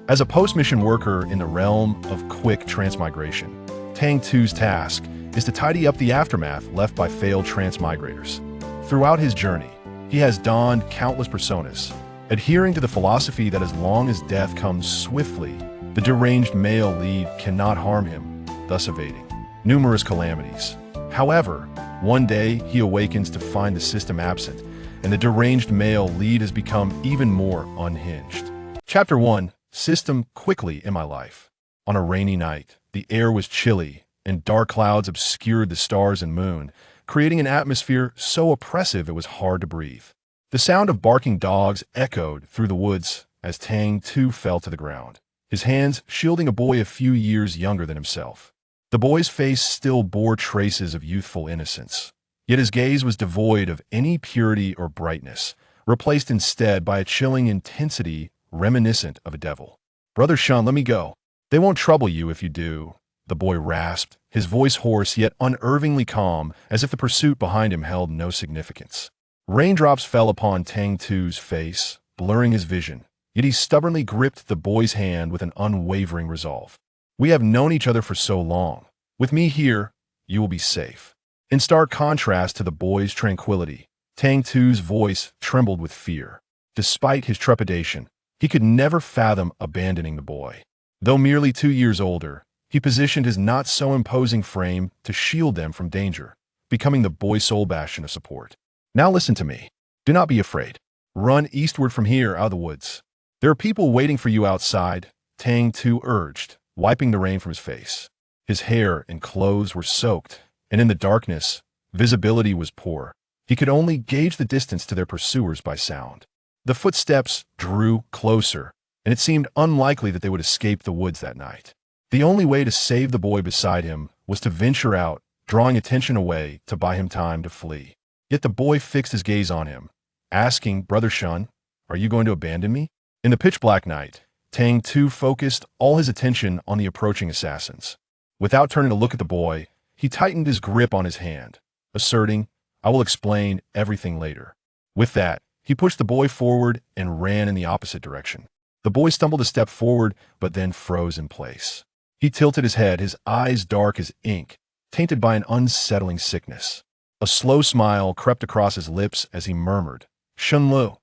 As a post-mission worker in the realm of quick transmigration, Tang Tu's task is to tidy up the aftermath left by failed transmigrators. Throughout his journey, he has donned countless personas, adhering to the philosophy that as long as death comes swiftly, the deranged male lead cannot harm him, thus evading numerous calamities. However, one day he awakens to find the system absent, and the deranged male lead has become even more unhinged. Chapter 1. System quickly in my life. On a rainy night, the air was chilly, and dark clouds obscured the stars and moon, creating an atmosphere so oppressive it was hard to breathe. The sound of barking dogs echoed through the woods as Tang Tu fell to the ground, his hands shielding a boy a few years younger than himself. The boy's face still bore traces of youthful innocence, yet his gaze was devoid of any purity or brightness, replaced instead by a chilling intensity reminiscent of a devil. "Brother Shun, let me go. They won't trouble you if you do," the boy rasped, his voice hoarse yet unervingly calm, as if the pursuit behind him held no significance. Raindrops fell upon Tang Tu's face, blurring his vision, yet he stubbornly gripped the boy's hand with an unwavering resolve. "We have known each other for so long. With me here, you will be safe." In stark contrast to the boy's tranquility, Tang Tu's voice trembled with fear. Despite his trepidation, he could never fathom abandoning the boy. Though merely 2 years older, he positioned his not-so-imposing frame to shield them from danger, becoming the boy's sole bastion of support. "Now listen to me. Do not be afraid. Run eastward from here out of the woods. There are people waiting for you outside," Tang Tu urged, wiping the rain from his face. His hair and clothes were soaked, and in the darkness, visibility was poor. He could only gauge the distance to their pursuers by sound. The footsteps drew closer, and it seemed unlikely that they would escape the woods that night. The only way to save the boy beside him was to venture out, drawing attention away to buy him time to flee. Yet the boy fixed his gaze on him, asking, "Brother Shun, are you going to abandon me?" In the pitch-black night, Tang Tu focused all his attention on the approaching assassins. Without turning to look at the boy, he tightened his grip on his hand, asserting, "I will explain everything later." With that, he pushed the boy forward and ran in the opposite direction. The boy stumbled a step forward, but then froze in place. He tilted his head, his eyes dark as ink, tainted by an unsettling sickness. A slow smile crept across his lips as he murmured, "Shunlu,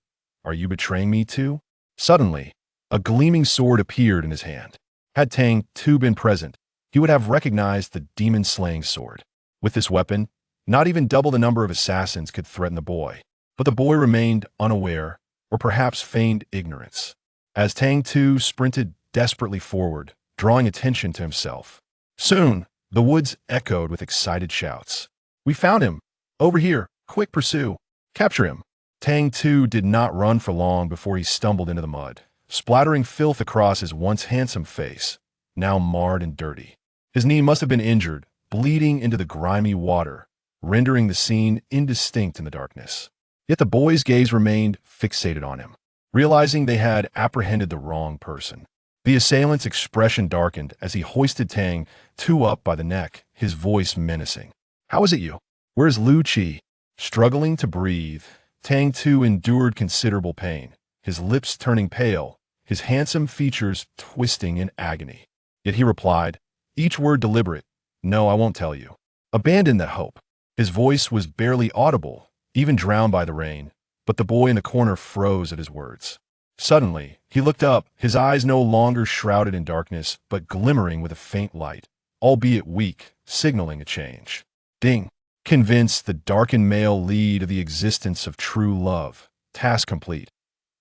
are you betraying me too?" Suddenly, a gleaming sword appeared in his hand. Had Tang Tu been present, he would have recognized the demon-slaying sword. With this weapon, not even double the number of assassins could threaten the boy. But the boy remained unaware, or perhaps feigned ignorance, as Tang Tu sprinted desperately forward, drawing attention to himself. Soon, the woods echoed with excited shouts. "We found him! Over here! Quick, pursue! Capture him!" Tang Tu did not run for long before he stumbled into the mud, splattering filth across his once handsome face, now marred and dirty. His knee must have been injured, bleeding into the grimy water, rendering the scene indistinct in the darkness. Yet the boy's gaze remained fixated on him, realizing they had apprehended the wrong person. The assailant's expression darkened as he hoisted Tang Tu up by the neck, his voice menacing. "How is it you? Where is Lu Qi?" Struggling to breathe, Tang Tu endured considerable pain, his lips turning pale, his handsome features twisting in agony. Yet he replied, each word deliberate, "No, I won't tell you." Abandon that hope. His voice was barely audible, even drowned by the rain, but the boy in the corner froze at his words. Suddenly, he looked up, his eyes no longer shrouded in darkness, but glimmering with a faint light, albeit weak, signaling a change. Ding! Convinced the darkened male lead of the existence of true love. Task complete.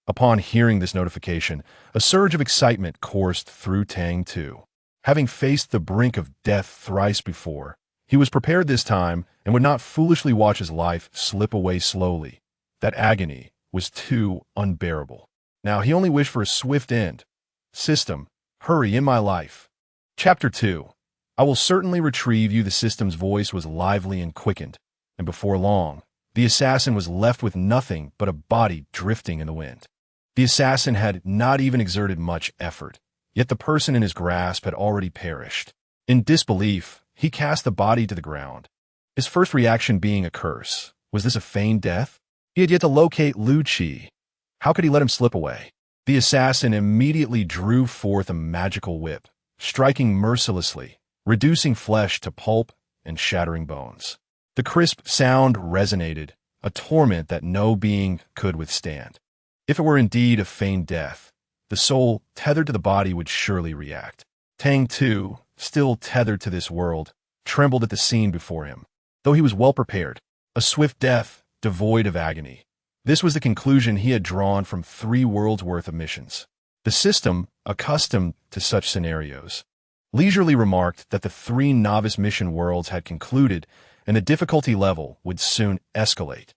Upon hearing this notification, a surge of excitement coursed through Tang Tu. Having faced the brink of death thrice before, he was prepared this time and would not foolishly watch his life slip away slowly. That agony was too unbearable. Now he only wished for a swift end. System, hurry in my life. Chapter 2. I will certainly retrieve you. The system's voice was lively and quickened, and before long, the assassin was left with nothing but a body drifting in the wind. The assassin had not even exerted much effort, yet the person in his grasp had already perished. In disbelief, he cast the body to the ground, his first reaction being a curse. Was this a feigned death? He had yet to locate Lu Qi. How could he let him slip away? The assassin immediately drew forth a magical whip, striking mercilessly, reducing flesh to pulp and shattering bones. The crisp sound resonated, a torment that no being could withstand. If it were indeed a feigned death, the soul tethered to the body would surely react. Tang Tu, still tethered to this world, trembled at the scene before him. Though he was well prepared, a swift death, devoid of agony. This was the conclusion he had drawn from 3 worlds' worth of missions. The system, accustomed to such scenarios, leisurely remarked that the 3 novice mission worlds had concluded and the difficulty level would soon escalate.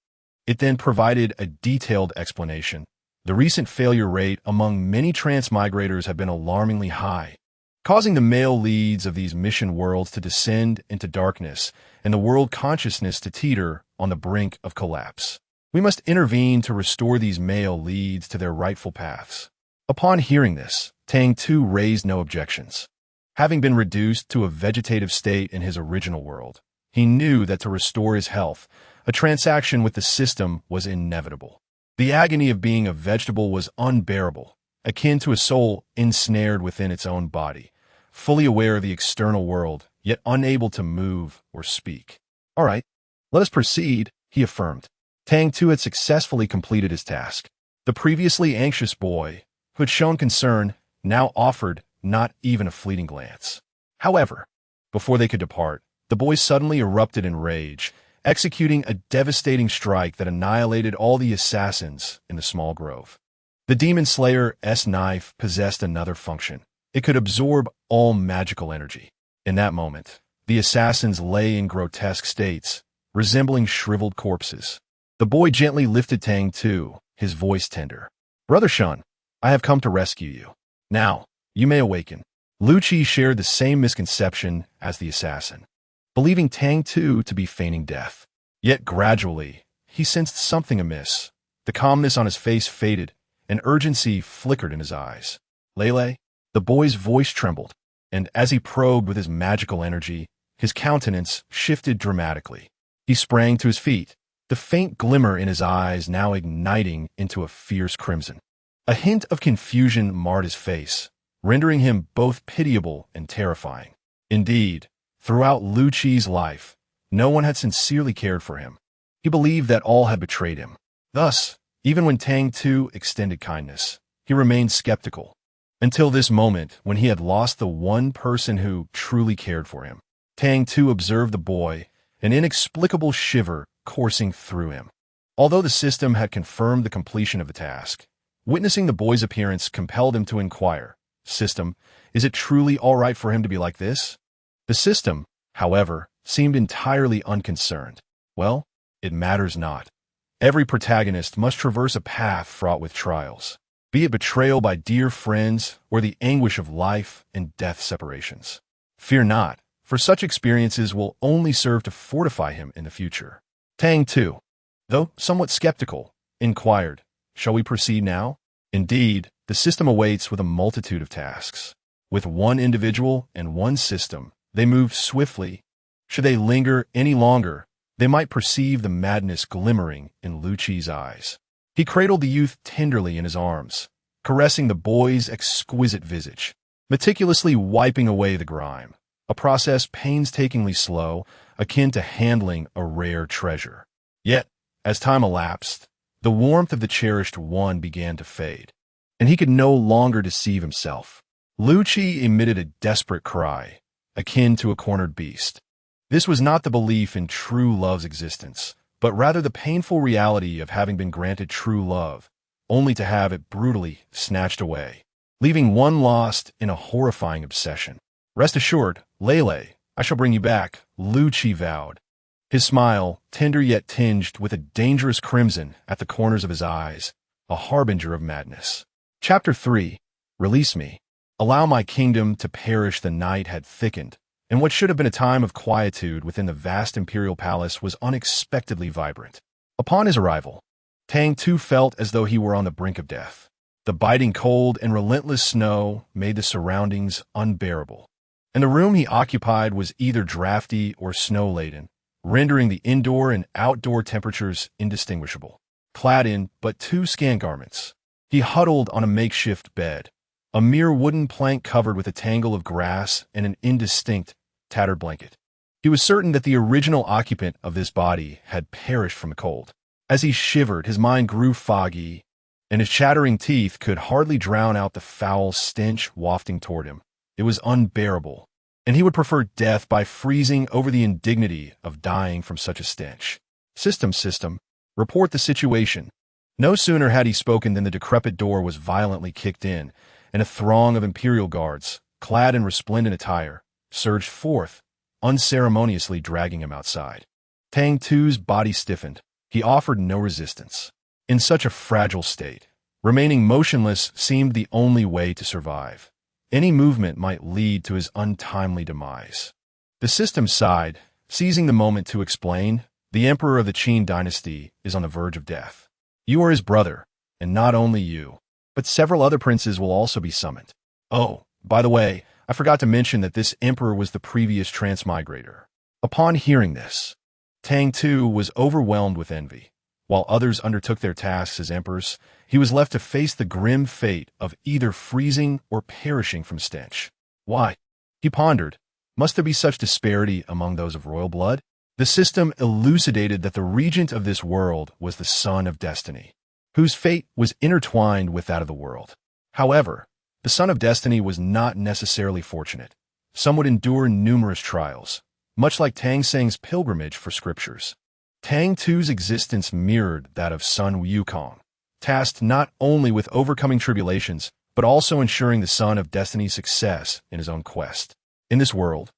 It then provided a detailed explanation. The recent failure rate among many transmigrators had been alarmingly high, causing the male leads of these mission worlds to descend into darkness and the world consciousness to teeter on the brink of collapse. We must intervene to restore these male leads to their rightful paths. Upon hearing this, Tang Tu raised no objections. Having been reduced to a vegetative state in his original world, he knew that to restore his health, a transaction with the system was inevitable. The agony of being a vegetable was unbearable, akin to a soul ensnared within its own body, fully aware of the external world, yet unable to move or speak. "All right, let us proceed," he affirmed. Tang Tu had successfully completed his task. The previously anxious boy, who had shown concern, now offered not even a fleeting glance. However, before they could depart, the boy suddenly erupted in rage, executing a devastating strike that annihilated all the assassins in the small grove. The Demon Slayer's knife possessed another function. It could absorb all magical energy. In that moment, the assassins lay in grotesque states, resembling shriveled corpses. The boy gently lifted Tang Tu, his voice tender. "Brother Shun, I have come to rescue you. Now, you may awaken." Lu Qi shared the same misconception as the assassin, believing Tang Tu to be feigning death. Yet gradually, he sensed something amiss. The calmness on his face faded, and urgency flickered in his eyes. "Lele?" The boy's voice trembled, and as he probed with his magical energy, his countenance shifted dramatically. He sprang to his feet, the faint glimmer in his eyes now igniting into a fierce crimson. A hint of confusion marred his face, rendering him both pitiable and terrifying. Indeed, throughout Lu Qi's life, no one had sincerely cared for him. He believed that all had betrayed him. Thus, even when Tang Tu extended kindness, he remained skeptical, until this moment when he had lost the one person who truly cared for him. Tang Tu observed the boy, an inexplicable shiver coursing through him. Although the system had confirmed the completion of the task, witnessing the boy's appearance compelled him to inquire, "System, is it truly all right for him to be like this?" The system, however, seemed entirely unconcerned. "Well, it matters not. Every protagonist must traverse a path fraught with trials, be it betrayal by dear friends or the anguish of life and death separations. Fear not, for such experiences will only serve to fortify him in the future." Tang Tu, though somewhat skeptical, inquired, "Shall we proceed now?" Indeed, the system awaits with a multitude of tasks. With one individual and one system, they moved swiftly. Should they linger any longer, they might perceive the madness glimmering in Lu Qi's eyes. He cradled the youth tenderly in his arms, caressing the boy's exquisite visage, meticulously wiping away the grime, a process painstakingly slow, akin to handling a rare treasure. Yet, as time elapsed, the warmth of the cherished one began to fade, and he could no longer deceive himself. Lu Qi emitted a desperate cry, akin to a cornered beast. This was not the belief in true love's existence, but rather the painful reality of having been granted true love, only to have it brutally snatched away, leaving one lost in a horrifying obsession. "Rest assured, Lele, I shall bring you back," Lu Qi vowed. His smile, tender yet tinged with a dangerous crimson at the corners of his eyes, a harbinger of madness. Chapter 3. Release me. Allow my kingdom to perish. The night had thickened, and what should have been a time of quietude within the vast imperial palace was unexpectedly vibrant. Upon his arrival, Tang Tu felt as though he were on the brink of death. The biting cold and relentless snow made the surroundings unbearable, and the room he occupied was either drafty or snow-laden, rendering the indoor and outdoor temperatures indistinguishable. Clad in but 2 scant garments, He huddled on a makeshift bed, a mere wooden plank covered with a tangle of grass and an indistinct, tattered blanket. He was certain that the original occupant of this body had perished from the cold. As he shivered, his mind grew foggy, and his chattering teeth could hardly drown out the foul stench wafting toward him. It was unbearable, and he would prefer death by freezing over the indignity of dying from such a stench. System, report the situation. No sooner had he spoken than the decrepit door was violently kicked in, and a throng of Imperial guards, clad in resplendent attire, surged forth, unceremoniously dragging him outside. Tang Tu's body stiffened. He offered no resistance. In such a fragile state, remaining motionless seemed the only way to survive. Any movement might lead to his untimely demise. The system sighed, seizing the moment to explain, "The Emperor of the Qin dynasty is on the verge of death. You are his brother, and not only you, but several other princes will also be summoned. Oh, by the way, I forgot to mention that this emperor was the previous transmigrator." Upon hearing this, Tang Tu was overwhelmed with envy. While others undertook their tasks as emperors, he was left to face the grim fate of either freezing or perishing from stench. Why? He pondered. Must there be such disparity among those of royal blood? The system elucidated that the regent of this world was the son of destiny, whose fate was intertwined with that of the world. However, the son of destiny was not necessarily fortunate. Some would endure numerous trials, much like Tang Seng's pilgrimage for scriptures. Tang Tu's existence mirrored that of Sun Wukong, tasked not only with overcoming tribulations, but also ensuring the son of destiny's success in his own quest. In this world,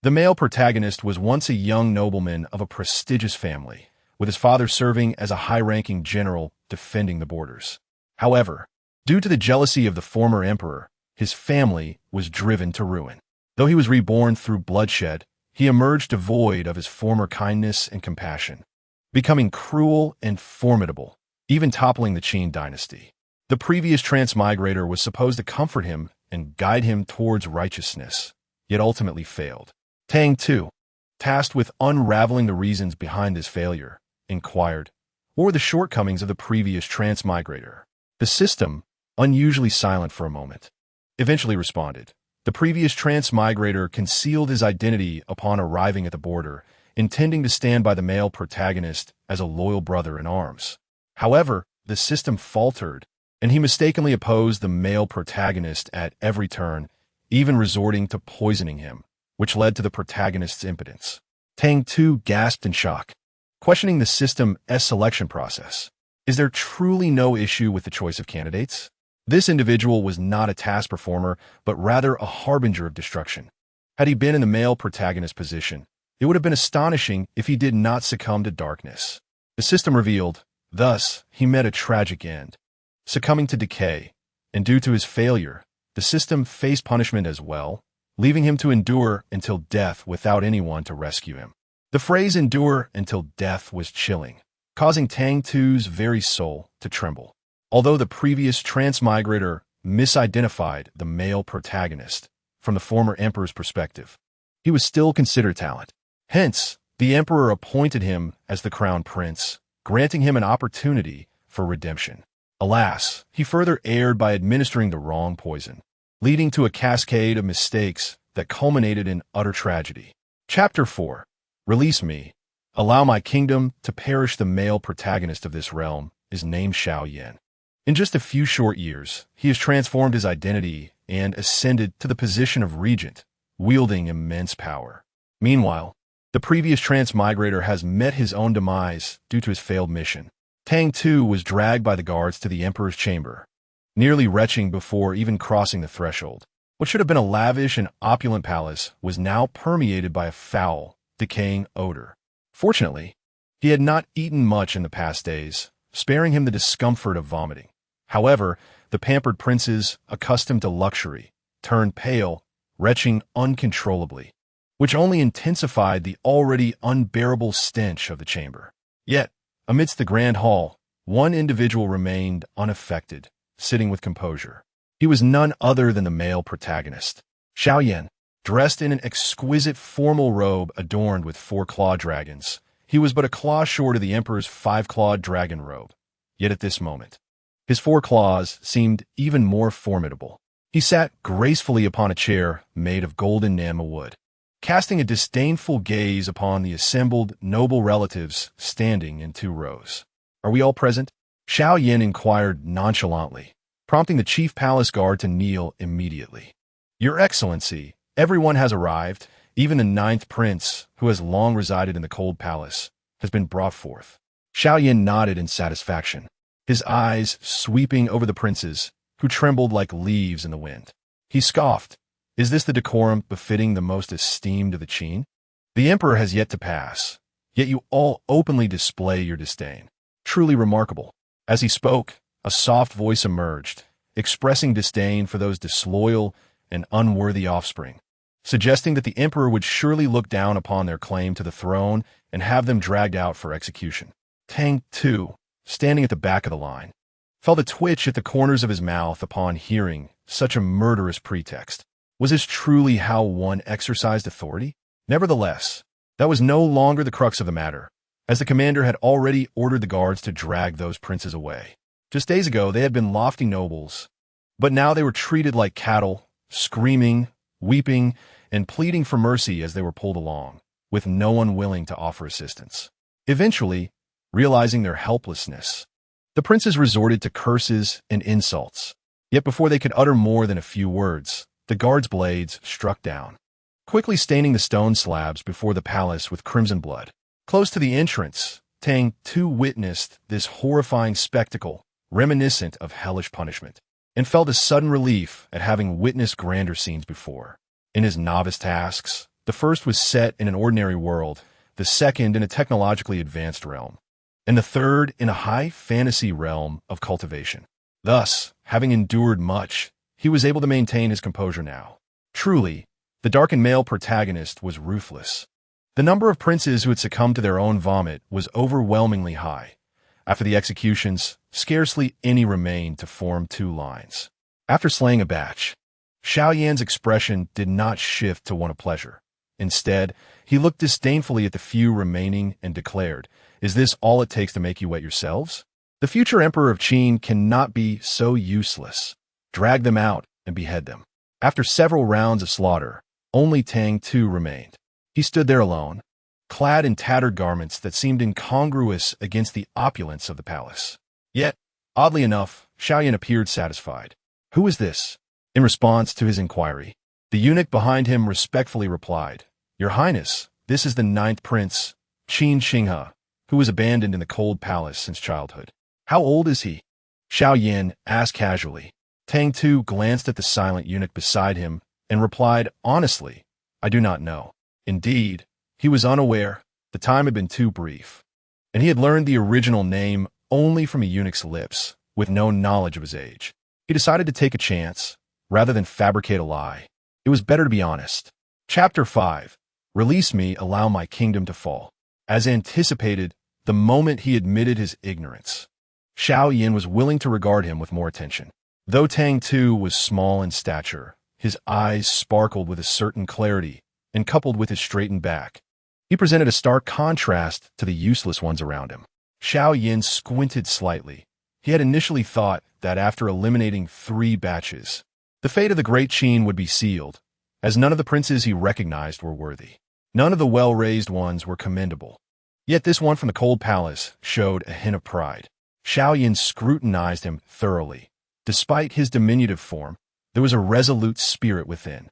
the male protagonist was once a young nobleman of a prestigious family, with his father serving as a high-ranking general defending the borders. However, due to the jealousy of the former emperor, his family was driven to ruin. Though he was reborn through bloodshed, he emerged devoid of his former kindness and compassion, becoming cruel and formidable, even toppling the Qin dynasty. The previous transmigrator was supposed to comfort him and guide him towards righteousness, yet ultimately failed. Tang Tu, tasked with unraveling the reasons behind this failure, inquired, "What were the shortcomings of the previous transmigrator?" The system, unusually silent for a moment, eventually responded. The previous transmigrator concealed his identity upon arriving at the border, intending to stand by the male protagonist as a loyal brother in arms. However, the system faltered, and he mistakenly opposed the male protagonist at every turn, even resorting to poisoning him, which led to the protagonist's impotence. Tang Tu gasped in shock, questioning the system's selection process. Is there truly no issue with the choice of candidates? This individual was not a task performer, but rather a harbinger of destruction. Had he been in the male protagonist position, it would have been astonishing if he did not succumb to darkness. The system revealed, thus, he met a tragic end, succumbing to decay, and due to his failure, the system faced punishment as well, leaving him to endure until death without anyone to rescue him. The phrase "endure until death" was chilling, causing Tang Tu's very soul to tremble. Although the previous transmigrator misidentified the male protagonist from the former emperor's perspective, he was still considered talent. Hence, the emperor appointed him as the crown prince, granting him an opportunity for redemption. Alas, he further erred by administering the wrong poison, leading to a cascade of mistakes that culminated in utter tragedy. Chapter 4. Release me. Allow my kingdom to perish. The male protagonist of this realm is named Xiaoyan. In just a few short years, he has transformed his identity and ascended to the position of regent, wielding immense power. Meanwhile, the previous transmigrator has met his own demise due to his failed mission. Tang Tu was dragged by the guards to the emperor's chamber, nearly retching before even crossing the threshold. What should have been a lavish and opulent palace was now permeated by a foul, decaying odor. Fortunately, he had not eaten much in the past days, sparing him the discomfort of vomiting. However, the pampered princes, accustomed to luxury, turned pale, retching uncontrollably, which only intensified the already unbearable stench of the chamber. Yet, amidst the grand hall, one individual remained unaffected, sitting with composure. He was none other than the male protagonist. Xiaoyan, dressed in an exquisite formal robe adorned with 4 claw dragons, he was but a claw short of the emperor's 5-clawed dragon robe. Yet at this moment, His 4 claws seemed even more formidable. He sat gracefully upon a chair made of golden Nama wood, casting a disdainful gaze upon the assembled noble relatives standing in 2 rows. "Are we all present?" Xiao Yin inquired nonchalantly, prompting the chief palace guard to kneel immediately. "Your Excellency, everyone has arrived. Even the 9th prince, who has long resided in the cold palace, has been brought forth." Xiao Yin nodded in satisfaction, his eyes sweeping over the princes, who trembled like leaves in the wind. He scoffed. "Is this the decorum befitting the most esteemed of the Qin? The emperor has yet to pass, yet you all openly display your disdain. Truly remarkable." As he spoke, a soft voice emerged, expressing disdain for those disloyal and unworthy offspring, suggesting that the emperor would surely look down upon their claim to the throne and have them dragged out for execution. Tang Tu, standing at the back of the line, felt a twitch at the corners of his mouth upon hearing such a murderous pretext. Was this truly how one exercised authority? Nevertheless, that was no longer the crux of the matter, as the commander had already ordered the guards to drag those princes away. Just days ago, they had been lofty nobles, but now they were treated like cattle, screaming, weeping, and pleading for mercy as they were pulled along, with no one willing to offer assistance. Eventually, realizing their helplessness, the princes resorted to curses and insults. Yet before they could utter more than a few words, the guards' blades struck down, quickly staining the stone slabs before the palace with crimson blood. Close to the entrance, Tang Tu witnessed this horrifying spectacle, reminiscent of hellish punishment, and felt a sudden relief at having witnessed grander scenes before. In his novice tasks, the first was set in an ordinary world, the second in a technologically advanced realm, and the third in a high fantasy realm of cultivation. Thus, having endured much, he was able to maintain his composure now. Truly, the darkened male protagonist was ruthless. The number of princes who had succumbed to their own vomit was overwhelmingly high. After the executions, scarcely any remained to form 2 lines. After slaying a batch, Xiao Yan's expression did not shift to one of pleasure. Instead, he looked disdainfully at the few remaining and declared, "Is this all it takes to make you wet yourselves? The future emperor of Qin cannot be so useless. Drag them out and behead them." After several rounds of slaughter, only Tang Tu remained. He stood there alone, clad in tattered garments that seemed incongruous against the opulence of the palace. Yet, oddly enough, Xiao Yan appeared satisfied. "Who is this?" In response to his inquiry, the eunuch behind him respectfully replied, "Your Highness, this is the 9th prince, Qin Xinghe, who was abandoned in the cold palace since childhood." "How old is he?" Xiao Yan asked casually. Tang Tu glanced at the silent eunuch beside him and replied honestly, "I do not know." Indeed, he was unaware. The time had been too brief, and he had learned the original name only from a eunuch's lips, with no knowledge of his age. He decided to take a chance, rather than fabricate a lie. It was better to be honest. Chapter 5. Release me, allow my kingdom to fall. As anticipated, the moment he admitted his ignorance, Xiao Yin was willing to regard him with more attention. Though Tang Tu was small in stature, his eyes sparkled with a certain clarity, and coupled with his straightened back, he presented a stark contrast to the useless ones around him. Xiao Yin squinted slightly. He had initially thought that after eliminating 3 batches, the fate of the Great Qin would be sealed, as none of the princes he recognized were worthy. None of the well-raised ones were commendable. Yet this one from the cold palace showed a hint of pride. Xiao Yin scrutinized him thoroughly. Despite his diminutive form, there was a resolute spirit within.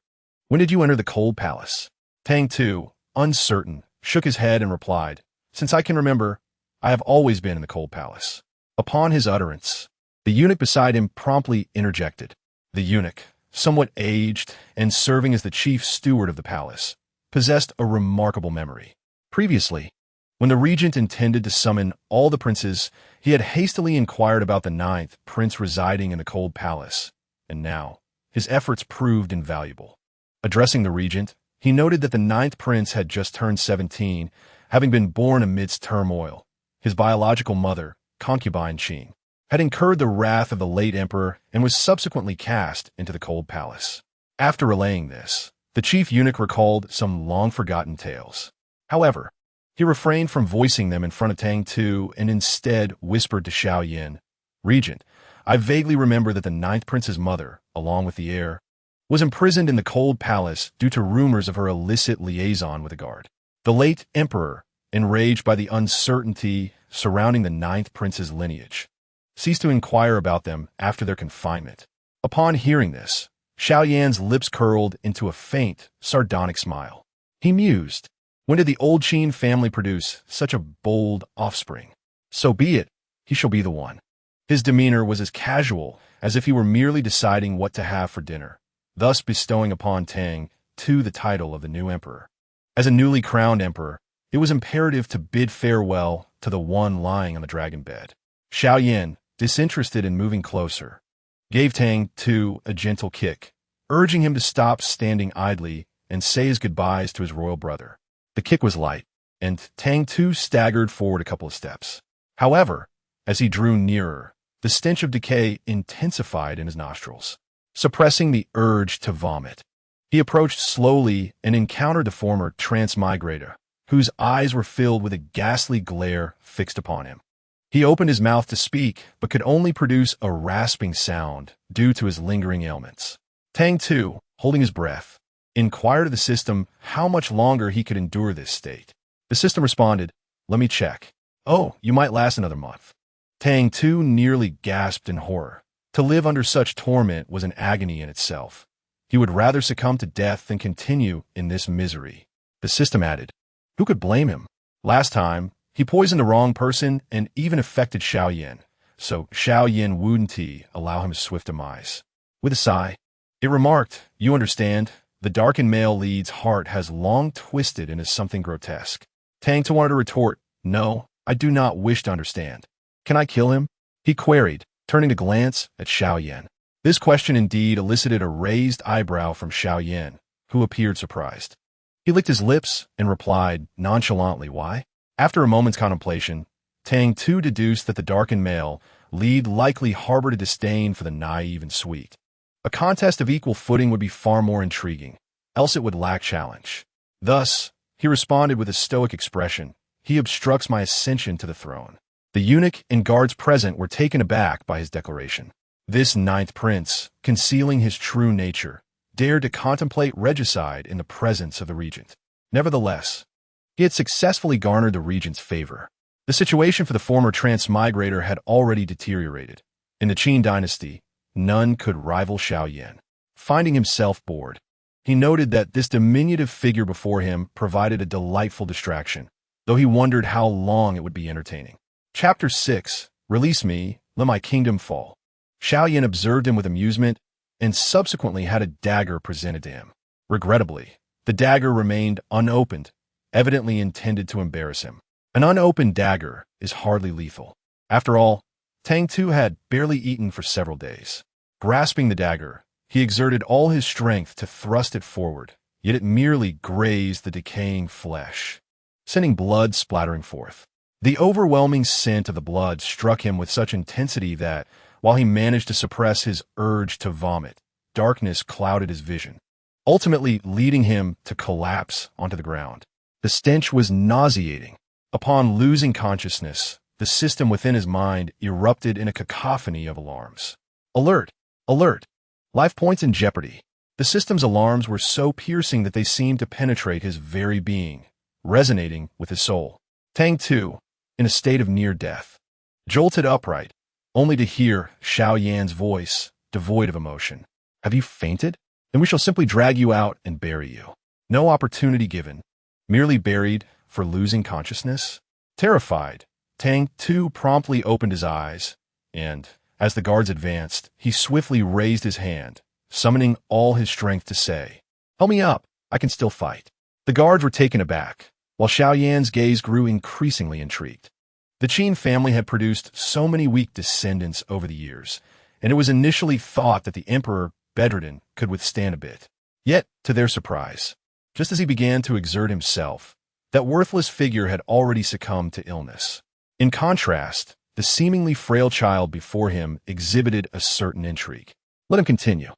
"When did you enter the cold palace?" Tang Tu, uncertain, shook his head and replied, "Since I can remember, I have always been in the cold palace." Upon his utterance, the eunuch beside him promptly interjected. The eunuch, somewhat aged and serving as the chief steward of the palace, possessed a remarkable memory. Previously, when the regent intended to summon all the princes, he had hastily inquired about the 9th prince residing in the cold palace, and now his efforts proved invaluable. Addressing the regent, he noted that the 9th prince had just turned 17, having been born amidst turmoil. His biological mother, concubine Qin, had incurred the wrath of the late emperor and was subsequently cast into the cold palace. After relaying this, the chief eunuch recalled some long-forgotten tales. However, he refrained from voicing them in front of Tang Tu and instead whispered to Xiao Yin, "Regent, I vaguely remember that the ninth prince's mother, along with the heir, was imprisoned in the cold palace due to rumors of her illicit liaison with a guard. The late emperor, enraged by the uncertainty surrounding the ninth prince's lineage, ceased to inquire about them after their confinement. Upon hearing this, Xiao Yan's lips curled into a faint, sardonic smile. He mused, when did the old Qin family produce such a bold offspring? So be it, he shall be the one. His demeanor was as casual as if he were merely deciding what to have for dinner, thus bestowing upon Tang Tu the title of the new emperor. As a newly crowned emperor, it was imperative to bid farewell to the one lying on the dragon bed. Xiao Yan, disinterested in moving closer, gave Tang Tu a gentle kick, urging him to stop standing idly and say his goodbyes to his royal brother. The kick was light, and Tang Tu staggered forward a couple of steps. However, as he drew nearer, the stench of decay intensified in his nostrils, suppressing the urge to vomit. He approached slowly and encountered the former transmigrator, whose eyes were filled with a ghastly glare fixed upon him. He opened his mouth to speak, but could only produce a rasping sound due to his lingering ailments. Tang Tu, holding his breath, inquired of the system how much longer he could endure this state. The system responded, "Let me check. Oh, you might last another month." Tang Tu nearly gasped in horror. To live under such torment was an agony in itself. He would rather succumb to death than continue in this misery. The system added, "Who could blame him? Last time, he poisoned the wrong person and even affected Xiao Yan, so Xiao Yan wouldn't allow him a swift demise." With a sigh, it remarked, "You understand, the darkened male lead's heart has long twisted into something grotesque." Tang Tu wanted to retort, "No, I do not wish to understand. Can I kill him?" he queried, turning to glance at Xiao Yan. This question indeed elicited a raised eyebrow from Xiao Yan, who appeared surprised. He licked his lips and replied nonchalantly, "Why?" After a moment's contemplation, Tang Tu deduced that the darkened male lead likely harbored a disdain for the naive and sweet. A contest of equal footing would be far more intriguing, else it would lack challenge. Thus, he responded with a stoic expression, "He obstructs my ascension to the throne." The eunuch and guards present were taken aback by his declaration. This ninth prince, concealing his true nature, dared to contemplate regicide in the presence of the regent. Nevertheless, he had successfully garnered the regent's favor. The situation for the former transmigrator had already deteriorated. In the Qin dynasty, none could rival Xiao Yan. Finding himself bored, he noted that this diminutive figure before him provided a delightful distraction, though he wondered how long it would be entertaining. Chapter 6, Release Me, Let My Kingdom Fall. Xiao Yan observed him with amusement and subsequently had a dagger presented to him. Regrettably, the dagger remained unopened, evidently intended to embarrass him. An unopened dagger is hardly lethal. After all, Tang Tu had barely eaten for several days. Grasping the dagger, he exerted all his strength to thrust it forward, yet it merely grazed the decaying flesh, sending blood splattering forth. The overwhelming scent of the blood struck him with such intensity that, while he managed to suppress his urge to vomit, darkness clouded his vision, ultimately leading him to collapse onto the ground. The stench was nauseating. Upon losing consciousness, the system within his mind erupted in a cacophony of alarms. Alert! Alert! Life points in jeopardy. The system's alarms were so piercing that they seemed to penetrate his very being, resonating with his soul. Tang Tu, in a state of near death, jolted upright, only to hear Xiao Yan's voice, devoid of emotion. "Have you fainted? Then we shall simply drag you out and bury you." No opportunity given, merely buried for losing consciousness. Terrified, Tang Tu promptly opened his eyes, and, as the guards advanced, he swiftly raised his hand, summoning all his strength to say, "Help me up, I can still fight." The guards were taken aback, while Xiao Yan's gaze grew increasingly intrigued. The Qin family had produced so many weak descendants over the years, and it was initially thought that the emperor, bedridden, could withstand a bit. Yet, to their surprise, just as he began to exert himself, that worthless figure had already succumbed to illness. In contrast, the seemingly frail child before him exhibited a certain intrigue. Let him continue.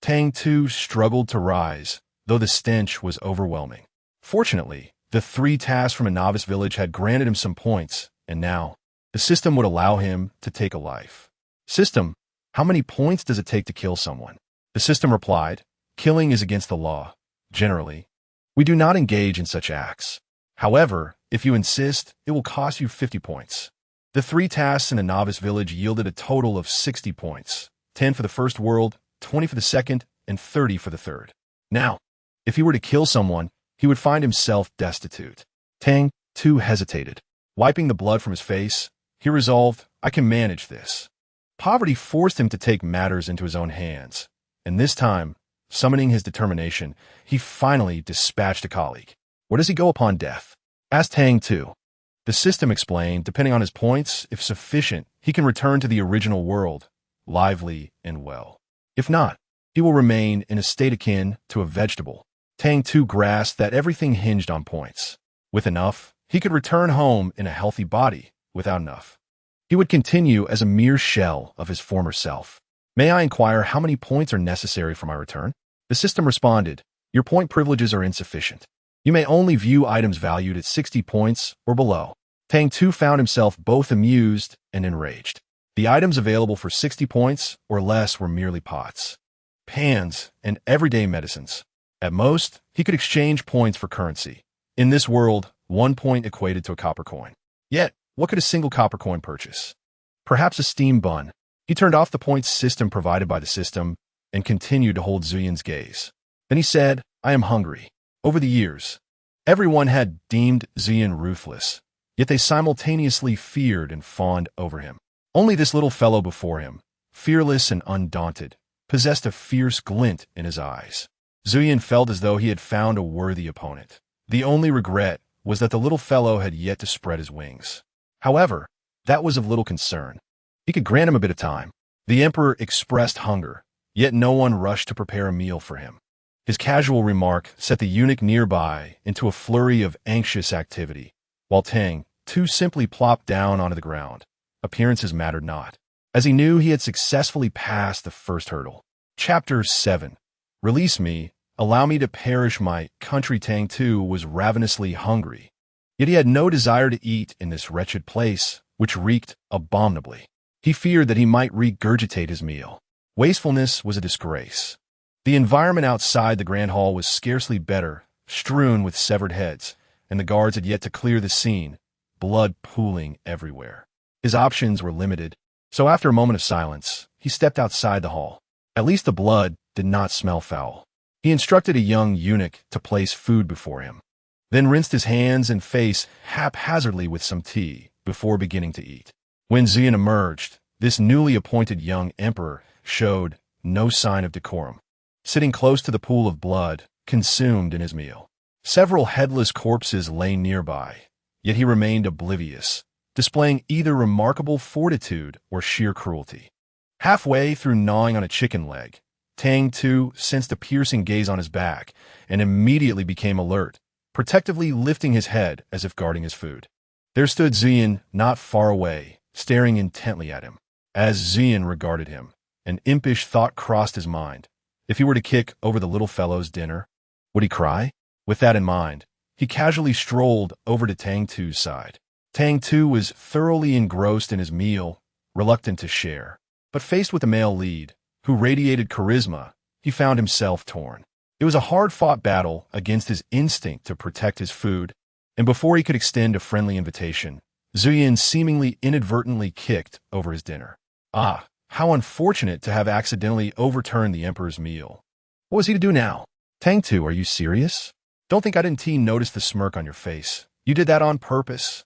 Tang Tu struggled to rise, though the stench was overwhelming. Fortunately, the 3 tasks from a novice village had granted him some points, and now, the system would allow him to take a life. "System, How many points does it take to kill someone? The system replied, killing is against the law. Generally, we do not engage in such acts. However, if you insist, it will cost you 50 points. The 3 tasks in a novice village yielded a total of 60 points, 10 for the first world, 20 for the second, and 30 for the third. Now, if he were to kill someone, he would find himself destitute. Tang Tu hesitated. Wiping the blood from his face, he resolved, I can manage this. Poverty forced him to take matters into his own hands, and this time, summoning his determination, he finally dispatched a colleague. Where does he go upon death? Asked Tang Tu. The system explained, depending on his points, if sufficient, he can return to the original world, lively and well. If not, he will remain in a state akin to a vegetable. Tang Tu grasped that everything hinged on points. With enough, he could return home in a healthy body. Without enough, he would continue as a mere shell of his former self. May I inquire how many points are necessary for my return? The system responded, your point privileges are insufficient. You may only view items valued at 60 points or below. Tang Tu found himself both amused and enraged. The items available for 60 points or less were merely pots, pans, and everyday medicines. At most, he could exchange points for currency. In this world, 1 point equated to a copper coin. Yet, what could a single copper coin purchase? Perhaps a steam bun. He turned off the points system provided by the system and continued to hold Zuyan's gaze. Then he said, I am hungry. Over the years, everyone had deemed Zuyan ruthless, yet they simultaneously feared and fawned over him. Only this little fellow before him, fearless and undaunted, possessed a fierce glint in his eyes. Zuyan felt as though he had found a worthy opponent. The only regret was that the little fellow had yet to spread his wings. However, that was of little concern. He could grant him a bit of time. The emperor expressed hunger, yet no one rushed to prepare a meal for him. His casual remark set the eunuch nearby into a flurry of anxious activity, while Tang Tu simply plopped down onto the ground. Appearances mattered not, as he knew he had successfully passed the first hurdle. Chapter 7. Release me, allow me to perish. My country. Tang Tu was ravenously hungry, yet he had no desire to eat in this wretched place, which reeked abominably. He feared that he might regurgitate his meal. Wastefulness was a disgrace. The environment outside the grand hall was scarcely better, strewn with severed heads, and the guards had yet to clear the scene, blood pooling everywhere. His options were limited, so after a moment of silence, he stepped outside the hall. At least the blood did not smell foul. He instructed a young eunuch to place food before him, then rinsed his hands and face haphazardly with some tea before beginning to eat. When Zuyan emerged, this newly appointed young emperor showed no sign of decorum, sitting close to the pool of blood, consumed in his meal. Several headless corpses lay nearby, yet he remained oblivious, displaying either remarkable fortitude or sheer cruelty. Halfway through gnawing on a chicken leg, Tang Tu sensed a piercing gaze on his back and immediately became alert, protectively lifting his head as if guarding his food. There stood Zuyan not far away, staring intently at him. As Zuyan regarded him, an impish thought crossed his mind. If he were to kick over the little fellow's dinner, would he cry? With that in mind, he casually strolled over to Tang Tu's side. Tang Tu was thoroughly engrossed in his meal, reluctant to share. But faced with a male lead, who radiated charisma, he found himself torn. It was a hard-fought battle against his instinct to protect his food, and before he could extend a friendly invitation, Zuyan seemingly inadvertently kicked over his dinner. Ah, how unfortunate to have accidentally overturned the emperor's meal. What was he to do now? Tang Tu, are you serious? Don't think I didn't notice the smirk on your face. You did that on purpose.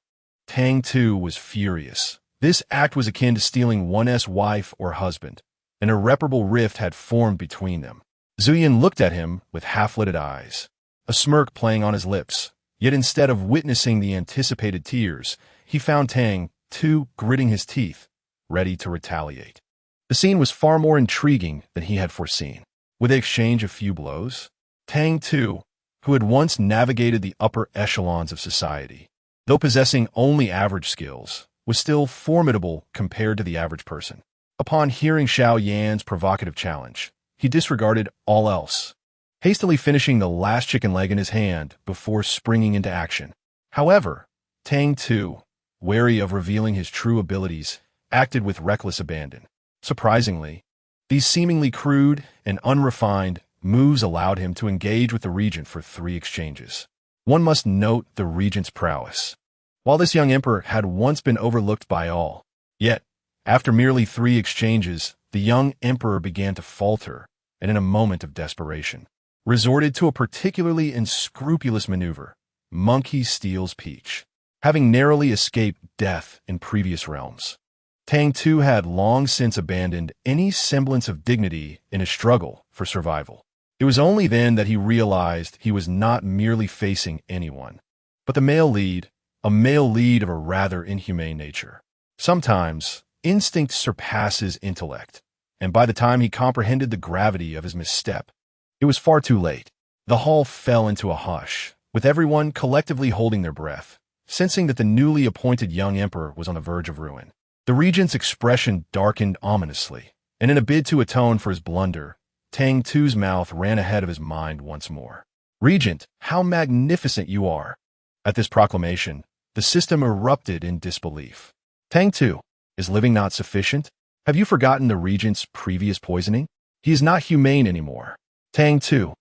Tang Tu was furious. This act was akin to stealing one's wife or husband. An irreparable rift had formed between them. Zuyan looked at him with half-lidded eyes, a smirk playing on his lips. Yet instead of witnessing the anticipated tears, he found Tang Tu gritting his teeth, ready to retaliate. The scene was far more intriguing than he had foreseen. Would they exchange a few blows? Tang Tu, who had once navigated the upper echelons of society, though possessing only average skills, was still formidable compared to the average person. Upon hearing Xiao Yan's provocative challenge, he disregarded all else, hastily finishing the last chicken leg in his hand before springing into action. However, Tang Tu, wary of revealing his true abilities, acted with reckless abandon. Surprisingly, these seemingly crude and unrefined moves allowed him to engage with the regent for 3 exchanges. One must note the regent's prowess. While this young emperor had once been overlooked by all, yet, after merely 3 exchanges, the young emperor began to falter, and in a moment of desperation, resorted to a particularly unscrupulous maneuver: monkey steals peach. Having narrowly escaped death in previous realms, Tang Tu had long since abandoned any semblance of dignity in his struggle for survival. It was only then that he realized he was not merely facing anyone, but a male lead of a rather inhumane nature. Sometimes, instinct surpasses intellect, and by the time he comprehended the gravity of his misstep, it was far too late. The hall fell into a hush, with everyone collectively holding their breath, sensing that the newly appointed young emperor was on the verge of ruin. The regent's expression darkened ominously, and in a bid to atone for his blunder, Tang Tu's mouth ran ahead of his mind once more. "Regent, how magnificent you are!" At this proclamation, the system erupted in disbelief. "Tang Tu, is living not sufficient? Have you forgotten the regent's previous poisoning? He is not humane anymore." Tang Tu,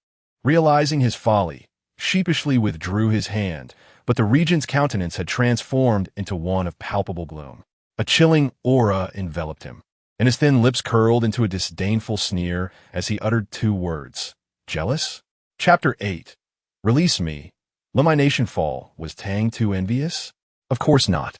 realizing his folly, sheepishly withdrew his hand, but the regent's countenance had transformed into one of palpable gloom. A chilling aura enveloped him, and his thin lips curled into a disdainful sneer as he uttered 2 words: "Jealous?" Chapter 8. Release me. Let my nation fall. Was Tang Tu envious? Of course not.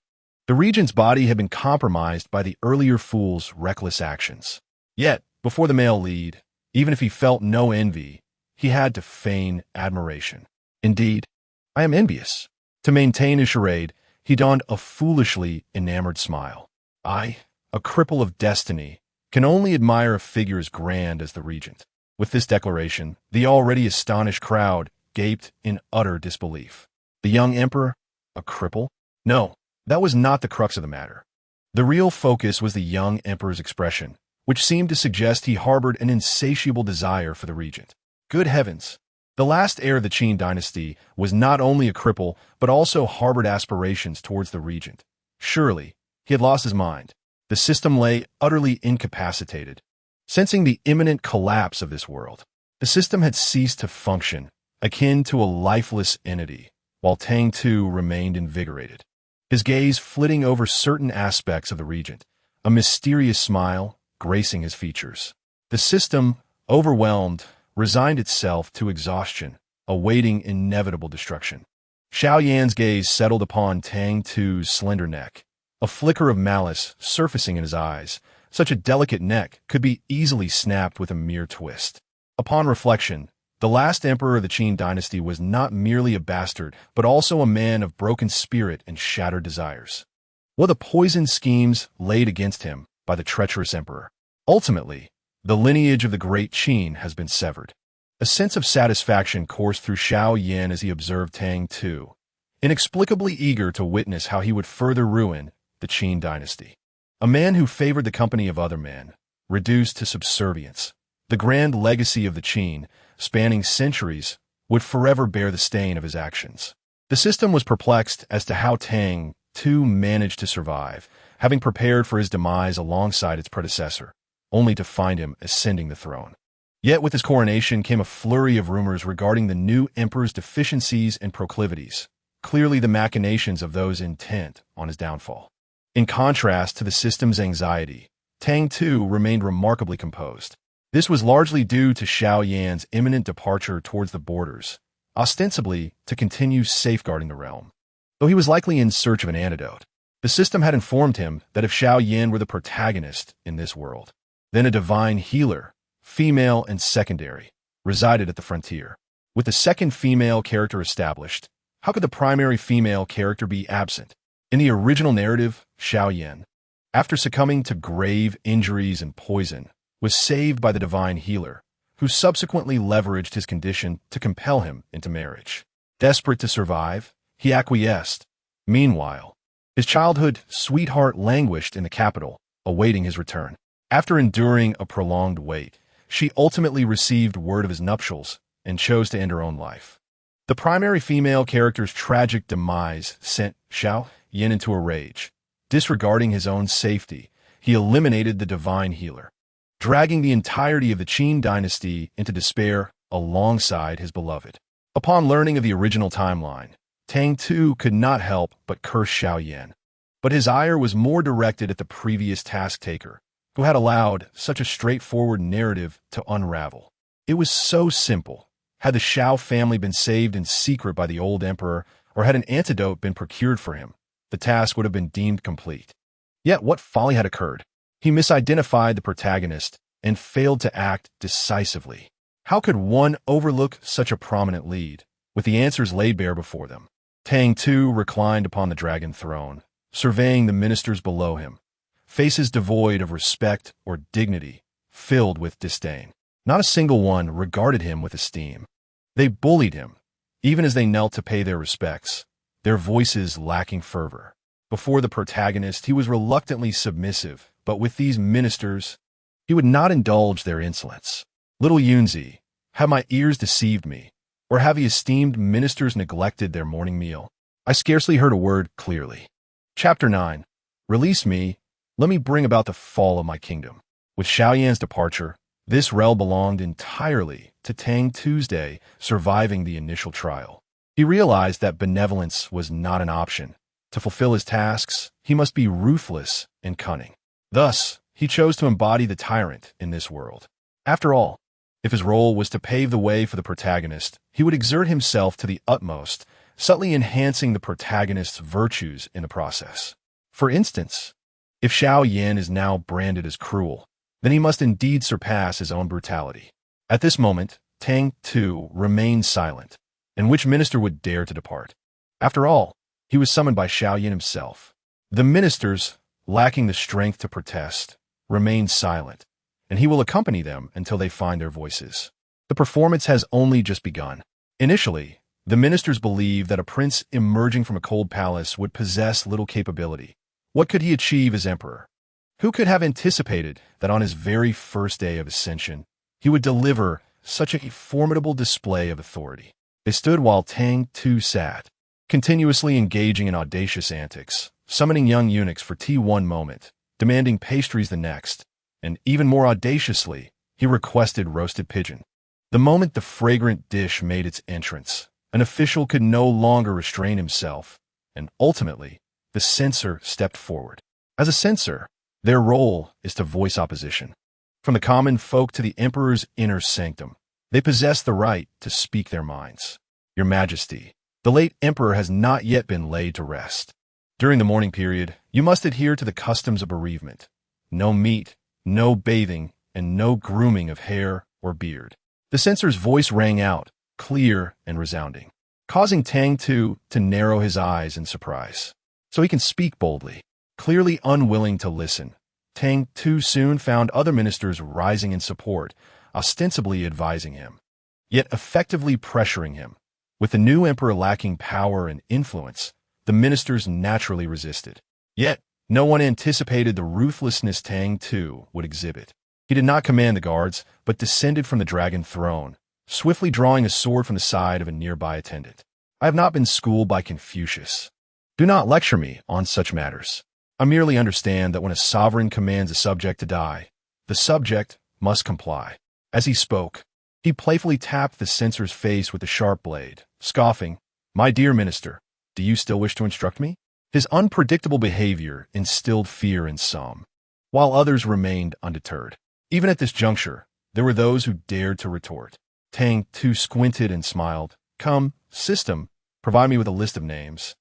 The regent's body had been compromised by the earlier fool's reckless actions. Yet, before the male lead, even if he felt no envy, he had to feign admiration. "Indeed, I am envious." To maintain his charade, he donned a foolishly enamored smile. "I, a cripple of destiny, can only admire a figure as grand as the regent." With this declaration, the already astonished crowd gaped in utter disbelief. The young emperor? A cripple? No, that was not the crux of the matter. The real focus was the young emperor's expression, which seemed to suggest he harbored an insatiable desire for the regent. Good heavens! The last heir of the Qin dynasty was not only a cripple, but also harbored aspirations towards the regent. Surely, he had lost his mind. The system lay utterly incapacitated. Sensing the imminent collapse of this world, the system had ceased to function, akin to a lifeless entity, while Tang Tu remained invigorated. His gaze flitting over certain aspects of the regent, a mysterious smile gracing his features. The system, overwhelmed, resigned itself to exhaustion, awaiting inevitable destruction. Xiao Yan's gaze settled upon Tang Tu's slender neck, a flicker of malice surfacing in his eyes. Such a delicate neck could be easily snapped with a mere twist. Upon reflection, the last emperor of the Qin dynasty was not merely a bastard, but also a man of broken spirit and shattered desires. What the poisoned schemes laid against him by the treacherous emperor. Ultimately, the lineage of the great Qin has been severed. A sense of satisfaction coursed through Xiao Yan as he observed Tang Tu, inexplicably eager to witness how he would further ruin the Qin dynasty. A man who favored the company of other men, reduced to subservience. The grand legacy of the Qin, spanning centuries, would forever bear the stain of his actions. The system was perplexed as to how Tang Tu managed to survive, having prepared for his demise alongside its predecessor, only to find him ascending the throne. Yet with his coronation came a flurry of rumors regarding the new emperor's deficiencies and proclivities, clearly the machinations of those intent on his downfall. In contrast to the system's anxiety, Tang Tu remained remarkably composed. This was largely due to Xiao Yan's imminent departure towards the borders, ostensibly to continue safeguarding the realm. Though he was likely in search of an antidote, the system had informed him that if Xiao Yan were the protagonist in this world, then a divine healer, female and secondary, resided at the frontier. With the second female character established, how could the primary female character be absent? In the original narrative, Xiao Yan, after succumbing to grave injuries and poison, was saved by the divine healer, who subsequently leveraged his condition to compel him into marriage. Desperate to survive, he acquiesced. Meanwhile, his childhood sweetheart languished in the capital, awaiting his return. After enduring a prolonged wait, she ultimately received word of his nuptials and chose to end her own life. The primary female character's tragic demise sent Xiao Yan into a rage. Disregarding his own safety, he eliminated the divine healer, dragging the entirety of the Qin dynasty into despair alongside his beloved. Upon learning of the original timeline, Tang Tu could not help but curse Xiaoyan. But his ire was more directed at the previous task-taker, who had allowed such a straightforward narrative to unravel. It was so simple. Had the Xiao family been saved in secret by the old emperor, or had an antidote been procured for him, the task would have been deemed complete. Yet what folly had occurred? He misidentified the protagonist and failed to act decisively. How could one overlook such a prominent lead, with the answers laid bare before them? Tang Tu reclined upon the dragon throne, surveying the ministers below him, faces devoid of respect or dignity, filled with disdain. Not a single one regarded him with esteem. They bullied him, even as they knelt to pay their respects, their voices lacking fervor. Before the protagonist, he was reluctantly submissive, but with these ministers, he would not indulge their insolence. Little Yunzi, have my ears deceived me, or have the esteemed ministers neglected their morning meal? I scarcely heard a word clearly. Chapter 9. Release me, let me bring about the fall of my kingdom. With Xiaoyan's departure, this realm belonged entirely to Tang Tu's day, surviving the initial trial. He realized that benevolence was not an option. To fulfill his tasks, he must be ruthless and cunning. Thus, he chose to embody the tyrant in this world. After all, if his role was to pave the way for the protagonist, he would exert himself to the utmost, subtly enhancing the protagonist's virtues in the process. For instance, if Xiaoyan is now branded as cruel, then he must indeed surpass his own brutality. At this moment, Tang Tu remained silent, and which minister would dare to depart? After all, he was summoned by Xiaoyan himself. The ministers, lacking the strength to protest, remained silent, and he will accompany them until they find their voices. The performance has only just begun. Initially, the ministers believed that a prince emerging from a cold palace would possess little capability. What could he achieve as emperor? Who could have anticipated that on his very first day of ascension, he would deliver such a formidable display of authority? They stood while Tang Tu sat, continuously engaging in audacious antics, summoning young eunuchs for tea one moment, demanding pastries the next, and even more audaciously, he requested roasted pigeon. The moment the fragrant dish made its entrance, an official could no longer restrain himself, and ultimately, the censor stepped forward. As a censor, their role is to voice opposition. From the common folk to the emperor's inner sanctum, they possess the right to speak their minds. Your Majesty, the late emperor has not yet been laid to rest. During the mourning period, you must adhere to the customs of bereavement. No meat, no bathing, and no grooming of hair or beard. The censor's voice rang out, clear and resounding, causing Tang Tu to narrow his eyes in surprise. So he can speak boldly. Clearly unwilling to listen, Tang Tu soon found other ministers rising in support, ostensibly advising him, yet effectively pressuring him. With the new emperor lacking power and influence, the ministers naturally resisted. Yet, no one anticipated the ruthlessness Tang Tu would exhibit. He did not command the guards, but descended from the dragon throne, swiftly drawing a sword from the side of a nearby attendant. I have not been schooled by Confucius. Do not lecture me on such matters. I merely understand that when a sovereign commands a subject to die, the subject must comply. As he spoke, he playfully tapped the censor's face with the sharp blade, scoffing, "My dear minister, do you still wish to instruct me?" His unpredictable behavior instilled fear in some, while others remained undeterred. Even at this juncture, there were those who dared to retort. Tang Tu squinted and smiled. "Come, system, provide me with a list of names.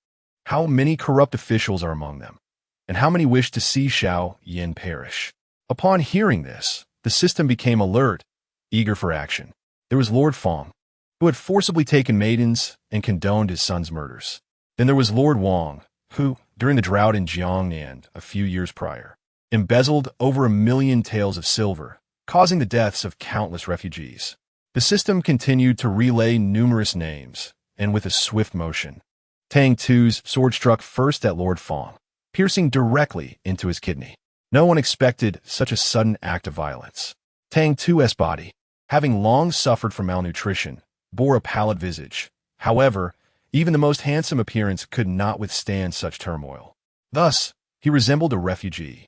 How many corrupt officials are among them? And how many wish to see Xiaoyan perish?" Upon hearing this, the system became alert, eager for action. There was Lord Fong, who had forcibly taken maidens and condoned his son's murders. Then there was Lord Wang, who, during the drought in Jiangnan a few years prior, embezzled over 1 million taels of silver, causing the deaths of countless refugees. The system continued to relay numerous names, and with a swift motion, Tang Tu's sword struck first at Lord Fong, piercing directly into his kidney. No one expected such a sudden act of violence. Tang Tu's body, having long suffered from malnutrition, bore a pallid visage. However, even the most handsome appearance could not withstand such turmoil. Thus, he resembled a refugee.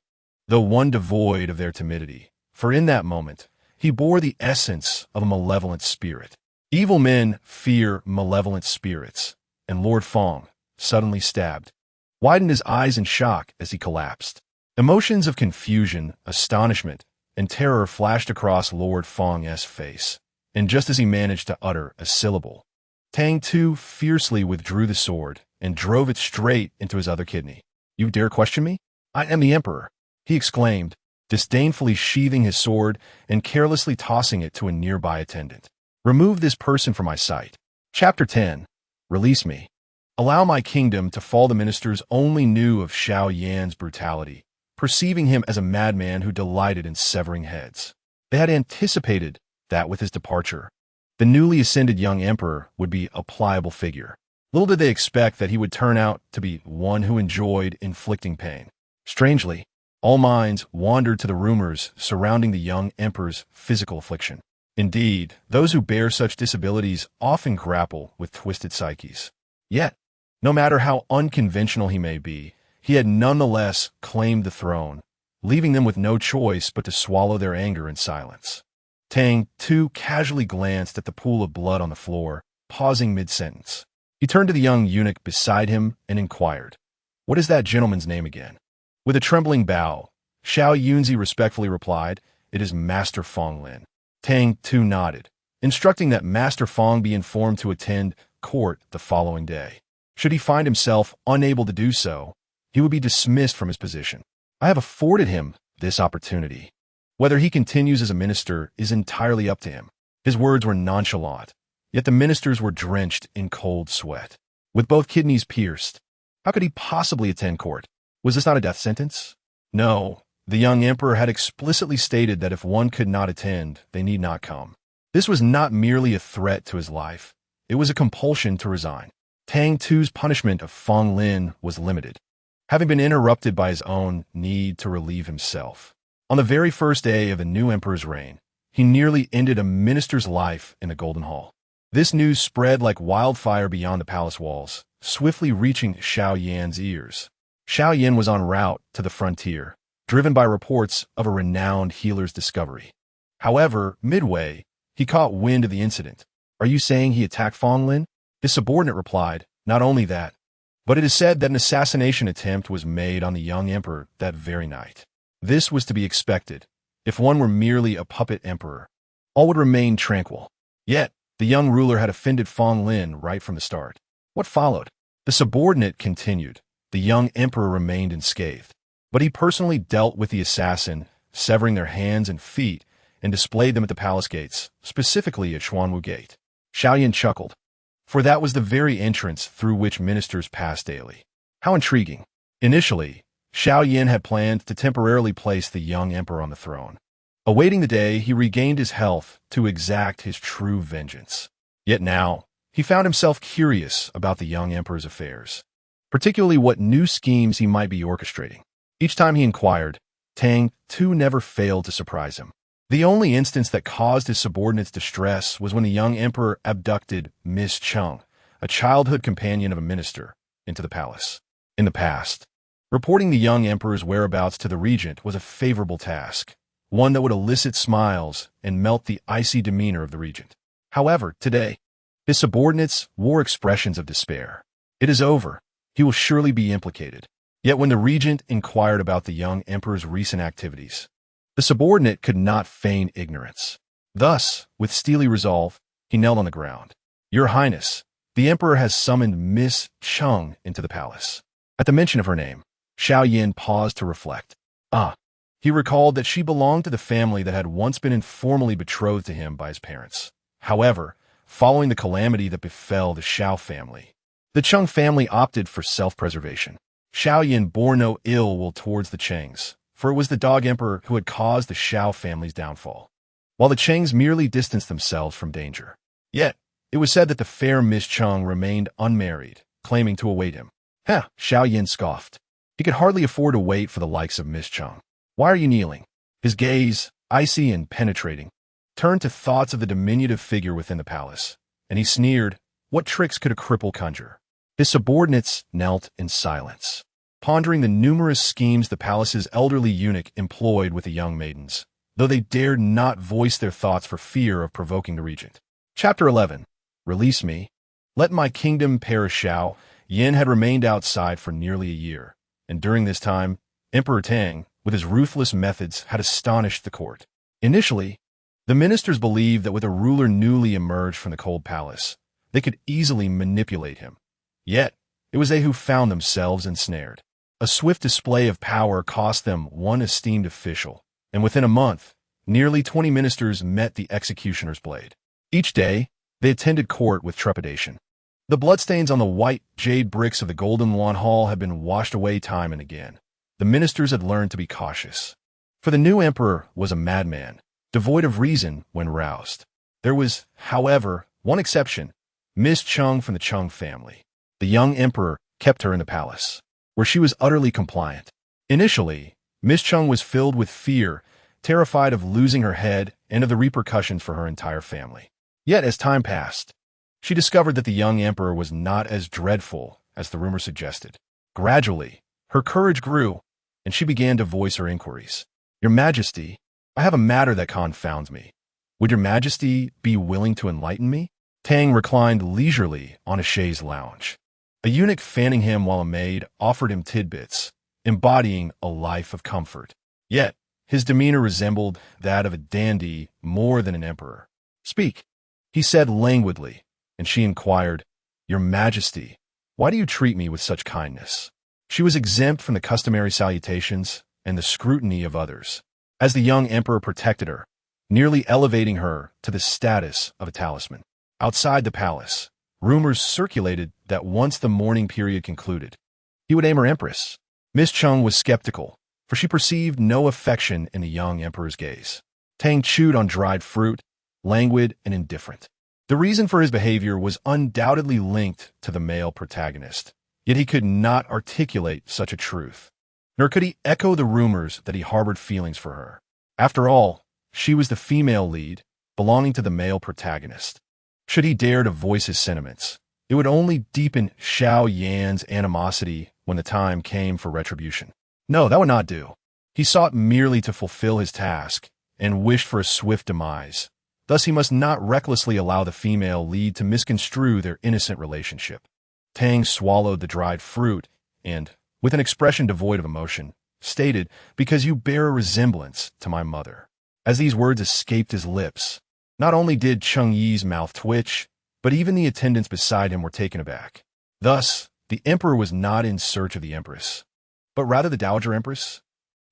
though one devoid of their timidity, for in that moment he bore the essence of a malevolent spirit. Evil men fear malevolent spirits, and Lord Fong, suddenly stabbed, widened his eyes in shock as he collapsed. Emotions of confusion, astonishment, and terror flashed across Lord Fong's face, and just as he managed to utter a syllable, Tang Tu fiercely withdrew the sword and drove it straight into his other kidney. "You dare question me? I am the Emperor," he exclaimed, disdainfully sheathing his sword and carelessly tossing it to a nearby attendant. "Remove this person from my sight." Chapter 10. Release me. Allow my kingdom to fall. The ministers only knew of Xiao Yan's brutality, perceiving him as a madman who delighted in severing heads. They had anticipated that with his departure, the newly ascended young emperor would be a pliable figure. Little did they expect that he would turn out to be one who enjoyed inflicting pain. Strangely, all minds wandered to the rumors surrounding the young emperor's physical affliction. Indeed, those who bear such disabilities often grapple with twisted psyches. Yet, no matter how unconventional he may be, he had nonetheless claimed the throne, leaving them with no choice but to swallow their anger in silence. Tang Tu casually glanced at the pool of blood on the floor, pausing mid-sentence. He turned to the young eunuch beside him and inquired, "What is that gentleman's name again?" With a trembling bow, Xiao Yunzi respectfully replied, "It is Master Fong Lin." Tang Tu nodded, instructing that Master Fong be informed to attend court the following day. Should he find himself unable to do so, he would be dismissed from his position. "I have afforded him this opportunity. Whether he continues as a minister is entirely up to him." His words were nonchalant, yet the ministers were drenched in cold sweat. With both kidneys pierced, how could he possibly attend court? Was this not a death sentence? No, the young emperor had explicitly stated that if one could not attend, they need not come. This was not merely a threat to his life, it was a compulsion to resign. Tang Tu's punishment of Fong Lin was limited, having been interrupted by his own need to relieve himself. On the very first day of the new emperor's reign, he nearly ended a minister's life in the Golden Hall. This news spread like wildfire beyond the palace walls, swiftly reaching Xiao Yan's ears. Xiao Yan was en route to the frontier, driven by reports of a renowned healer's discovery. However, midway, he caught wind of the incident. "Are you saying he attacked Fong Lin?" His subordinate replied, "Not only that, but it is said that an assassination attempt was made on the young emperor that very night." This was to be expected. If one were merely a puppet emperor, all would remain tranquil. Yet, the young ruler had offended Fong Lin right from the start. What followed? The subordinate continued. The young emperor remained unscathed, but he personally dealt with the assassin, severing their hands and feet, and displayed them at the palace gates, specifically at Xuanwu Gate. Xiao Yan chuckled, for that was the very entrance through which ministers passed daily. How intriguing. Initially, Xiao Yan had planned to temporarily place the young emperor on the throne, awaiting the day he regained his health to exact his true vengeance. Yet now, he found himself curious about the young emperor's affairs, particularly what new schemes he might be orchestrating. Each time he inquired, Tang Tu never failed to surprise him. The only instance that caused his subordinates distress was when the young emperor abducted Miss Cheng, a childhood companion of a minister, into the palace. In the past, reporting the young emperor's whereabouts to the regent was a favorable task, one that would elicit smiles and melt the icy demeanor of the regent. However, today, his subordinates wore expressions of despair. It is over. He will surely be implicated. Yet when the regent inquired about the young emperor's recent activities, the subordinate could not feign ignorance. Thus, with steely resolve, he knelt on the ground. "Your Highness, the emperor has summoned Miss Cheng into the palace." At the mention of her name, Xiao Yan paused to reflect. He recalled that she belonged to the family that had once been informally betrothed to him by his parents. However, following the calamity that befell the Xiao family, the Cheng family opted for self-preservation. Xiao Yan bore no ill will towards the Chengs, for it was the dog emperor who had caused the Xiao family's downfall, while the Chengs merely distanced themselves from danger. Yet, it was said that the fair Miss Cheng remained unmarried, claiming to await him. Xiao Yan scoffed. He could hardly afford to wait for the likes of Miss Cheng. "Why are you kneeling?" His gaze, icy and penetrating, turned to thoughts of the diminutive figure within the palace, and he sneered, "What tricks could a cripple conjure?" His subordinates knelt in silence, pondering the numerous schemes the palace's elderly eunuch employed with the young maidens, though they dared not voice their thoughts for fear of provoking the regent. Chapter 11. Release me. Let my kingdom perish. Yin had remained outside for nearly a year, and during this time, Emperor Tang, with his ruthless methods, had astonished the court. Initially, the ministers believed that with a ruler newly emerged from the cold palace, they could easily manipulate him. Yet, it was they who found themselves ensnared. A swift display of power cost them one esteemed official, and within a month, nearly 20 ministers met the executioner's blade. Each day, they attended court with trepidation. The bloodstains on the white jade bricks of the Golden Lawn Hall had been washed away time and again. The ministers had learned to be cautious. For the new emperor was a madman, devoid of reason when roused. There was, however, one exception, Miss Chung from the Chung family. The young emperor kept her in the palace, where she was utterly compliant. Initially, Miss Chung was filled with fear, terrified of losing her head and of the repercussions for her entire family. Yet, as time passed, she discovered that the young emperor was not as dreadful as the rumor suggested. Gradually, her courage grew, and she began to voice her inquiries. Your Majesty, I have a matter that confounds me. Would your Majesty be willing to enlighten me? Tang reclined leisurely on a chaise lounge. A eunuch fanning him while a maid offered him tidbits, embodying a life of comfort. Yet, his demeanor resembled that of a dandy more than an emperor. Speak, he said languidly, and she inquired, Your Majesty, why do you treat me with such kindness? She was exempt from the customary salutations and the scrutiny of others, as the young emperor protected her, nearly elevating her to the status of a talisman. Outside the palace, rumors circulated that once the mourning period concluded, he would aim her empress. Miss Chung was skeptical, for she perceived no affection in the young emperor's gaze. Tang chewed on dried fruit, languid and indifferent. The reason for his behavior was undoubtedly linked to the male protagonist, yet he could not articulate such a truth, nor could he echo the rumors that he harbored feelings for her. After all, she was the female lead, belonging to the male protagonist. Should he dare to voice his sentiments, it would only deepen Xiao Yan's animosity when the time came for retribution. No, that would not do. He sought merely to fulfill his task and wished for a swift demise. Thus, he must not recklessly allow the female lead to misconstrue their innocent relationship. Tang swallowed the dried fruit and, with an expression devoid of emotion, stated, Because you bear a resemblance to my mother. As these words escaped his lips, not only did Chung Yi's mouth twitch, but even the attendants beside him were taken aback. Thus, the emperor was not in search of the empress, but rather the dowager empress.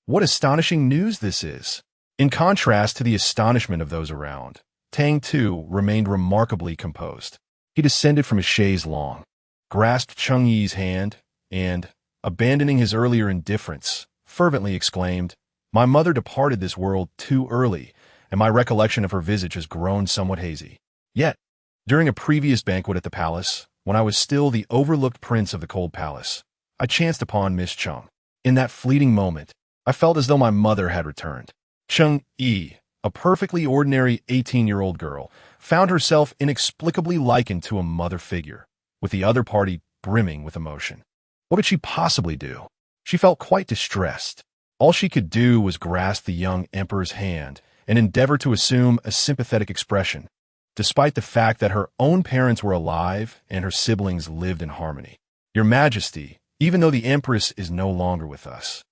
What astonishing news this is! In contrast to the astonishment of those around, Tang Tu remained remarkably composed. He descended from his chaise longue, grasped Chung Yi's hand, and, abandoning his earlier indifference, fervently exclaimed, My mother departed this world too early, and my recollection of her visage has grown somewhat hazy. Yet, during a previous banquet at the palace, when I was still the overlooked prince of the cold palace, I chanced upon Miss Chung. In that fleeting moment, I felt as though my mother had returned. Chung Yi, a perfectly ordinary 18-year-old girl, found herself inexplicably likened to a mother figure, with the other party brimming with emotion. What could she possibly do? She felt quite distressed. All she could do was grasp the young emperor's hand and endeavor to assume a sympathetic expression, despite the fact that her own parents were alive and her siblings lived in harmony. Your Majesty, even though the empress is no longer with us,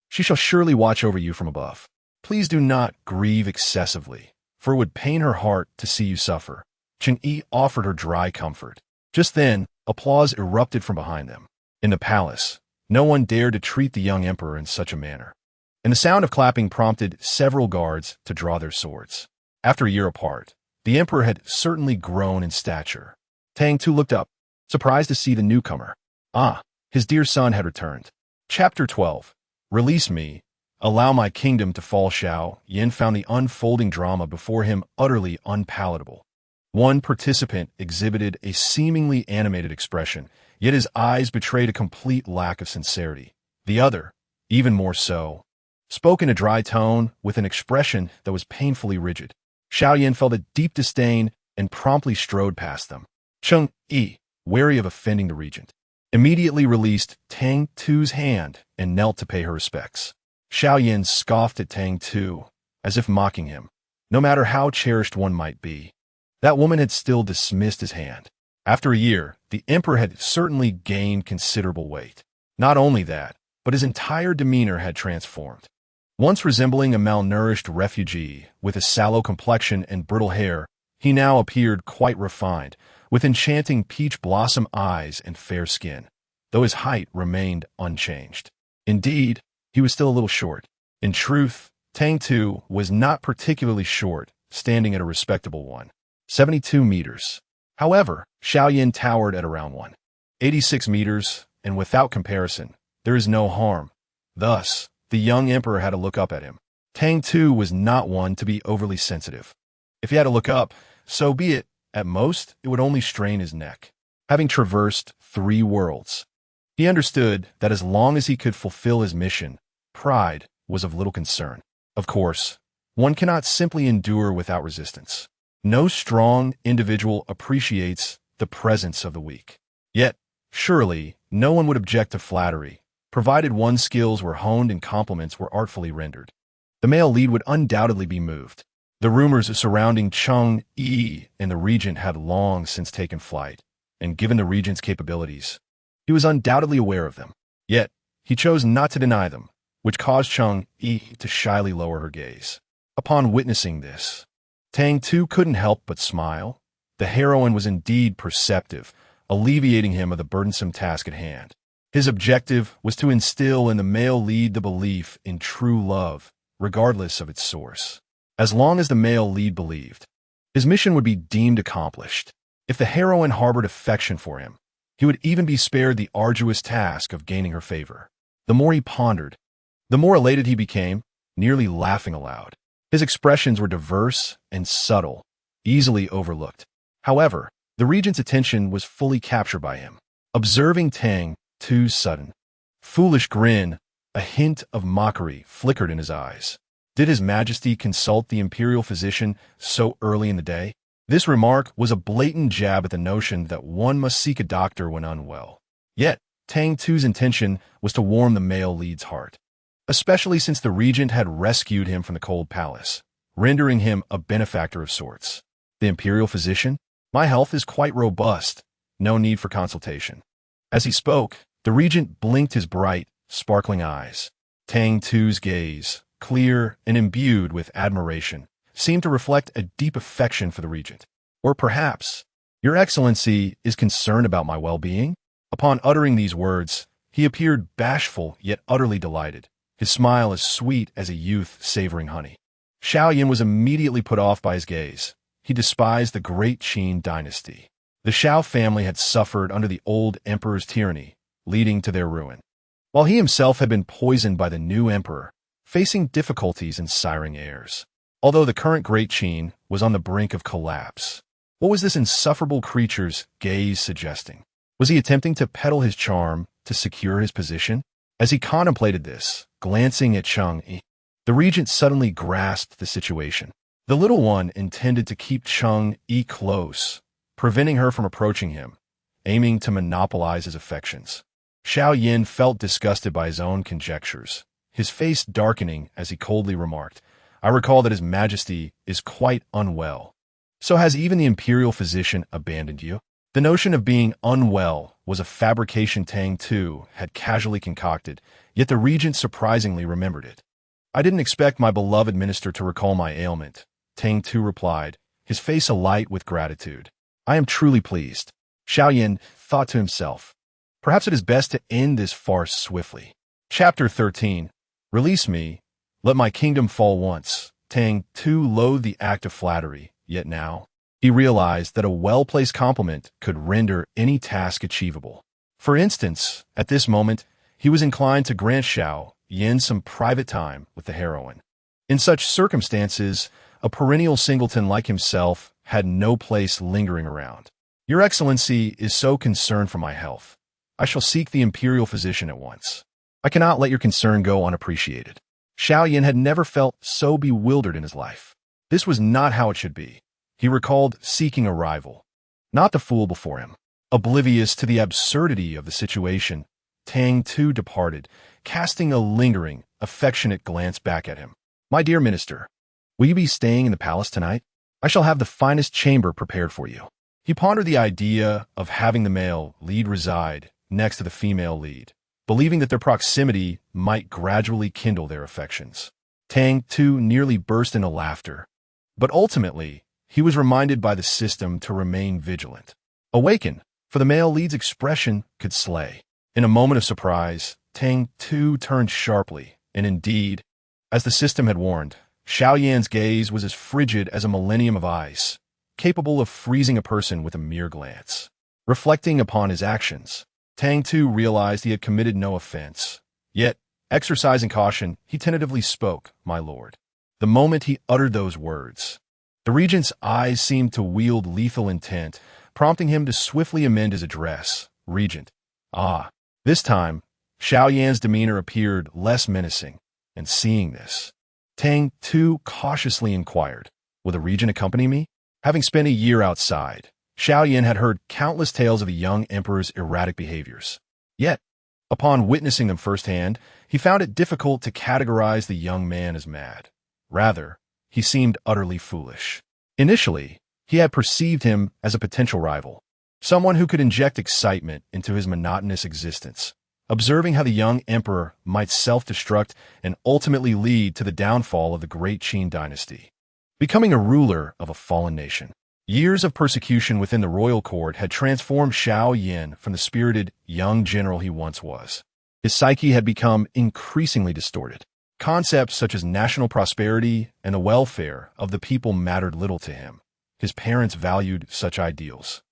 she shall surely watch over you from above. Please do not grieve excessively, for it would pain her heart to see you suffer. Chung Yi offered her dry comfort. Just then, applause erupted from behind them. In the palace, no one dared to treat the young emperor in such a manner, and the sound of clapping prompted several guards to draw their swords. After a year apart, the emperor had certainly grown in stature. Tang Tu looked up, surprised to see the newcomer. Ah, his dear son had returned. Chapter 12. Release me. Allow my kingdom to fall. Xiao Yan found the unfolding drama before him utterly unpalatable. One participant exhibited a seemingly animated expression, yet his eyes betrayed a complete lack of sincerity. The other, even more so, spoke in a dry tone with an expression that was painfully rigid. Xiao Yan felt a deep disdain and promptly strode past them. Chung Yi, wary of offending the regent, immediately released Tang Tu's hand and knelt to pay her respects. Xiao Yin scoffed at Tang Tu, as if mocking him. No matter how cherished one might be, that woman had still dismissed his hand. After a year, the emperor had certainly gained considerable weight. Not only that, but his entire demeanor had transformed. Once resembling a malnourished refugee with a sallow complexion and brittle hair, he now appeared quite refined, with enchanting peach blossom eyes and fair skin, though his height remained unchanged. Indeed, he was still a little short. In truth, Tang Tu was not particularly short, standing at a respectable 172 meters. However, Xiao Yin towered at around 186 meters, and without comparison, there is no harm. Thus, the young emperor had to look up at him. Tang Tu was not one to be overly sensitive. If he had to look up, so be it. At most, it would only strain his neck. Having traversed 3 worlds, he understood that as long as he could fulfill his mission, pride was of little concern. Of course, one cannot simply endure without resistance. No strong individual appreciates the presence of the weak. Yet, surely, no one would object to flattery, provided one's skills were honed and compliments were artfully rendered. The male lead would undoubtedly be moved. The rumors surrounding Cheng Yi and the regent had long since taken flight, and given the regent's capabilities, he was undoubtedly aware of them. Yet, he chose not to deny them, which caused Cheng Yi to shyly lower her gaze. Upon witnessing this, Tang Tu couldn't help but smile. The heroine was indeed perceptive, alleviating him of the burdensome task at hand. His objective was to instill in the male lead the belief in true love, regardless of its source. As long as the male lead believed, his mission would be deemed accomplished. If the heroine harbored affection for him, he would even be spared the arduous task of gaining her favor. The more he pondered, the more elated he became, nearly laughing aloud. His expressions were diverse and subtle, easily overlooked. However, the regent's attention was fully captured by him. Observing Tang Tu's sudden, foolish grin, a hint of mockery flickered in his eyes. Did His Majesty consult the imperial physician so early in the day? This remark was a blatant jab at the notion that one must seek a doctor when unwell. Yet, Tang Tu's intention was to warm the male lead's heart, especially since the regent had rescued him from the cold palace, rendering him a benefactor of sorts. The imperial physician? My health is quite robust. No need for consultation. As he spoke, the regent blinked his bright, sparkling eyes. Tang Tu's gaze, clear and imbued with admiration, seemed to reflect a deep affection for the regent. Or perhaps, Your Excellency is concerned about my well-being? Upon uttering these words, he appeared bashful yet utterly delighted, his smile as sweet as a youth savoring honey. Xiao Yin was immediately put off by his gaze. He despised the great Qin dynasty. The Xiao family had suffered under the old emperor's tyranny, leading to their ruin, while he himself had been poisoned by the new emperor, facing difficulties and siring heirs. Although the current great Qin was on the brink of collapse, what was this insufferable creature's gaze suggesting? Was he attempting to peddle his charm to secure his position? As he contemplated this, glancing at Cheng Yi, the regent suddenly grasped the situation. The little one intended to keep Cheng Yi close, preventing her from approaching him, aiming to monopolize his affections. Xiao Yin felt disgusted by his own conjectures, his face darkening as he coldly remarked, I recall that His Majesty is quite unwell. So has even the imperial physician abandoned you? The notion of being unwell was a fabrication Tang Tu had casually concocted, yet the regent surprisingly remembered it. I didn't expect my beloved minister to recall my ailment, Tang Tu replied, his face alight with gratitude. I am truly pleased. Xiao Yin thought to himself, perhaps it is best to end this farce swiftly. Chapter 13. Release me. Let my kingdom fall once. Tang Tu loathed the act of flattery, yet now he realized that a well-placed compliment could render any task achievable. For instance, at this moment, he was inclined to grant Xiao Yin some private time with the heroine. In such circumstances, a perennial singleton like himself had no place lingering around. Your Excellency is so concerned for my health. I shall seek the imperial physician at once. I cannot let your concern go unappreciated. Xiao Yin had never felt so bewildered in his life. This was not how it should be. He recalled seeking a rival, not the fool before him. Oblivious to the absurdity of the situation, Tang Tu departed, casting a lingering, affectionate glance back at him. "My dear minister, will you be staying in the palace tonight? I shall have the finest chamber prepared for you." He pondered the idea of having the male lead reside next to the female lead, believing that their proximity might gradually kindle their affections. Tang Tu nearly burst into laughter, but ultimately, he was reminded by the system to remain vigilant. Awaken, for the male lead's expression could slay. In a moment of surprise, Tang Tu turned sharply, and indeed, as the system had warned, Xiao Yan's gaze was as frigid as a millennium of ice, capable of freezing a person with a mere glance. Reflecting upon his actions, Tang Tu realized he had committed no offense. Yet, exercising caution, he tentatively spoke, "My lord." The moment he uttered those words, the regent's eyes seemed to wield lethal intent, prompting him to swiftly amend his address. "Regent." Ah, this time, Xiao Yan's demeanor appeared less menacing, and seeing this, Tang Tu cautiously inquired, "Will the regent accompany me?" Having spent a year outside, Xiao Yan had heard countless tales of the young emperor's erratic behaviors. Yet, upon witnessing them firsthand, he found it difficult to categorize the young man as mad. Rather, he seemed utterly foolish. Initially, he had perceived him as a potential rival, someone who could inject excitement into his monotonous existence, observing how the young emperor might self-destruct and ultimately lead to the downfall of the great Qin dynasty, becoming a ruler of a fallen nation. Years of persecution within the royal court had transformed Xiao Yan from the spirited young general he once was. His psyche had become increasingly distorted. Concepts such as national prosperity and the welfare of the people mattered little to him. His parents valued such ideals.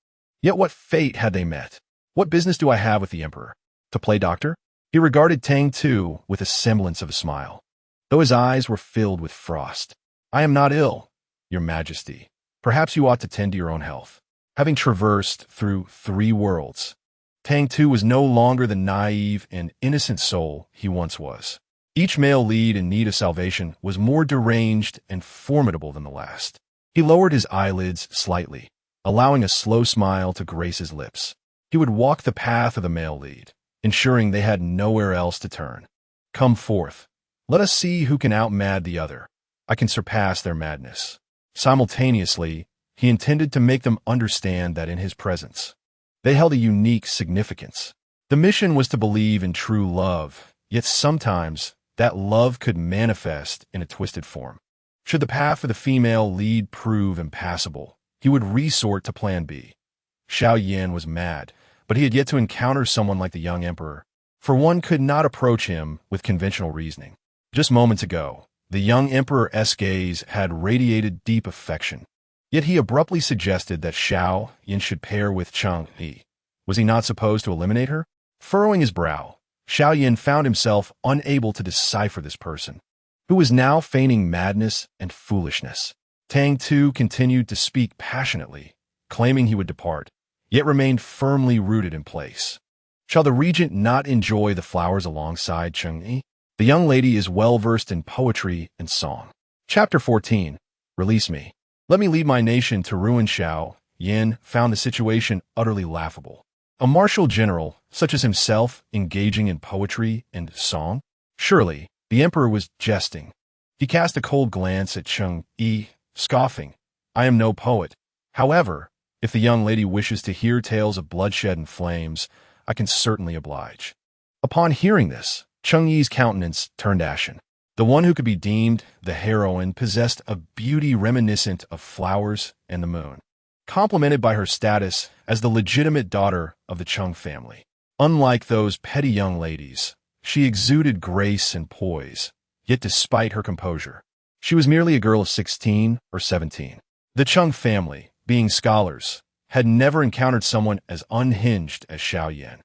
Yet what fate had they met? "What business do I have with the emperor? To play doctor?" He regarded Tang Tu with a semblance of a smile, though his eyes were filled with frost. "I am not ill, your majesty. Perhaps you ought to tend to your own health." Having traversed through 3 worlds, Tang Tu was no longer the naive and innocent soul he once was. Each male lead in need of salvation was more deranged and formidable than the last. He lowered his eyelids slightly, allowing a slow smile to grace his lips. He would walk the path of the male lead, ensuring they had nowhere else to turn. "Come forth. Let us see who can outmad the other. I can surpass their madness." Simultaneously, he intended to make them understand that in his presence, they held a unique significance. The mission was to believe in true love, yet sometimes that love could manifest in a twisted form. Should the path for the female lead prove impassable, he would resort to Plan B. Xiao Yan was mad, but he had yet to encounter someone like the young emperor, for one could not approach him with conventional reasoning. Just moments ago, the young emperor's gaze had radiated deep affection, yet he abruptly suggested that Xiao Yan should pair with Cheng Yi. Was he not supposed to eliminate her? Furrowing his brow, Xiao Yan found himself unable to decipher this person, who was now feigning madness and foolishness. Tang Tu continued to speak passionately, claiming he would depart, yet remained firmly rooted in place. Shall the regent not enjoy the flowers alongside Cheng Yi? The young lady is well-versed in poetry and song. Chapter 14. Release me. Let me lead my nation to ruin. Xiao Yan found the situation utterly laughable. A martial general, such as himself, engaging in poetry and song? Surely, the emperor was jesting. He cast a cold glance at Cheng Yi, scoffing, "I am no poet. However, if the young lady wishes to hear tales of bloodshed and flames, I can certainly oblige." Upon hearing this, Cheng Yi's countenance turned ashen. The one who could be deemed the heroine possessed a beauty reminiscent of flowers and the moon, complemented by her status as the legitimate daughter of the Cheng family. Unlike those petty young ladies, she exuded grace and poise, yet despite her composure, she was merely a girl of 16 or 17. The Cheng family, being scholars, had never encountered someone as unhinged as Xiao Yan.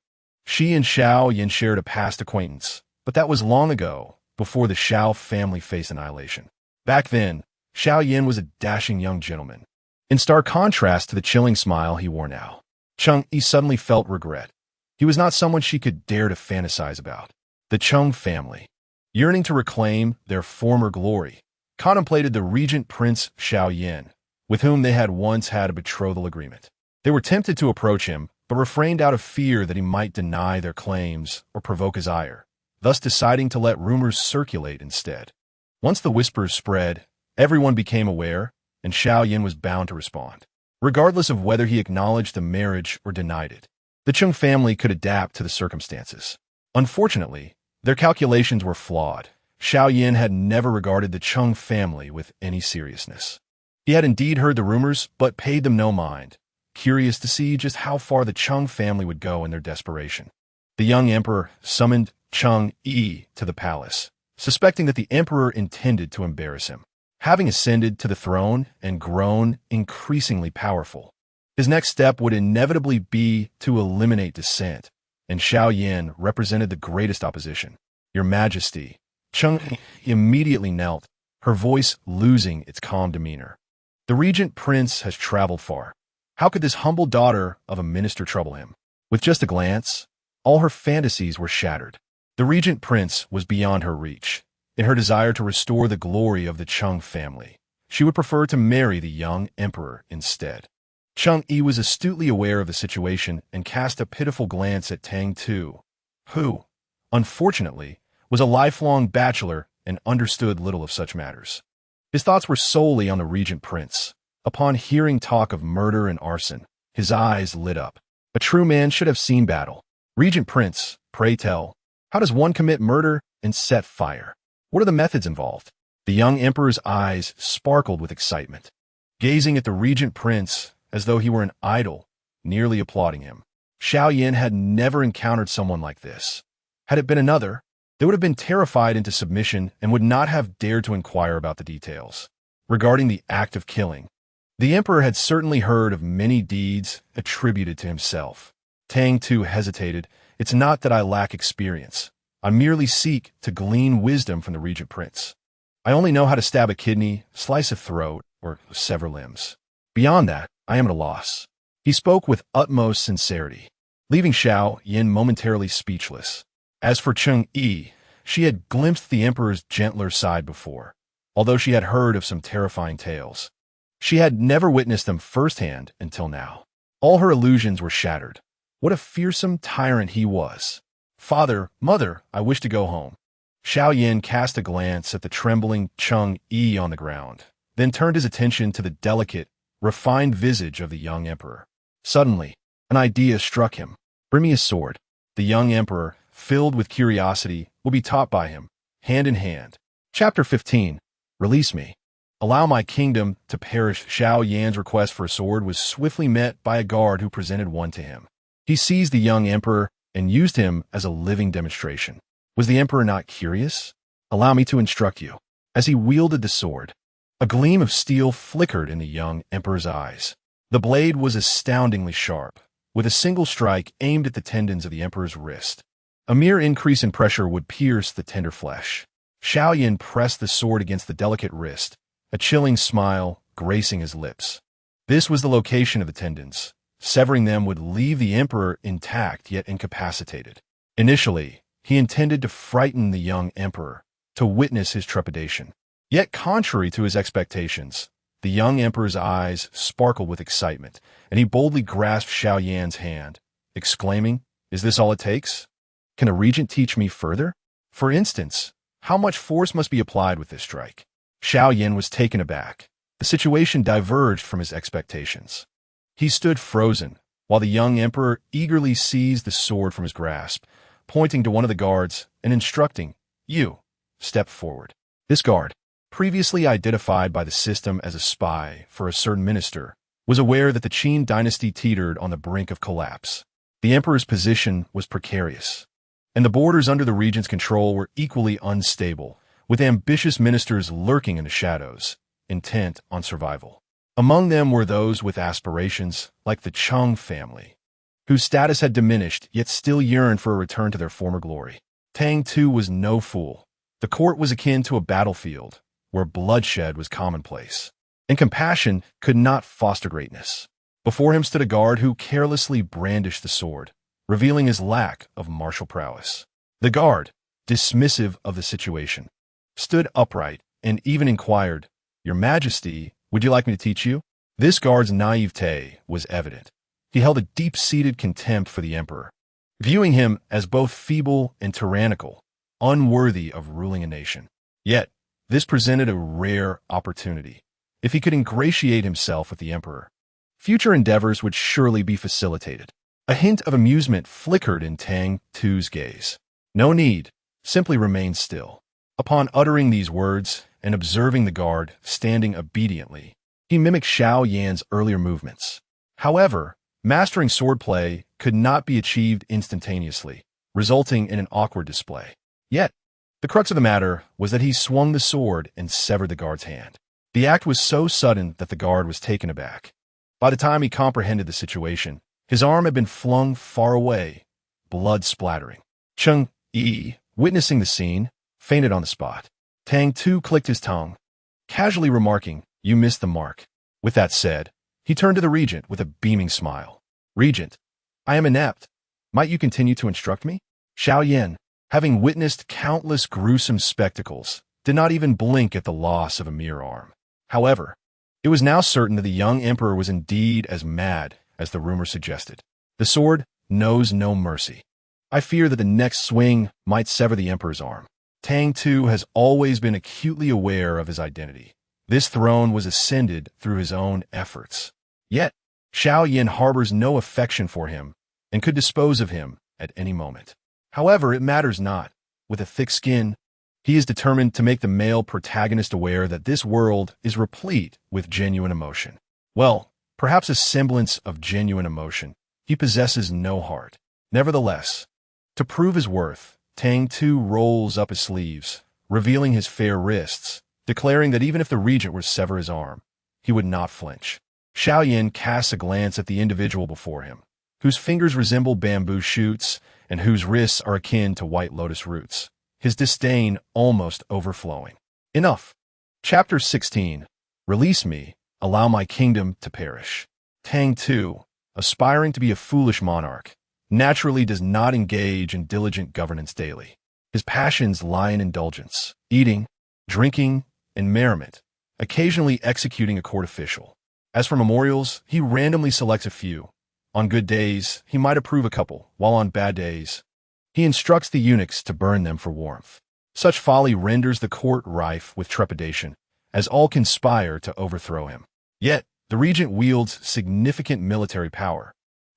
She and Xiao Yan shared a past acquaintance, but that was long ago, before the Xiao family faced annihilation. Back then, Xiao Yan was a dashing young gentleman, in stark contrast to the chilling smile he wore now. Cheng Yi suddenly felt regret. He was not someone she could dare to fantasize about. The Cheng family, yearning to reclaim their former glory, contemplated the regent Prince Xiao Yan, with whom they had once had a betrothal agreement. They were tempted to approach him, but refrained out of fear that he might deny their claims or provoke his ire, thus deciding to let rumors circulate instead. Once the whispers spread, everyone became aware, and Xiao Yin was bound to respond, regardless of whether he acknowledged the marriage or denied it. The Chung family could adapt to the circumstances. Unfortunately, their calculations were flawed. Xiao Yin had never regarded the Chung family with any seriousness. He had indeed heard the rumors, but paid them no mind, curious to see just how far the Chung family would go in their desperation. The young emperor summoned Chung Yi to the palace, suspecting that the emperor intended to embarrass him. Having ascended to the throne and grown increasingly powerful, his next step would inevitably be to eliminate dissent, and Xiao Yin represented the greatest opposition. Your Majesty, Chung immediately knelt, her voice losing its calm demeanor. The regent prince has traveled far. How could this humble daughter of a minister trouble him? With just a glance, all her fantasies were shattered. The regent prince was beyond her reach. In her desire to restore the glory of the Chung family, she would prefer to marry the young emperor instead. Chung Yi was astutely aware of the situation and cast a pitiful glance at Tang Tu, who, unfortunately, was a lifelong bachelor and understood little of such matters. His thoughts were solely on the regent prince. Upon hearing talk of murder and arson, his eyes lit up. A true man should have seen battle. Regent prince, pray tell, how does one commit murder and set fire? What are the methods involved? The young emperor's eyes sparkled with excitement, gazing at the regent prince as though he were an idol, nearly applauding him. Xiao Yin had never encountered someone like this. Had it been another, they would have been terrified into submission and would not have dared to inquire about the details. Regarding the act of killing, the emperor had certainly heard of many deeds attributed to himself. Tang Tu hesitated. It's not that I lack experience. I merely seek to glean wisdom from the regent prince. I only know how to stab a kidney, slice a throat, or sever limbs. Beyond that, I am at a loss. He spoke with utmost sincerity, leaving Xiao Yin momentarily speechless. As for Chung Yi, she had glimpsed the emperor's gentler side before, although she had heard of some terrifying tales. She had never witnessed them firsthand until now. All her illusions were shattered. What a fearsome tyrant he was. Father, mother, I wish to go home. Xiao Yin cast a glance at the trembling Chung Yi on the ground, then turned his attention to the delicate, refined visage of the young emperor. Suddenly, an idea struck him. Bring me a sword. The young emperor, filled with curiosity, will be taught by him, hand in hand. Chapter 15. Release me. Allow my kingdom to perish. Xiao Yan's request for a sword was swiftly met by a guard who presented one to him. He seized the young emperor and used him as a living demonstration. Was the emperor not curious? Allow me to instruct you. As he wielded the sword, a gleam of steel flickered in the young emperor's eyes. The blade was astoundingly sharp, with a single strike aimed at the tendons of the emperor's wrist. A mere increase in pressure would pierce the tender flesh. Xiao Yin pressed the sword against the delicate wrist, a chilling smile gracing his lips. This was the location of the tendons. Severing them would leave the emperor intact yet incapacitated. Initially, he intended to frighten the young emperor, to witness his trepidation. Yet contrary to his expectations, the young emperor's eyes sparkled with excitement, and he boldly grasped Xiao Yan's hand, exclaiming, "Is this all it takes? Can a regent teach me further? For instance, how much force must be applied with this strike?" Xiao Yan was taken aback. The situation diverged from his expectations. He stood frozen, while the young emperor eagerly seized the sword from his grasp, pointing to one of the guards and instructing, "You, step forward." This guard, previously identified by the system as a spy for a certain minister, was aware that the Qin dynasty teetered on the brink of collapse. The emperor's position was precarious, and the borders under the regent's control were equally unstable, with ambitious ministers lurking in the shadows, intent on survival. Among them were those with aspirations, like the Chung family, whose status had diminished yet still yearned for a return to their former glory. Tang Tu was no fool. The court was akin to a battlefield, where bloodshed was commonplace, and compassion could not foster greatness. Before him stood a guard who carelessly brandished the sword, revealing his lack of martial prowess. The guard, dismissive of the situation, stood upright and even inquired, "Your Majesty, would you like me to teach you?" This guard's naivete was evident. He held a deep-seated contempt for the emperor, viewing him as both feeble and tyrannical, unworthy of ruling a nation. Yet, this presented a rare opportunity. If he could ingratiate himself with the emperor, future endeavors would surely be facilitated. A hint of amusement flickered in Tang Tu's gaze. No need, simply remain still. Upon uttering these words and observing the guard standing obediently, he mimicked Xiao Yan's earlier movements. However, mastering swordplay could not be achieved instantaneously, resulting in an awkward display. Yet, the crux of the matter was that he swung the sword and severed the guard's hand. The act was so sudden that the guard was taken aback. By the time he comprehended the situation, his arm had been flung far away, blood splattering. Cheng Yi, witnessing the scene, fainted on the spot. Tang Tu clicked his tongue, casually remarking, "You missed the mark." With that said, he turned to the regent with a beaming smile. "Regent, I am inept. Might you continue to instruct me?" Xiao Yan, having witnessed countless gruesome spectacles, did not even blink at the loss of a mere arm. However, it was now certain that the young emperor was indeed as mad as the rumor suggested. The sword knows no mercy. I fear that the next swing might sever the emperor's arm. Tang Tu has always been acutely aware of his identity. This throne was ascended through his own efforts. Yet, Xiao Yan harbors no affection for him and could dispose of him at any moment. However, it matters not. With a thick skin, he is determined to make the male protagonist aware that this world is replete with genuine emotion. Well, perhaps a semblance of genuine emotion. He possesses no heart. Nevertheless, to prove his worth, Tang Tu rolls up his sleeves, revealing his fair wrists, declaring that even if the regent were to sever his arm, he would not flinch. Xiao Yan casts a glance at the individual before him, whose fingers resemble bamboo shoots and whose wrists are akin to white lotus roots, his disdain almost overflowing. Enough. Chapter 16. Release me, allow my kingdom to perish. Tang Tu, aspiring to be a foolish monarch, naturally does not engage in diligent governance daily. His passions lie in indulgence, eating, drinking, and merriment, occasionally executing a court official. As for memorials, he randomly selects a few. On good days, he might approve a couple, while on bad days, he instructs the eunuchs to burn them for warmth. Such folly renders the court rife with trepidation, as all conspire to overthrow him. Yet, the regent wields significant military power.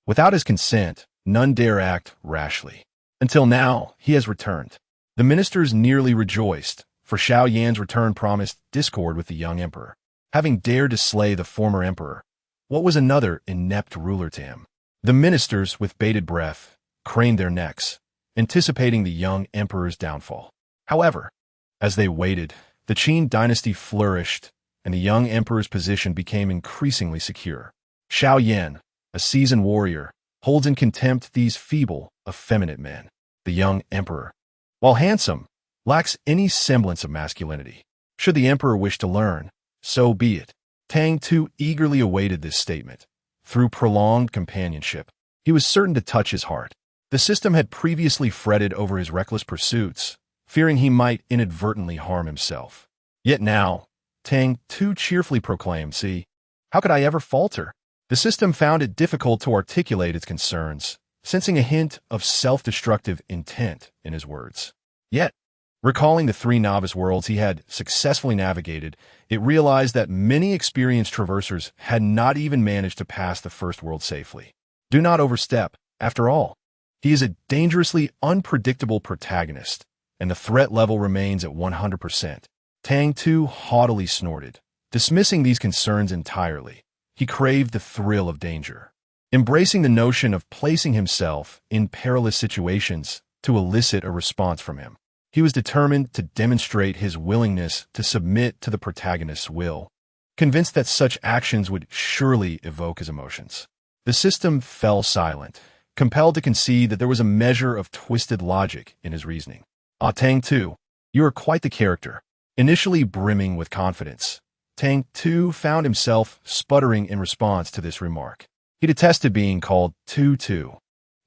Without his consent, none dare act rashly. Until now, he has returned. The ministers nearly rejoiced, for Xiao Yan's return promised discord with the young emperor. Having dared to slay the former emperor, what was another inept ruler to him? The ministers, with bated breath, craned their necks, anticipating the young emperor's downfall. However, as they waited, the Qin dynasty flourished, and the young emperor's position became increasingly secure. Xiao Yan, a seasoned warrior, holds in contempt these feeble, effeminate men. The young emperor, while handsome, lacks any semblance of masculinity. Should the emperor wish to learn, so be it. Tang Tu eagerly awaited this statement. Through prolonged companionship, he was certain to touch his heart. The system had previously fretted over his reckless pursuits, fearing he might inadvertently harm himself. Yet now, Tang Tu cheerfully proclaimed, "See, how could I ever falter?" The system found it difficult to articulate its concerns, sensing a hint of self-destructive intent in his words. Yet, recalling the 3 novice worlds he had successfully navigated, it realized that many experienced traversers had not even managed to pass the first world safely. Do not overstep. After all, he is a dangerously unpredictable protagonist, and the threat level remains at 100%. Tang Tu haughtily snorted, dismissing these concerns entirely. He craved the thrill of danger, embracing the notion of placing himself in perilous situations to elicit a response from him. He was determined to demonstrate his willingness to submit to the protagonist's will, convinced that such actions would surely evoke his emotions. The system fell silent, compelled to concede that there was a measure of twisted logic in his reasoning. "Ah, Tang Tu, you are quite the character." Initially brimming with confidence, Tang Tu found himself sputtering in response to this remark. He detested being called Tu,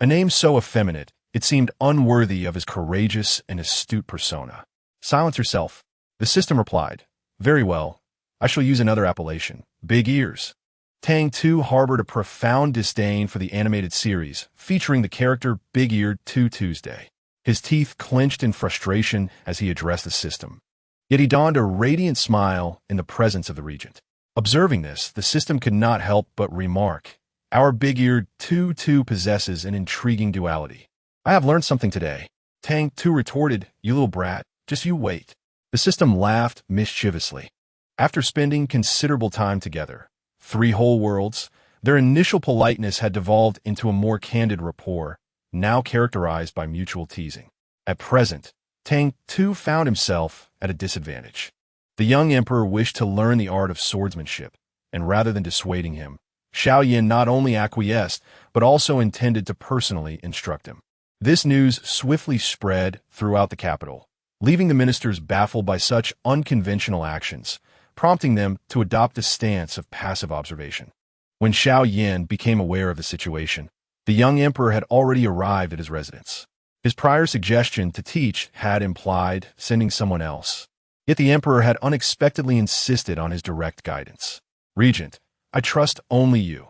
a name so effeminate it seemed unworthy of his courageous and astute persona. "Silence yourself," the system replied. "Very well, I shall use another appellation, Big Ears." Tang Tu harbored a profound disdain for the animated series, featuring the character Big-Eared Tuesday. His teeth clenched in frustration as he addressed the system. Yet he donned a radiant smile in the presence of the regent. Observing this, the system could not help but remark, "Our Big-Eared Tu possesses an intriguing duality." "I have learned something today," Tang Tu retorted. "You little brat, just you wait." The system laughed mischievously. After spending considerable time together, 3 whole worlds, their initial politeness had devolved into a more candid rapport, now characterized by mutual teasing. At present, Tang Tu found himself at a disadvantage. The young emperor wished to learn the art of swordsmanship, and rather than dissuading him, Xiaoyan not only acquiesced, but also intended to personally instruct him. This news swiftly spread throughout the capital, leaving the ministers baffled by such unconventional actions, prompting them to adopt a stance of passive observation. When Xiaoyan became aware of the situation, the young emperor had already arrived at his residence. His prior suggestion to teach had implied sending someone else. Yet the emperor had unexpectedly insisted on his direct guidance. "Regent, I trust only you.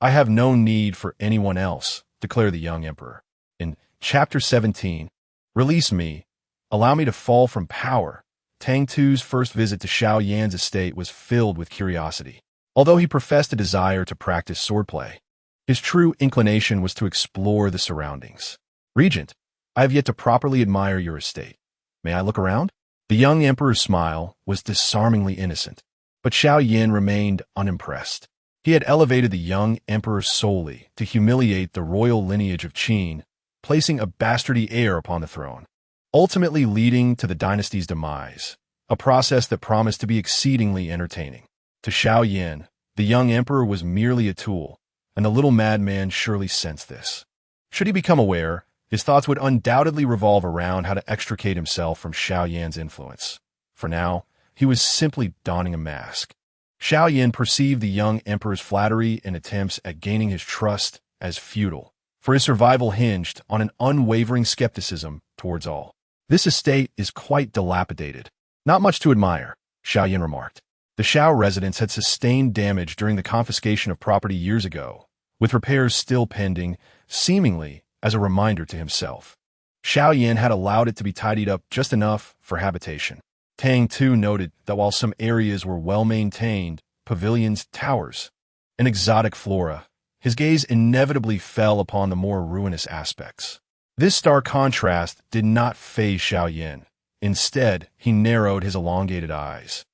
I have no need for anyone else," declared the young emperor. In Chapter 17, "Release me. Allow me to fall from power." Tang Tu's first visit to Xiaoyan's estate was filled with curiosity. Although he professed a desire to practice swordplay, his true inclination was to explore the surroundings. "Regent, I have yet to properly admire your estate. May I look around?" The young emperor's smile was disarmingly innocent, but Xiaoyan remained unimpressed. He had elevated the young emperor solely to humiliate the royal lineage of Qin, placing a bastardy heir upon the throne, ultimately leading to the dynasty's demise, a process that promised to be exceedingly entertaining. To Xiaoyan, the young emperor was merely a tool, and the little madman surely sensed this. Should he become aware, his thoughts would undoubtedly revolve around how to extricate himself from Xiaoyan's influence. For now, he was simply donning a mask. Xiaoyan perceived the young emperor's flattery and attempts at gaining his trust as futile, for his survival hinged on an unwavering skepticism towards all. "This estate is quite dilapidated. Not much to admire," Xiaoyan remarked. The Xiao residence had sustained damage during the confiscation of property years ago, with repairs still pending, seemingly as a reminder to himself. Xiaoyan had allowed it to be tidied up just enough for habitation. Tang Tu noted that while some areas were well-maintained, pavilions, towers, and exotic flora, his gaze inevitably fell upon the more ruinous aspects. This stark contrast did not faze Xiaoyan. Instead, he narrowed his elongated eyes,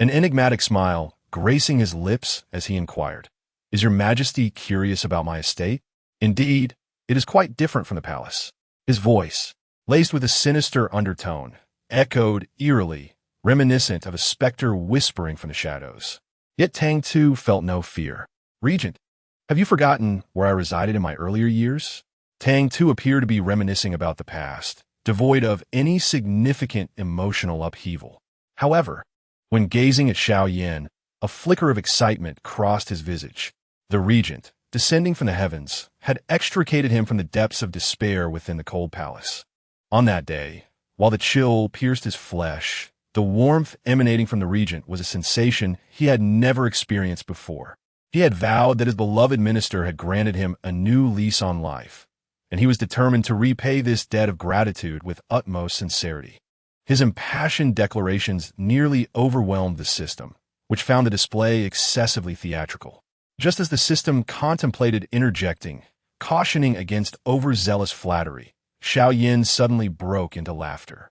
an enigmatic smile gracing his lips as he inquired, "Is your majesty curious about my estate? Indeed, it is quite different from the palace." His voice, laced with a sinister undertone, echoed eerily, reminiscent of a specter whispering from the shadows. Yet Tang Tu felt no fear. "Regent, have you forgotten where I resided in my earlier years?" Tang Tu appeared to be reminiscing about the past, devoid of any significant emotional upheaval. However, when gazing at Xiaoyan, a flicker of excitement crossed his visage. The regent, descending from the heavens, had extricated him from the depths of despair within the cold palace. On that day, while the chill pierced his flesh, the warmth emanating from the regent was a sensation he had never experienced before. He had vowed that his beloved minister had granted him a new lease on life, and he was determined to repay this debt of gratitude with utmost sincerity. His impassioned declarations nearly overwhelmed the system, which found the display excessively theatrical. Just as the system contemplated interjecting, cautioning against overzealous flattery, Xiaoyan suddenly broke into laughter.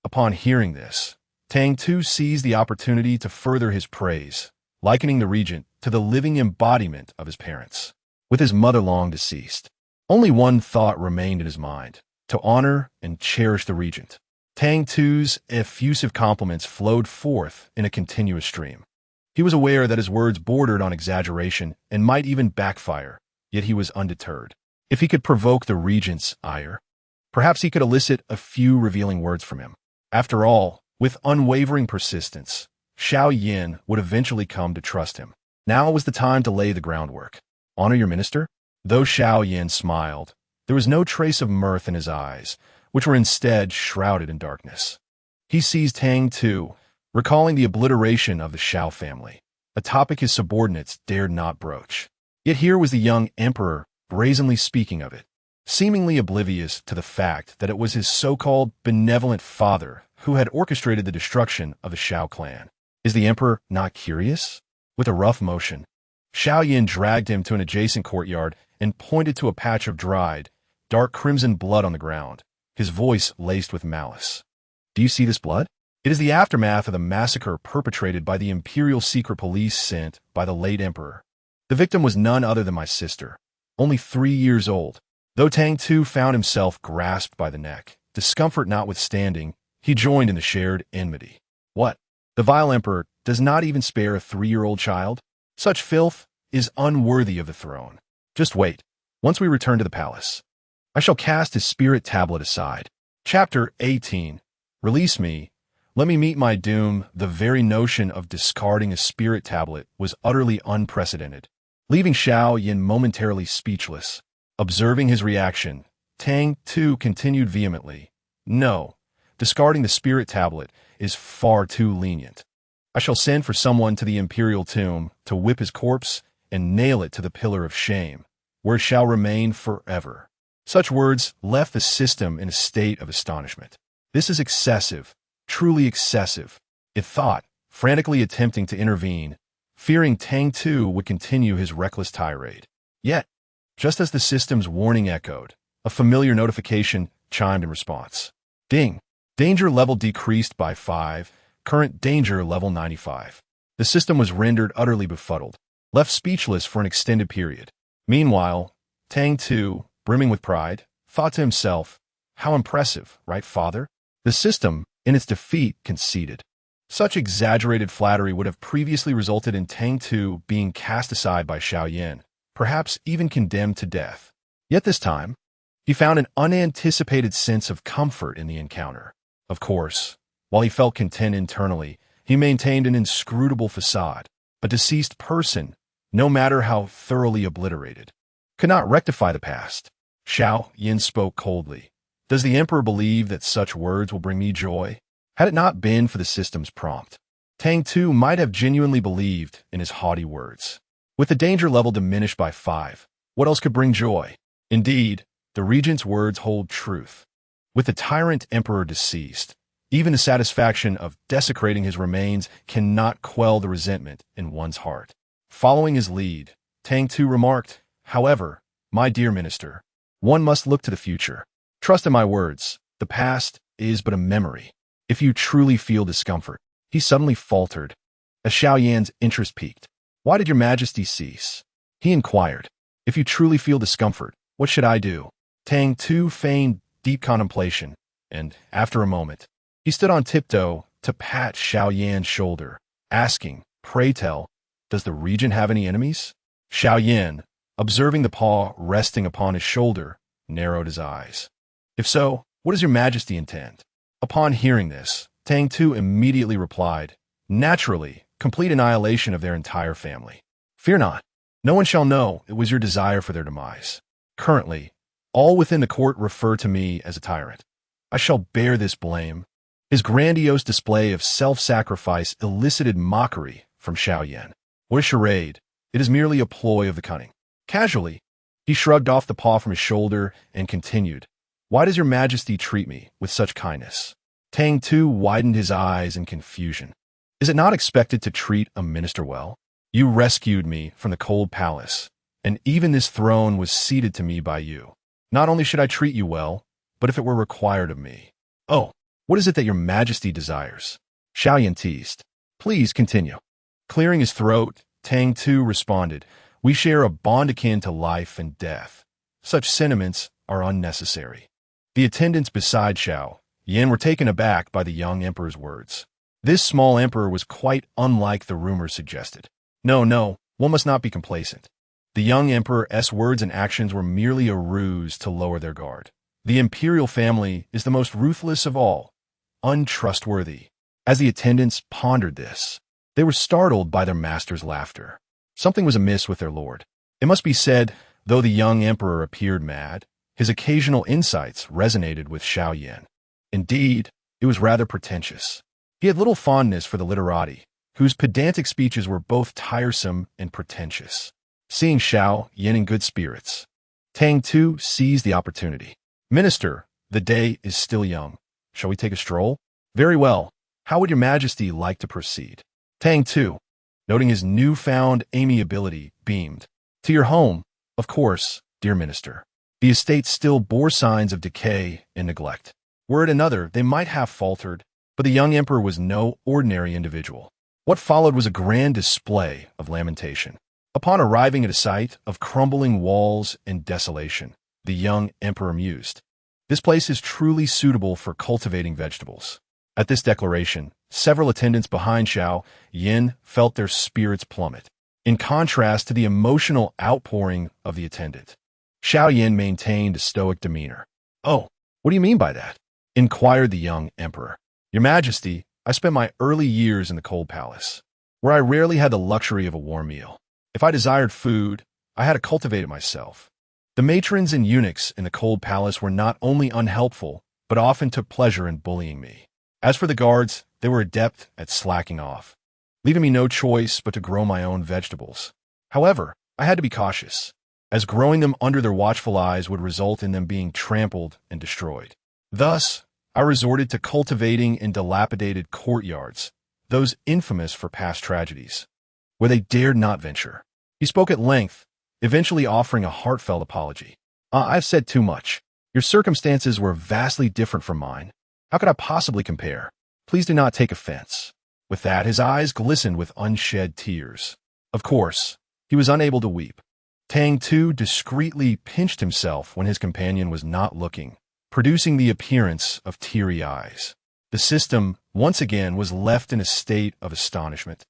Upon hearing this, Tang Tu seized the opportunity to further his praise, likening the regent to the living embodiment of his parents. With his mother long deceased, only one thought remained in his mind: to honor and cherish the regent. Tang Tu's effusive compliments flowed forth in a continuous stream. He was aware that his words bordered on exaggeration and might even backfire, yet he was undeterred. If he could provoke the regent's ire, perhaps he could elicit a few revealing words from him. After all, with unwavering persistence, Xiaoyan would eventually come to trust him. Now was the time to lay the groundwork. "Honor your minister?" Though Xiaoyan smiled, there was no trace of mirth in his eyes, which were instead shrouded in darkness. He seized Tang Tu, recalling the obliteration of the Xiao family, a topic his subordinates dared not broach. Yet here was the young emperor brazenly speaking of it, seemingly oblivious to the fact that it was his so-called benevolent father who had orchestrated the destruction of the Shao clan. Is the emperor not curious? With a rough motion, Xiao Yan dragged him to an adjacent courtyard and pointed to a patch of dried, dark crimson blood on the ground, his voice laced with malice. Do you see this blood? It is the aftermath of the massacre perpetrated by the Imperial Secret Police sent by the late emperor. The victim was none other than my sister, only 3 years old. Though Tang Tu found himself grasped by the neck, discomfort notwithstanding, he joined in the shared enmity. What? The vile emperor does not even spare a 3-year-old child? Such filth is unworthy of the throne. Just wait. Once we return to the palace, I shall cast his spirit tablet aside. Chapter 18. Release me. Let me meet my doom. The very notion of discarding a spirit tablet was utterly unprecedented, leaving Xiao Yan momentarily speechless. Observing his reaction, Tang Tu continued vehemently, No, discarding the spirit tablet is far too lenient. I shall send for someone to the imperial tomb to whip his corpse and nail it to the pillar of shame, where it shall remain forever. Such words left the system in a state of astonishment. This is excessive, truly excessive, it thought, frantically attempting to intervene, fearing Tang Tu would continue his reckless tirade. Yet, just as the system's warning echoed, a familiar notification chimed in response. Ding! Danger level decreased by 5, current danger level 95. The system was rendered utterly befuddled, left speechless for an extended period. Meanwhile, Tang Tu, brimming with pride, thought to himself, How impressive, right, father? The system, in its defeat, conceded. Such exaggerated flattery would have previously resulted in Tang Tu being cast aside by Xiao Yan, perhaps even condemned to death. Yet this time, he found an unanticipated sense of comfort in the encounter. Of course, while he felt content internally, he maintained an inscrutable facade. A deceased person, no matter how thoroughly obliterated, could not rectify the past. Xiao Yan spoke coldly. Does the emperor believe that such words will bring me joy? Had it not been for the system's prompt, Tang Tu might have genuinely believed in his haughty words. With the danger level diminished by 5, what else could bring joy? Indeed, the regent's words hold truth. With the tyrant emperor deceased, even the satisfaction of desecrating his remains cannot quell the resentment in one's heart. Following his lead, Tang Tu remarked, However, my dear minister, one must look to the future. Trust in my words, the past is but a memory. If you truly feel discomfort, he suddenly faltered, as Xiao Yan's interest peaked. Why did your majesty cease? He inquired. If you truly feel discomfort, what should I do? Tang Tu feigned deep contemplation, and, after a moment, he stood on tiptoe to pat Xiao Yan's shoulder, asking, Pray tell, does the regent have any enemies? Xiao Yan, observing the paw resting upon his shoulder, narrowed his eyes. If so, what does your majesty intend? Upon hearing this, Tang Tu immediately replied, Naturally, complete annihilation of their entire family. Fear not. No one shall know it was your desire for their demise. Currently, all within the court refer to me as a tyrant. I shall bear this blame. His grandiose display of self-sacrifice elicited mockery from Xiao Yan. What a charade. It is merely a ploy of the cunning. Casually, he shrugged off the paw from his shoulder and continued, Why does your majesty treat me with such kindness? Tang Tu widened his eyes in confusion. Is it not expected to treat a minister well? You rescued me from the cold palace, and even this throne was ceded to me by you. Not only should I treat you well, but if it were required of me. Oh, what is it that your majesty desires? Xiao Yan teased. Please continue. Clearing his throat, Tang Tu responded, We share a bond akin to life and death. Such sentiments are unnecessary. The attendants beside Xiao Yan were taken aback by the young emperor's words. This small emperor was quite unlike the rumors suggested. No, one must not be complacent. The young emperor's words and actions were merely a ruse to lower their guard. The imperial family is the most ruthless of all, untrustworthy. As the attendants pondered this, they were startled by their master's laughter. Something was amiss with their lord. It must be said, though the young emperor appeared mad, his occasional insights resonated with Xiao Yan. Indeed, it was rather pretentious. He had little fondness for the literati, whose pedantic speeches were both tiresome and pretentious. Seeing Xiao Yan in good spirits, Tang Tu seized the opportunity. "Minister, the day is still young. Shall we take a stroll?" "Very well. How would your majesty like to proceed?" Tang Tu, noting his newfound amiability, beamed. "To your home, of course, dear minister." The estate still bore signs of decay and neglect. Were it another, they might have faltered, but the young emperor was no ordinary individual. What followed was a grand display of lamentation. Upon arriving at a site of crumbling walls and desolation, the young emperor mused, "This place is truly suitable for cultivating vegetables." At this declaration, several attendants behind Xiao Yan felt their spirits plummet. In contrast to the emotional outpouring of the attendant, Xiao Yan maintained a stoic demeanor. "Oh, what do you mean by that?" inquired the young emperor. "Your Majesty, I spent my early years in the cold palace, where I rarely had the luxury of a warm meal. If I desired food, I had to cultivate it myself. The matrons and eunuchs in the cold palace were not only unhelpful, but often took pleasure in bullying me. As for the guards, they were adept at slacking off, leaving me no choice but to grow my own vegetables. However, I had to be cautious, as growing them under their watchful eyes would result in them being trampled and destroyed. Thus, I resorted to cultivating in dilapidated courtyards, those infamous for past tragedies, where they dared not venture." He spoke at length, eventually offering a heartfelt apology. I've said too much. Your circumstances were vastly different from mine. How could I possibly compare? Please do not take offense." With that, his eyes glistened with unshed tears. Of course, he was unable to weep. Tang Tu discreetly pinched himself when his companion was not looking, producing the appearance of teary eyes. The system, once again, was left in a state of astonishment,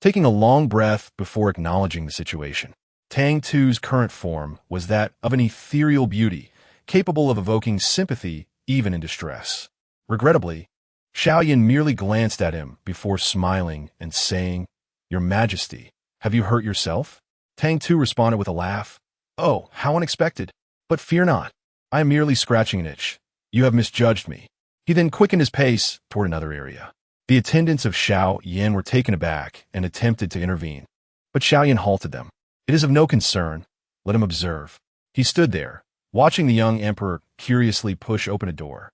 taking a long breath before acknowledging the situation. Tang Tu's current form was that of an ethereal beauty, capable of evoking sympathy even in distress. Regrettably, Xiao Yan merely glanced at him before smiling and saying, "Your Majesty, have you hurt yourself?" Tang Tu responded with a laugh. "Oh, how unexpected! But fear not, I am merely scratching an itch. You have misjudged me." He then quickened his pace toward another area. The attendants of Xiao Yan were taken aback and attempted to intervene, but Xiao Yan halted them. "It is of no concern. Let him observe." He stood there, watching the young emperor curiously push open a door,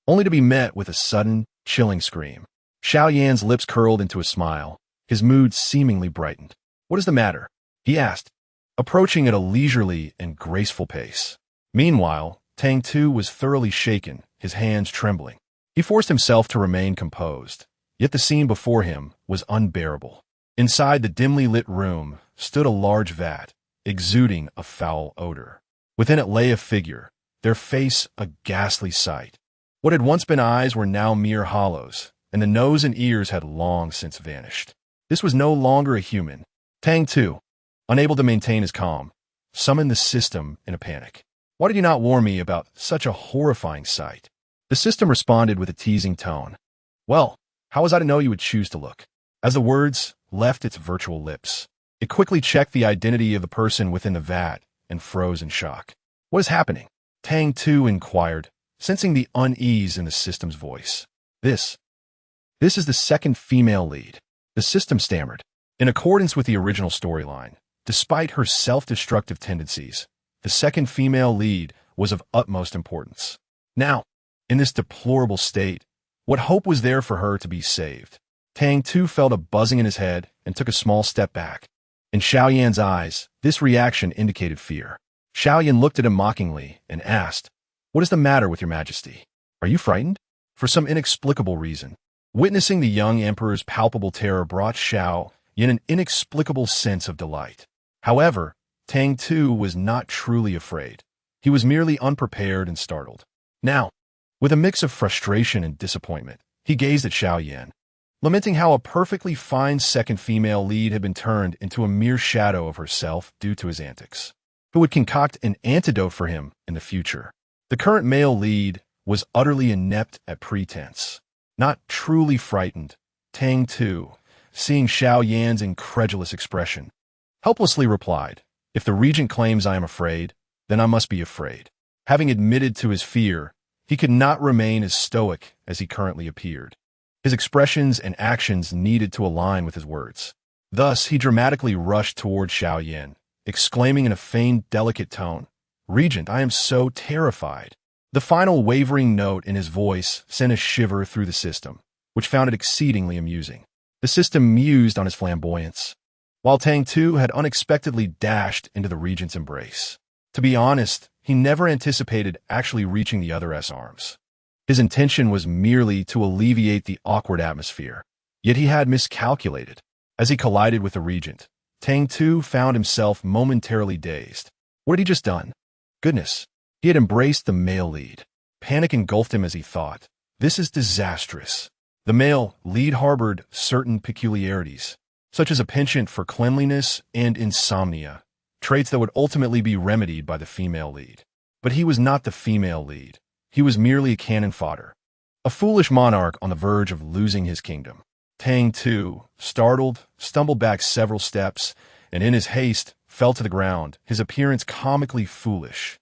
only to be met with a sudden, chilling scream. Xiao Yan's lips curled into a smile, his mood seemingly brightened. "What is the matter?" he asked, approaching at a leisurely and graceful pace. Meanwhile, Tang Tu was thoroughly shaken, his hands trembling. He forced himself to remain composed, yet the scene before him was unbearable. Inside the dimly lit room stood a large vat, exuding a foul odor. Within it lay a figure, their face a ghastly sight. What had once been eyes were now mere hollows, and the nose and ears had long since vanished. This was no longer a human. Tang Tu, unable to maintain his calm, summoned the system in a panic. "Why did you not warn me about such a horrifying sight?" The system responded with a teasing tone. "Well, how was I to know you would choose to look?" As the words left its virtual lips, it quickly checked the identity of the person within the vat and froze in shock. "What is happening?" Tang Tu inquired, sensing the unease in the system's voice. This is the second female lead," the system stammered. In accordance with the original storyline, despite her self-destructive tendencies, the second female lead was of utmost importance. Now, in this deplorable state, what hope was there for her to be saved? Tang Tu felt a buzzing in his head and took a small step back. In Xiao Yan's eyes, this reaction indicated fear. Xiao Yan looked at him mockingly and asked, "What is the matter with your Majesty? Are you frightened?" For some inexplicable reason, witnessing the young emperor's palpable terror brought Xiao Yan an inexplicable sense of delight. However, Tang Tu was not truly afraid. He was merely unprepared and startled. Now, with a mix of frustration and disappointment, he gazed at Xiao Yan, lamenting how a perfectly fine second female lead had been turned into a mere shadow of herself due to his antics. Who would concoct an antidote for him in the future? The current male lead was utterly inept at pretense. Not truly frightened, Tang Tu, seeing Xiao Yan's incredulous expression, helplessly replied, "If the regent claims I am afraid, then I must be afraid." Having admitted to his fear, he could not remain as stoic as he currently appeared. His expressions and actions needed to align with his words. Thus, he dramatically rushed toward Xiao Yin, exclaiming in a feigned, delicate tone, "Regent, I am so terrified." The final wavering note in his voice sent a shiver through the system, which found it exceedingly amusing. The system mused on his flamboyance, while Tang Tu had unexpectedly dashed into the regent's embrace. To be honest, he never anticipated actually reaching the other's arms. His intention was merely to alleviate the awkward atmosphere, yet he had miscalculated. As he collided with the regent, Tang Tu found himself momentarily dazed. What had he just done? Goodness, he had embraced the male lead. Panic engulfed him as he thought, "This is disastrous." The male lead harbored certain peculiarities, such as a penchant for cleanliness and insomnia, traits that would ultimately be remedied by the female lead. But he was not the female lead. He was merely a cannon fodder, a foolish monarch on the verge of losing his kingdom. Tang Tu, startled, stumbled back several steps, and in his haste fell to the ground, his appearance comically foolish,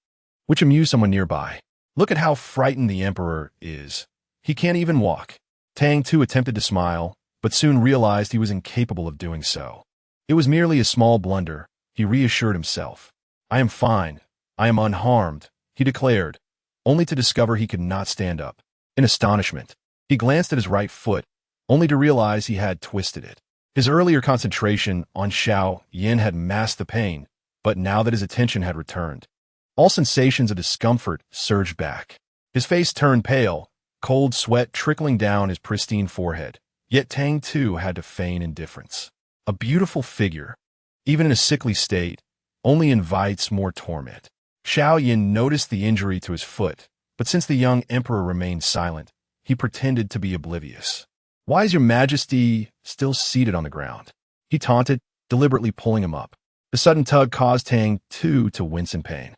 which amused someone nearby. "Look at how frightened the emperor is. He can't even walk." Tang Tu attempted to smile, but soon realized he was incapable of doing so. It was merely a small blunder, he reassured himself. "I am fine. I am unharmed," he declared, only to discover he could not stand up. In astonishment, he glanced at his right foot, only to realize he had twisted it. His earlier concentration on Xiao Yin had masked the pain, but now that his attention had returned, all sensations of discomfort surged back. His face turned pale, cold sweat trickling down his pristine forehead. Yet Tang Tu had to feign indifference. A beautiful figure, even in a sickly state, only invites more torment. Xiao Yin noticed the injury to his foot, but since the young emperor remained silent, he pretended to be oblivious. "Why is your majesty still seated on the ground?" he taunted, deliberately pulling him up. The sudden tug caused Tang Tu to wince in pain.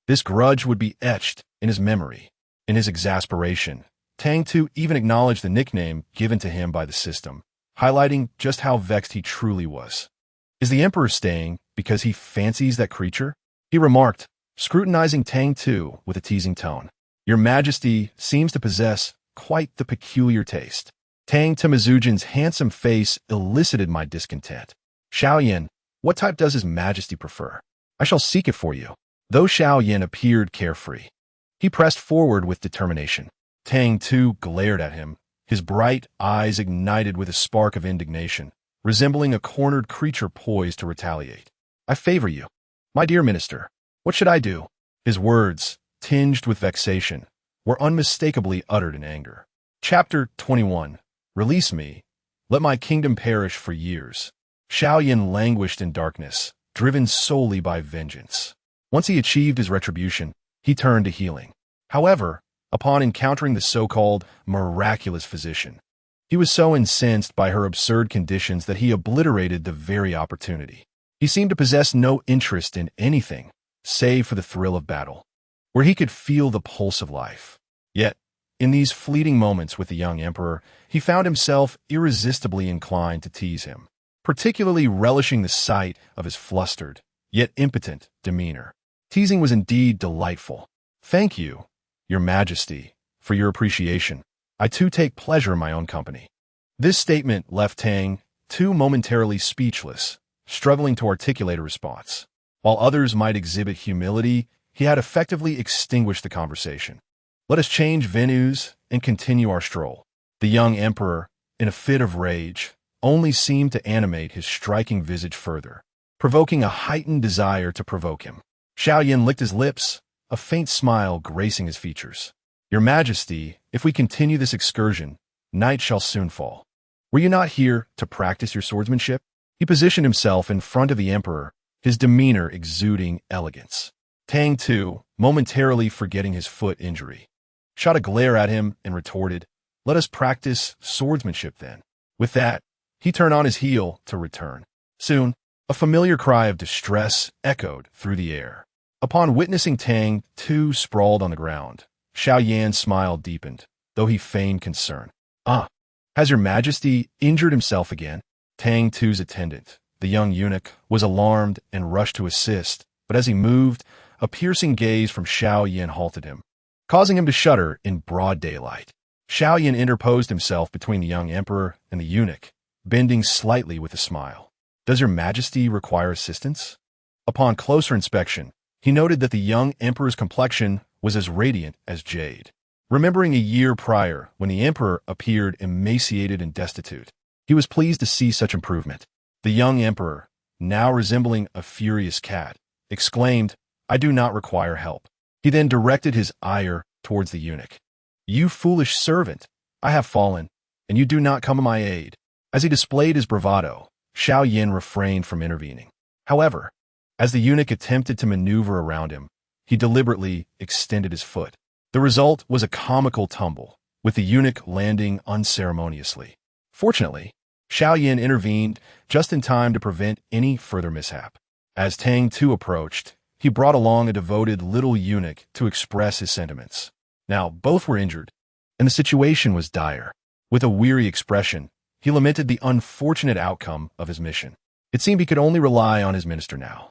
This grudge would be etched in his memory. In his exasperation, Tang Tu even acknowledged the nickname given to him by the system, highlighting just how vexed he truly was. "Is the emperor staying because he fancies that creature?" he remarked, scrutinizing Tang Tu with a teasing tone. "Your majesty seems to possess quite the peculiar taste." Tang Temujin's handsome face elicited my discontent. "Xiao Yin, what type does his majesty prefer? I shall seek it for you." Though Xiao Yin appeared carefree, he pressed forward with determination. Tang Tu glared at him, his bright eyes ignited with a spark of indignation, resembling a cornered creature poised to retaliate. "I favor you. My dear minister, what should I do?" His words, tinged with vexation, were unmistakably uttered in anger. Chapter 21. Release me. Let my kingdom perish for years. Xiao Yin languished in darkness, driven solely by vengeance. Once he achieved his retribution, he turned to healing. However, upon encountering the so-called miraculous physician, he was so incensed by her absurd conditions that he obliterated the very opportunity. He seemed to possess no interest in anything, save for the thrill of battle, where he could feel the pulse of life. Yet, in these fleeting moments with the young emperor, he found himself irresistibly inclined to tease him, particularly relishing the sight of his flustered, yet impotent, demeanor. Teasing was indeed delightful. "Thank you, Your Majesty, for your appreciation. I too take pleasure in my own company." This statement left Tang Tu momentarily speechless, struggling to articulate a response. While others might exhibit humility, he had effectively extinguished the conversation. "Let us change venues and continue our stroll." The young emperor, in a fit of rage, only seemed to animate his striking visage further, provoking a heightened desire to provoke him. Xiao Yin licked his lips, a faint smile gracing his features. "Your Majesty, if we continue this excursion, night shall soon fall. Were you not here to practice your swordsmanship?" He positioned himself in front of the emperor, his demeanor exuding elegance. Tang Tu, momentarily forgetting his foot injury, shot a glare at him and retorted, "Let us practice swordsmanship then." With that, he turned on his heel to return. Soon, a familiar cry of distress echoed through the air. Upon witnessing Tang Tu sprawled on the ground, Xiao Yan's smile deepened, though he feigned concern. "Ah, has your Majesty injured himself again?" Tang Tu's attendant, the young eunuch, was alarmed and rushed to assist, but as he moved, a piercing gaze from Xiao Yan halted him, causing him to shudder in broad daylight. Xiao Yan interposed himself between the young emperor and the eunuch, bending slightly with a smile. "Does your majesty require assistance?" Upon closer inspection, he noted that the young emperor's complexion was as radiant as jade. Remembering a year prior, when the emperor appeared emaciated and destitute, he was pleased to see such improvement. The young emperor, now resembling a furious cat, exclaimed, "I do not require help." He then directed his ire towards the eunuch. "You foolish servant, I have fallen, and you do not come to my aid." As he displayed his bravado, Xiao Yan refrained from intervening. However, as the eunuch attempted to maneuver around him, he deliberately extended his foot. The result was a comical tumble, with the eunuch landing unceremoniously. Fortunately, Xiao Yan intervened just in time to prevent any further mishap. As Tang Tu approached, he brought along a devoted little eunuch to express his sentiments. Now, both were injured, and the situation was dire. With a weary expression, he lamented the unfortunate outcome of his mission. It seemed he could only rely on his minister now.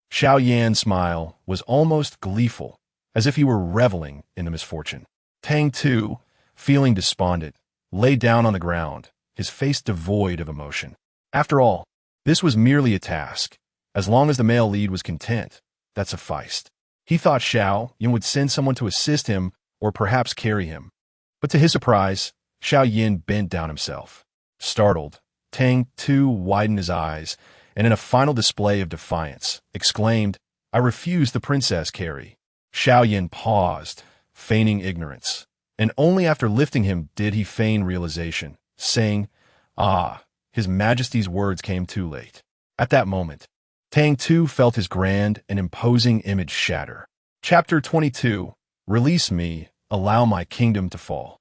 Xiao Yan's smile was almost gleeful, as if he were reveling in the misfortune. Tang Tu, feeling despondent, lay down on the ground, his face devoid of emotion. After all, this was merely a task. As long as the male lead was content, that sufficed. He thought Xiao Yan would send someone to assist him or perhaps carry him. But to his surprise, Xiao Yan bent down himself. Startled, Tang Tu widened his eyes, and in a final display of defiance, exclaimed, "I refuse the princess carry." Xiao Yan paused, feigning ignorance, and only after lifting him did he feign realization, saying, "Ah," his majesty's words came too late. At that moment, Tang Tu felt his grand and imposing image shatter. Chapter 22. Release me, allow my kingdom to fall.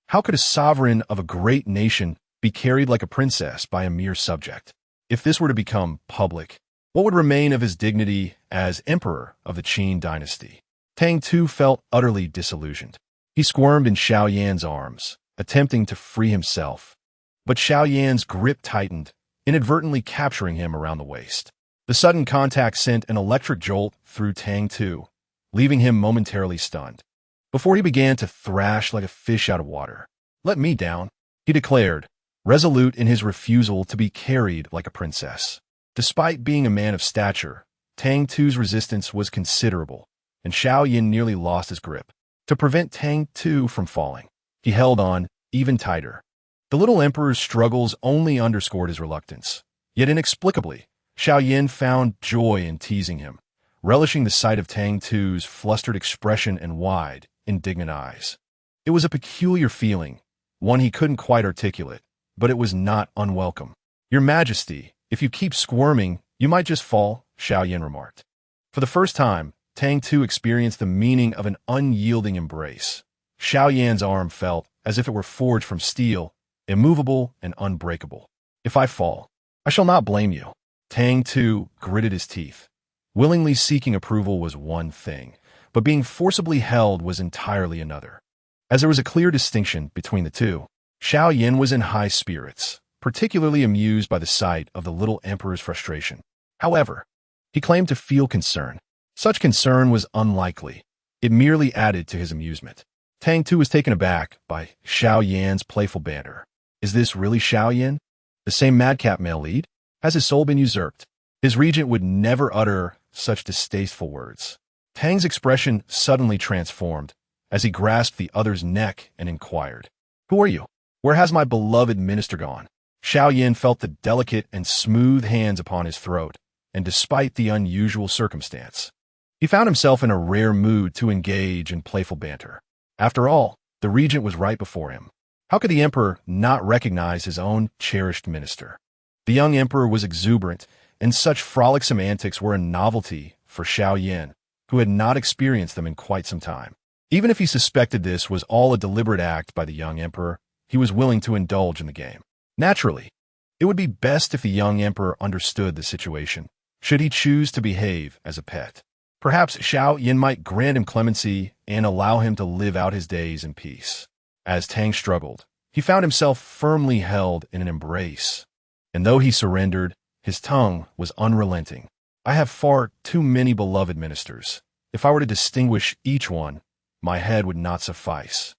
How could a sovereign of a great nation be carried like a princess by a mere subject? If this were to become public, what would remain of his dignity as emperor of the Qin dynasty? Tang Tu felt utterly disillusioned. He squirmed in Xiao Yan's arms, attempting to free himself. But Xiao Yan's grip tightened, inadvertently capturing him around the waist. The sudden contact sent an electric jolt through Tang Tu, leaving him momentarily stunned. Before he began to thrash like a fish out of water. "Let me down," he declared, resolute in his refusal to be carried like a princess. Despite being a man of stature, Tang Tu's resistance was considerable, and Xiao Yan nearly lost his grip. To prevent Tang Tu from falling, he held on even tighter. The little emperor's struggles only underscored his reluctance. Yet inexplicably, Xiao Yan found joy in teasing him, relishing the sight of Tang Tu's flustered expression and wide, indignant eyes. It was a peculiar feeling, one he couldn't quite articulate, but it was not unwelcome. "Your Majesty, if you keep squirming, you might just fall," Xiao Yan remarked. For the first time, Tang Tu experienced the meaning of an unyielding embrace. Xiao Yan's arm felt as if it were forged from steel, immovable and unbreakable. "If I fall, I shall not blame you." Tang Tu gritted his teeth. Willingly seeking approval was one thing, but being forcibly held was entirely another. As there was a clear distinction between the two, Xiao Yan was in high spirits, particularly amused by the sight of the little emperor's frustration. However, he claimed to feel concern. Such concern was unlikely. It merely added to his amusement. Tang Tu was taken aback by Xiao Yan's playful banter. Is this really Xiao Yan? The same madcap male lead? Has his soul been usurped? His regent would never utter such distasteful words. Tang's expression suddenly transformed as he grasped the other's neck and inquired, "Who are you? Where has my beloved minister gone?" Xiao Yan felt the delicate and smooth hands upon his throat, and despite the unusual circumstance, he found himself in a rare mood to engage in playful banter. After all, the regent was right before him. How could the emperor not recognize his own cherished minister? The young emperor was exuberant, and such frolicsome antics were a novelty for Xiao Yan, who had not experienced them in quite some time. Even if he suspected this was all a deliberate act by the young emperor, he was willing to indulge in the game. Naturally, it would be best if the young emperor understood the situation, should he choose to behave as a pet. Perhaps Xiao Yan might grant him clemency and allow him to live out his days in peace. As Tang struggled, he found himself firmly held in an embrace. And though he surrendered, his tongue was unrelenting. "I have far too many beloved ministers. If I were to distinguish each one, my head would not suffice."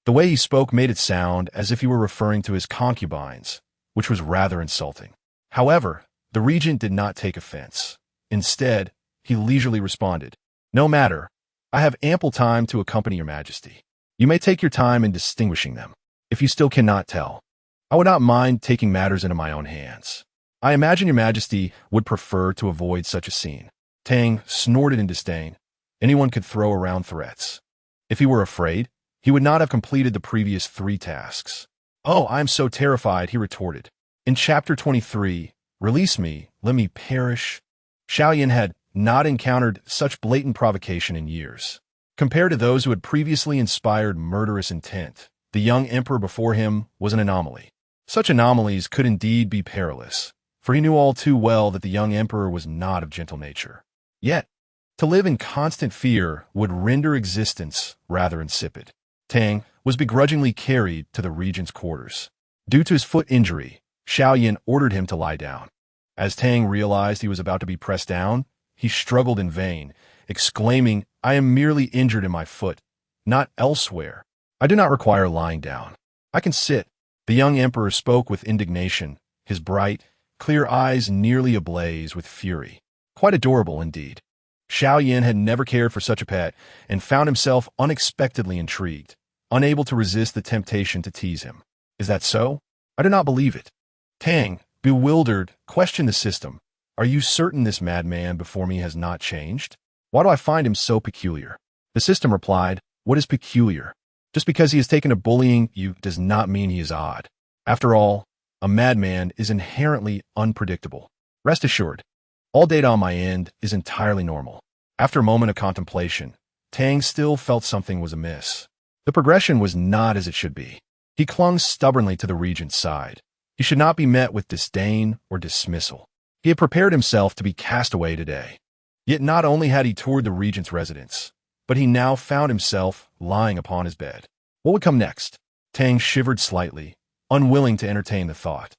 The way he spoke made it sound as if he were referring to his concubines, which was rather insulting. However, the regent did not take offense. Instead, he leisurely responded, "No matter. I have ample time to accompany your majesty. You may take your time in distinguishing them. If you still cannot tell, I would not mind taking matters into my own hands. I imagine your majesty would prefer to avoid such a scene." Tang snorted in disdain. Anyone could throw around threats. If he were afraid, he would not have completed the previous 3 tasks. "Oh, I am so terrified," he retorted. In Chapter 23, "Release me, let me perish," Xiaoyan had not encountered such blatant provocation in years. Compared to those who had previously inspired murderous intent, the young emperor before him was an anomaly. Such anomalies could indeed be perilous, for he knew all too well that the young emperor was not of gentle nature. Yet, to live in constant fear would render existence rather insipid. Tang was begrudgingly carried to the regent's quarters. Due to his foot injury, Xiaoyan ordered him to lie down. As Tang realized he was about to be pressed down, he struggled in vain, exclaiming, "I am merely injured in my foot, not elsewhere. I do not require lying down. I can sit." The young emperor spoke with indignation, his bright, clear eyes nearly ablaze with fury. Quite adorable indeed. Xiaoyan had never cared for such a pet and found himself unexpectedly intrigued, unable to resist the temptation to tease him. "Is that so? I do not believe it." Tang, bewildered, questioned the system. "Are you certain this madman before me has not changed? Why do I find him so peculiar?" The system replied, "What is peculiar? Just because he has taken to bullying you does not mean he is odd. After all, a madman is inherently unpredictable. Rest assured, all data on my end is entirely normal." After a moment of contemplation, Tang still felt something was amiss. The progression was not as it should be. He clung stubbornly to the regent's side. He should not be met with disdain or dismissal. He had prepared himself to be cast away today. Yet not only had he toured the regent's residence, but he now found himself lying upon his bed. What would come next? Tang shivered slightly, unwilling to entertain the thought.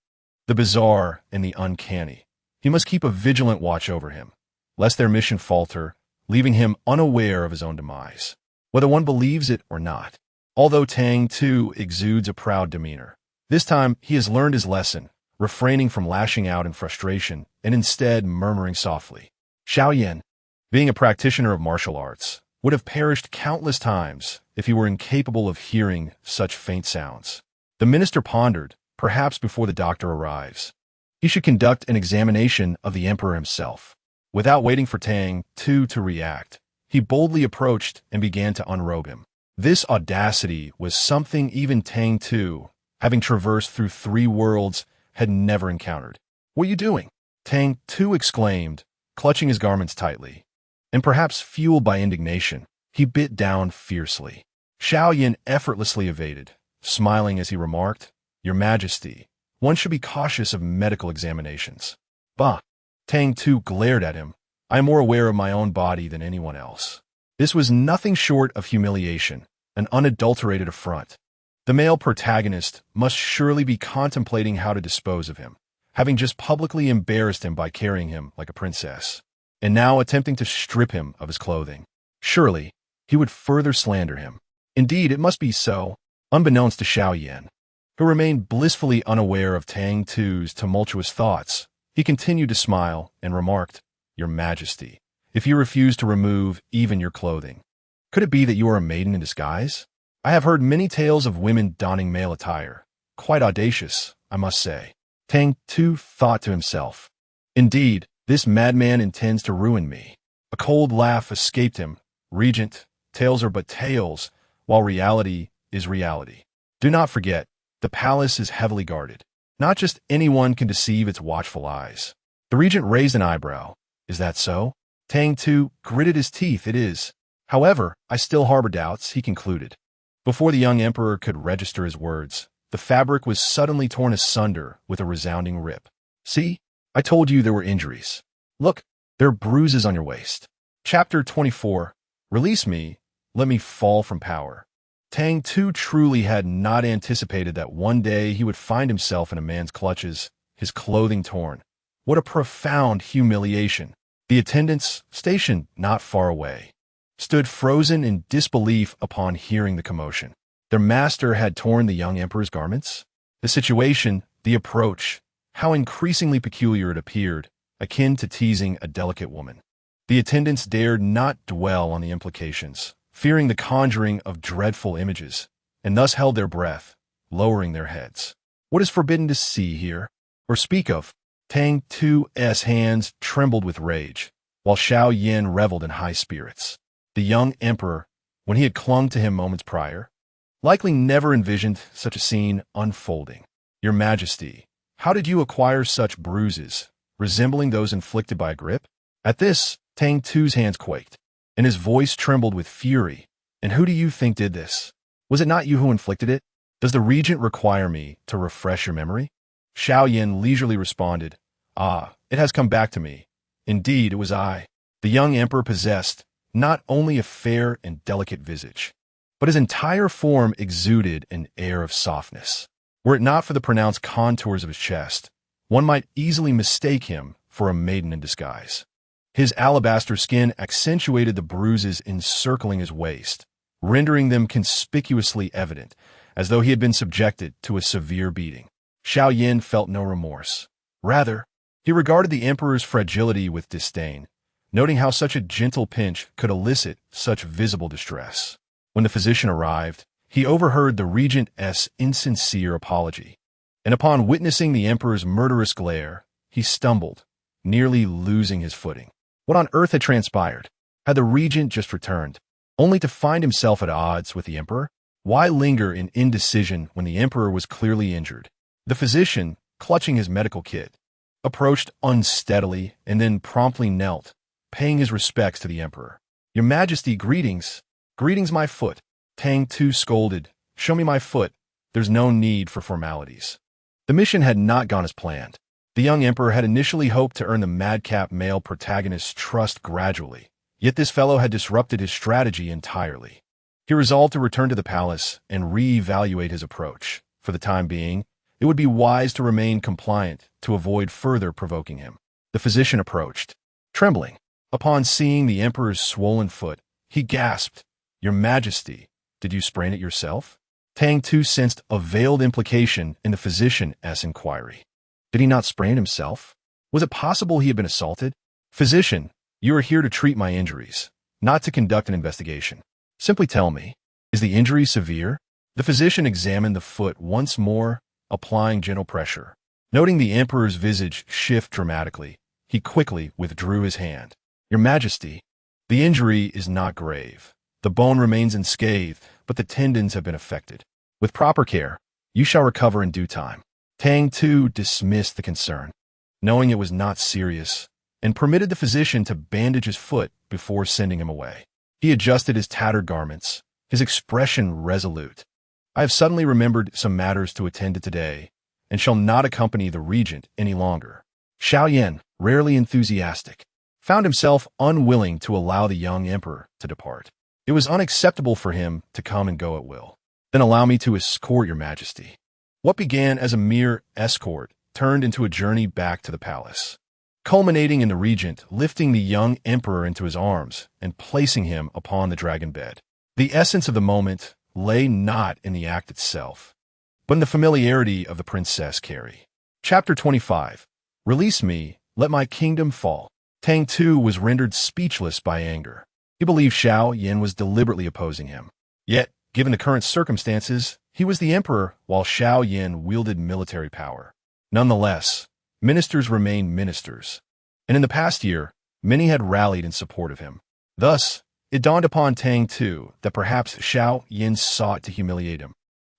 The bizarre and the uncanny. He must keep a vigilant watch over him, lest their mission falter, leaving him unaware of his own demise, whether one believes it or not. Although Tang Tu exudes a proud demeanor, this time he has learned his lesson, refraining from lashing out in frustration and instead murmuring softly. Xiaoyan, being a practitioner of martial arts, would have perished countless times if he were incapable of hearing such faint sounds. The minister pondered, perhaps before the doctor arrives. He should conduct an examination of the emperor himself. Without waiting for Tang Tu to react, he boldly approached and began to unrobe him. This audacity was something even Tang Tu, having traversed through 3 worlds, had never encountered. "What are you doing?" Tang Tu exclaimed, clutching his garments tightly. And perhaps fueled by indignation, he bit down fiercely. Xiaoyan effortlessly evaded, smiling as he remarked, "Your Majesty, one should be cautious of medical examinations." "Bah!" Tang Tu glared at him. "I am more aware of my own body than anyone else." This was nothing short of humiliation, an unadulterated affront. The male protagonist must surely be contemplating how to dispose of him, having just publicly embarrassed him by carrying him like a princess, and now attempting to strip him of his clothing. Surely, he would further slander him. Indeed, it must be so, unbeknownst to Xiaoyan, who remained blissfully unaware of Tang Tu's tumultuous thoughts. He continued to smile and remarked, "Your Majesty, if you refuse to remove even your clothing, could it be that you are a maiden in disguise? I have heard many tales of women donning male attire. Quite audacious, I must say." Tang Tu thought to himself, "Indeed, this madman intends to ruin me." A cold laugh escaped him. "Regent, tales are but tales, while reality is reality. Do not forget, the palace is heavily guarded. Not just anyone can deceive its watchful eyes." The regent raised an eyebrow. "Is that so?" Tang Tu gritted his teeth. "It is. However, I still harbor doubts," he concluded. Before the young emperor could register his words, the fabric was suddenly torn asunder with a resounding rip. "See? I told you there were injuries. Look, there are bruises on your waist." Chapter 24. Release me, let me fall from power. Tang Tu truly had not anticipated that one day he would find himself in a man's clutches, his clothing torn. What a profound humiliation. The attendants, stationed not far away, stood frozen in disbelief upon hearing the commotion. Their master had torn the young emperor's garments? The situation, the approach, how increasingly peculiar it appeared, akin to teasing a delicate woman. The attendants dared not dwell on the implications, fearing the conjuring of dreadful images, and thus held their breath, lowering their heads. What is forbidden to see here, or speak of? Tang Tu's hands trembled with rage, while Xiao Yin reveled in high spirits. The young emperor, when he had clung to him moments prior, likely never envisioned such a scene unfolding. Your Majesty, how did you acquire such bruises, resembling those inflicted by a grip? At this, Tang Tu's hands quaked, and his voice trembled with fury. And who do you think did this? Was it not you who inflicted it? Does the regent require me to refresh your memory? Xiao Yin leisurely responded, Ah, it has come back to me. Indeed, it was I. The young emperor possessed not only a fair and delicate visage, but his entire form exuded an air of softness. Were it not for the pronounced contours of his chest, one might easily mistake him for a maiden in disguise. His alabaster skin accentuated the bruises encircling his waist, rendering them conspicuously evident, as though he had been subjected to a severe beating. Xiao Yin felt no remorse. Rather, he regarded the emperor's fragility with disdain, noting how such a gentle pinch could elicit such visible distress. When the physician arrived, he overheard the regent's insincere apology, and upon witnessing the emperor's murderous glare, he stumbled, nearly losing his footing. What on earth had transpired? Had the regent just returned, only to find himself at odds with the emperor? Why linger in indecision when the emperor was clearly injured? The physician, clutching his medical kit, approached unsteadily and then promptly knelt, paying his respects to the emperor. Your Majesty, greetings. Greetings, my foot. Tang Tu scolded. Show me my foot. There's no need for formalities. The mission had not gone as planned. The young emperor had initially hoped to earn the madcap male protagonist's trust gradually, yet this fellow had disrupted his strategy entirely. He resolved to return to the palace and re-evaluate his approach. For the time being, it would be wise to remain compliant to avoid further provoking him. The physician approached, trembling. Upon seeing the emperor's swollen foot, he gasped, Your Majesty, did you sprain it yourself? Tang Tu sensed a veiled implication in the physician's inquiry. Did he not sprain himself? Was it possible he had been assaulted? Physician, you are here to treat my injuries, not to conduct an investigation. Simply tell me, is the injury severe? The physician examined the foot once more, applying gentle pressure. Noting the emperor's visage shift dramatically, he quickly withdrew his hand. Your Majesty, the injury is not grave. The bone remains unscathed, but the tendons have been affected. With proper care, you shall recover in due time. Tang Tu dismissed the concern, knowing it was not serious, and permitted the physician to bandage his foot before sending him away. He adjusted his tattered garments, his expression resolute. I have suddenly remembered some matters to attend to today, and shall not accompany the regent any longer. Xiao Yin, rarely enthusiastic, found himself unwilling to allow the young emperor to depart. It was unacceptable for him to come and go at will. Then allow me to escort your Majesty. What began as a mere escort turned into a journey back to the palace, culminating in the regent lifting the young emperor into his arms and placing him upon the dragon bed. The essence of the moment lay not in the act itself, but in the familiarity of the Princess Carrie. Chapter 25. Release me, let my kingdom fall. Tang Tu was rendered speechless by anger. He believed Xiao Yin was deliberately opposing him. Yet, given the current circumstances, he was the emperor while Xiao Yin wielded military power. Nonetheless, ministers remained ministers, and in the past year, many had rallied in support of him. Thus, it dawned upon Tang Tu that perhaps Xiao Yin sought to humiliate him.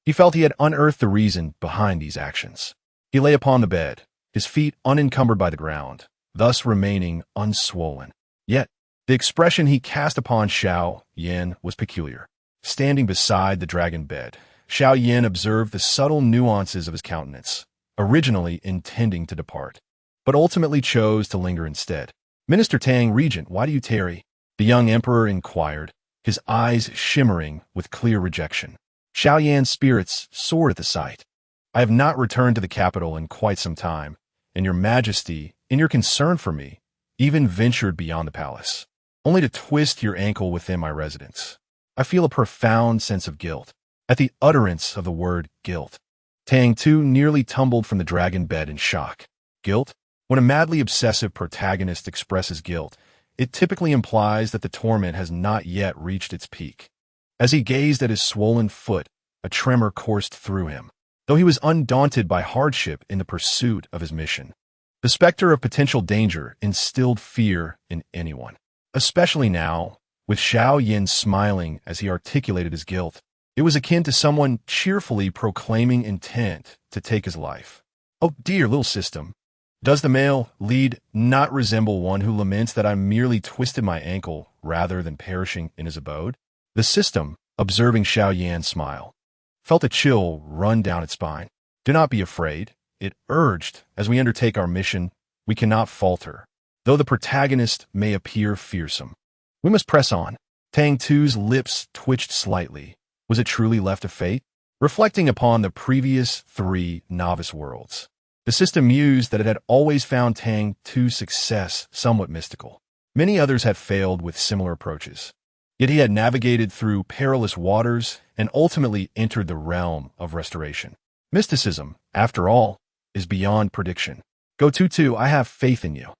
He felt he had unearthed the reason behind these actions. He lay upon the bed, his feet unencumbered by the ground, thus remaining unswollen. Yet, the expression he cast upon Xiao Yin was peculiar. Standing beside the dragon bed, Xiao Yin observed the subtle nuances of his countenance, originally intending to depart, but ultimately chose to linger instead. Minister Tang, Regent, why do you tarry? The young emperor inquired, his eyes shimmering with clear rejection. Xiao Yan's spirits soared at the sight. I have not returned to the capital in quite some time, and your Majesty, in your concern for me, even ventured beyond the palace, only to twist your ankle within my residence. I feel a profound sense of guilt. at the utterance of the word guilt. Tang Tu nearly tumbled from the dragon bed in shock. Guilt? When a madly obsessive protagonist expresses guilt, it typically implies that the torment has not yet reached its peak. As he gazed at his swollen foot, a tremor coursed through him, though he was undaunted by hardship in the pursuit of his mission. The specter of potential danger instilled fear in anyone, especially now, with Xiao Yin smiling as he articulated his guilt. It was akin to someone cheerfully proclaiming intent to take his life. Oh dear little system. Does the male lead not resemble one who laments that I merely twisted my ankle rather than perishing in his abode? The system, observing Xiao Yan smile, felt a chill run down its spine. Do not be afraid, it urged. As we undertake our mission, we cannot falter. Though the protagonist may appear fearsome, we must press on. Tang Tu's lips twitched slightly. Was it truly left to fate? Reflecting upon the previous 3 novice worlds, the system mused that it had always found Tang Tu's success somewhat mystical. Many others had failed with similar approaches. Yet he had navigated through perilous waters and ultimately entered the realm of restoration. Mysticism, after all, is beyond prediction. Go Tu, I have faith in you.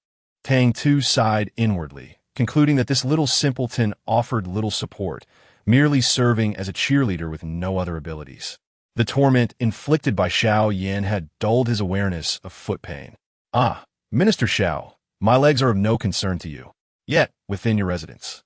Tang Tu sighed inwardly, concluding that this little simpleton offered little support, merely serving as a cheerleader with no other abilities. The torment inflicted by Xiao Yan had dulled his awareness of foot pain. Ah, Minister Xiao, my legs are of no concern to you, yet within your residence.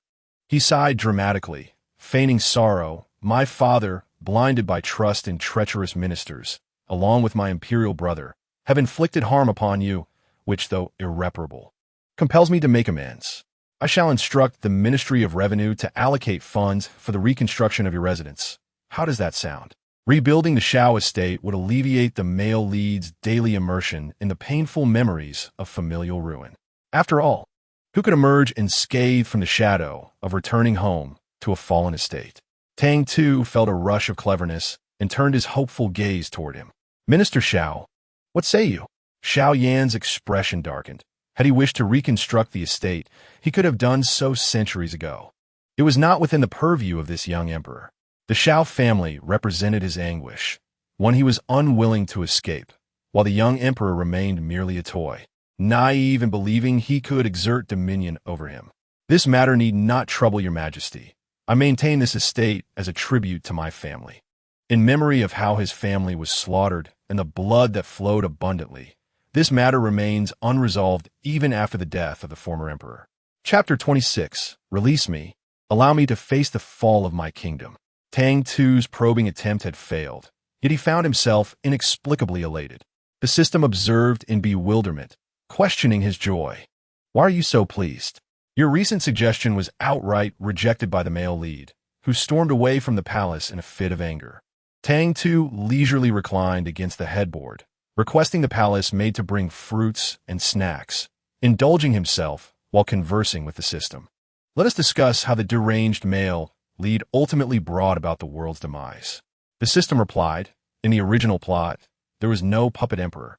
He sighed dramatically, feigning sorrow. My father, blinded by trust in treacherous ministers, along with my imperial brother, have inflicted harm upon you, which, though irreparable, compels me to make amends. I shall instruct the Ministry of Revenue to allocate funds for the reconstruction of your residence. How does that sound? Rebuilding the Xiao estate would alleviate the male lead's daily immersion in the painful memories of familial ruin. After all, who could emerge unscathed from the shadow of returning home to a fallen estate? Tang Tu felt a rush of cleverness and turned his hopeful gaze toward him. Minister Xiao, what say you? Xiao Yan's expression darkened. Had he wished to reconstruct the estate, he could have done so centuries ago. It was not within the purview of this young emperor. The Xiao family represented his anguish, one he was unwilling to escape, while the young emperor remained merely a toy, naive in believing he could exert dominion over him. This matter need not trouble your majesty. I maintain this estate as a tribute to my family, in memory of how his family was slaughtered and the blood that flowed abundantly. This matter remains unresolved even after the death of the former emperor. Chapter 26. Release me. Allow me to face the fall of my kingdom. Tang Tu's probing attempt had failed, yet he found himself inexplicably elated. The system observed in bewilderment, questioning his joy. Why are you so pleased? Your recent suggestion was outright rejected by the male lead, who stormed away from the palace in a fit of anger. Tang Tu leisurely reclined against the headboard, requesting the palace maid to bring fruits and snacks, indulging himself while conversing with the system. Let us discuss how the deranged male lead ultimately brought about the world's demise. The system replied, in the original plot, there was no puppet emperor.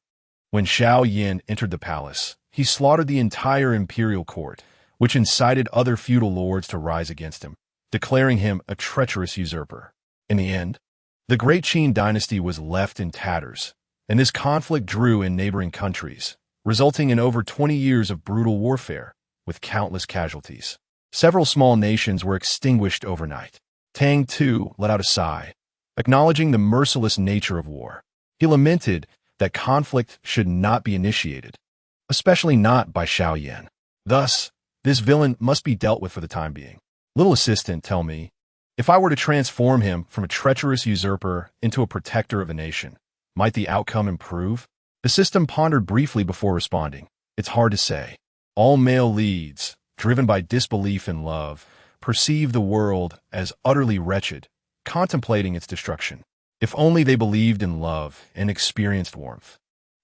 When Xiao Yin entered the palace, he slaughtered the entire imperial court, which incited other feudal lords to rise against him, declaring him a treacherous usurper. In the end, the great Qin dynasty was left in tatters, and this conflict drew in neighboring countries, resulting in over 20 years of brutal warfare, with countless casualties. Several small nations were extinguished overnight. Tang Tu let out a sigh, acknowledging the merciless nature of war. He lamented that conflict should not be initiated, especially not by Xiao Yan. Thus, this villain must be dealt with for the time being. Little assistant, tell me, if I were to transform him from a treacherous usurper into a protector of a nation, might the outcome improve? The system pondered briefly before responding. It's hard to say. All male leads, driven by disbelief in love, perceive the world as utterly wretched, contemplating its destruction. If only they believed in love and experienced warmth,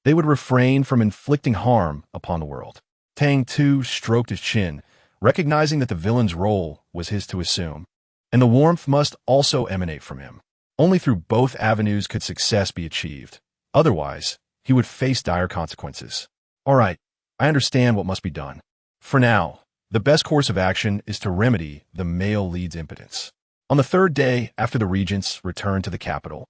they would refrain from inflicting harm upon the world. Tang Tu stroked his chin, recognizing that the villain's role was his to assume, and the warmth must also emanate from him. Only through both avenues could success be achieved. Otherwise, he would face dire consequences. All right, I understand what must be done. For now, the best course of action is to remedy the male lead's impotence. On the third day after the regents returned to the capital,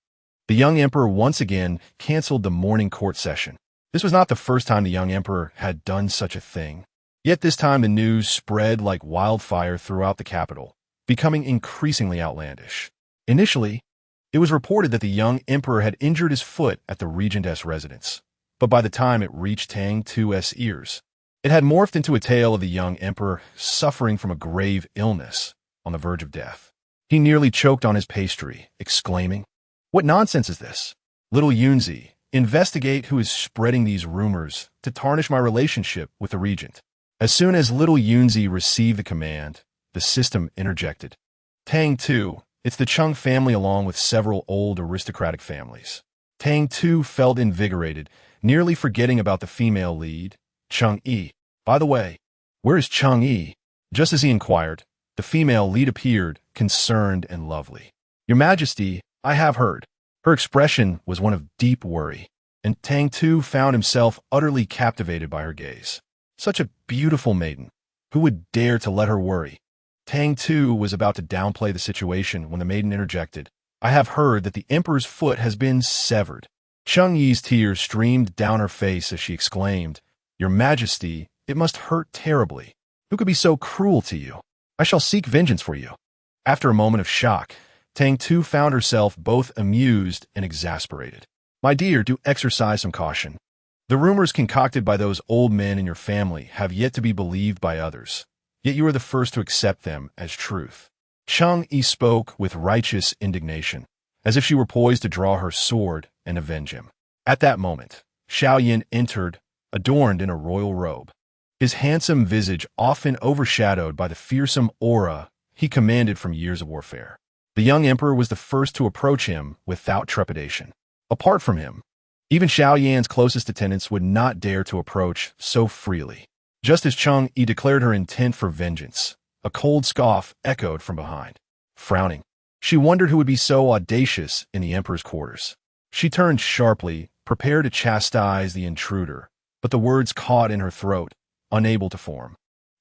the young emperor once again canceled the morning court session. This was not the first time the young emperor had done such a thing. Yet this time the news spread like wildfire throughout the capital, becoming increasingly outlandish. Initially, it was reported that the young emperor had injured his foot at the regent's residence, but by the time it reached Tang Tu's ears, it had morphed into a tale of the young emperor suffering from a grave illness on the verge of death. He nearly choked on his pastry, exclaiming, "What nonsense is this? Little Yunzi, investigate who is spreading these rumors to tarnish my relationship with the regent." As soon as little Yunzi received the command, the system interjected. Tang Tu, it's the Chung family along with several old aristocratic families. Tang Tu felt invigorated, nearly forgetting about the female lead, Chung Yi. By the way, where is Chung Yi? Just as he inquired, the female lead appeared, concerned and lovely. "Your Majesty, I have heard." Her expression was one of deep worry, and Tang Tu found himself utterly captivated by her gaze. Such a beautiful maiden. Who would dare to let her worry? Tang Tu was about to downplay the situation when the maiden interjected, "I have heard that the emperor's foot has been severed." Chung Yi's tears streamed down her face as she exclaimed, "Your Majesty, it must hurt terribly. Who could be so cruel to you? I shall seek vengeance for you." After a moment of shock, Tang Tu found herself both amused and exasperated. "My dear, do exercise some caution. The rumors concocted by those old men in your family have yet to be believed by others, yet you are the first to accept them as truth." Chung Yi spoke with righteous indignation, as if she were poised to draw her sword and avenge him. At that moment, Xiao Yan entered, adorned in a royal robe. His handsome visage often overshadowed by the fearsome aura he commanded from years of warfare. The young emperor was the first to approach him without trepidation. Apart from him, even Xiao Yan's closest attendants would not dare to approach so freely. Just as Chung Yi declared her intent for vengeance, a cold scoff echoed from behind. Frowning, she wondered who would be so audacious in the emperor's quarters. She turned sharply, prepared to chastise the intruder, but the words caught in her throat, unable to form.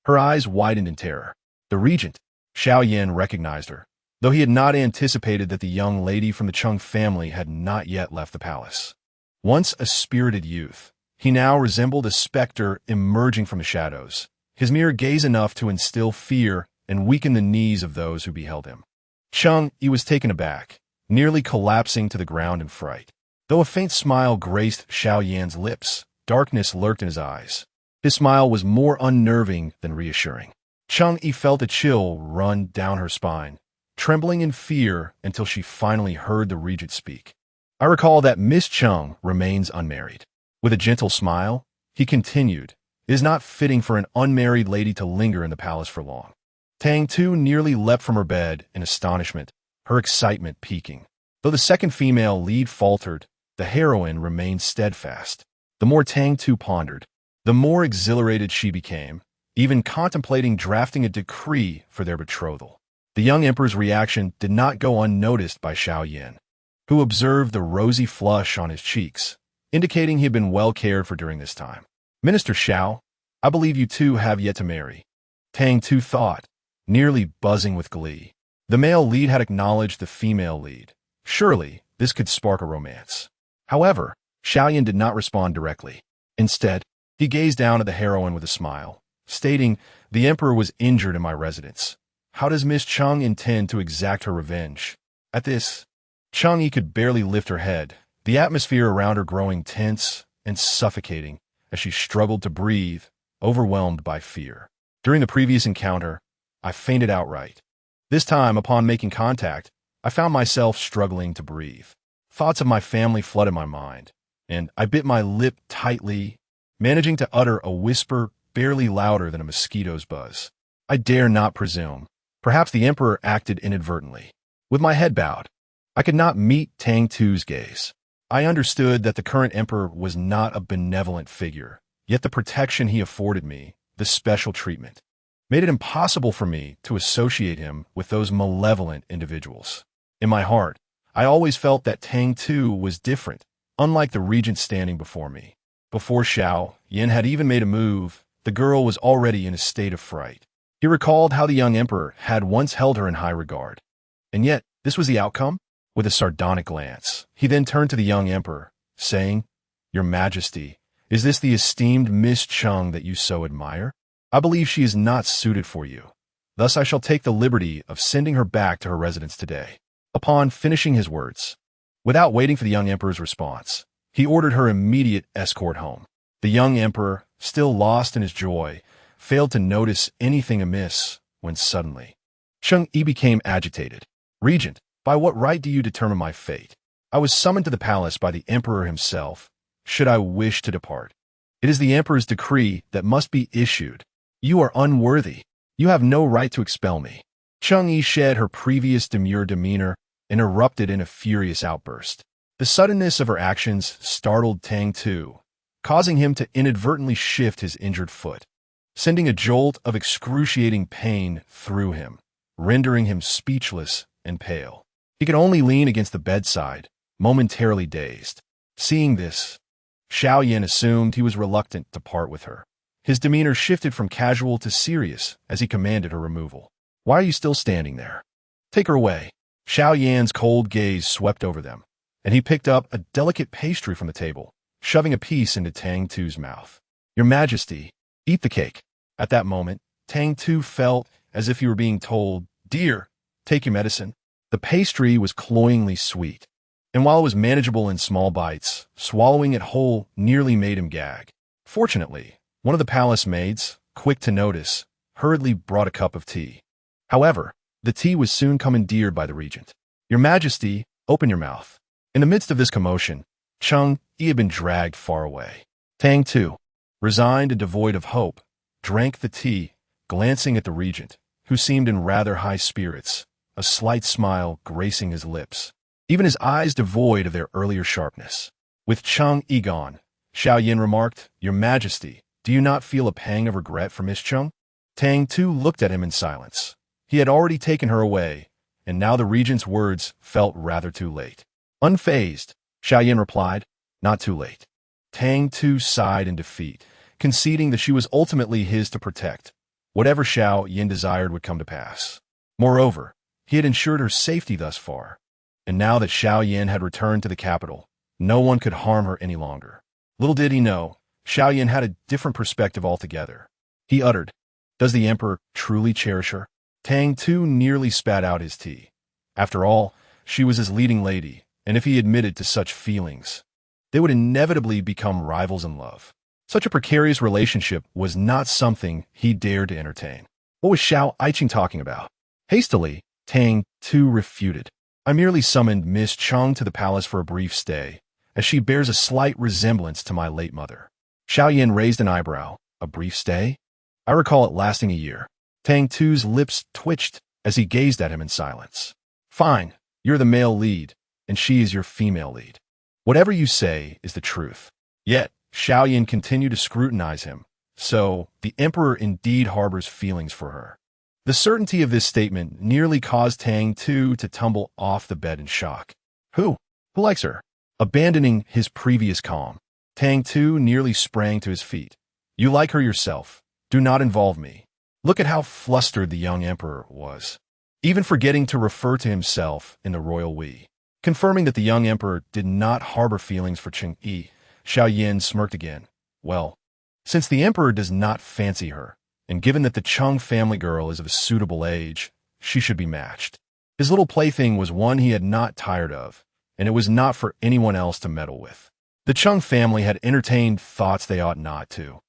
Her eyes widened in terror. The regent, Xiao Yan, recognized her, though he had not anticipated that the young lady from the Chung family had not yet left the palace. Once a spirited youth, he now resembled a specter emerging from the shadows, his mere gaze enough to instill fear and weaken the knees of those who beheld him. Chung Yi was taken aback, nearly collapsing to the ground in fright. Though a faint smile graced Xiao Yan's lips, darkness lurked in his eyes. His smile was more unnerving than reassuring. Chung Yi felt a chill run down her spine, trembling in fear until she finally heard the regent speak. "I recall that Miss Chung remains unmarried." With a gentle smile, he continued, "It is not fitting for an unmarried lady to linger in the palace for long." Tang Tu nearly leapt from her bed in astonishment, her excitement peaking. Though the second female lead faltered, the heroine remained steadfast. The more Tang Tu pondered, the more exhilarated she became, even contemplating drafting a decree for their betrothal. The young emperor's reaction did not go unnoticed by Xiao Yan, who observed the rosy flush on his cheeks, indicating he had been well cared for during this time. "Minister Xiao, I believe you two have yet to marry." Tang Tu thought, nearly buzzing with glee. The male lead had acknowledged the female lead. Surely, this could spark a romance. However, Xiao Yan did not respond directly. Instead, he gazed down at the heroine with a smile, stating, "The emperor was injured in my residence. How does Miss Chung intend to exact her revenge?" At this, Chung Yi could barely lift her head, the atmosphere around her growing tense and suffocating as she struggled to breathe, overwhelmed by fear. During the previous encounter, I fainted outright. This time, upon making contact, I found myself struggling to breathe. Thoughts of my family flooded my mind, and I bit my lip tightly, managing to utter a whisper barely louder than a mosquito's buzz. "I dare not presume. Perhaps the emperor acted inadvertently." With my head bowed, I could not meet Tang Tu's gaze. I understood that the current emperor was not a benevolent figure, yet the protection he afforded me, the special treatment, made it impossible for me to associate him with those malevolent individuals. In my heart, I always felt that Tang Tu was different, unlike the regent standing before me. Before Xiao Yan had even made a move, the girl was already in a state of fright. He recalled how the young emperor had once held her in high regard. And yet, this was the outcome? With a sardonic glance, he then turned to the young emperor, saying, "Your Majesty, is this the esteemed Miss Chung that you so admire? I believe she is not suited for you. Thus I shall take the liberty of sending her back to her residence today." Upon finishing his words, without waiting for the young emperor's response, he ordered her immediate escort home. The young emperor, still lost in his joy, failed to notice anything amiss when suddenly Cheng-Yi became agitated. "Regent, by what right do you determine my fate? I was summoned to the palace by the emperor himself, should I wish to depart. It is the emperor's decree that must be issued. You are unworthy. You have no right to expel me." Cheng-Yi shed her previous demure demeanor and erupted in a furious outburst. The suddenness of her actions startled Tang Tu, causing him to inadvertently shift his injured foot, sending a jolt of excruciating pain through him, rendering him speechless and pale. He could only lean against the bedside, momentarily dazed. Seeing this, Xiao Yan assumed he was reluctant to part with her. His demeanor shifted from casual to serious as he commanded her removal. "Why are you still standing there? Take her away." Xiao Yan's cold gaze swept over them, and he picked up a delicate pastry from the table, shoving a piece into Tang Tu's mouth. "Your Majesty, eat the cake." At that moment, Tang Tu felt as if he were being told, "Dear, take your medicine." The pastry was cloyingly sweet, and while it was manageable in small bites, swallowing it whole nearly made him gag. Fortunately, one of the palace maids, quick to notice, hurriedly brought a cup of tea. However, the tea was soon commandeered by the regent. "Your Majesty, open your mouth." In the midst of this commotion, Cheng-Yi had been dragged far away. Tang Tu, resigned and devoid of hope, drank the tea, glancing at the regent, who seemed in rather high spirits, a slight smile gracing his lips, even his eyes devoid of their earlier sharpness. With Cheng-Yi gone, Xiao Yan remarked, "Your Majesty, do you not feel a pang of regret for Miss Chung?" Tang Tu looked at him in silence. He had already taken her away, and now the regent's words felt rather too late. Unfazed, Xiao Yan replied, "Not too late." Tang Tu sighed in defeat, conceding that she was ultimately his to protect. Whatever Xiao Yan desired would come to pass. Moreover, he had ensured her safety thus far, and now that Xiao Yan had returned to the capital, no one could harm her any longer. Little did he know, Xiao Yan had a different perspective altogether. He uttered, "Does the emperor truly cherish her?" Tang Tu nearly spat out his tea. After all, she was his leading lady, and if he admitted to such feelings, they would inevitably become rivals in love. Such a precarious relationship was not something he dared to entertain. What was Xiao Aiqing talking about? Hastily, Tang Tu refuted. "I merely summoned Miss Chung to the palace for a brief stay, as she bears a slight resemblance to my late mother." Xiao Yan raised an eyebrow. "A brief stay? I recall it lasting a year." Tang Tu's lips twitched as he gazed at him in silence. "Fine, you're the male lead, and she is your female lead. Whatever you say is the truth." Yet, Xiao Yan continued to scrutinize him. So, the emperor indeed harbors feelings for her. The certainty of this statement nearly caused Tang Tu to tumble off the bed in shock. Who likes her? Abandoning his previous calm, Tang Tu nearly sprang to his feet. "You like her yourself. Do not involve me." Look at how flustered the young emperor was, even forgetting to refer to himself in the royal we. Confirming that the young emperor did not harbor feelings for Cheng-Yi, Xiao Yan smirked again. "Well, since the emperor does not fancy her, and given that the Chung family girl is of a suitable age, she should be matched." His little plaything was one he had not tired of, and it was not for anyone else to meddle with. The Chung family had entertained thoughts they ought not to,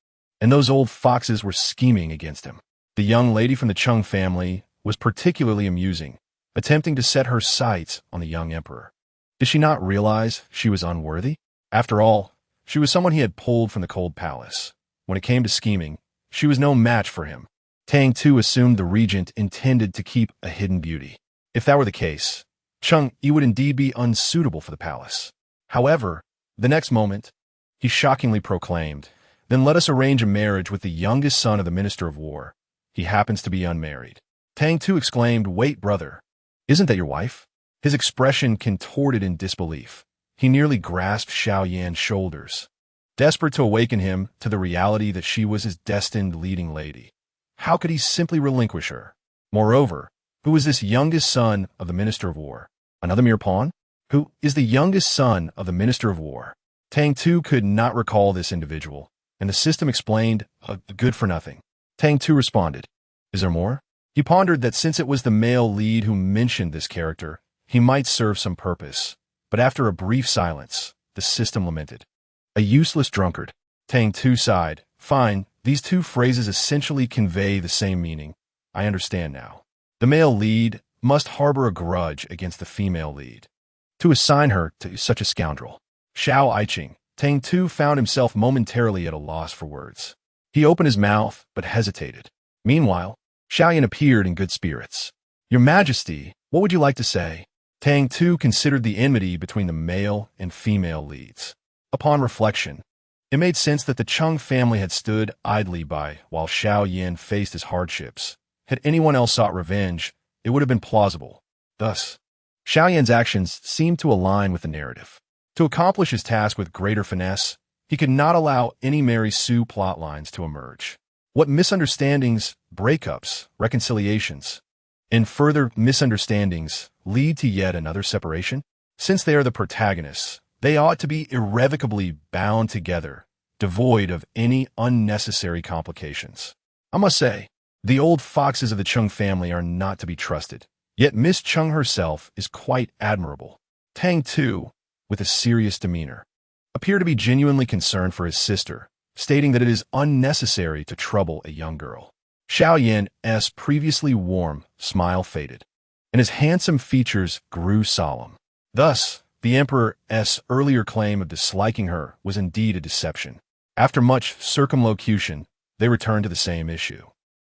and those old foxes were scheming against him. The young lady from the Chung family was particularly amusing, attempting to set her sights on the young emperor. Did she not realize she was unworthy? After all, she was someone he had pulled from the cold palace. When it came to scheming, she was no match for him. Tang Tu assumed the regent intended to keep a hidden beauty. If that were the case, Cheng-Yi would indeed be unsuitable for the palace. However, the next moment, he shockingly proclaimed, "Then let us arrange a marriage with the youngest son of the Minister of War. He happens to be unmarried." Tang Tu exclaimed, "Wait, brother, isn't that your wife?" His expression contorted in disbelief. He nearly grasped Xiao Yan's shoulders, desperate to awaken him to the reality that she was his destined leading lady. How could he simply relinquish her? Moreover, Who is this youngest son of the Minister of War? Another mere pawn? Who is the youngest son of the Minister of War? Tang Tu could not recall this individual, and the system explained, good for nothing. Tang Tu responded, is there more? He pondered that since it was the male lead who mentioned this character, he might serve some purpose. But after a brief silence, the system lamented. A useless drunkard. Tang Tu sighed. Fine, these two phrases essentially convey the same meaning. I understand now. The male lead must harbor a grudge against the female lead to assign her to such a scoundrel. Xiao Aiqing. Tang Tu found himself momentarily at a loss for words. He opened his mouth, but hesitated. Meanwhile, Xiaoyan appeared in good spirits. Your Majesty, what would you like to say? Tang Tu considered the enmity between the male and female leads. Upon reflection, it made sense that the Chung family had stood idly by while Xiao Yin faced his hardships. Had anyone else sought revenge, it would have been plausible. Thus, Xiao Yan's actions seemed to align with the narrative. To accomplish his task with greater finesse, he could not allow any Mary Sue plotlines to emerge. What misunderstandings, breakups, reconciliations, and further misunderstandings lead to yet another separation? Since they are the protagonists, they ought to be irrevocably bound together, devoid of any unnecessary complications. I must say, the old foxes of the Chung family are not to be trusted. Yet Miss Chung herself is quite admirable. Tang Tu, with a serious demeanor, appeared to be genuinely concerned for his sister, stating that it is unnecessary to trouble a young girl. Xiao Yan's previously warm smile faded, and his handsome features grew solemn. Thus, the Emperor's earlier claim of disliking her was indeed a deception. After much circumlocution, they returned to the same issue.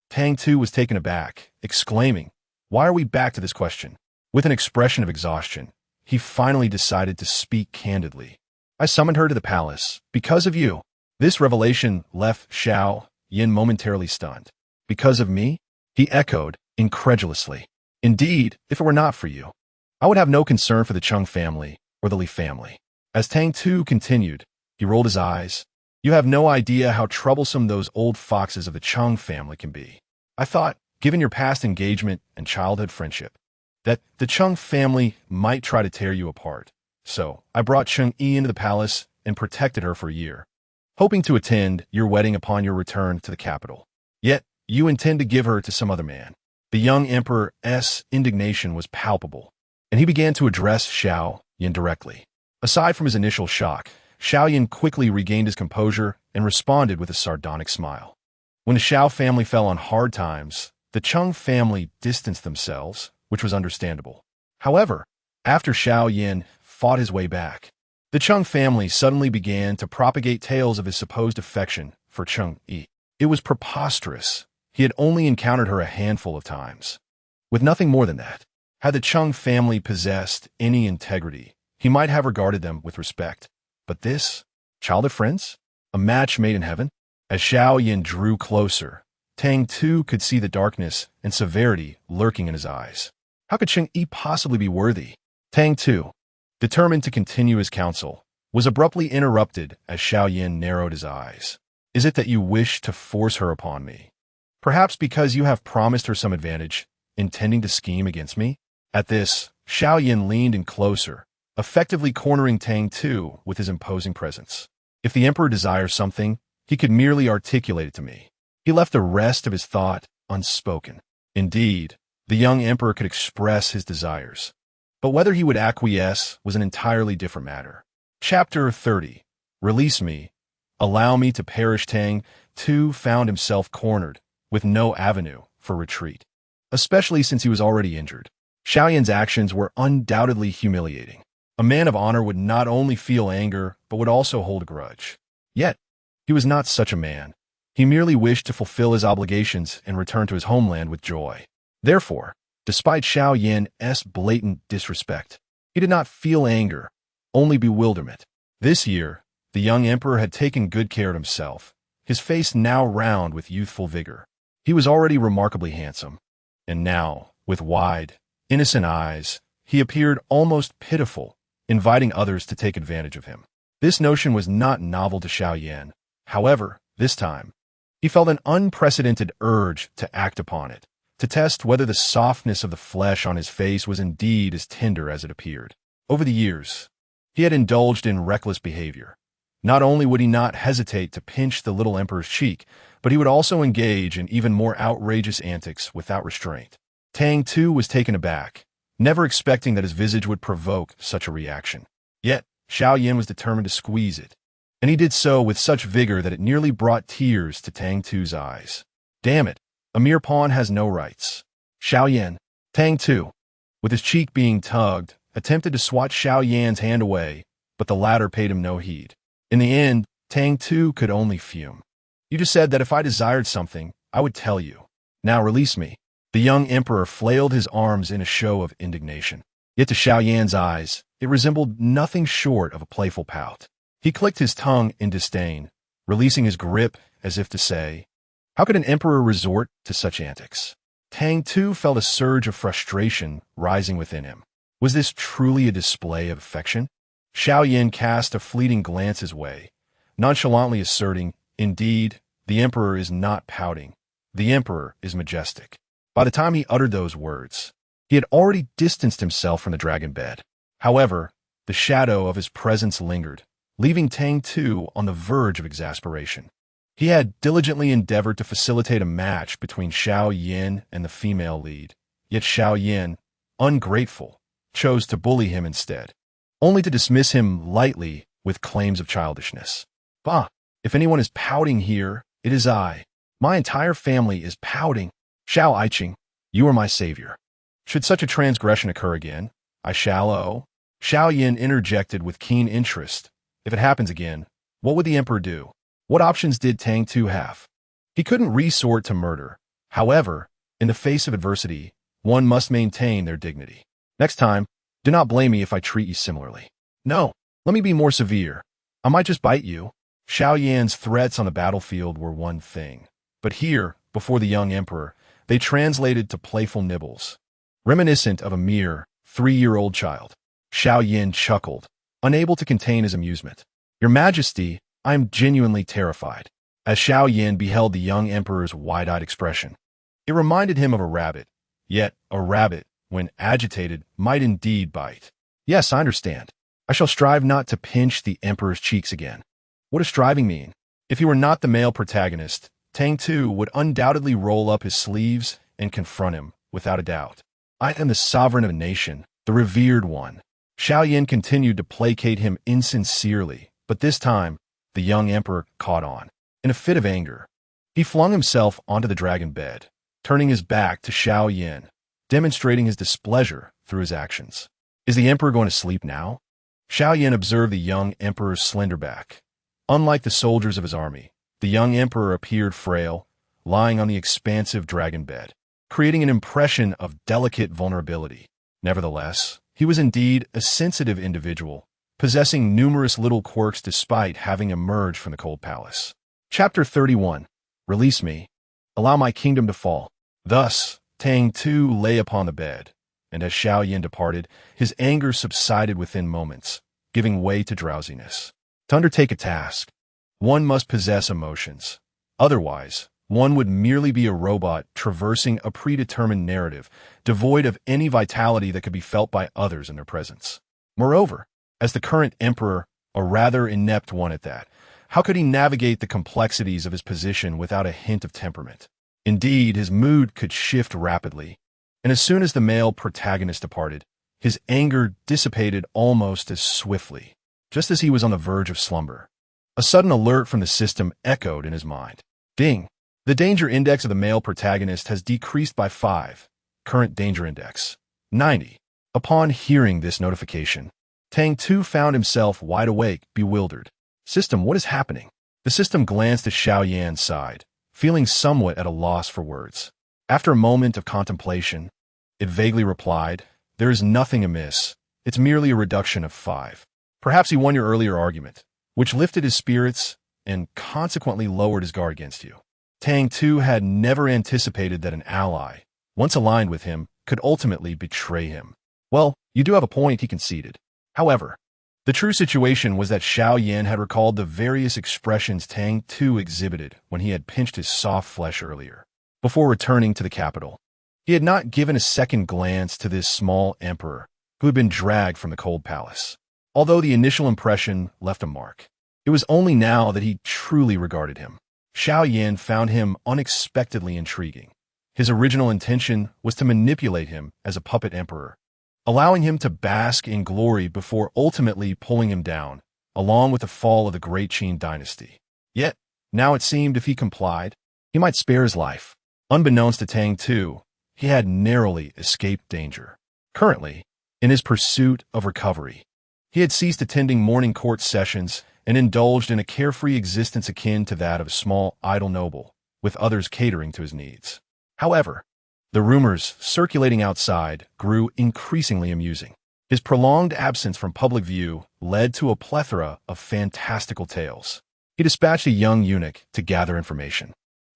Tang Tu was taken aback, exclaiming, "Why are we back to this question?" With an expression of exhaustion, he finally decided to speak candidly. I summoned her to the palace because of you. This revelation left Xiao Yin momentarily stunned. Because of me? He echoed, incredulously. Indeed, if it were not for you, I would have no concern for the Chung family or the Li family. As Tang Tu continued, he rolled his eyes. You have no idea how troublesome those old foxes of the Chung family can be. I thought, given your past engagement and childhood friendship, that the Chung family might try to tear you apart. So, I brought Chung Yi into the palace and protected her for a year, hoping to attend your wedding upon your return to the capital. Yet, you intend to give her to some other man. The young Emperor's indignation was palpable, and he began to address Xiao Yin directly. Aside from his initial shock, Xiao Yin quickly regained his composure and responded with a sardonic smile. When the Xiao family fell on hard times, the Chung family distanced themselves, which was understandable. However, after Xiao Yin fought his way back, the Chung family suddenly began to propagate tales of his supposed affection for Chung Yi. It was preposterous. He had only encountered her a handful of times. With nothing more than that, had the Chung family possessed any integrity, he might have regarded them with respect. But this? Childhood friends? A match made in heaven? As Xiao Yin drew closer, Tang Tu could see the darkness and severity lurking in his eyes. How could Chung Yi possibly be worthy? Tang Tu, determined to continue his counsel, was abruptly interrupted as Xiao Yin narrowed his eyes. Is it that you wish to force her upon me? Perhaps because you have promised her some advantage, intending to scheme against me? At this, Xiao Yin leaned in closer, effectively cornering Tang Tu with his imposing presence. If the Emperor desires something, he could merely articulate it to me. He left the rest of his thought unspoken. Indeed, the young Emperor could express his desires, but whether he would acquiesce was an entirely different matter. Chapter 30. Release me. Allow me to perish. Tang Tu found himself cornered, with no avenue for retreat, especially since he was already injured. Xiao Yan's actions were undoubtedly humiliating. A man of honor would not only feel anger, but would also hold a grudge. Yet, he was not such a man. He merely wished to fulfill his obligations and return to his homeland with joy. Therefore, despite Xiao Yan's blatant disrespect, he did not feel anger, only bewilderment. This year, the young emperor had taken good care of himself, his face now round with youthful vigor. He was already remarkably handsome, and now, with wide, innocent eyes, he appeared almost pitiful, inviting others to take advantage of him. This notion was not novel to Xiao Yan. However, this time, he felt an unprecedented urge to act upon it, to test whether the softness of the flesh on his face was indeed as tender as it appeared. Over the years, he had indulged in reckless behavior. Not only would he not hesitate to pinch the little emperor's cheek, but he would also engage in even more outrageous antics without restraint. Tang Tu was taken aback, never expecting that his visage would provoke such a reaction. Yet, Xiao Yan was determined to squeeze it, and he did so with such vigor that it nearly brought tears to Tang Tu's eyes. Damn it, a mere pawn has no rights. Xiao Yan, Tang Tu, with his cheek being tugged, attempted to swat Xiao Yan's hand away, but the latter paid him no heed. In the end, Tang Tu could only fume. You just said that if I desired something, I would tell you. Now release me. The young emperor flailed his arms in a show of indignation. Yet to Xiao Yan's eyes, it resembled nothing short of a playful pout. He clicked his tongue in disdain, releasing his grip as if to say, how could an emperor resort to such antics? Tang Tu felt a surge of frustration rising within him. Was this truly a display of affection? Xiao Yan cast a fleeting glance his way, nonchalantly asserting, indeed, the emperor is not pouting. The emperor is majestic. By the time he uttered those words, he had already distanced himself from the dragon bed. However, the shadow of his presence lingered, leaving Tang Tu on the verge of exasperation. He had diligently endeavored to facilitate a match between Xiao Yan and the female lead, yet Xiao Yan, ungrateful, chose to bully him instead, only to dismiss him lightly with claims of childishness. Bah, if anyone is pouting here, it is I. My entire family is pouting. Xiao Aiqing, you are my savior. Should such a transgression occur again, I shall owe. Xiao Yan interjected with keen interest. If it happens again, what would the emperor do? What options did Tang Tu have? He couldn't resort to murder. However, in the face of adversity, one must maintain their dignity. Next time, do not blame me if I treat you similarly. No, let me be more severe. I might just bite you. Xiao Yan's threats on the battlefield were one thing, but here, before the young emperor, they translated to playful nibbles, reminiscent of a mere 3-year-old child. Xiao Yan chuckled, unable to contain his amusement. Your Majesty, I am genuinely terrified. As Xiao Yan beheld the young emperor's wide-eyed expression, it reminded him of a rabbit, yet a rabbit, when agitated, might indeed bite. Yes, I understand. I shall strive not to pinch the emperor's cheeks again. What does striving mean? If he were not the male protagonist, Tang Tu would undoubtedly roll up his sleeves and confront him, without a doubt. I am the sovereign of a nation, the revered one. Xiao Yan continued to placate him insincerely, but this time, the young emperor caught on. In a fit of anger, he flung himself onto the dragon bed, turning his back to Xiao Yan, demonstrating his displeasure through his actions. Is the emperor going to sleep now? Xiao Yan observed the young emperor's slender back. Unlike the soldiers of his army, the young emperor appeared frail, lying on the expansive dragon bed, creating an impression of delicate vulnerability. Nevertheless, he was indeed a sensitive individual, possessing numerous little quirks despite having emerged from the cold palace. Chapter 31. Release me. Allow my kingdom to fall. Thus, Tang Tu lay upon the bed, and as Xiao Yan departed, his anger subsided within moments, giving way to drowsiness. To undertake a task, one must possess emotions. Otherwise, one would merely be a robot traversing a predetermined narrative, devoid of any vitality that could be felt by others in their presence. Moreover, as the current emperor, a rather inept one at that, how could he navigate the complexities of his position without a hint of temperament? Indeed, his mood could shift rapidly, and as soon as the male protagonist departed, his anger dissipated almost as swiftly, just as he was on the verge of slumber. A sudden alert from the system echoed in his mind. Ding! The danger index of the male protagonist has decreased by 5. Current danger index, 90. Upon hearing this notification, Tang Tu found himself wide awake, bewildered. System, what is happening? The system glanced at Xiao Yan's side, feeling somewhat at a loss for words. After a moment of contemplation, it vaguely replied, there is nothing amiss. It's merely a reduction of 5. Perhaps he won your earlier argument, which lifted his spirits and consequently lowered his guard against you. Tang Tu had never anticipated that an ally, once aligned with him, could ultimately betray him. Well, you do have a point, he conceded. However, the true situation was that Xiao Yan had recalled the various expressions Tang Tu exhibited when he had pinched his soft flesh earlier, before returning to the capital. He had not given a second glance to this small emperor who had been dragged from the cold palace. Although the initial impression left a mark, it was only now that he truly regarded him. Xiao Yan found him unexpectedly intriguing. His original intention was to manipulate him as a puppet emperor, allowing him to bask in glory before ultimately pulling him down, along with the fall of the great Qin dynasty. Yet, now it seemed if he complied, he might spare his life. Unbeknownst to Tang Tu, he had narrowly escaped danger. Currently, in his pursuit of recovery, he had ceased attending morning court sessions and indulged in a carefree existence akin to that of a small idle noble, with others catering to his needs. However, the rumors circulating outside grew increasingly amusing. His prolonged absence from public view led to a plethora of fantastical tales. He dispatched a young eunuch to gather information,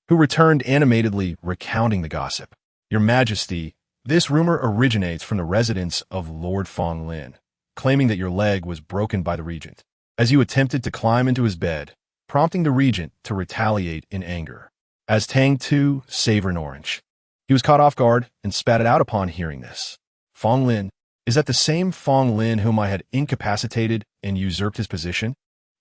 who returned animatedly recounting the gossip. "Your Majesty, this rumor originates from the residence of Lord Fong Lin, claiming that your leg was broken by the regent, as you attempted to climb into his bed, prompting the regent to retaliate in anger." As Tang Tu savored an orange, he was caught off guard and spat it out upon hearing this. "Fong Lin, is that the same Fong Lin whom I had incapacitated and usurped his position?"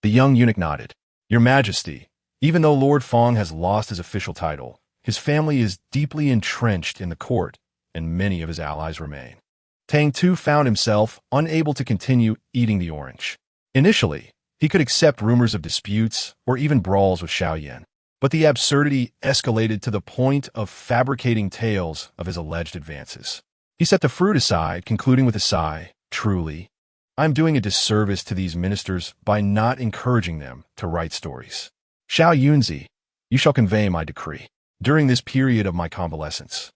The young eunuch nodded. "Your Majesty, even though Lord Fong has lost his official title, his family is deeply entrenched in the court, and many of his allies remain." Tang Tu found himself unable to continue eating the orange. Initially, he could accept rumors of disputes or even brawls with Xiao Yan, but the absurdity escalated to the point of fabricating tales of his alleged advances. He set the fruit aside, concluding with a sigh, "Truly, I'm doing a disservice to these ministers by not encouraging them to write stories. Xiao Yunzi, you shall convey my decree. During this period of my convalescence,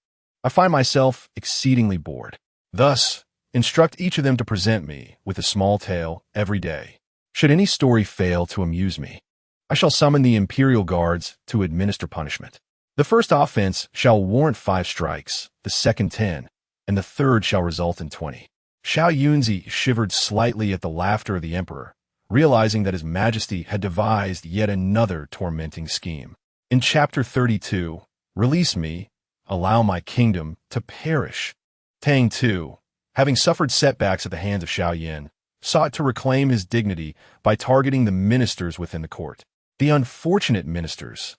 I find myself exceedingly bored. Thus, instruct each of them to present me with a small tale every day. Should any story fail to amuse me, I shall summon the Imperial Guards to administer punishment. The first offense shall warrant 5 strikes, the second 10, and the third shall result in 20. Xiao Yunzi shivered slightly at the laughter of the emperor, realizing that his majesty had devised yet another tormenting scheme. In Chapter 32, "Release me, allow my kingdom to perish." Tang Tu, having suffered setbacks at the hands of Xiao Yan, sought to reclaim his dignity by targeting the ministers within the court. The unfortunate ministers,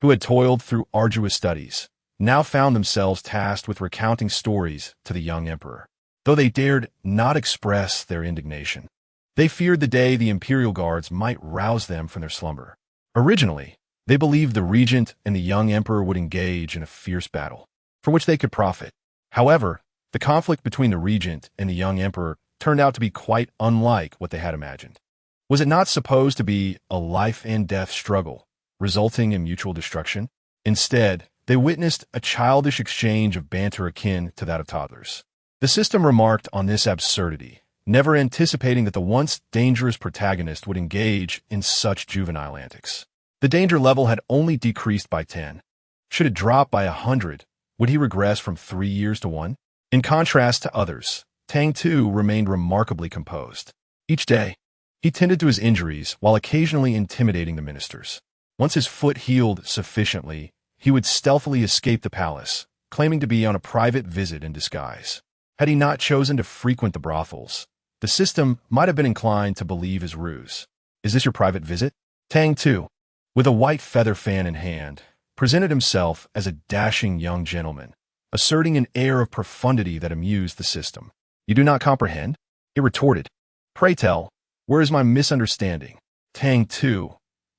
who had toiled through arduous studies, now found themselves tasked with recounting stories to the young emperor. Though they dared not express their indignation, they feared the day the Imperial Guards might rouse them from their slumber. Originally, they believed the regent and the young emperor would engage in a fierce battle, from which they could profit. However, the conflict between the regent and the young emperor turned out to be quite unlike what they had imagined. Was it not supposed to be a life-and-death struggle, resulting in mutual destruction? Instead, they witnessed a childish exchange of banter akin to that of toddlers. The system remarked on this absurdity, never anticipating that the once dangerous protagonist would engage in such juvenile antics. The danger level had only decreased by 10. Should it drop by 100, would he regress from 3 years to 1? In contrast to others, Tang Tu remained remarkably composed. Each day, he tended to his injuries while occasionally intimidating the ministers. Once his foot healed sufficiently, he would stealthily escape the palace, claiming to be on a private visit in disguise. Had he not chosen to frequent the brothels, the system might have been inclined to believe his ruse. "Is this your private visit?" Tang Tu, with a white feather fan in hand, presented himself as a dashing young gentleman, asserting an air of profundity that amused the system. "You do not comprehend?" It retorted. "Pray tell, where is my misunderstanding?" Tang Tu,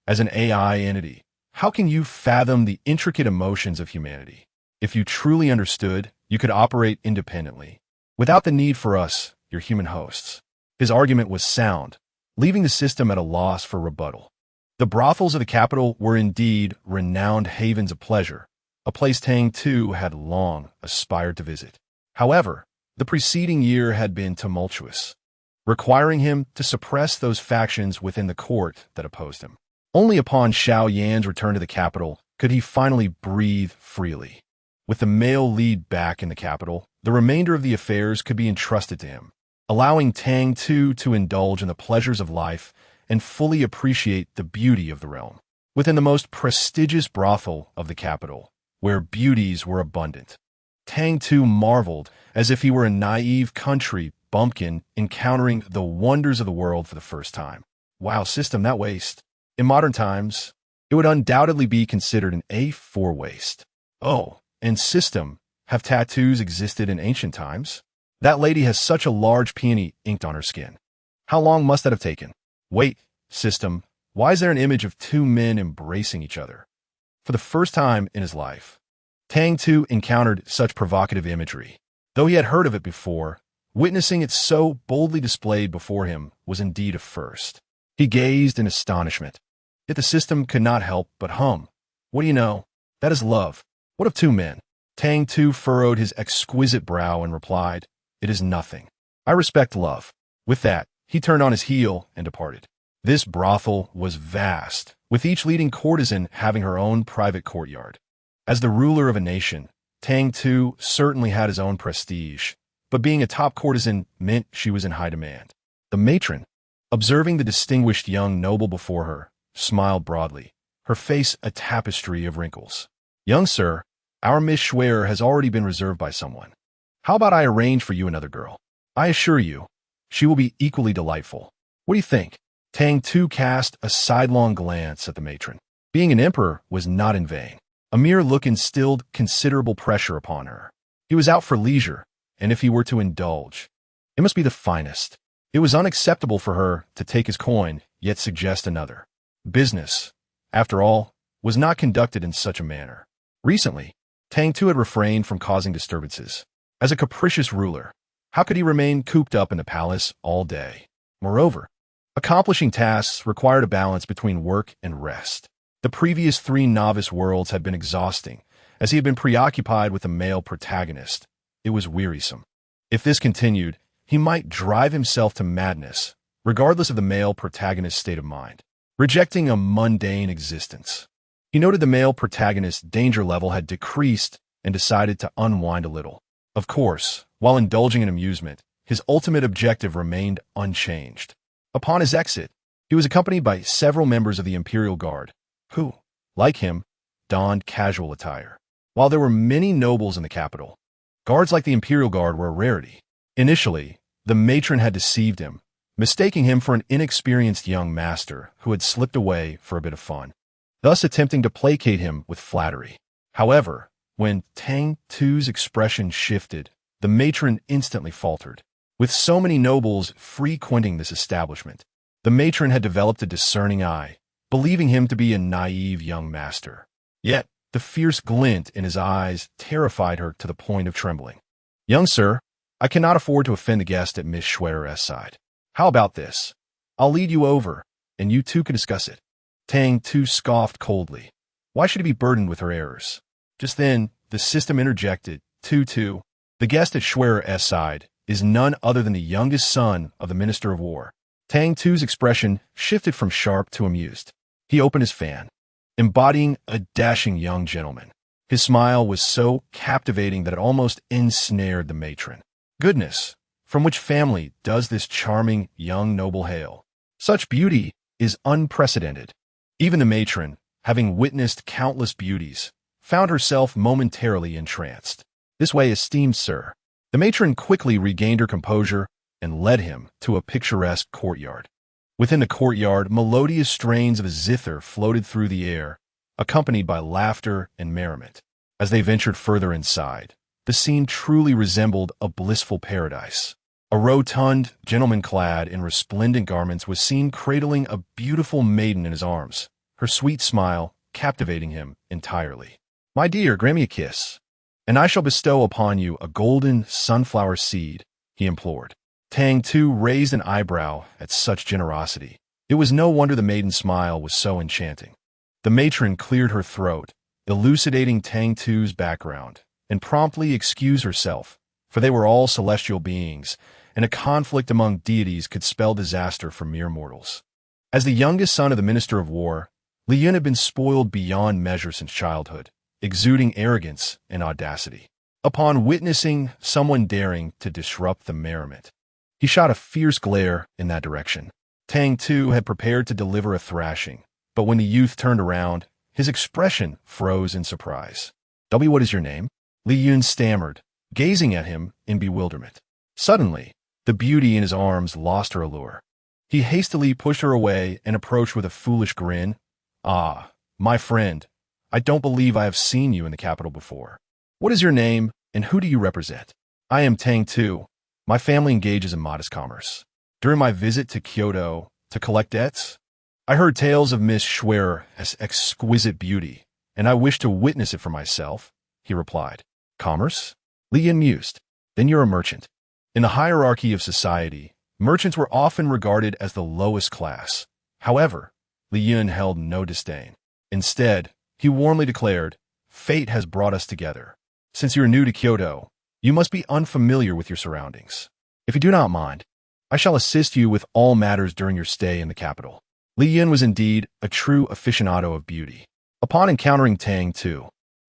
as an AI entity, how can you fathom the intricate emotions of humanity? If you truly understood, you could operate independently, without the need for us, your human hosts. His argument was sound, leaving the system at a loss for rebuttal. The brothels of the capital were indeed renowned havens of pleasure, a place Tang Tu had long aspired to visit. However, the preceding year had been tumultuous, requiring him to suppress those factions within the court that opposed him. Only upon Xiao Yan's return to the capital could he finally breathe freely. With the male lead back in the capital, the remainder of the affairs could be entrusted to him, allowing Tang Tu to indulge in the pleasures of life and fully appreciate the beauty of the realm. Within the most prestigious brothel of the capital, where beauties were abundant, Tang Tu marveled, as if he were a naive country bumpkin encountering the wonders of the world for the first time. Wow, system, that waist. In modern times, it would undoubtedly be considered an A4 waist. Oh, and system, have tattoos existed in ancient times? That lady has such a large peony inked on her skin. How long must that have taken? Wait, system, why is there an image of two men embracing each other? For the first time in his life, Tang Tu encountered such provocative imagery. Though he had heard of it before, witnessing it so boldly displayed before him was indeed a first. He gazed in astonishment. Yet the system could not help but hum. What do you know? That is love. What of two men? Tang Tu furrowed his exquisite brow and replied, "It is nothing. I respect love." With that, he turned on his heel and departed. This brothel was vast, with each leading courtesan having her own private courtyard. As the ruler of a nation, Tang Tu certainly had his own prestige, but being a top courtesan meant she was in high demand. The matron, observing the distinguished young noble before her, smiled broadly, her face a tapestry of wrinkles. "Young sir, our Miss Schwerer has already been reserved by someone. How about I arrange for you another girl? I assure you, she will be equally delightful. What do you think?" Tang Tu cast a sidelong glance at the matron. Being an emperor was not in vain. A mere look instilled considerable pressure upon her. He was out for leisure, and if he were to indulge, it must be the finest. It was unacceptable for her to take his coin, yet suggest another. Business, after all, was not conducted in such a manner. Recently, Tang Tu had refrained from causing disturbances. As a capricious ruler, how could he remain cooped up in the palace all day? Moreover, accomplishing tasks required a balance between work and rest. The previous 3 novice worlds had been exhausting, as he had been preoccupied with the male protagonist. It was wearisome. If this continued, he might drive himself to madness, regardless of the male protagonist's state of mind, rejecting a mundane existence. He noted the male protagonist's danger level had decreased and decided to unwind a little. Of course, while indulging in amusement, his ultimate objective remained unchanged. Upon his exit, he was accompanied by several members of the Imperial Guard, who, like him, donned casual attire. While there were many nobles in the capital, guards like the Imperial Guard were a rarity. Initially, the matron had deceived him, mistaking him for an inexperienced young master who had slipped away for a bit of fun, thus attempting to placate him with flattery. However, when Tang Tu's expression shifted, the matron instantly faltered. With so many nobles frequenting this establishment, the matron had developed a discerning eye, believing him to be a naive young master. Yet, the fierce glint in his eyes terrified her to the point of trembling. "Young sir, I cannot afford to offend the guest at Miss Schwerer's side. How about this? I'll lead you over, and you two can discuss it." Tang Tu scoffed coldly. Why should he be burdened with her errors? Just then, the system interjected, "Tu, the guest at Schwerer's side, is none other than the youngest son of the Minister of War." Tang Tu's expression shifted from sharp to amused. He opened his fan, embodying a dashing young gentleman. His smile was so captivating that it almost ensnared the matron. Goodness, from which family does this charming young noble hail? Such beauty is unprecedented. Even the matron, having witnessed countless beauties, found herself momentarily entranced. "This way, esteemed sir." The matron quickly regained her composure and led him to a picturesque courtyard. Within the courtyard, melodious strains of a zither floated through the air, accompanied by laughter and merriment. As they ventured further inside, the scene truly resembled a blissful paradise. A rotund gentleman clad in resplendent garments was seen cradling a beautiful maiden in his arms, her sweet smile captivating him entirely. "My dear, grant me a kiss, and I shall bestow upon you a golden sunflower seed," he implored. Tang Tu raised an eyebrow at such generosity. It was no wonder the maiden's smile was so enchanting. The matron cleared her throat, elucidating Tang Tu's background, and promptly excused herself, for they were all celestial beings, and a conflict among deities could spell disaster for mere mortals. As the youngest son of the Minister of War, Li Yun had been spoiled beyond measure since childhood, exuding arrogance and audacity. Upon witnessing someone daring to disrupt the merriment, he shot a fierce glare in that direction. Tang Tu had prepared to deliver a thrashing, but when the youth turned around, his expression froze in surprise. "What is your name?" Li Yun stammered, gazing at him in bewilderment. Suddenly, the beauty in his arms lost her allure. He hastily pushed her away and approached with a foolish grin. "Ah, my friend, I don't believe I have seen you in the capital before. What is your name, and who do you represent?" "I am Tang Tu. My family engages in modest commerce. During my visit to Kyoto to collect debts, I heard tales of Miss Schwerer's exquisite beauty, and I wish to witness it for myself," he replied. "Commerce?" Li Yun mused. "Then you're a merchant." In the hierarchy of society, merchants were often regarded as the lowest class. However, Li Yun held no disdain. Instead, he warmly declared, "Fate has brought us together. Since you're new to Kyoto, you must be unfamiliar with your surroundings. If you do not mind, I shall assist you with all matters during your stay in the capital." Li Yun was indeed a true aficionado of beauty. Upon encountering Tang Tu,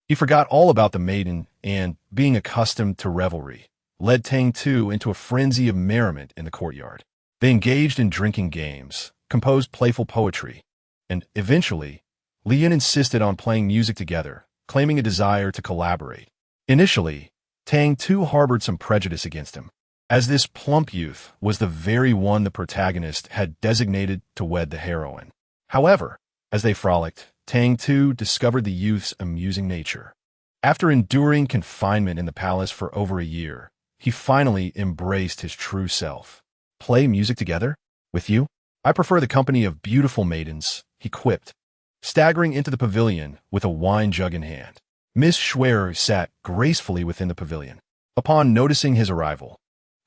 he forgot all about the maiden and, being accustomed to revelry, led Tang Tu into a frenzy of merriment in the courtyard. They engaged in drinking games, composed playful poetry, and, eventually, Li Yun insisted on playing music together, claiming a desire to collaborate. Initially, Tang Tu harbored some prejudice against him, as this plump youth was the very one the protagonist had designated to wed the heroine. However, as they frolicked, Tang Tu discovered the youth's amusing nature. After enduring confinement in the palace for over a year, he finally embraced his true self. "Play music together? With you? I prefer the company of beautiful maidens," he quipped, staggering into the pavilion with a wine jug in hand. Miss Schwerer sat gracefully within the pavilion. Upon noticing his arrival,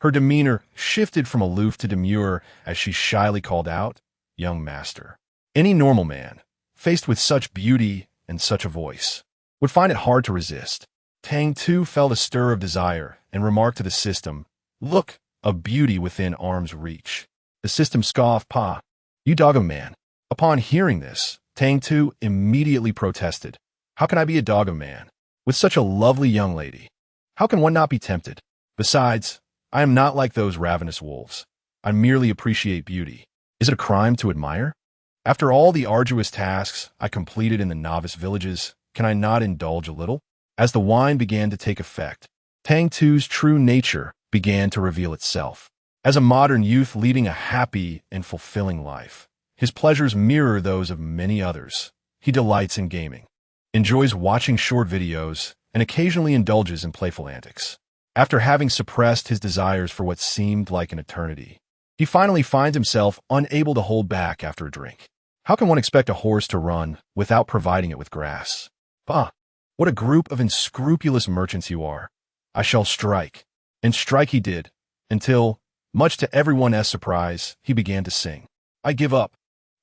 her demeanor shifted from aloof to demure as she shyly called out, "Young master." Any normal man, faced with such beauty and such a voice, would find it hard to resist. Tang Tu felt a stir of desire and remarked to the system, "Look, a beauty within arm's reach." The system scoffed, "Pa, you dog of a man." Upon hearing this, Tang Tu immediately protested. "How can I be a dog of a man? With such a lovely young lady, how can one not be tempted? Besides, I am not like those ravenous wolves. I merely appreciate beauty. Is it a crime to admire? After all the arduous tasks I completed in the novice villages, can I not indulge a little?" As the wine began to take effect, Tang Tu's true nature began to reveal itself. As a modern youth leading a happy and fulfilling life, his pleasures mirror those of many others. He delights in gaming, enjoys watching short videos, and occasionally indulges in playful antics. After having suppressed his desires for what seemed like an eternity, he finally finds himself unable to hold back after a drink. How can one expect a horse to run without providing it with grass? "Bah, what a group of unscrupulous merchants you are. I shall strike." And strike he did, until, much to everyone's surprise, he began to sing. "I give up.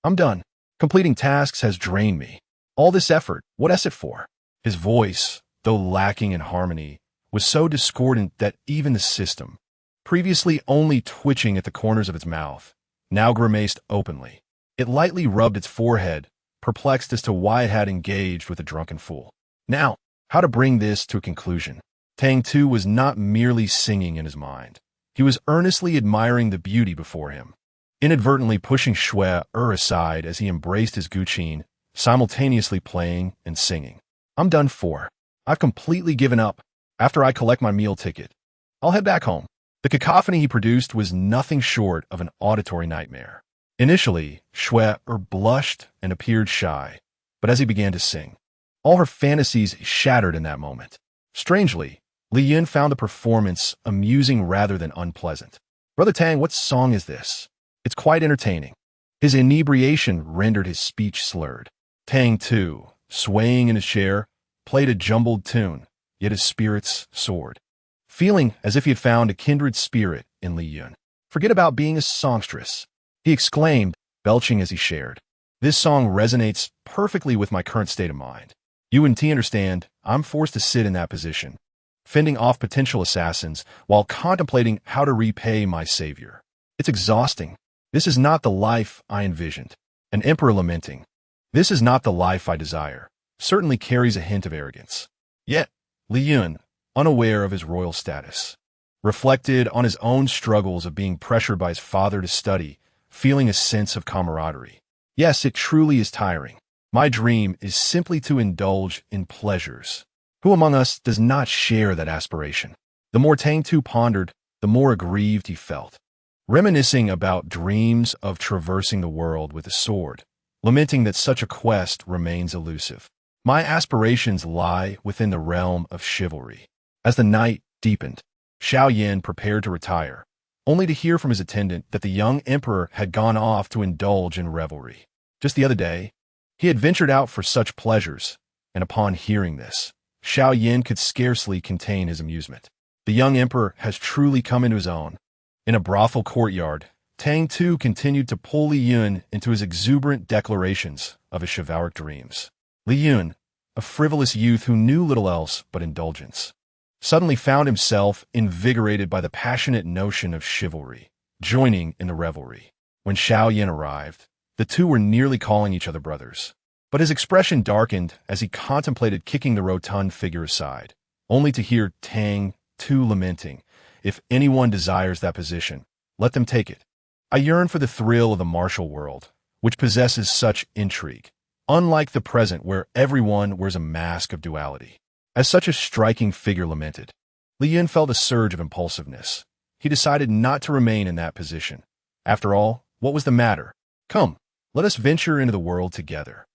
I'm done. Completing tasks has drained me. All this effort, what is it for?" His voice, though lacking in harmony, was so discordant that even the system, previously only twitching at the corners of its mouth, now grimaced openly. It lightly rubbed its forehead, perplexed as to why it had engaged with a drunken fool. Now, how to bring this to a conclusion? Tang Tu was not merely singing in his mind. He was earnestly admiring the beauty before him, inadvertently pushing Schwerer aside as he embraced his Guqin, simultaneously playing and singing. "I'm done for. I've completely given up. After I collect my meal ticket, I'll head back home." The cacophony he produced was nothing short of an auditory nightmare. Initially, Schwerer blushed and appeared shy, but as he began to sing, all her fantasies shattered in that moment. Strangely, Li Yun found the performance amusing rather than unpleasant. "Brother Tang, what song is this? It's quite entertaining." His inebriation rendered his speech slurred. Tang Tu, swaying in his chair, played a jumbled tune, yet his spirits soared, feeling as if he had found a kindred spirit in Li Yun. "Forget about being a songstress," he exclaimed, belching as he shared. "This song resonates perfectly with my current state of mind. You and T understand, I'm forced to sit in that position, fending off potential assassins while contemplating how to repay my savior. It's exhausting. This is not the life I envisioned." An emperor lamenting, "This is not the life I desire," certainly carries a hint of arrogance. Yet, Li Yun, unaware of his royal status, reflected on his own struggles of being pressured by his father to study, feeling a sense of camaraderie. "Yes, it truly is tiring. My dream is simply to indulge in pleasures. Who among us does not share that aspiration? The more Tang Tu pondered, the more aggrieved he felt, reminiscing about dreams of traversing the world with a sword, lamenting that such a quest remains elusive. My aspirations lie within the realm of chivalry. As the night deepened, Xiao Yan prepared to retire, only to hear from his attendant that the young emperor had gone off to indulge in revelry. Just the other day, he had ventured out for such pleasures, and upon hearing this, Xiao Yan could scarcely contain his amusement. The young emperor has truly come into his own. In a brothel courtyard, Tang Tu continued to pull Li Yun into his exuberant declarations of his chivalric dreams. Li Yun, a frivolous youth who knew little else but indulgence, suddenly found himself invigorated by the passionate notion of chivalry, joining in the revelry. When Xiao Yan arrived, the two were nearly calling each other brothers. But his expression darkened as he contemplated kicking the rotund figure aside, only to hear Tang Tu lamenting, "If anyone desires that position, let them take it. I yearn for the thrill of the martial world, which possesses such intrigue, unlike the present where everyone wears a mask of duality." As such a striking figure lamented, Li Yun felt a surge of impulsiveness. He decided not to remain in that position. After all, what was the matter? "Come, let us venture into the world together.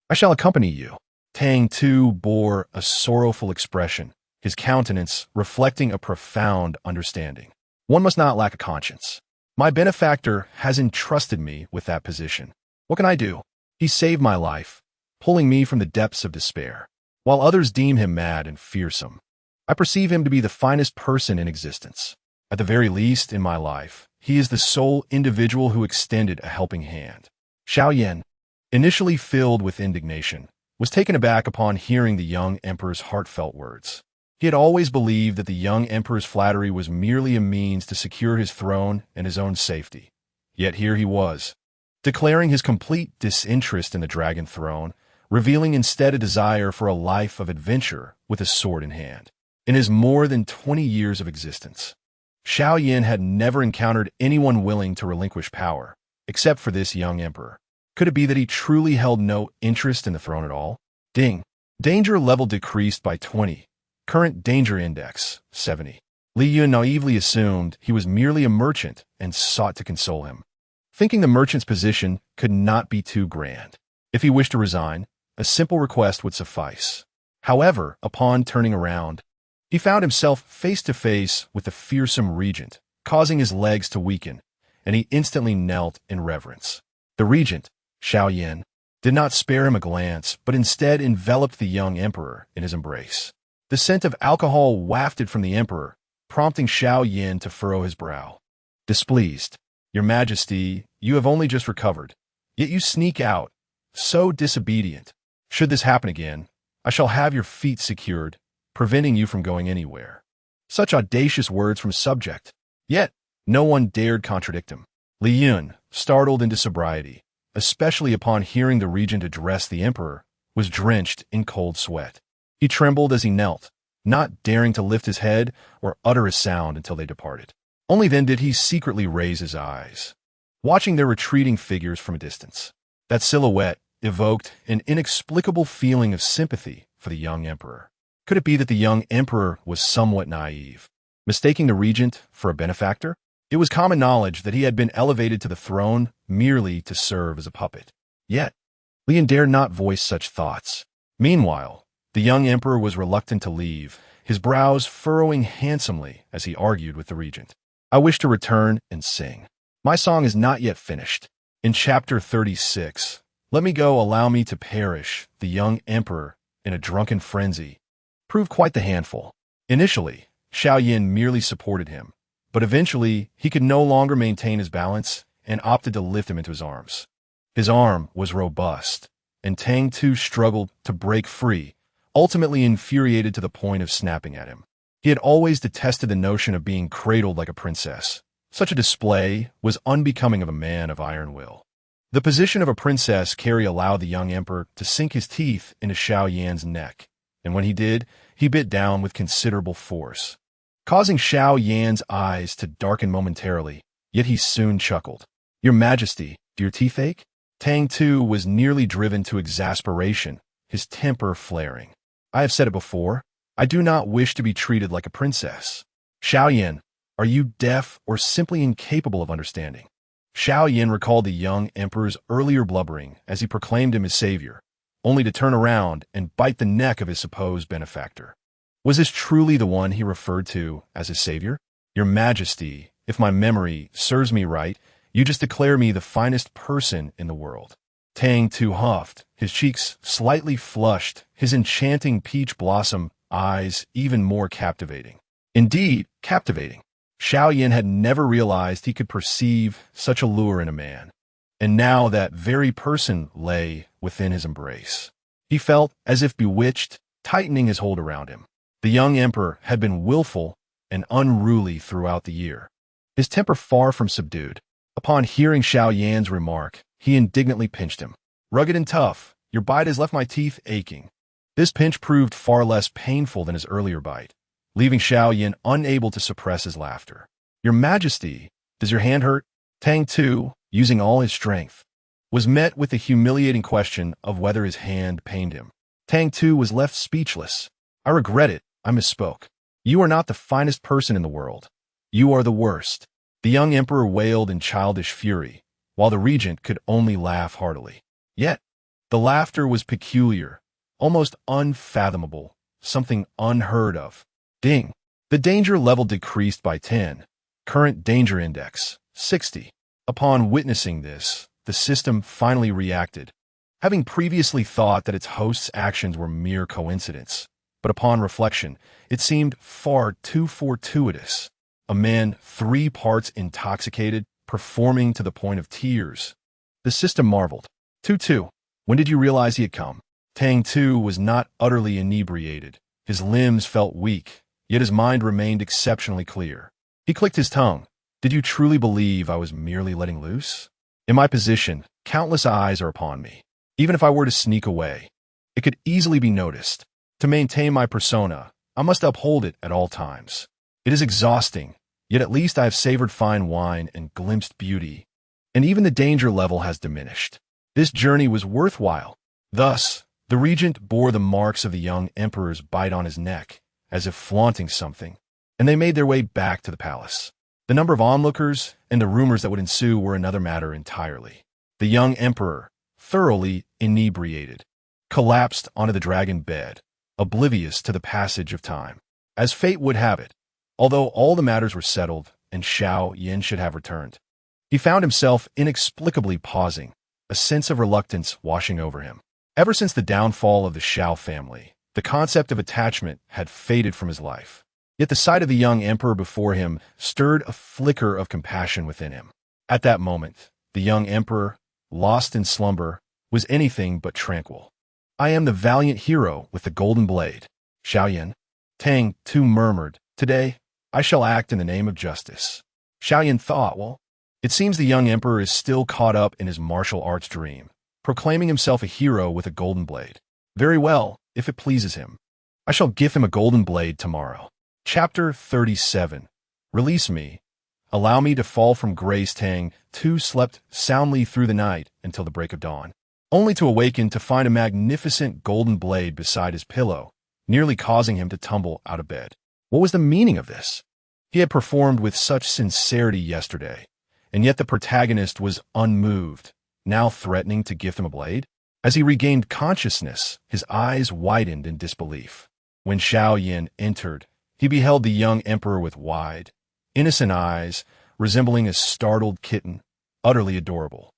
I shall accompany you." Tang Tu bore a sorrowful expression, his countenance reflecting a profound understanding. "One must not lack a conscience. My benefactor has entrusted me with that position. What can I do? He saved my life, pulling me from the depths of despair. While others deem him mad and fearsome, I perceive him to be the finest person in existence. At the very least in my life, he is the sole individual who extended a helping hand." Xiao Yan, initially filled with indignation, was taken aback upon hearing the young emperor's heartfelt words. He had always believed that the young emperor's flattery was merely a means to secure his throne and his own safety. Yet here he was, declaring his complete disinterest in the dragon throne, revealing instead a desire for a life of adventure with a sword in hand. In his more than 20 years of existence, Xiao Yan had never encountered anyone willing to relinquish power, except for this young emperor. Could it be that he truly held no interest in the throne at all? Ding. Danger level decreased by 20. Current danger index, 70. Li Yun naively assumed he was merely a merchant and sought to console him, thinking the merchant's position could not be too grand. If he wished to resign, a simple request would suffice. However, upon turning around, he found himself face to face with the fearsome regent, causing his legs to weaken, and he instantly knelt in reverence. The regent, Xiao Yan, did not spare him a glance, but instead enveloped the young emperor in his embrace. The scent of alcohol wafted from the emperor, prompting Xiao Yan to furrow his brow. "Displeased, Your Majesty, you have only just recovered, yet you sneak out, so disobedient. Should this happen again, I shall have your feet secured, preventing you from going anywhere." Such audacious words from subject. Yet, no one dared contradict him. Li Yun, startled into sobriety, especially upon hearing the regent address the emperor, was drenched in cold sweat. He trembled as he knelt, not daring to lift his head or utter a sound until they departed. Only then did he secretly raise his eyes, watching their retreating figures from a distance. That silhouette evoked an inexplicable feeling of sympathy for the young emperor. Could it be that the young emperor was somewhat naive, mistaking the regent for a benefactor? It was common knowledge that he had been elevated to the throne merely to serve as a puppet. Yet, Leon dared not voice such thoughts. Meanwhile, the young emperor was reluctant to leave, his brows furrowing handsomely as he argued with the regent. "I wish to return and sing. My song is not yet finished. In chapter 36, let me go, allow me to perish." The young emperor, in a drunken frenzy, proved quite the handful. Initially, Xiao Yan merely supported him, but eventually he could no longer maintain his balance and opted to lift him into his arms. His arm was robust, and Tang Tu struggled to break free, ultimately infuriated to the point of snapping at him. He had always detested the notion of being cradled like a princess. Such a display was unbecoming of a man of iron will. The position of a princess Carrie allowed the young emperor to sink his teeth into Xiao Yan's neck, and when he did, he bit down with considerable force, causing Xiao Yan's eyes to darken momentarily, yet he soon chuckled. "Your Majesty, do your teeth ache?" Tang Tu was nearly driven to exasperation, his temper flaring. "I have said it before. I do not wish to be treated like a princess. Xiaoyan, are you deaf or simply incapable of understanding? Xiaoyan recalled the young emperor's earlier blubbering as he proclaimed him his savior, only to turn around and bite the neck of his supposed benefactor. Was this truly the one he referred to as his savior? Your Majesty, if my memory serves me right, you just declare me the finest person in the world. Tang Tu huffed, his cheeks slightly flushed, his enchanting peach blossom eyes even more captivating. Indeed, captivating. Xiaoyan had never realized he could perceive such allure in a man. And now that very person lay within his embrace. He felt as if bewitched, tightening his hold around him. The young emperor had been willful and unruly throughout the year, his temper far from subdued. Upon hearing Xiaoyan's remark, he indignantly pinched him. Rugged and tough, your bite has left my teeth aching. This pinch proved far less painful than his earlier bite, leaving Xiaoyan unable to suppress his laughter. Your Majesty, does your hand hurt? Tang Tu, using all his strength, was met with the humiliating question of whether his hand pained him. Tang Tu was left speechless. I regret it, I misspoke. You are not the finest person in the world. You are the worst. The young emperor wailed in childish fury, while the regent could only laugh heartily. Yet, the laughter was peculiar, almost unfathomable, something unheard of. Ding! The danger level decreased by 10. Current danger index, 60. Upon witnessing this, the system finally reacted, having previously thought that its host's actions were mere coincidence. But upon reflection, it seemed far too fortuitous. A man 3 parts intoxicated, performing to the point of tears. The system marveled. Tu, when did you realize he had come? Tang Tu was not utterly inebriated. His limbs felt weak, yet his mind remained exceptionally clear. He clicked his tongue. Did you truly believe I was merely letting loose? In my position, countless eyes are upon me. Even if I were to sneak away, it could easily be noticed. To maintain my persona, I must uphold it at all times. It is exhausting, yet at least I have savored fine wine and glimpsed beauty, and even the danger level has diminished. This journey was worthwhile. Thus, the regent bore the marks of the young emperor's bite on his neck, as if flaunting something, and they made their way back to the palace. The number of onlookers and the rumors that would ensue were another matter entirely. The young emperor, thoroughly inebriated, collapsed onto the dragon bed, oblivious to the passage of time. As fate would have it, although all the matters were settled and Xiaoyan should have returned, he found himself inexplicably pausing, a sense of reluctance washing over him. Ever since the downfall of the Xiao family, the concept of attachment had faded from his life. Yet the sight of the young emperor before him stirred a flicker of compassion within him. At that moment, the young emperor, lost in slumber, was anything but tranquil. I am the valiant hero with the golden blade. Xiaoyan, Tang Tu murmured, today, I shall act in the name of justice. Xiaoyan thought, well, it seems the young emperor is still caught up in his martial arts dream, proclaiming himself a hero with a golden blade. Very well, if it pleases him. I shall give him a golden blade tomorrow. Chapter 37. Release me. Allow me to fall from grace. Tang Tu slept soundly through the night until the break of dawn, only to awaken to find a magnificent golden blade beside his pillow, nearly causing him to tumble out of bed. What was the meaning of this? He had performed with such sincerity yesterday, and yet the protagonist was unmoved, now threatening to gift him a blade? As he regained consciousness, his eyes widened in disbelief. When Xiaoyan entered, he beheld the young emperor with wide, innocent eyes, resembling a startled kitten, utterly adorable.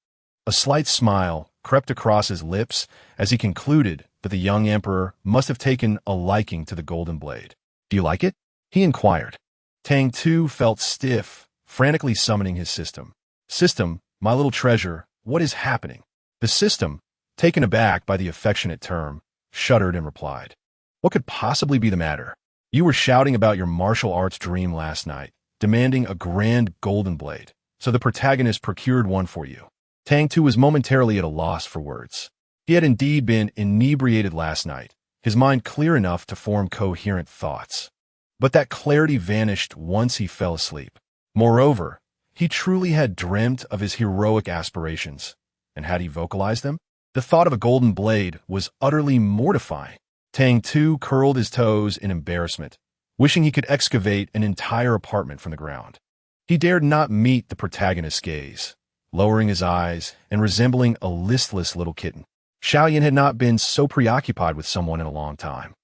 A slight smile crept across his lips as he concluded that the young emperor must have taken a liking to the golden blade. Do you like it? He inquired. Tang Tu felt stiff, frantically summoning his system. System, my little treasure, what is happening? The system, taken aback by the affectionate term, shuddered and replied. What could possibly be the matter? You were shouting about your martial arts dream last night, demanding a grand golden blade, so the protagonist procured one for you. Tang Tu was momentarily at a loss for words. He had indeed been inebriated last night, his mind clear enough to form coherent thoughts. But that clarity vanished once he fell asleep. Moreover, he truly had dreamt of his heroic aspirations, and had he vocalized them? The thought of a golden blade was utterly mortifying. Tang Tu curled his toes in embarrassment, wishing he could excavate an entire apartment from the ground. He dared not meet the protagonist's gaze, lowering his eyes and resembling a listless little kitten. Xiaoyan had not been so preoccupied with someone in a long time.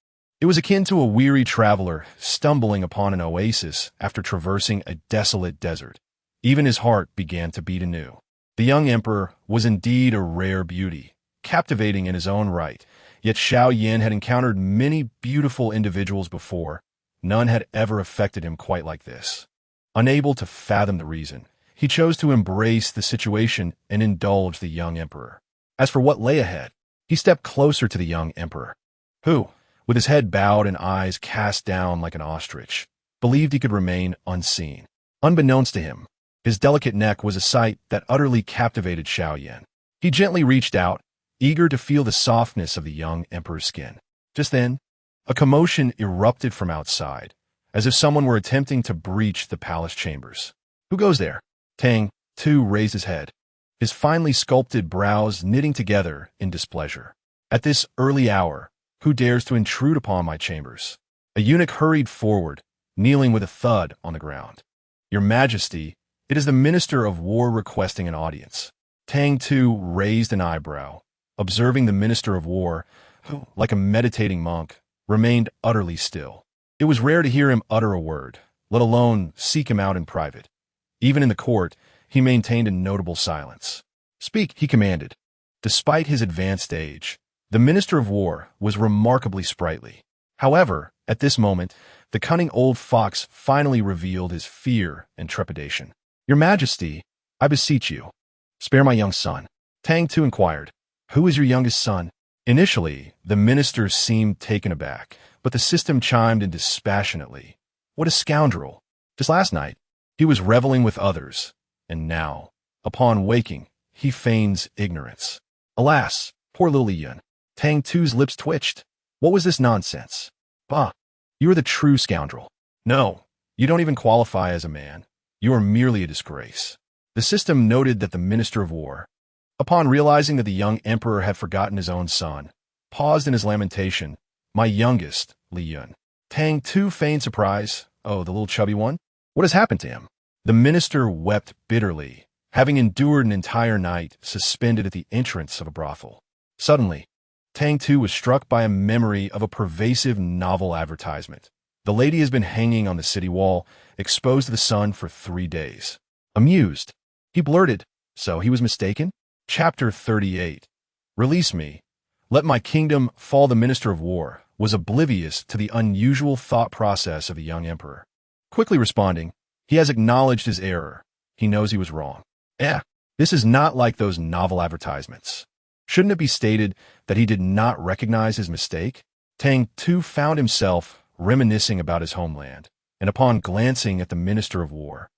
It was akin to a weary traveler stumbling upon an oasis after traversing a desolate desert. Even his heart began to beat anew. The young emperor was indeed a rare beauty, captivating in his own right, yet Xiaoyan had encountered many beautiful individuals before. None had ever affected him quite like this. Unable to fathom the reason, he chose to embrace the situation and indulge the young emperor. As for what lay ahead, he stepped closer to the young emperor, who, with his head bowed and eyes cast down like an ostrich, believed he could remain unseen. Unbeknownst to him, his delicate neck was a sight that utterly captivated Xiaoyan. He gently reached out, eager to feel the softness of the young emperor's skin. Just then, a commotion erupted from outside, as if someone were attempting to breach the palace chambers. "Who goes there?" Tang Tu raised his head, his finely sculpted brows knitting together in displeasure. "At this early hour, who dares to intrude upon my chambers?" A eunuch hurried forward, kneeling with a thud on the ground. "Your Majesty, it is the Minister of War requesting an audience." Tang Tu raised an eyebrow, observing the Minister of War, who, like a meditating monk, remained utterly still. It was rare to hear him utter a word, let alone seek him out in private. Even in the court, he maintained a notable silence. "Speak," he commanded. Despite his advanced age, the Minister of War was remarkably sprightly. However, at this moment, the cunning old fox finally revealed his fear and trepidation. "Your Majesty, I beseech you, spare my young son." Tang Tu inquired, "Who is your youngest son?" Initially, the minister seemed taken aback, but the system chimed in dispassionately. "What a scoundrel! Just last night, he was reveling with others, and now, upon waking, he feigns ignorance. Alas, poor little Yun." Tang Tu's lips twitched. What was this nonsense? "Bah, you are the true scoundrel. No, you don't even qualify as a man. You are merely a disgrace." The system noted that the Minister of War, upon realizing that the young emperor had forgotten his own son, paused in his lamentation. "My youngest, Li Yun." Tang Tu feigned surprise. "Oh, the little chubby one? What has happened to him?" The minister wept bitterly, having endured an entire night suspended at the entrance of a brothel. Suddenly, Tang Tu was struck by a memory of a pervasive novel advertisement. "The lady has been hanging on the city wall, exposed to the sun for 3 days." Amused, he blurted, "So he was mistaken?" Chapter 38. "Release me. Let my kingdom fall." The Minister of War was oblivious to the unusual thought process of the young emperor. Quickly responding, he has acknowledged his error. He knows he was wrong. This is not like those novel advertisements. Shouldn't it be stated that he did not recognize his mistake? Tang Tu found himself reminiscing about his homeland, and upon glancing at the Minister of War,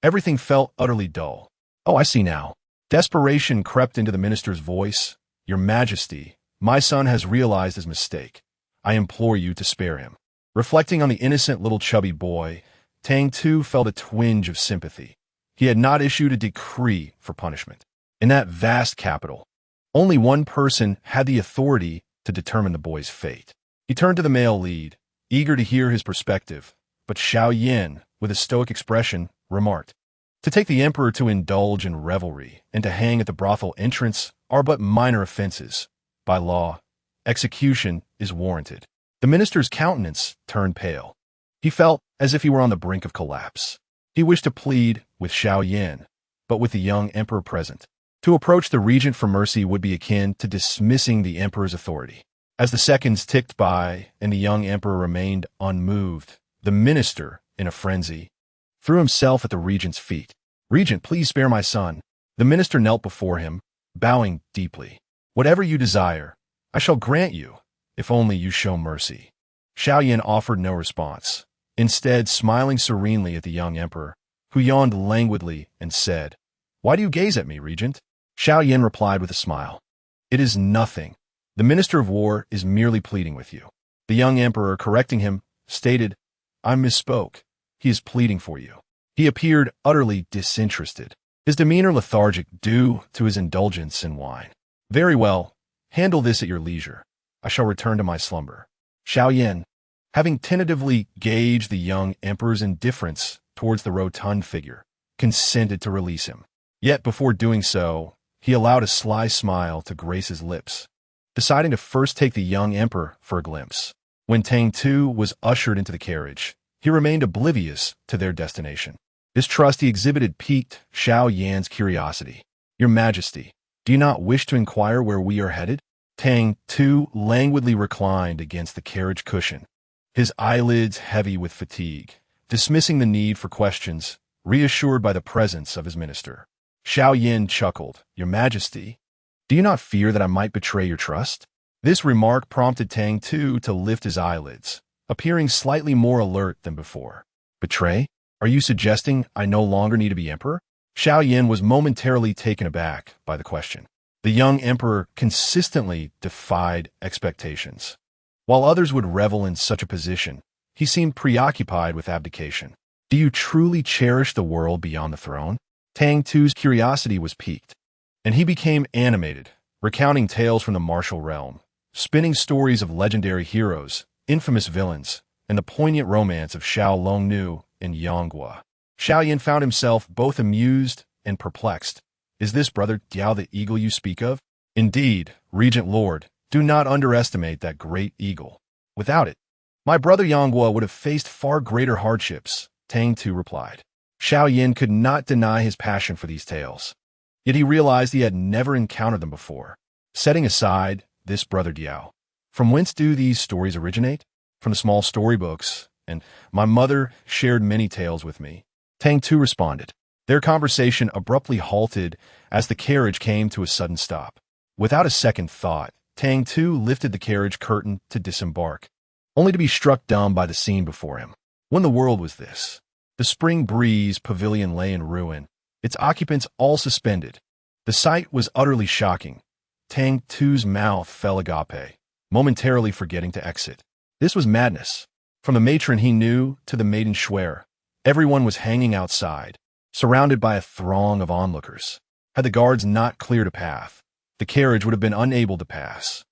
everything felt utterly dull. "Oh, I see now." Desperation crept into the minister's voice. "Your Majesty, my son has realized his mistake. I implore you to spare him." Reflecting on the innocent little chubby boy, Tang Tu felt a twinge of sympathy. He had not issued a decree for punishment. In that vast capital, only one person had the authority to determine the boy's fate. He turned to the male lead, eager to hear his perspective, but Xiaoyan, with a stoic expression, remarked, "To take the emperor to indulge in revelry and to hang at the brothel entrance are but minor offenses. By law, execution is warranted." The minister's countenance turned pale. He felt as if he were on the brink of collapse. He wished to plead with Xiaoyan, but with the young emperor present, to approach the regent for mercy would be akin to dismissing the emperor's authority. As the seconds ticked by and the young emperor remained unmoved, the minister, in a frenzy, threw himself at the regent's feet. "Regent, please spare my son." The minister knelt before him, bowing deeply. "Whatever you desire, I shall grant you, if only you show mercy." Xiaoyan offered no response, instead smiling serenely at the young emperor, who yawned languidly and said, "Why do you gaze at me, Regent?" Xiaoyan replied with a smile, "It is nothing. The Minister of War is merely pleading with you." The young emperor, correcting him, stated, "I misspoke. He is pleading for you." He appeared utterly disinterested, his demeanor lethargic due to his indulgence in wine. "Very well. Handle this at your leisure. I shall return to my slumber." Xiao Yin, having tentatively gauged the young emperor's indifference towards the rotund figure, consented to release him. Yet before doing so, he allowed a sly smile to grace his lips, deciding to first take the young emperor for a glimpse. When Tang Tu was ushered into the carriage, he remained oblivious to their destination. This trust he exhibited piqued Xiao Yan's curiosity. "Your Majesty, do you not wish to inquire where we are headed?" Tang Tu languidly reclined against the carriage cushion, his eyelids heavy with fatigue, dismissing the need for questions, reassured by the presence of his minister. Xiao Yin chuckled. "Your Majesty, do you not fear that I might betray your trust?" This remark prompted Tang Tu to lift his eyelids, appearing slightly more alert than before. "Betray? Are you suggesting I no longer need to be emperor?" Xiao Yin was momentarily taken aback by the question. The young emperor consistently defied expectations. While others would revel in such a position, he seemed preoccupied with abdication. "Do you truly cherish the world beyond the throne?" Tang Tu's curiosity was piqued, and he became animated, recounting tales from the martial realm, spinning stories of legendary heroes, infamous villains, and the poignant romance of Xiao Longnu and Yanghua. Xiao Yin found himself both amused and perplexed. "Is this brother Diao the eagle you speak of?" "Indeed, Regent Lord, do not underestimate that great eagle. Without it, my brother Yanghua would have faced far greater hardships," Tang Tu replied. Xiao Yin could not deny his passion for these tales, yet he realized he had never encountered them before. Setting aside this brother Diao, from whence do these stories originate? "From the small storybooks, and my mother shared many tales with me," Tang Tu responded. Their conversation abruptly halted as the carriage came to a sudden stop. Without a second thought, Tang Tu lifted the carriage curtain to disembark, only to be struck dumb by the scene before him. When the world was this? The Spring Breeze pavilion lay in ruin, its occupants all suspended. The sight was utterly shocking. Tang Tu's mouth fell agape, momentarily forgetting to exit. This was madness. From the matron he knew to the maiden Shuer, everyone was hanging outside, surrounded by a throng of onlookers. Had the guards not cleared a path, the carriage would have been unable to pass.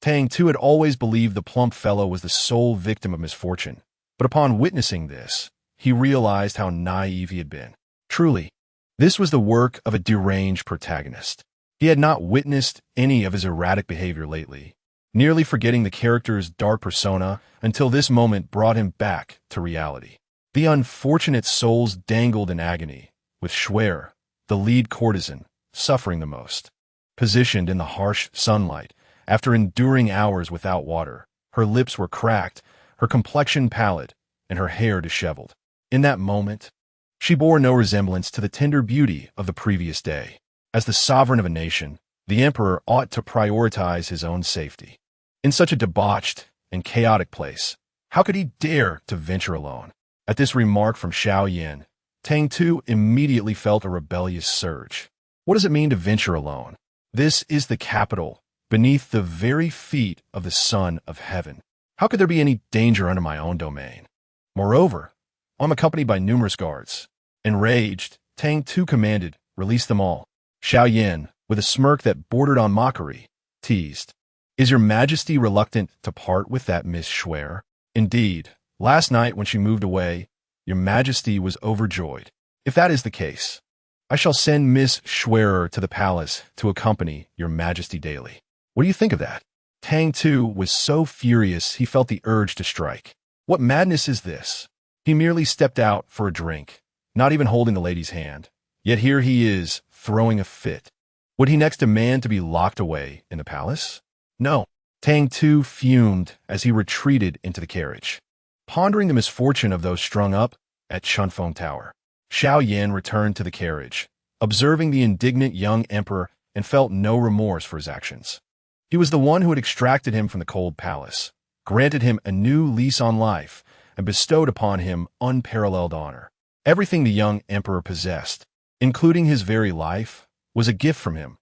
Tang Tu had always believed the plump fellow was the sole victim of misfortune, but upon witnessing this, he realized how naive he had been. Truly, this was the work of a deranged protagonist. He had not witnessed any of his erratic behavior lately, nearly forgetting the character's dark persona until this moment brought him back to reality. The unfortunate souls dangled in agony, with Shuer, the lead courtesan, suffering the most. Positioned in the harsh sunlight, after enduring hours without water, her lips were cracked, her complexion pallid, and her hair disheveled. In that moment, she bore no resemblance to the tender beauty of the previous day. As the sovereign of a nation, the emperor ought to prioritize his own safety. In such a debauched and chaotic place, how could he dare to venture alone? At this remark from Xiao Yin, Tang Tu immediately felt a rebellious surge. What does it mean to venture alone? This is the capital, beneath the very feet of the Son of Heaven. How could there be any danger under my own domain? Moreover, I'm accompanied by numerous guards. Enraged, Tang Tu commanded, "Release them all." Xiao Yin, with a smirk that bordered on mockery, teased, "Is your Majesty reluctant to part with that Miss Shuer?" "Indeed, last night when she moved away, your Majesty was overjoyed. If that is the case, I shall send Miss Shuer to the palace to accompany your Majesty daily. What do you think of that?" Tang Tu was so furious he felt the urge to strike. What madness is this? He merely stepped out for a drink, not even holding the lady's hand. Yet here he is, throwing a fit. Would he next demand to be locked away in the palace? No. Tang Tu fumed as he retreated into the carriage, pondering the misfortune of those strung up at Chunfeng Tower. Xiao Yin returned to the carriage, observing the indignant young emperor, and felt no remorse for his actions. He was the one who had extracted him from the cold palace, granted him a new lease on life, and bestowed upon him unparalleled honor. Everything the young emperor possessed, including his very life, was a gift from him.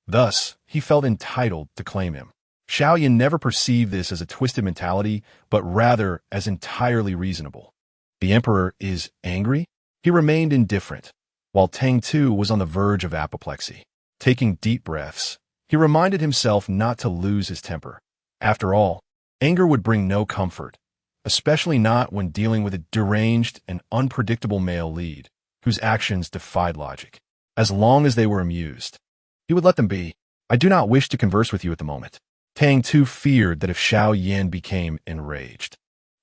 Thus, he felt entitled to claim him. Xiao Yin never perceived this as a twisted mentality, but rather as entirely reasonable. The emperor is angry? He remained indifferent, while Tang Tu was on the verge of apoplexy. Taking deep breaths, he reminded himself not to lose his temper. After all, Anger would bring no comfort, especially not when dealing with a deranged and unpredictable male lead whose actions defied logic. As long as they were amused, he would let them be. I do not wish to converse with you at the moment. Tang Tu feared that if Xiao Yan became enraged,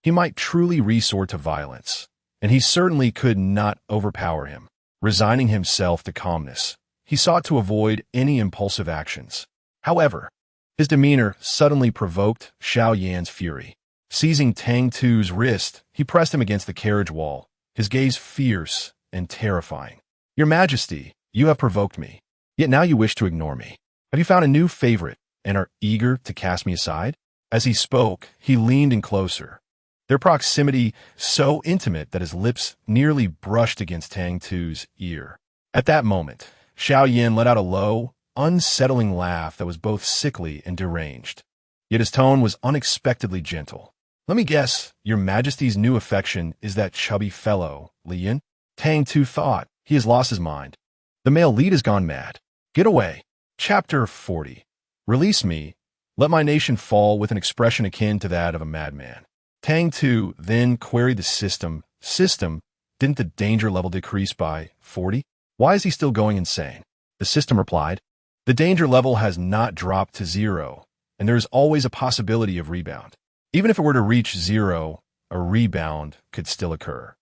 he might truly resort to violence, and he certainly could not overpower him. Resigning himself to calmness, he sought to avoid any impulsive actions. However, his demeanor suddenly provoked Xiao Yan's fury. Seizing Tang Tu's wrist, he pressed him against the carriage wall, his gaze fierce and terrifying. Your Majesty, you have provoked me, yet now you wish to ignore me. Have you found a new favorite and are eager to cast me aside? As he spoke, he leaned in closer, their proximity so intimate that his lips nearly brushed against Tang Tu's ear. At that moment, Xiao Yan let out a low, unsettling laugh that was both sickly and deranged. Yet his tone was unexpectedly gentle. Let me guess, Your Majesty's new affection is that chubby fellow, Lian? Tang Tu thought. He has lost his mind. The male lead has gone mad. Get away. Chapter 40. Release me. Let my nation fall with an expression akin to that of a madman. Tang Tu then queried the system. System, didn't the danger level decrease by 40? Why is he still going insane? The system replied, the danger level has not dropped to 0, and there is always a possibility of rebound. Even if it were to reach 0, a rebound could still occur,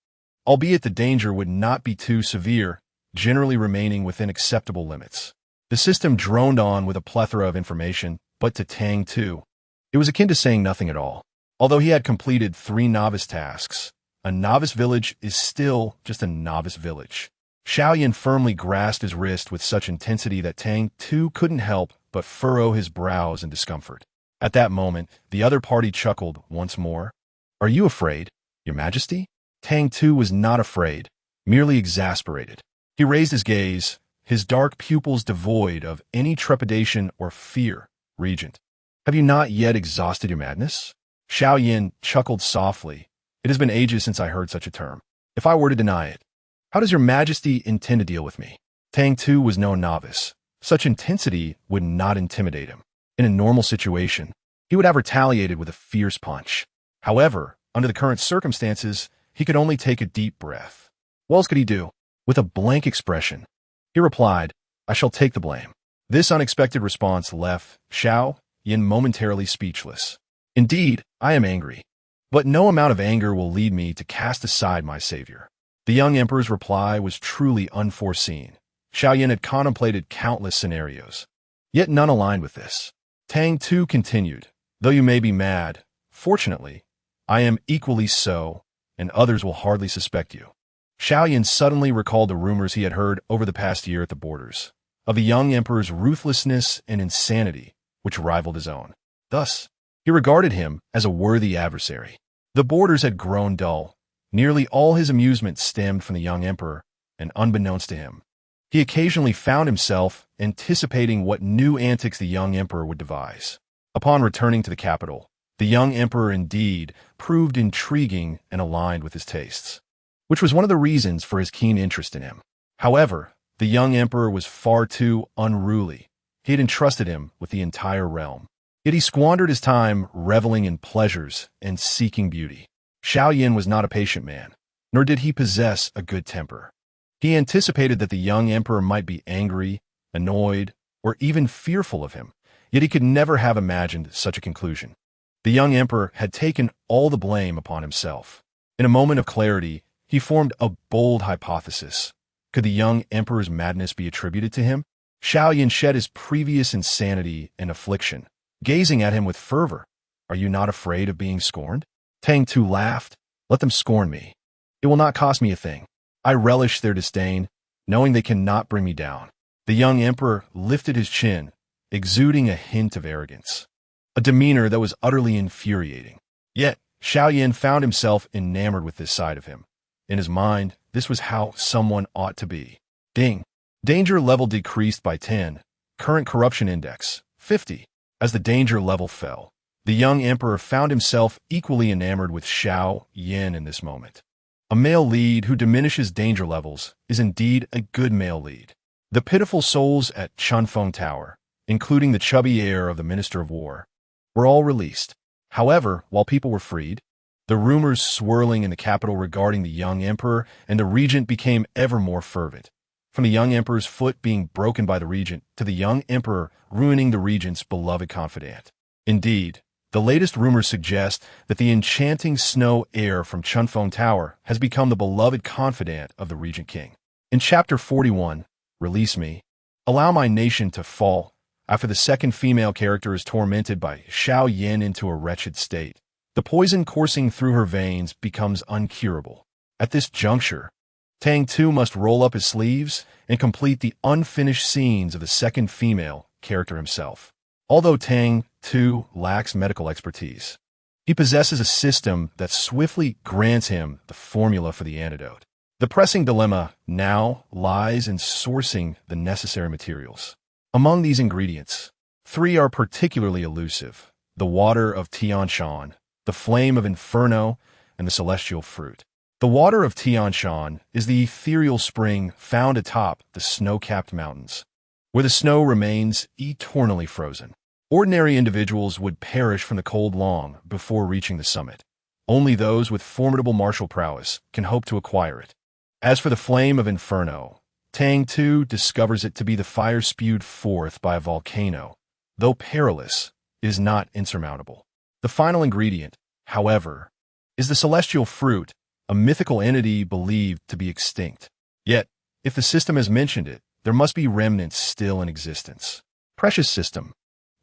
albeit the danger would not be too severe, generally remaining within acceptable limits. The system droned on with a plethora of information, but to Tang Tu, it was akin to saying nothing at all. Although he had completed 3 novice tasks, a novice village is still just a novice village. Xiao Yan firmly grasped his wrist with such intensity that Tang Tu couldn't help but furrow his brows in discomfort. At that moment, the other party chuckled once more. Are you afraid, Your Majesty? Tang Tu was not afraid, merely exasperated. He raised his gaze, his dark pupils devoid of any trepidation or fear. Regent, have you not yet exhausted your madness? Xiao Yan chuckled softly. It has been ages since I heard such a term. If I were to deny it, how does Your Majesty intend to deal with me? Tang Tu was no novice. Such intensity would not intimidate him. In a normal situation, he would have retaliated with a fierce punch. However, under the current circumstances, he could only take a deep breath. What else could he do? With a blank expression, he replied, I shall take the blame. This unexpected response left Xiao Yan momentarily speechless. Indeed, I am angry, but no amount of anger will lead me to cast aside my savior. The young emperor's reply was truly unforeseen. Xiao Yan had contemplated countless scenarios, yet none aligned with this. Tang Tu continued, though you may be mad, fortunately, I am equally so, and others will hardly suspect you. Xiao Yan suddenly recalled the rumors he had heard over the past year at the borders, of the young emperor's ruthlessness and insanity, which rivaled his own. Thus, he regarded him as a worthy adversary. The borders had grown dull. Nearly all his amusement stemmed from the young emperor, and unbeknownst to him, he occasionally found himself anticipating what new antics the young emperor would devise. Upon returning to the capital, the young emperor indeed proved intriguing and aligned with his tastes, which was one of the reasons for his keen interest in him. However, the young emperor was far too unruly. He had entrusted him with the entire realm. Yet he squandered his time reveling in pleasures and seeking beauty. Xiao Yan was not a patient man, nor did he possess a good temper. He anticipated that the young emperor might be angry, annoyed, or even fearful of him, yet he could never have imagined such a conclusion. The young emperor had taken all the blame upon himself. In a moment of clarity, he formed a bold hypothesis. Could the young emperor's madness be attributed to him? Xiao Yan shed his previous insanity and affliction, gazing at him with fervor. Are you not afraid of being scorned? Tang Tu laughed. Let them scorn me. It will not cost me a thing. I relish their disdain, knowing they cannot bring me down. The young emperor lifted his chin, exuding a hint of arrogance, a demeanor that was utterly infuriating. Yet, Xiao Yan found himself enamored with this side of him. In his mind, this was how someone ought to be. Ding. Danger level decreased by 10. Current corruption index, 50. As the danger level fell, the young emperor found himself equally enamored with Xiao Yan in this moment. A male lead who diminishes danger levels is indeed a good male lead. The pitiful souls at Chunfeng Tower, including the chubby heir of the Minister of War, were all released. However, while people were freed, the rumors swirling in the capital regarding the young emperor and the regent became ever more fervent. From the young emperor's foot being broken by the regent to the young emperor ruining the regent's beloved confidant. Indeed, the latest rumors suggest that the enchanting snow heir from Chunfeng Tower has become the beloved confidant of the regent king. In Chapter 41, Release Me, Allow My Nation to Fall, after the second female character is tormented by Xiao Yin into a wretched state, the poison coursing through her veins becomes uncurable. At this juncture, Tang Tu must roll up his sleeves and complete the unfinished scenes of the second female character himself. Although Tang Tu lacks medical expertise, he possesses a system that swiftly grants him the formula for the antidote. The pressing dilemma now lies in sourcing the necessary materials. Among these ingredients, 3 are particularly elusive: the water of Tianshan, the flame of Inferno, and the celestial fruit. The water of Tianshan is the ethereal spring found atop the snow-capped mountains, where the snow remains eternally frozen. Ordinary individuals would perish from the cold long before reaching the summit. Only those with formidable martial prowess can hope to acquire it. As for the flame of Inferno, Tang Tu discovers it to be the fire spewed forth by a volcano. Though perilous, it is not insurmountable. The final ingredient, however, is the celestial fruit, a mythical entity believed to be extinct. Yet, if the system has mentioned it, there must be remnants still in existence. Precious system,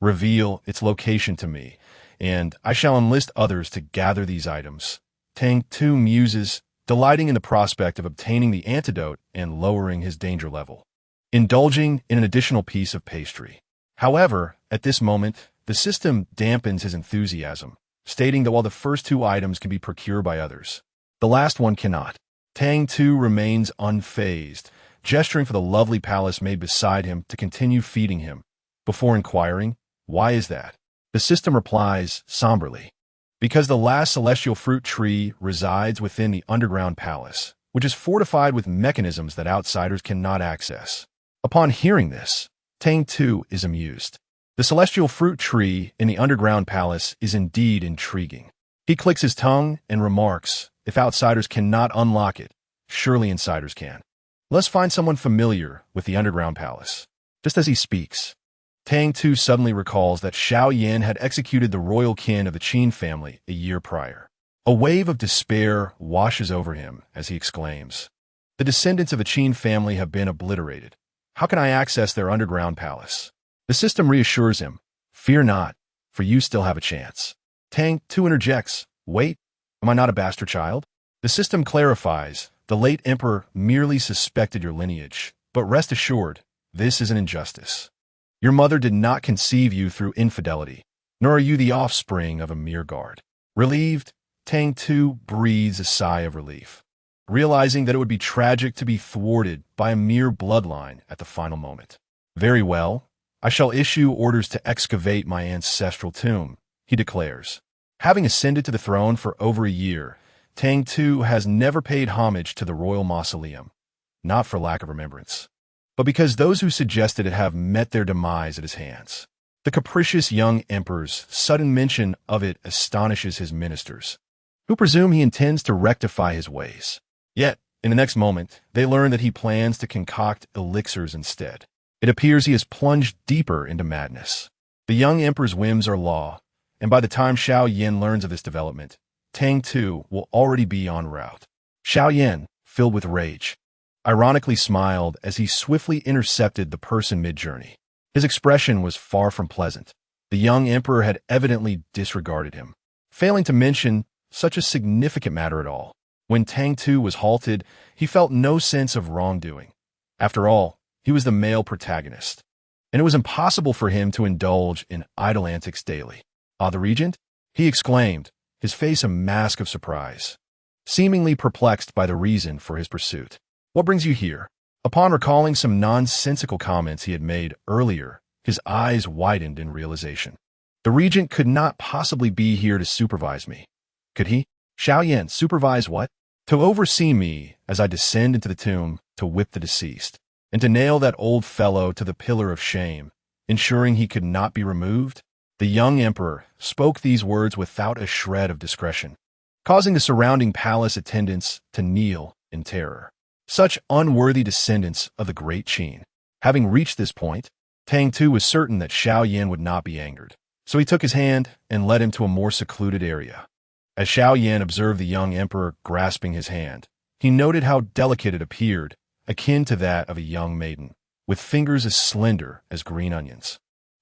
reveal its location to me, and I shall enlist others to gather these items. Tang Tu muses, delighting in the prospect of obtaining the antidote and lowering his danger level, indulging in an additional piece of pastry. However, at this moment, the system dampens his enthusiasm, stating that while the first 2 items can be procured by others, the last one cannot. Tang Tu remains unfazed, gesturing for the lovely palace made beside him to continue feeding him. Before inquiring, "Why is that?" the system replies somberly, "Because the last celestial fruit tree resides within the underground palace, which is fortified with mechanisms that outsiders cannot access." Upon hearing this, Tang Tu is amused. The celestial fruit tree in the underground palace is indeed intriguing. He clicks his tongue and remarks, "If outsiders cannot unlock it, surely insiders can. Let's find someone familiar with the underground palace." Just as he speaks, Tang Tu suddenly recalls that Xiao Yin had executed the royal kin of the Qin family a year prior. A wave of despair washes over him as he exclaims, "The descendants of the Qin family have been obliterated. How can I access their underground palace?" The system reassures him, "Fear not, for you still have a chance." Tang Tu interjects, "Wait, am I not a bastard child?" The system clarifies, "The late emperor merely suspected your lineage, but rest assured, this is an injustice. Your mother did not conceive you through infidelity, nor are you the offspring of a mere guard." Relieved, Tang Tu breathes a sigh of relief, realizing that it would be tragic to be thwarted by a mere bloodline at the final moment. "Very well, I shall issue orders to excavate my ancestral tomb," he declares. Having ascended to the throne for over a year, Tang Tu has never paid homage to the royal mausoleum, not for lack of remembrance, but because those who suggested it have met their demise at his hands. The capricious young emperor's sudden mention of it astonishes his ministers, who presume he intends to rectify his ways. Yet, in the next moment, they learn that he plans to concoct elixirs instead. It appears he has plunged deeper into madness. The young emperor's whims are law, and by the time Xiao Yin learns of this development, Tang Tu will already be en route. Xiao Yin, filled with rage, ironically smiled as he swiftly intercepted the person mid-journey. His expression was far from pleasant. The young emperor had evidently disregarded him, failing to mention such a significant matter at all. When Tang Tu was halted, he felt no sense of wrongdoing. After all, he was the male protagonist, and it was impossible for him to indulge in idle antics daily. "Ah, the regent?" he exclaimed, his face a mask of surprise, seemingly perplexed by the reason for his pursuit. "What brings you here?" Upon recalling some nonsensical comments he had made earlier, his eyes widened in realization. The regent could not possibly be here to supervise me. Could he? Xiao Yin, supervise what? To oversee me as I descend into the tomb to whip the deceased, and to nail that old fellow to the pillar of shame, ensuring he could not be removed? The young emperor spoke these words without a shred of discretion, causing the surrounding palace attendants to kneel in terror. Such unworthy descendants of the great Qin. Having reached this point, Tang Tu was certain that Xiao Yan would not be angered, so he took his hand and led him to a more secluded area. As Xiao Yan observed the young emperor grasping his hand, he noted how delicate it appeared, akin to that of a young maiden, with fingers as slender as green onions.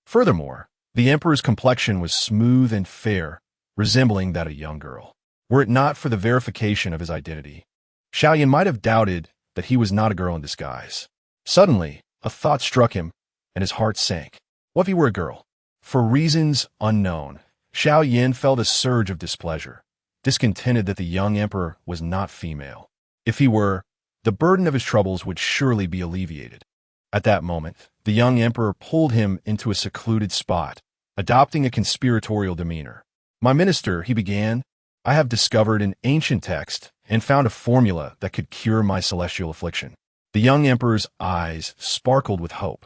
Furthermore, the emperor's complexion was smooth and fair, resembling that of a young girl. Were it not for the verification of his identity, Xiao Yan might have doubted that he was not a girl in disguise. Suddenly, a thought struck him, and his heart sank. What if he were a girl? For reasons unknown, Xiao Yan felt a surge of displeasure, discontented that the young emperor was not female. If he were, the burden of his troubles would surely be alleviated. At that moment, the young emperor pulled him into a secluded spot, adopting a conspiratorial demeanor. "My minister," he began, "I have discovered an ancient text and found a formula that could cure my celestial affliction." The young emperor's eyes sparkled with hope,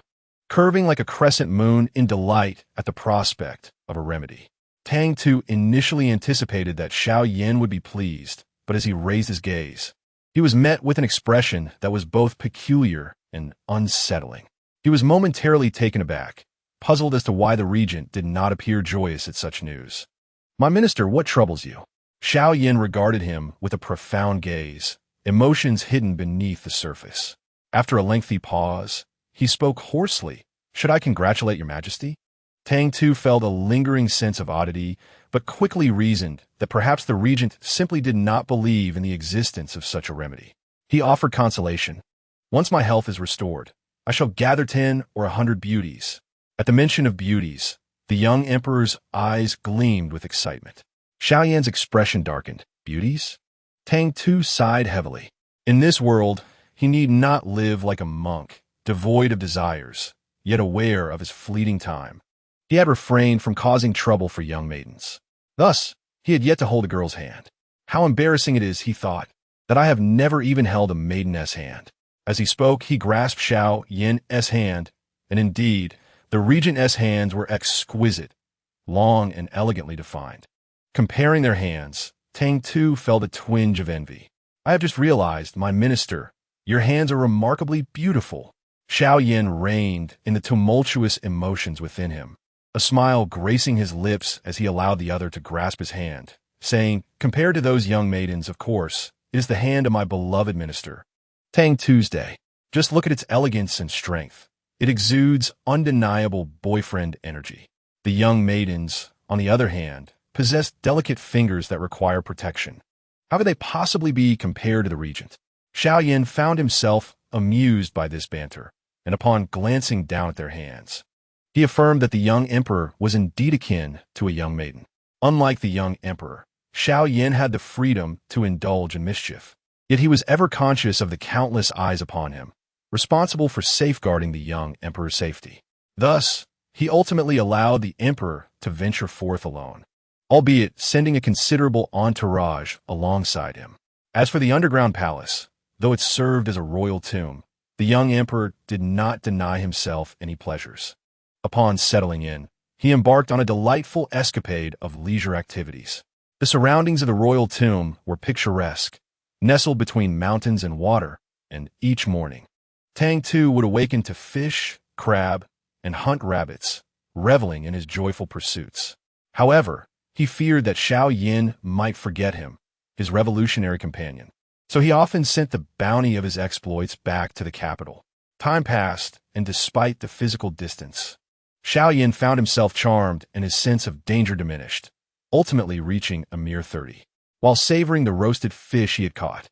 curving like a crescent moon in delight at the prospect of a remedy. Tang Tu initially anticipated that Xiao Yan would be pleased, but as he raised his gaze, he was met with an expression that was both peculiar and unsettling. He was momentarily taken aback, puzzled as to why the regent did not appear joyous at such news. "My minister, what troubles you?" Xiao Yan regarded him with a profound gaze, emotions hidden beneath the surface. After a lengthy pause, he spoke hoarsely. "Should I congratulate your majesty?" Tang Tu felt a lingering sense of oddity, but quickly reasoned that perhaps the regent simply did not believe in the existence of such a remedy. He offered consolation. "Once my health is restored, I shall gather 10 or 100 beauties." At the mention of beauties, the young emperor's eyes gleamed with excitement. Xiao Yan's expression darkened. "Beauties?" Tang Tu sighed heavily. In this world, he need not live like a monk, devoid of desires, yet aware of his fleeting time. He had refrained from causing trouble for young maidens. Thus, he had yet to hold a girl's hand. "How embarrassing it is," he thought, "that I have never even held a maiden's hand." As he spoke, he grasped Xiao Yan's hand, and indeed, the regent's hands were exquisite, long and elegantly defined. Comparing their hands, Tang Tu felt a twinge of envy. "I have just realized, my minister, your hands are remarkably beautiful." Xiao Yan reigned in the tumultuous emotions within him, a smile gracing his lips as he allowed the other to grasp his hand, saying, "Compared to those young maidens, of course, it is the hand of my beloved minister. Tang Tuesday. Just look at its elegance and strength. It exudes undeniable boyfriend energy." The young maidens, on the other hand, possessed delicate fingers that require protection. How could they possibly be compared to the regent? Xiao Yan found himself amused by this banter, and upon glancing down at their hands, he affirmed that the young emperor was indeed akin to a young maiden. Unlike the young emperor, Xiao Yan had the freedom to indulge in mischief, yet he was ever conscious of the countless eyes upon him, responsible for safeguarding the young emperor's safety. Thus, he ultimately allowed the emperor to venture forth alone, albeit sending a considerable entourage alongside him. As for the underground palace, though it served as a royal tomb, the young emperor did not deny himself any pleasures. Upon settling in, he embarked on a delightful escapade of leisure activities. The surroundings of the royal tomb were picturesque, nestled between mountains and water, and each morning, Tang Tu would awaken to fish, crab, and hunt rabbits, reveling in his joyful pursuits. However, he feared that Xiao Yan might forget him, his revolutionary companion, so he often sent the bounty of his exploits back to the capital. Time passed, and despite the physical distance, Xiao Yan found himself charmed and his sense of danger diminished, ultimately reaching a mere 30. While savoring the roasted fish he had caught,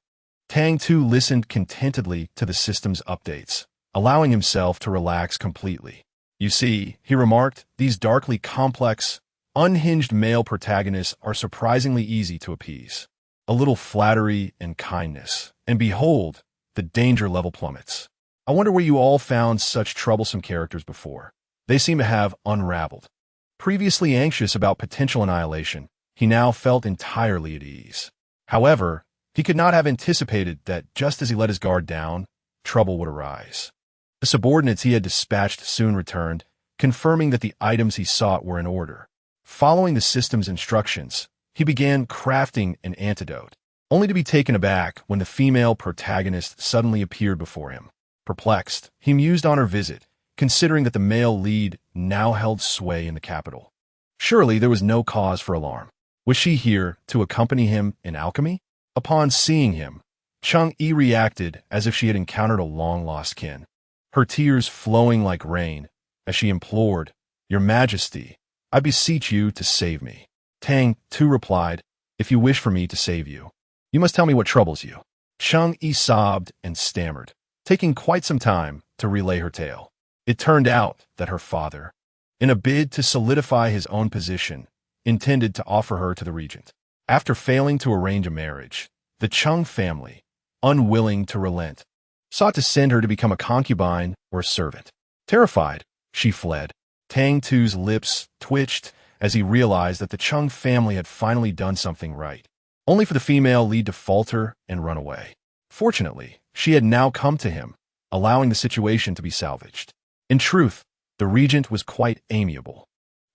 Tang Tu listened contentedly to the system's updates, allowing himself to relax completely. "You see," he remarked, "these darkly complex, unhinged male protagonists are surprisingly easy to appease. A little flattery and kindness, and behold, the danger level plummets. I wonder where you all found such troublesome characters before." They seem to have unraveled. Previously anxious about potential annihilation, he now felt entirely at ease. However, he could not have anticipated that just as he let his guard down, trouble would arise. The subordinates he had dispatched soon returned, confirming that the items he sought were in order. Following the system's instructions, he began crafting an antidote, only to be taken aback when the female protagonist suddenly appeared before him. Perplexed, he mused on her visit, considering that the male lead now held sway in the capital. Surely there was no cause for alarm. Was she here to accompany him in alchemy? Upon seeing him, Chang-yi reacted as if she had encountered a long-lost kin, her tears flowing like rain as she implored, "Your Majesty, I beseech you to save me." Tang Tu replied, "If you wish for me to save you, you must tell me what troubles you." Chang-yi sobbed and stammered, taking quite some time to relay her tale. It turned out that her father, in a bid to solidify his own position, intended to offer her to the regent. After failing to arrange a marriage, the Chung family, unwilling to relent, sought to send her to become a concubine or a servant. Terrified, she fled. Tang Tu's lips twitched as he realized that the Chung family had finally done something right, only for the female lead to falter and run away. Fortunately, she had now come to him, allowing the situation to be salvaged. In truth, the regent was quite amiable.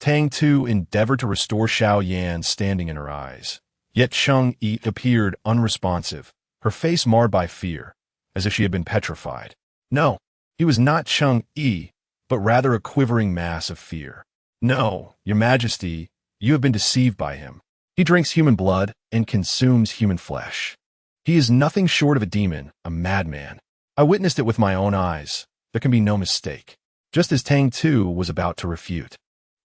Tang Tu endeavored to restore Xiao Yan standing in her eyes, yet Chang-yi appeared unresponsive, her face marred by fear, as if she had been petrified. No, he was not Chang-yi, but rather a quivering mass of fear. "No, Your Majesty, you have been deceived by him. He drinks human blood and consumes human flesh. He is nothing short of a demon, a madman. I witnessed it with my own eyes. There can be no mistake." Just as Tang Tu was about to refute,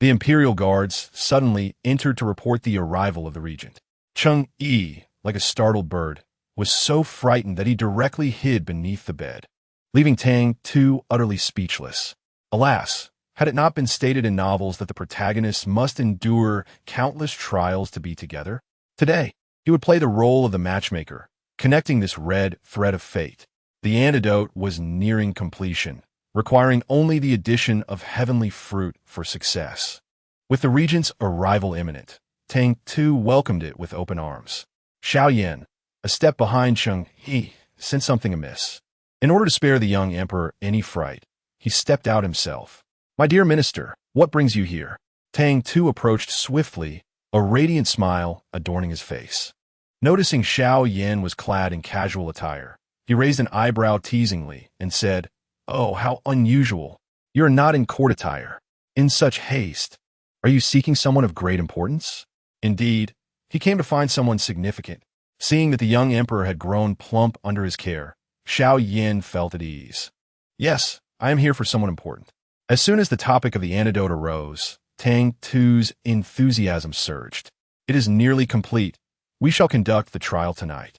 the imperial guards suddenly entered to report the arrival of the regent. Chang-yi, like a startled bird, was so frightened that he directly hid beneath the bed, leaving Tang Tu utterly speechless. Alas, had it not been stated in novels that the protagonists must endure countless trials to be together? Today, he would play the role of the matchmaker, connecting this red thread of fate. The antidote was nearing completion, requiring only the addition of heavenly fruit for success. With the regent's arrival imminent, Tang Tu welcomed it with open arms. Xiao Yan, a step behind Chang-yi, sensed something amiss. In order to spare the young emperor any fright, he stepped out himself. "My dear minister, what brings you here?" Tang Tu approached swiftly, a radiant smile adorning his face. Noticing Xiao Yan was clad in casual attire, he raised an eyebrow teasingly and said, "Oh, how unusual. You're not in court attire. In such haste. Are you seeking someone of great importance?" Indeed, he came to find someone significant. Seeing that the young emperor had grown plump under his care, Xiao Yan felt at ease. "Yes, I am here for someone important." As soon as the topic of the antidote arose, Tang Tu's enthusiasm surged. "It is nearly complete. We shall conduct the trial tonight."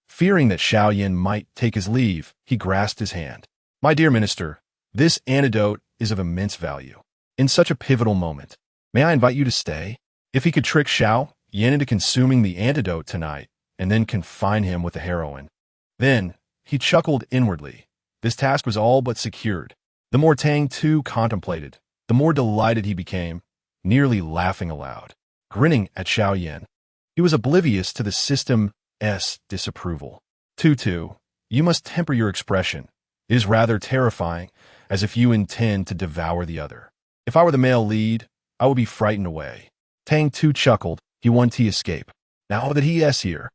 Fearing that Xiao Yan might take his leave, he grasped his hand. "My dear minister, this antidote is of immense value. In such a pivotal moment, may I invite you to stay?" If he could trick Xiao Yan into consuming the antidote tonight and then confine him with the heroine, then, he chuckled inwardly, this task was all but secured. The more Tang Tu contemplated, the more delighted he became, nearly laughing aloud. Grinning at Xiao Yan, he was oblivious to the system's disapproval. "Tu, you must temper your expression. It is rather terrifying, as if you intend to devour the other. If I were the male lead, I would be frightened away." Tang Tu chuckled. He wanted to escape. Now that he is here,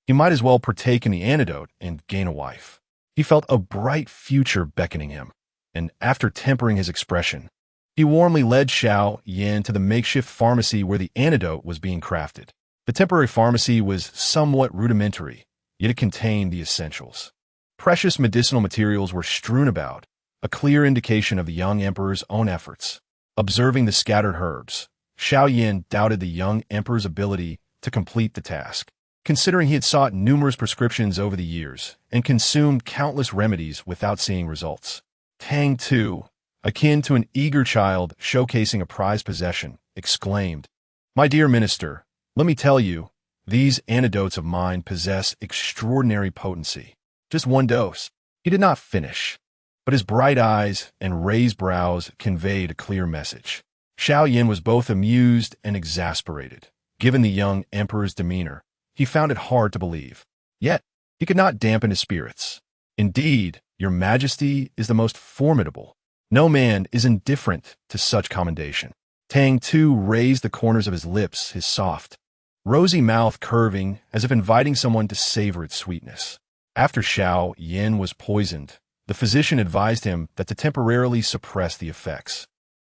he might as well partake in the antidote and gain a wife. He felt a bright future beckoning him, and after tempering his expression, he warmly led Xiao Yan to the makeshift pharmacy where the antidote was being crafted. The temporary pharmacy was somewhat rudimentary, yet it contained the essentials. Precious medicinal materials were strewn about, a clear indication of the young emperor's own efforts. Observing the scattered herbs, Xiao Yan doubted the young emperor's ability to complete the task, considering he had sought numerous prescriptions over the years and consumed countless remedies without seeing results. Tang Tu, akin to an eager child showcasing a prized possession, exclaimed, "My dear minister, let me tell you, these antidotes of mine possess extraordinary potency. Just one dose." He did not finish, but his bright eyes and raised brows conveyed a clear message. Xiao Yan was both amused and exasperated. Given the young emperor's demeanor, he found it hard to believe. Yet, he could not dampen his spirits. "Indeed, Your Majesty is the most formidable. No man is indifferent to such commendation. Tang Tu raised the corners of his lips, his soft, rosy mouth curving as if inviting someone to savor its sweetness. After Xiao Yin was poisoned, the physician advised him that to temporarily suppress the effects,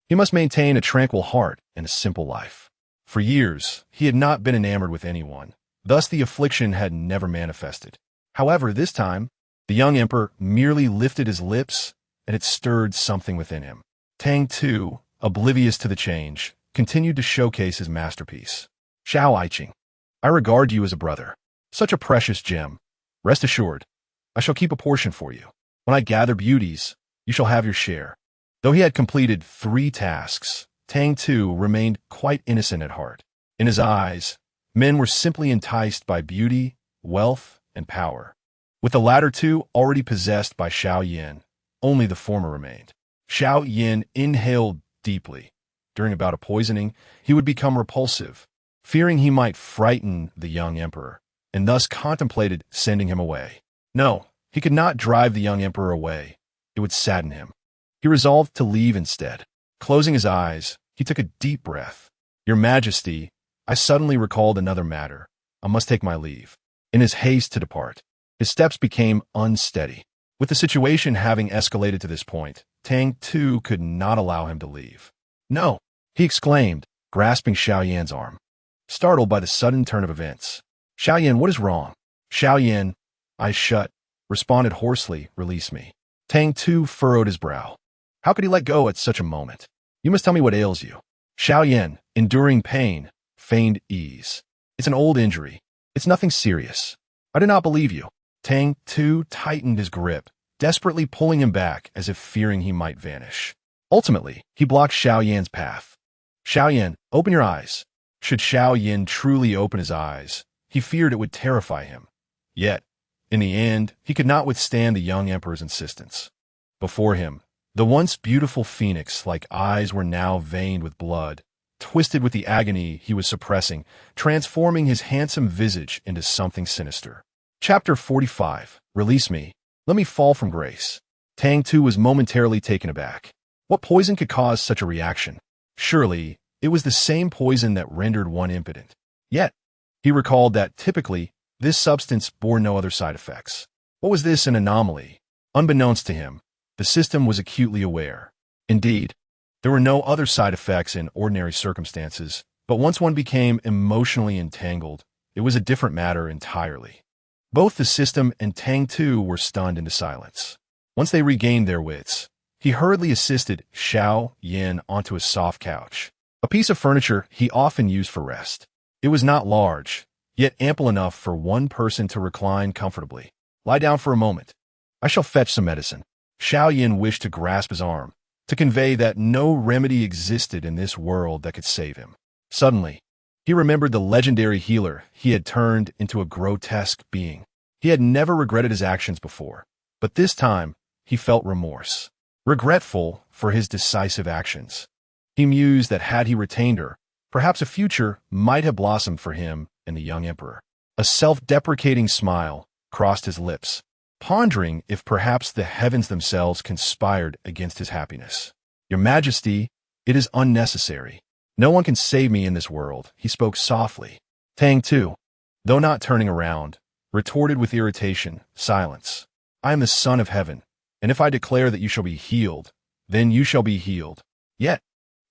he must maintain a tranquil heart and a simple life. For years, he had not been enamored with anyone, thus the affliction had never manifested. However, this time, the young emperor merely lifted his lips, and it stirred something within him. Tang Tu, oblivious to the change, continued to showcase his masterpiece. Xiao Aiqing, I regard you as a brother. Such a precious gem. Rest assured, I shall keep a portion for you. When I gather beauties, you shall have your share. Though he had completed 3 tasks, Tang Tu remained quite innocent at heart. In his eyes, men were simply enticed by beauty, wealth, and power. With the latter 2 already possessed by Xiao Yin, only the former remained. Xiao Yin inhaled deeply. During a bout of poisoning, he would become repulsive, fearing he might frighten the young emperor, and thus contemplated sending him away. No, he could not drive the young emperor away. It would sadden him. He resolved to leave instead. Closing his eyes, he took a deep breath. Your Majesty, I suddenly recalled another matter. I must take my leave. In his haste to depart, his steps became unsteady. With the situation having escalated to this point, Tang Tu could not allow him to leave. No, he exclaimed, grasping Xiao Yan's arm, startled by the sudden turn of events. Xiao Yan, what is wrong? Xiao Yan, eyes shut, responded hoarsely, release me. Tang Tu furrowed his brow. How could he let go at such a moment? You must tell me what ails you. Xiao Yan, enduring pain, feigned ease. It's an old injury. It's nothing serious. I do not believe you. Tang Tu tightened his grip, desperately pulling him back as if fearing he might vanish. Ultimately, he blocked Xiao Yan's path. Xiao Yan, open your eyes. Should Xiao Yan truly open his eyes, he feared it would terrify him. Yet, in the end, he could not withstand the young emperor's insistence. Before him, the once beautiful phoenix-like eyes were now veined with blood, twisted with the agony he was suppressing, transforming his handsome visage into something sinister. Chapter 45. Release me. Let me fall from grace. Tang Tu was momentarily taken aback. What poison could cause such a reaction? Surely, it was the same poison that rendered one impotent. Yet, he recalled that, typically, this substance bore no other side effects. What was this an anomaly? Unbeknownst to him, the system was acutely aware. Indeed, there were no other side effects in ordinary circumstances, but once one became emotionally entangled, it was a different matter entirely. Both the system and Tang Tu were stunned into silence. Once they regained their wits, he hurriedly assisted Xiao Yin onto a soft couch, a piece of furniture he often used for rest. It was not large, yet ample enough for one person to recline comfortably. Lie down for a moment. I shall fetch some medicine. Xiao Yin wished to grasp his arm, to convey that no remedy existed in this world that could save him. Suddenly, he remembered the legendary healer he had turned into a grotesque being. He had never regretted his actions before, but this time he felt remorse, regretful for his decisive actions. He mused that had he retained her, perhaps a future might have blossomed for him and the young emperor. A self-deprecating smile crossed his lips, pondering if perhaps the heavens themselves conspired against his happiness. Your Majesty, it is unnecessary. No one can save me in this world, he spoke softly. Tang Tu, though not turning around, retorted with irritation, silence. I am the Son of Heaven, and if I declare that you shall be healed, then you shall be healed. Yet,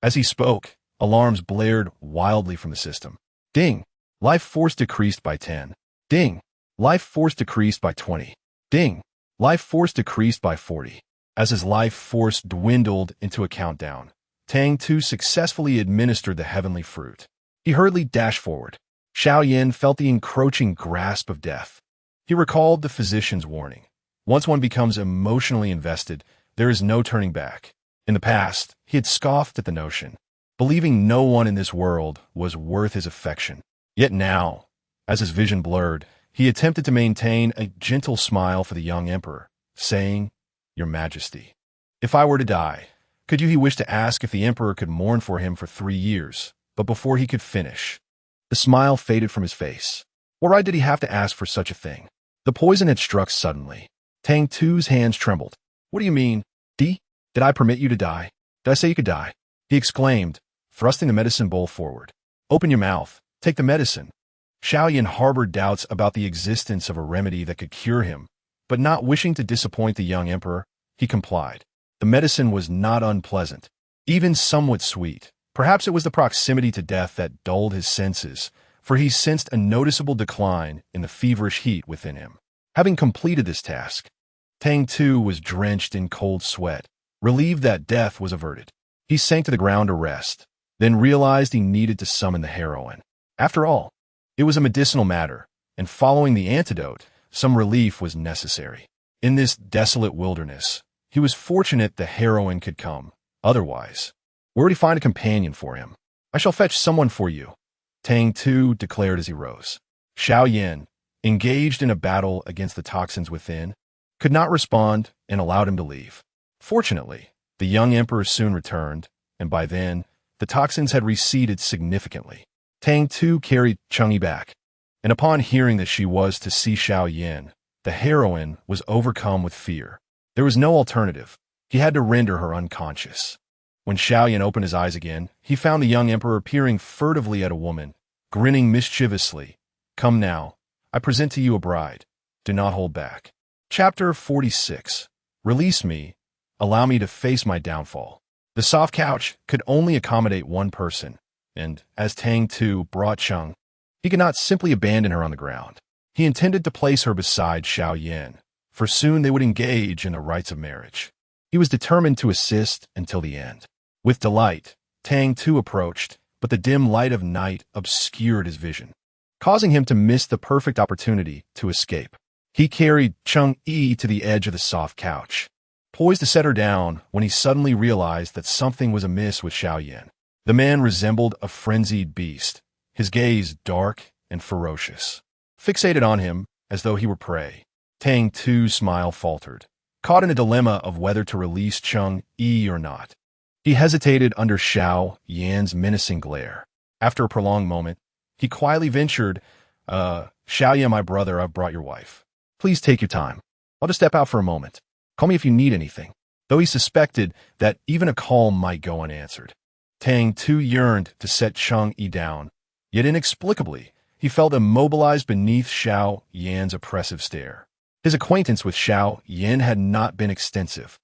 as he spoke, alarms blared wildly from the system. Ding! Life force decreased by 10. Ding! Life force decreased by 20. Ding! Life force decreased by 40. As his life force dwindled into a countdown, Tang Tu successfully administered the heavenly fruit. He hurriedly dashed forward. Xiao Yin felt the encroaching grasp of death. He recalled the physician's warning. Once one becomes emotionally invested, there is no turning back. In the past, he had scoffed at the notion, believing no one in this world was worth his affection. Yet now, as his vision blurred, he attempted to maintain a gentle smile for the young emperor, saying, Your Majesty, if I were to die, could he wish to ask if the emperor could mourn for him for 3 years, but before he could finish, the smile faded from his face. What right did he have to ask for such a thing? The poison had struck suddenly. Tang Tu's hands trembled. What do you mean? Did I permit you to die? Did I say you could die? He exclaimed, thrusting the medicine bowl forward. Open your mouth. Take the medicine. Xiaoyan harbored doubts about the existence of a remedy that could cure him, but not wishing to disappoint the young emperor, he complied. The medicine was not unpleasant, even somewhat sweet. Perhaps it was the proximity to death that dulled his senses, for he sensed a noticeable decline in the feverish heat within him. Having completed this task, Tang Tu was drenched in cold sweat, relieved that death was averted. He sank to the ground to rest, then realized he needed to summon the heroine. After all, it was a medicinal matter, and following the antidote, some relief was necessary. In this desolate wilderness, he was fortunate the heroine could come. Otherwise, where would he find a companion for him? I shall fetch someone for you, Tang Tu declared as he rose. Xiaoyan, engaged in a battle against the toxins within, could not respond and allowed him to leave. Fortunately, the young emperor soon returned, and by then, the toxins had receded significantly. Tang Tu carried Chang'e back, and upon hearing that she was to see Xiaoyan, the heroine was overcome with fear. There was no alternative. He had to render her unconscious. When Xiaoyan opened his eyes again, he found the young emperor peering furtively at a woman, grinning mischievously. Come now, I present to you a bride. Do not hold back. Chapter 46. Release me. Allow me to face my downfall. The soft couch could only accommodate one person, and as Tang Tu brought Cheng, he could not simply abandon her on the ground. He intended to place her beside Xiaoyan, for soon they would engage in the rites of marriage. He was determined to assist until the end. With delight, Tang Tu approached, but the dim light of night obscured his vision, causing him to miss the perfect opportunity to escape. He carried Chang'e to the edge of the soft couch, poised to set her down when he suddenly realized that something was amiss with Xiaoyan. The man resembled a frenzied beast, his gaze dark and ferocious, fixated on him as though he were prey. Tang Tu's smile faltered, caught in a dilemma of whether to release Chang'e or not. He hesitated under Xiaoyan's menacing glare. After a prolonged moment, he quietly ventured, Xiaoyan, my brother, I've brought your wife. Please take your time. I'll just step out for a moment. Call me if you need anything. Though he suspected that even a call might go unanswered. Tang Tu yearned to set Chang'e down, yet inexplicably, he felt immobilized beneath Xiaoyan's oppressive stare. His acquaintance with Xiaoyan had not been extensive.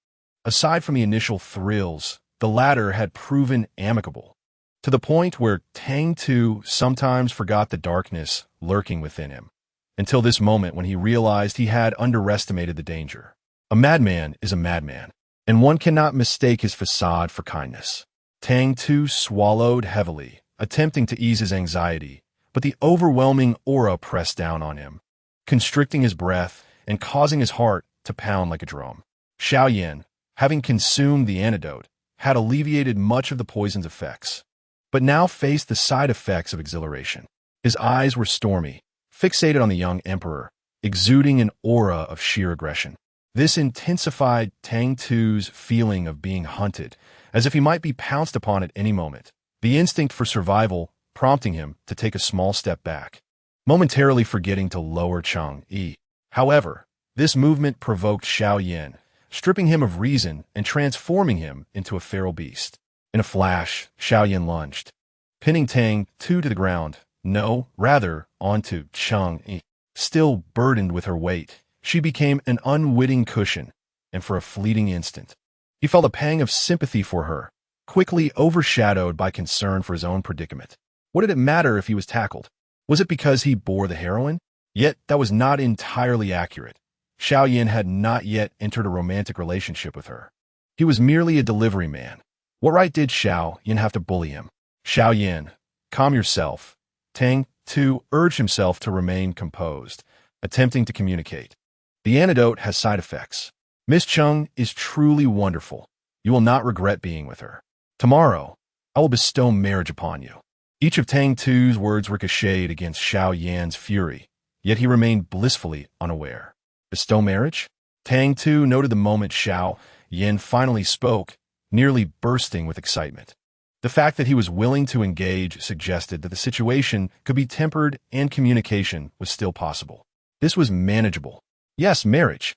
Aside from the initial thrills, the latter had proven amicable, to the point where Tang Tu sometimes forgot the darkness lurking within him, until this moment when he realized he had underestimated the danger. A madman is a madman, and one cannot mistake his facade for kindness. Tang Tu swallowed heavily, attempting to ease his anxiety, but the overwhelming aura pressed down on him, constricting his breath and causing his heart to pound like a drum. Xiaoyan, having consumed the antidote, had alleviated much of the poison's effects, but now faced the side effects of exhilaration. His eyes were stormy, fixated on the young emperor, exuding an aura of sheer aggression. This intensified Tang Tu's feeling of being hunted, as if he might be pounced upon at any moment, the instinct for survival prompting him to take a small step back, momentarily forgetting to lower Chang'e. However, this movement provoked Xiaoyan, stripping him of reason and transforming him into a feral beast. In a flash, Xiaoyan lunged, pinning Tang Tu to the ground, rather onto Chang'e. Still burdened with her weight, she became an unwitting cushion, and for a fleeting instant, he felt a pang of sympathy for her, quickly overshadowed by concern for his own predicament. What did it matter if he was tackled? Was it because he bore the heroine? Yet that was not entirely accurate. Xiaoyan had not yet entered a romantic relationship with her. He was merely a delivery man. What right did Xiaoyan have to bully him? Xiaoyan, calm yourself. Tang Tu urged himself to remain composed, attempting to communicate. The antidote has side effects. Miss Cheng is truly wonderful. You will not regret being with her. Tomorrow, I will bestow marriage upon you. Each of Tang Tu's words ricocheted against Xiaoyan's fury, yet he remained blissfully unaware. Bestow marriage? Tang Tu noted the moment Xiaoyan finally spoke, nearly bursting with excitement. The fact that he was willing to engage suggested that the situation could be tempered and communication was still possible. This was manageable. Yes, marriage.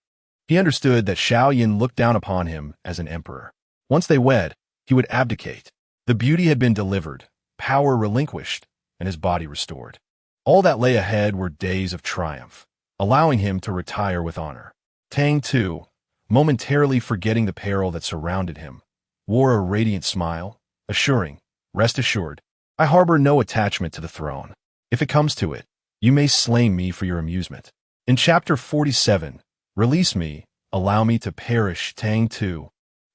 He understood that Xiaoyan looked down upon him as an emperor. Once they wed, he would abdicate. The beauty had been delivered, power relinquished, and his body restored. All that lay ahead were days of triumph, allowing him to retire with honor. Tang Tu, momentarily forgetting the peril that surrounded him, wore a radiant smile, assuring, "Rest assured, I harbor no attachment to the throne. If it comes to it, you may slay me for your amusement." In chapter 47, "Release me, allow me to perish," Tang Tu,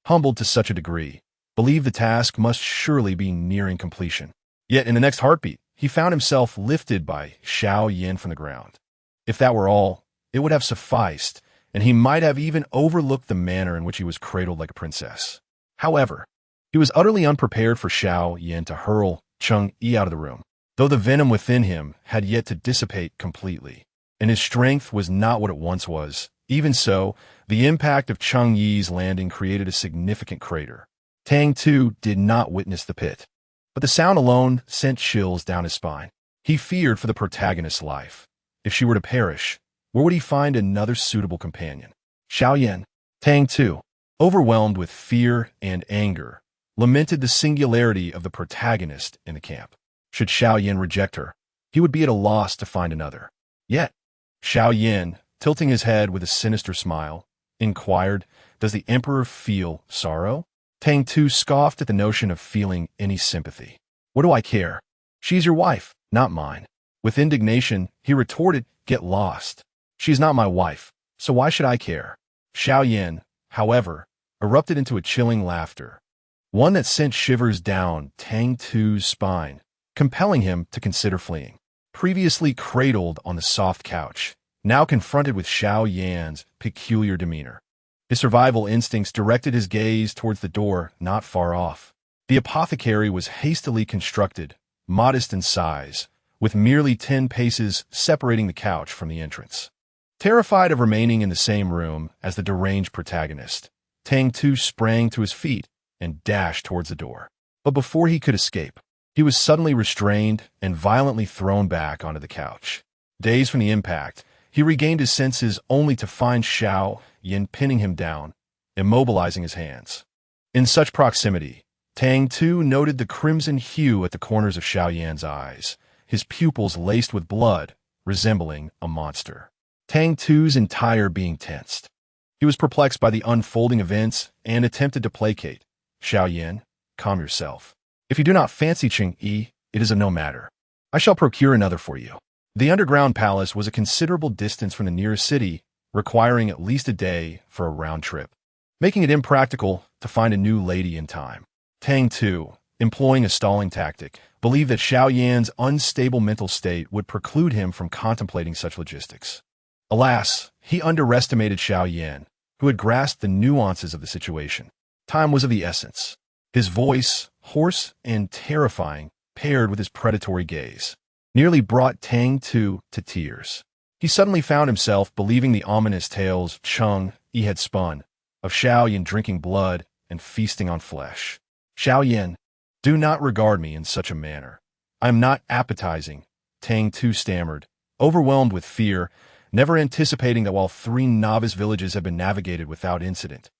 humbled to such a degree, believed the task must surely be nearing completion. Yet in the next heartbeat, he found himself lifted by Xiao Yin from the ground. If that were all, it would have sufficed, and he might have even overlooked the manner in which he was cradled like a princess. However, he was utterly unprepared for Xiao Yin to hurl Cheng Yi out of the room, though the venom within him had yet to dissipate completely, and his strength was not what it once was. Even so, the impact of Cheng Yi's landing created a significant crater. Tang Tu did not witness the pit, but the sound alone sent chills down his spine. He feared for the protagonist's life. If she were to perish, where would he find another suitable companion? Xiao Yin, Tang Tu, overwhelmed with fear and anger, lamented the singularity of the protagonist in the camp. Should Xiao Yin reject her, he would be at a loss to find another. Yet, Xiao Yin, tilting his head with a sinister smile, inquired, "Does the emperor feel sorrow?" Tang Tu scoffed at the notion of feeling any sympathy. "What do I care? She's your wife, not mine." With indignation, he retorted, "Get lost. She's not my wife, so why should I care?" Xiao Yin, however, erupted into a chilling laughter, one that sent shivers down Tang Tu's spine, compelling him to consider fleeing. Previously cradled on the soft couch, now confronted with Xiao Yan's peculiar demeanor, his survival instincts directed his gaze towards the door not far off. The apothecary was hastily constructed, modest in size, with merely 10 paces separating the couch from the entrance. Terrified of remaining in the same room as the deranged protagonist, Tang Tu sprang to his feet and dashed towards the door. But before he could escape, he was suddenly restrained and violently thrown back onto the couch. Dazed from the impact, he regained his senses only to find Xiao Yin pinning him down, immobilizing his hands. In such proximity, Tang Tu noted the crimson hue at the corners of Xiao Yan's eyes, his pupils laced with blood, resembling a monster. Tang Tu's entire being tensed. He was perplexed by the unfolding events and attempted to placate. "Xiao Yin, calm yourself. If you do not fancy Cheng Yi, it is of no matter. I shall procure another for you." The underground palace was a considerable distance from the nearest city, requiring at least a day for a round trip, making it impractical to find a new lady in time. Tang Tu, employing a stalling tactic, believed that Xiao Yan's unstable mental state would preclude him from contemplating such logistics. Alas, he underestimated Xiao Yan, who had grasped the nuances of the situation. Time was of the essence. His voice, hoarse and terrifying, paired with his predatory gaze, nearly brought Tang Tu to tears. He suddenly found himself believing the ominous tales Cheng Yi had spun, of Xiao Yan drinking blood and feasting on flesh. "Xiao Yan, do not regard me in such a manner. I am not appetizing," Tang Tu stammered, overwhelmed with fear, never anticipating that while 3 novice villages had been navigated without incident,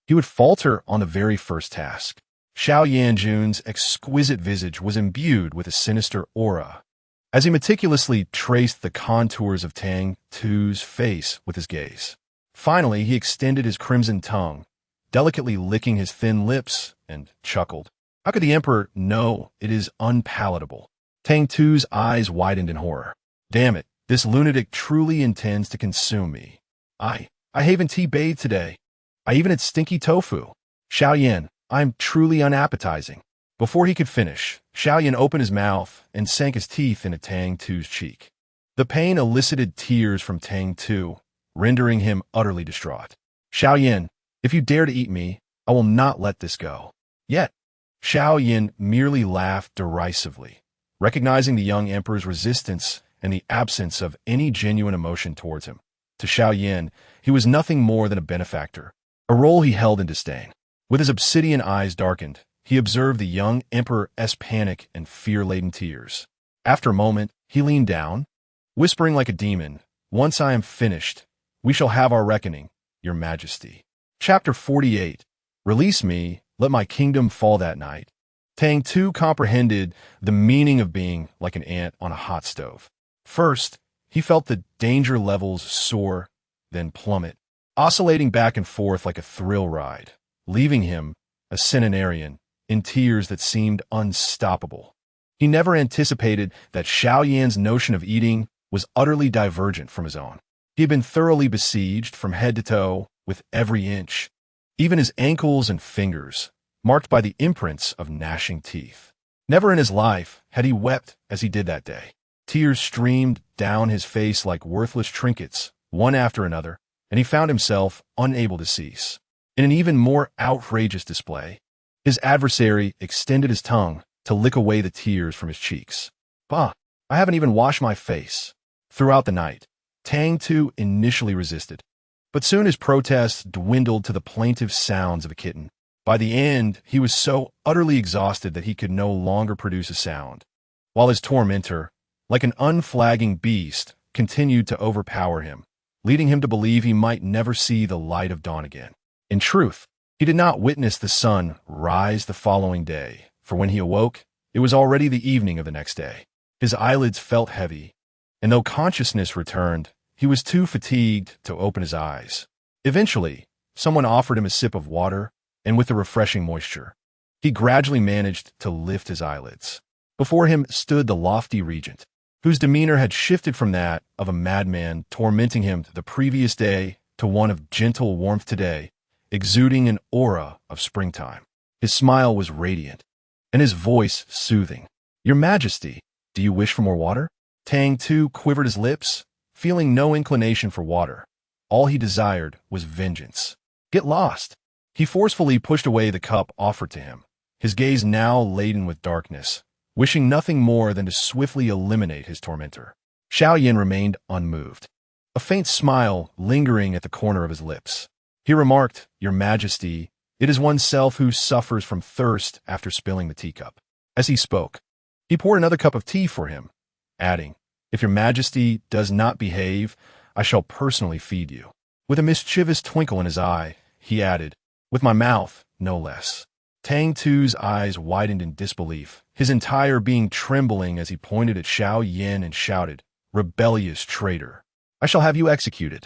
he would falter on the very first task. Xiao Yanjun's exquisite visage was imbued with a sinister aura, as he meticulously traced the contours of Tang Tu's face with his gaze. Finally, he extended his crimson tongue, delicately licking his thin lips, and chuckled. "How could the emperor know? It is unpalatable." Tang Tu's eyes widened in horror. "Damn it, this lunatic truly intends to consume me. I haven't tea-bathed today. I even had stinky tofu. Xiao Yan, I'm truly unappetizing." Before he could finish, Xiao Yan opened his mouth and sank his teeth into Tang Tu's cheek. The pain elicited tears from Tang Tu, rendering him utterly distraught. "Xiao Yan, if you dare to eat me, I will not let this go." Yet, Xiao Yan merely laughed derisively, recognizing the young emperor's resistance and the absence of any genuine emotion towards him. To Xiao Yan, he was nothing more than a benefactor, a role he held in disdain. With his obsidian eyes darkened, he observed the young emperor's panic and fear-laden tears. After a moment, he leaned down, whispering like a demon, "Once I am finished, we shall have our reckoning, Your Majesty." Chapter 48. "Release me, let my kingdom fall that night. Tang Tu comprehended the meaning of being like an ant on a hot stove. First, he felt the danger levels soar, then plummet, oscillating back and forth like a thrill ride, leaving him, a centenarian, in tears that seemed unstoppable. He never anticipated that Xiao Yan's notion of eating was utterly divergent from his own. He had been thoroughly besieged from head to toe with every inch, even his ankles and fingers, marked by the imprints of gnashing teeth. Never in his life had he wept as he did that day. Tears streamed down his face like worthless trinkets, one after another, and he found himself unable to cease. In an even more outrageous display, his adversary extended his tongue to lick away the tears from his cheeks. Bah, I haven't even washed my face. Throughout the night, Tang Tu initially resisted, but soon his protests dwindled to the plaintive sounds of a kitten. By the end, he was so utterly exhausted that he could no longer produce a sound, while his tormentor, like an unflagging beast, continued to overpower him, leading him to believe he might never see the light of dawn again. In truth, he did not witness the sun rise the following day, for when he awoke, it was already the evening of the next day. His eyelids felt heavy, and though consciousness returned, he was too fatigued to open his eyes. Eventually, someone offered him a sip of water, and with the refreshing moisture, he gradually managed to lift his eyelids. Before him stood the lofty regent, whose demeanor had shifted from that of a madman tormenting him the previous day to one of gentle warmth today, exuding an aura of springtime. His smile was radiant, and his voice soothing. "Your Majesty, do you wish for more water?" Tang Tu quivered his lips, feeling no inclination for water. All he desired was vengeance. "Get lost." He forcefully pushed away the cup offered to him, his gaze now laden with darkness, wishing nothing more than to swiftly eliminate his tormentor. Xiao Yan remained unmoved, a faint smile lingering at the corner of his lips. He remarked, "Your Majesty, it is oneself who suffers from thirst after spilling the teacup." As he spoke, he poured another cup of tea for him, adding, "If your Majesty does not behave, I shall personally feed you." With a mischievous twinkle in his eye, he added, "With my mouth, no less." Tang Tu's eyes widened in disbelief, his entire being trembling as he pointed at Xiao Yan and shouted, "Rebellious traitor! I shall have you executed."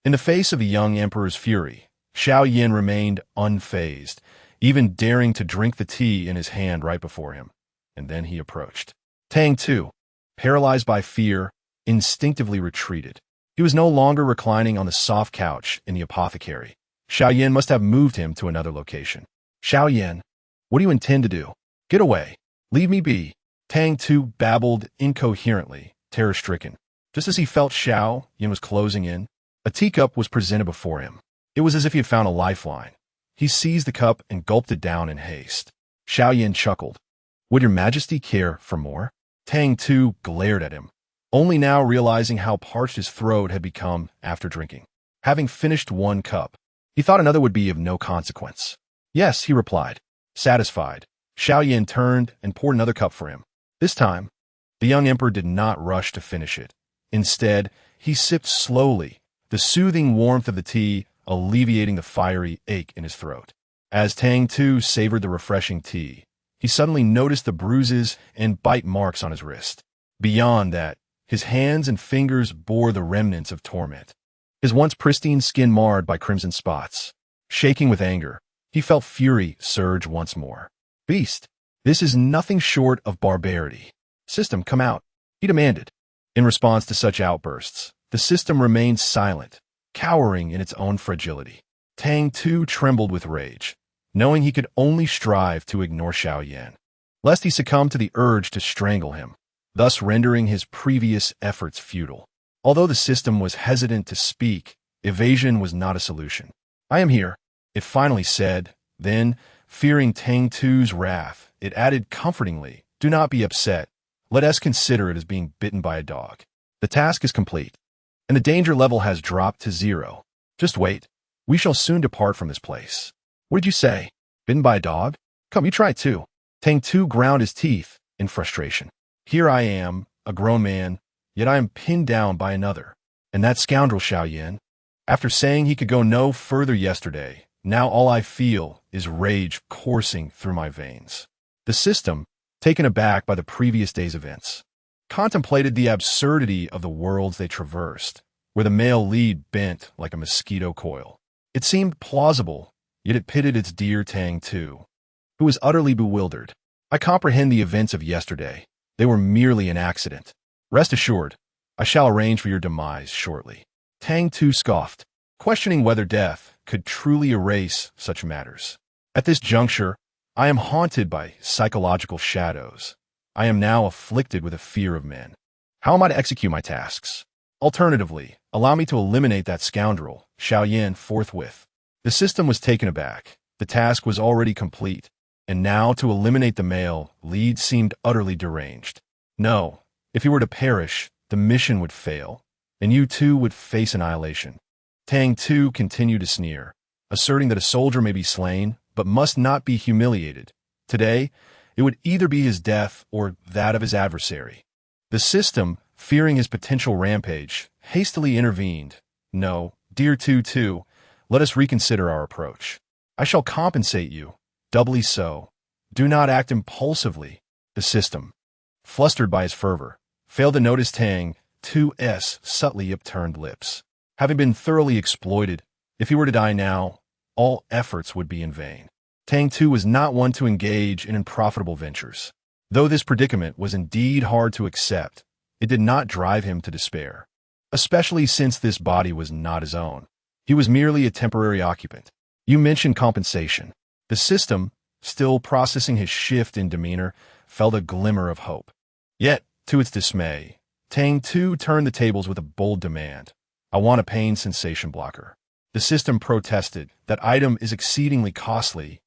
In the face of the young emperor's fury, Xiao Yan remained unfazed, even daring to drink the tea in his hand right before him. And then he approached. Tang Tu, paralyzed by fear, instinctively retreated. He was no longer reclining on the soft couch in the apothecary. Xiao Yan must have moved him to another location. "Xiao Yan, what do you intend to do? Get away. Leave me be." Tang Tu babbled incoherently, terror-stricken. Just as he felt Xiao Yan was closing in, a teacup was presented before him. It was as if he had found a lifeline. He seized the cup and gulped it down in haste. Xiao Yan chuckled. "Would your Majesty care for more?" Tang Tu glared at him, only now realizing how parched his throat had become after drinking. Having finished one cup, he thought another would be of no consequence. "Yes," he replied, satisfied. Xiao Yan turned and poured another cup for him. This time, the young emperor did not rush to finish it. Instead, he sipped slowly, the soothing warmth of the tea alleviating the fiery ache in his throat. As Tang Tu savored the refreshing tea, he suddenly noticed the bruises and bite marks on his wrist. Beyond that, his hands and fingers bore the remnants of torment, his once pristine skin marred by crimson spots. Shaking with anger, he felt fury surge once more. "Beast, this is nothing short of barbarity. System, come out," he demanded. In response to such outbursts, the system remained silent, cowering in its own fragility. Tang Tu trembled with rage, knowing he could only strive to ignore Xiao Yan, lest he succumb to the urge to strangle him, thus rendering his previous efforts futile. Although the system was hesitant to speak, evasion was not a solution. "I am here," it finally said. Then, fearing Tang Tu's wrath, it added comfortingly, "Do not be upset. Let us consider it as being bitten by a dog. The task is complete, and the danger level has dropped to 0. Just wait. We shall soon depart from this place." "What did you say? Bitten by a dog? Come, you try it too." Tang Tu ground his teeth in frustration. "Here I am, a grown man, yet I am pinned down by another. And that scoundrel Xiao Yan, after saying he could go no further yesterday, Now all I feel is rage coursing through my veins. The system, taken aback by the previous day's events, contemplated the absurdity of the worlds they traversed, where the male lead bent like a mosquito coil. It seemed plausible, yet it pitted its dear Tang Tu, who was utterly bewildered. I comprehend the events of yesterday. They were merely an accident. Rest assured, I shall arrange for your demise shortly. Tang Tu scoffed, questioning whether death could truly erase such matters. At this juncture, I am haunted by psychological shadows. I am now afflicted with a fear of men. How am I to execute my tasks? Alternatively, allow me to eliminate that scoundrel, Xiao Yan, forthwith. The system was taken aback. The task was already complete, and now to eliminate the male lead seemed utterly deranged. No, if he were to perish, the mission would fail, and you too would face annihilation. Tang Tu continued to sneer, asserting that a soldier may be slain, but must not be humiliated. Today, it would either be his death or that of his adversary. The system, fearing his potential rampage, hastily intervened. No, dear Tu, let us reconsider our approach. I shall compensate you, doubly so. Do not act impulsively. The system, flustered by his fervor, failed to notice Tang Tu's subtly upturned lips. Having been thoroughly exploited, if he were to die now, all efforts would be in vain. Tang Tu was not one to engage in unprofitable ventures. Though this predicament was indeed hard to accept, it did not drive him to despair, especially since this body was not his own. He was merely a temporary occupant. You mentioned compensation. The system, still processing his shift in demeanor, felt a glimmer of hope. Yet, to its dismay, Tang Tu turned the tables with a bold demand. I want a pain sensation blocker. The system protested. That item is exceedingly costly,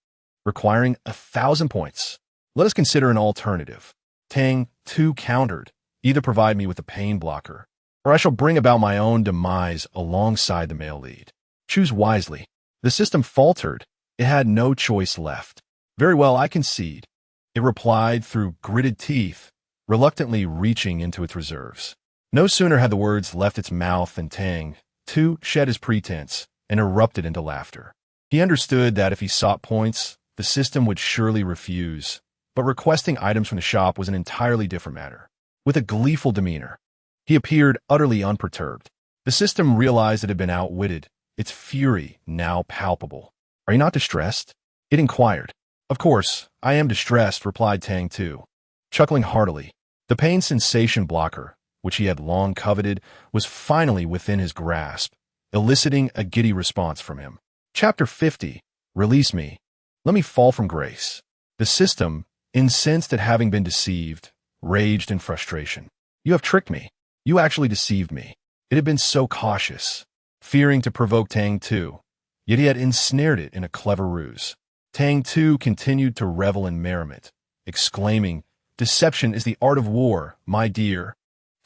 requiring 1,000 points. Let us consider an alternative. Tang Tu countered. Either provide me with a pain blocker, or I shall bring about my own demise alongside the male lead. Choose wisely. The system faltered. It had no choice left. Very well, I concede. It replied through gritted teeth, reluctantly reaching into its reserves. No sooner had the words left its mouth than Tang Tu shed his pretense and erupted into laughter. He understood that if he sought points, the system would surely refuse, but requesting items from the shop was an entirely different matter. With a gleeful demeanor, he appeared utterly unperturbed. The system realized it had been outwitted, its fury now palpable. Are you not distressed? It inquired. Of course, I am distressed, replied Tang Tu, chuckling heartily. The pain sensation blocker, which he had long coveted, was finally within his grasp, eliciting a giddy response from him. Chapter 50. Release me. Let me fall from grace. The system, incensed at having been deceived, raged in frustration. You have tricked me. You actually deceived me. It had been so cautious, fearing to provoke Tang Tu, yet he had ensnared it in a clever ruse. Tang Tu continued to revel in merriment, exclaiming, Deception is the art of war, my dear.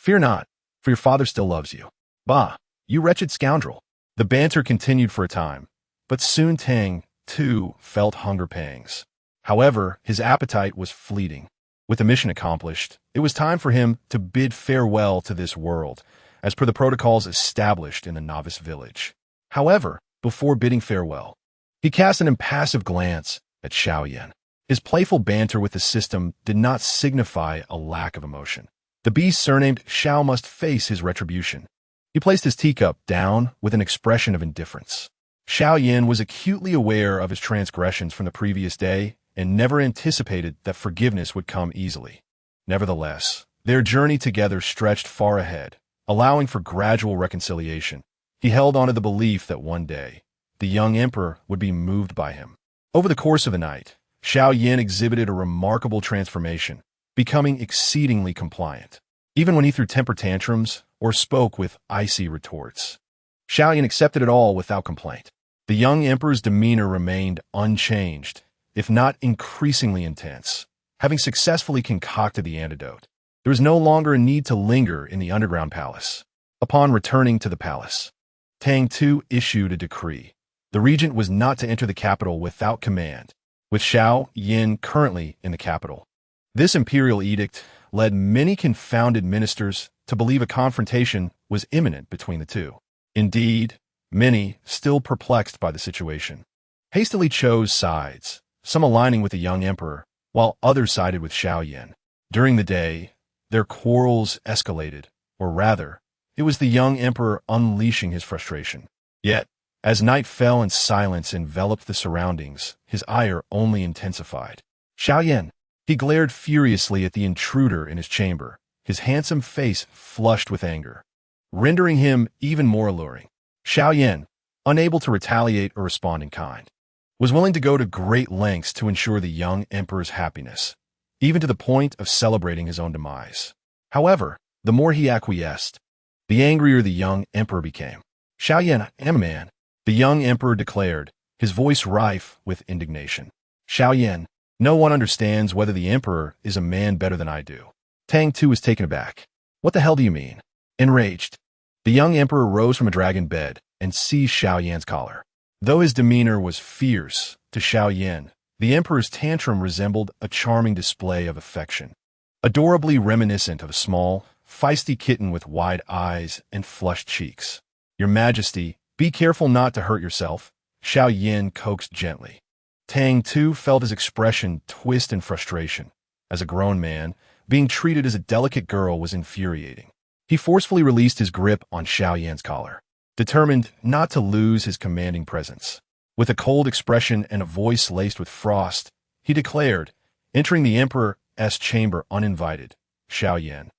Fear not, for your father still loves you. Bah, you wretched scoundrel. The banter continued for a time, but soon Tang Tu felt hunger pangs. However, his appetite was fleeting. With the mission accomplished, it was time for him to bid farewell to this world, as per the protocols established in the novice village. However, before bidding farewell, he cast an impassive glance at Xiao Yan. His playful banter with the system did not signify a lack of emotion. The beast surnamed Xiao must face his retribution. He placed his teacup down with an expression of indifference. Xiao Yan was acutely aware of his transgressions from the previous day and never anticipated that forgiveness would come easily. Nevertheless, their journey together stretched far ahead, allowing for gradual reconciliation. He held on to the belief that one day, the young emperor would be moved by him. Over the course of the night, Xiao Yan exhibited a remarkable transformation, becoming exceedingly compliant, even when he threw temper tantrums or spoke with icy retorts. Xiao Yan accepted it all without complaint. The young emperor's demeanor remained unchanged, if not increasingly intense. Having successfully concocted the antidote, there was no longer a need to linger in the underground palace. Upon returning to the palace, Tang Tu issued a decree. The regent was not to enter the capital without command, with Xiao Yan currently in the capital. This imperial edict led many confounded ministers to believe a confrontation was imminent between the two. Indeed, many, still perplexed by the situation, hastily chose sides, some aligning with the young emperor, while others sided with Xiaoyan. During the day, their quarrels escalated, or rather, it was the young emperor unleashing his frustration. Yet, as night fell and silence enveloped the surroundings, his ire only intensified. Xiaoyan, he glared furiously at the intruder in his chamber, his handsome face flushed with anger, rendering him even more alluring. Xiaoyan, unable to retaliate or respond in kind, was willing to go to great lengths to ensure the young emperor's happiness, even to the point of celebrating his own demise. However, the more he acquiesced, the angrier the young emperor became. Xiaoyan, I am a man, the young emperor declared, his voice rife with indignation. Xiaoyan, no one understands whether the emperor is a man better than I do. Tang Tu was taken aback. What the hell do you mean? Enraged, the young emperor rose from a dragon bed and seized Xiaoyan's collar. Though his demeanor was fierce, to Xiaoyan, the emperor's tantrum resembled a charming display of affection, adorably reminiscent of a small, feisty kitten with wide eyes and flushed cheeks. Your Majesty, be careful not to hurt yourself, Xiaoyan coaxed gently. Tang Tu felt his expression twist in frustration. As a grown man, being treated as a delicate girl was infuriating. He forcefully released his grip on Xiaoyan's collar, determined not to lose his commanding presence. With a cold expression and a voice laced with frost, he declared, entering the emperor's chamber uninvited, Xiaoyan,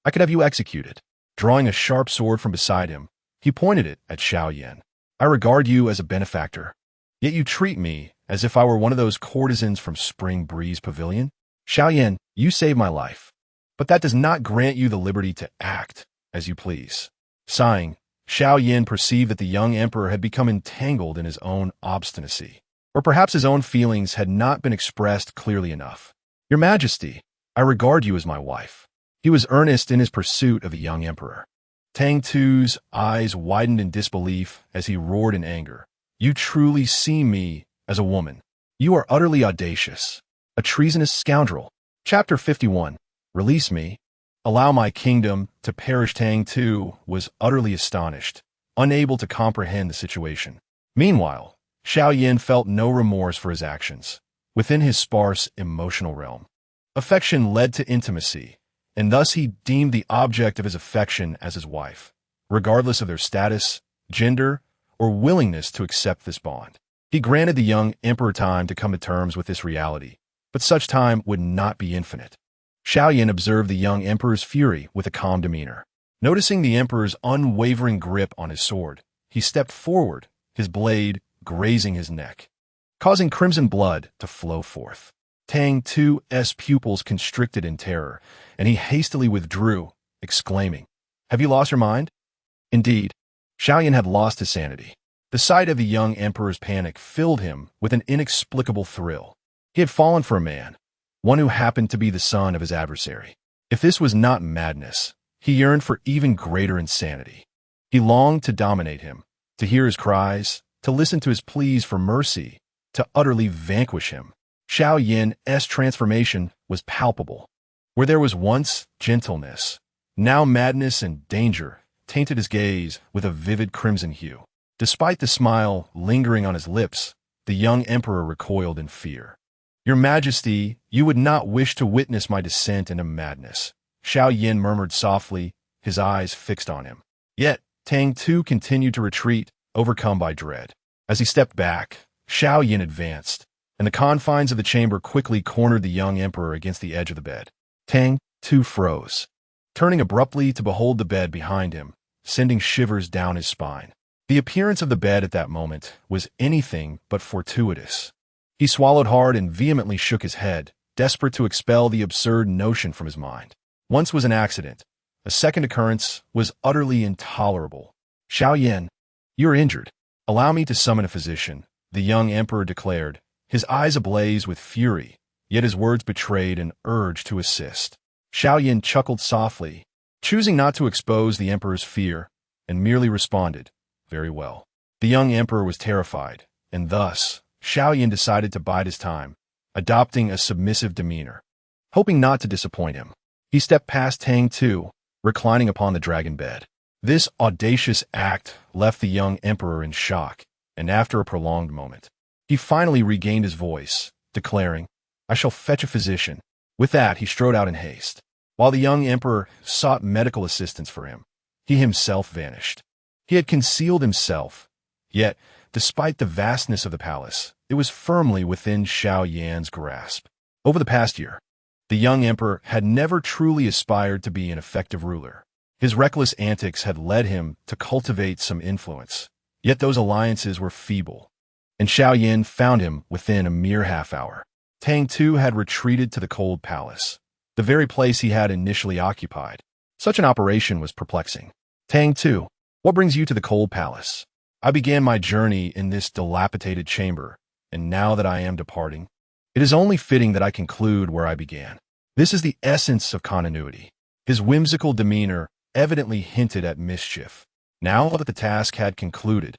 I could have you executed. Drawing a sharp sword from beside him, he pointed it at Xiaoyan. I regard you as a benefactor, yet you treat me as if I were one of those courtesans from Spring Breeze Pavilion. Xiaoyan, you saved my life, but that does not grant you the liberty to act as you please. Sighing, Xiaoyan perceived that the young emperor had become entangled in his own obstinacy, or perhaps his own feelings had not been expressed clearly enough. Your Majesty, I regard you as my wife. He was earnest in his pursuit of the young emperor. Tang Tu's eyes widened in disbelief as he roared in anger. You truly see me as a woman. You are utterly audacious, a treasonous scoundrel. Chapter 51. Release me. Allow my kingdom to perish. Tang Tu was utterly astonished, unable to comprehend the situation. Meanwhile, Xiaoyan felt no remorse for his actions. Within his sparse emotional realm, affection led to intimacy, and thus he deemed the object of his affection as his wife, regardless of their status, gender, or willingness to accept this bond. He granted the young emperor time to come to terms with this reality, but such time would not be infinite. Xiaoyan observed the young emperor's fury with a calm demeanor. Noticing the emperor's unwavering grip on his sword, he stepped forward, his blade grazing his neck, causing crimson blood to flow forth. Tang Tu's pupils constricted in terror, and he hastily withdrew, exclaiming, Have you lost your mind? Indeed, Xiaoyan had lost his sanity. The sight of the young emperor's panic filled him with an inexplicable thrill. He had fallen for a man, one who happened to be the son of his adversary. If this was not madness, he yearned for even greater insanity. He longed to dominate him, to hear his cries, to listen to his pleas for mercy, to utterly vanquish him. Xiaoyan's transformation was palpable. Where there was once gentleness, now madness and danger tainted his gaze with a vivid crimson hue. Despite the smile lingering on his lips, the young emperor recoiled in fear. Your Majesty, you would not wish to witness my descent into madness, Xiaoyan murmured softly, his eyes fixed on him. Yet, Tang Tu continued to retreat, overcome by dread. As he stepped back, Xiaoyan advanced, and the confines of the chamber quickly cornered the young emperor against the edge of the bed. Tang Tu froze, turning abruptly to behold the bed behind him, sending shivers down his spine. The appearance of the bed at that moment was anything but fortuitous. He swallowed hard and vehemently shook his head, desperate to expel the absurd notion from his mind. Once was an accident. A second occurrence was utterly intolerable. Xiaoyan, you are injured. Allow me to summon a physician, the young emperor declared, his eyes ablaze with fury, yet his words betrayed an urge to assist. Xiaoyan chuckled softly, choosing not to expose the emperor's fear, and merely responded, Very well. The young emperor was terrified, and thus, Xiaoyan decided to bide his time, adopting a submissive demeanor. Hoping not to disappoint him, he stepped past Tang Tu, reclining upon the dragon bed. This audacious act left the young emperor in shock, and after a prolonged moment, He finally regained his voice, declaring, "I shall fetch a physician." With that, he strode out in haste. While the young emperor sought medical assistance for him, he himself vanished. He had concealed himself, yet, despite the vastness of the palace, it was firmly within Xiao Yan's grasp. Over the past year, the young emperor had never truly aspired to be an effective ruler. His reckless antics had led him to cultivate some influence, yet those alliances were feeble, and Xiao Yan found him within a mere half-hour. Tang Tu had retreated to the cold palace, the very place he had initially occupied. Such an operation was perplexing. "Tang Tu, what brings you to the cold palace?" "I began my journey in this dilapidated chamber, and now that I am departing, it is only fitting that I conclude where I began." This is the essence of continuity. His whimsical demeanor evidently hinted at mischief. Now that the task had concluded,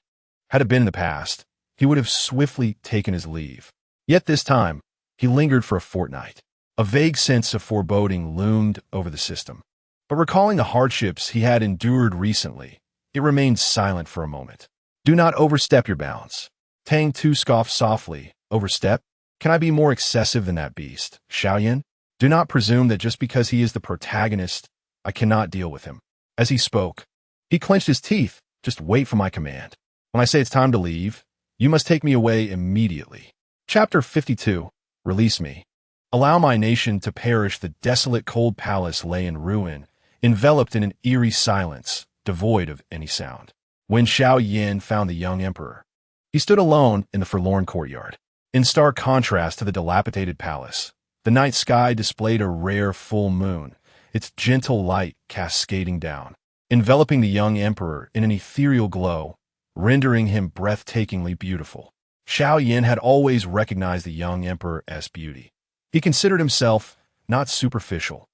had it been in the past, he would have swiftly taken his leave. Yet this time, he lingered for a fortnight. A vague sense of foreboding loomed over the system. But recalling the hardships he had endured recently, it remained silent for a moment. "Do not overstep your bounds." Tang Tu scoffed softly. "Overstep? Can I be more excessive than that beast, Xiao Yan? Do not presume that just because he is the protagonist, I cannot deal with him." As he spoke, he clenched his teeth. "Just wait for my command. When I say it's time to leave, you must take me away immediately." Chapter 52. Release me. Allow my nation to perish. The desolate cold palace lay in ruin, enveloped in an eerie silence, devoid of any sound. When Xiao Yan found the young emperor, he stood alone in the forlorn courtyard. In stark contrast to the dilapidated palace, the night sky displayed a rare full moon, its gentle light cascading down, enveloping the young emperor in an ethereal glow, rendering him breathtakingly beautiful. Xiao Yan had always recognized the young emperor as beauty. He considered himself not superficial,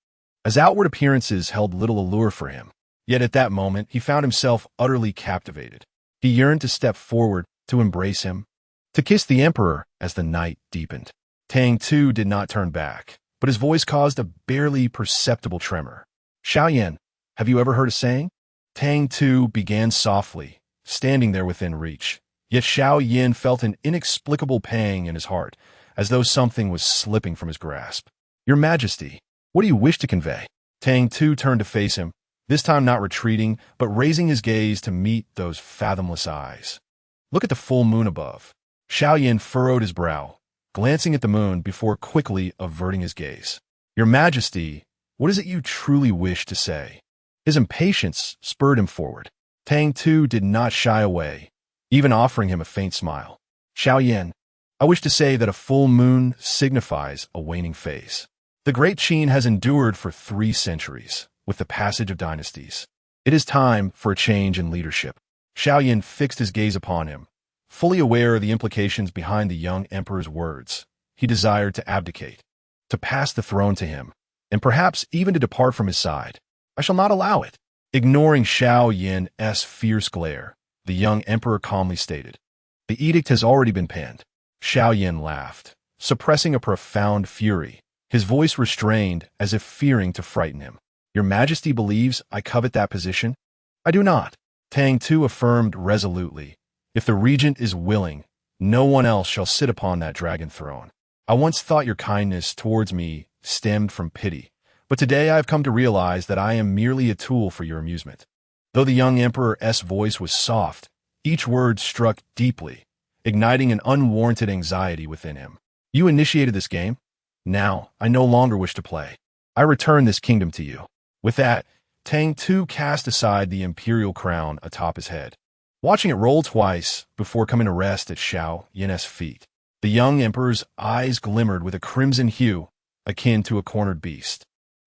as outward appearances held little allure for him. Yet at that moment, he found himself utterly captivated. He yearned to step forward, to embrace him, to kiss the emperor as the night deepened. Tang Tu did not turn back, but his voice caused a barely perceptible tremor. "Xiao Yan, have you ever heard a saying?" Tang Tu began softly, standing there within reach. Yet Xiao Yan felt an inexplicable pang in his heart, as though something was slipping from his grasp. "Your Majesty, what do you wish to convey?" Tang Tu turned to face him, this time not retreating, but raising his gaze to meet those fathomless eyes. "Look at the full moon above." Xiao Yan furrowed his brow, glancing at the moon before quickly averting his gaze. "Your Majesty, what is it you truly wish to say?" His impatience spurred him forward. Tang Tu did not shy away, even offering him a faint smile. "Xiao Yan, I wish to say that a full moon signifies a waning phase. The great Qin has endured for 3 centuries, with the passage of dynasties. It is time for a change in leadership." Xiao Yan fixed his gaze upon him, fully aware of the implications behind the young emperor's words. He desired to abdicate, to pass the throne to him, and perhaps even to depart from his side. "I shall not allow it." Ignoring Xiao Yan's fierce glare, the young emperor calmly stated, "The edict has already been penned." Xiao Yan laughed, suppressing a profound fury, his voice restrained as if fearing to frighten him. "Your Majesty believes I covet that position?" "I do not," Tang Tu affirmed resolutely. "If the regent is willing, no one else shall sit upon that dragon throne. I once thought your kindness towards me stemmed from pity, but today I have come to realize that I am merely a tool for your amusement." Though the young emperor's voice was soft, each word struck deeply, igniting an unwarranted anxiety within him. "You initiated this game. Now, I no longer wish to play. I return this kingdom to you." With that, Tang Tu cast aside the imperial crown atop his head, watching it roll twice before coming to rest at Xiao Yan's feet. The young emperor's eyes glimmered with a crimson hue, akin to a cornered beast,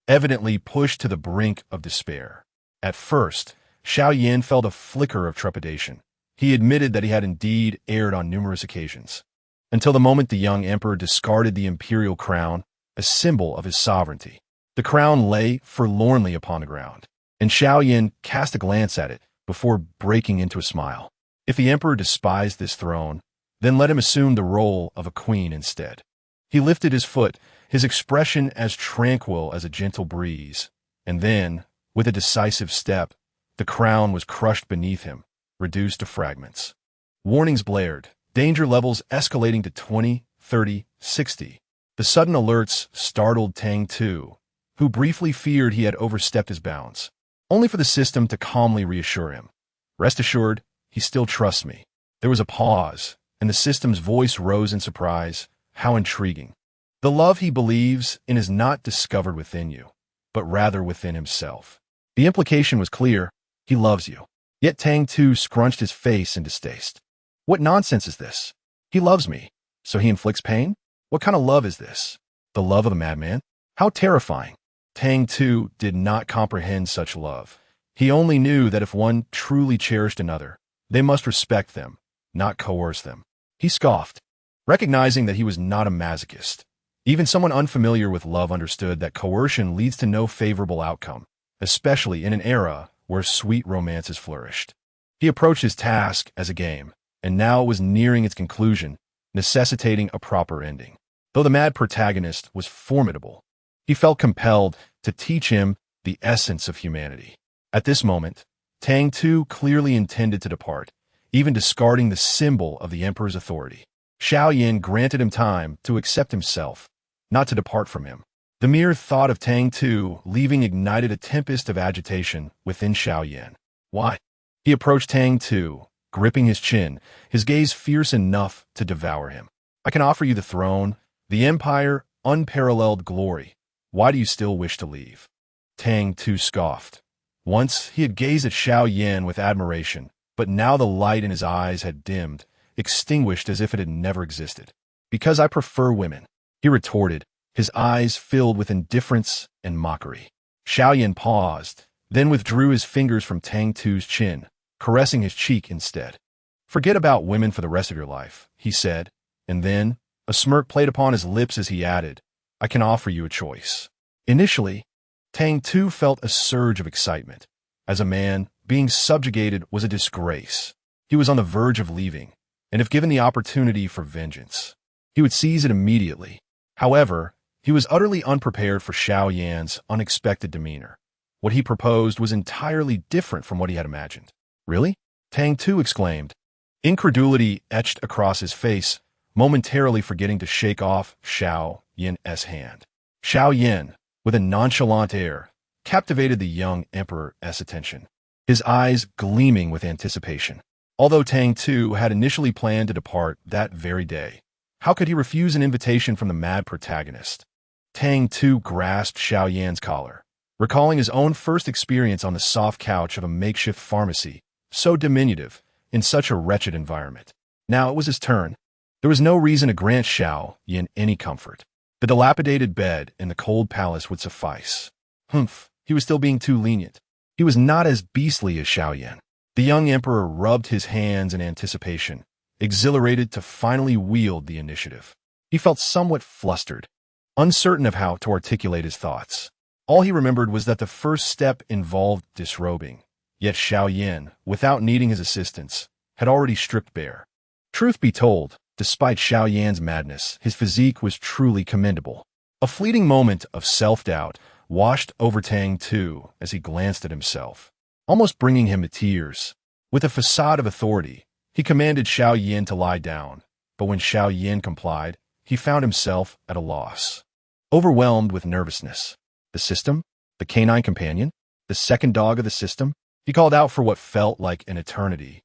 evidently pushed to the brink of despair. At first, Xiao Yan felt a flicker of trepidation. He admitted that he had indeed erred on numerous occasions, until the moment the young emperor discarded the imperial crown, a symbol of his sovereignty. The crown lay forlornly upon the ground, and Xiao Yan cast a glance at it before breaking into a smile. If the emperor despised this throne, then let him assume the role of a queen instead. He lifted his foot, his expression as tranquil as a gentle breeze, and then, with a decisive step, the crown was crushed beneath him, reduced to fragments. Warnings blared, danger levels escalating to 20, 30, 60. The sudden alerts startled Tang Tu, who briefly feared he had overstepped his bounds, only for the system to calmly reassure him. Rest assured, he still trusts me. There was a pause, and the system's voice rose in surprise. How intriguing. The love he believes in is not discovered within you, but rather within himself. The implication was clear. He loves you. Yet Tang Tu scrunched his face in distaste. What nonsense is this? He loves me, so he inflicts pain? What kind of love is this? The love of a madman? How terrifying. Tang Tu did not comprehend such love. He only knew that if one truly cherished another, they must respect them, not coerce them. He scoffed, recognizing that he was not a masochist. Even someone unfamiliar with love understood that coercion leads to no favorable outcome, especially in an era where sweet romances flourished. He approached his task as a game, and now it was nearing its conclusion, necessitating a proper ending. Though the mad protagonist was formidable, he felt compelled to teach him the essence of humanity. At this moment, Tang Tu clearly intended to depart, even discarding the symbol of the emperor's authority. Xiao Yan granted him time to accept himself, not to depart from him. The mere thought of Tang Tu leaving ignited a tempest of agitation within Xiao Yan. Why? He approached Tang Tu, gripping his chin, his gaze fierce enough to devour him. I can offer you the throne, the empire, unparalleled glory. Why do you still wish to leave? Tang Tu scoffed. Once he had gazed at Xiao Yan with admiration, but now the light in his eyes had dimmed, extinguished as if it had never existed. Because I prefer women, he retorted, his eyes filled with indifference and mockery. Xiao Yan paused, then withdrew his fingers from Tang Tu's chin, caressing his cheek instead. Forget about women for the rest of your life, he said, and then, a smirk played upon his lips as he added, I can offer you a choice. Initially, Tang Tu felt a surge of excitement. As a man, being subjugated was a disgrace. He was on the verge of leaving, and if given the opportunity for vengeance, he would seize it immediately. However, he was utterly unprepared for Xiao Yan's unexpected demeanor. What he proposed was entirely different from what he had imagined. Really? Tang Tu exclaimed. Incredulity etched across his face, momentarily forgetting to shake off Xiao Yan's hand. Xiao Yan, with a nonchalant air, captivated the young emperor's attention, his eyes gleaming with anticipation. Although Tang Tu had initially planned to depart that very day, how could he refuse an invitation from the mad protagonist? Tang Tu grasped Xiao Yan's collar, recalling his own first experience on the soft couch of a makeshift pharmacy, so diminutive, in such a wretched environment. Now it was his turn. There was no reason to grant Xiao Yan any comfort. The dilapidated bed in the cold palace would suffice. Humph, he was still being too lenient. He was not as beastly as Xiao Yan. The young emperor rubbed his hands in anticipation, exhilarated to finally wield the initiative. He felt somewhat flustered, uncertain of how to articulate his thoughts. All he remembered was that the first step involved disrobing, yet Xiao Yan, without needing his assistance, had already stripped bare. Truth be told, despite Xiao Yan's madness, his physique was truly commendable. A fleeting moment of self-doubt washed over Tang Tu as he glanced at himself, almost bringing him to tears. With a facade of authority, he commanded Xiao Yan to lie down, but when Xiao Yan complied, he found himself at a loss. Overwhelmed with nervousness, the system, the canine companion, the second dog of the system, he called out for what felt like an eternity,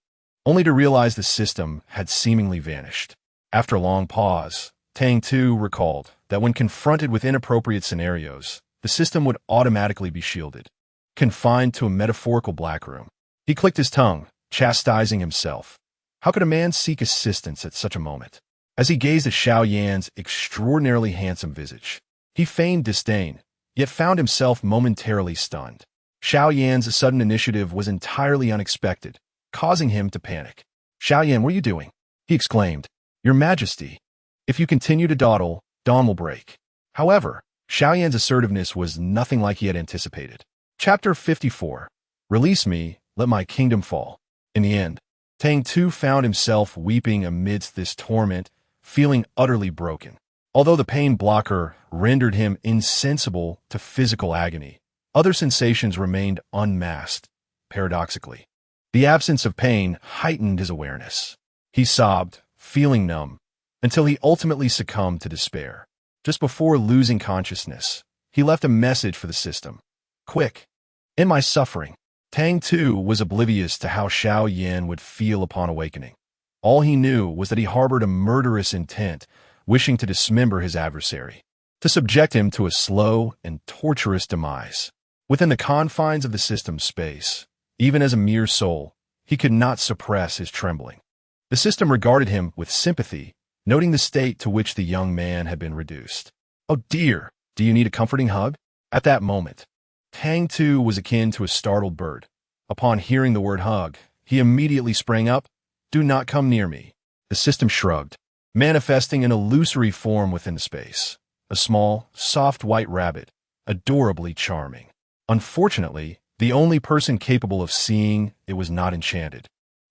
only to realize the system had seemingly vanished. After a long pause, Tang Tu recalled that when confronted with inappropriate scenarios, the system would automatically be shielded, confined to a metaphorical black room. He clicked his tongue, chastising himself. How could a man seek assistance at such a moment? As he gazed at Xiao Yan's extraordinarily handsome visage, he feigned disdain, yet found himself momentarily stunned. Xiao Yan's sudden initiative was entirely unexpected, causing him to panic. Xiao Yan, what are you doing? He exclaimed. Your Majesty, if you continue to dawdle, dawn will break. However, Xiao Yan's assertiveness was nothing like he had anticipated. Chapter 54. Release me, let my kingdom fall. In the end, Tang Tu found himself weeping amidst this torment, feeling utterly broken. Although the pain blocker rendered him insensible to physical agony, other sensations remained unmasked, paradoxically. The absence of pain heightened his awareness. He sobbed, feeling numb, until he ultimately succumbed to despair. Just before losing consciousness, he left a message for the system. Quick, in my suffering. Tang Tu was oblivious to how Xiao Yan would feel upon awakening. All he knew was that he harbored a murderous intent, wishing to dismember his adversary, to subject him to a slow and torturous demise. Within the confines of the system's space, even as a mere soul, he could not suppress his trembling. The system regarded him with sympathy, noting the state to which the young man had been reduced. "Oh dear, do you need a comforting hug?" At that moment, Tang Tu was akin to a startled bird. Upon hearing the word hug, he immediately sprang up. "Do not come near me." The system shrugged, manifesting an illusory form within the space. A small, soft white rabbit, adorably charming. Unfortunately, the only person capable of seeing it was not enchanted,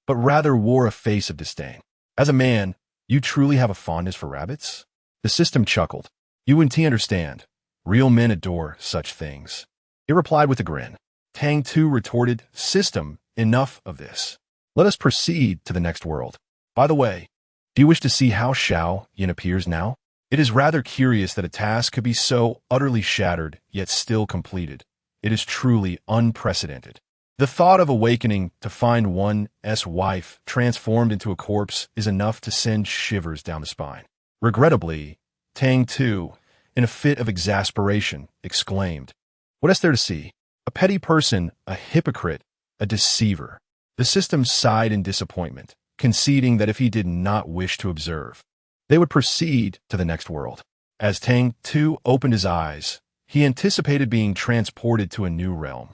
but rather wore a face of disdain. "As a man, you truly have a fondness for rabbits?" The system chuckled. "You wouldn't understand. Real men adore such things." It replied with a grin. Tang Tu retorted, "System, enough of this. Let us proceed to the next world. By the way, do you wish to see how Xiao Yan appears now? It is rather curious that a task could be so utterly shattered, yet still completed. It is truly unprecedented." The thought of awakening to find one's wife transformed into a corpse is enough to send shivers down the spine. Regrettably, Tang Tu, in a fit of exasperation, exclaimed, "What is there to see? A petty person, a hypocrite, a deceiver." The system sighed in disappointment, conceding that if he did not wish to observe, they would proceed to the next world. As Tang Tu opened his eyes, he anticipated being transported to a new realm,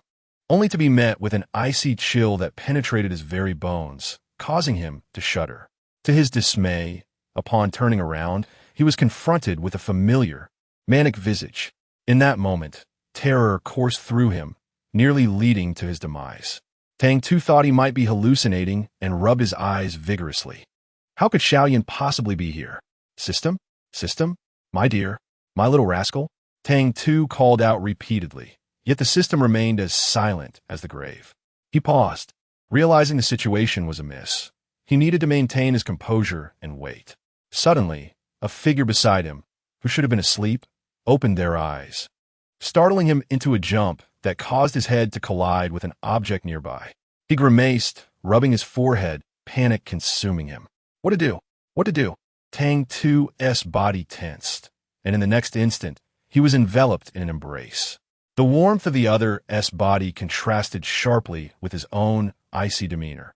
only to be met with an icy chill that penetrated his very bones, causing him to shudder. To his dismay, upon turning around, he was confronted with a familiar, manic visage. In that moment, terror coursed through him, nearly leading to his demise. Tang Tu thought he might be hallucinating and rubbed his eyes vigorously. How could Xiao Yan possibly be here? "System? System? My dear, my little rascal?" Tang Tu called out repeatedly, yet the system remained as silent as the grave. He paused, realizing the situation was amiss. He needed to maintain his composure and wait. Suddenly, a figure beside him, who should have been asleep, opened their eyes, startling him into a jump that caused his head to collide with an object nearby. He grimaced, rubbing his forehead, panic consuming him. What to do? What to do? Tang Tu's body tensed, and in the next instant, he was enveloped in an embrace. The warmth of the other's body contrasted sharply with his own icy demeanor,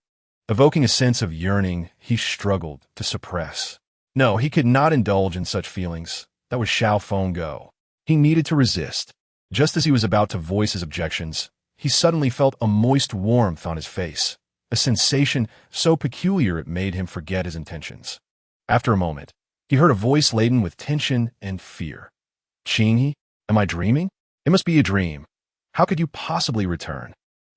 evoking a sense of yearning he struggled to suppress. No, he could not indulge in such feelings. That was Xiao Feng Go. He needed to resist. Just as he was about to voice his objections, he suddenly felt a moist warmth on his face, a sensation so peculiar it made him forget his intentions. After a moment, he heard a voice laden with tension and fear. "Qingyi, am I dreaming? It must be a dream. How could you possibly return?"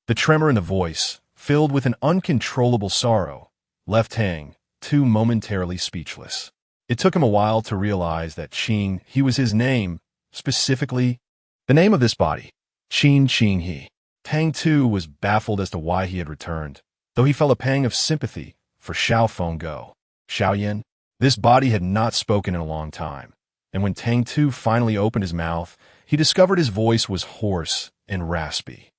The tremor in the voice, filled with an uncontrollable sorrow, left Tang Tu momentarily speechless. It took him a while to realize that Qingyi was his name, specifically the name of this body, Qingyi. Tang Tu was baffled as to why he had returned, though he felt a pang of sympathy for Xiao Feng Go. Xiao Yan, this body had not spoken in a long time, and when Tang Tu finally opened his mouth, he discovered his voice was hoarse and raspy.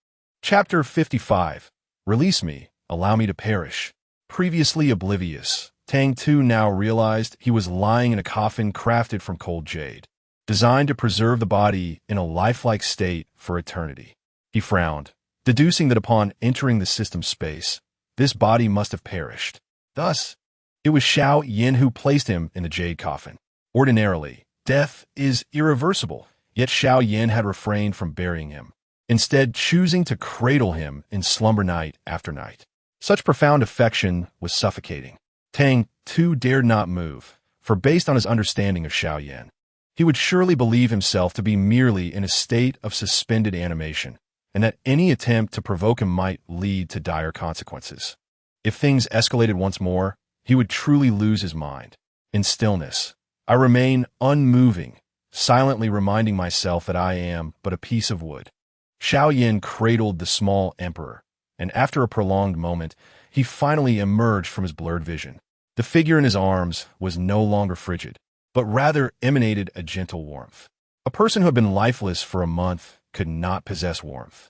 Chapter 55. Release me, allow me to perish. Previously oblivious, Tang Tu now realized he was lying in a coffin crafted from cold jade, designed to preserve the body in a lifelike state for eternity. He frowned, deducing that upon entering the system's space, this body must have perished. Thus, it was Xiao Yan who placed him in the jade coffin. Ordinarily, death is irreversible, yet Xiao Yan had refrained from burying him, instead choosing to cradle him in slumber night after night. Such profound affection was suffocating. Tang Tu dared not move, for based on his understanding of Xiao Yan, he would surely believe himself to be merely in a state of suspended animation, and that any attempt to provoke him might lead to dire consequences. If things escalated once more, he would truly lose his mind. In stillness, I remain unmoving, silently reminding myself that I am but a piece of wood. Xiao Yan cradled the small emperor, and after a prolonged moment, he finally emerged from his blurred vision. The figure in his arms was no longer frigid, but rather emanated a gentle warmth. A person who had been lifeless for a month could not possess warmth,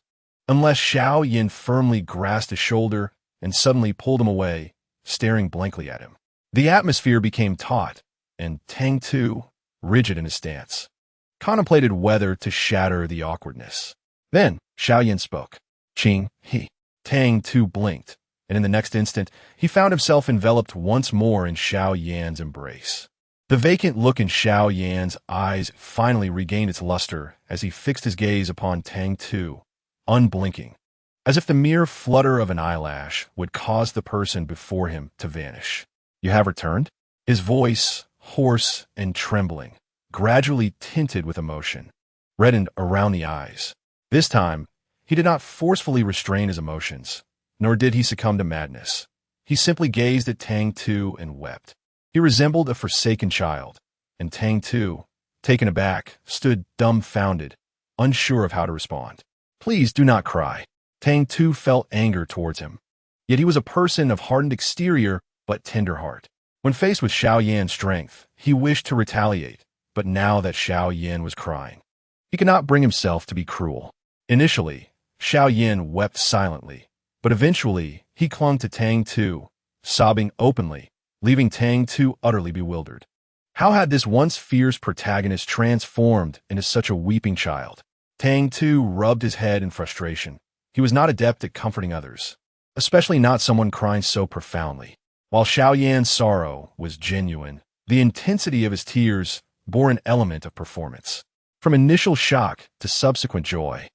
unless Xiao Yin firmly grasped his shoulder and suddenly pulled him away, staring blankly at him. The atmosphere became taut, and Tang Tu, rigid in his stance, contemplated whether to shatter the awkwardness. Then Xiao Yin spoke. Qing, he. Tang Tu blinked, and in the next instant, he found himself enveloped once more in Xiao Yan's embrace. The vacant look in Xiao Yan's eyes finally regained its luster as he fixed his gaze upon Tang Tu, unblinking, as if the mere flutter of an eyelash would cause the person before him to vanish. You have returned? His voice, hoarse and trembling, gradually tinted with emotion, reddened around the eyes. This time, he did not forcefully restrain his emotions, nor did he succumb to madness. He simply gazed at Tang Tu and wept. He resembled a forsaken child, and Tang Tu, taken aback, stood dumbfounded, unsure of how to respond. Please do not cry. Tang Tu felt anger towards him. Yet he was a person of hardened exterior but tender heart. When faced with Xiao Yan's strength, he wished to retaliate, but now that Xiao Yan was crying, he could not bring himself to be cruel. Initially, Xiao Yan wept silently, but eventually he clung to Tang Tu, sobbing openly, leaving Tang Tu utterly bewildered. How had this once fierce protagonist transformed into such a weeping child? Tang Tu rubbed his head in frustration. He was not adept at comforting others, especially not someone crying so profoundly. While Xiao Yan's sorrow was genuine, the intensity of his tears bore an element of performance. From initial shock to subsequent joy,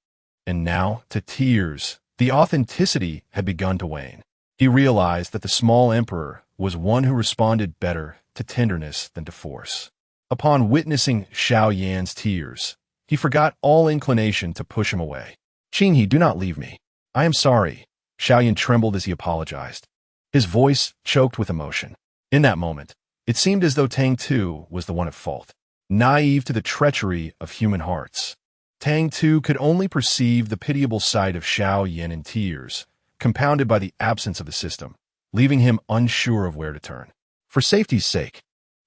and now to tears, the authenticity had begun to wane. He realized that the small emperor was one who responded better to tenderness than to force. Upon witnessing Xiao Yan's tears, he forgot all inclination to push him away. Qinghe, do not leave me. I am sorry. Xiao Yan trembled as he apologized. His voice choked with emotion. In that moment, it seemed as though Tang Tu was the one at fault, naive to the treachery of human hearts. Tang Tu could only perceive the pitiable sight of Xiao Yan in tears, compounded by the absence of the system, leaving him unsure of where to turn. For safety's sake,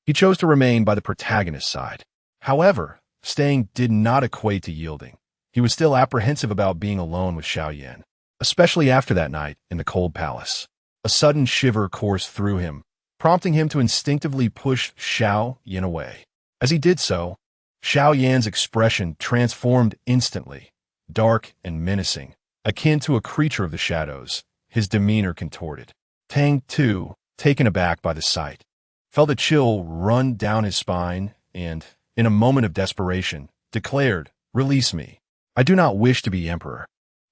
he chose to remain by the protagonist's side. However, staying did not equate to yielding. He was still apprehensive about being alone with Xiao Yan, especially after that night in the cold palace. A sudden shiver coursed through him, prompting him to instinctively push Xiao Yan away. As he did so, Xiao Yan's expression transformed instantly, dark and menacing, akin to a creature of the shadows, his demeanor contorted. Tang Tu, taken aback by the sight, felt a chill run down his spine and, in a moment of desperation, declared, "Release me. I do not wish to be emperor.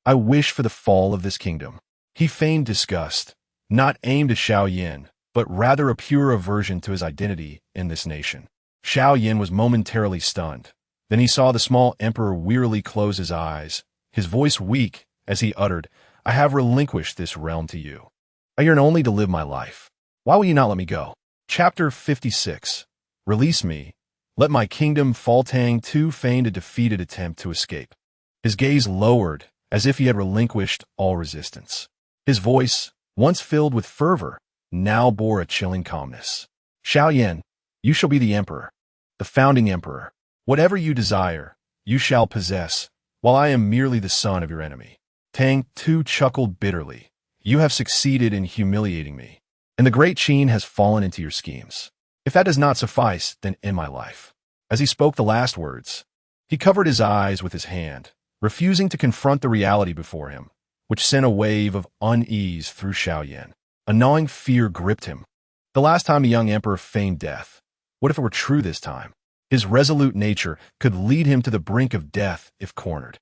I wish for the fall of this kingdom." He feigned disgust, not aimed at Xiao Yan, but rather a pure aversion to his identity in this nation. Xiao Yan was momentarily stunned. Then he saw the small emperor wearily close his eyes, his voice weak as he uttered, "I have relinquished this realm to you. I yearn only to live my life. Why will you not let me go?" Chapter 56. Release me. Let my kingdom fall. Tang Tu feigned a defeated attempt to escape. His gaze lowered, as if he had relinquished all resistance. His voice, once filled with fervor, now bore a chilling calmness. "Xiao Yan, you shall be the emperor, the founding emperor. Whatever you desire, you shall possess, while I am merely the son of your enemy." Tang Tu chuckled bitterly. "You have succeeded in humiliating me, and the great Qin has fallen into your schemes. If that does not suffice, then end my life." As he spoke the last words, he covered his eyes with his hand, refusing to confront the reality before him, which sent a wave of unease through Xiao Yan. A gnawing fear gripped him. The last time a young emperor feigned death, what if it were true this time? His resolute nature could lead him to the brink of death if cornered.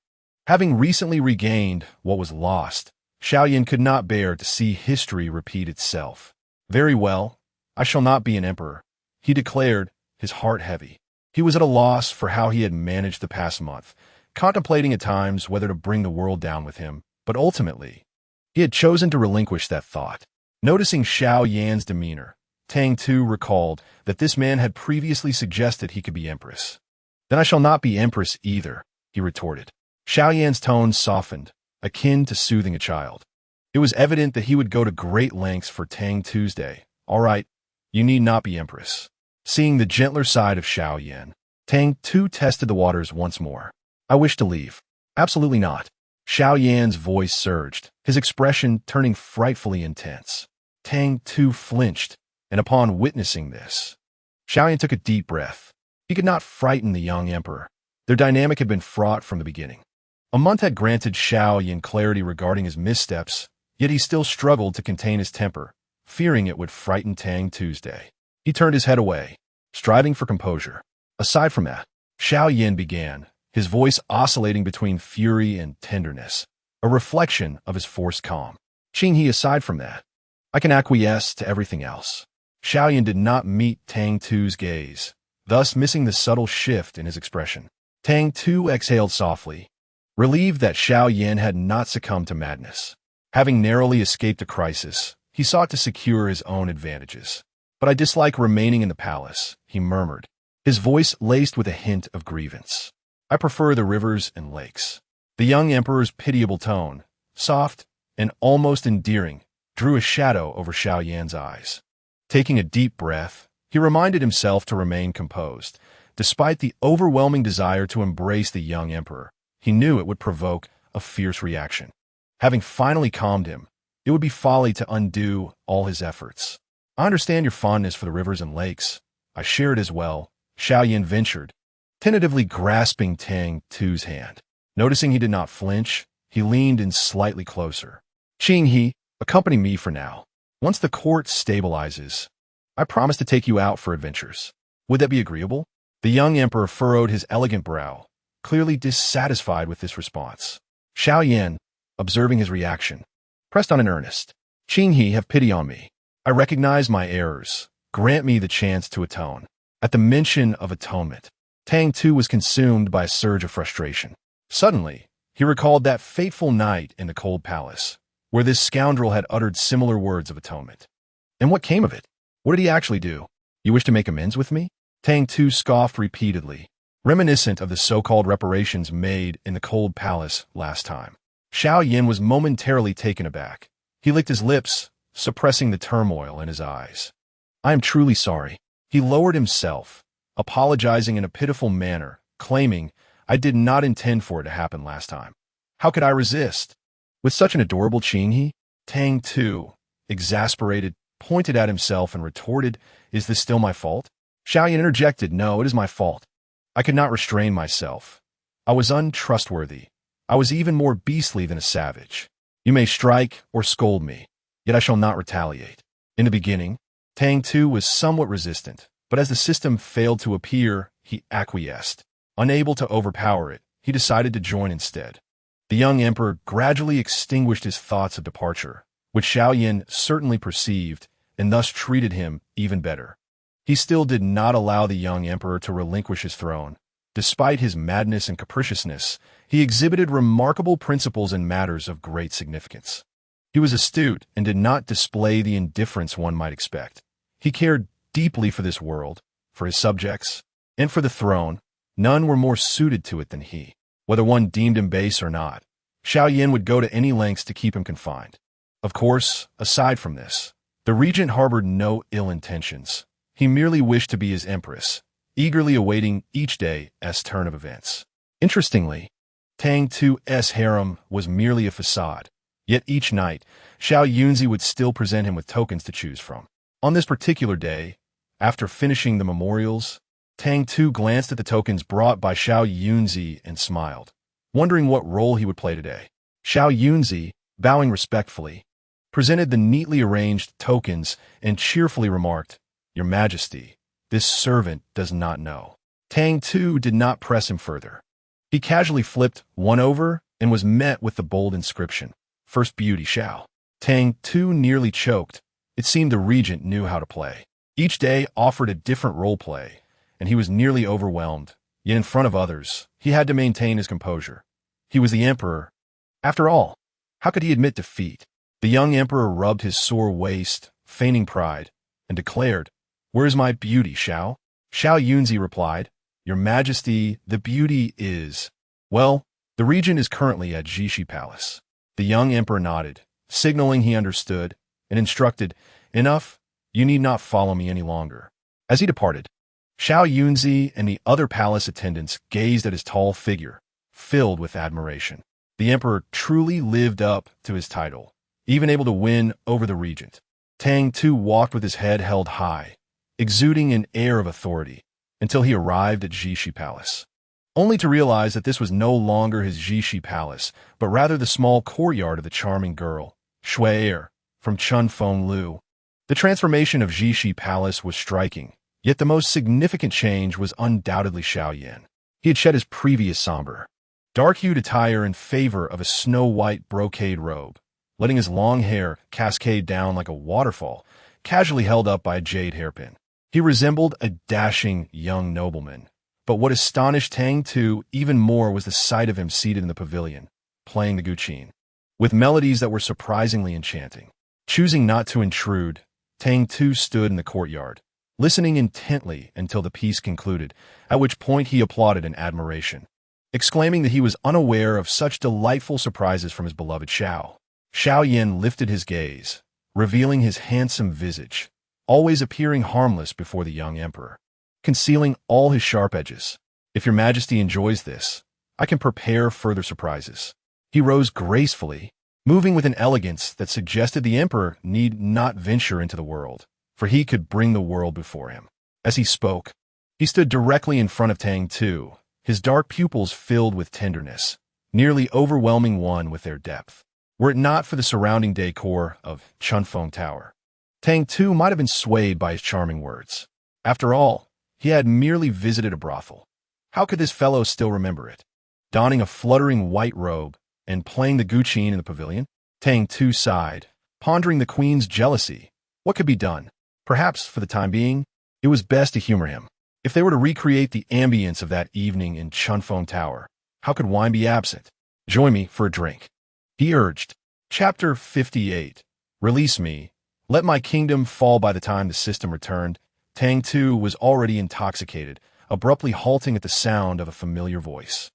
Having recently regained what was lost, Xiao Yan could not bear to see history repeat itself. "Very well, I shall not be an emperor," he declared, his heart heavy. He was at a loss for how he had managed the past month, contemplating at times whether to bring the world down with him, but ultimately, he had chosen to relinquish that thought. Noticing Xiao Yan's demeanor, Tang Tu recalled that this man had previously suggested he could be empress. "Then I shall not be empress either," he retorted. Xiao Yan's tone softened, akin to soothing a child. It was evident that he would go to great lengths for Tang Tu's day. "All right, You need not be empress. Seeing the gentler side of Xiao Yan, Tang Tu tested the waters once more. I wish to leave. Absolutely not. Xiao Yan's voice surged, his expression turning frightfully intense. Tang Tu flinched, and upon witnessing this, Xiao Yan took a deep breath. He could not frighten the young emperor. Their dynamic had been fraught from the beginning. A month had granted Xiao Yan clarity regarding his missteps, yet he still struggled to contain his temper, fearing it would frighten Tang Tuesday. He turned his head away, striving for composure. Aside from that, Xiao Yan began, his voice oscillating between fury and tenderness, a reflection of his forced calm. Qinghe, aside from that, I can acquiesce to everything else. Xiao Yan did not meet Tang Tu's gaze, thus missing the subtle shift in his expression. Tang Tu exhaled softly, relieved that Xiao Yan had not succumbed to madness. Having narrowly escaped a crisis, he sought to secure his own advantages. But I dislike remaining in the palace, he murmured, his voice laced with a hint of grievance. I prefer the rivers and lakes. The young emperor's pitiable tone, soft and almost endearing, drew a shadow over Xiao Yan's eyes. Taking a deep breath, he reminded himself to remain composed. Despite the overwhelming desire to embrace the young emperor, he knew it would provoke a fierce reaction. Having finally calmed him, it would be folly to undo all his efforts. I understand your fondness for the rivers and lakes. I share it as well, Xiao Yan ventured, tentatively grasping Tang Tu's hand. Noticing he did not flinch, he leaned in slightly closer. Qinghe, accompany me for now. Once the court stabilizes, I promise to take you out for adventures. Would that be agreeable? The young emperor furrowed his elegant brow, clearly dissatisfied with this response. Xiao Yan, observing his reaction, pressed on in earnest. Qinghe, have pity on me. I recognize my errors. Grant me the chance to atone. At the mention of atonement, Tang Tu was consumed by a surge of frustration. Suddenly, he recalled that fateful night in the cold palace, where this scoundrel had uttered similar words of atonement. And what came of it? What did he actually do? You wish to make amends with me? Tang Tu scoffed repeatedly, reminiscent of the so-called reparations made in the cold palace last time. Xiao Yan was momentarily taken aback. He licked his lips, suppressing the turmoil in his eyes. I am truly sorry. He lowered himself, apologizing in a pitiful manner, claiming, I did not intend for it to happen last time. How could I resist? With such an adorable Qinghe, Tang Tu, exasperated, pointed at himself and retorted, Is this still my fault? Xiao Yan interjected, No, it is my fault. I could not restrain myself. I was untrustworthy. I was even more beastly than a savage. You may strike or scold me, yet I shall not retaliate. In the beginning, Tang Tu was somewhat resistant, but as the system failed to appear, he acquiesced. Unable to overpower it, he decided to join instead. The young emperor gradually extinguished his thoughts of departure, which Xiao Yan certainly perceived, and thus treated him even better. He still did not allow the young emperor to relinquish his throne. Despite his madness and capriciousness, he exhibited remarkable principles in matters of great significance. He was astute and did not display the indifference one might expect. He cared deeply for this world, for his subjects, and for the throne. None were more suited to it than he. Whether one deemed him base or not, Xiao Yan would go to any lengths to keep him confined. Of course, aside from this, the regent harbored no ill intentions. He merely wished to be his empress, eagerly awaiting each day's turn of events. Interestingly, Tang Tu's harem was merely a facade. Yet each night, Xiao Yunzi would still present him with tokens to choose from. On this particular day, after finishing the memorials, Tang Tu glanced at the tokens brought by Xiao Yunzi and smiled, wondering what role he would play today. Xiao Yunzi, bowing respectfully, presented the neatly arranged tokens and cheerfully remarked, Your Majesty, this servant does not know. Tang Tu did not press him further. He casually flipped one over and was met with the bold inscription, First Beauty Xiao. Tang Tu nearly choked. It seemed the regent knew how to play. Each day offered a different role play, and he was nearly overwhelmed. Yet in front of others, he had to maintain his composure. He was the emperor. After all, how could he admit defeat? The young emperor rubbed his sore waist, feigning pride, and declared, Where is my beauty, Xiao? Xiao Yunzi replied, Your Majesty, the beauty is... Well, the regent is currently at Jixi Palace. The young emperor nodded, signaling he understood, and instructed, Enough, You need not follow me any longer." As he departed, Xiao Yunzi and the other palace attendants gazed at his tall figure, filled with admiration. The emperor truly lived up to his title, even able to win over the regent. Tang Tu walked with his head held high, exuding an air of authority, until he arrived at Jishi Palace, only to realize that this was no longer his Jishi Palace, but rather the small courtyard of the charming girl, Shuai from Chunfeng Lu. The transformation of Jishi Palace was striking, yet the most significant change was undoubtedly Xiao Yan. He had shed his previous somber, dark-hued attire in favor of a snow-white brocade robe, letting his long hair cascade down like a waterfall, casually held up by a jade hairpin. He resembled a dashing young nobleman, but what astonished Tang Tu even more was the sight of him seated in the pavilion, playing the guqin, with melodies that were surprisingly enchanting. Choosing not to intrude, Tang Tu stood in the courtyard, listening intently until the piece concluded, at which point he applauded in admiration, exclaiming that he was unaware of such delightful surprises from his beloved Xiao. Xiao Yan lifted his gaze, revealing his handsome visage, always appearing harmless before the young emperor, concealing all his sharp edges. "If your majesty enjoys this, I can prepare further surprises." He rose gracefully, moving with an elegance that suggested the emperor need not venture into the world, for he could bring the world before him. As he spoke, he stood directly in front of Tang Tu, his dark pupils filled with tenderness, nearly overwhelming one with their depth. Were it not for the surrounding decor of Chunfeng Tower, Tang Tu might have been swayed by his charming words. After all, he had merely visited a brothel. How could this fellow still remember it? Donning a fluttering white robe and playing the guqin in the pavilion, Tang Tu sighed, pondering the queen's jealousy. What could be done? Perhaps, for the time being, it was best to humor him. If they were to recreate the ambience of that evening in Chunfeng Tower, how could wine be absent? "Join me for a drink," he urged. Chapter 58. Release me. Let my kingdom fall. By the time the system returned, Tang Tu was already intoxicated, abruptly halting at the sound of a familiar voice.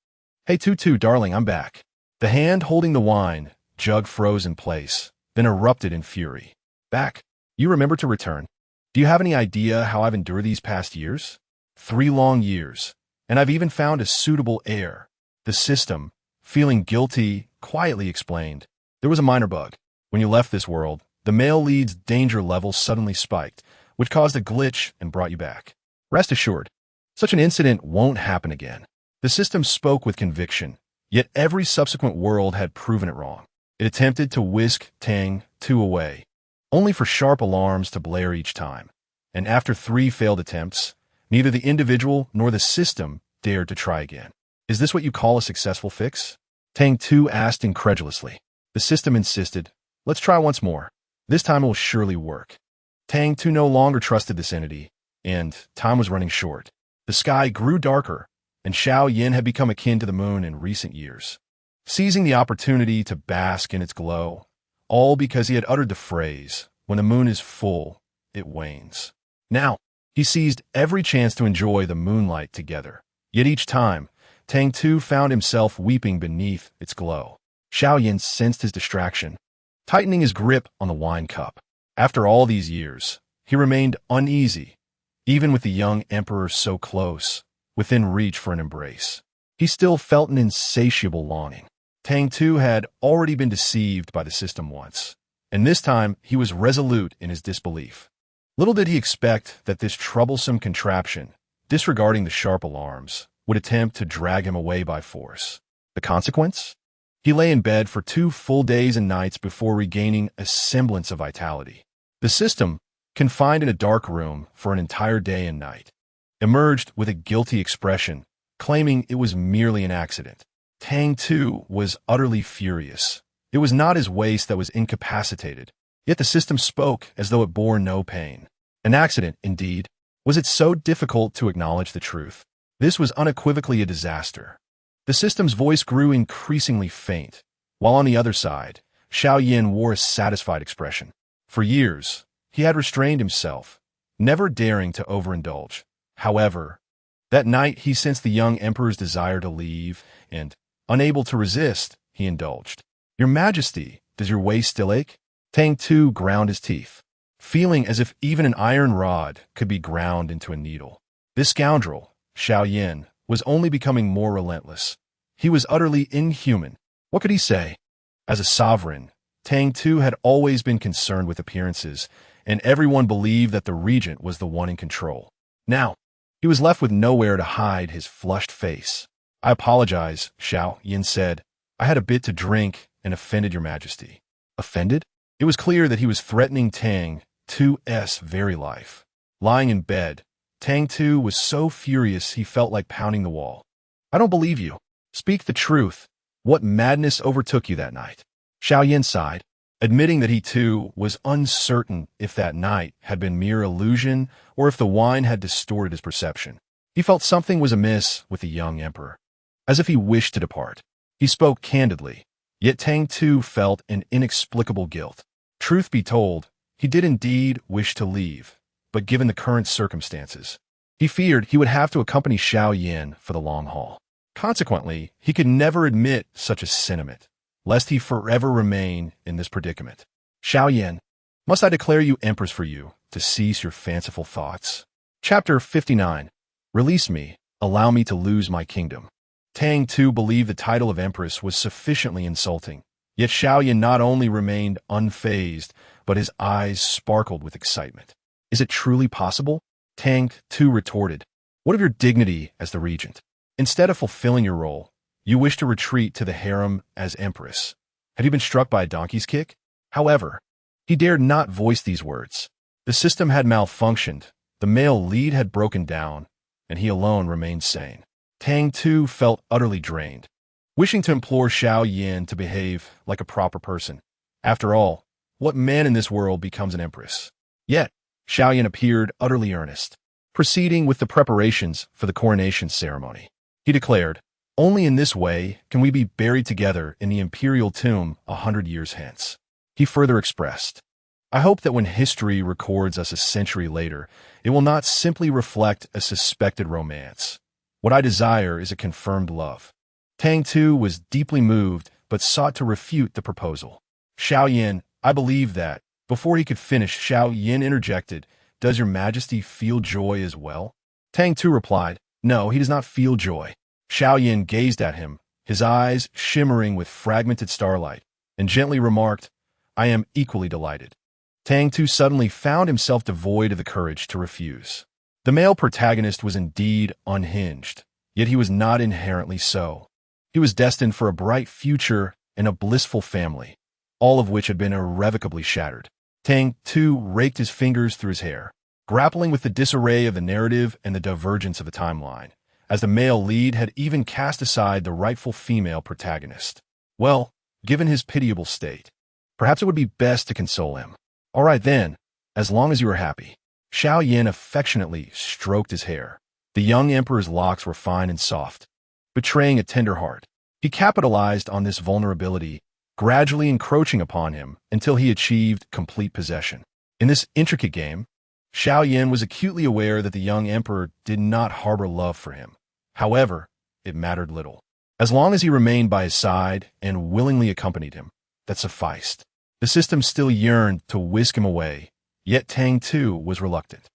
"Hey Tutu, darling, I'm back." The hand holding the wine jug froze in place, then erupted in fury. "Back? You remember to return? Do you have any idea how I've endured these past years? 3 long years, and I've even found a suitable heir." The system, feeling guilty, quietly explained, "There was a minor bug. When you left this world, the male lead's danger level suddenly spiked, which caused a glitch and brought you back. Rest assured, such an incident won't happen again." The system spoke with conviction, yet every subsequent world had proven it wrong. It attempted to whisk Tang Tu away, only for sharp alarms to blare each time. And after 3 failed attempts, neither the individual nor the system dared to try again. "Is this what you call a successful fix?" Tang Tu asked incredulously. The system insisted, "Let's try once more. This time it will surely work." Tang Tu no longer trusted this entity, and time was running short. The sky grew darker, and Xiao Yan had become akin to the moon in recent years, seizing the opportunity to bask in its glow, all because he had uttered the phrase, "When the moon is full, it wanes." Now, he seized every chance to enjoy the moonlight together. Yet each time, Tang Tu found himself weeping beneath its glow. Xiao Yan sensed his distraction, tightening his grip on the wine cup. After all these years, he remained uneasy, even with the young emperor so close, within reach for an embrace. He still felt an insatiable longing. Tang Tu had already been deceived by the system once, and this time he was resolute in his disbelief. Little did he expect that this troublesome contraption, disregarding the sharp alarms, would attempt to drag him away by force. The consequence? He lay in bed for 2 full days and nights before regaining a semblance of vitality. The system, confined in a dark room for an entire day and night, emerged with a guilty expression, claiming it was merely an accident. Tang Tu was utterly furious. It was not his waist that was incapacitated, yet the system spoke as though it bore no pain. An accident, indeed. Was it so difficult to acknowledge the truth? This was unequivocally a disaster. The system's voice grew increasingly faint, while on the other side, Xiao Yan wore a satisfied expression. For years, he had restrained himself, never daring to overindulge. However, that night he sensed the young emperor's desire to leave, and, unable to resist, he indulged. "Your Majesty, does your waist still ache?" Tang Tu ground his teeth. feeling as if even an iron rod could be ground into a needle. This scoundrel, Xiao Yin, was only becoming more relentless. He was utterly inhuman. What could he say? As a sovereign, Tang Tu had always been concerned with appearances, and everyone believed that the regent was the one in control. Now, he was left with nowhere to hide his flushed face. I apologize, Xiao Yin said. I had a bit to drink and offended your majesty. Offended? It was clear that he was threatening Tang Tu's very life. Lying in bed, Tang Tu was so furious he felt like pounding the wall. I don't believe you. Speak the truth. What madness overtook you that night? Xiao Yin sighed, admitting that he too was uncertain if that night had been mere illusion or if the wine had distorted his perception. He felt something was amiss with the young emperor, as if he wished to depart. He spoke candidly, yet Tang Tu felt an inexplicable guilt. Truth be told, he did indeed wish to leave, but given the current circumstances, he feared he would have to accompany Xiao Yin for the long haul. Consequently, he could never admit such a sentiment, lest he forever remain in this predicament. Xiao Yin, must I declare you empress for you to cease your fanciful thoughts? Chapter 59. Release me, allow me to lose my kingdom. Tang Tu believed the title of empress was sufficiently insulting, yet Xiao Yin not only remained unfazed, but his eyes sparkled with excitement. Is it truly possible? Tang Tu retorted. What of your dignity as the regent? Instead of fulfilling your role, you wish to retreat to the harem as empress. Had you been struck by a donkey's kick? However, he dared not voice these words. The system had malfunctioned, the male lead had broken down, and he alone remained sane. Tang Tu felt utterly drained, wishing to implore Xiao Yin to behave like a proper person. After all, what man in this world becomes an empress? Yet, Xiao Yin appeared utterly earnest, proceeding with the preparations for the coronation ceremony. He declared, only in this way can we be buried together in the imperial tomb 100 years hence. He further expressed, I hope that when history records us a century later, it will not simply reflect a suspected romance. What I desire is a confirmed love. Tang Tu was deeply moved, but sought to refute the proposal. Xiao Yin, I believe that. Before he could finish, Xiao Yin interjected, does your majesty feel joy as well? Tang Tu replied, no, he does not feel joy. Xiao Yin gazed at him, his eyes shimmering with fragmented starlight, and gently remarked, I am equally delighted. Tang Tu suddenly found himself devoid of the courage to refuse. The male protagonist was indeed unhinged, yet he was not inherently so. He was destined for a bright future and a blissful family, all of which had been irrevocably shattered. Tang Tu raked his fingers through his hair, grappling with the disarray of the narrative and the divergence of the timeline, as the male lead had even cast aside the rightful female protagonist. Well, given his pitiable state, perhaps it would be best to console him. All right then, as long as you are happy. Xiao Yin affectionately stroked his hair. The young emperor's locks were fine and soft, betraying a tender heart. He capitalized on this vulnerability, gradually encroaching upon him until he achieved complete possession. In this intricate game, Xiao Yin was acutely aware that the young emperor did not harbor love for him. However, it mattered little. As long as he remained by his side and willingly accompanied him, that sufficed. The system still yearned to whisk him away, yet Tang Tu was reluctant.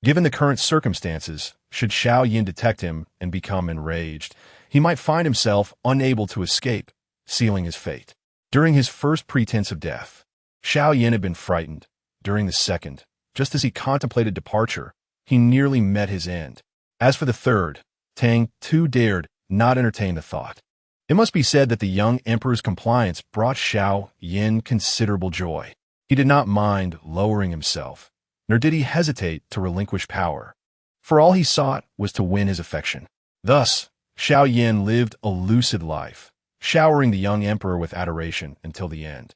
Given the current circumstances, should Xiao Yin detect him and become enraged, he might find himself unable to escape, sealing his fate. During his first pretense of death, Xiao Yin had been frightened. During the second, just as he contemplated departure, he nearly met his end. As for the third, Tang Tu dared not entertain the thought. It must be said that the young emperor's compliance brought Xiao Yin considerable joy. He did not mind lowering himself, nor did he hesitate to relinquish power, for all he sought was to win his affection. Thus, Xiao Yin lived a lucid life, showering the young emperor with adoration until the end,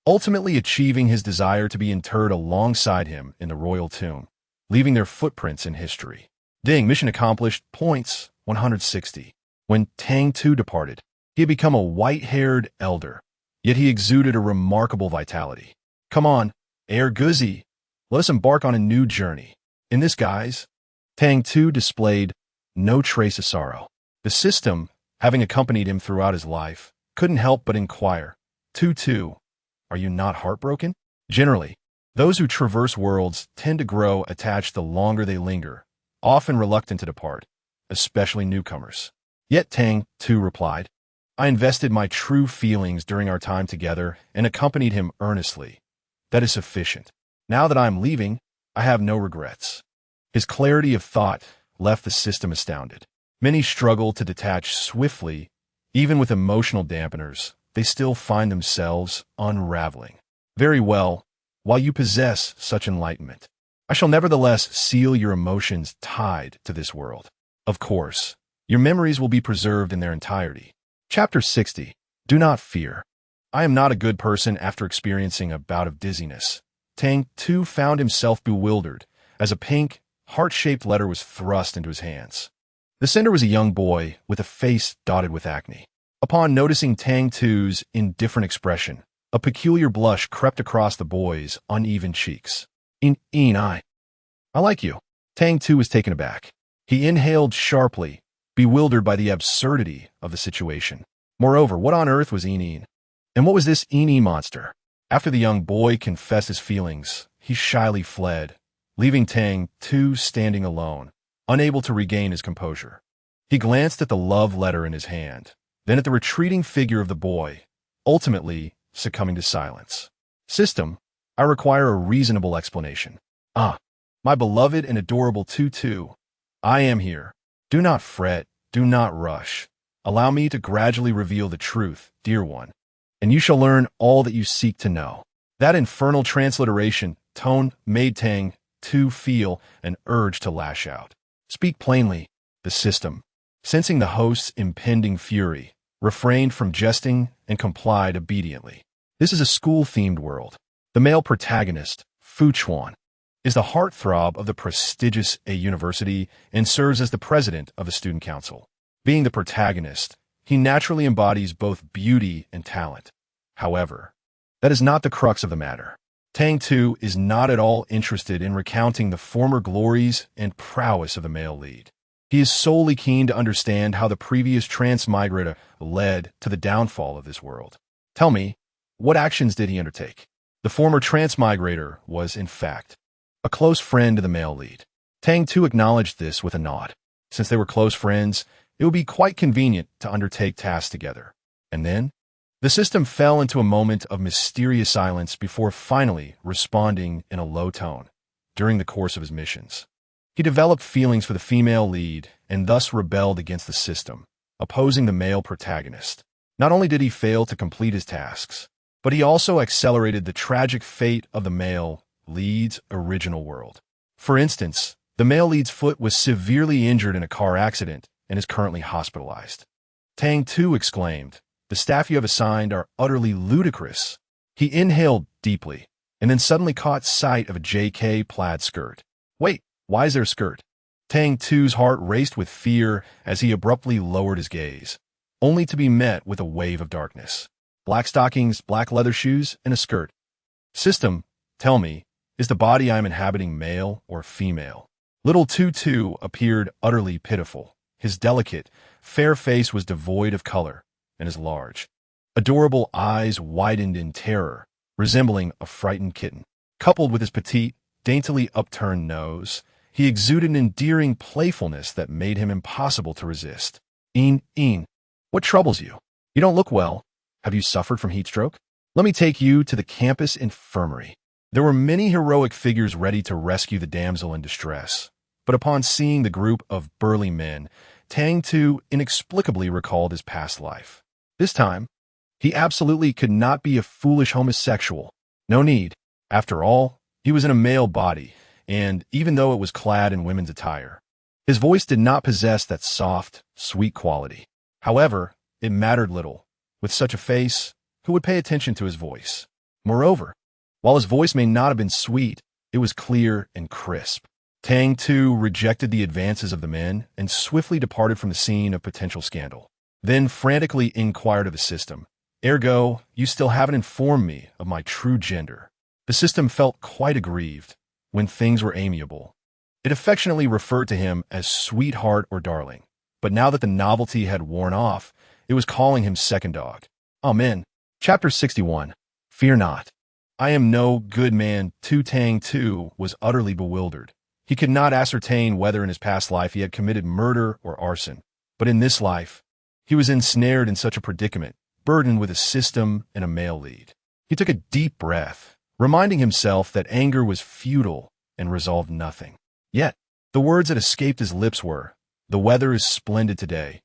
ultimately achieving his desire to be interred alongside him in the royal tomb, leaving their footprints in history. Ding, mission accomplished, points 160. When Tang Tu departed, he had become a white-haired elder, yet he exuded a remarkable vitality. Come on, Air Guzi, let us embark on a new journey. In this guise, Tang Tu displayed no trace of sorrow. The system, having accompanied him throughout his life, couldn't help but inquire, Tu, are you not heartbroken? Generally, Those who traverse worlds tend to grow attached the longer they linger, often reluctant to depart, especially newcomers. Yet Tang Tu replied, I invested my true feelings during our time together and accompanied him earnestly. That is sufficient. Now that I am leaving, I have no regrets. His clarity of thought left the system astounded. Many struggle to detach swiftly. Even with emotional dampeners, they still find themselves unraveling. Very well, while you possess such enlightenment, I shall nevertheless seal your emotions tied to this world. Of course, your memories will be preserved in their entirety. Chapter 60. Do not fear. I am not a good person after experiencing a bout of dizziness. Tang Tu found himself bewildered as a pink, heart-shaped letter was thrust into his hands. The sender was a young boy with a face dotted with acne. Upon noticing Tang Tu's indifferent expression, a peculiar blush crept across the boy's uneven cheeks. I like you. Tang Tu was taken aback. He inhaled sharply, bewildered by the absurdity of the situation. Moreover, what on earth was In? And what was this In monster? After the young boy confessed his feelings, he shyly fled, leaving Tang Tu standing alone, unable to regain his composure. He glanced at the love letter in his hand, then at the retreating figure of the boy, ultimately succumbing to silence. System, I require a reasonable explanation. My beloved and adorable Tu, I am here. Do not fret, do not rush. Allow me to gradually reveal the truth, dear one, and you shall learn all that you seek to know. That infernal transliteration tone made Tang Tu feel an urge to lash out. Speak plainly. The system, sensing the host's impending fury, refrained from jesting and complied obediently. This is a school-themed world. The male protagonist, Fu Chuan, is the heartthrob of the prestigious A university and serves as the president of the student council. Being the protagonist, he naturally embodies both beauty and talent. However, that is not the crux of the matter. Tang Tu is not at all interested in recounting the former glories and prowess of the male lead. He is solely keen to understand how the previous transmigrator led to the downfall of this world. Tell me, what actions did he undertake? The former transmigrator was, in fact, a close friend to the male lead. Tang Tu acknowledged this with a nod. Since they were close friends, it would be quite convenient to undertake tasks together. And then, the system fell into a moment of mysterious silence before finally responding in a low tone. During the course of his missions, he developed feelings for the female lead and thus rebelled against the system, opposing the male protagonist. Not only did he fail to complete his tasks, but he also accelerated the tragic fate of the male lead's original world. For instance, the male lead's foot was severely injured in a car accident and is currently hospitalized. Tang Tu exclaimed, "The staff you have assigned are utterly ludicrous." He inhaled deeply and then suddenly caught sight of a JK plaid skirt. Wait, why is there a skirt? Tang Tu's heart raced with fear as he abruptly lowered his gaze, only to be met with a wave of darkness. Black stockings, black leather shoes, and a skirt. System, tell me, is the body I am inhabiting male or female? Little Tu appeared utterly pitiful. His delicate, fair face was devoid of color, and his large, adorable eyes widened in terror, resembling a frightened kitten. Coupled with his petite, daintily upturned nose, he exuded an endearing playfulness that made him impossible to resist. What troubles you? You don't look well. Have you suffered from heat stroke? Let me take you to the campus infirmary. There were many heroic figures ready to rescue the damsel in distress, but upon seeing the group of burly men, Tang Tu inexplicably recalled his past life. This time, he absolutely could not be a foolish homosexual. No need. After all, he was in a male body, and even though it was clad in women's attire, his voice did not possess that soft, sweet quality. However, it mattered little. With such a face, who would pay attention to his voice? Moreover, while his voice may not have been sweet, it was clear and crisp. Tang Tu rejected the advances of the men and swiftly departed from the scene of potential scandal. Then frantically inquired of the system, "Ergo, you still haven't informed me of my true gender." The system felt quite aggrieved. When things were amiable, it affectionately referred to him as sweetheart or darling. But now that the novelty had worn off, it was calling him second dog. Amen. Chapter 61. Fear not. I am no good man. Tang Tu was utterly bewildered. He could not ascertain whether in his past life he had committed murder or arson. But in this life, he was ensnared in such a predicament, burdened with a system and a male lead. He took a deep breath, reminding himself that anger was futile and resolved nothing. Yet, the words that escaped his lips were, "The weather is splendid today.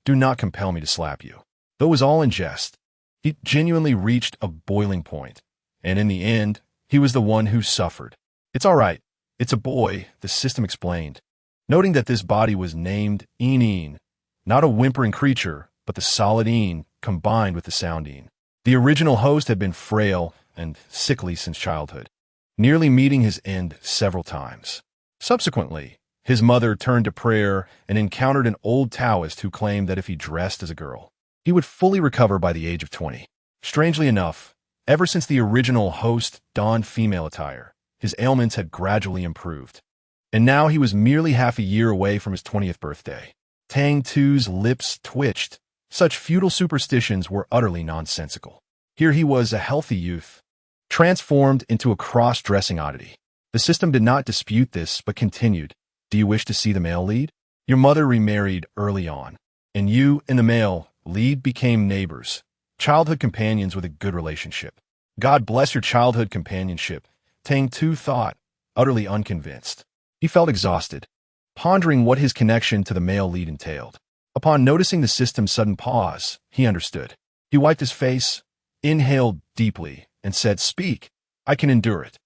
Do not compel me to slap you." Though it was all in jest, he genuinely reached a boiling point, and in the end, he was the one who suffered. "It's all right. It's a boy," the system explained, noting that this body was named Een, not a whimpering creature, but the solid Een combined with the sound Een. The original host had been frail and sickly since childhood, nearly meeting his end several times. Subsequently, his mother turned to prayer and encountered an old Taoist who claimed that if he dressed as a girl, he would fully recover by the age of 20. Strangely enough, ever since the original host donned female attire, his ailments had gradually improved. And now he was merely half a year away from his 20th birthday. Tang Tu's lips twitched. Such futile superstitions were utterly nonsensical. Here he was, a healthy youth, transformed into a cross-dressing oddity. The system did not dispute this, but continued. "Do you wish to see the male lead? Your mother remarried early on, and you and the male lead became neighbors, childhood companions with a good relationship. God bless your childhood companionship," Tang Tu thought, utterly unconvinced. He felt exhausted, pondering what his connection to the male lead entailed. Upon noticing the system's sudden pause, he understood. He wiped his face, inhaled deeply, and said, "Speak, I can endure it."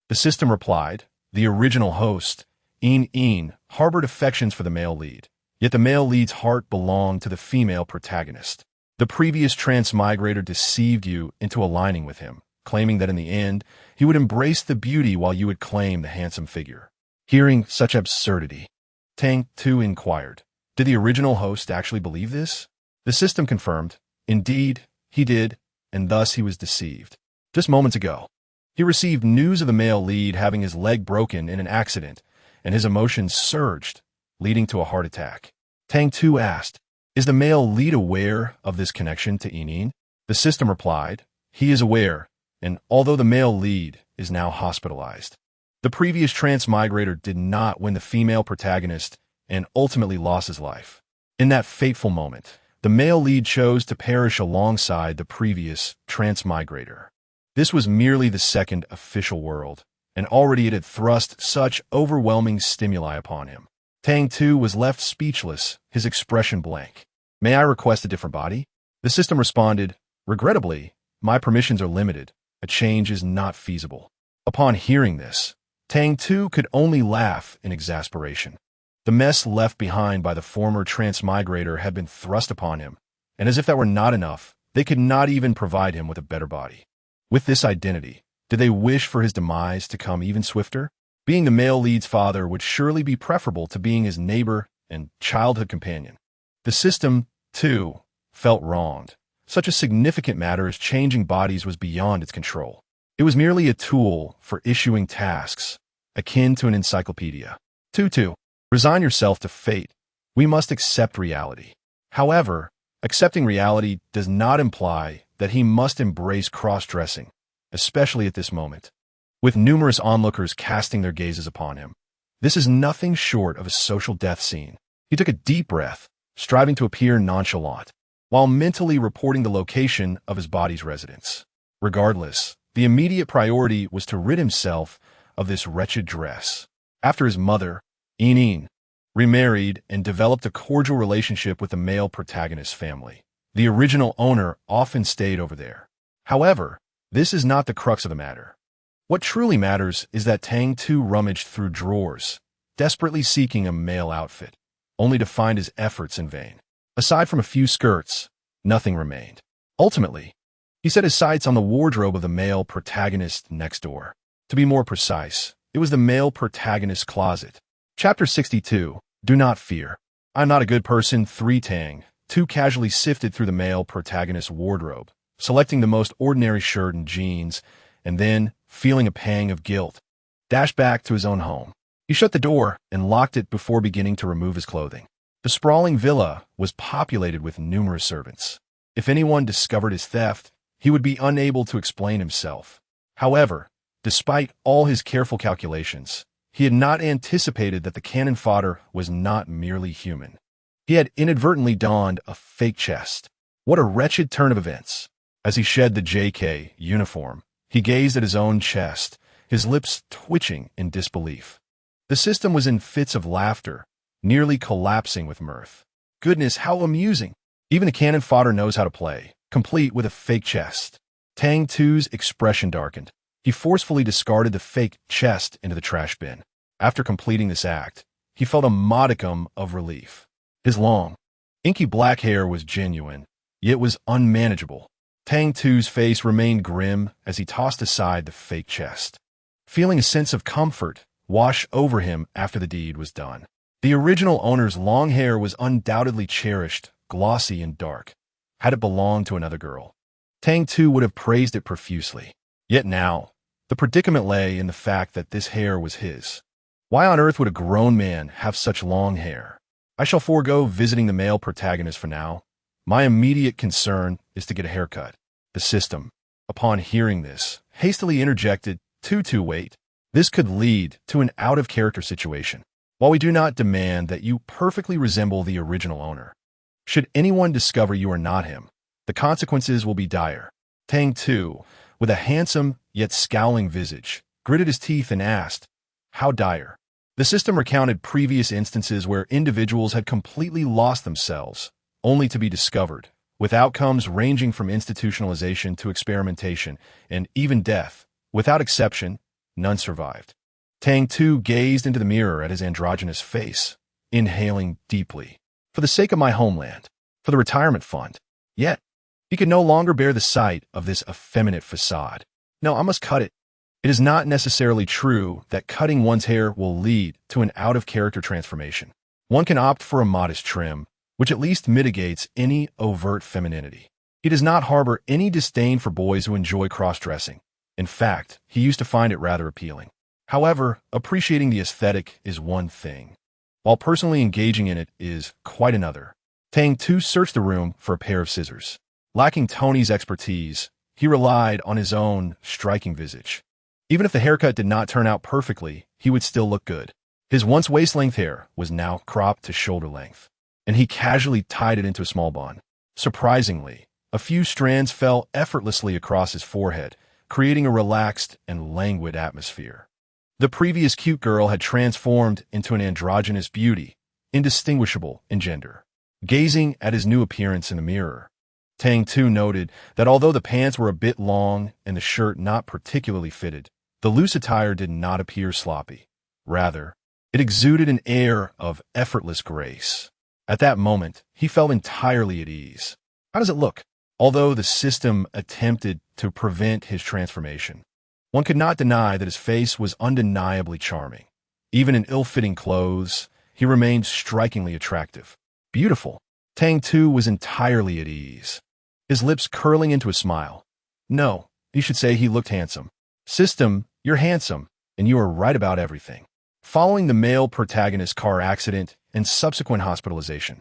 The system replied. The original host, Een, harbored affections for the male lead, yet the male lead's heart belonged to the female protagonist. The previous transmigrator deceived you into aligning with him, claiming that in the end, he would embrace the beauty while you would claim the handsome figure. Hearing such absurdity, Tang Tu inquired, did the original host actually believe this? The system confirmed, indeed, he did, and thus he was deceived. Just moments ago, he received news of the male lead having his leg broken in an accident, and his emotions surged, leading to a heart attack. Tang Tu asked, "Is the male lead aware of this connection to Een?" The system replied, "He is aware, and although the male lead is now hospitalized, the previous transmigrator did not win the female protagonist and ultimately lost his life. In that fateful moment, the male lead chose to perish alongside the previous transmigrator. This was merely the second official world, and already it had thrust such overwhelming stimuli upon him. Tang Tu was left speechless, his expression blank. "May I request a different body?" The system responded, "Regrettably, my permissions are limited. A change is not feasible." Upon hearing this, Tang Tu could only laugh in exasperation. The mess left behind by the former transmigrator had been thrust upon him, and as if that were not enough, they could not even provide him with a better body. With this identity, did they wish for his demise to come even swifter? Being the male lead's father would surely be preferable to being his neighbor and childhood companion. The system, too, felt wronged. Such a significant matter as changing bodies was beyond its control. It was merely a tool for issuing tasks, akin to an encyclopedia. Tutu, resign yourself to fate. We must accept reality. However, accepting reality does not imply that he must embrace cross-dressing, especially at this moment, with numerous onlookers casting their gazes upon him. This is nothing short of a social death scene. He took a deep breath, striving to appear nonchalant, while mentally reporting the location of his body's residence. Regardless, the immediate priority was to rid himself of this wretched dress. After his mother, Een, remarried and developed a cordial relationship with the male protagonist's family, the original owner often stayed over there. However, this is not the crux of the matter. What truly matters is that Tang Tu rummaged through drawers, desperately seeking a male outfit, only to find his efforts in vain. Aside from a few skirts, nothing remained. Ultimately, he set his sights on the wardrobe of the male protagonist next door. To be more precise, it was the male protagonist's closet. Chapter 62, Do Not Fear. I'm not a good person. 3 Tang Tu casually sifted through the male protagonist's wardrobe, selecting the most ordinary shirt and jeans, and then, feeling a pang of guilt, dashed back to his own home. He shut the door and locked it before beginning to remove his clothing. The sprawling villa was populated with numerous servants. If anyone discovered his theft, he would be unable to explain himself. However, despite all his careful calculations, he had not anticipated that the cannon fodder was not merely human. He had inadvertently donned a fake chest. What a wretched turn of events. As he shed the JK uniform, he gazed at his own chest, his lips twitching in disbelief. The system was in fits of laughter, nearly collapsing with mirth. Goodness, how amusing! Even the cannon fodder knows how to play, complete with a fake chest. Tang Tu's expression darkened. He forcefully discarded the fake chest into the trash bin. After completing this act, he felt a modicum of relief. His long, inky black hair was genuine, yet was unmanageable. Tang Tu's face remained grim as he tossed aside the fake chest. Feeling a sense of comfort wash over him after the deed was done. The original owner's long hair was undoubtedly cherished, glossy and dark. Had it belonged to another girl, Tang Tu would have praised it profusely. Yet now, the predicament lay in the fact that this hair was his. Why on earth would a grown man have such long hair? I shall forego visiting the male protagonist for now. My immediate concern is to get a haircut. The system, upon hearing this, hastily interjected, wait. This could lead to an out-of-character situation. While we do not demand that you perfectly resemble the original owner, should anyone discover you are not him, the consequences will be dire. Tang Tu, with a handsome yet scowling visage, gritted his teeth and asked, how dire? The system recounted previous instances where individuals had completely lost themselves, only to be discovered, with outcomes ranging from institutionalization to experimentation, and even death. Without exception, none survived. Tang Tu gazed into the mirror at his androgynous face, inhaling deeply. For the sake of my homeland, for the retirement fund. Yet, he could no longer bear the sight of this effeminate facade. No, I must cut it. It is not necessarily true that cutting one's hair will lead to an out-of-character transformation. One can opt for a modest trim, which at least mitigates any overt femininity. He does not harbor any disdain for boys who enjoy cross-dressing. In fact, he used to find it rather appealing. However, appreciating the aesthetic is one thing, while personally engaging in it is quite another. Tang Tu searched the room for a pair of scissors. Lacking Tony's expertise, he relied on his own striking visage. Even if the haircut did not turn out perfectly, he would still look good. His once waist-length hair was now cropped to shoulder length, and he casually tied it into a small bun. Surprisingly, a few strands fell effortlessly across his forehead, creating a relaxed and languid atmosphere. The previous cute girl had transformed into an androgynous beauty, indistinguishable in gender. Gazing at his new appearance in the mirror, Tang Tu noted that although the pants were a bit long and the shirt not particularly fitted, the loose attire did not appear sloppy. Rather, it exuded an air of effortless grace. At that moment, he felt entirely at ease. How does it look? Although the system attempted to prevent his transformation, one could not deny that his face was undeniably charming. Even in ill-fitting clothes, he remained strikingly attractive. Beautiful. Tang Tu was entirely at ease, his lips curling into a smile. No, you should say he looked handsome. System, you're handsome, and you are right about everything. Following the male protagonist's car accident and subsequent hospitalization,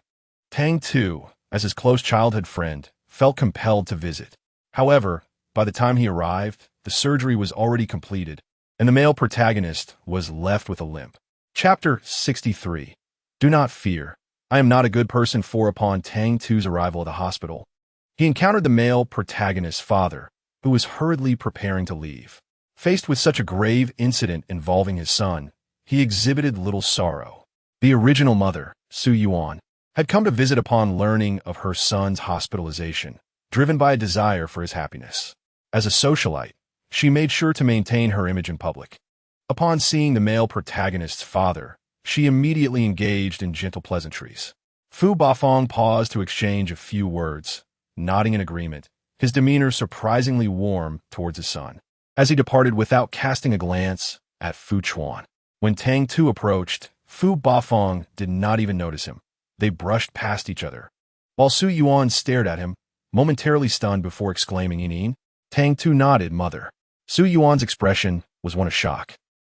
Tang Tu, as his close childhood friend, felt compelled to visit. However, by the time he arrived, the surgery was already completed, and the male protagonist was left with a limp. Chapter 63. Do not fear. I am not a good person. For upon Tang Tu's arrival at the hospital, he encountered the male protagonist's father, who was hurriedly preparing to leave. Faced with such a grave incident involving his son, he exhibited little sorrow. The original mother, Su Yuan, had come to visit upon learning of her son's hospitalization, driven by a desire for his happiness. As a socialite, she made sure to maintain her image in public. Upon seeing the male protagonist's father, she immediately engaged in gentle pleasantries. Fu Bafong paused to exchange a few words, nodding in agreement, his demeanor surprisingly warm towards his son, as he departed without casting a glance at Fu Chuan. When Tang Tu approached, Fu Bafong did not even notice him. They brushed past each other, while Su Yuan stared at him, momentarily stunned before exclaiming, "Inin?" Tang Tu nodded, "Mother." Su Yuan's expression was one of shock,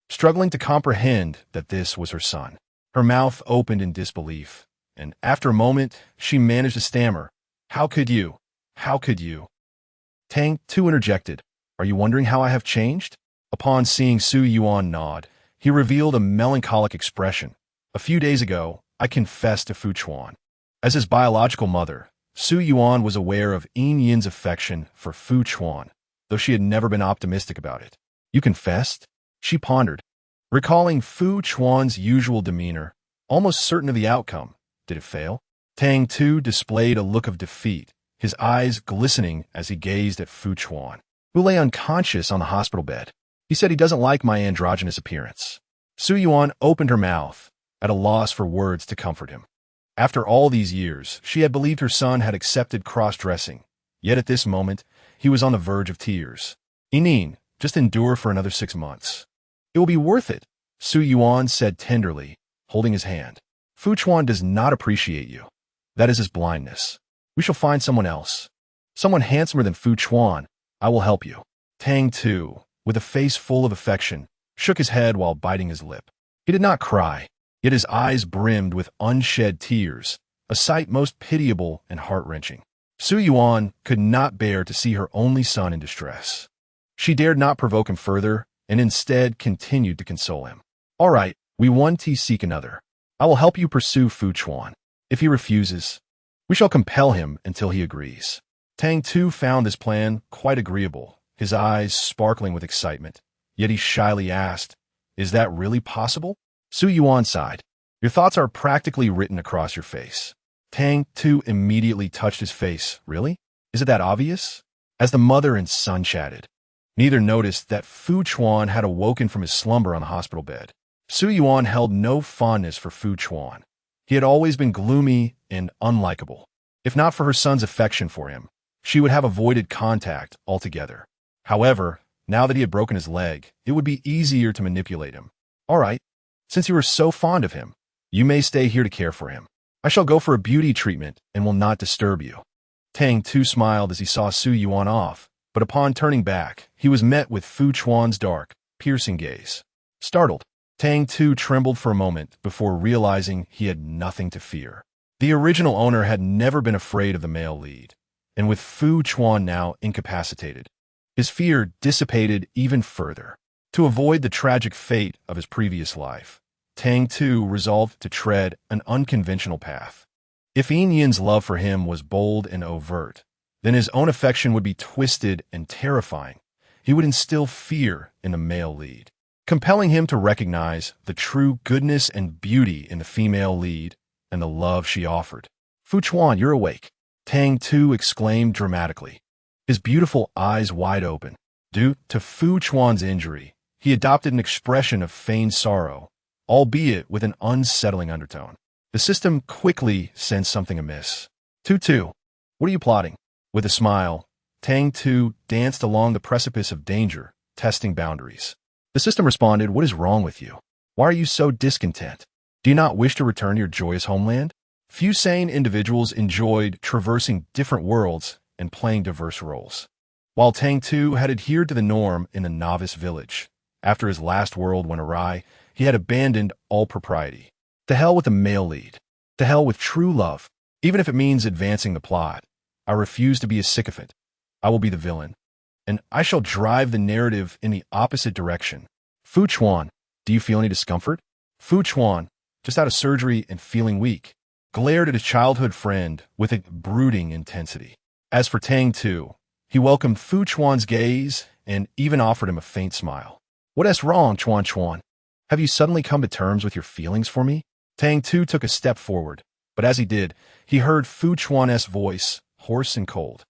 struggling to comprehend that this was her son. Her mouth opened in disbelief, and after a moment, she managed to stammer, "How could you? How could you?" Tang Tu interjected, Are you wondering how I have changed? Upon seeing Su Yuan nod, he revealed a melancholic expression. A few days ago, I confessed to Fu Chuan. As his biological mother, Su Yuan was aware of Yin Yin's affection for Fu Chuan, though she had never been optimistic about it. You confessed? She pondered, recalling Fu Chuan's usual demeanor, almost certain of the outcome. Did it fail? Tang Tu displayed a look of defeat, his eyes glistening as he gazed at Fu Chuan, who lay unconscious on the hospital bed. He said he doesn't like my androgynous appearance. Su Yuan opened her mouth, at a loss for words to comfort him. After all these years, she had believed her son had accepted cross-dressing, yet at this moment, he was on the verge of tears. Inin, just endure for another 6 months. It will be worth it, Su Yuan said tenderly, holding his hand. Fu Chuan does not appreciate you. That is his blindness. We shall find someone else. Someone handsomer than Fu Chuan. I will help you. Tang Tu, with a face full of affection, shook his head while biting his lip. He did not cry, yet his eyes brimmed with unshed tears, a sight most pitiable and heart-wrenching. Su Yuan could not bear to see her only son in distress. She dared not provoke him further, and instead continued to console him. All right, we one seek another. I will help you pursue Fu Chuan. If he refuses, we shall compel him until he agrees. Tang Tu found this plan quite agreeable, his eyes sparkling with excitement. Yet he shyly asked, Is that really possible? Su Yuan sighed. Your thoughts are practically written across your face. Tang Tu immediately touched his face. Really? Is it that obvious? As the mother and son chatted, neither noticed that Fu Chuan had awoken from his slumber on the hospital bed. Su Yuan held no fondness for Fu Chuan. He had always been gloomy and unlikable. If not for her son's affection for him, she would have avoided contact altogether. However, now that he had broken his leg, it would be easier to manipulate him. All right, since you are so fond of him, you may stay here to care for him. I shall go for a beauty treatment and will not disturb you. Tang Tu smiled as he saw Su Yuan off, but upon turning back, he was met with Fu Chuan's dark, piercing gaze. Startled, Tang Tu trembled for a moment before realizing he had nothing to fear. The original owner had never been afraid of the male lead, and with Fu Chuan now incapacitated, his fear dissipated even further. To avoid the tragic fate of his previous life, Tang Tu resolved to tread an unconventional path. If Yin Yin's love for him was bold and overt, then his own affection would be twisted and terrifying. He would instill fear in the male lead, compelling him to recognize the true goodness and beauty in the female lead and the love she offered. Fu Chuan, you're awake, Tang Tu exclaimed dramatically, his beautiful eyes wide open. Due to Fu Chuan's injury, he adopted an expression of feigned sorrow, albeit with an unsettling undertone. The system quickly sensed something amiss. Tu, what are you plotting? With a smile, Tang Tu danced along the precipice of danger, testing boundaries. The system responded, What is wrong with you? Why are you so discontent? Do you not wish to return to your joyous homeland? Few sane individuals enjoyed traversing different worlds and playing diverse roles. While Tang Tu had adhered to the norm in the novice village, after his last world went awry, he had abandoned all propriety. To hell with the male lead. To hell with true love. Even if it means advancing the plot, I refuse to be a sycophant. I will be the villain, and I shall drive the narrative in the opposite direction. Fu Chuan, do you feel any discomfort? Fu Chuan, just out of surgery and feeling weak, glared at his childhood friend with a brooding intensity. As for Tang Tu, he welcomed Fu Chuan's gaze and even offered him a faint smile. What's wrong, Chuan? Have you suddenly come to terms with your feelings for me? Tang Tu took a step forward, but as he did, he heard Fu Chuan's voice, hoarse and cold,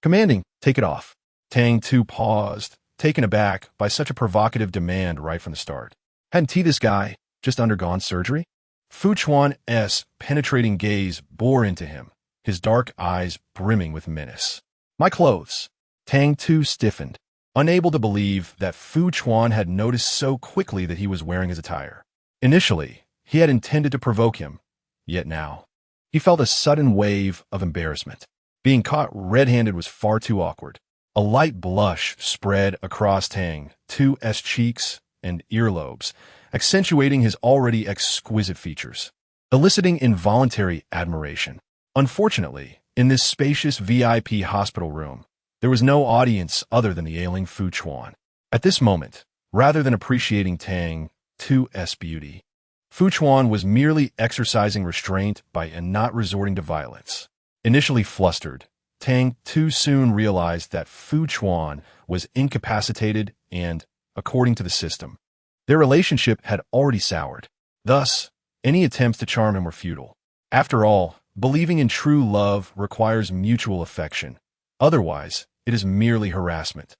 commanding, take it off. Tang Tu paused, taken aback by such a provocative demand right from the start. Hadn't this guy just undergone surgery? Fu Chuan's penetrating gaze bore into him, his dark eyes brimming with menace. My clothes. Tang Tu stiffened, unable to believe that Fu Chuan had noticed so quickly that he was wearing his attire. Initially, he had intended to provoke him, yet now, he felt a sudden wave of embarrassment. Being caught red-handed was far too awkward. A light blush spread across Tang Tu's cheeks and earlobes, accentuating his already exquisite features, eliciting involuntary admiration. Unfortunately, in this spacious VIP hospital room, There was no audience other than the ailing Fu Chuan. At this moment, rather than appreciating Tang Tu's beauty, Fu Chuan was merely exercising restraint by not resorting to violence. Initially flustered, Tang Tu soon realized that Fu Chuan was incapacitated and, according to the system, their relationship had already soured. Thus, any attempts to charm him were futile. After all, believing in true love requires mutual affection. Otherwise, it is merely harassment.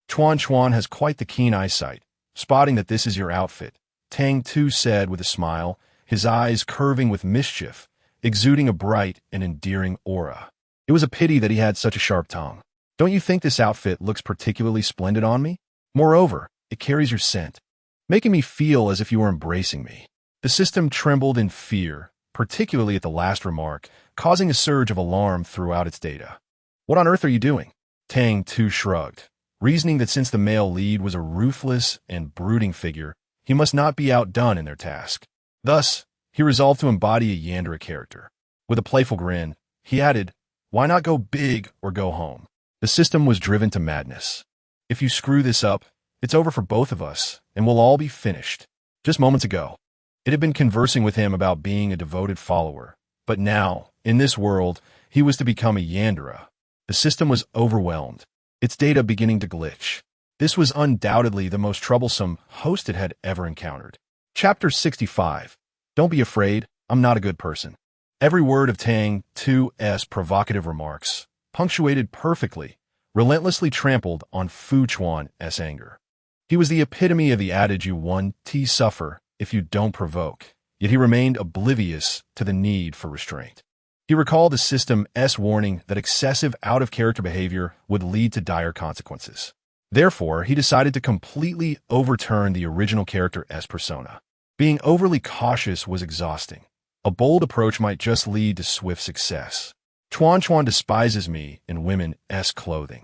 Chuan has quite the keen eyesight. Spotting that this is your outfit, Tang Tu said with a smile, his eyes curving with mischief, exuding a bright and endearing aura. It was a pity that he had such a sharp tongue. Don't you think this outfit looks particularly splendid on me? Moreover, it carries your scent, making me feel as if you were embracing me. The system trembled in fear, particularly at the last remark, causing a surge of alarm throughout its data. What on earth are you doing? Tang Tu shrugged, reasoning that since the male lead was a ruthless and brooding figure, he must not be outdone in their task. Thus, he resolved to embody a Yandere character. With a playful grin, he added, "Why not go big or go home?" The system was driven to madness. If you screw this up, it's over for both of us, and we'll all be finished. Just moments ago, it had been conversing with him about being a devoted follower, but now, in this world, he was to become a Yandere. The system was overwhelmed, its data beginning to glitch. This was undoubtedly the most troublesome host it had ever encountered. Chapter 65. Don't be afraid, I'm not a good person. Every word of Tang Tu's provocative remarks, punctuated perfectly, relentlessly trampled on Fu Chuan's anger. He was the epitome of the adage you want to suffer if you don't provoke, yet he remained oblivious to the need for restraint. He recalled the system's warning that excessive out-of-character behavior would lead to dire consequences. Therefore, he decided to completely overturn the original character's persona. Being overly cautious was exhausting. A bold approach might just lead to swift success. Chuan despises me in women's clothing.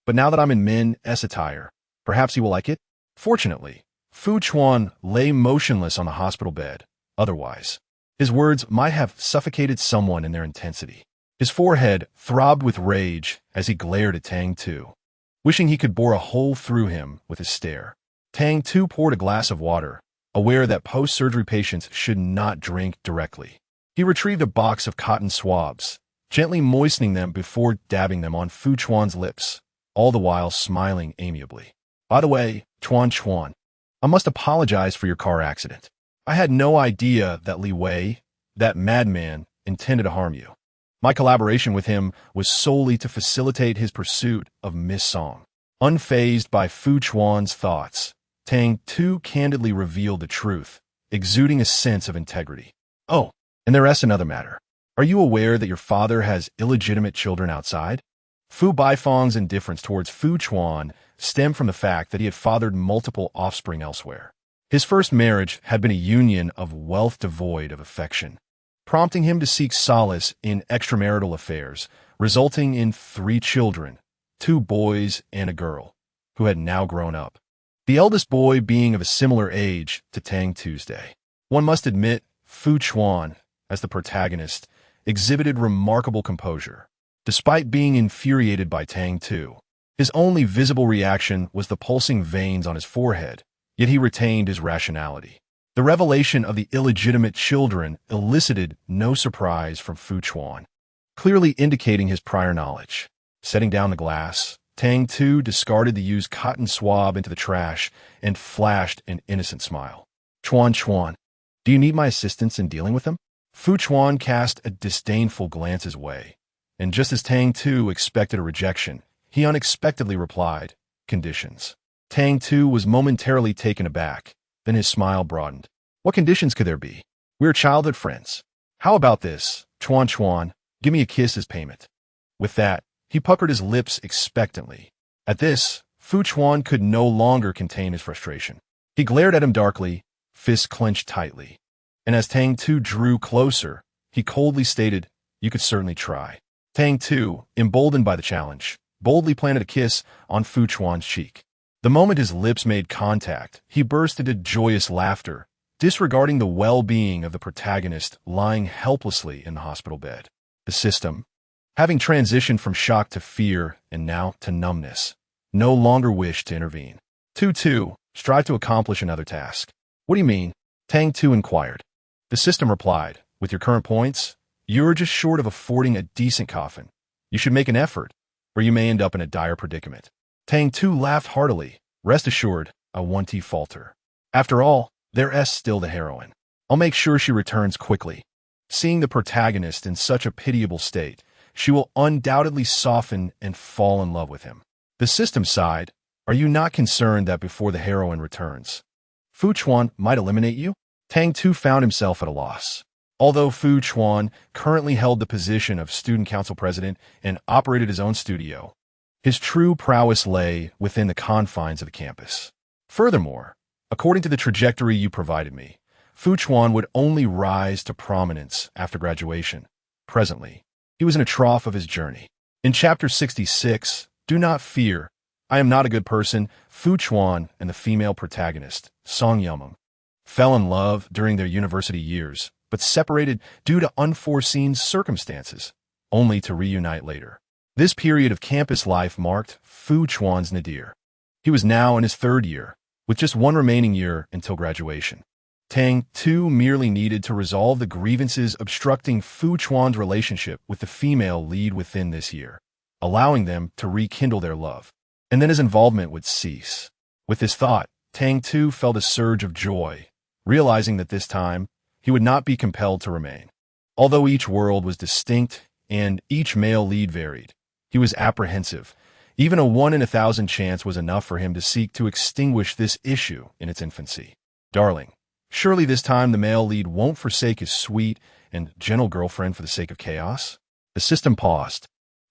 But now that I'm in men's attire, perhaps he will like it? Fortunately, Fu Chuan lay motionless on the hospital bed. Otherwise, his words might have suffocated someone in their intensity. His forehead throbbed with rage as he glared at Tang Tu, wishing he could bore a hole through him with his stare. Tang Tu poured a glass of water, aware that post-surgery patients should not drink directly. He retrieved a box of cotton swabs, gently moistening them before dabbing them on Fu Chuan's lips, all the while smiling amiably. By the way, Chuan, I must apologize for your car accident. I had no idea that Li Wei, that madman, intended to harm you. My collaboration with him was solely to facilitate his pursuit of Miss Song. Unfazed by Fu Chuan's thoughts, Tang Tu candidly revealed the truth, exuding a sense of integrity. Oh, and there's another matter. Are you aware that your father has illegitimate children outside? Fu Baifeng's indifference towards Fu Chuan stemmed from the fact that he had fathered multiple offspring elsewhere. His first marriage had been a union of wealth devoid of affection, prompting him to seek solace in extramarital affairs, resulting in 3 children, 2 boys and a girl, who had now grown up. The eldest boy being of a similar age to Tang Tuesday. One must admit, Fu Chuan, as the protagonist, exhibited remarkable composure. Despite being infuriated by Tang Tu, his only visible reaction was the pulsing veins on his forehead, yet he retained his rationality. The revelation of the illegitimate children elicited no surprise from Fu Chuan, clearly indicating his prior knowledge. Setting down the glass, Tang Tu discarded the used cotton swab into the trash and flashed an innocent smile. Chuan, do you need my assistance in dealing with them? Fu Chuan cast a disdainful glance his way, and just as Tang Tu expected a rejection, he unexpectedly replied, "Conditions." Tang Tu was momentarily taken aback, then his smile broadened. What conditions could there be? We're childhood friends. How about this, Chuan, give me a kiss as payment. With that, he puckered his lips expectantly. At this, Fu Chuan could no longer contain his frustration. He glared at him darkly, fists clenched tightly. And as Tang Tu drew closer, he coldly stated, "You could certainly try." Tang Tu, emboldened by the challenge, boldly planted a kiss on Fu Chuan's cheek. The moment his lips made contact, he burst into joyous laughter, disregarding the well-being of the protagonist lying helplessly in the hospital bed. The system, having transitioned from shock to fear and now to numbness, no longer wished to intervene. Tu, strive to accomplish another task. What do you mean? Tang Tu inquired. The system replied, with your current points, you're just short of affording a decent coffin. You should make an effort, or you may end up in a dire predicament. Tang Tu laughed heartily. Rest assured, I won't falter. After all, there's still the heroine. I'll make sure she returns quickly. Seeing the protagonist in such a pitiable state, she will undoubtedly soften and fall in love with him. The system sighed. Are you not concerned that before the heroine returns, Fu Chuan might eliminate you? Tang Tu found himself at a loss. Although Fu Chuan currently held the position of student council president and operated his own studio, his true prowess lay within the confines of the campus. Furthermore, according to the trajectory you provided me, Fu Chuan would only rise to prominence after graduation. Presently, he was in a trough of his journey. In Chapter 66, Do Not Fear, I Am Not a Good Person, Fu Chuan and the female protagonist, Song Yumeng, fell in love during their university years, but separated due to unforeseen circumstances, only to reunite later. This period of campus life marked Fu Chuan's nadir. He was now in his third year, with just one remaining year until graduation. Tang Tu merely needed to resolve the grievances obstructing Fu Chuan's relationship with the female lead within this year, allowing them to rekindle their love. And then his involvement would cease. With this thought, Tang Tu felt a surge of joy, realizing that this time he would not be compelled to remain. Although each world was distinct and each male lead varied, he was apprehensive. Even a 1 in 1,000 chance was enough for him to seek to extinguish this issue in its infancy. Darling, surely this time the male lead won't forsake his sweet and gentle girlfriend for the sake of chaos? The system paused,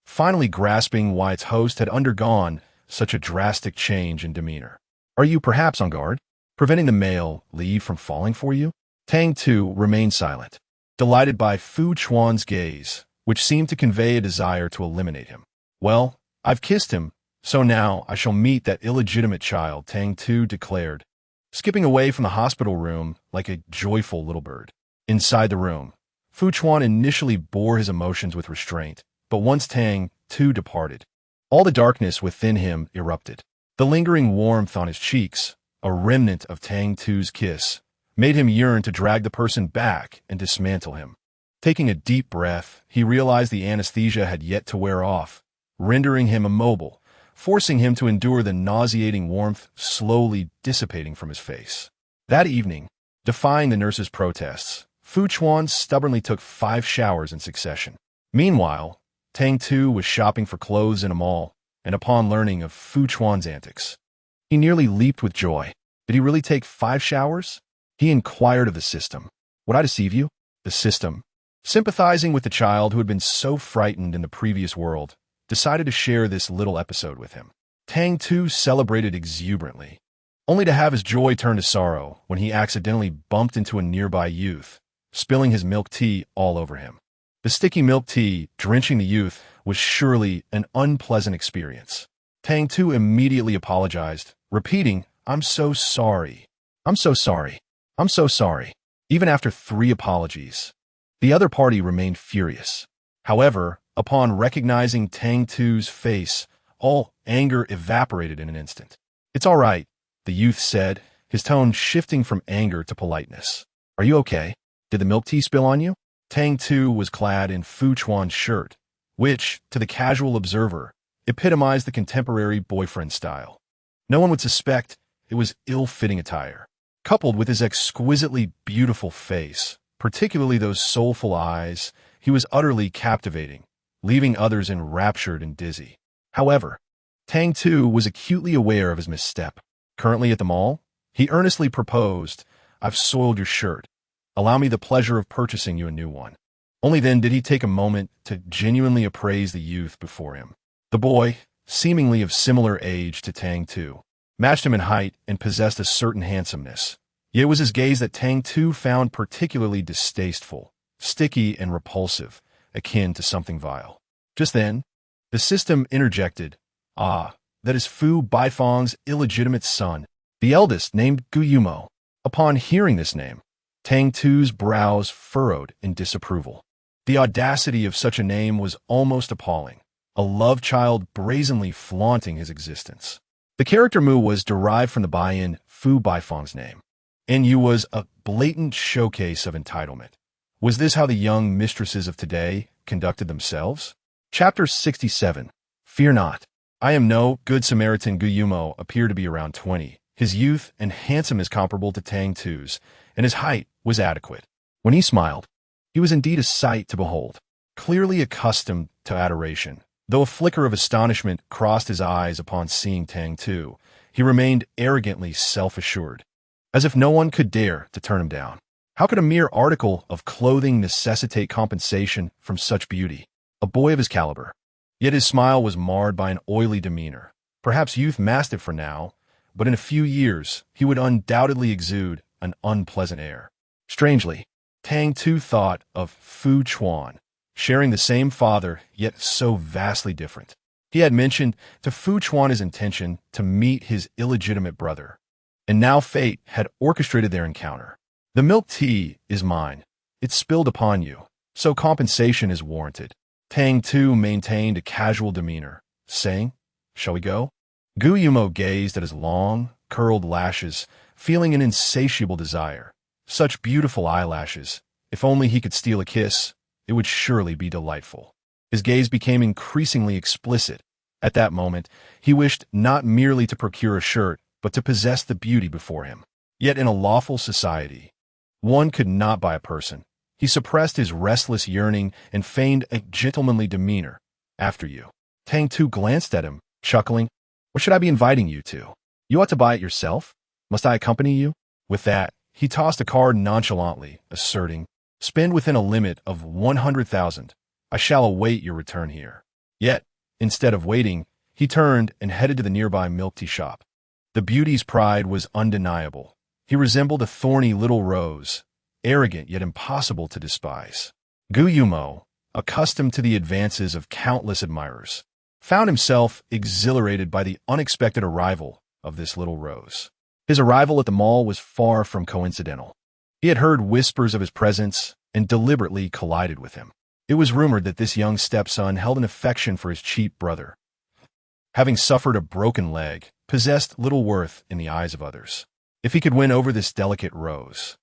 finally grasping why its host had undergone such a drastic change in demeanor. Are you perhaps on guard, preventing the male lead from falling for you? Tang Tu remained silent, delighted by Fu Chuan's gaze, which seemed to convey a desire to eliminate him. Well, I've kissed him, so now I shall meet that illegitimate child, Tang Tu declared, skipping away from the hospital room like a joyful little bird. Inside the room, Fu Chuan initially bore his emotions with restraint, but once Tang Tu departed, all the darkness within him erupted. The lingering warmth on his cheeks, a remnant of Tang Tu's kiss, made him yearn to drag the person back and dismantle him. Taking a deep breath, he realized the anesthesia had yet to wear off, rendering him immobile, forcing him to endure the nauseating warmth slowly dissipating from his face. That evening, defying the nurse's protests, Fu Chuan stubbornly took 5 showers in succession. Meanwhile, Tang Tu was shopping for clothes in a mall, and upon learning of Fu Chuan's antics, he nearly leaped with joy. Did he really take 5 showers? He inquired of the system. Would I deceive you? The system, sympathizing with the child who had been so frightened in the previous world, decided to share this little episode with him. Tang Tu celebrated exuberantly, only to have his joy turn to sorrow when he accidentally bumped into a nearby youth, spilling his milk tea all over him. The sticky milk tea drenching the youth was surely an unpleasant experience. Tang Tu immediately apologized, repeating, I'm so sorry. I'm so sorry. I'm so sorry. Even after 3 apologies, the other party remained furious. However, upon recognizing Tang Tu's face, all anger evaporated in an instant. It's all right, the youth said, his tone shifting from anger to politeness. Are you okay? Did the milk tea spill on you? Tang Tu was clad in Fu Chuan's shirt, which, to the casual observer, epitomized the contemporary boyfriend style. No one would suspect it was ill-fitting attire. Coupled with his exquisitely beautiful face, particularly those soulful eyes, he was utterly captivating, leaving others enraptured and dizzy. However, Tang Tu was acutely aware of his misstep. Currently at the mall, he earnestly proposed, I've soiled your shirt. Allow me the pleasure of purchasing you a new one. Only then did he take a moment to genuinely appraise the youth before him. The boy, seemingly of similar age to Tang Tu, matched him in height and possessed a certain handsomeness. Yet it was his gaze that Tang Tu found particularly distasteful, sticky and repulsive, akin to something vile. Just then, the system interjected, that is Fu Baifeng's illegitimate son, the eldest named Gu. Upon hearing this name, Tang Tu's brows furrowed in disapproval. The audacity of such a name was almost appalling, a love child brazenly flaunting his existence. The character Mu was derived from the Baiyan Fu Baifeng's name, and Yu was a blatant showcase of entitlement. Was this how the young mistresses of today conducted themselves? Chapter 67. Fear not. I am no good Samaritan. Gu Yumo appeared to be around 20. His youth and handsome is comparable to Tang Tu's, and his height was adequate. When he smiled, he was indeed a sight to behold. Clearly accustomed to adoration, though a flicker of astonishment crossed his eyes upon seeing Tang Tu, he remained arrogantly self-assured, as if no one could dare to turn him down. How could a mere article of clothing necessitate compensation from such beauty? A boy of his caliber. Yet his smile was marred by an oily demeanor. Perhaps youth masked it for now, but in a few years he would undoubtedly exude an unpleasant air. Strangely, Tang Tu thought of Fu Chuan, sharing the same father, yet so vastly different. He had mentioned to Fu Chuan his intention to meet his illegitimate brother, and now fate had orchestrated their encounter. The milk tea is mine. It spilled upon you, so compensation is warranted. Tang Tu maintained a casual demeanor, saying, "Shall we go?" Gu Yumo gazed at his long, curled lashes, feeling an insatiable desire. Such beautiful eyelashes. If only he could steal a kiss, it would surely be delightful. His gaze became increasingly explicit. At that moment, he wished not merely to procure a shirt, but to possess the beauty before him. Yet in a lawful society, one could not buy a person. He suppressed his restless yearning and feigned a gentlemanly demeanor. "After you." Tang Tu glanced at him, chuckling. "What should I be inviting you to? You ought to buy it yourself. Must I accompany you?" With that, he tossed a card nonchalantly, asserting, "Spend within a limit of 100,000. I shall await your return here." Yet, instead of waiting, he turned and headed to the nearby milk tea shop. The beauty's pride was undeniable. He resembled a thorny little rose, arrogant yet impossible to despise. Gu Yumo, accustomed to the advances of countless admirers, found himself exhilarated by the unexpected arrival of this little rose. His arrival at the mall was far from coincidental. He had heard whispers of his presence and deliberately collided with him. It was rumored that this young stepson held an affection for his cheap brother. Having suffered a broken leg, possessed little worth in the eyes of others. If he could win over this delicate rose,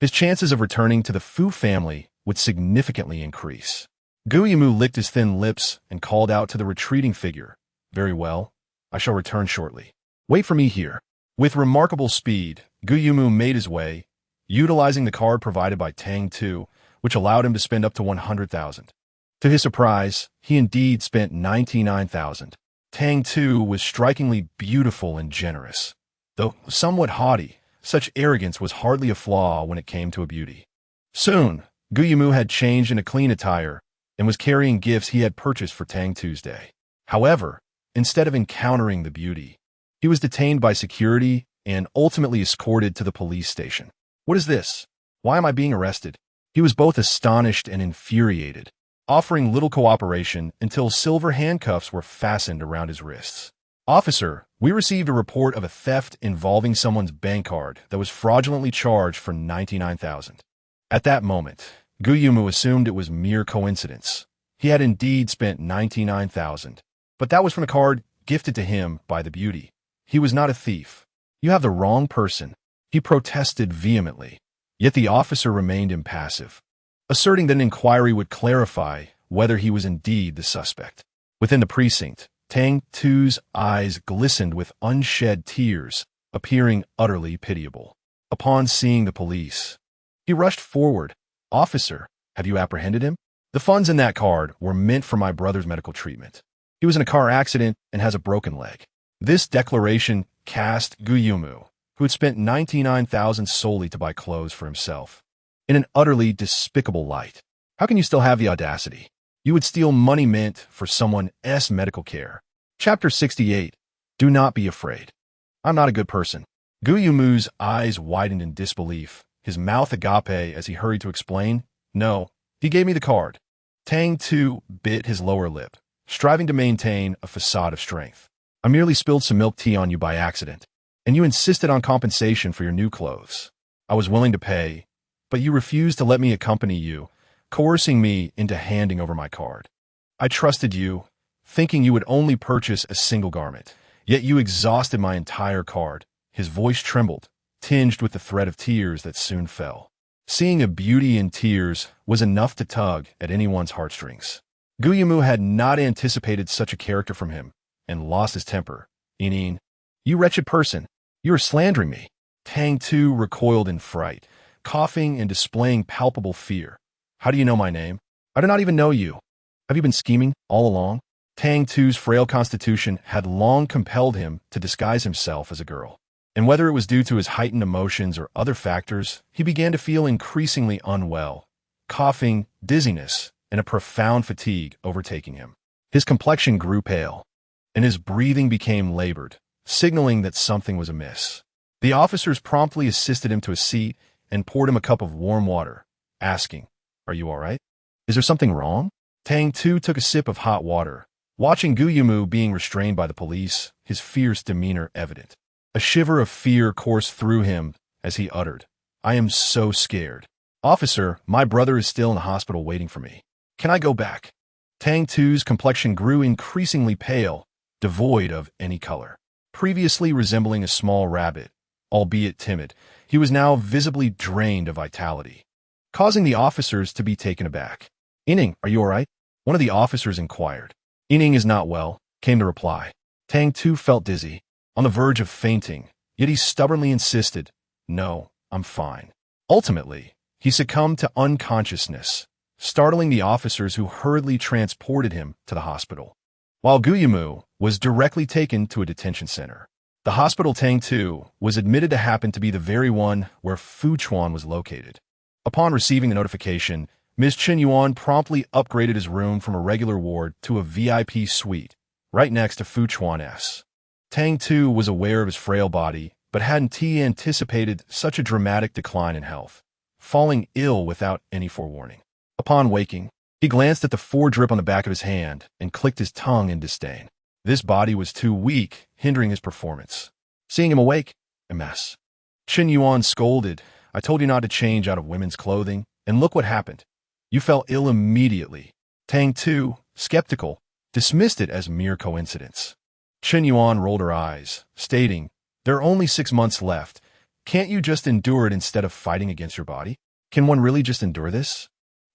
his chances of returning to the Fu family would significantly increase. Gu Yumu licked his thin lips and called out to the retreating figure, "Very well, I shall return shortly. Wait for me here." With remarkable speed, Gu Yumu made his way, utilizing the card provided by Tang Tu, which allowed him to spend up to 100,000. To his surprise, he indeed spent 99,000. Tang Tu was strikingly beautiful and generous. Though somewhat haughty, such arrogance was hardly a flaw when it came to a beauty. Soon, Gu Yumu had changed into clean attire and was carrying gifts he had purchased for Tang Tuesday. However, instead of encountering the beauty, he was detained by security and ultimately escorted to the police station. "What is this? Why am I being arrested?" He was both astonished and infuriated, offering little cooperation until silver handcuffs were fastened around his wrists. "Officer, we received a report of a theft involving someone's bank card that was fraudulently charged for 99,000. At that moment, Gu Yumu assumed it was mere coincidence. He had indeed spent 99,000, but that was from a card gifted to him by the beauty. He was not a thief. "You have the wrong person," he protested vehemently. Yet the officer remained impassive, asserting that an inquiry would clarify whether he was indeed the suspect. Within the precinct, Tang Tu's eyes glistened with unshed tears, appearing utterly pitiable. Upon seeing the police, he rushed forward. "Officer, have you apprehended him? The funds in that card were meant for my brother's medical treatment. He was in a car accident and has a broken leg." This declaration cast Gu Yumu, who had spent 99,000 solely to buy clothes for himself, in an utterly despicable light. How can you still have the audacity? You would steal money meant for someone's medical care. Chapter 68. Do not be afraid. I'm not a good person. Gu Yumu's eyes widened in disbelief, his mouth agape as he hurried to explain. "No, he gave me the card." Tang Tu bit his lower lip, striving to maintain a facade of strength. "I merely spilled some milk tea on you by accident, and you insisted on compensation for your new clothes. I was willing to pay, but you refused to let me accompany you, coercing me into handing over my card. I trusted you, thinking you would only purchase a single garment. Yet you exhausted my entire card. His voice trembled, tinged with the threat of tears that soon fell. Seeing a beauty in tears was enough to tug at anyone's heartstrings. Guillemot had not anticipated such a character from him, and lost his temper. Ining, you wretched person, you are slandering me. Tang Tu recoiled in fright, coughing and displaying palpable fear. How do you know my name? I do not even know you. Have you been scheming all along? Tang Tu's frail constitution had long compelled him to disguise himself as a girl. And whether it was due to his heightened emotions or other factors, he began to feel increasingly unwell, coughing, dizziness, and a profound fatigue overtaking him. His complexion grew pale, and his breathing became labored, signaling that something was amiss. The officers promptly assisted him to a seat and poured him a cup of warm water, asking, "Are you all right? Is there something wrong?" Tang Tu took a sip of hot water, watching Guillemot being restrained by the police, his fierce demeanor evident. A shiver of fear coursed through him as he uttered, "I am so scared. Officer, my brother is still in the hospital waiting for me. Can I go back?" Tang Tu's complexion grew increasingly pale, devoid of any color. Previously resembling a small rabbit, albeit timid, he was now visibly drained of vitality, causing the officers to be taken aback. "Ining, are you all right?" one of the officers inquired. "Ining is not well," came the reply. Tang Tu felt dizzy, on the verge of fainting, yet he stubbornly insisted, "No, I'm fine." Ultimately, he succumbed to unconsciousness, startling the officers who hurriedly transported him to the hospital, while Guillemot was directly taken to a detention center. The hospital Tang Tu was admitted to happen to be the very one where Fu Chuan was located. Upon receiving the notification, Ms. Chen Yuan promptly upgraded his room from a regular ward to a VIP suite, right next to Fu Chuan's. Tang Tu was aware of his frail body, but hadn't anticipated such a dramatic decline in health, falling ill without any forewarning. Upon waking, he glanced at the 4 drip on the back of his hand and clicked his tongue in disdain. This body was too weak, hindering his performance. Seeing him awake, a mess. Chen Yuan scolded, "I told you not to change out of women's clothing, and look what happened. You fell ill immediately." Tang Tu, skeptical, dismissed it as mere coincidence. Chen Yuan rolled her eyes, stating, "There are only 6 months left. Can't you just endure it instead of fighting against your body? Can one really just endure this?"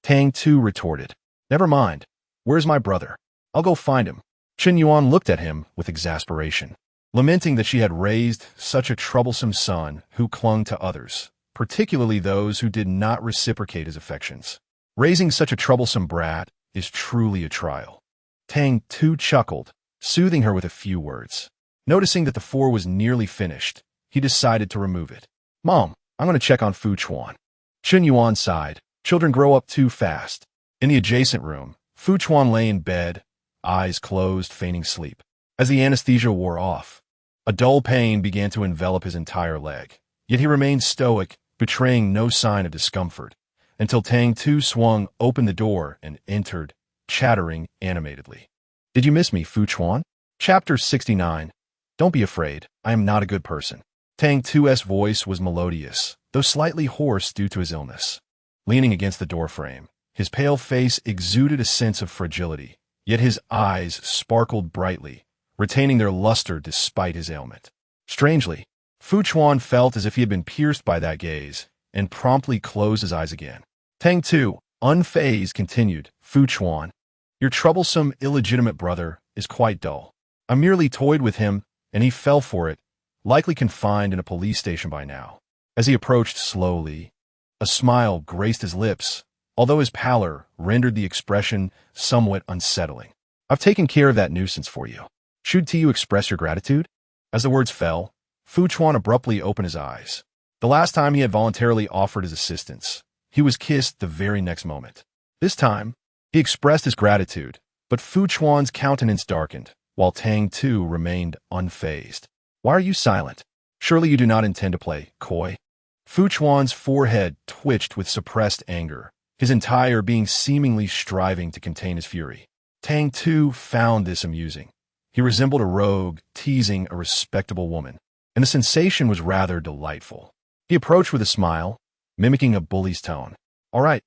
Tang Tu retorted, "Never mind. Where's my brother? I'll go find him." Chen Yuan looked at him with exasperation, lamenting that she had raised such a troublesome son who clung to others, particularly those who did not reciprocate his affections. Raising such a troublesome brat is truly a trial. Tang Tu chuckled, soothing her with a few words. Noticing that the 4 was nearly finished, he decided to remove it. "Mom, I'm going to check on Fu Chuan." Chen Yuan sighed. Children grow up too fast. In the adjacent room, Fu Chuan lay in bed, eyes closed, feigning sleep. As the anesthesia wore off, a dull pain began to envelop his entire leg. Yet he remained stoic, betraying no sign of discomfort, until Tang Tu swung open the door and entered, chattering animatedly. "Did you miss me, Fu Chuan?" Chapter 69. Don't be afraid, I am not a good person. Tang Tu's voice was melodious, though slightly hoarse due to his illness. Leaning against the doorframe, his pale face exuded a sense of fragility, yet his eyes sparkled brightly, retaining their luster despite his ailment. Strangely, Fu Chuan felt as if he had been pierced by that gaze, and promptly closed his eyes again. Tang Tu, unfazed, continued, "Fu Chuan, your troublesome, illegitimate brother is quite dull. I merely toyed with him, and he fell for it, likely confined in a police station by now." As he approached slowly, a smile graced his lips, although his pallor rendered the expression somewhat unsettling. "I've taken care of that nuisance for you. Should you express your gratitude?" As the words fell, Fu Chuan abruptly opened his eyes. The last time he had voluntarily offered his assistance, he was kissed the very next moment. This time, he expressed his gratitude, but Fu Chuan's countenance darkened, while Tang Tu remained unfazed. "Why are you silent? Surely you do not intend to play coy?" Fu Chuan's forehead twitched with suppressed anger, his entire being seemingly striving to contain his fury. Tang Tu found this amusing. He resembled a rogue teasing a respectable woman, and the sensation was rather delightful. He approached with a smile, mimicking a bully's tone. All right,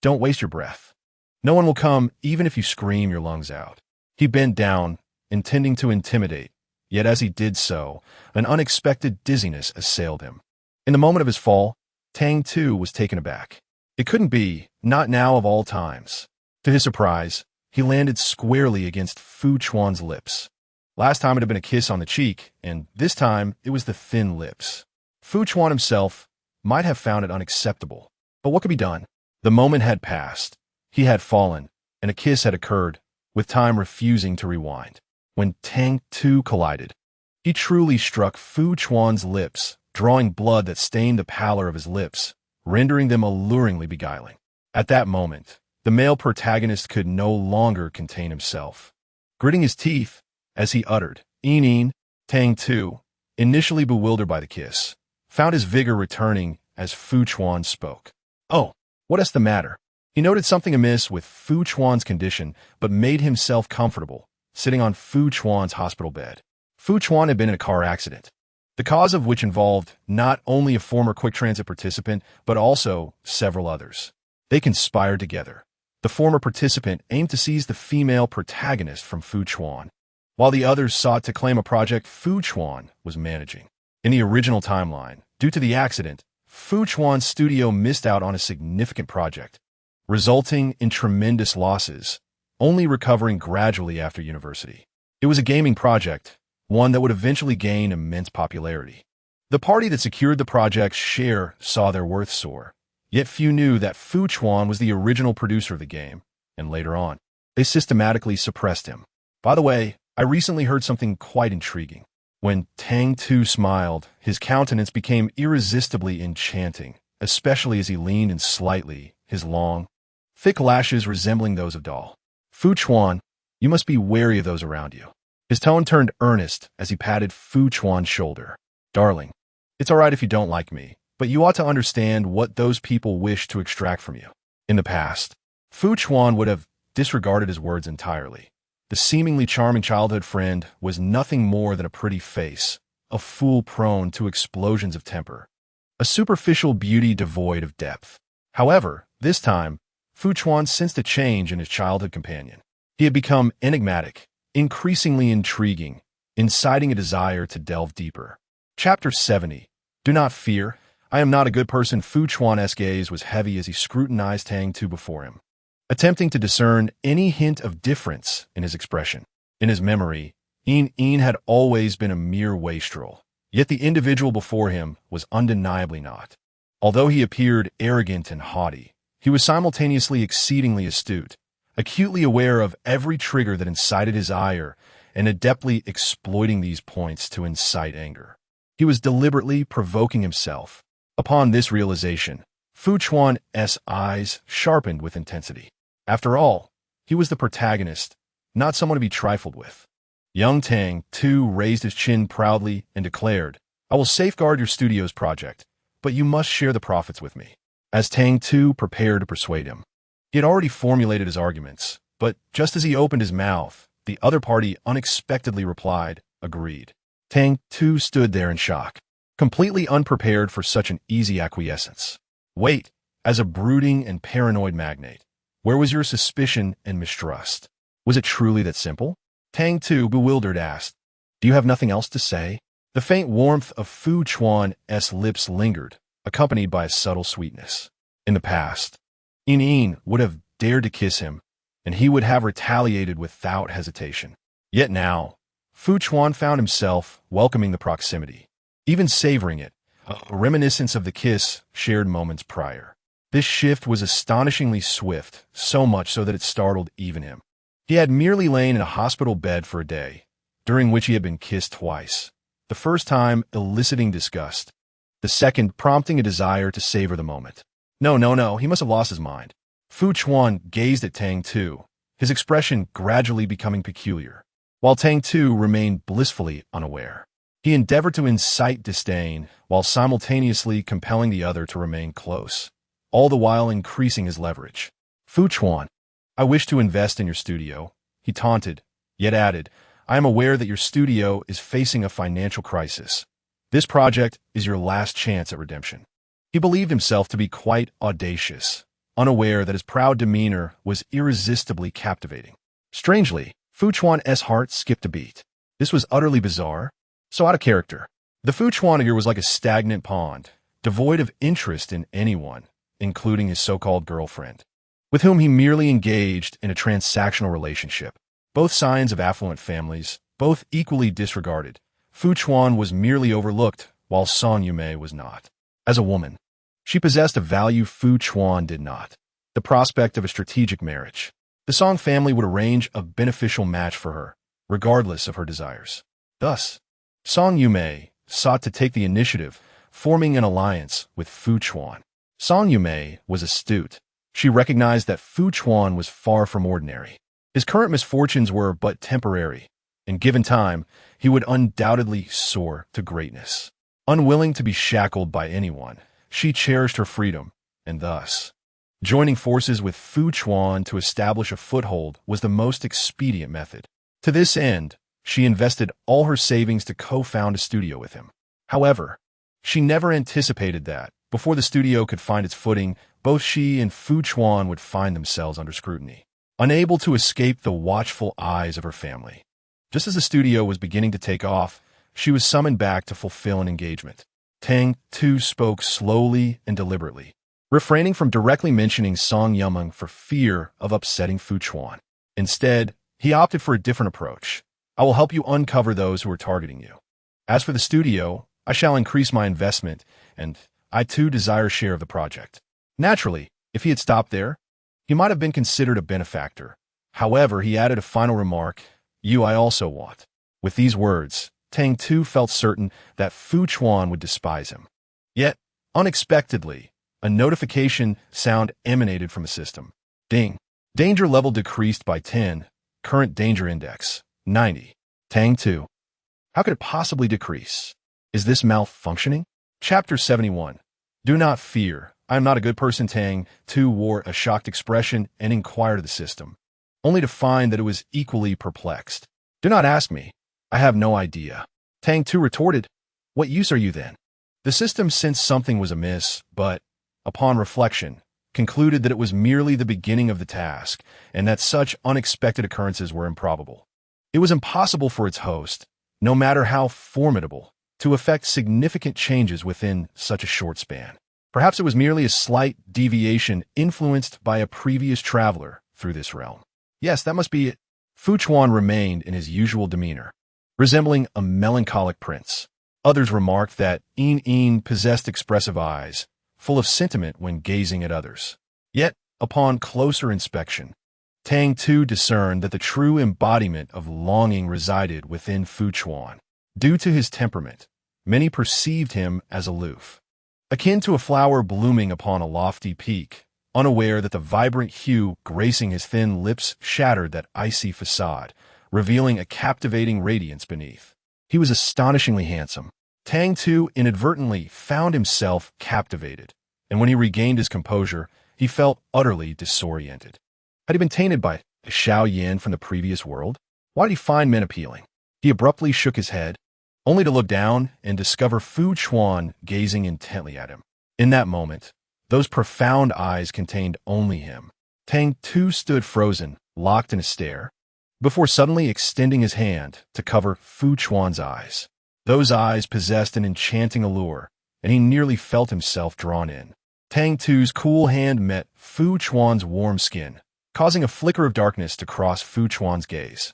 Don't waste your breath. No one will come even if you scream your lungs out. He bent down, intending to intimidate, yet as he did so, an unexpected dizziness assailed him. In the moment of his fall, Tang Tu was taken aback. It couldn't be, not now of all times. To his surprise, he landed squarely against Fu Chuan's lips. Last time it had been a kiss on the cheek, and this time it was the thin lips. Fu Chuan himself might have found it unacceptable, but what could be done? The moment had passed. He had fallen, and a kiss had occurred, with time refusing to rewind. When Tang Tu collided, he truly struck Fu Chuan's lips, drawing blood that stained the pallor of his lips, rendering them alluringly beguiling. At that moment, the male protagonist could no longer contain himself. Gritting his teeth, as he uttered, "Yin," Tang Tu, initially bewildered by the kiss, found his vigor returning as Fu Chuan spoke. "Oh, what is the matter?" He noted something amiss with Fu Chuan's condition, but made himself comfortable, sitting on Fu Chuan's hospital bed. Fu Chuan had been in a car accident, the cause of which involved not only a former quick transit participant, but also several others. They conspired together. The former participant aimed to seize the female protagonist from Fu Chuan, while the others sought to claim a project Fu Chuan was managing. In the original timeline, due to the accident, Fu Chuan's studio missed out on a significant project, resulting in tremendous losses, only recovering gradually after university. It was a gaming project, one that would eventually gain immense popularity. The party that secured the project's share saw their worth soar, yet few knew that Fu Chuan was the original producer of the game, and later on, they systematically suppressed him. By the way, I recently heard something quite intriguing. When Tang Tu smiled, his countenance became irresistibly enchanting, especially as he leaned in slightly, his long, thick lashes resembling those of doll. "Fu Chuan, you must be wary of those around you." His tone turned earnest as he patted Fu Chuan's shoulder. "Darling, it's all right if you don't like me, but you ought to understand what those people wish to extract from you." In the past, Fu Chuan would have disregarded his words entirely. The seemingly charming childhood friend was nothing more than a pretty face, a fool prone to explosions of temper, a superficial beauty devoid of depth. However, this time, Fu Chuan sensed a change in his childhood companion. He had become enigmatic, increasingly intriguing, inciting a desire to delve deeper. Chapter 70. Do not fear. I am not a good person. Fu Chuan's gaze was heavy as he scrutinized Tang Tu before him, attempting to discern any hint of difference in his expression. In his memory, Yin had always been a mere wastrel, yet the individual before him was undeniably not. Although he appeared arrogant and haughty, he was simultaneously exceedingly astute, acutely aware of every trigger that incited his ire, and adeptly exploiting these points to incite anger. He was deliberately provoking himself. Upon this realization, Fu Chuan's eyes sharpened with intensity. After all, he was the protagonist, not someone to be trifled with. Young Tang Tu raised his chin proudly and declared, "I will safeguard your studio's project, but you must share the profits with me." As Tang Tu prepared to persuade him, he had already formulated his arguments, but just as he opened his mouth, the other party unexpectedly replied, "Agreed." Tang Tu stood there in shock, completely unprepared for such an easy acquiescence. "Wait, as a brooding and paranoid magnate, where was your suspicion and mistrust? Was it truly that simple?" Tang Tu, bewildered, asked, "Do you have nothing else to say?" The faint warmth of Fu Chuan's lips lingered, accompanied by a subtle sweetness. In the past, Yin would have dared to kiss him, and he would have retaliated without hesitation. Yet now, Fu Chuan found himself welcoming the proximity, even savoring it, a reminiscence of the kiss shared moments prior. This shift was astonishingly swift, so much so that it startled even him. He had merely lain in a hospital bed for a day, during which he had been kissed twice, the first time eliciting disgust, the second prompting a desire to savor the moment. No, he must have lost his mind. Fu Chuan gazed at Tang Tu, his expression gradually becoming peculiar, while Tang Tu remained blissfully unaware. He endeavored to incite disdain while simultaneously compelling the other to remain close, all the while increasing his leverage. "Fu Chuan, I wish to invest in your studio," he taunted, yet added, "I am aware that your studio is facing a financial crisis. This project is your last chance at redemption." He believed himself to be quite audacious, unaware that his proud demeanor was irresistibly captivating. Strangely, Fu Chuan's heart skipped a beat. This was utterly bizarre, so out of character. The Fu Chuan was like a stagnant pond, devoid of interest in anyone, including his so-called girlfriend, with whom he merely engaged in a transactional relationship. Both signs of affluent families, both equally disregarded. Fu Chuan was merely overlooked, while Song Yume was not. As a woman, she possessed a value Fu Chuan did not: the prospect of a strategic marriage. The Song family would arrange a beneficial match for her, regardless of her desires. Thus, Song Yume sought to take the initiative, forming an alliance with Fu Chuan. Song Yume was astute. She recognized that Fu Chuan was far from ordinary. His current misfortunes were but temporary, and given time, he would undoubtedly soar to greatness. Unwilling to be shackled by anyone, she cherished her freedom, and thus, joining forces with Fu Chuan to establish a foothold was the most expedient method. To this end, she invested all her savings to co-found a studio with him. However, she never anticipated that, before the studio could find its footing, both she and Fu Chuan would find themselves under scrutiny, unable to escape the watchful eyes of her family. Just as the studio was beginning to take off, she was summoned back to fulfill an engagement. Tang Tu spoke slowly and deliberately, refraining from directly mentioning Song Yumeng for fear of upsetting Fu Chuan. Instead, he opted for a different approach. I will help you uncover those who are targeting you. As for the studio, I shall increase my investment, and I too desire a share of the project. Naturally, if he had stopped there, he might have been considered a benefactor. However, he added a final remark: "You I also want." With these words, Tang Tu felt certain that Fu Chuan would despise him. Yet, unexpectedly, a notification sound emanated from the system. Ding. Danger level decreased by 10. Current danger index, 90. Tang Tu. How could it possibly decrease? Is this malfunctioning? Chapter 71. Do not fear. I am not a good person. Tang Tu wore a shocked expression and inquired of the system, only to find that it was equally perplexed. Do not ask me. I have no idea. Tang Tu retorted. What use are you then? The system sensed something was amiss, but, upon reflection, concluded that it was merely the beginning of the task, and that such unexpected occurrences were improbable. It was impossible for its host, no matter how formidable, to effect significant changes within such a short span. Perhaps it was merely a slight deviation influenced by a previous traveler through this realm. Yes, that must be it. Fu Chuan remained in his usual demeanor, resembling a melancholic prince. Others remarked that Yin possessed expressive eyes, full of sentiment when gazing at others. Yet, upon closer inspection, Tang Tu discerned that the true embodiment of longing resided within Fu Chuan. Due to his temperament, many perceived him as aloof, akin to a flower blooming upon a lofty peak, unaware that the vibrant hue gracing his thin lips shattered that icy facade, revealing a captivating radiance beneath. He was astonishingly handsome. Tang Tu inadvertently found himself captivated, and when he regained his composure, he felt utterly disoriented. Had he been tainted by the Xiao Yan from the previous world? Why did he find men appealing? He abruptly shook his head, only to look down and discover Fu Chuan gazing intently at him. In that moment, those profound eyes contained only him. Tang Tu stood frozen, locked in a stare, before suddenly extending his hand to cover Fu Chuan's eyes. Those eyes possessed an enchanting allure, and he nearly felt himself drawn in. Tang Tu's cool hand met Fu Chuan's warm skin, causing a flicker of darkness to cross Fu Chuan's gaze,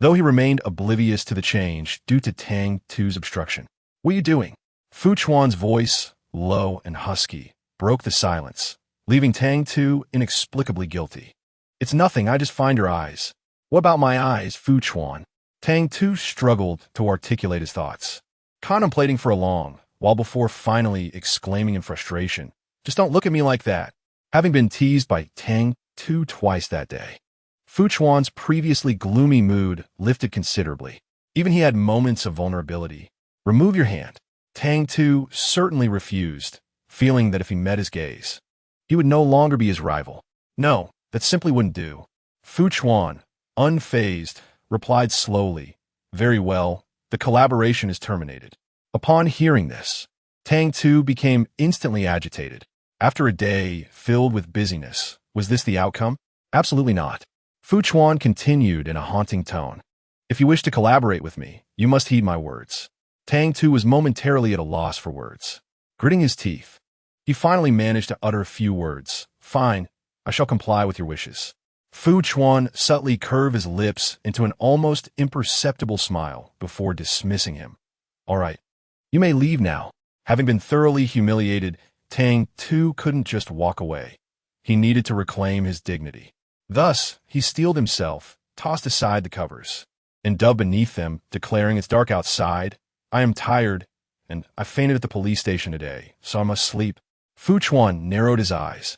though he remained oblivious to the change due to Tang Tu's obstruction. What are you doing? Fu Chuan's voice, low and husky, broke the silence, leaving Tang Tu inexplicably guilty. It's nothing, I just find your eyes. What about my eyes, Fu Chuan? Tang Tu struggled to articulate his thoughts, contemplating for a long while before finally exclaiming in frustration, just don't look at me like that. Having been teased by Tang Tu twice that day, Fu Chuan's previously gloomy mood lifted considerably. Even he had moments of vulnerability. Remove your hand. Tang Tu certainly refused, feeling that if he met his gaze, he would no longer be his rival. No, that simply wouldn't do. Fu Chuan, unfazed, replied slowly, very well, the collaboration is terminated. Upon hearing this, Tang Tu became instantly agitated. After a day filled with busyness, was this the outcome? Absolutely not. Fu Chuan continued in a haunting tone. If you wish to collaborate with me, you must heed my words. Tang Tu was momentarily at a loss for words. Gritting his teeth, he finally managed to utter a few words. Fine, I shall comply with your wishes. Fu Chuan subtly curved his lips into an almost imperceptible smile before dismissing him. All right, you may leave now. Having been thoroughly humiliated, Tang Tu couldn't just walk away. He needed to reclaim his dignity. Thus, he steeled himself, tossed aside the covers, and dug beneath them, declaring, "It's dark outside. I am tired, and I fainted at the police station today, so I must sleep." Fu Chuan narrowed his eyes,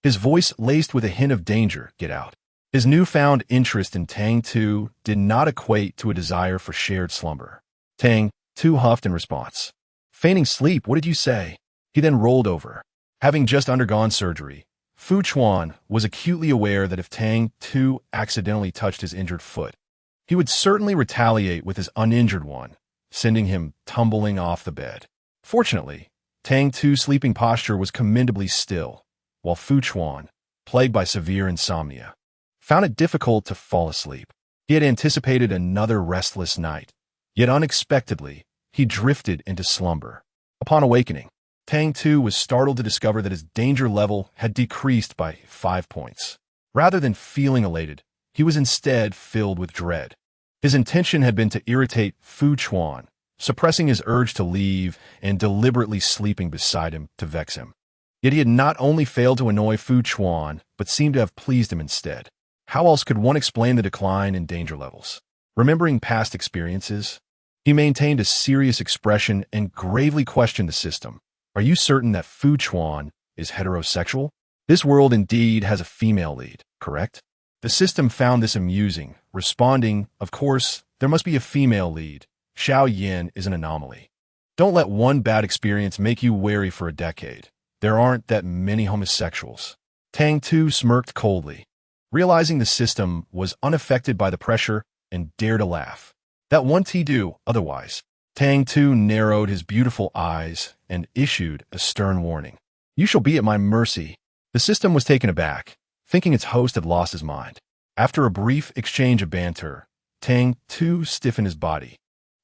his voice laced with a hint of danger. Get out. His newfound interest in Tang Tu did not equate to a desire for shared slumber. Tang Tu huffed in response. Feigning sleep, what did you say? He then rolled over. Having just undergone surgery, Fu Chuan was acutely aware that if Tang Tu accidentally touched his injured foot, he would certainly retaliate with his uninjured one, sending him tumbling off the bed. Fortunately, Tang Tu's sleeping posture was commendably still, while Fu Chuan, plagued by severe insomnia, found it difficult to fall asleep. He had anticipated another restless night, yet unexpectedly, he drifted into slumber. Upon awakening, Tang Tu was startled to discover that his danger level had decreased by 5 points. Rather than feeling elated, he was instead filled with dread. His intention had been to irritate Fu Chuan, suppressing his urge to leave and deliberately sleeping beside him to vex him. Yet he had not only failed to annoy Fu Chuan, but seemed to have pleased him instead. How else could one explain the decline in danger levels? Remembering past experiences, he maintained a serious expression and gravely questioned the system. Are you certain that Fu Chuan is heterosexual? This world indeed has a female lead, correct? The system found this amusing, responding, of course, there must be a female lead. Xiao Yin is an anomaly. Don't let one bad experience make you wary for a decade. There aren't that many homosexuals. Tang Tu smirked coldly, realizing the system was unaffected by the pressure and dared to laugh. That won't he do otherwise. Tang Tu narrowed his beautiful eyes and issued a stern warning. You shall be at my mercy. The system was taken aback, thinking its host had lost his mind. After a brief exchange of banter, Tang Tu stiffened his body,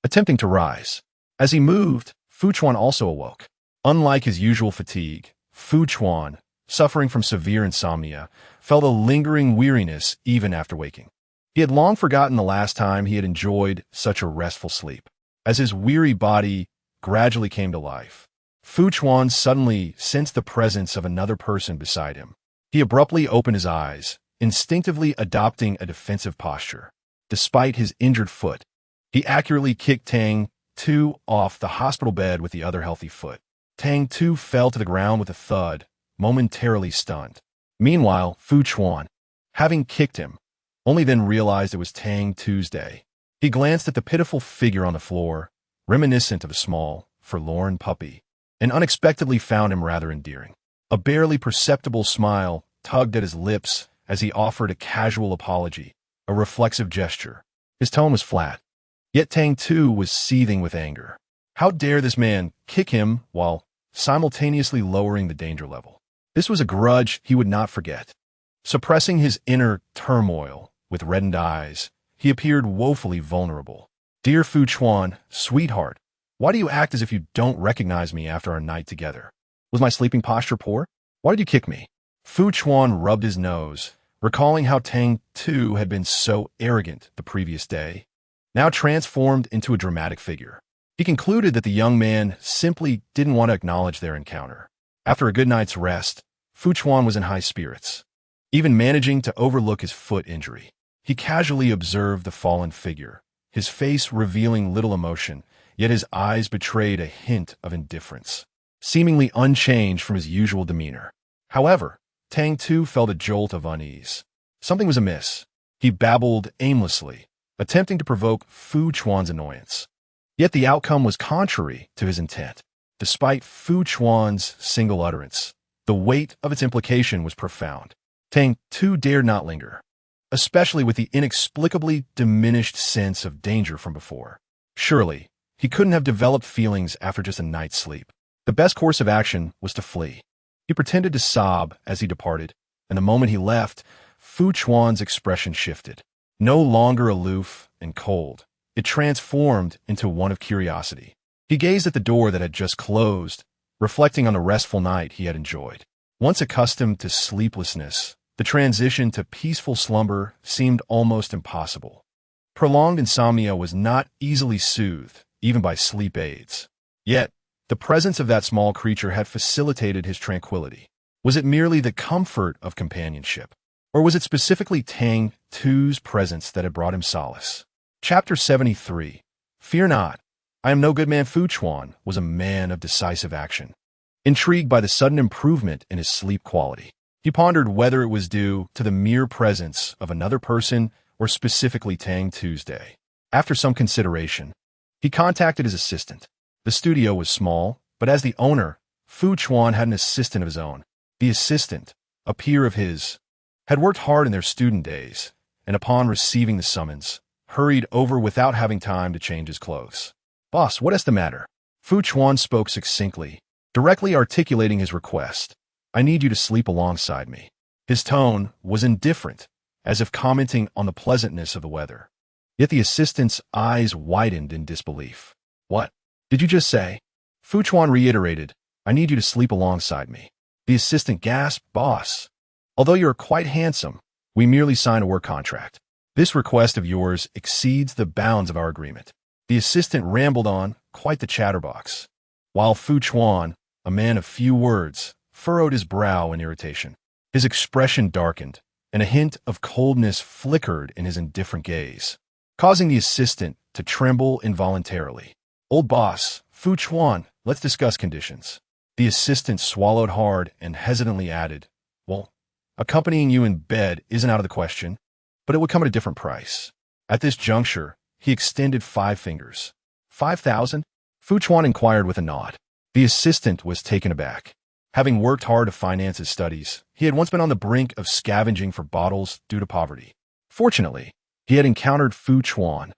attempting to rise. As he moved, Fu Chuan also awoke. Unlike his usual fatigue, Fu Chuan, suffering from severe insomnia, felt a lingering weariness even after waking. He had long forgotten the last time he had enjoyed such a restful sleep. As his weary body gradually came to life, Fu Chuan suddenly sensed the presence of another person beside him. He abruptly opened his eyes, instinctively adopting a defensive posture. Despite his injured foot, he accurately kicked Tang Tu off the hospital bed with the other healthy foot. Tang Tu fell to the ground with a thud, momentarily stunned. Meanwhile, Fu Chuan, having kicked him, only then realized it was Tang Tu's day. He glanced at the pitiful figure on the floor, reminiscent of a small, forlorn puppy, and unexpectedly found him rather endearing. A barely perceptible smile tugged at his lips as he offered a casual apology, a reflexive gesture. His tone was flat, yet Tang Tu was seething with anger. How dare this man kick him while simultaneously lowering the danger level? This was a grudge he would not forget. Suppressing his inner turmoil with reddened eyes, he appeared woefully vulnerable. Dear Fu Chuan, sweetheart, why do you act as if you don't recognize me after our night together? Was my sleeping posture poor? Why did you kick me? Fu Chuan rubbed his nose, recalling how Tang Tu had been so arrogant the previous day, now transformed into a dramatic figure. He concluded that the young man simply didn't want to acknowledge their encounter. After a good night's rest, Fu Chuan was in high spirits, even managing to overlook his foot injury. He casually observed the fallen figure, his face revealing little emotion, yet his eyes betrayed a hint of indifference, seemingly unchanged from his usual demeanor. However, Tang Tu felt a jolt of unease. Something was amiss. He babbled aimlessly, attempting to provoke Fu Chuan's annoyance. Yet the outcome was contrary to his intent. Despite Fu Chuan's single utterance, the weight of its implication was profound. Tang Tu dared not linger, especially with the inexplicably diminished sense of danger from before. Surely, he couldn't have developed feelings after just a night's sleep. The best course of action was to flee. He pretended to sob as he departed, and the moment he left, Fu Chuan's expression shifted. No longer aloof and cold, it transformed into one of curiosity. He gazed at the door that had just closed, reflecting on the restful night he had enjoyed. Once accustomed to sleeplessness, the transition to peaceful slumber seemed almost impossible. Prolonged insomnia was not easily soothed, even by sleep aids. Yet, the presence of that small creature had facilitated his tranquility. Was it merely the comfort of companionship? Or was it specifically Tang Tu's presence that had brought him solace? Chapter 73. Fear not. I am no good man. Fu Chuan was a man of decisive action. Intrigued by the sudden improvement in his sleep quality, he pondered whether it was due to the mere presence of another person or specifically Tang Tu's day. After some consideration, he contacted his assistant. The studio was small, but as the owner, Fu Chuan had an assistant of his own. The assistant, a peer of his, had worked hard in their student days, and upon receiving the summons, hurried over without having time to change his clothes. Boss, what is the matter? Fu Chuan spoke succinctly, directly articulating his request. I need you to sleep alongside me. His tone was indifferent, as if commenting on the pleasantness of the weather. Yet the assistant's eyes widened in disbelief. What did you just say? Fu Chuan reiterated, I need you to sleep alongside me. The assistant gasped, Boss, although you're quite handsome, we merely signed a work contract. This request of yours exceeds the bounds of our agreement. The assistant rambled on, quite the chatterbox, while Fu Chuan, a man of few words, furrowed his brow in irritation. His expression darkened, and a hint of coldness flickered in his indifferent gaze, causing the assistant to tremble involuntarily. Old boss, Fu Chuan, let's discuss conditions. The assistant swallowed hard and hesitantly added, Well, accompanying you in bed isn't out of the question, but it would come at a different price. At this juncture, he extended 5 fingers. 5,000? Fu Chuan inquired with a nod. The assistant was taken aback. Having worked hard to finance his studies, he had once been on the brink of scavenging for bottles due to poverty. Fortunately, he had encountered Fu Chuan,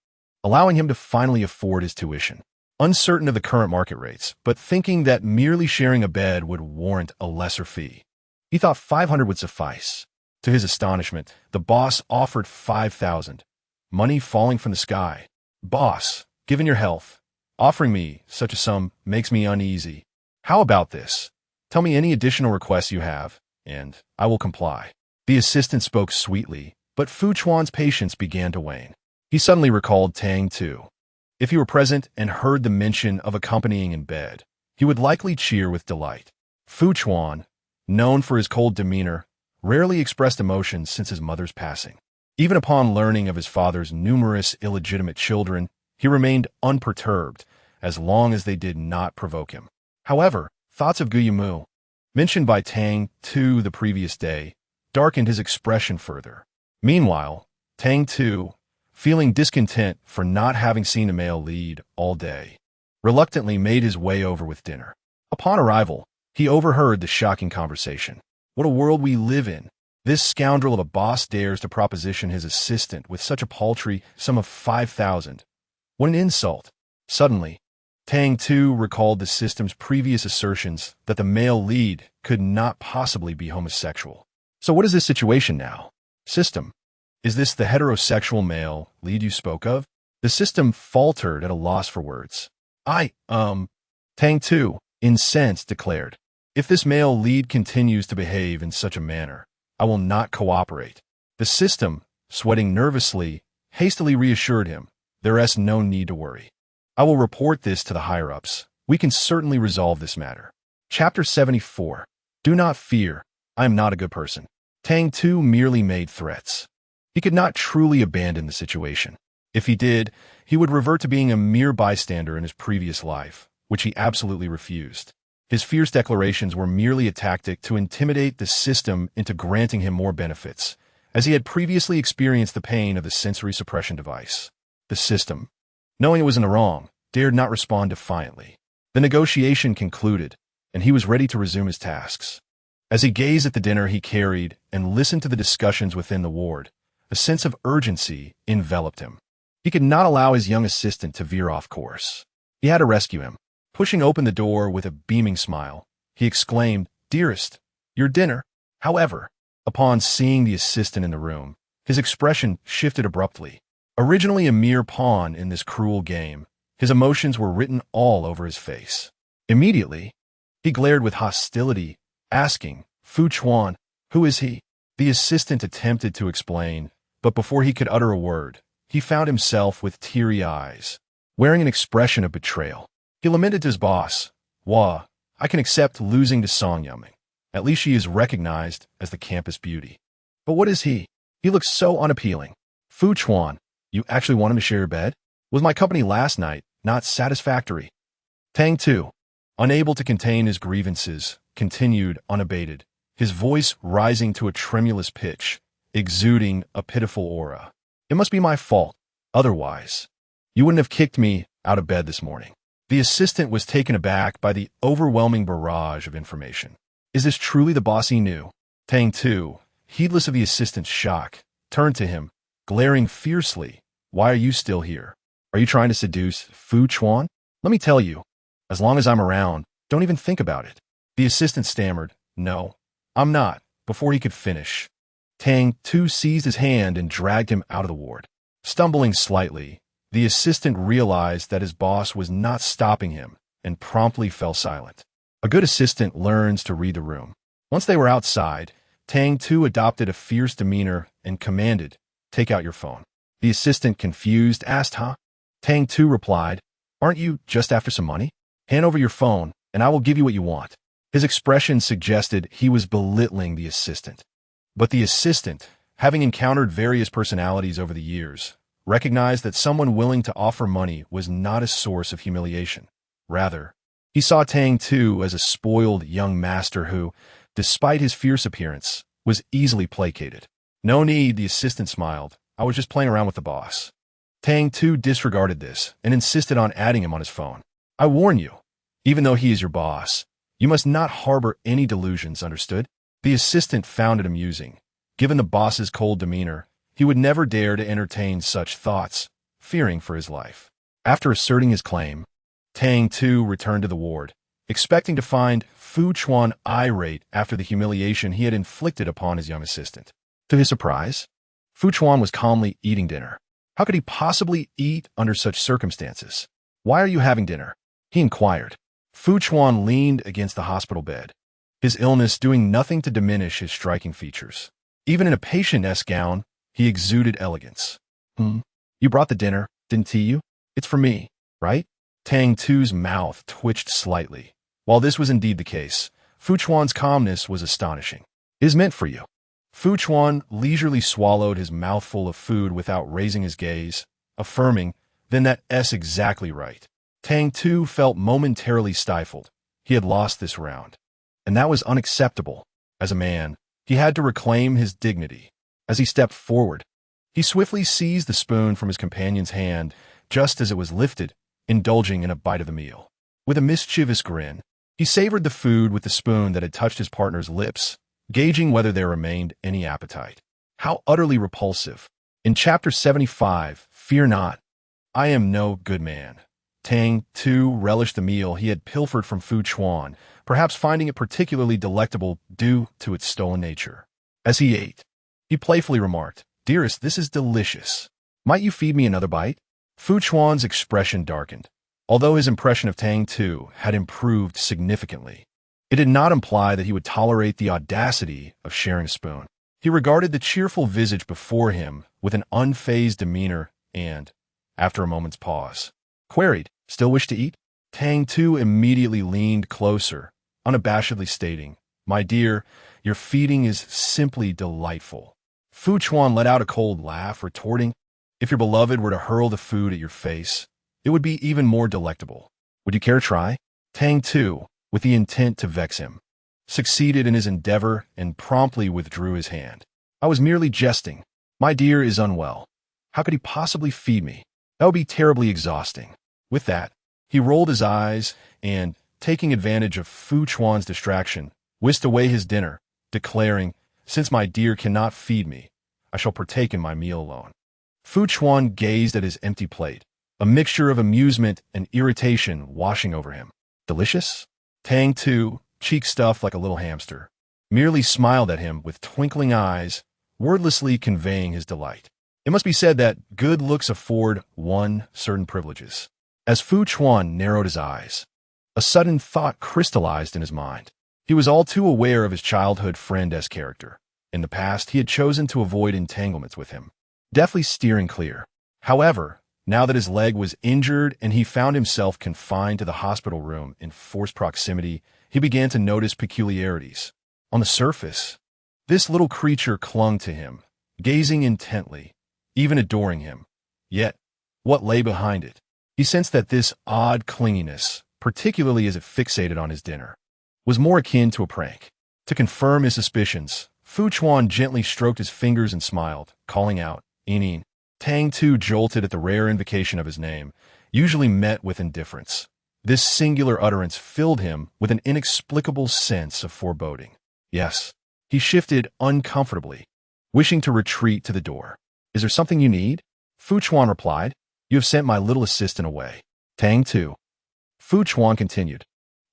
allowing him to finally afford his tuition. Uncertain of the current market rates, but thinking that merely sharing a bed would warrant a lesser fee, he thought 500 would suffice. To his astonishment, the boss offered 5,000, money falling from the sky. Boss, given your health, offering me such a sum makes me uneasy. How about this? Tell me any additional requests you have, and I will comply. The assistant spoke sweetly, but Fu Chuan's patience began to wane. He suddenly recalled Tang Tu. If he were present and heard the mention of accompanying in bed, he would likely cheer with delight. Fu Chuan, known for his cold demeanor, rarely expressed emotions since his mother's passing. Even upon learning of his father's numerous illegitimate children, he remained unperturbed as long as they did not provoke him. However, thoughts of Guillemot, mentioned by Tang Tu the previous day, darkened his expression further. Meanwhile, Tang Tu, feeling discontent for not having seen a male lead all day, reluctantly made his way over with dinner. Upon arrival, he overheard the shocking conversation. What a world we live in! This scoundrel of a boss dares to proposition his assistant with such a paltry sum of 5,000. What an insult! Suddenly, Tang Tu recalled the system's previous assertions that the male lead could not possibly be homosexual. So what is this situation now? System, is this the heterosexual male lead you spoke of? The system faltered at a loss for words. Tang Tu, incensed, declared, if this male lead continues to behave in such a manner, I will not cooperate. The system, sweating nervously, hastily reassured him, there is no need to worry. I will report this to the higher-ups. We can certainly resolve this matter. Chapter 74. Do not fear. I am not a good person. Tang Tu merely made threats. He could not truly abandon the situation. If he did, he would revert to being a mere bystander in his previous life, which he absolutely refused. His fierce declarations were merely a tactic to intimidate the system into granting him more benefits, as he had previously experienced the pain of the sensory suppression device. The system, knowing it was in the wrong, dared not respond defiantly. The negotiation concluded, and he was ready to resume his tasks. As he gazed at the dinner he carried and listened to the discussions within the ward, a sense of urgency enveloped him. He could not allow his young assistant to veer off course. He had to rescue him. Pushing open the door with a beaming smile, he exclaimed, "Dearest, your dinner." However, upon seeing the assistant in the room, his expression shifted abruptly. Originally a mere pawn in this cruel game, his emotions were written all over his face. Immediately, he glared with hostility, asking, "Fu Chuan, who is he?" The assistant attempted to explain, but before he could utter a word, he found himself with teary eyes, wearing an expression of betrayal. He lamented to his boss, "Wah, I can accept losing to Song Yuming. At least she is recognized as the campus beauty. But what is he? He looks so unappealing. Fu Chuan, you actually want him to share your bed? Was my company last night not satisfactory?" Tang Tu, unable to contain his grievances, continued unabated, his voice rising to a tremulous pitch, exuding a pitiful aura. "It must be my fault. Otherwise, you wouldn't have kicked me out of bed this morning." The assistant was taken aback by the overwhelming barrage of information. Is this truly the boss he knew? Tang Tu, heedless of the assistant's shock, turned to him, glaring fiercely. "Why are you still here? Are you trying to seduce Fu Chuan? Let me tell you, as long as I'm around, don't even think about it." The assistant stammered, "No, I'm not," before he could finish. Tang Tu seized his hand and dragged him out of the ward. Stumbling slightly, the assistant realized that his boss was not stopping him and promptly fell silent. A good assistant learns to read the room. Once they were outside, Tang Tu adopted a fierce demeanor and commanded, "Take out your phone." The assistant, confused, asked, "Huh?" Tang Tu replied, "Aren't you just after some money? Hand over your phone, and I will give you what you want." His expression suggested he was belittling the assistant. But the assistant, having encountered various personalities over the years, recognized that someone willing to offer money was not a source of humiliation. Rather, he saw Tang Tu as a spoiled young master who, despite his fierce appearance, was easily placated. "No need," the assistant smiled. "I was just playing around with the boss." Tang Tu disregarded this and insisted on adding him on his phone. "I warn you, even though he is your boss, you must not harbor any delusions, understood?" The assistant found it amusing. Given the boss's cold demeanor, he would never dare to entertain such thoughts, fearing for his life. After asserting his claim, Tang Tu returned to the ward, expecting to find Fu Chuan irate after the humiliation he had inflicted upon his young assistant. To his surprise, Fu Chuan was calmly eating dinner. How could he possibly eat under such circumstances? "Why are you having dinner?" he inquired. Fu Chuan leaned against the hospital bed, his illness doing nothing to diminish his striking features. Even in a patient-esque gown, he exuded elegance. You brought the dinner, didn't you? It's for me, right?" Tang Tu's mouth twitched slightly. While this was indeed the case, Fu Chuan's calmness was astonishing. "It is meant for you." Fu Chuan leisurely swallowed his mouthful of food without raising his gaze, affirming, "Then that's exactly right." Tang Tu felt momentarily stifled. He had lost this round. And that was unacceptable. As a man, he had to reclaim his dignity. As he stepped forward, he swiftly seized the spoon from his companion's hand just as it was lifted, indulging in a bite of the meal. With a mischievous grin, he savored the food with the spoon that had touched his partner's lips, gauging whether there remained any appetite. How utterly repulsive. In Chapter 75, "Fear not, I am no good man," Tang Tu relished the meal he had pilfered from Fu Chuan, perhaps finding it particularly delectable due to its stolen nature. As he ate, he playfully remarked, "Dearest, this is delicious. Might you feed me another bite?" Fu Chuan's expression darkened. Although his impression of Tang Tu had improved significantly, it did not imply that he would tolerate the audacity of sharing a spoon. He regarded the cheerful visage before him with an unfazed demeanor and, after a moment's pause, queried, "Still wish to eat?" Tang Tu immediately leaned closer, unabashedly stating, "My dear, your feeding is simply delightful." Fu Chuan let out a cold laugh, retorting, "If your beloved were to hurl the food at your face, it would be even more delectable. Would you care to try?" Tang Tu, with the intent to vex him, succeeded in his endeavor and promptly withdrew his hand. "I was merely jesting. My dear is unwell. How could he possibly feed me? That would be terribly exhausting." With that, he rolled his eyes and, taking advantage of Fu Chuan's distraction, whisked away his dinner, declaring, "Since my dear cannot feed me, I shall partake in my meal alone." Fu Chuan gazed at his empty plate, a mixture of amusement and irritation washing over him. "Delicious?" Tang Tu, cheek stuffed like a little hamster, merely smiled at him with twinkling eyes, wordlessly conveying his delight. It must be said that good looks afford one certain privileges. As Fu Chuan narrowed his eyes, a sudden thought crystallized in his mind. He was all too aware of his childhood friend-esque character. In the past, he had chosen to avoid entanglements with him, deftly steering clear. However, now that his leg was injured and he found himself confined to the hospital room in forced proximity, he began to notice peculiarities. On the surface, this little creature clung to him, gazing intently, even adoring him. Yet, what lay behind it? He sensed that this odd clinginess, particularly as it fixated on his dinner, was more akin to a prank. To confirm his suspicions, Fu Chuan gently stroked his fingers and smiled, calling out, "Inin." Tang Tu jolted at the rare invocation of his name, usually met with indifference. This singular utterance filled him with an inexplicable sense of foreboding. Yes, he shifted uncomfortably, wishing to retreat to the door. "Is there something you need?" Fu Chuan replied. "You have sent my little assistant away." Tang Tu. Fu Chuan continued.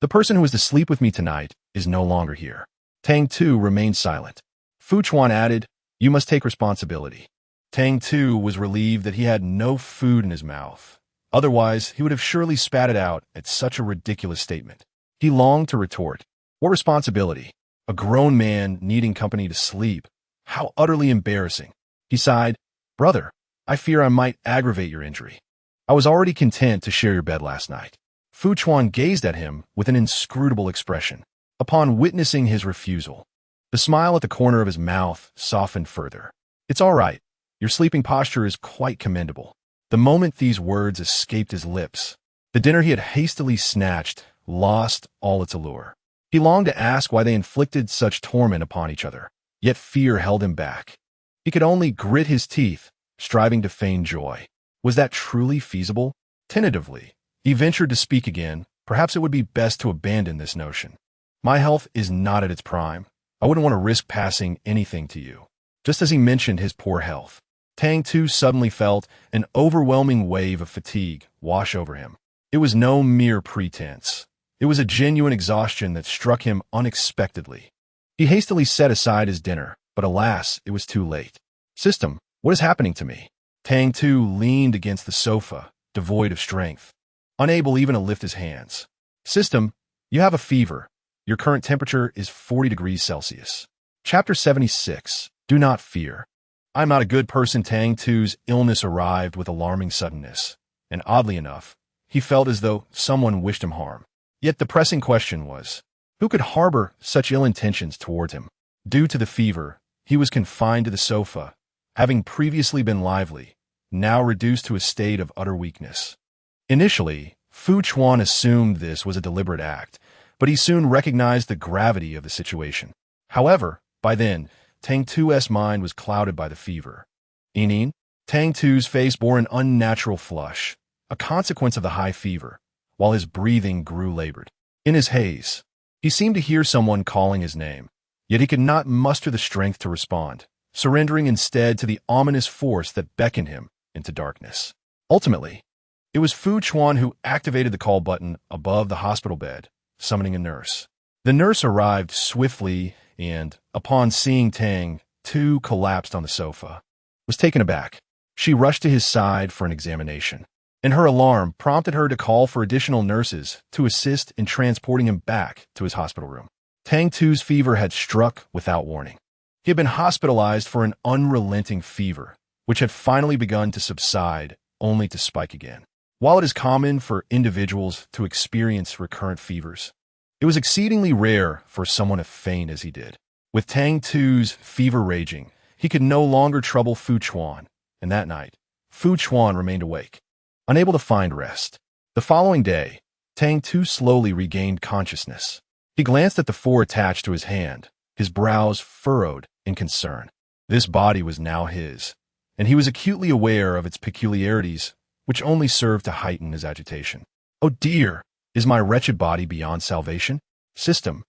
"The person who was to sleep with me tonight is no longer here." Tang Tu remained silent. Fu Chuan added, "You must take responsibility." Tang Tu was relieved that he had no food in his mouth. Otherwise, he would have surely spat it out at such a ridiculous statement. He longed to retort, "What responsibility? A grown man needing company to sleep. How utterly embarrassing." He sighed, "Brother, I fear I might aggravate your injury. I was already content to share your bed last night." Fu Chuan gazed at him with an inscrutable expression. Upon witnessing his refusal, the smile at the corner of his mouth softened further. "It's all right. Your sleeping posture is quite commendable." The moment these words escaped his lips, the dinner he had hastily snatched lost all its allure. He longed to ask why they inflicted such torment upon each other, yet fear held him back. He could only grit his teeth, striving to feign joy. Was that truly feasible? Tentatively, he ventured to speak again. "Perhaps it would be best to abandon this notion. My health is not at its prime. I wouldn't want to risk passing anything to you." Just as he mentioned his poor health, Tang Tu suddenly felt an overwhelming wave of fatigue wash over him. It was no mere pretense. It was a genuine exhaustion that struck him unexpectedly. He hastily set aside his dinner, but alas, it was too late. "System, what is happening to me?" Tang Tu leaned against the sofa, devoid of strength, unable even to lift his hands. "System, you have a fever. Your current temperature is 40 degrees Celsius. Chapter 76. Do not fear. I'm not a good person. Tang Tu's illness arrived with alarming suddenness, and oddly enough, he felt as though someone wished him harm. Yet the pressing question was, who could harbor such ill intentions towards him? Due to the fever, he was confined to the sofa, having previously been lively, now reduced to a state of utter weakness. Initially, Fu Chuan assumed this was a deliberate act, but he soon recognized the gravity of the situation. However, by then, Tang Tu's mind was clouded by the fever. "Inin?" Tang Tu's face bore an unnatural flush, a consequence of the high fever, while his breathing grew labored. In his haze, he seemed to hear someone calling his name, yet he could not muster the strength to respond, surrendering instead to the ominous force that beckoned him into darkness. Ultimately, it was Fu Chuan who activated the call button above the hospital bed, summoning a nurse. The nurse arrived swiftly and, upon seeing Tang Tu collapsed on the sofa, was taken aback. She rushed to his side for an examination, and her alarm prompted her to call for additional nurses to assist in transporting him back to his hospital room. Tang Tu's fever had struck without warning. He had been hospitalized for an unrelenting fever, which had finally begun to subside, only to spike again. While it is common for individuals to experience recurrent fevers, it was exceedingly rare for someone to faint as he did. With Tang Tu's fever raging, he could no longer trouble Fu Chuan, and that night, Fu Chuan remained awake, unable to find rest. The following day, Tang Tu slowly regained consciousness. He glanced at the four attached to his hand, his brows furrowed in concern. This body was now his, and he was acutely aware of its peculiarities, which only served to heighten his agitation. "Oh dear! Is my wretched body beyond salvation? System,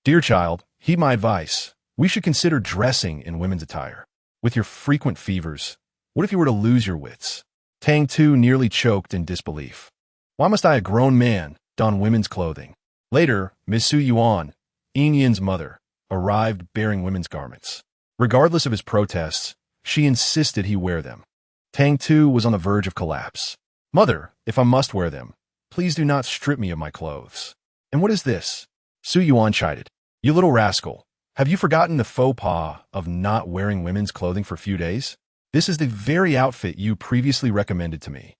dear child, heed my advice. We should consider dressing in women's attire. With your frequent fevers, what if you were to lose your wits?" Tang Tu nearly choked in disbelief. "Why must I, a grown man, don women's clothing?" Later, Ms. Su Yuan, Yan's mother, arrived bearing women's garments. Regardless of his protests, she insisted he wear them. Tang Tu was on the verge of collapse. "Mother, if I must wear them, please do not strip me of my clothes." "And what is this?" Su Yuan chided. "You little rascal, have you forgotten the faux pas of not wearing women's clothing for a few days? This is the very outfit you previously recommended to me."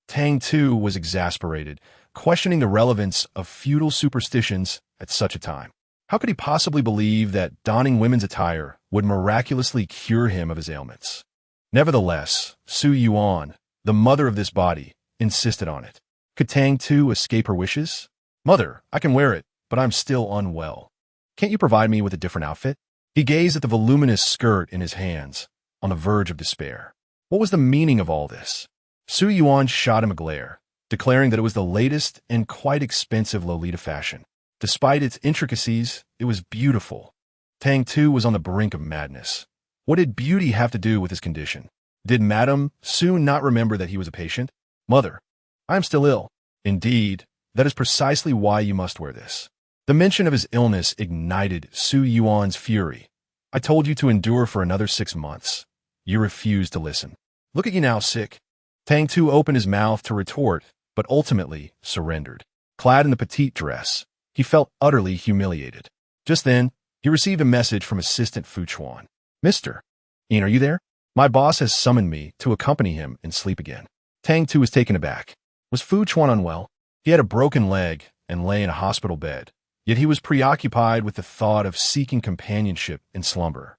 Tang Tu was exasperated, questioning the relevance of feudal superstitions at such a time. How could he possibly believe that donning women's attire would miraculously cure him of his ailments? Nevertheless, Su Yuan, the mother of this body, insisted on it. Could Tang Tu escape her wishes? "Mother, I can wear it, but I'm still unwell. Can't you provide me with a different outfit?" He gazed at the voluminous skirt in his hands, on the verge of despair. What was the meaning of all this? Su Yuan shot him a glare, declaring that it was the latest and quite expensive Lolita fashion. Despite its intricacies, it was beautiful. Tang Tu was on the brink of madness. What did beauty have to do with his condition? Did Madame soon not remember that he was a patient? "Mother, I am still ill." "Indeed, that is precisely why you must wear this." The mention of his illness ignited Su Yuan's fury. "I told you to endure for another 6 months. You refused to listen. Look at you now, sick." Tang Tu opened his mouth to retort, but ultimately surrendered. Clad in the petite dress, he felt utterly humiliated. Just then, he received a message from Assistant Fu Chuan. "Mr. Yan, are you there? My boss has summoned me to accompany him and sleep again." Tang Tu was taken aback. Was Fu Chuan unwell? He had a broken leg and lay in a hospital bed, yet he was preoccupied with the thought of seeking companionship in slumber.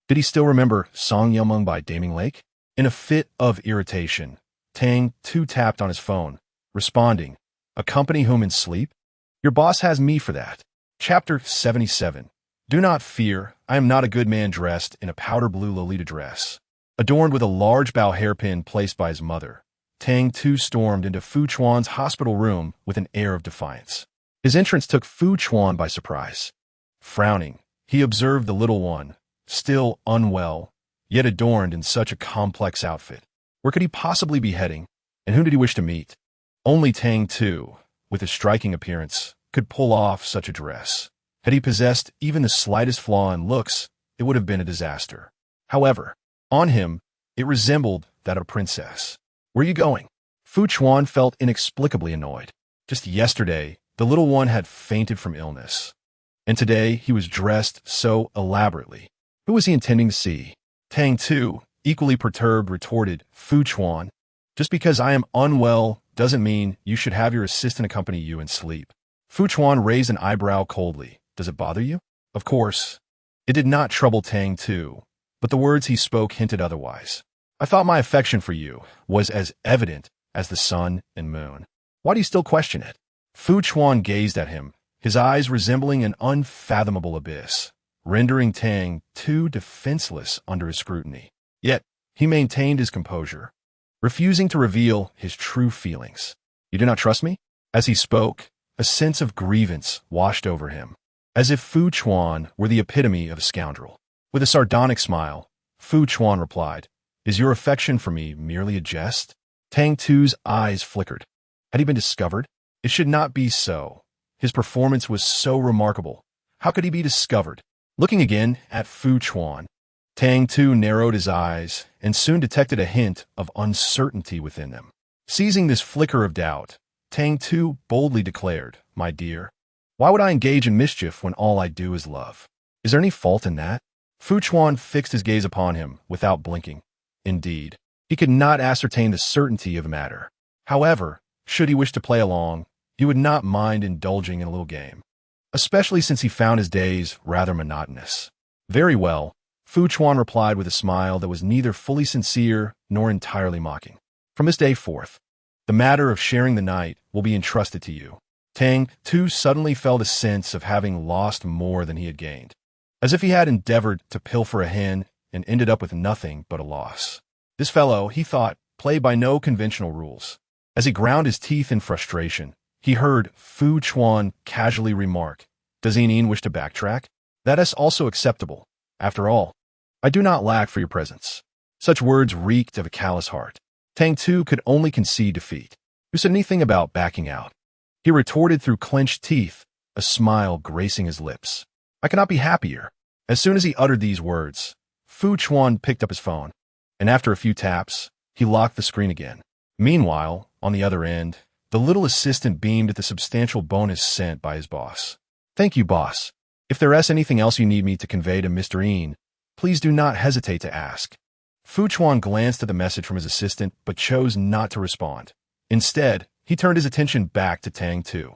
Did he still remember Song Yelmeng by Daming Lake? In a fit of irritation, Tang Tu tapped on his phone, responding, "Accompany whom in sleep? Your boss has me for that." Chapter 77. Do not fear, I am not a good man dressed in a powder blue Lolita dress. Adorned with a large bow hairpin placed by his mother, Tang Tu stormed into Fu Chuan's hospital room with an air of defiance. His entrance took Fu Chuan by surprise. Frowning, he observed the little one, still unwell, yet adorned in such a complex outfit. Where could he possibly be heading, and whom did he wish to meet? Only Tang Tu, with his striking appearance, could pull off such a dress. Had he possessed even the slightest flaw in looks, it would have been a disaster. However, on him, it resembled that of a princess. "Where are you going?" Fu Chuan felt inexplicably annoyed. Just yesterday, the little one had fainted from illness, and today he was dressed so elaborately. Who was he intending to see? Tang Tu, equally perturbed, retorted, "Fu Chuan, just because I am unwell doesn't mean you should have your assistant accompany you in sleep." Fu Chuan raised an eyebrow coldly. "Does it bother you?" Of course, it did not trouble Tang Tu, but the words he spoke hinted otherwise. "I thought my affection for you was as evident as the sun and moon. Why do you still question it?" Fu Chuan gazed at him, his eyes resembling an unfathomable abyss, rendering Tang Tu defenseless under his scrutiny. Yet, he maintained his composure, refusing to reveal his true feelings. "You do not trust me?" As he spoke, a sense of grievance washed over him, as if Fu Chuan were the epitome of a scoundrel. With a sardonic smile, Fu Chuan replied, "Is your affection for me merely a jest?" Tang Tu's eyes flickered. Had he been discovered? It should not be so. His performance was so remarkable. How could he be discovered? Looking again at Fu Chuan, Tang Tu narrowed his eyes and soon detected a hint of uncertainty within them. Seizing this flicker of doubt, Tang Tu boldly declared, "My dear, why would I engage in mischief when all I do is love? Is there any fault in that?" Fu Chuan fixed his gaze upon him without blinking. Indeed, he could not ascertain the certainty of the matter. However, should he wish to play along, he would not mind indulging in a little game, especially since he found his days rather monotonous. "Very well," Fu Chuan replied with a smile that was neither fully sincere nor entirely mocking. "From this day forth, the matter of sharing the night will be entrusted to you." Tang Tu suddenly felt a sense of having lost more than he had gained, as if he had endeavored to pilfer a hen and ended up with nothing but a loss. This fellow, he thought, played by no conventional rules. As he ground his teeth in frustration, he heard Fu Chuan casually remark, "Does Yan wish to backtrack? That is also acceptable. After all, I do not lack for your presence." Such words reeked of a callous heart. Tang Tu could only concede defeat. Who said anything about backing out? He retorted through clenched teeth, a smile gracing his lips. I cannot be happier." As soon as he uttered these words, Fu Chuan picked up his phone, and after a few taps, he locked the screen again. Meanwhile, on the other end, the little assistant beamed at the substantial bonus sent by his boss. "Thank you, boss. If there is anything else you need me to convey to Mr. Yin, please do not hesitate to ask." Fu Chuan glanced at the message from his assistant but chose not to respond. Instead, he turned his attention back to Tang Tu.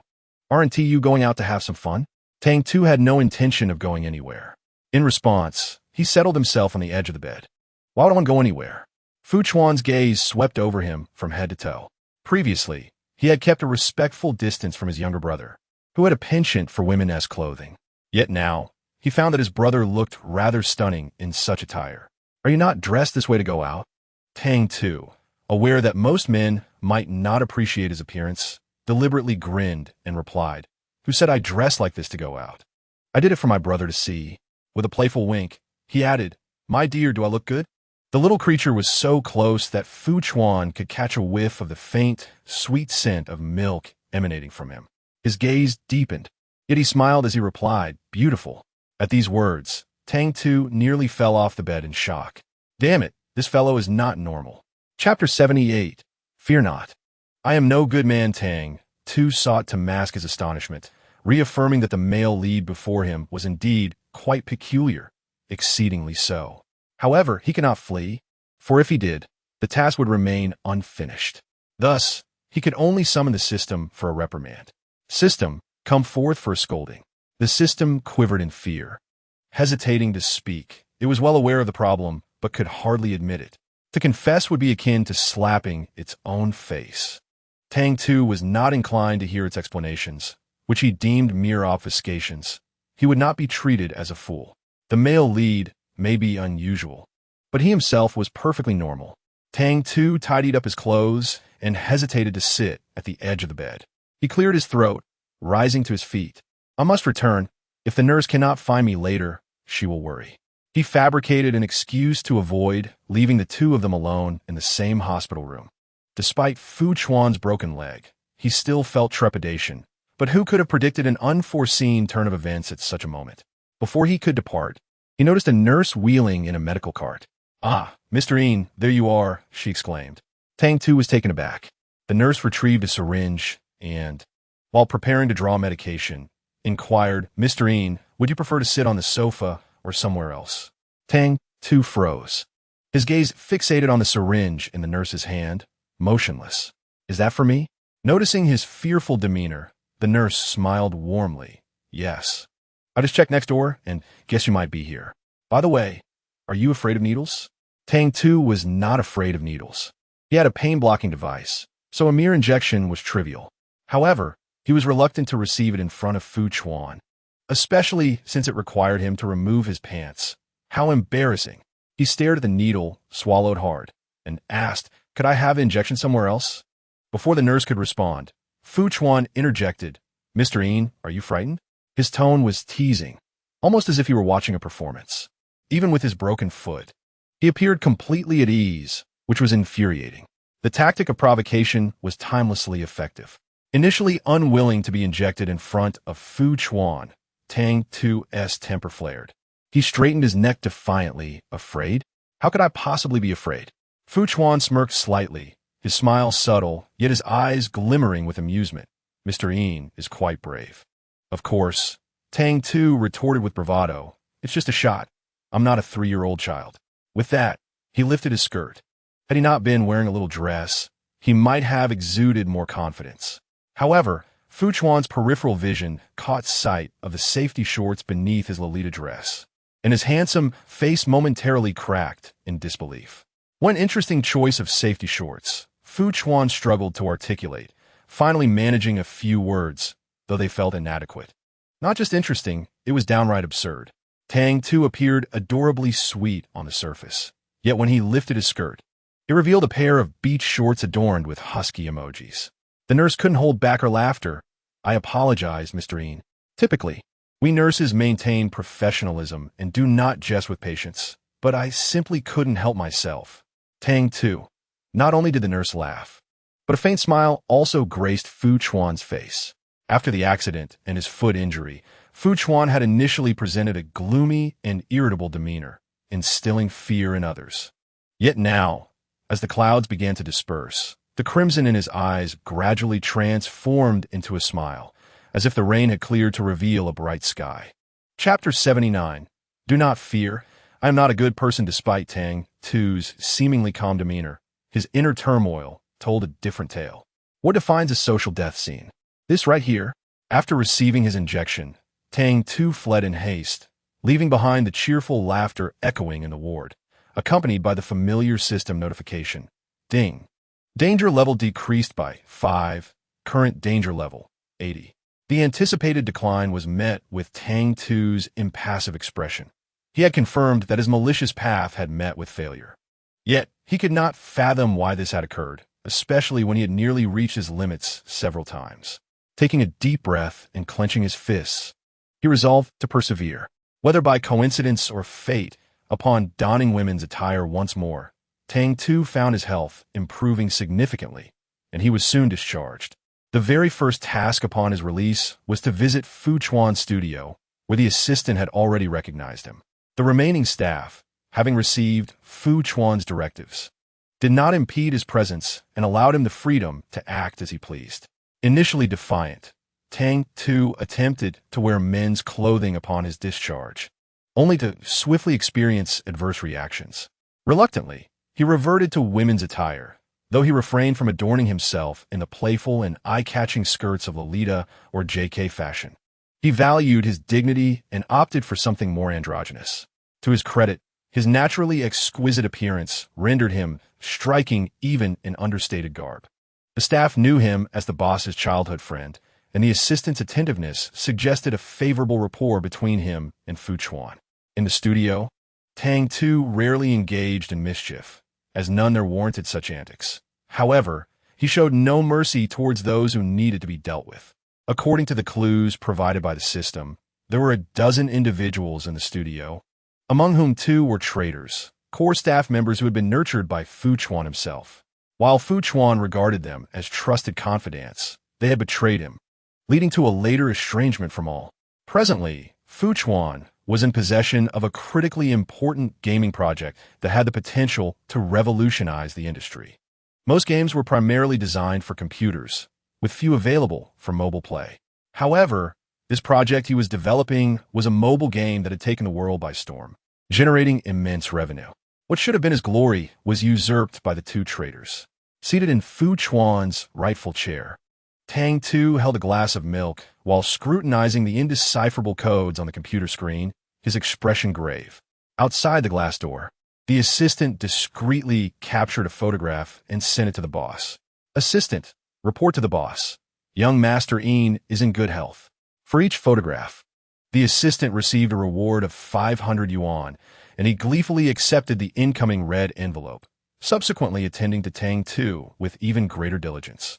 "Aren't you going out to have some fun?" Tang Tu had no intention of going anywhere. In response, he settled himself on the edge of the bed. "Why would I go anywhere?" Fu Chuan's gaze swept over him from head to toe. Previously, he had kept a respectful distance from his younger brother, who had a penchant for women-esque clothing. Yet now, he found that his brother looked rather stunning in such attire. "Are you not dressed this way to go out?" Tang Tu, aware that most men might not appreciate his appearance, deliberately grinned and replied, "Who said I dress like this to go out? I did it for my brother to see." With a playful wink, he added, "My dear, do I look good?" The little creature was so close that Fu Chuan could catch a whiff of the faint, sweet scent of milk emanating from him. His gaze deepened, yet he smiled as he replied, "Beautiful." At these words, Tang Tu nearly fell off the bed in shock. "Damn it, this fellow is not normal." Chapter 78. Fear not. "I am no good man." Tang Tu sought to mask his astonishment, reaffirming that the male lead before him was indeed quite peculiar, exceedingly so. However, he cannot flee, for if he did, the task would remain unfinished. Thus, he could only summon the system for a reprimand. "System, come forth for a scolding." The system quivered in fear, hesitating to speak. It was well aware of the problem, but could hardly admit it. To confess would be akin to slapping its own face. Tang Tu was not inclined to hear its explanations, which he deemed mere obfuscations. He would not be treated as a fool. The male lead may be unusual, but he himself was perfectly normal. Tang Tu tidied up his clothes and hesitated to sit at the edge of the bed. He cleared his throat, rising to his feet. "I must return. If the nurse cannot find me later, she will worry." He fabricated an excuse to avoid leaving the two of them alone in the same hospital room. Despite Fu Chuan's broken leg, he still felt trepidation, but who could have predicted an unforeseen turn of events at such a moment? Before he could depart, he noticed a nurse wheeling in a medical cart. "Ah, Mr. Yin, there you are," she exclaimed. Tang Tu was taken aback. The nurse retrieved a syringe and, while preparing to draw medication, inquired, "Mr. Yin, would you prefer to sit on the sofa or somewhere else?" Tang Tu froze, his gaze fixated on the syringe in the nurse's hand, motionless. "Is that for me?" Noticing his fearful demeanor, the nurse smiled warmly. "Yes. I just checked next door and guess you might be here. By the way, are you afraid of needles?" Tang Tu was not afraid of needles. He had a pain-blocking device, so a mere injection was trivial. However, he was reluctant to receive it in front of Fu Chuan, especially since it required him to remove his pants. How embarrassing. He stared at the needle, swallowed hard, and asked, "Could I have an injection somewhere else?" Before the nurse could respond, Fu Chuan interjected, "Mr. Yin, are you frightened?" His tone was teasing, almost as if he were watching a performance. Even with his broken foot, he appeared completely at ease, which was infuriating. The tactic of provocation was timelessly effective. Initially unwilling to be injected in front of Fu Chuan, Tang Tu's temper flared. He straightened his neck defiantly. "Afraid? How could I possibly be afraid?" Fu Chuan smirked slightly, his smile subtle, yet his eyes glimmering with amusement. "Mr. Yin is quite brave." "Of course," Tang Tu retorted with bravado. "It's just a shot. I'm not a 3-year-old child." With that, he lifted his skirt. Had he not been wearing a little dress, he might have exuded more confidence. However, Fu Chuan's peripheral vision caught sight of the safety shorts beneath his Lolita dress, and his handsome face momentarily cracked in disbelief. One interesting choice of safety shorts, Fu Chuan struggled to articulate, finally managing a few words, though they felt inadequate. Not just interesting, it was downright absurd. Tang Tu appeared adorably sweet on the surface, yet when he lifted his skirt, it revealed a pair of beach shorts adorned with husky emojis. The nurse couldn't hold back her laughter. "I apologize, Mr. Yin. Typically, we nurses maintain professionalism and do not jest with patients, but I simply couldn't help myself." Tang Tu. Not only did the nurse laugh, but a faint smile also graced Fu Chuan's face. After the accident and his foot injury, Fu Chuan had initially presented a gloomy and irritable demeanor, instilling fear in others. Yet now, as the clouds began to disperse, the crimson in his eyes gradually transformed into a smile, as if the rain had cleared to reveal a bright sky. Chapter 79. Do not fear. I am not a good person. Despite Tang Tu's seemingly calm demeanor, his inner turmoil told a different tale. What defines a social death scene? This right here. After receiving his injection, Tang Tu fled in haste, leaving behind the cheerful laughter echoing in the ward, accompanied by the familiar system notification. Ding. Danger level decreased by 5, current danger level 80. The anticipated decline was met with Tang Tu's impassive expression. He had confirmed that his malicious path had met with failure. Yet, he could not fathom why this had occurred, especially when he had nearly reached his limits several times. Taking a deep breath and clenching his fists, he resolved to persevere. Whether by coincidence or fate, upon donning women's attire once more, Tang Tu found his health improving significantly, and he was soon discharged. The very first task upon his release was to visit Fu Chuan's studio, where the assistant had already recognized him. The remaining staff, having received Fu Chuan's directives, did not impede his presence and allowed him the freedom to act as he pleased. Initially defiant, Tang Tu attempted to wear men's clothing upon his discharge, only to swiftly experience adverse reactions. Reluctantly, he reverted to women's attire, though he refrained from adorning himself in the playful and eye-catching skirts of Lolita or JK fashion. He valued his dignity and opted for something more androgynous. To his credit, his naturally exquisite appearance rendered him striking even in understated garb. The staff knew him as the boss's childhood friend, and the assistant's attentiveness suggested a favorable rapport between him and Fu Chuan. In the studio, Tang Tu rarely engaged in mischief, as none there warranted such antics. However, he showed no mercy towards those who needed to be dealt with. According to the clues provided by the system, there were a dozen individuals in the studio, among whom 2 were traitors, core staff members who had been nurtured by Fu Chuan himself. While Fu Chuan regarded them as trusted confidants, they had betrayed him, leading to a later estrangement from all. Presently, Fu Chuan was in possession of a critically important gaming project that had the potential to revolutionize the industry. Most games were primarily designed for computers, with few available for mobile play. However, this project he was developing was a mobile game that had taken the world by storm, generating immense revenue. What should have been his glory was usurped by the 2 traitors. Seated in Fu Chuan's rightful chair, Tang Tu held a glass of milk while scrutinizing the indecipherable codes on the computer screen, his expression grave. Outside the glass door, the assistant discreetly captured a photograph and sent it to the boss. Assistant, report to the boss. Young Master Yin is in good health. For each photograph, the assistant received a reward of 500 yuan, and he gleefully accepted the incoming red envelope, subsequently attending to Tang Tu with even greater diligence.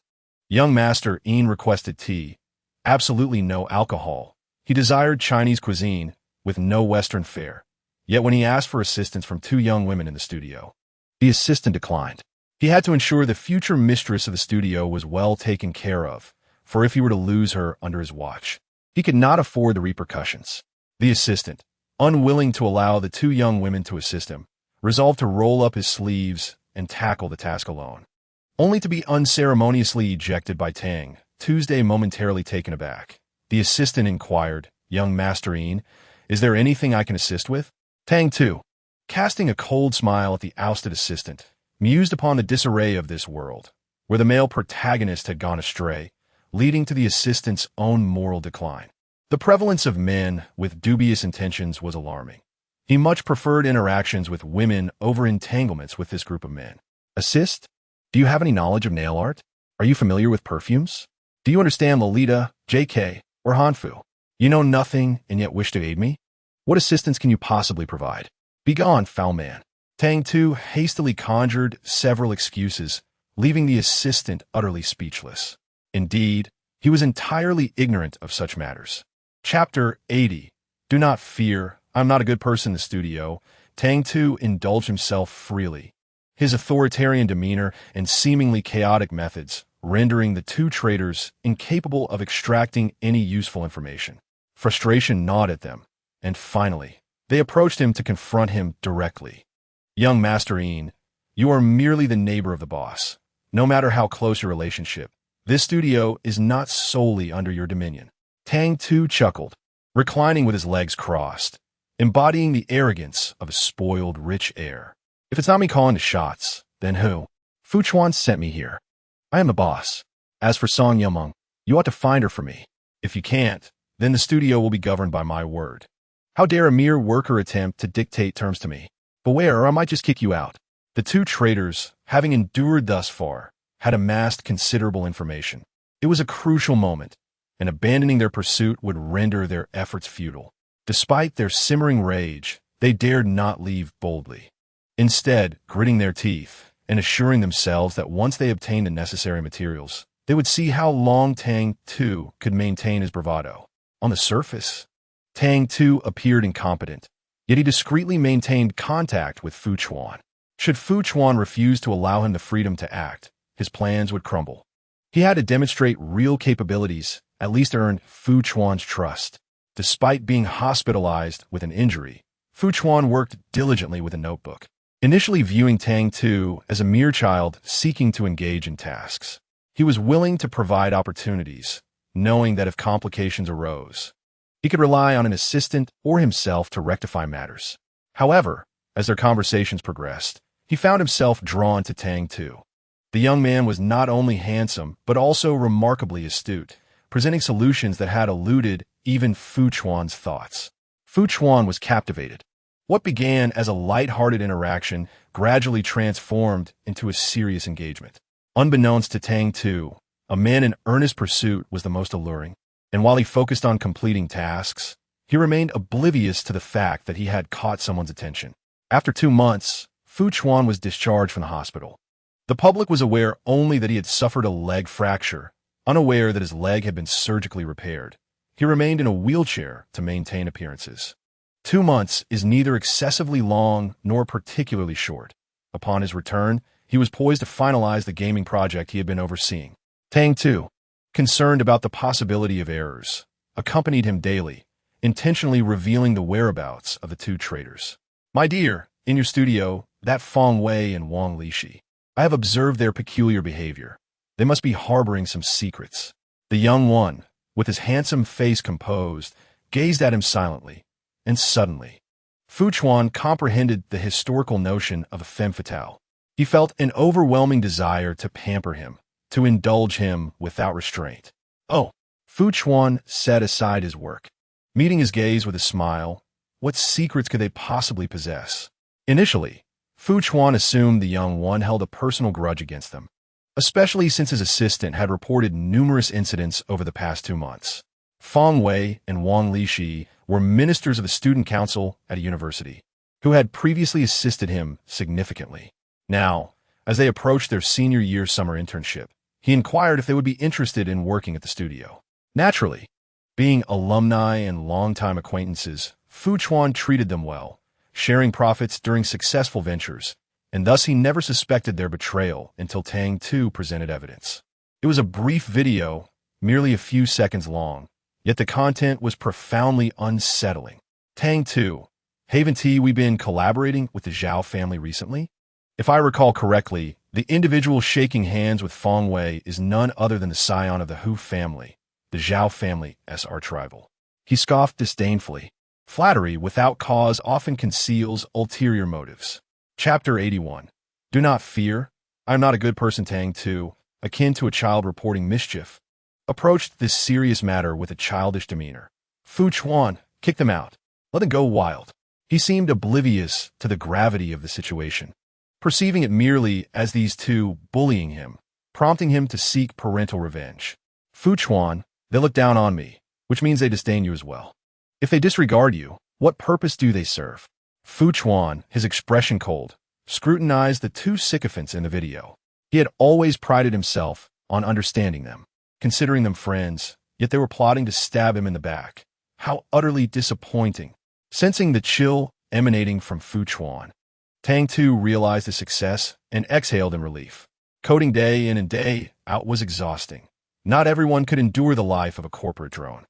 Young Master Yin requested tea, absolutely no alcohol. He desired Chinese cuisine with no Western fare. Yet when he asked for assistance from 2 young women in the studio, the assistant declined. He had to ensure the future mistress of the studio was well taken care of, for if he were to lose her under his watch, he could not afford the repercussions. The assistant, unwilling to allow the 2 young women to assist him, resolved to roll up his sleeves and tackle the task alone, only to be unceremoniously ejected by Tang. Tuesday, momentarily taken aback, the assistant inquired, Young Master Yin, is there anything I can assist with? Tang Tu, casting a cold smile at the ousted assistant, mused upon the disarray of this world, where the male protagonist had gone astray, leading to the assistant's own moral decline. The prevalence of men with dubious intentions was alarming. He much preferred interactions with women over entanglements with this group of men. Assist? Do you have any knowledge of nail art? Are you familiar with perfumes? Do you understand Lolita, JK, or Hanfu? You know nothing and yet wish to aid me? What assistance can you possibly provide? Begone, foul man. Tang Tu hastily conjured several excuses, leaving the assistant utterly speechless. Indeed, he was entirely ignorant of such matters. Chapter 80. Do not fear. I'm not a good person in the studio. Tang Tu indulged himself freely, his authoritarian demeanor and seemingly chaotic methods rendering the 2 traitors incapable of extracting any useful information. Frustration gnawed at them, and finally, they approached him to confront him directly. Young Master Ian, you are merely the neighbor of the boss. No matter how close your relationship, this studio is not solely under your dominion. Tang Tu chuckled, reclining with his legs crossed, embodying the arrogance of a spoiled, rich heir. If it's not me calling the shots, then who? Fu Chuan sent me here. I am the boss. As for Song Yameng, you ought to find her for me. If you can't, then the studio will be governed by my word. How dare a mere worker attempt to dictate terms to me? Beware, or I might just kick you out. The two traitors, having endured thus far, had amassed considerable information. It was a crucial moment, and abandoning their pursuit would render their efforts futile. Despite their simmering rage, they dared not leave boldly. Instead, gritting their teeth and assuring themselves that once they obtained the necessary materials, they would see how long Tang Tu could maintain his bravado. On the surface, Tang Tu appeared incompetent, yet he discreetly maintained contact with Fu Chuan. Should Fu Chuan refuse to allow him the freedom to act, his plans would crumble. He had to demonstrate real capabilities, at least earn Fu Chuan's trust. Despite being hospitalized with an injury, Fu Chuan worked diligently with a notebook, initially viewing Tang Tu as a mere child seeking to engage in tasks. He was willing to provide opportunities, knowing that if complications arose, he could rely on an assistant or himself to rectify matters. However, as their conversations progressed, he found himself drawn to Tang Tu. The young man was not only handsome, but also remarkably astute, presenting solutions that had eluded even Fu Chuan's thoughts. Fu Chuan was captivated. What began as a light-hearted interaction gradually transformed into a serious engagement. Unbeknownst to Tang Tu, a man in earnest pursuit was the most alluring, and while he focused on completing tasks, he remained oblivious to the fact that he had caught someone's attention. After 2 months, Fu Chuan was discharged from the hospital. The public was aware only that he had suffered a leg fracture, unaware that his leg had been surgically repaired. He remained in a wheelchair to maintain appearances. 2 months is neither excessively long nor particularly short. Upon his return, he was poised to finalize the gaming project he had been overseeing. Tang Tu, concerned about the possibility of errors, accompanied him daily, intentionally revealing the whereabouts of the two traitors. My dear, in your studio, that Feng Wei and Wang Lishi. I have observed their peculiar behavior. They must be harboring some secrets. The young one, with his handsome face composed, gazed at him silently, and suddenly, Fu Chuan comprehended the historical notion of a femme fatale. He felt an overwhelming desire to pamper him, to indulge him without restraint. Oh, Fu Chuan set aside his work, meeting his gaze with a smile. What secrets could they possibly possess? Initially, Fu Chuan assumed the young one held a personal grudge against them, especially since his assistant had reported numerous incidents over the past 2 months. Feng Wei and Wang Lishi were ministers of the student council at a university, who had previously assisted him significantly. Now, as they approached their senior year summer internship, he inquired if they would be interested in working at the studio. Naturally, being alumni and longtime acquaintances, Fu Chuan treated them well, sharing profits during successful ventures, and thus he never suspected their betrayal until Tang Tu presented evidence. It was a brief video, merely a few seconds long, yet the content was profoundly unsettling. Tang Tu, haven't we been collaborating with the Zhao family recently? If I recall correctly, the individual shaking hands with Feng Wei is none other than the scion of the Hu family, the Zhao family's arch-rival. He scoffed disdainfully. Flattery without cause often conceals ulterior motives. Chapter 81. Do not fear. I am not a good person. Tang Tu, akin to a child reporting mischief, approached this serious matter with a childish demeanor. Fu Chuan, kick them out. Let them go wild. He seemed oblivious to the gravity of the situation, perceiving it merely as these two bullying him, prompting him to seek parental revenge. Fu Chuan, they look down on me, which means they disdain you as well. If they disregard you, what purpose do they serve? Fu Chuan, his expression cold, scrutinized the two sycophants in the video. He had always prided himself on understanding them, considering them friends, yet they were plotting to stab him in the back. How utterly disappointing. Sensing the chill emanating from Fu Chuan, Tang Tu realized his success and exhaled in relief. Coding day in and day out was exhausting. Not everyone could endure the life of a corporate drone.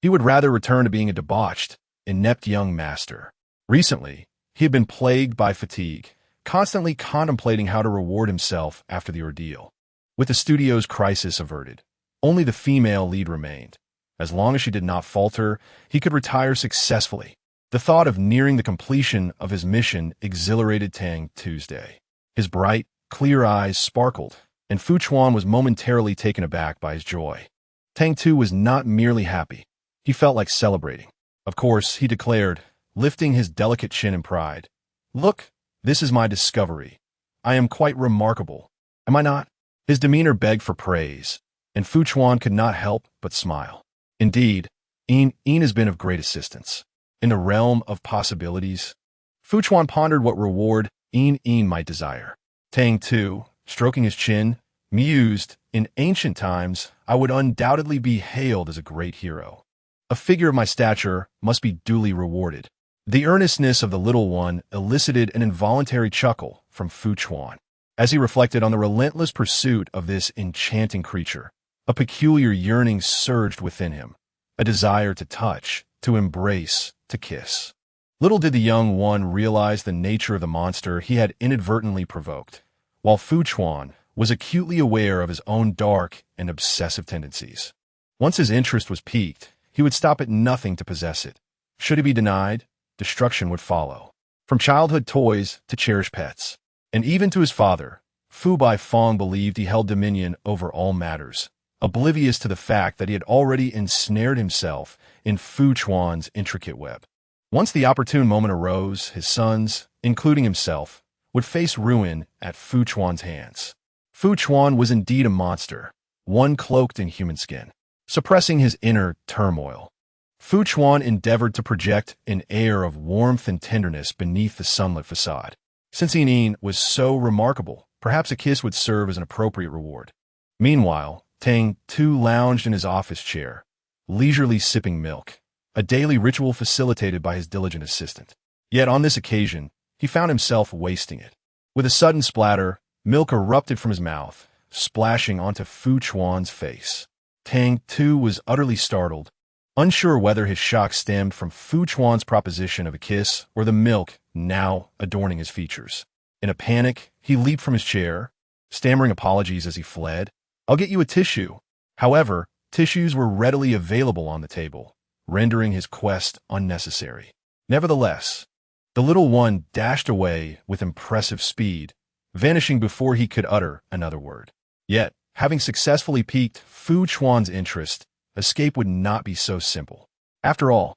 He would rather return to being a debauched, inept young master. Recently, he had been plagued by fatigue, constantly contemplating how to reward himself after the ordeal. With the studio's crisis averted, only the female lead remained. As long as she did not falter, he could retire successfully. The thought of nearing the completion of his mission exhilarated Tang Tuesday. His bright, clear eyes sparkled, and Fu Chuan was momentarily taken aback by his joy. Tang Tu was not merely happy. He felt like celebrating. Of course, he declared, lifting his delicate chin in pride. Look, this is my discovery. I am quite remarkable. Am I not? His demeanor begged for praise, and Fu Chuan could not help but smile. Indeed, Yin has been of great assistance. In the realm of possibilities, Fu Chuan pondered what reward Yin might desire. Tang Tu, stroking his chin, mused, in ancient times, I would undoubtedly be hailed as a great hero. A figure of my stature must be duly rewarded. The earnestness of the little one elicited an involuntary chuckle from Fu Chuan. As he reflected on the relentless pursuit of this enchanting creature, a peculiar yearning surged within him, a desire to touch, to embrace, to kiss. Little did the young one realize the nature of the monster he had inadvertently provoked, while Fu Chuan was acutely aware of his own dark and obsessive tendencies. Once his interest was piqued, he would stop at nothing to possess it. Should he be denied, destruction would follow. From childhood toys to cherished pets, and even to his father, Fu Baifeng believed he held dominion over all matters, oblivious to the fact that he had already ensnared himself in Fu Chuan's intricate web. Once the opportune moment arose, his sons, including himself, would face ruin at Fu Chuan's hands. Fu Chuan was indeed a monster, one cloaked in human skin. Suppressing his inner turmoil, Fu Chuan endeavored to project an air of warmth and tenderness beneath the sunlit facade. Since Yin was so remarkable, perhaps a kiss would serve as an appropriate reward. Meanwhile, Tang Tu lounged in his office chair, leisurely sipping milk, a daily ritual facilitated by his diligent assistant. Yet on this occasion, he found himself wasting it. With a sudden splatter, milk erupted from his mouth, splashing onto Fu Chuan's face. Tang Tu was utterly startled, unsure whether his shock stemmed from Fu Chuan's proposition of a kiss or the milk now adorning his features. In a panic, he leaped from his chair, stammering apologies as he fled. I'll get you a tissue. However, tissues were readily available on the table, rendering his quest unnecessary. Nevertheless, the little one dashed away with impressive speed, vanishing before he could utter another word. Yet, having successfully piqued Fu Chuan's interest, escape would not be so simple. After all,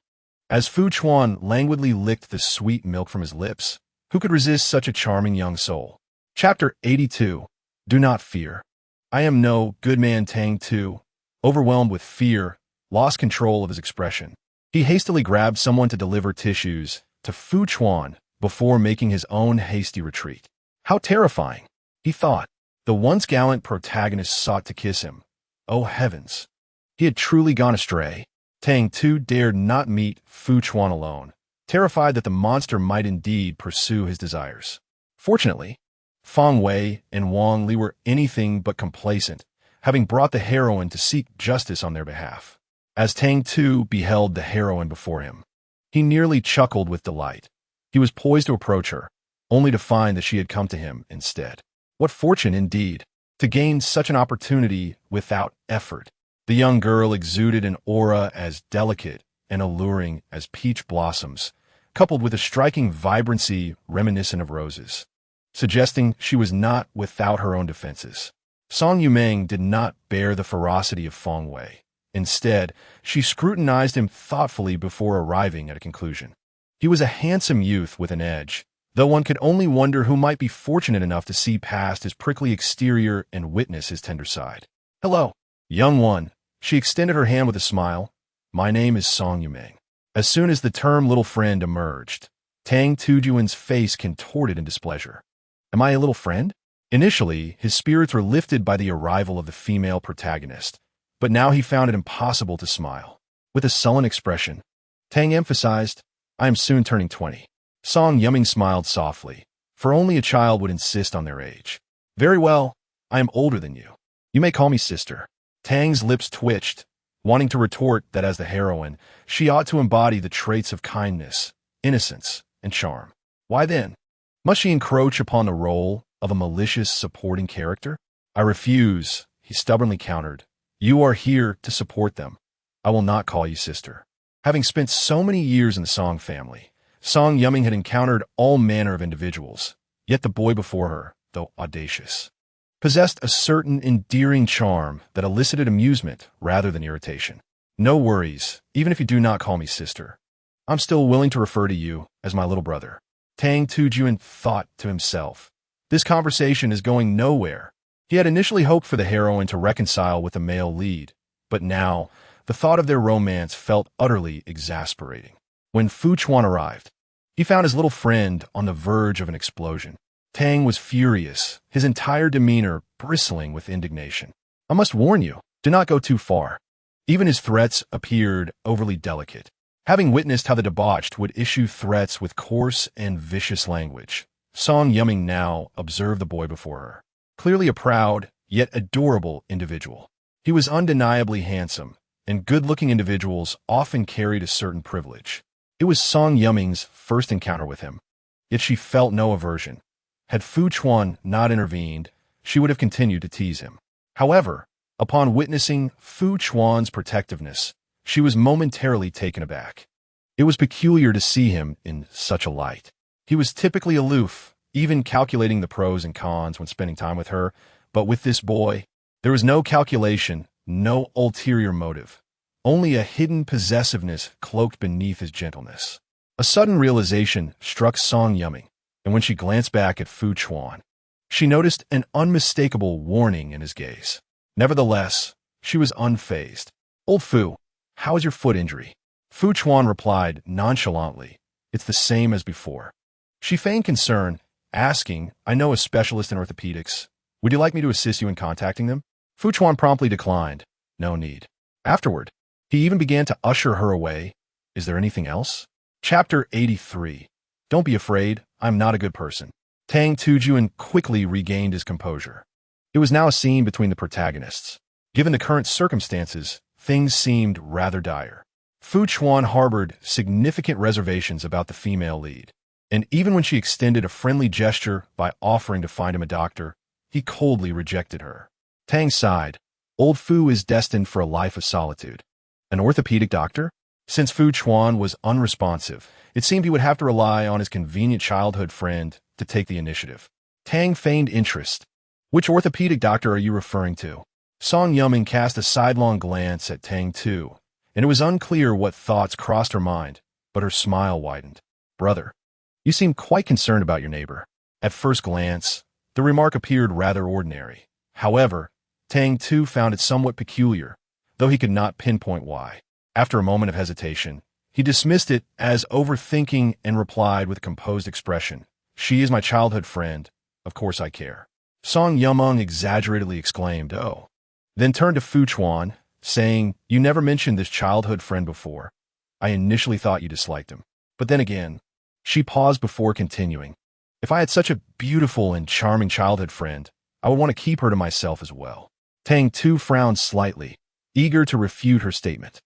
as Fu Chuan languidly licked the sweet milk from his lips, who could resist such a charming young soul? Chapter 82. Do not fear. I am no good man. Tang Tu, overwhelmed with fear, lost control of his expression. He hastily grabbed someone to deliver tissues to Fu Chuan before making his own hasty retreat. How terrifying, he thought. The once gallant protagonist sought to kiss him. Oh heavens! He had truly gone astray. Tang Tu dared not meet Fu Chuan alone, terrified that the monster might indeed pursue his desires. Fortunately, Feng Wei and Wang Li were anything but complacent, having brought the heroine to seek justice on their behalf. As Tang Tu beheld the heroine before him, he nearly chuckled with delight. He was poised to approach her, only to find that she had come to him instead. What fortune, indeed, to gain such an opportunity without effort. The young girl exuded an aura as delicate and alluring as peach blossoms, coupled with a striking vibrancy reminiscent of roses, suggesting she was not without her own defenses. Song Yumeng did not bear the ferocity of Feng Wei. Instead, she scrutinized him thoughtfully before arriving at a conclusion. He was a handsome youth with an edge, though one could only wonder who might be fortunate enough to see past his prickly exterior and witness his tender side. Hello, young one. She extended her hand with a smile. My name is Song Yumeng. As soon as the term little friend emerged, Tang Tujuan's face contorted in displeasure. Am I a little friend? Initially, his spirits were lifted by the arrival of the female protagonist, but now he found it impossible to smile. With a sullen expression, Tang emphasized, I am soon turning 20. Song Yumeng smiled softly, for only a child would insist on their age. Very well, I am older than you. You may call me sister. Tang's lips twitched, wanting to retort that as the heroine, she ought to embody the traits of kindness, innocence, and charm. Why then? Must she encroach upon the role of a malicious supporting character? I refuse, he stubbornly countered. You are here to support them. I will not call you sister. Having spent so many years in the Song family, Song Yumming had encountered all manner of individuals, yet the boy before her, though audacious, possessed a certain endearing charm that elicited amusement rather than irritation. No worries, even if you do not call me sister. I'm still willing to refer to you as my little brother. Tang Tu thought to himself. This conversation is going nowhere. He had initially hoped for the heroine to reconcile with the male lead, but now the thought of their romance felt utterly exasperating. When Fu Chuan arrived, he found his little friend on the verge of an explosion. Tang was furious, his entire demeanor bristling with indignation. I must warn you, do not go too far. Even his threats appeared overly delicate. Having witnessed how the debauched would issue threats with coarse and vicious language, Song Yumming now observed the boy before her. Clearly a proud, yet adorable individual. He was undeniably handsome, and good-looking individuals often carried a certain privilege. It was Song Yumming's first encounter with him, yet she felt no aversion. Had Fu Chuan not intervened, she would have continued to tease him. However, upon witnessing Fu Chuan's protectiveness, she was momentarily taken aback. It was peculiar to see him in such a light. He was typically aloof, even calculating the pros and cons when spending time with her, but with this boy, there was no calculation, no ulterior motive, only a hidden possessiveness cloaked beneath his gentleness. A sudden realization struck Song Yumming, and when she glanced back at Fu Chuan, she noticed an unmistakable warning in his gaze. Nevertheless, she was unfazed. Old Fu, how is your foot injury? Fu Chuan replied nonchalantly, it's the same as before. She feigned concern, asking, I know a specialist in orthopedics. Would you like me to assist you in contacting them? Fu Chuan promptly declined. No need. Afterward, he even began to usher her away. Is there anything else? Chapter 83. Don't be afraid, I'm not a good person. Tang Tu quickly regained his composure. It was now a scene between the protagonists. Given the current circumstances, things seemed rather dire. Fu Chuan harbored significant reservations about the female lead, and even when she extended a friendly gesture by offering to find him a doctor, he coldly rejected her. Tang sighed. Old Fu is destined for a life of solitude. An orthopedic doctor? Since Fu Chuan was unresponsive, it seemed he would have to rely on his convenient childhood friend to take the initiative. Tang feigned interest. Which orthopedic doctor are you referring to? Song Yumming cast a sidelong glance at Tang Tu, and it was unclear what thoughts crossed her mind, but her smile widened. Brother, you seem quite concerned about your neighbor. At first glance, the remark appeared rather ordinary. However, Tang Tu found it somewhat peculiar, though he could not pinpoint why. After a moment of hesitation, he dismissed it as overthinking and replied with a composed expression. She is my childhood friend. Of course I care. Song Yumming exaggeratedly exclaimed, oh. Then turned to Fu Chuan, saying, you never mentioned this childhood friend before. I initially thought you disliked him. But then again, she paused before continuing. If I had such a beautiful and charming childhood friend, I would want to keep her to myself as well. Tang Tu frowned slightly, eager to refute her statement.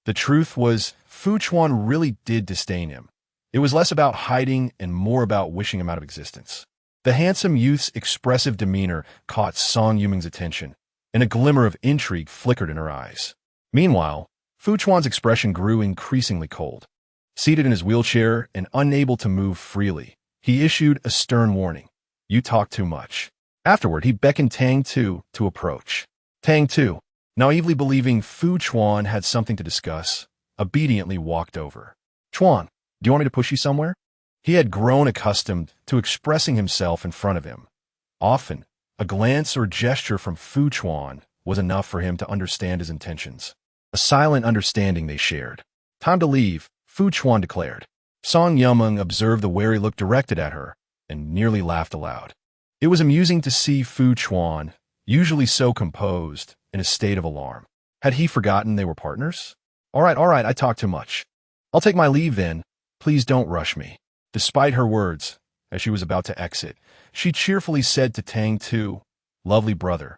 The truth was, Fu Chuan really did disdain him. It was less about hiding and more about wishing him out of existence. The handsome youth's expressive demeanor caught Song Yumming's attention, and a glimmer of intrigue flickered in her eyes. Meanwhile, Fu Chuan's expression grew increasingly cold. Seated in his wheelchair and unable to move freely, he issued a stern warning. You talk too much. Afterward, he beckoned Tang Tu to approach. Tang Tu, naively believing Fu Chuan had something to discuss, obediently walked over. Chuan, do you want me to push you somewhere? He had grown accustomed to expressing himself in front of him. Often, a glance or gesture from Fu Chuan was enough for him to understand his intentions. A silent understanding they shared. Time to leave, Fu Chuan declared. Song Yumming observed the wary look directed at her and nearly laughed aloud. It was amusing to see Fu Chuan, usually so composed, in a state of alarm. Had he forgotten they were partners? All right, I talk too much. I'll take my leave then. Please don't rush me. Despite her words, as she was about to exit, she cheerfully said to Tang Tu, lovely brother,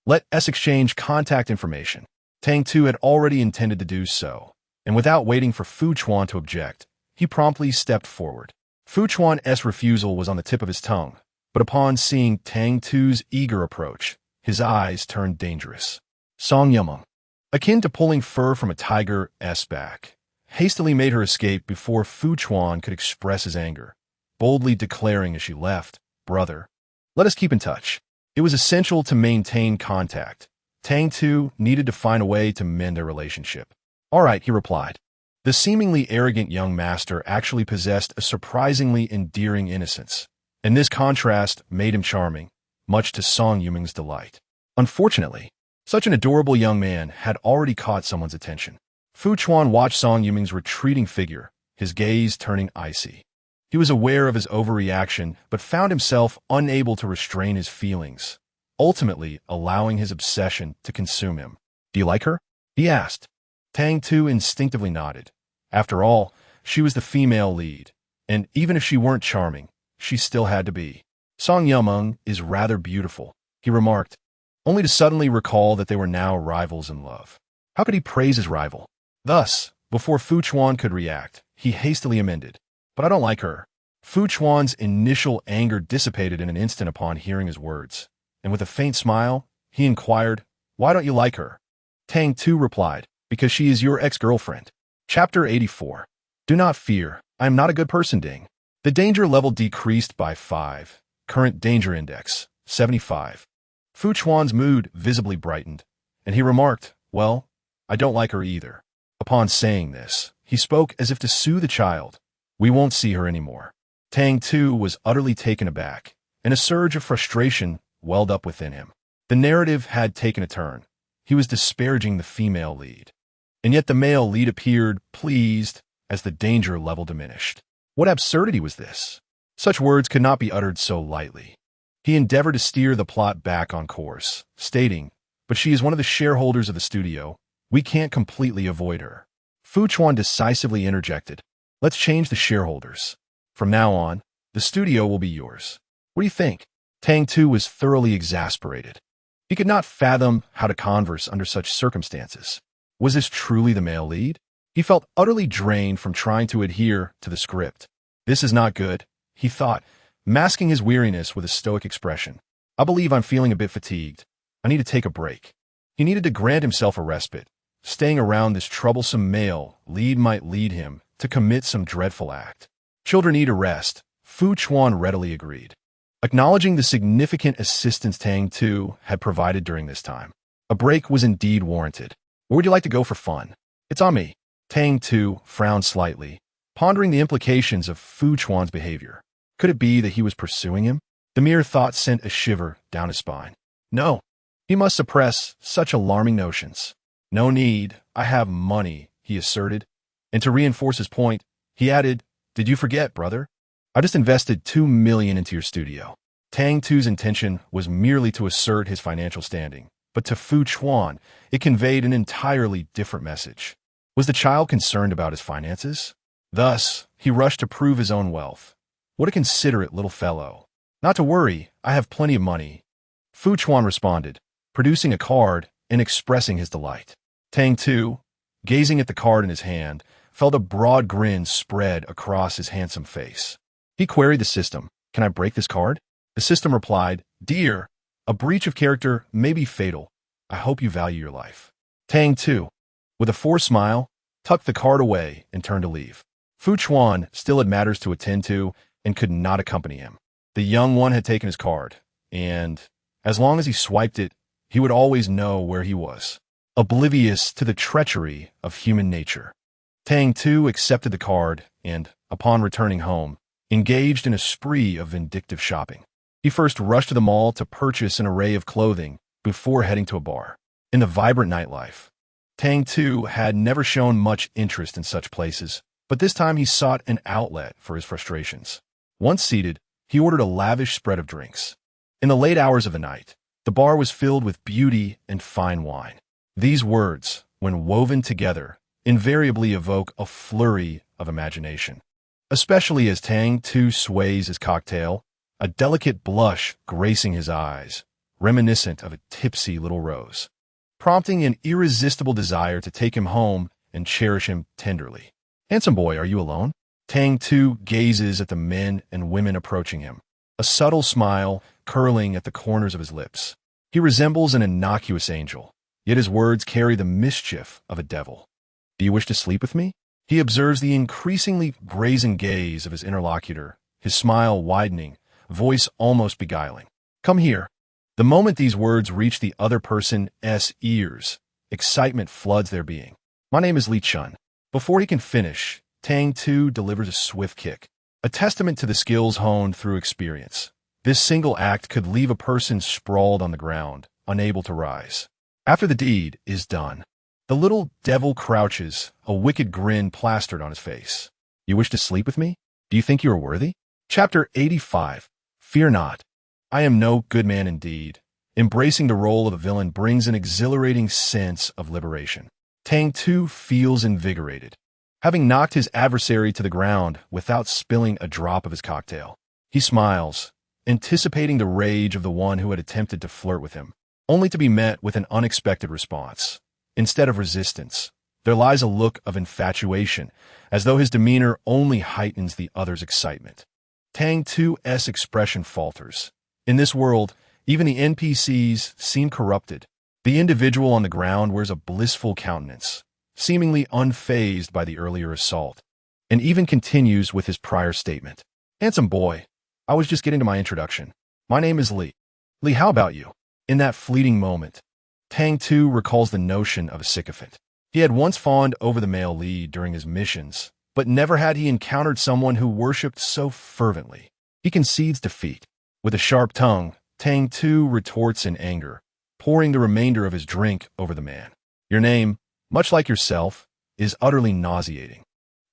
let us exchange contact information. Tang Tu had already intended to do so, and without waiting for Fu Chuan to object, he promptly stepped forward. Fu Chuan's refusal was on the tip of his tongue, but upon seeing Tang Tu's eager approach, his eyes turned dangerous. Song Yumeng, akin to pulling fur from a tiger's back, hastily made her escape before Fu Chuan could express his anger, boldly declaring as she left, "Brother, let us keep in touch." It was essential to maintain contact. Tang Tu needed to find a way to mend their relationship. "All right," he replied. The seemingly arrogant young master actually possessed a surprisingly endearing innocence, and this contrast made him charming, much to Song Yumeng's delight. Unfortunately, such an adorable young man had already caught someone's attention. Fu Chuan watched Song Yumeng's retreating figure, his gaze turning icy. He was aware of his overreaction, but found himself unable to restrain his feelings, ultimately allowing his obsession to consume him. "Do you like her?" he asked. Tang Tu instinctively nodded. After all, she was the female lead, and even if she weren't charming, she still had to be. "Song Yumeng is rather beautiful," he remarked, only to suddenly recall that they were now rivals in love. How could he praise his rival? Thus, before Fu Chuan could react, he hastily amended, "But I don't like her." Fu Chuan's initial anger dissipated in an instant upon hearing his words, and with a faint smile, he inquired, "Why don't you like her?" Tang Tu replied, "Because she is your ex-girlfriend." Chapter 84. Do not fear, I am not a good person, Ding. The danger level decreased by 5. Current danger index, 75. Fu Chuan's mood visibly brightened, and he remarked, "Well, I don't like her either." Upon saying this, he spoke as if to soothe the child. "We won't see her anymore." Tang Tu was utterly taken aback, and a surge of frustration welled up within him. The narrative had taken a turn. He was disparaging the female lead, and yet the male lead appeared pleased as the danger level diminished. What absurdity was this? Such words could not be uttered so lightly. He endeavored to steer the plot back on course, stating, "But she is one of the shareholders of the studio. We can't completely avoid her." Fu Chuan decisively interjected, "Let's change the shareholders. From now on, the studio will be yours. What do you think?" Tang Tu was thoroughly exasperated. He could not fathom how to converse under such circumstances. Was this truly the male lead? He felt utterly drained from trying to adhere to the script. "This is not good," he thought, masking his weariness with a stoic expression. "I believe I'm feeling a bit fatigued. I need to take a break." He needed to grant himself a respite. Staying around this troublesome male lead might lead him to commit some dreadful act. Children need a rest, Fu Chuan readily agreed, acknowledging the significant assistance Tang Tu had provided during this time. A break was indeed warranted. "Where would you like to go for fun?" "It's on me." Tang Tu frowned slightly, pondering the implications of Fu Chuan's behavior. Could it be that he was pursuing him? The mere thought sent a shiver down his spine. No, he must suppress such alarming notions. "No need, I have money," he asserted. And to reinforce his point, he added, "Did you forget, brother? I just invested 2 million into your studio." Tang Tu's intention was merely to assert his financial standing, but to Fu Chuan, it conveyed an entirely different message. Was the child concerned about his finances? Thus, he rushed to prove his own wealth. What a considerate little fellow. "Not to worry, I have plenty of money," Fu Chuan responded, producing a card and expressing his delight. Tang Tu, gazing at the card in his hand, felt a broad grin spread across his handsome face. He queried the system, "Can I break this card?" The system replied, "Dear, a breach of character may be fatal. I hope you value your life." Tang Tu, with a forced smile, tucked the card away and turned to leave. Fu Chuan still had matters to attend to and could not accompany him. The young one had taken his card, and as long as he swiped it, he would always know where he was, oblivious to the treachery of human nature. Tang Tu accepted the card and, upon returning home, engaged in a spree of vindictive shopping. He first rushed to the mall to purchase an array of clothing before heading to a bar. In the vibrant nightlife, Tang Tu had never shown much interest in such places, but this time he sought an outlet for his frustrations. Once seated, he ordered a lavish spread of drinks. In the late hours of the night, the bar was filled with beauty and fine wine. These words, when woven together, invariably evoke a flurry of imagination, especially as Tang Tu sways his cocktail, a delicate blush gracing his eyes, reminiscent of a tipsy little rose. prompting an irresistible desire to take him home and cherish him tenderly. "Handsome boy, are you alone?" Tang Tu gazes at the men and women approaching him, a subtle smile curling at the corners of his lips. He resembles an innocuous angel, yet his words carry the mischief of a devil. "Do you wish to sleep with me?" He observes the increasingly brazen gaze of his interlocutor, his smile widening, voice almost beguiling. "Come here." The moment these words reach the other person's ears, excitement floods their being. "My name is Li Chun." Before he can finish, Tang Tu delivers a swift kick, a testament to the skills honed through experience. This single act could leave a person sprawled on the ground, unable to rise. After the deed is done, the little devil crouches, a wicked grin plastered on his face. "You wish to sleep with me? Do you think you are worthy?" Chapter 85. Fear not. I am no good man indeed. Embracing the role of a villain brings an exhilarating sense of liberation. Tang Tu feels invigorated, having knocked his adversary to the ground without spilling a drop of his cocktail. He smiles, anticipating the rage of the one who had attempted to flirt with him, only to be met with an unexpected response. Instead of resistance, there lies a look of infatuation, as though his demeanor only heightens the other's excitement. Tang Tu's expression falters. In this world, even the NPCs seem corrupted. The individual on the ground wears a blissful countenance, seemingly unfazed by the earlier assault, and even continues with his prior statement. "Handsome boy, I was just getting to my introduction. My name is Li. Li, how about you?" In that fleeting moment, Tang Tu recalls the notion of a sycophant. He had once fawned over the male lead during his missions, but never had he encountered someone who worshipped so fervently. He concedes defeat. With a sharp tongue, Tang Tu retorts in anger, pouring the remainder of his drink over the man. "Your name, much like yourself, is utterly nauseating."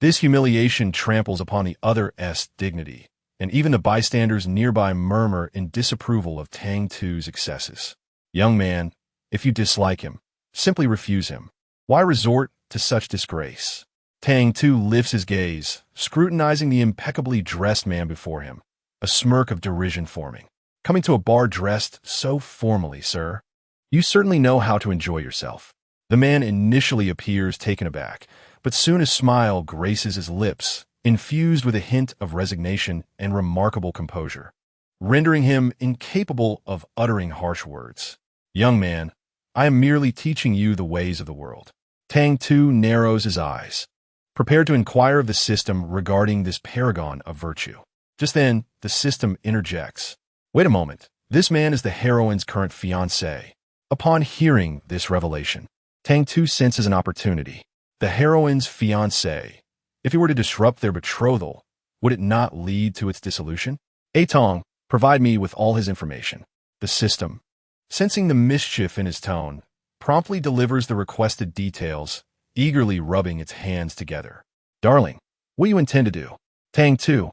This humiliation tramples upon the other's dignity, and even the bystanders nearby murmur in disapproval of Tang Tu's excesses. "Young man, if you dislike him, simply refuse him. Why resort to such disgrace?" Tang Tu lifts his gaze, scrutinizing the impeccably dressed man before him, a smirk of derision forming. "Coming to a bar dressed so formally, sir? You certainly know how to enjoy yourself." The man initially appears taken aback, but soon a smile graces his lips, infused with a hint of resignation and remarkable composure, rendering him incapable of uttering harsh words. "Young man, I am merely teaching you the ways of the world." Tang Tu narrows his eyes, prepared to inquire of the system regarding this paragon of virtue. Just then, the system interjects. "Wait a moment. This man is the heroine's current fiancé." Upon hearing this revelation, Tang Tu senses an opportunity. The heroine's fiancé. If he were to disrupt their betrothal, would it not lead to its dissolution? "Tong, provide me with all his information." The system, sensing the mischief in his tone, promptly delivers the requested details, eagerly rubbing its hands together. "Darling, what do you intend to do?" Tang Tu,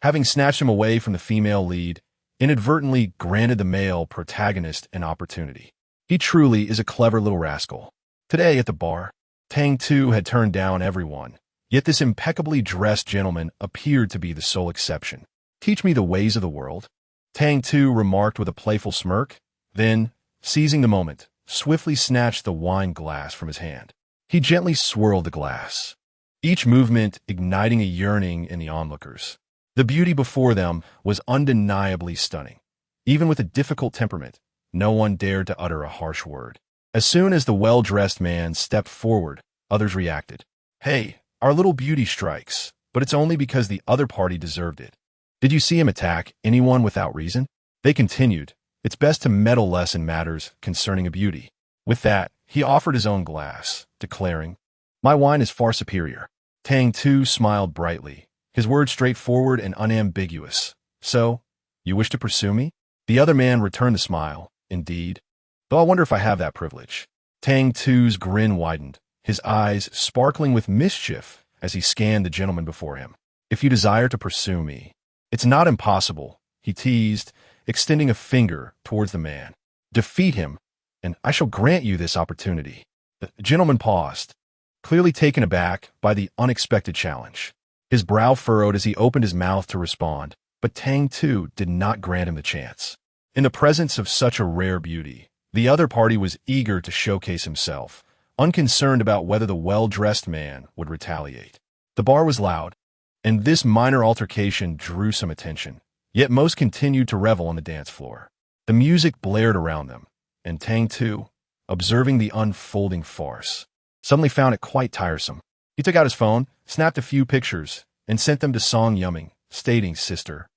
having snatched him away from the female lead, inadvertently granted the male protagonist an opportunity. He truly is a clever little rascal. Today at the bar, Tang Tu had turned down everyone, yet this impeccably dressed gentleman appeared to be the sole exception. "Teach me the ways of the world," Tang Tu remarked with a playful smirk, then, seizing the moment, swiftly snatched the wine glass from his hand. He gently swirled the glass, each movement igniting a yearning in the onlookers. The beauty before them was undeniably stunning. Even with a difficult temperament, no one dared to utter a harsh word. As soon as the well-dressed man stepped forward, others reacted. "Hey, our little beauty strikes, but it's only because the other party deserved it. Did you see him attack anyone without reason?" They continued. "It's best to meddle less in matters concerning a beauty." With that, he offered his own glass, declaring, "My wine is far superior." Tang Tu smiled brightly, his words straightforward and unambiguous. "So, you wish to pursue me?" The other man returned the smile. "Indeed, though I wonder if I have that privilege." Tang Tu's grin widened, his eyes sparkling with mischief as he scanned the gentleman before him. "If you desire to pursue me, it's not impossible," he teased, extending a finger towards the man. "Defeat him, and I shall grant you this opportunity." The gentleman paused, clearly taken aback by the unexpected challenge. His brow furrowed as he opened his mouth to respond, but Tang Tu did not grant him the chance. In the presence of such a rare beauty, The other party was eager to showcase himself, unconcerned about whether the well-dressed man would retaliate. The bar was loud, and this minor altercation drew some attention, yet most continued to revel on the dance floor. The music blared around them, and Tang Tu, observing the unfolding farce, suddenly found it quite tiresome. He took out his phone, snapped a few pictures, and sent them to Song Yuming, stating, "Sister,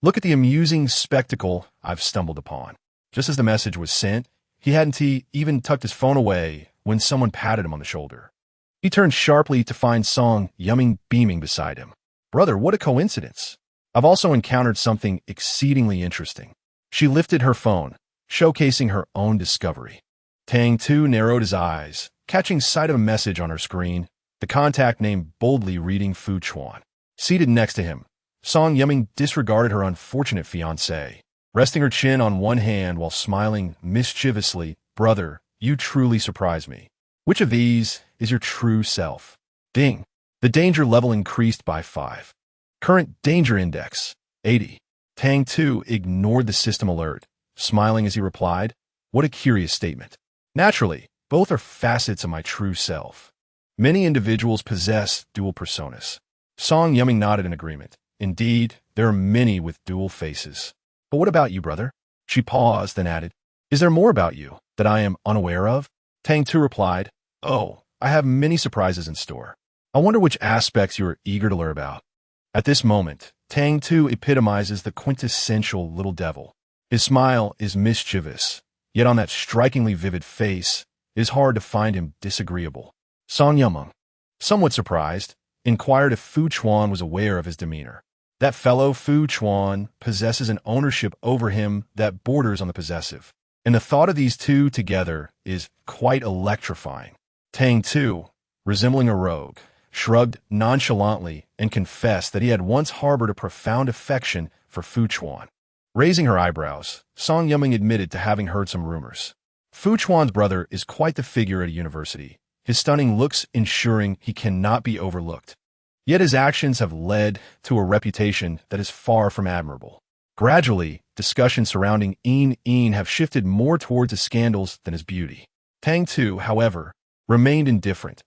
look at the amusing spectacle I've stumbled upon." Just as the message was sent, he hadn't even tucked his phone away when someone patted him on the shoulder. He turned sharply to find Song Yuming beaming beside him. "Brother, what a coincidence. I've also encountered something exceedingly interesting." She lifted her phone, showcasing her own discovery. Tang Tu narrowed his eyes, catching sight of a message on her screen, the contact name boldly reading Fu Chuan. Seated next to him, Song Yuming disregarded her unfortunate fiancé, resting her chin on one hand while smiling mischievously. "Brother, you truly surprise me. Which of these is your true self?" Ding. The danger level increased by 5. Current danger index, 80. Tang Tu ignored the system alert, smiling as he replied, "What a curious statement. Naturally, both are facets of my true self. Many individuals possess dual personas." Song Yuming nodded in agreement. "Indeed, there are many with dual faces. But what about you, brother?" She paused, then added, "Is there more about you that I am unaware of?" Tang Tu replied, "Oh, I have many surprises in store. I wonder which aspects you are eager to learn about." At this moment, Tang Tu epitomizes the quintessential little devil. His smile is mischievous, yet on that strikingly vivid face, it is hard to find him disagreeable. Song Yuming, somewhat surprised, inquired if Fu Chuan was aware of his demeanor. That fellow Fu Chuan possesses an ownership over him that borders on the possessive, and the thought of these two together is quite electrifying. Tang Tu, resembling a rogue, shrugged nonchalantly and confessed that he had once harbored a profound affection for Fu Chuan. Raising her eyebrows, Song Yuming admitted to having heard some rumors. Fu Chuan's brother is quite the figure at a university, his stunning looks ensuring he cannot be overlooked. Yet his actions have led to a reputation that is far from admirable. Gradually, discussions surrounding Een have shifted more towards his scandals than his beauty. Tang Tu, however, remained indifferent.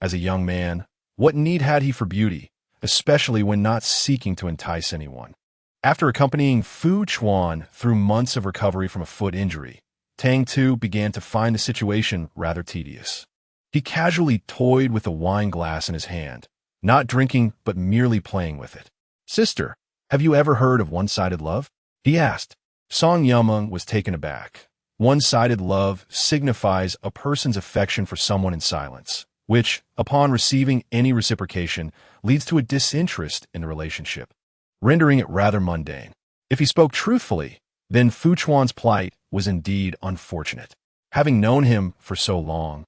As a young man, what need had he for beauty, especially when not seeking to entice anyone? After accompanying Fu Chuan through months of recovery from a foot injury, Tang Tu began to find the situation rather tedious. He casually toyed with a wine glass in his hand, not drinking but merely playing with it. "Sister, have you ever heard of one-sided love?" he asked. Song Yuming was taken aback. One-sided love signifies a person's affection for someone in silence, which, upon receiving any reciprocation, leads to a disinterest in the relationship, rendering it rather mundane. If he spoke truthfully, then Fu Chuan's plight was indeed unfortunate. Having known him for so long,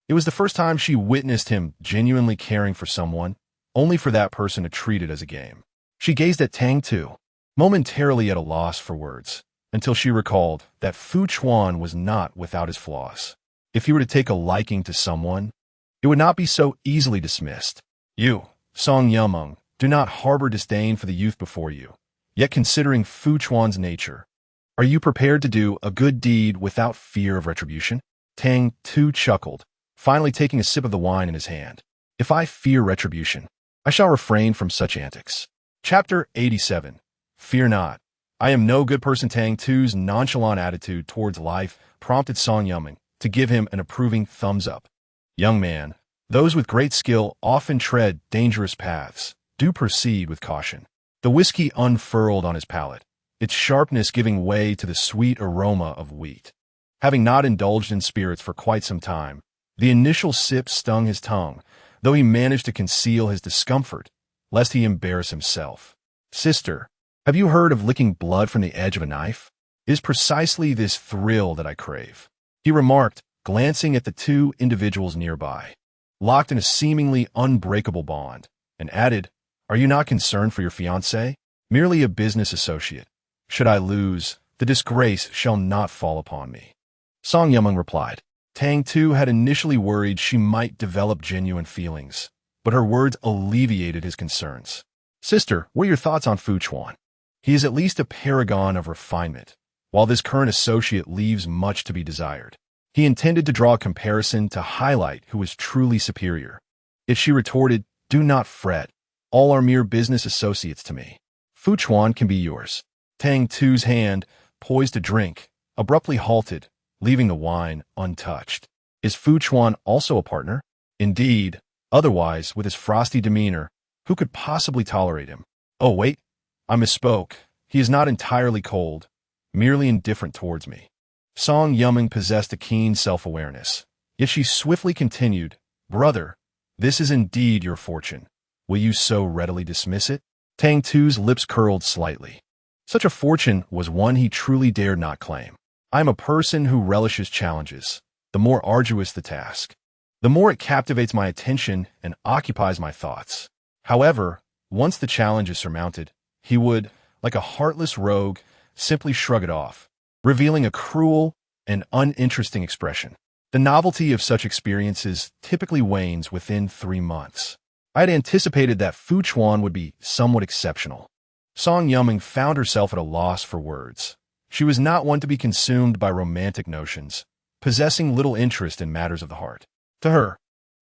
it was the first time she witnessed him genuinely caring for someone, only for that person to treat it as a game. She gazed at Tang Tu, momentarily at a loss for words, until she recalled that Fu Chuan was not without his flaws. If he were to take a liking to someone, it would not be so easily dismissed. "You, Song Yuming, do not harbor disdain for the youth before you. Yet considering Fu Chuan's nature, are you prepared to do a good deed without fear of retribution?" Tang Tu chuckled, finally taking a sip of the wine in his hand. "If I fear retribution, I shall refrain from such antics." Chapter 87. Fear not. I am no good person. Tang Tu's nonchalant attitude towards life prompted Song Yuming to give him an approving thumbs up. "Young man, those with great skill often tread dangerous paths. Do proceed with caution." The whiskey unfurled on his palate, its sharpness giving way to the sweet aroma of wheat. Having not indulged in spirits for quite some time, the initial sip stung his tongue, though he managed to conceal his discomfort, lest he embarrass himself. "Sister, have you heard of licking blood from the edge of a knife? It is precisely this thrill that I crave," he remarked, glancing at the two individuals nearby, locked in a seemingly unbreakable bond, and added, "Are you not concerned for your fiancé? Merely a business associate. Should I lose, the disgrace shall not fall upon me." Song Yuming replied. Tang Tu had initially worried she might develop genuine feelings, but her words alleviated his concerns. "Sister, what are your thoughts on Fu Chuan? He is at least a paragon of refinement. While this current associate leaves much to be desired, he intended to draw a comparison to highlight who was truly superior. Yet she retorted, "Do not fret. All are mere business associates to me. Fu Chuan can be yours." Tang Tu's hand, poised to drink, abruptly halted, leaving the wine untouched. Is Fu Chuan also a partner? Indeed. Otherwise, with his frosty demeanor, who could possibly tolerate him? Oh, wait. I misspoke. He is not entirely cold, merely indifferent towards me. Song Yumeng possessed a keen self-awareness. Yet she swiftly continued, "Brother, this is indeed your fortune. Will you so readily dismiss it?" Tang Tu's lips curled slightly. Such a fortune was one he truly dared not claim. "I am a person who relishes challenges, the more arduous the task. The more it captivates my attention and occupies my thoughts. However, once the challenge is surmounted, he would, like a heartless rogue, simply shrug it off, revealing a cruel and uninteresting expression. The novelty of such experiences typically wanes within 3 months. I had anticipated that Fu Chuan would be somewhat exceptional." Song Yumeng found herself at a loss for words. She was not one to be consumed by romantic notions, possessing little interest in matters of the heart. To her,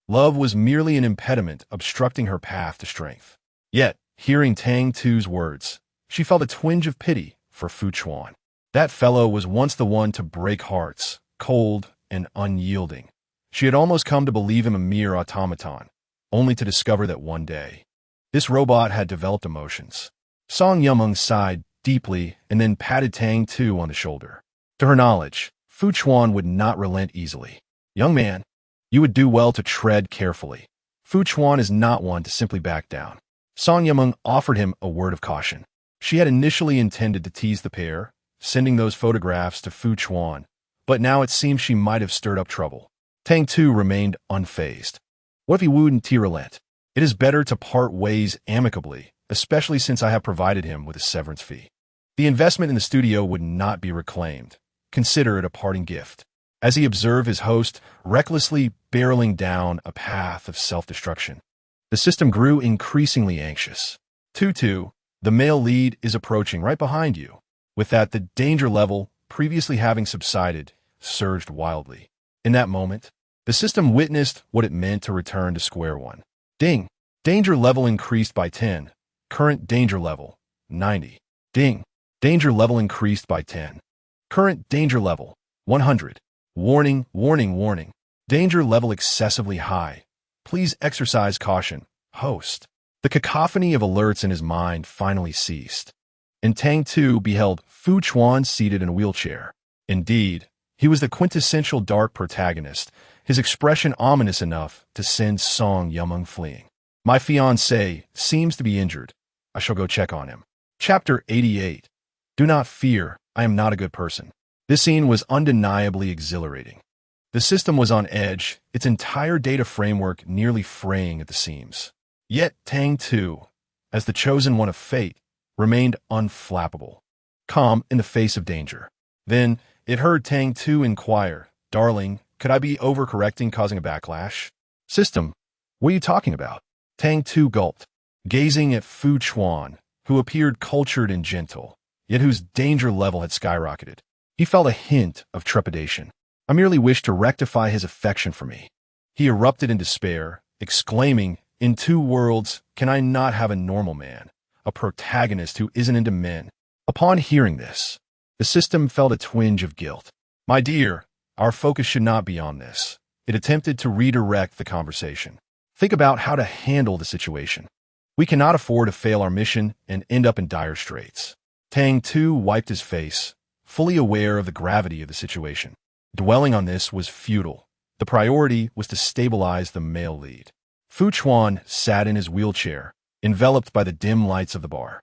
love was merely an impediment obstructing her path to strength. Yet, hearing Tang Tu's words, she felt a twinge of pity for Fu Chuan. That fellow was once the one to break hearts, cold and unyielding. She had almost come to believe him a mere automaton, only to discover that one day, this robot had developed emotions. Song Yumeng sighed deeply and then patted Tang Tu on the shoulder. To her knowledge, Fu Chuan would not relent easily. "Young man, you would do well to tread carefully. Fu Chuan is not one to simply back down." Song Yumeng offered him a word of caution. She had initially intended to tease the pair, sending those photographs to Fu Chuan, but now it seemed she might have stirred up trouble. Tang Tu remained unfazed. What if he wouldn't relent? It is better to part ways amicably, especially since I have provided him with a severance fee. The investment in the studio would not be reclaimed. Consider it a parting gift. As he observed his host recklessly barreling down a path of self-destruction, the system grew increasingly anxious. "Tutu, the male lead is approaching right behind you." With that, the danger level, previously having subsided, surged wildly. In that moment, the system witnessed what it meant to return to square one. Ding! Danger level increased by 10. Current danger level, 90. Ding! Danger level increased by 10. Current danger level, 100. Warning, warning, warning. Danger level excessively high. Please exercise caution, host. The cacophony of alerts in his mind finally ceased, and Tang Tu beheld Fu Chuan seated in a wheelchair. Indeed, he was the quintessential dark protagonist, his expression ominous enough to send Song Yumeng fleeing. "My fiancé seems to be injured. I shall go check on him." Chapter 88. Do not fear, I am not a good person. This scene was undeniably exhilarating. The system was on edge, its entire data framework nearly fraying at the seams. Yet Tang Tu, as the chosen one of fate, remained unflappable, calm in the face of danger. Then it heard Tang Tu inquire, "Darling, could I be overcorrecting, causing a backlash?" "System, what are you talking about?" Tang Tu gulped, gazing at Fu Chuan, who appeared cultured and gentle, yet whose danger level had skyrocketed. He felt a hint of trepidation. "I merely wish to rectify his affection for me." He erupted in despair, exclaiming, "In 2 worlds, can I not have a normal man, a protagonist who isn't into men?" Upon hearing this, the system felt a twinge of guilt. "My dear, our focus should not be on this." It attempted to redirect the conversation. "Think about how to handle the situation. We cannot afford to fail our mission and end up in dire straits." Tang Tu wiped his face, fully aware of the gravity of the situation. Dwelling on this was futile. The priority was to stabilize the male lead. Fu Chuan sat in his wheelchair, enveloped by the dim lights of the bar.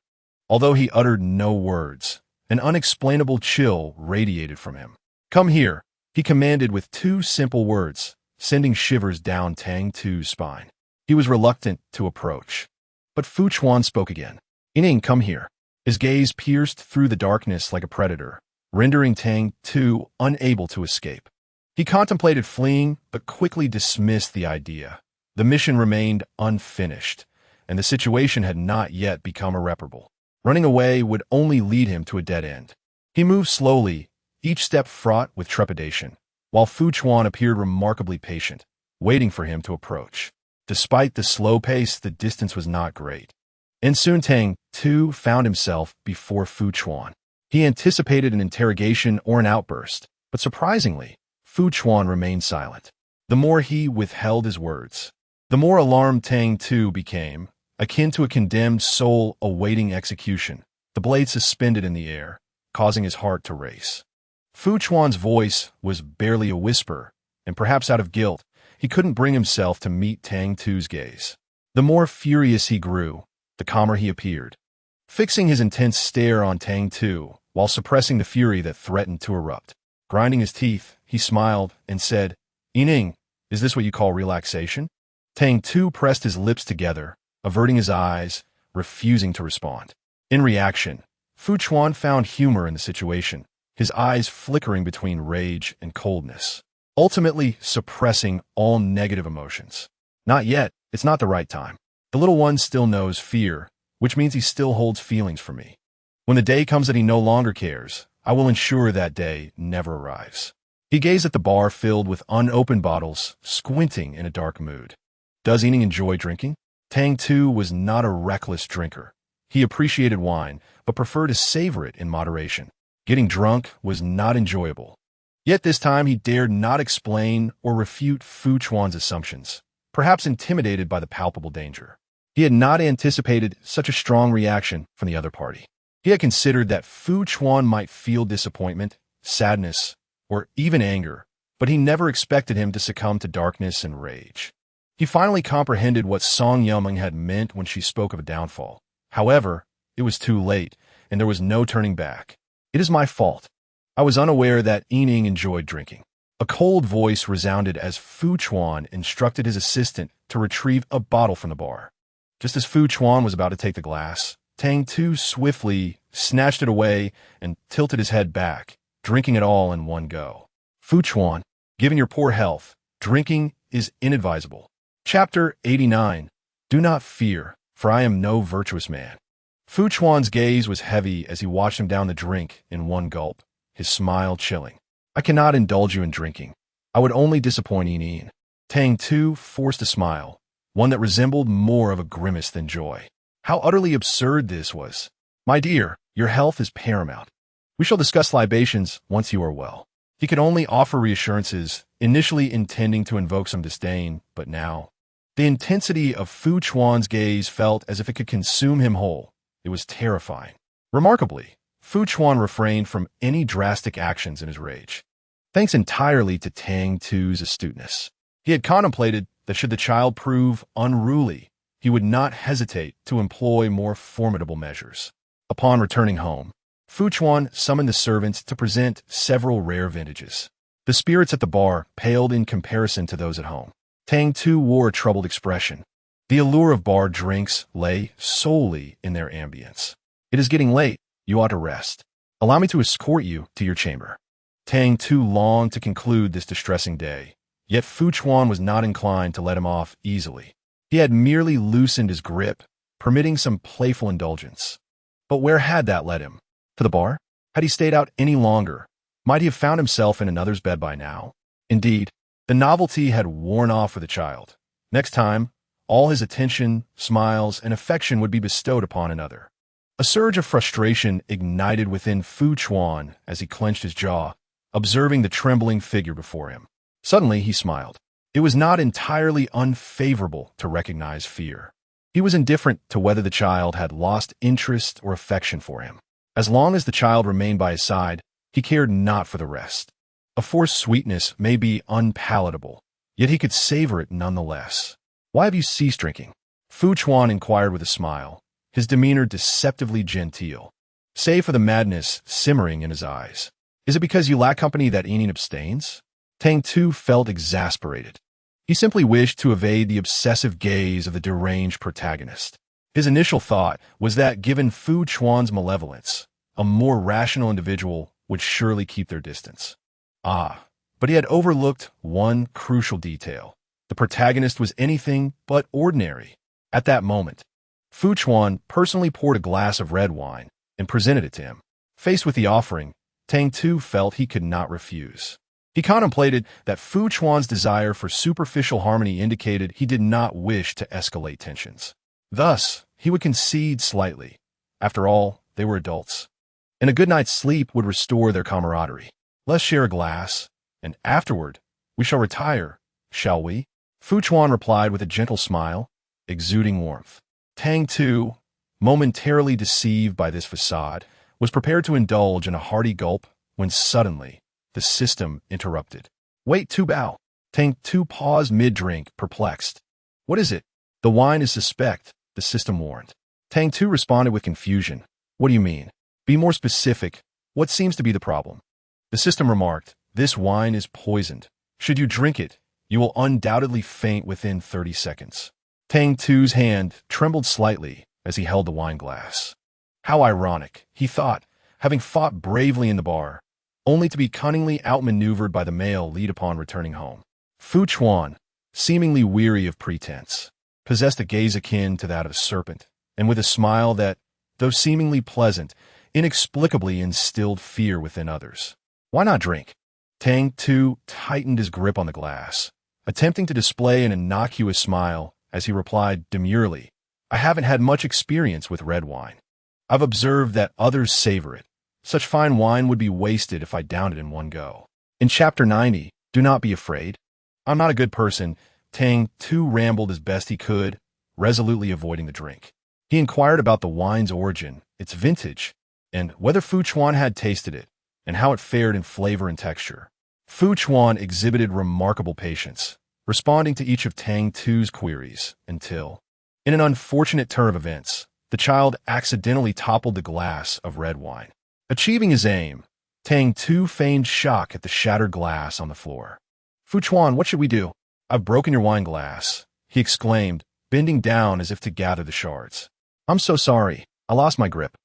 Although he uttered no words, an unexplainable chill radiated from him. "Come here," he commanded with 2 simple words, sending shivers down Tang Tu's spine. He was reluctant to approach. But Fu Chuan spoke again. "Ining, come here." His gaze pierced through the darkness like a predator, rendering Tang Tu unable to escape. He contemplated fleeing, but quickly dismissed the idea. The mission remained unfinished, and the situation had not yet become irreparable. Running away would only lead him to a dead end. He moved slowly, each step fraught with trepidation, while Fu Chuan appeared remarkably patient, waiting for him to approach. Despite the slow pace, the distance was not great. And soon Tang Tu found himself before Fu Chuan. He anticipated an interrogation or an outburst, but surprisingly, Fu Chuan remained silent. The more he withheld his words, the more alarmed Tang Tu became, akin to a condemned soul awaiting execution, the blade suspended in the air, causing his heart to race. Fu Chuan's voice was barely a whisper, and perhaps out of guilt, he couldn't bring himself to meet Tang Tu's gaze. The more furious he grew, the calmer he appeared, fixing his intense stare on Tang Tu while suppressing the fury that threatened to erupt. Grinding his teeth, he smiled and said, "Yining, is this what you call relaxation?" Tang Tu pressed his lips together, averting his eyes, refusing to respond. In reaction, Fu Chuan found humor in the situation, his eyes flickering between rage and coldness, ultimately suppressing all negative emotions. "Not yet, it's not the right time. The little one still knows fear, which means he still holds feelings for me. When the day comes that he no longer cares, I will ensure that day never arrives." He gazed at the bar filled with unopened bottles, squinting in a dark mood. Does Yining enjoy drinking? Tang Tu was not a reckless drinker. He appreciated wine, but preferred to savor it in moderation. Getting drunk was not enjoyable. Yet this time he dared not explain or refute Fu Chuan's assumptions, perhaps intimidated by the palpable danger. He had not anticipated such a strong reaction from the other party. He had considered that Fu Chuan might feel disappointment, sadness, or even anger, but he never expected him to succumb to darkness and rage. He finally comprehended what Song Yuming had meant when she spoke of a downfall. However, it was too late, and there was no turning back. "It is my fault. I was unaware that Yining enjoyed drinking." A cold voice resounded as Fu Chuan instructed his assistant to retrieve a bottle from the bar. Just as Fu Chuan was about to take the glass, Tang Tu swiftly snatched it away and tilted his head back, drinking it all in one go. "Fu Chuan, given your poor health, drinking is inadvisable." Chapter 89. Do not fear, for I am no virtuous man. Fu Chuan's gaze was heavy as he watched him down the drink in one gulp, his smile chilling. "I cannot indulge you in drinking. I would only disappoint Yining." Tang Tu forced a smile, one that resembled more of a grimace than joy. How utterly absurd this was. "My dear, your health is paramount. We shall discuss libations once you are well." He could only offer reassurances, initially intending to invoke some disdain, but now, the intensity of Fu Chuan's gaze felt as if it could consume him whole. It was terrifying. Remarkably, Fu Chuan refrained from any drastic actions in his rage, thanks entirely to Tang Tu's astuteness. He had contemplated that should the child prove unruly, he would not hesitate to employ more formidable measures. Upon returning home, Fu Chuan summoned the servants to present several rare vintages. The spirits at the bar paled in comparison to those at home. Tang Tu wore a troubled expression. The allure of bar drinks lay solely in their ambience. "It is getting late. You ought to rest. Allow me to escort you to your chamber." Tang Tu longed to conclude this distressing day, yet Fu Chuan was not inclined to let him off easily. He had merely loosened his grip, permitting some playful indulgence. But where had that led him? To the bar? Had he stayed out any longer, might he have found himself in another's bed by now? Indeed, the novelty had worn off with the child. Next time, all his attention, smiles, and affection would be bestowed upon another. A surge of frustration ignited within Fu Chuan as he clenched his jaw, observing the trembling figure before him. Suddenly, he smiled. It was not entirely unfavorable to recognize fear. He was indifferent to whether the child had lost interest or affection for him. As long as the child remained by his side, he cared not for the rest. A forced sweetness may be unpalatable, yet he could savor it nonetheless. "Why have you ceased drinking?" Fu Chuan inquired with a smile, his demeanor deceptively genteel, save for the madness simmering in his eyes. "Is it because you lack company that Yining abstains?" Tang Tu felt exasperated. He simply wished to evade the obsessive gaze of the deranged protagonist. His initial thought was that given Fu Chuan's malevolence, a more rational individual would surely keep their distance. But he had overlooked one crucial detail. The protagonist was anything but ordinary. At that moment, Fu Chuan personally poured a glass of red wine and presented it to him. Faced with the offering, Tang Tu felt he could not refuse. He contemplated that Fu Chuan's desire for superficial harmony indicated he did not wish to escalate tensions. Thus, he would concede slightly. After all, they were adults. And a good night's sleep would restore their camaraderie. Let's share a glass, and afterward, we shall retire, shall we? Fu Chuan replied with a gentle smile, exuding warmth. Tang Tu, momentarily deceived by this facade, was prepared to indulge in a hearty gulp when suddenly the system interrupted. Wait, Tu Bao. Tang Tu paused mid-drink, perplexed. What is it? The wine is suspect, the system warned. Tang Tu responded with confusion. What do you mean? Be more specific. What seems to be the problem? The system remarked, this wine is poisoned. Should you drink it, you will undoubtedly faint within 30 seconds. Tang Tu's hand trembled slightly as he held the wine glass. How ironic, he thought, having fought bravely in the bar, only to be cunningly outmaneuvered by the male lead upon returning home. Fu Chuan, seemingly weary of pretense, possessed a gaze akin to that of a serpent, and with a smile that, though seemingly pleasant, inexplicably instilled fear within others. Why not drink? Tang Tu tightened his grip on the glass, attempting to display an innocuous smile as he replied demurely, I haven't had much experience with red wine. I've observed that others savor it. Such fine wine would be wasted if I downed it in one go. In Chapter 90, do not be afraid. I'm not a good person. Tang Tu rambled as best he could, resolutely avoiding the drink. He inquired about the wine's origin, its vintage, and whether Fu Chuan had tasted it, and how it fared in flavor and texture. Fu Chuan exhibited remarkable patience, responding to each of Tang Tu's queries, until, in an unfortunate turn of events, the child accidentally toppled the glass of red wine. Achieving his aim, Tang Tu feigned shock at the shattered glass on the floor. Fu Chuan, what should we do? I've broken your wine glass, he exclaimed, bending down as if to gather the shards. I'm so sorry. I lost my grip.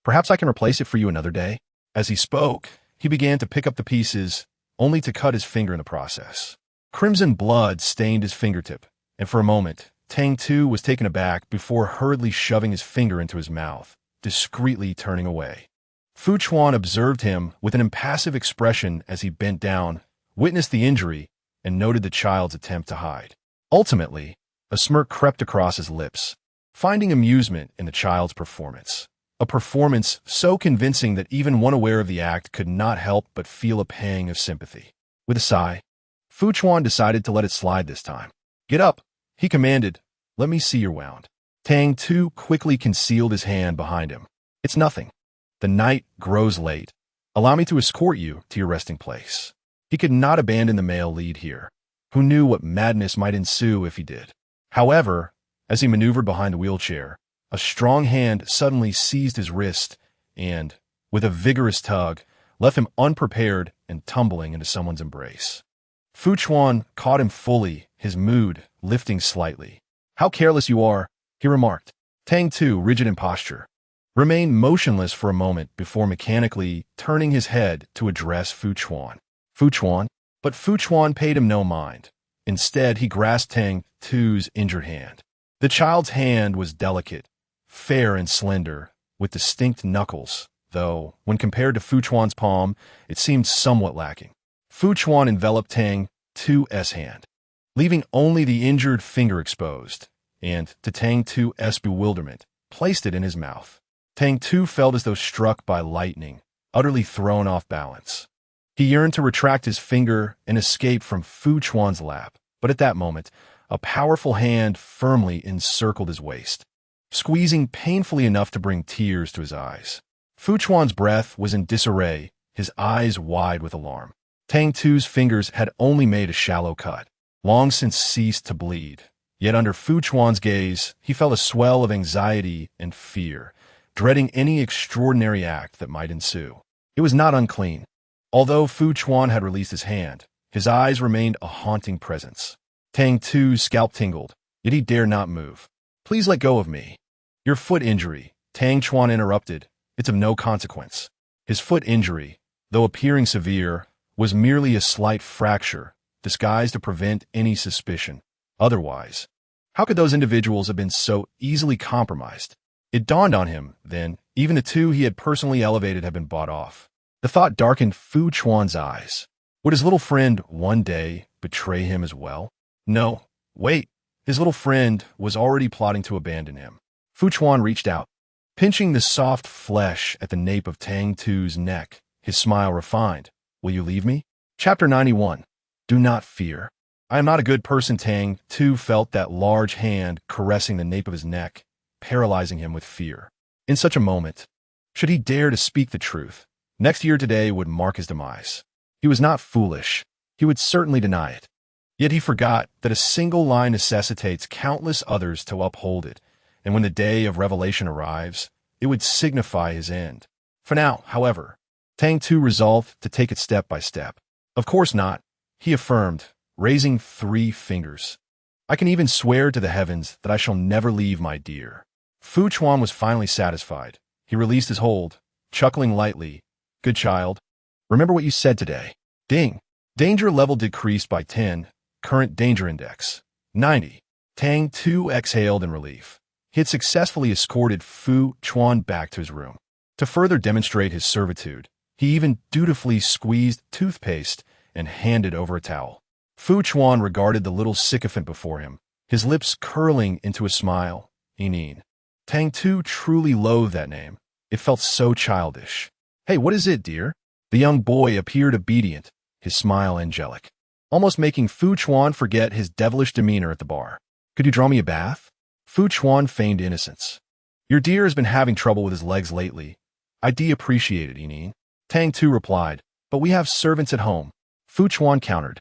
Perhaps I can replace it for you another day. As he spoke, he began to pick up the pieces, only to cut his finger in the process. Crimson blood stained his fingertip, and for a moment, Tang Tu was taken aback before hurriedly shoving his finger into his mouth, discreetly turning away. Fu Chuan observed him with an impassive expression as he bent down, witnessed the injury, and noted the child's attempt to hide. Ultimately, a smirk crept across his lips, finding amusement in the child's performance. A performance so convincing that even one aware of the act could not help but feel a pang of sympathy. With a sigh, Fu Chuan decided to let it slide this time. Get up, he commanded. Let me see your wound. Tang Tu quickly concealed his hand behind him. It's nothing. The night grows late. Allow me to escort you to your resting place. He could not abandon the male lead here. Who knew what madness might ensue if he did? However, as he maneuvered behind the wheelchair, a strong hand suddenly seized his wrist and, with a vigorous tug, left him unprepared and tumbling into someone's embrace. Fu Chuan caught him fully, his mood lifting slightly. How careless you are, he remarked. Tang Tu, rigid in posture, remained motionless for a moment before mechanically turning his head to address Fu Chuan. Fu Chuan? But Fu Chuan paid him no mind. Instead, he grasped Tang Tu's injured hand. The child's hand was delicate, fair and slender, with distinct knuckles, though, when compared to Fu Chuan's palm, it seemed somewhat lacking. Fu Chuan enveloped Tang Tu's hand, leaving only the injured finger exposed, and, to Tang Tu's bewilderment, placed it in his mouth. Tang Tu felt as though struck by lightning, utterly thrown off balance. He yearned to retract his finger and escape from Fu Chuan's lap, but at that moment, a powerful hand firmly encircled his waist, squeezing painfully enough to bring tears to his eyes. Fu Chuan's breath was in disarray, his eyes wide with alarm. Tang Tu's fingers had only made a shallow cut, long since ceased to bleed. Yet under Fu Chuan's gaze, he felt a swell of anxiety and fear, dreading any extraordinary act that might ensue. It was not unclean. Although Fu Chuan had released his hand, his eyes remained a haunting presence. Tang Tu's scalp tingled, yet he dared not move. Please let go of me. Your foot injury, Tang Chuan interrupted. It's of no consequence. His foot injury, though appearing severe, was merely a slight fracture, disguised to prevent any suspicion. Otherwise, how could those individuals have been so easily compromised? It dawned on him, then, even the two he had personally elevated had been bought off. The thought darkened Fu Chuan's eyes. Would his little friend one day betray him as well? No, wait. His little friend was already plotting to abandon him. Fu Chuan reached out, pinching the soft flesh at the nape of Tang Tu's neck, his smile refined. Will you leave me? Chapter 91. Do not fear. I am not a good person. Tang Tu felt that large hand caressing the nape of his neck, paralyzing him with fear. In such a moment, should he dare to speak the truth, next year today would mark his demise. He was not foolish. He would certainly deny it. Yet he forgot that a single lie necessitates countless others to uphold it, and when the day of revelation arrives, it would signify his end. For now, however, Tang Tu resolved to take it step by step. Of course not, he affirmed, raising 3 fingers. I can even swear to the heavens that I shall never leave my dear. Fu Chuan was finally satisfied. He released his hold, chuckling lightly. Good child. Remember what you said today. Ding. Danger level decreased by 10. Current danger index 90. Tang Tu exhaled in relief. He had successfully escorted Fu Chuan back to his room. To further demonstrate his servitude, he even dutifully squeezed toothpaste and handed over a towel. Fu Chuan regarded the little sycophant before him, his lips curling into a smile. Yandere. Tang Tu truly loathed that name. It felt so childish. Hey, what is it, dear? The young boy appeared obedient, his smile angelic, almost making Fu Chuan forget his devilish demeanor at the bar. Could you draw me a bath? Fu Chuan feigned innocence. Your dear has been having trouble with his legs lately. I'd appreciate it, Yandere. Tang Tu replied, but we have servants at home. Fu Chuan countered.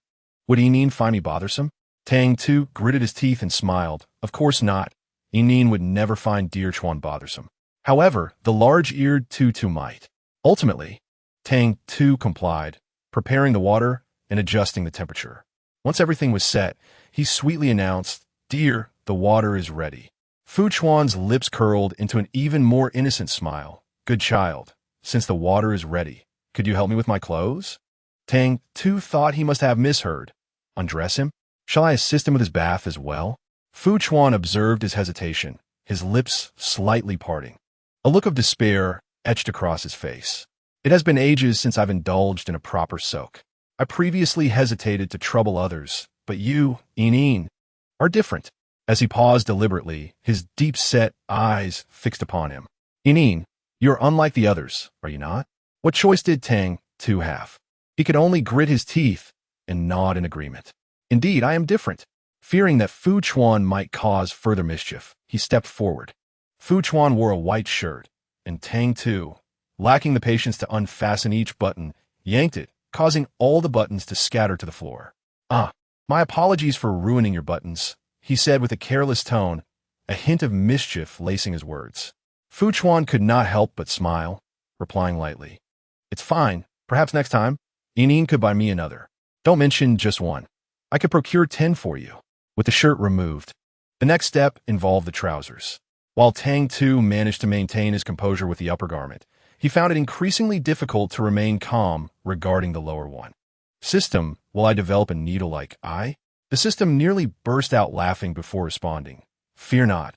Would Yandere find me bothersome? Tang Tu gritted his teeth and smiled. Of course not. Yandere would never find dear Chuan bothersome. However, the large-eared Tutu might. Ultimately, Tang Tu complied, preparing the water and adjusting the temperature. Once everything was set, he sweetly announced, Dear, the water is ready. Fu Chuan's lips curled into an even more innocent smile. Good child, since the water is ready, could you help me with my clothes? Tang Tu thought he must have misheard. Undress him? Shall I assist him with his bath as well? Fu Chuan observed his hesitation, his lips slightly parting. A look of despair etched across his face. It has been ages since I've indulged in a proper soak. I previously hesitated to trouble others, but you, Yandere, are different. As he paused deliberately, his deep-set eyes fixed upon him. Yandere, you're unlike the others, are you not? What choice did Tang Tu have? He could only grit his teeth and nod in agreement. Indeed, I am different. Fearing that Fu Chuan might cause further mischief, he stepped forward. Fu Chuan wore a white shirt, and Tang Tu, lacking the patience to unfasten each button, yanked it, causing all the buttons to scatter to the floor. My apologies for ruining your buttons, he said with a careless tone, a hint of mischief lacing his words. Fu Chuan could not help but smile, replying lightly. It's fine. Perhaps next time, Yandere could buy me another. Don't mention just one. I could procure 10 for you. With the shirt removed, the next step involved the trousers. While Tang Tu managed to maintain his composure with the upper garment, he found it increasingly difficult to remain calm regarding the lower one. System, will I develop a needle-like eye? The system nearly burst out laughing before responding. Fear not.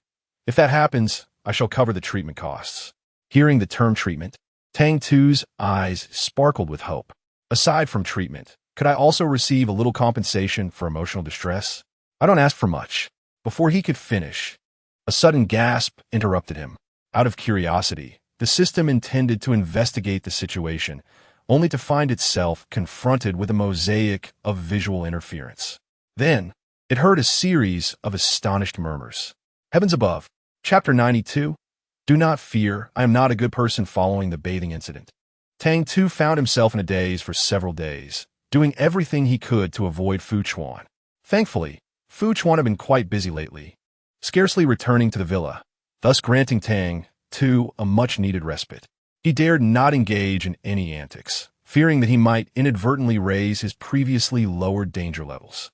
If that happens, I shall cover the treatment costs. Hearing the term treatment, Tang Tu's eyes sparkled with hope. Aside from treatment, could I also receive a little compensation for emotional distress? I don't ask for much. Before he could finish, a sudden gasp interrupted him. Out of curiosity, the system intended to investigate the situation, only to find itself confronted with a mosaic of visual interference. Then, it heard a series of astonished murmurs. Heavens above. Chapter 92. Do not fear, I am not a good person following the bathing incident. Tang Tu found himself in a daze for several days, doing everything he could to avoid Fu Chuan. Thankfully, Fu Chuan had been quite busy lately, scarcely returning to the villa, thus granting Tang Tu a much-needed respite. He dared not engage in any antics, fearing that he might inadvertently raise his previously lowered danger levels.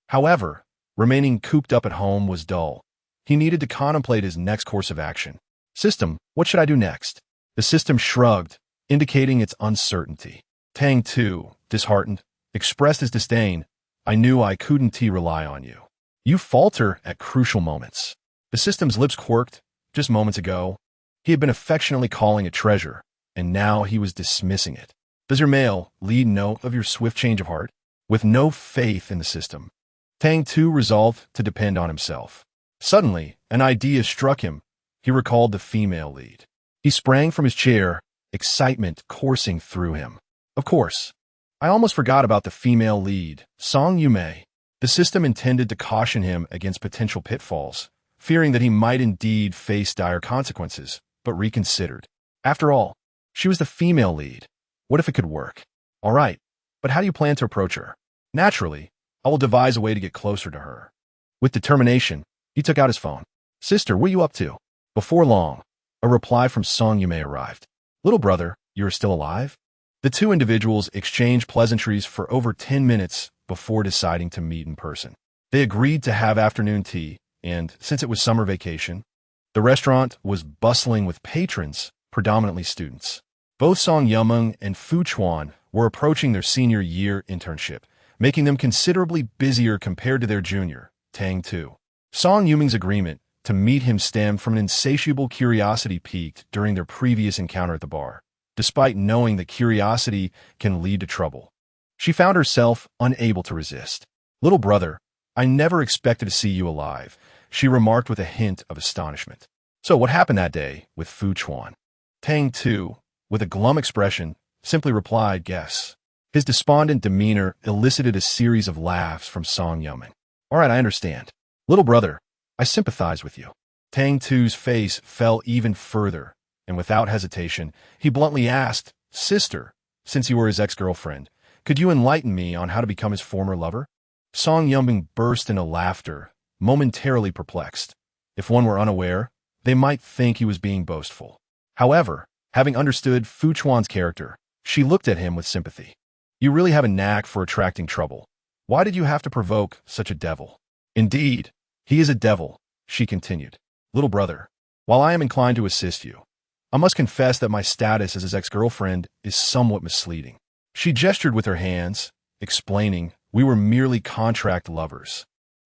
However, remaining cooped up at home was dull. He needed to contemplate his next course of action. System, what should I do next? The system shrugged, indicating its uncertainty. Tang Tu, disheartened, expressed his disdain. I knew I couldn't rely on you. You falter at crucial moments. The system's lips quirked. Just moments ago, he had been affectionately calling it treasure, and now he was dismissing it. Does your male lead know of your swift change of heart? With no faith in the system, Tang Tu resolved to depend on himself. Suddenly, an idea struck him. He recalled the female lead. He sprang from his chair, excitement coursing through him. Of course, I almost forgot about the female lead, Song Yume. The system intended to caution him against potential pitfalls, fearing that he might indeed face dire consequences, but reconsidered. After all, she was the female lead. What if it could work? All right, but how do you plan to approach her? Naturally, I will devise a way to get closer to her. With determination, he took out his phone. Sister, what are you up to? Before long, a reply from Song Yume arrived. Little brother, you are still alive? The two individuals exchanged pleasantries for over 10 minutes before deciding to meet in person. They agreed to have afternoon tea, and since it was summer vacation, the restaurant was bustling with patrons, predominantly students. Both Song Yumeng and Fu Chuan were approaching their senior year internship, making them considerably busier compared to their junior, Tang Tu. Song Yumeng's agreement to meet him stemmed from an insatiable curiosity piqued during their previous encounter at the bar. Despite knowing that curiosity can lead to trouble, she found herself unable to resist. Little brother, I never expected to see you alive, she remarked with a hint of astonishment. So what happened that day with Fu Chuan? Tang Tu, with a glum expression, simply replied, guess. His despondent demeanor elicited a series of laughs from Song Yumeng. All right, I understand. Little brother, I sympathize with you. Tang Tu's face fell even further, and without hesitation, he bluntly asked, Sister, since you were his ex-girlfriend, could you enlighten me on how to become his former lover? Song Yumeng burst into laughter, momentarily perplexed. If one were unaware, they might think he was being boastful. However, having understood Fu Chuan's character, she looked at him with sympathy. You really have a knack for attracting trouble. Why did you have to provoke such a devil? Indeed, he is a devil, she continued. Little brother, while I am inclined to assist you, I must confess that my status as his ex-girlfriend is somewhat misleading. She gestured with her hands, explaining, we were merely contract lovers.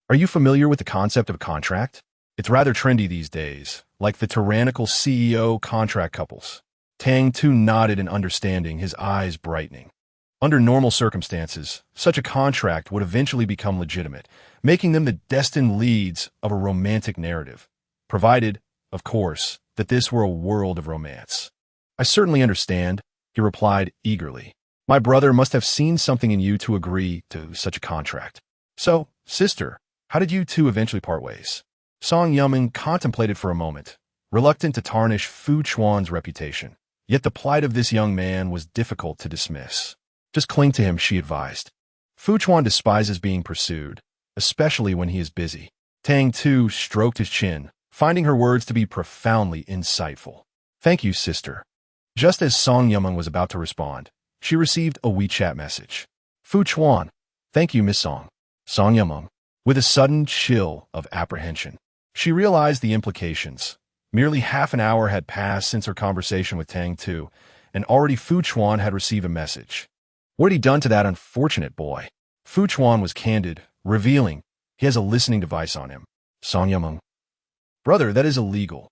Are you familiar with the concept of a contract? It's rather trendy these days, like the tyrannical CEO contract couples. Tang Tu nodded in understanding, his eyes brightening. Under normal circumstances, such a contract would eventually become legitimate, making them the destined leads of a romantic narrative, provided, of course, that this were a world of romance. I certainly understand, he replied eagerly. My brother must have seen something in you to agree to such a contract. So, sister, how did you two eventually part ways? Song Yumeng contemplated for a moment, reluctant to tarnish Fu Chuan's reputation. Yet the plight of this young man was difficult to dismiss. Just cling to him, she advised. Fu Chuan despises being pursued, especially when he is busy. Tang Tu stroked his chin, finding her words to be profoundly insightful. Thank you, sister. Just as Song Yumeng was about to respond, she received a WeChat message. Fu Chuan, thank you, Miss Song. Song Yumeng, with a sudden chill of apprehension. She realized the implications. Merely half an hour had passed since her conversation with Tang Tu, and already Fu Chuan had received a message. What had he done to that unfortunate boy? Fu Chuan was candid, revealing he has a listening device on him. Song Yumeng. Brother, that is illegal.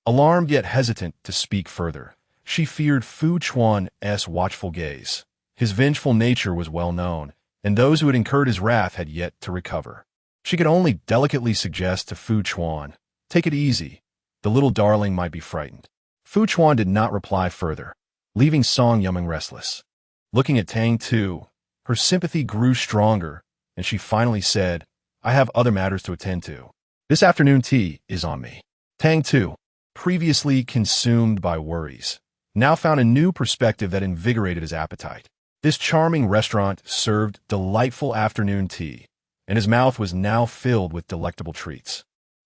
Alarmed yet hesitant to speak further, she feared Fu Chuan's watchful gaze. His vengeful nature was well known, and those who had incurred his wrath had yet to recover. She could only delicately suggest to Fu Chuan, take it easy. The little darling might be frightened. Fu Chuan did not reply further, leaving Song Yumeng restless. Looking at Tang Tu, her sympathy grew stronger, and she finally said, I have other matters to attend to. This afternoon tea is on me. Tang Tu, previously consumed by worries, now found a new perspective that invigorated his appetite. This charming restaurant served delightful afternoon tea, and his mouth was now filled with delectable treats.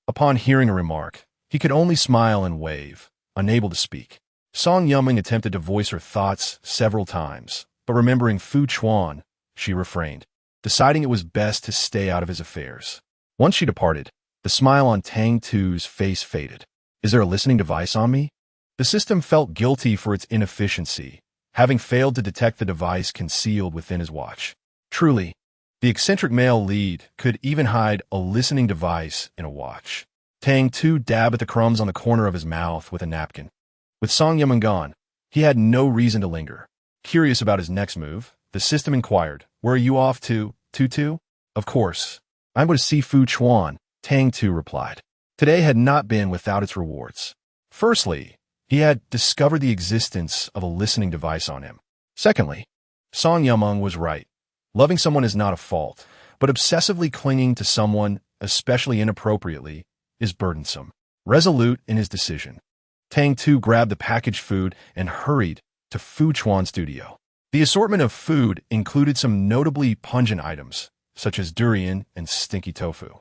Upon hearing a remark, he could only smile and wave, unable to speak. Song Yumeng attempted to voice her thoughts several times, but remembering Fu Chuan, she refrained, deciding it was best to stay out of his affairs. Once she departed, the smile on Tang Tu's face faded. Is there a listening device on me? The system felt guilty for its inefficiency, having failed to detect the device concealed within his watch. Truly, the eccentric male lead could even hide a listening device in a watch. Tang Tu dabbed at the crumbs on the corner of his mouth with a napkin. With Song Yumeng gone, he had no reason to linger. Curious about his next move, the system inquired, "Where are you off to, Tu?" "Of course. I'm going to see Fu Chuan," Tang Tu replied. Today had not been without its rewards. Firstly, he had discovered the existence of a listening device on him. Secondly, Song Yameng was right. Loving someone is not a fault, but obsessively clinging to someone, especially inappropriately, is burdensome. Resolute in his decision, Tang Tu grabbed the packaged food and hurried to Fu Chuan's studio. The assortment of food included some notably pungent items, such as durian and stinky tofu.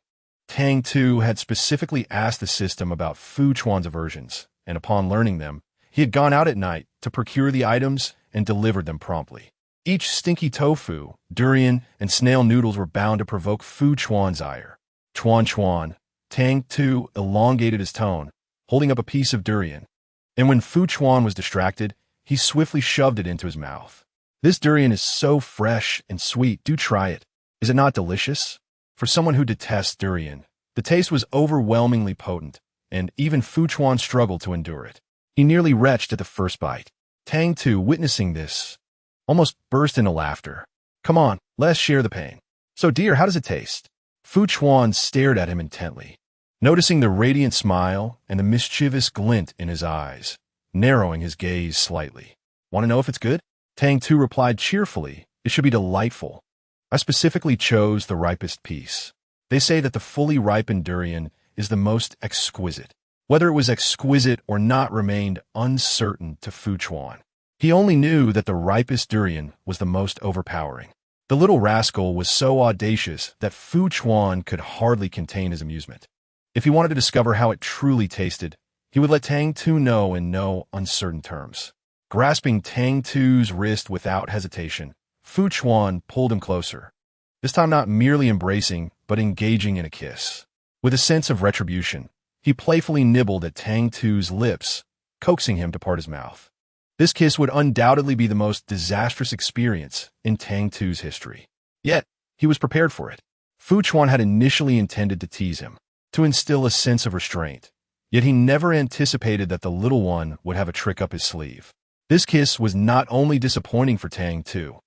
Tang Tu had specifically asked the system about Fu Chuan's aversions, and upon learning them, he had gone out at night to procure the items and delivered them promptly. Each stinky tofu, durian, and snail noodles were bound to provoke Fu Chuan's ire. Chuan, Tang Tu elongated his tone, holding up a piece of durian. And when Fu Chuan was distracted, he swiftly shoved it into his mouth. "This durian is so fresh and sweet, do try it. Is it not delicious?" For someone who detests durian, the taste was overwhelmingly potent, and even Fu Chuan struggled to endure it. He nearly retched at the first bite. Tang Tu, witnessing this, almost burst into laughter. "Come on, let's share the pain." "So dear, how does it taste?" Fu Chuan stared at him intently, noticing the radiant smile and the mischievous glint in his eyes, narrowing his gaze slightly. "Want to know if it's good?" Tang Tu replied cheerfully, "It should be delightful. I specifically chose the ripest piece. They say that the fully ripened durian is the most exquisite." Whether it was exquisite or not remained uncertain to Fu Chuan. He only knew that the ripest durian was the most overpowering. The little rascal was so audacious that Fu Chuan could hardly contain his amusement. If he wanted to discover how it truly tasted, he would let Tang Tu know in no uncertain terms. Grasping Tang Tu's wrist without hesitation, Fu Chuan pulled him closer, this time not merely embracing, but engaging in a kiss. With a sense of retribution, he playfully nibbled at Tang Tu's lips, coaxing him to part his mouth. This kiss would undoubtedly be the most disastrous experience in Tang Tu's history. Yet, he was prepared for it. Fu Chuan had initially intended to tease him, to instill a sense of restraint, yet he never anticipated that the little one would have a trick up his sleeve. This kiss was not only disappointing for Tang Tu,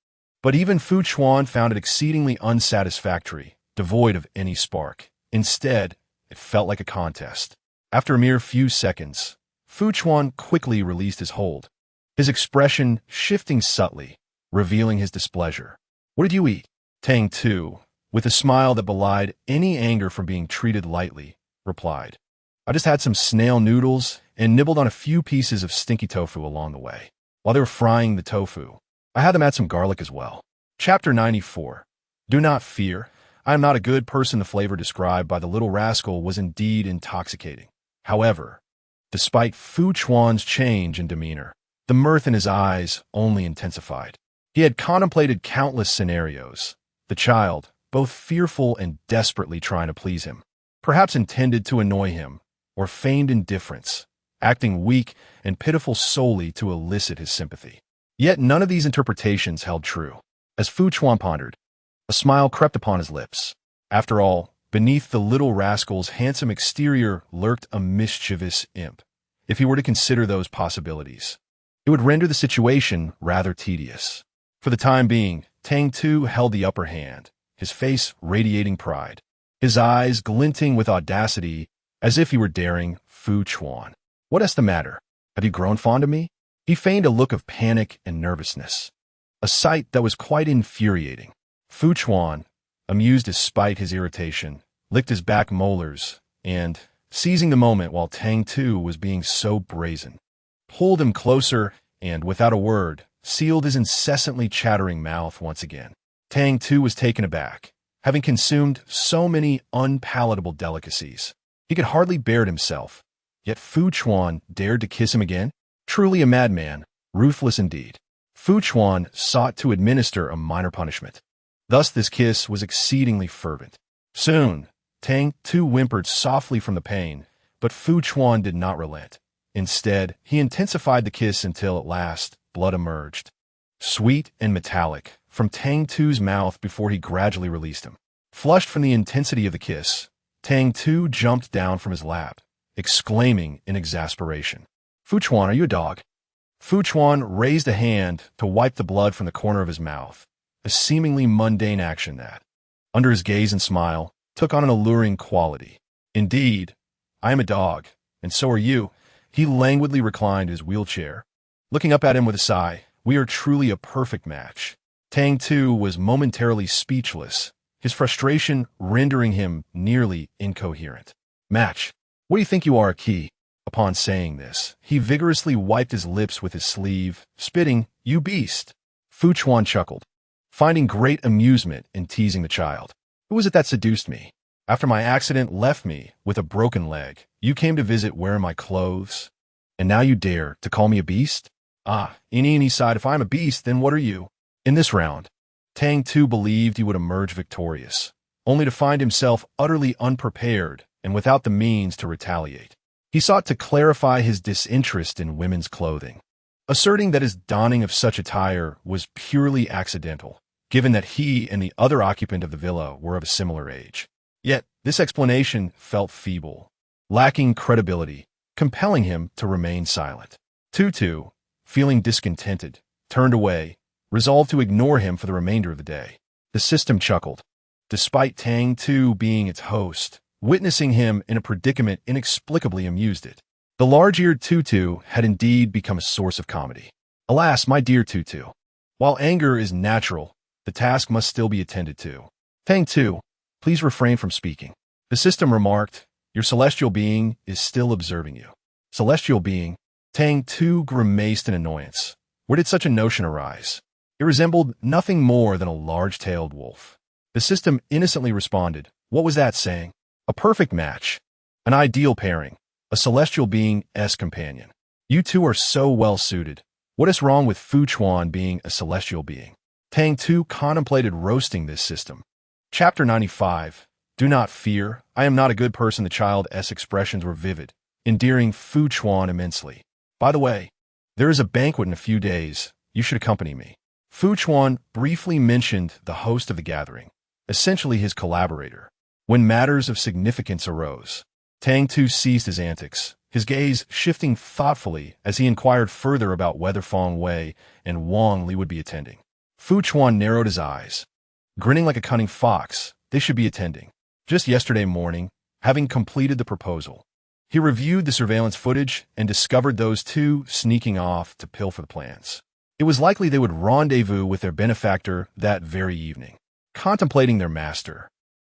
but even Fu Chuan found it exceedingly unsatisfactory, devoid of any spark. Instead, it felt like a contest. After a mere few seconds, Fu Chuan quickly released his hold, his expression shifting subtly, revealing his displeasure. "What did you eat?" Tang Tu, with a smile that belied any anger from being treated lightly, replied, "I just had some snail noodles and nibbled on a few pieces of stinky tofu along the way. While they were frying the tofu, I had them add some garlic as well." Chapter 94. Do not fear. I am not a good person. The flavor described by the little rascal was indeed intoxicating. However, despite Fu Chuan's change in demeanor, the mirth in his eyes only intensified. He had contemplated countless scenarios. The child, both fearful and desperately trying to please him, perhaps intended to annoy him, or feigned indifference, acting weak and pitiful solely to elicit his sympathy. Yet none of these interpretations held true. As Fu Chuan pondered, a smile crept upon his lips. After all, beneath the little rascal's handsome exterior lurked a mischievous imp. If he were to consider those possibilities, it would render the situation rather tedious. For the time being, Tang Tu held the upper hand, his face radiating pride, his eyes glinting with audacity as if he were daring Fu Chuan. "What is the matter? Have you grown fond of me?" He feigned a look of panic and nervousness, a sight that was quite infuriating. Fu Chuan, amused despite his irritation, licked his back molars and, seizing the moment while Tang Tu was being so brazen, pulled him closer and, without a word, sealed his incessantly chattering mouth once again. Tang Tu was taken aback, having consumed so many unpalatable delicacies. He could hardly bear it himself, yet Fu Chuan dared to kiss him again? Truly a madman, ruthless indeed. Fu Chuan sought to administer a minor punishment. Thus this kiss was exceedingly fervent. Soon, Tang Tu whimpered softly from the pain, but Fu Chuan did not relent. Instead, he intensified the kiss until at last blood emerged, sweet and metallic, from Tang Tu's mouth before he gradually released him. Flushed from the intensity of the kiss, Tang Tu jumped down from his lap, exclaiming in exasperation, "Fu Chuan, are you a dog? Fu Chuan raised a hand to wipe the blood from the corner of his mouth, a seemingly mundane action that, under his gaze and smile, took on an alluring quality. Indeed, I am a dog, and so are you. He languidly reclined in his wheelchair, looking up at him with a sigh. We are truly a perfect match. Tang Tu was momentarily speechless, his frustration rendering him nearly incoherent. Match. What do you think you are, Key? Upon saying this, he vigorously wiped his lips with his sleeve, spitting, "You beast." Fu Chuan chuckled, finding great amusement in teasing the child. Who was it that seduced me? After my accident left me with a broken leg, you came to visit wearing my clothes, and now you dare to call me a beast? Ah, any side, if I'm a beast, then what are you? In this round, Tang Tu believed he would emerge victorious, only to find himself utterly unprepared and without the means to retaliate. He sought to clarify his disinterest in women's clothing, asserting that his donning of such attire was purely accidental, given that he and the other occupant of the villa were of a similar age. Yet, this explanation felt feeble, lacking credibility, compelling him to remain silent. Tutu, feeling discontented, turned away, resolved to ignore him for the remainder of the day. The system chuckled, despite Tang Tu being its host. Witnessing him in a predicament inexplicably amused it. The large-eared Tutu had indeed become a source of comedy. Alas, my dear Tutu, while anger is natural, the task must still be attended to. Tang Tu, please refrain from speaking. The system remarked, your celestial being is still observing you. Celestial being? Tang Tu grimaced in annoyance. Where did such a notion arise? It resembled nothing more than a large-tailed wolf. The system innocently responded, what was that saying? A perfect match, an ideal pairing, a celestial being's companion. You two are so well suited. What is wrong with Fu Chuan being a celestial being? Tang Tu contemplated roasting this system. Chapter 95. Do not fear. I am not a good person. The child's expressions were vivid, endearing Fu Chuan immensely. By the way, there is a banquet in a few days. You should accompany me. Fu Chuan briefly mentioned the host of the gathering, essentially his collaborator. When matters of significance arose, Tang Tu ceased his antics, his gaze shifting thoughtfully as he inquired further about whether Feng Wei and Wang Li would be attending. Fu Chuan narrowed his eyes, grinning like a cunning fox. They should be attending. Just yesterday morning, having completed the proposal, he reviewed the surveillance footage and discovered those two sneaking off to pilfer the plans. It was likely they would rendezvous with their benefactor that very evening. Contemplating their master,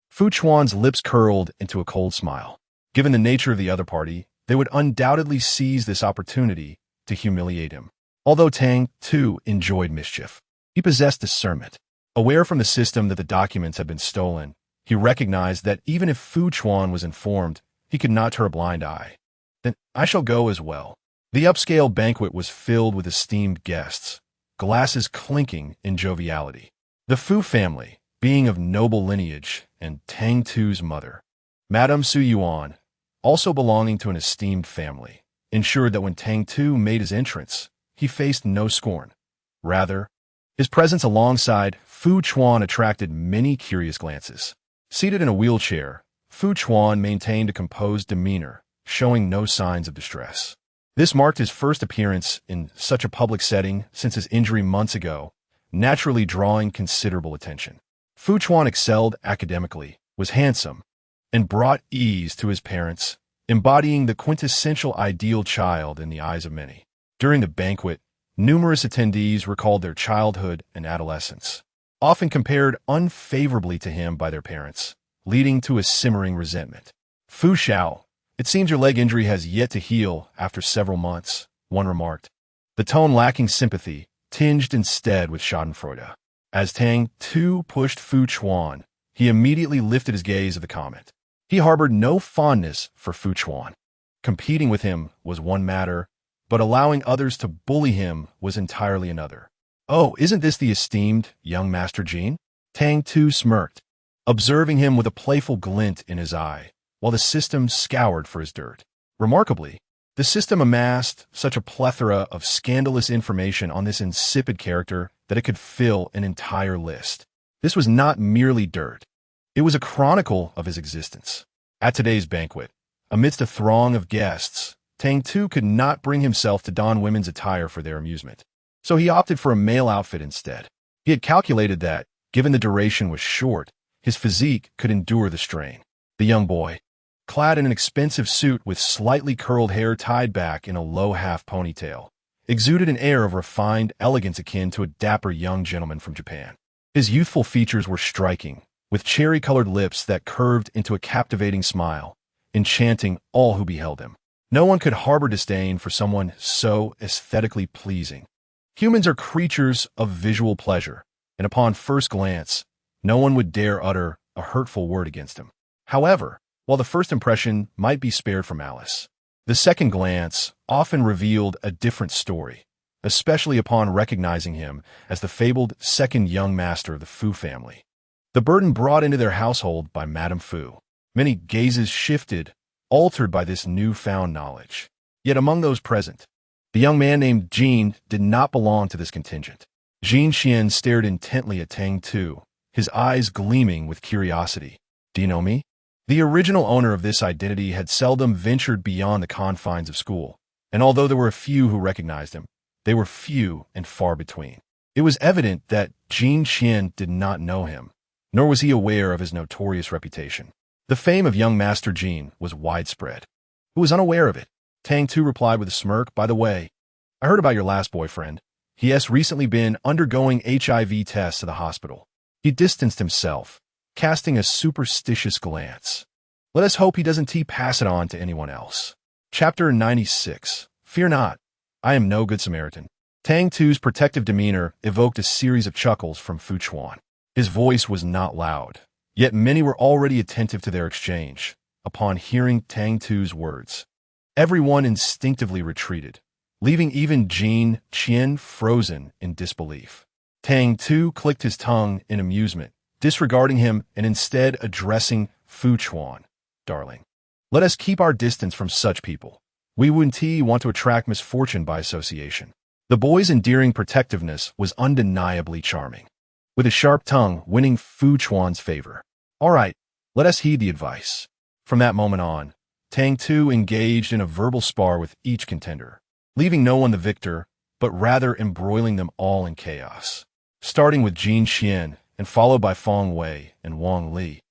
Fu Chuan's lips curled into a cold smile. Given the nature of the other party, they would undoubtedly seize this opportunity to humiliate him. Although Tang Tu enjoyed mischief, he possessed discernment. Aware from the system that the documents had been stolen, he recognized that even if Fu Chuan was informed, he could not turn a blind eye. Then I shall go as well. The upscale banquet was filled with esteemed guests, glasses clinking in joviality. The Fu family, being of noble lineage, and Tang Tu's mother, Madame Su Yuan, also belonging to an esteemed family, ensured that when Tang Tu made his entrance, he faced no scorn. Rather, his presence alongside Fu Chuan attracted many curious glances. Seated in a wheelchair, Fu Chuan maintained a composed demeanor, showing no signs of distress. This marked his first appearance in such a public setting since his injury months ago, naturally drawing considerable attention. Fu Chuan excelled academically, was handsome, and brought ease to his parents, embodying the quintessential ideal child in the eyes of many. During the banquet, numerous attendees recalled their childhood and adolescence, often compared unfavorably to him by their parents, leading to a simmering resentment. Fu Xiao, it seems your leg injury has yet to heal after several months, one remarked, the tone lacking sympathy, tinged instead with schadenfreude. As Tang Tu pushed Fu Chuan, he immediately lifted his gaze at the comment. He harbored no fondness for Fu Chuan. Competing with him was one matter, but allowing others to bully him was entirely another. Oh, isn't this the esteemed young Master Jean? Tang Tu smirked, observing him with a playful glint in his eye, while the system scoured for his dirt. Remarkably, the system amassed such a plethora of scandalous information on this insipid character that it could fill an entire list. This was not merely dirt. It was a chronicle of his existence. At today's banquet, amidst a throng of guests, Tang Tu could not bring himself to don women's attire for their amusement, so he opted for a male outfit instead. He had calculated that, given the duration was short, his physique could endure the strain. The young boy, clad in an expensive suit with slightly curled hair tied back in a low half ponytail, exuded an air of refined elegance akin to a dapper young gentleman from Japan. His youthful features were striking, with cherry-colored lips that curved into a captivating smile, enchanting all who beheld him. No one could harbor disdain for someone so aesthetically pleasing. Humans are creatures of visual pleasure, and upon first glance, no one would dare utter a hurtful word against him. However, while the first impression might be spared for malice, the second glance often revealed a different story, especially upon recognizing him as the fabled second young master of the Fu family. The burden brought into their household by Madame Fu. Many gazes shifted, altered by this newfound knowledge. Yet among those present, the young man named Jin did not belong to this contingent. Jin Xian stared intently at Tang Tu, his eyes gleaming with curiosity. "Do you know me?" The original owner of this identity had seldom ventured beyond the confines of school, and although there were a few who recognized him, they were few and far between. It was evident that Jin Xian did not know him, nor was he aware of his notorious reputation. The fame of young Master Jin was widespread. Who was unaware of it? Tang Tu replied with a smirk. "By the way, I heard about your last boyfriend. He has recently been undergoing HIV tests at the hospital." He distanced himself, casting a superstitious glance. Let us hope he doesn't pass it on to anyone else. Chapter 96. Fear not. I am no good Samaritan. Tang Tu's protective demeanor evoked a series of chuckles from Fu Chuan. His voice was not loud, yet many were already attentive to their exchange. Upon hearing Tang Tu's words, everyone instinctively retreated, leaving even Jin Qian frozen in disbelief. Tang Tu clicked his tongue in amusement, disregarding him and instead addressing Fu Chuan. "Darling, let us keep our distance from such people. We wouldn't want to attract misfortune by association." The boy's endearing protectiveness was undeniably charming, with a sharp tongue winning Fu Chuan's favor. "All right, let us heed the advice." From that moment on, Tang Tu engaged in a verbal spar with each contender, leaving no one the victor, but rather embroiling them all in chaos. Starting with Jin Xian and followed by Feng Wei and Wang Li,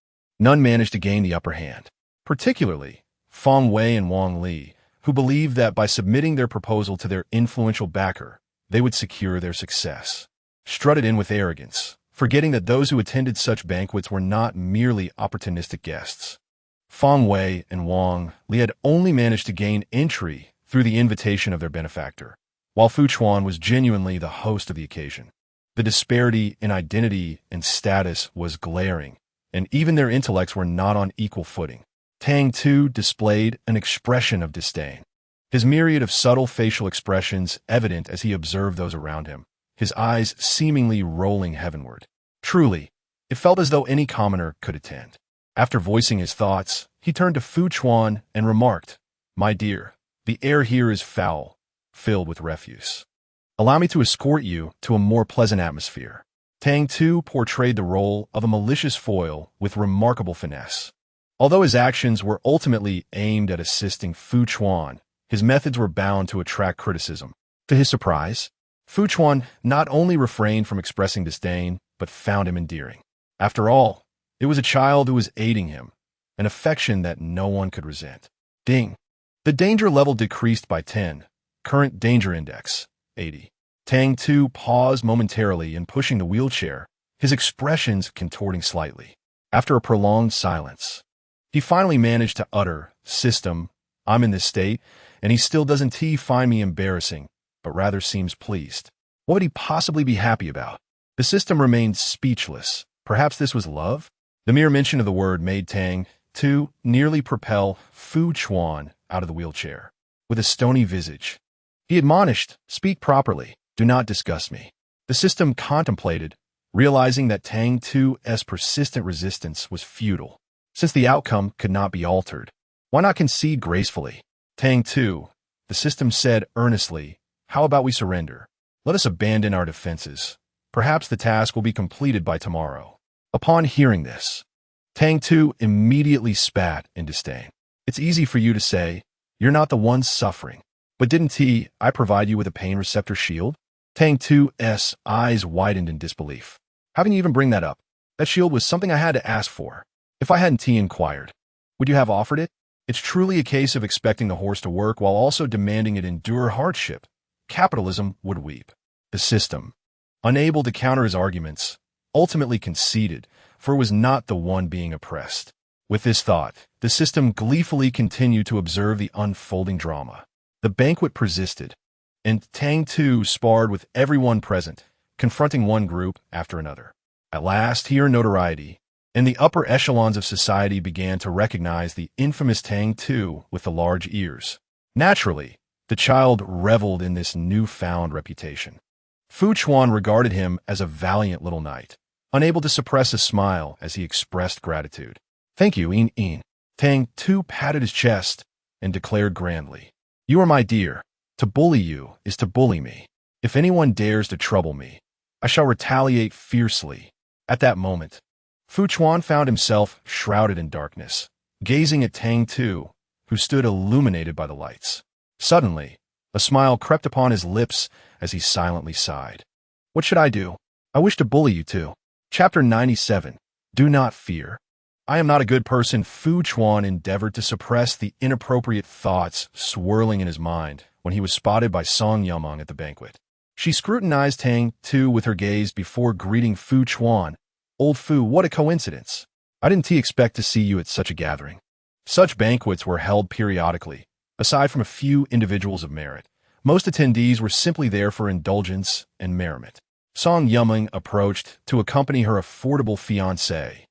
none managed to gain the upper hand. Particularly, Feng Wei and Wang Li, who believed that by submitting their proposal to their influential backer, they would secure their success, strutted in with arrogance, forgetting that those who attended such banquets were not merely opportunistic guests. Feng Wei and Wang Li had only managed to gain entry through the invitation of their benefactor, while Fu Chuan was genuinely the host of the occasion. The disparity in identity and status was glaring, and even their intellects were not on equal footing. Tang Tu displayed an expression of disdain, his myriad of subtle facial expressions evident as he observed those around him, his eyes seemingly rolling heavenward. Truly, it felt as though any commoner could attend. After voicing his thoughts, he turned to Fu Chuan and remarked, "My dear, the air here is foul, filled with refuse. Allow me to escort you to a more pleasant atmosphere." Tang Tu portrayed the role of a malicious foil with remarkable finesse. Although his actions were ultimately aimed at assisting Fu Chuan, his methods were bound to attract criticism. To his surprise, Fu Chuan not only refrained from expressing disdain, but found him endearing. After all, it was a child who was aiding him, an affection that no one could resent. Ding. The danger level decreased by 10. Current danger index, 80. Tang Tu paused momentarily in pushing the wheelchair, his expressions contorting slightly. After a prolonged silence, he finally managed to utter, "System, I'm in this state, and he still doesn't find me embarrassing, but rather seems pleased. What would he possibly be happy about?" The system remained speechless. Perhaps this was love? The mere mention of the word made Tang Tu nearly propel Fu Chuan out of the wheelchair. With a stony visage, he admonished, "Speak properly. Do not disgust me." The system contemplated, realizing that Tang Tu's persistent resistance was futile. Since the outcome could not be altered, why not concede gracefully? "Tang Tu," the system said earnestly, "how about we surrender? Let us abandon our defenses. Perhaps the task will be completed by tomorrow." Upon hearing this, Tang Tu immediately spat in disdain. "It's easy for you to say. You're not the one suffering. But didn't I provide you with a pain receptor shield? Tang Tu's eyes widened in disbelief. How can you even bring that up? That shield was something I had to ask for. If I hadn't inquired, would you have offered it? It's truly a case of expecting the horse to work while also demanding it endure hardship. Capitalism would weep. The system, unable to counter his arguments, ultimately conceded, for it was not the one being oppressed. With this thought, the system gleefully continued to observe the unfolding drama. The banquet persisted, and Tang Tu sparred with everyone present, confronting one group after another. At last, he earned notoriety, and the upper echelons of society began to recognize the infamous Tang Tu with the large ears. Naturally, the child reveled in this newfound reputation. Fu Chuan regarded him as a valiant little knight, unable to suppress a smile as he expressed gratitude. Thank you, Yin. Tang Tu patted his chest and declared grandly, You are my dear. To bully you is to bully me. If anyone dares to trouble me, I shall retaliate fiercely. At that moment, Fu Chuan found himself shrouded in darkness, gazing at Tang Tu, who stood illuminated by the lights. Suddenly, a smile crept upon his lips as he silently sighed. What should I do? I wish to bully you too. Chapter 97. Do not fear. I am not a good person. Fu Chuan endeavored to suppress the inappropriate thoughts swirling in his mind when he was spotted by Song Yameng at the banquet. She scrutinized Tang Tu with her gaze before greeting Fu Chuan. Old Fu, what a coincidence. I didn't expect to see you at such a gathering. Such banquets were held periodically. Aside from a few individuals of merit, most attendees were simply there for indulgence and merriment. Song Yameng approached to accompany her affordable fiancé.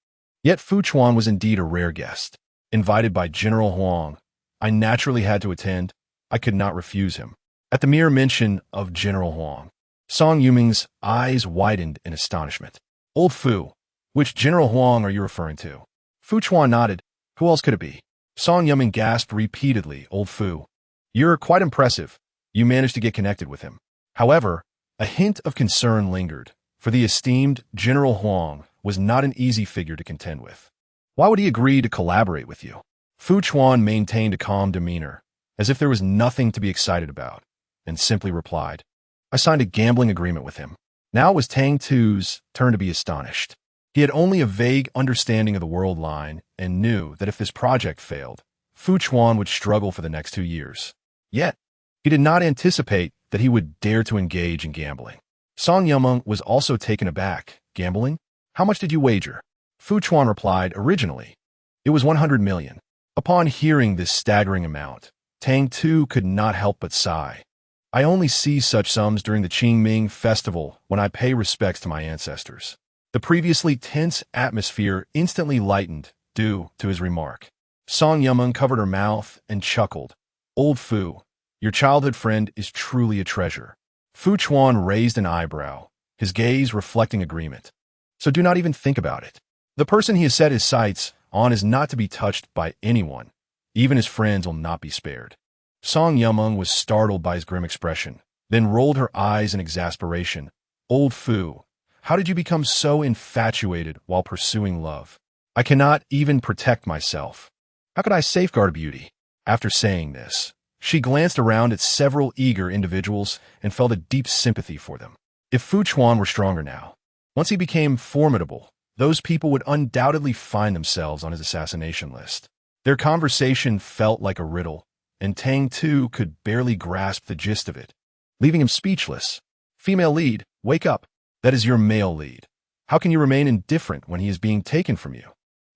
Yet Fu Chuan was indeed a rare guest. Invited by General Huang, I naturally had to attend. I could not refuse him. At the mere mention of General Huang, Song Yameng's eyes widened in astonishment. Old Fu, which General Huang are you referring to? Fu Chuan nodded. Who else could it be? Song Yameng gasped repeatedly. Old Fu, you're quite impressive. You managed to get connected with him. However, a hint of concern lingered, for the esteemed General Huang was not an easy figure to contend with. Why would he agree to collaborate with you? Fu Chuan maintained a calm demeanor, as if there was nothing to be excited about, and simply replied, I signed a gambling agreement with him. Now it was Tang Tu's turn to be astonished. He had only a vague understanding of the world line and knew that if this project failed, Fu Chuan would struggle for the next 2 years. Yet, he did not anticipate that he would dare to engage in gambling. Song Yameng was also taken aback. Gambling? How much did you wager? Fu Chuan replied, originally, it was 100 million. Upon hearing this staggering amount, Tang Tu could not help but sigh. I only see such sums during the Qingming festival when I pay respects to my ancestors. The previously tense atmosphere instantly lightened due to his remark. Song Yameng covered her mouth and chuckled. Old Fu, your childhood friend is truly a treasure. Fu Chuan raised an eyebrow, his gaze reflecting agreement. So do not even think about it. The person he has set his sights on is not to be touched by anyone. Even his friends will not be spared. Song Yameng was startled by his grim expression, then rolled her eyes in exasperation. Old Fu, how did you become so infatuated while pursuing love? I cannot even protect myself. How could I safeguard beauty? After saying this, she glanced around at several eager individuals and felt a deep sympathy for them. If Fu Chuan were stronger now, once he became formidable, those people would undoubtedly find themselves on his assassination list. Their conversation felt like a riddle, and Tang Tu could barely grasp the gist of it, leaving him speechless. Female lead, wake up. That is your male lead. How can you remain indifferent when he is being taken from you?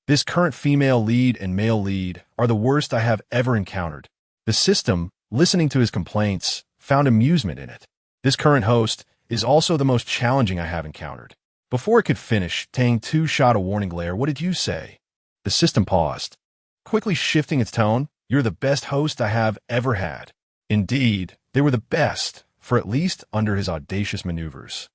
This current female lead and male lead are the worst I have ever encountered. The system, listening to his complaints, found amusement in it. This current host is also the most challenging I have encountered. Before it could finish, Tang Tu shot a warning glare. What did you say? The system paused, quickly shifting its tone. You're the best host I have ever had. Indeed, they were the best, for at least under his audacious maneuvers.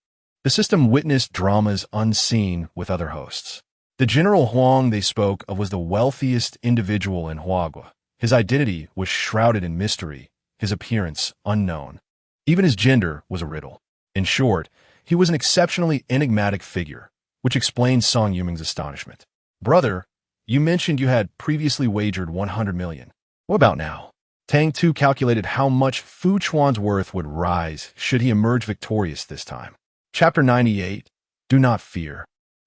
The system witnessed dramas unseen with other hosts. The General Huang they spoke of was the wealthiest individual in Huagua. His identity was shrouded in mystery, his appearance unknown. Even his gender was a riddle. In short, he was an exceptionally enigmatic figure, which explains Song Yameng's astonishment. Brother, you mentioned you had previously wagered 100 million. What about now? Tang Tu calculated how much Fu Chuan's worth would rise should he emerge victorious this time. Chapter 98. Do not fear.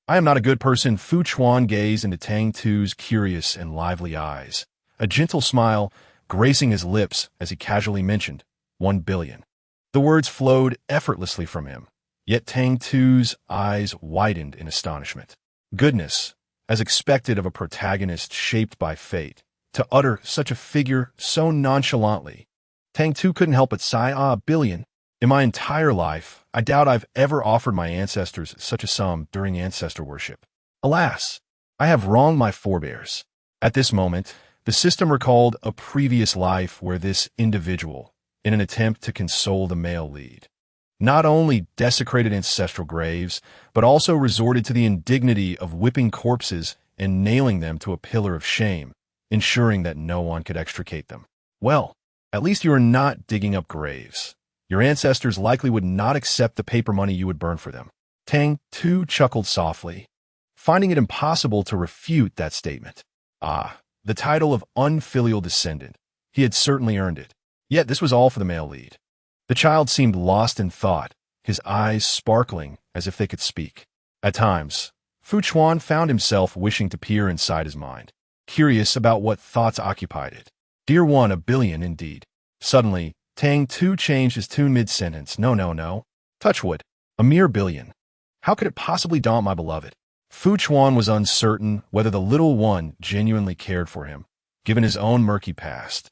I am not a good person. Fu Chuan gazed into Tang Tu's curious and lively eyes, a gentle smile gracing his lips as he casually mentioned 1 billion. The words flowed effortlessly from him, yet Tang Tu's eyes widened in astonishment. Goodness, as expected of a protagonist shaped by fate, to utter such a figure so nonchalantly. Tang Tu couldn't help but sigh. A billion. In my entire life, I doubt I've ever offered my ancestors such a sum during ancestor worship. Alas, I have wronged my forebears. At this moment, the system recalled a previous life where this individual, in an attempt to console the male lead, not only desecrated ancestral graves, but also resorted to the indignity of whipping corpses and nailing them to a pillar of shame, ensuring that no one could extricate them. Well, at least you are not digging up graves. Your ancestors likely would not accept the paper money you would burn for them. Tang Tu chuckled softly, finding it impossible to refute that statement. The title of unfilial descendant. He had certainly earned it. Yet this was all for the male lead. The child seemed lost in thought, his eyes sparkling as if they could speak. At times, Fu Chuan found himself wishing to peer inside his mind, curious about what thoughts occupied it. Dear one, 1 billion indeed. Suddenly, Tang Tu changed his tune mid-sentence. No. Touch wood. A mere billion. How could it possibly daunt my beloved? Fu Chuan was uncertain whether the little one genuinely cared for him, given his own murky past,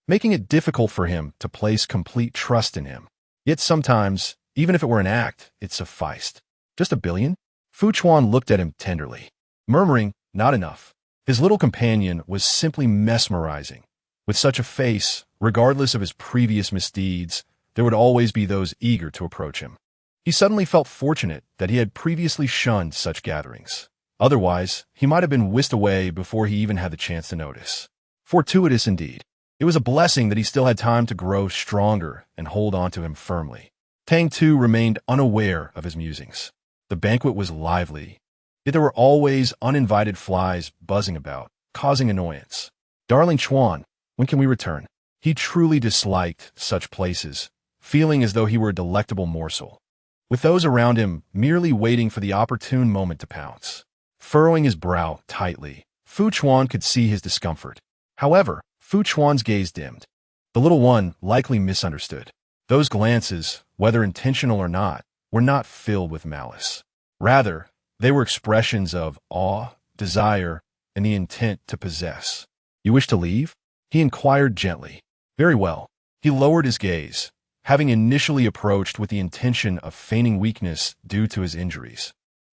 making it difficult for him to place complete trust in him. Yet sometimes, even if it were an act, it sufficed. Just 1 billion? Fu Chuan looked at him tenderly, murmuring, not enough. His little companion was simply mesmerizing. With such a face, regardless of his previous misdeeds, there would always be those eager to approach him. He suddenly felt fortunate that he had previously shunned such gatherings. Otherwise, he might have been whisked away before he even had the chance to notice. Fortuitous indeed. It was a blessing that he still had time to grow stronger and hold on to him firmly. Tang Tu remained unaware of his musings. The banquet was lively, yet there were always uninvited flies buzzing about, causing annoyance. Darling Chuan, when can we return? He truly disliked such places, feeling as though he were a delectable morsel, with those around him merely waiting for the opportune moment to pounce. Furrowing his brow tightly, Fu Chuan could see his discomfort. However, Fu Chuan's gaze dimmed. The little one likely misunderstood. Those glances, whether intentional or not, were not filled with malice. Rather, they were expressions of awe, desire, and the intent to possess. You wish to leave? He inquired gently. Very well. He lowered his gaze, having initially approached with the intention of feigning weakness due to his injuries,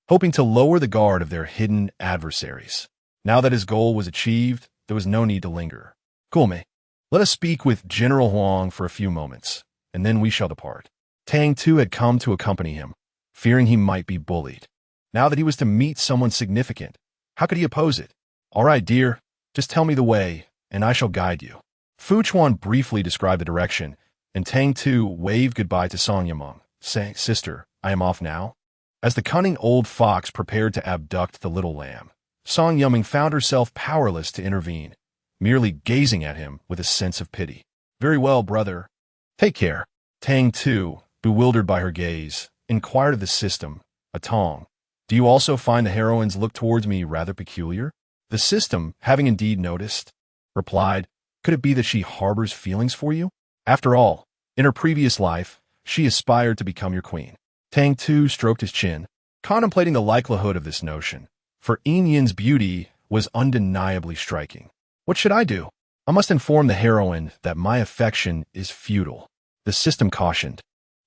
hoping to lower the guard of their hidden adversaries. Now that his goal was achieved, there was no need to linger. Gulme, let us speak with General Huang for a few moments, and then we shall depart. Tang Tu had come to accompany him, fearing he might be bullied. Now that he was to meet someone significant, how could he oppose it? All right, dear, just tell me the way, and I shall guide you. Fu Chuan briefly described the direction, and Tang Tu waved goodbye to Song Yameng, saying, Sister, I am off now. As the cunning old fox prepared to abduct the little lamb, Song Yameng found herself powerless to intervene, merely gazing at him with a sense of pity. Very well, brother. Take care. Tang Tu, bewildered by her gaze, inquired of the system, Atong, do you also find the heroine's look towards me rather peculiar? The system, having indeed noticed, replied, could it be that she harbors feelings for you? After all, in her previous life, she aspired to become your queen. Tang Tu stroked his chin, contemplating the likelihood of this notion, for Yin Yin's beauty was undeniably striking. What should I do? I must inform the heroine that my affection is futile. The system cautioned.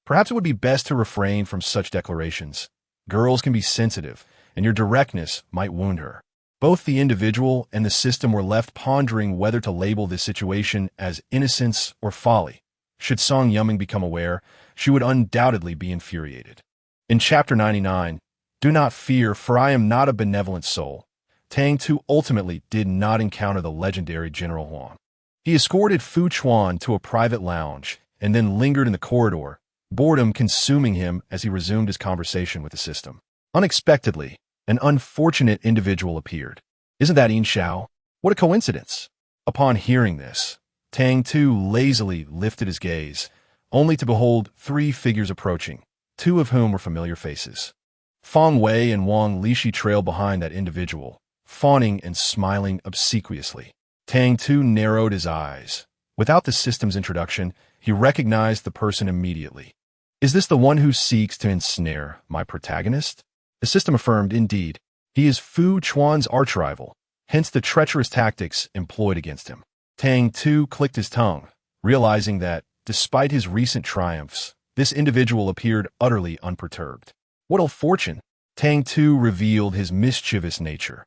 Perhaps it would be best to refrain from such declarations. Girls can be sensitive, and your directness might wound her. Both the individual and the system were left pondering whether to label this situation as innocence or folly. Should Song Yameng become aware, she would undoubtedly be infuriated. In Chapter 99, Do not fear, for I am not a benevolent soul. Tang Tu ultimately did not encounter the legendary General Huang. He escorted Fu Chuan to a private lounge and then lingered in the corridor, boredom consuming him as he resumed his conversation with the system. Unexpectedly, an unfortunate individual appeared. Isn't that Yin Shao? What a coincidence! Upon hearing this, Tang Tu lazily lifted his gaze, only to behold 3 figures approaching, 2 of whom were familiar faces. Feng Wei and Wang Lixi trailed behind that individual, fawning and smiling obsequiously. Tang Tu narrowed his eyes. Without the system's introduction, he recognized the person immediately. Is this the one who seeks to ensnare my protagonist? The system affirmed, indeed. He is Fu Chuan's archrival, hence the treacherous tactics employed against him. Tang Tu clicked his tongue, realizing that, despite his recent triumphs, this individual appeared utterly unperturbed. What ill fortune! Tang Tu revealed his mischievous nature,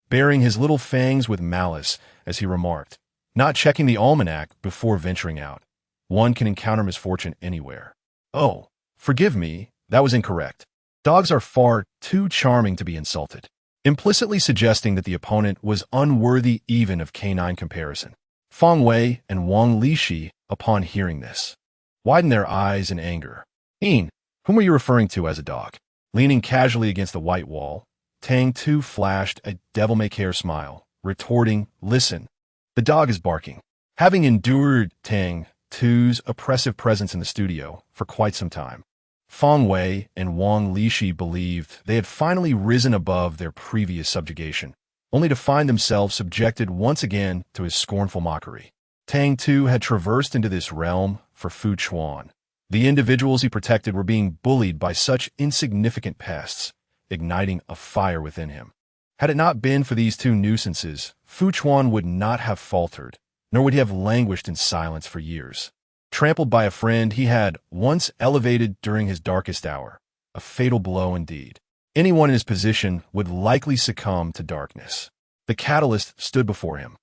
baring his little fangs with malice as he remarked, not checking the almanac before venturing out. One can encounter misfortune anywhere. Oh, forgive me, that was incorrect. Dogs are far too charming to be insulted, implicitly suggesting that the opponent was unworthy even of canine comparison. Feng Wei and Wang Lixi, upon hearing this, widened their eyes in anger. Whom are you referring to as a dog? Leaning casually against the white wall, Tang Tu flashed a devil-may-care smile, retorting, listen, the dog is barking. Having endured Tang Tu's oppressive presence in the studio for quite some time, Feng Wei and Wang Lixi believed they had finally risen above their previous subjugation, only to find themselves subjected once again to his scornful mockery. Tang Tu had traversed into this realm for Fu Chuan. The individuals he protected were being bullied by such insignificant pests, igniting a fire within him. Had it not been for these 2 nuisances, Fu Chuan would not have faltered, nor would he have languished in silence for years. Trampled by a friend he had once elevated during his darkest hour, a fatal blow indeed. Anyone in his position would likely succumb to darkness. The catalyst stood before him.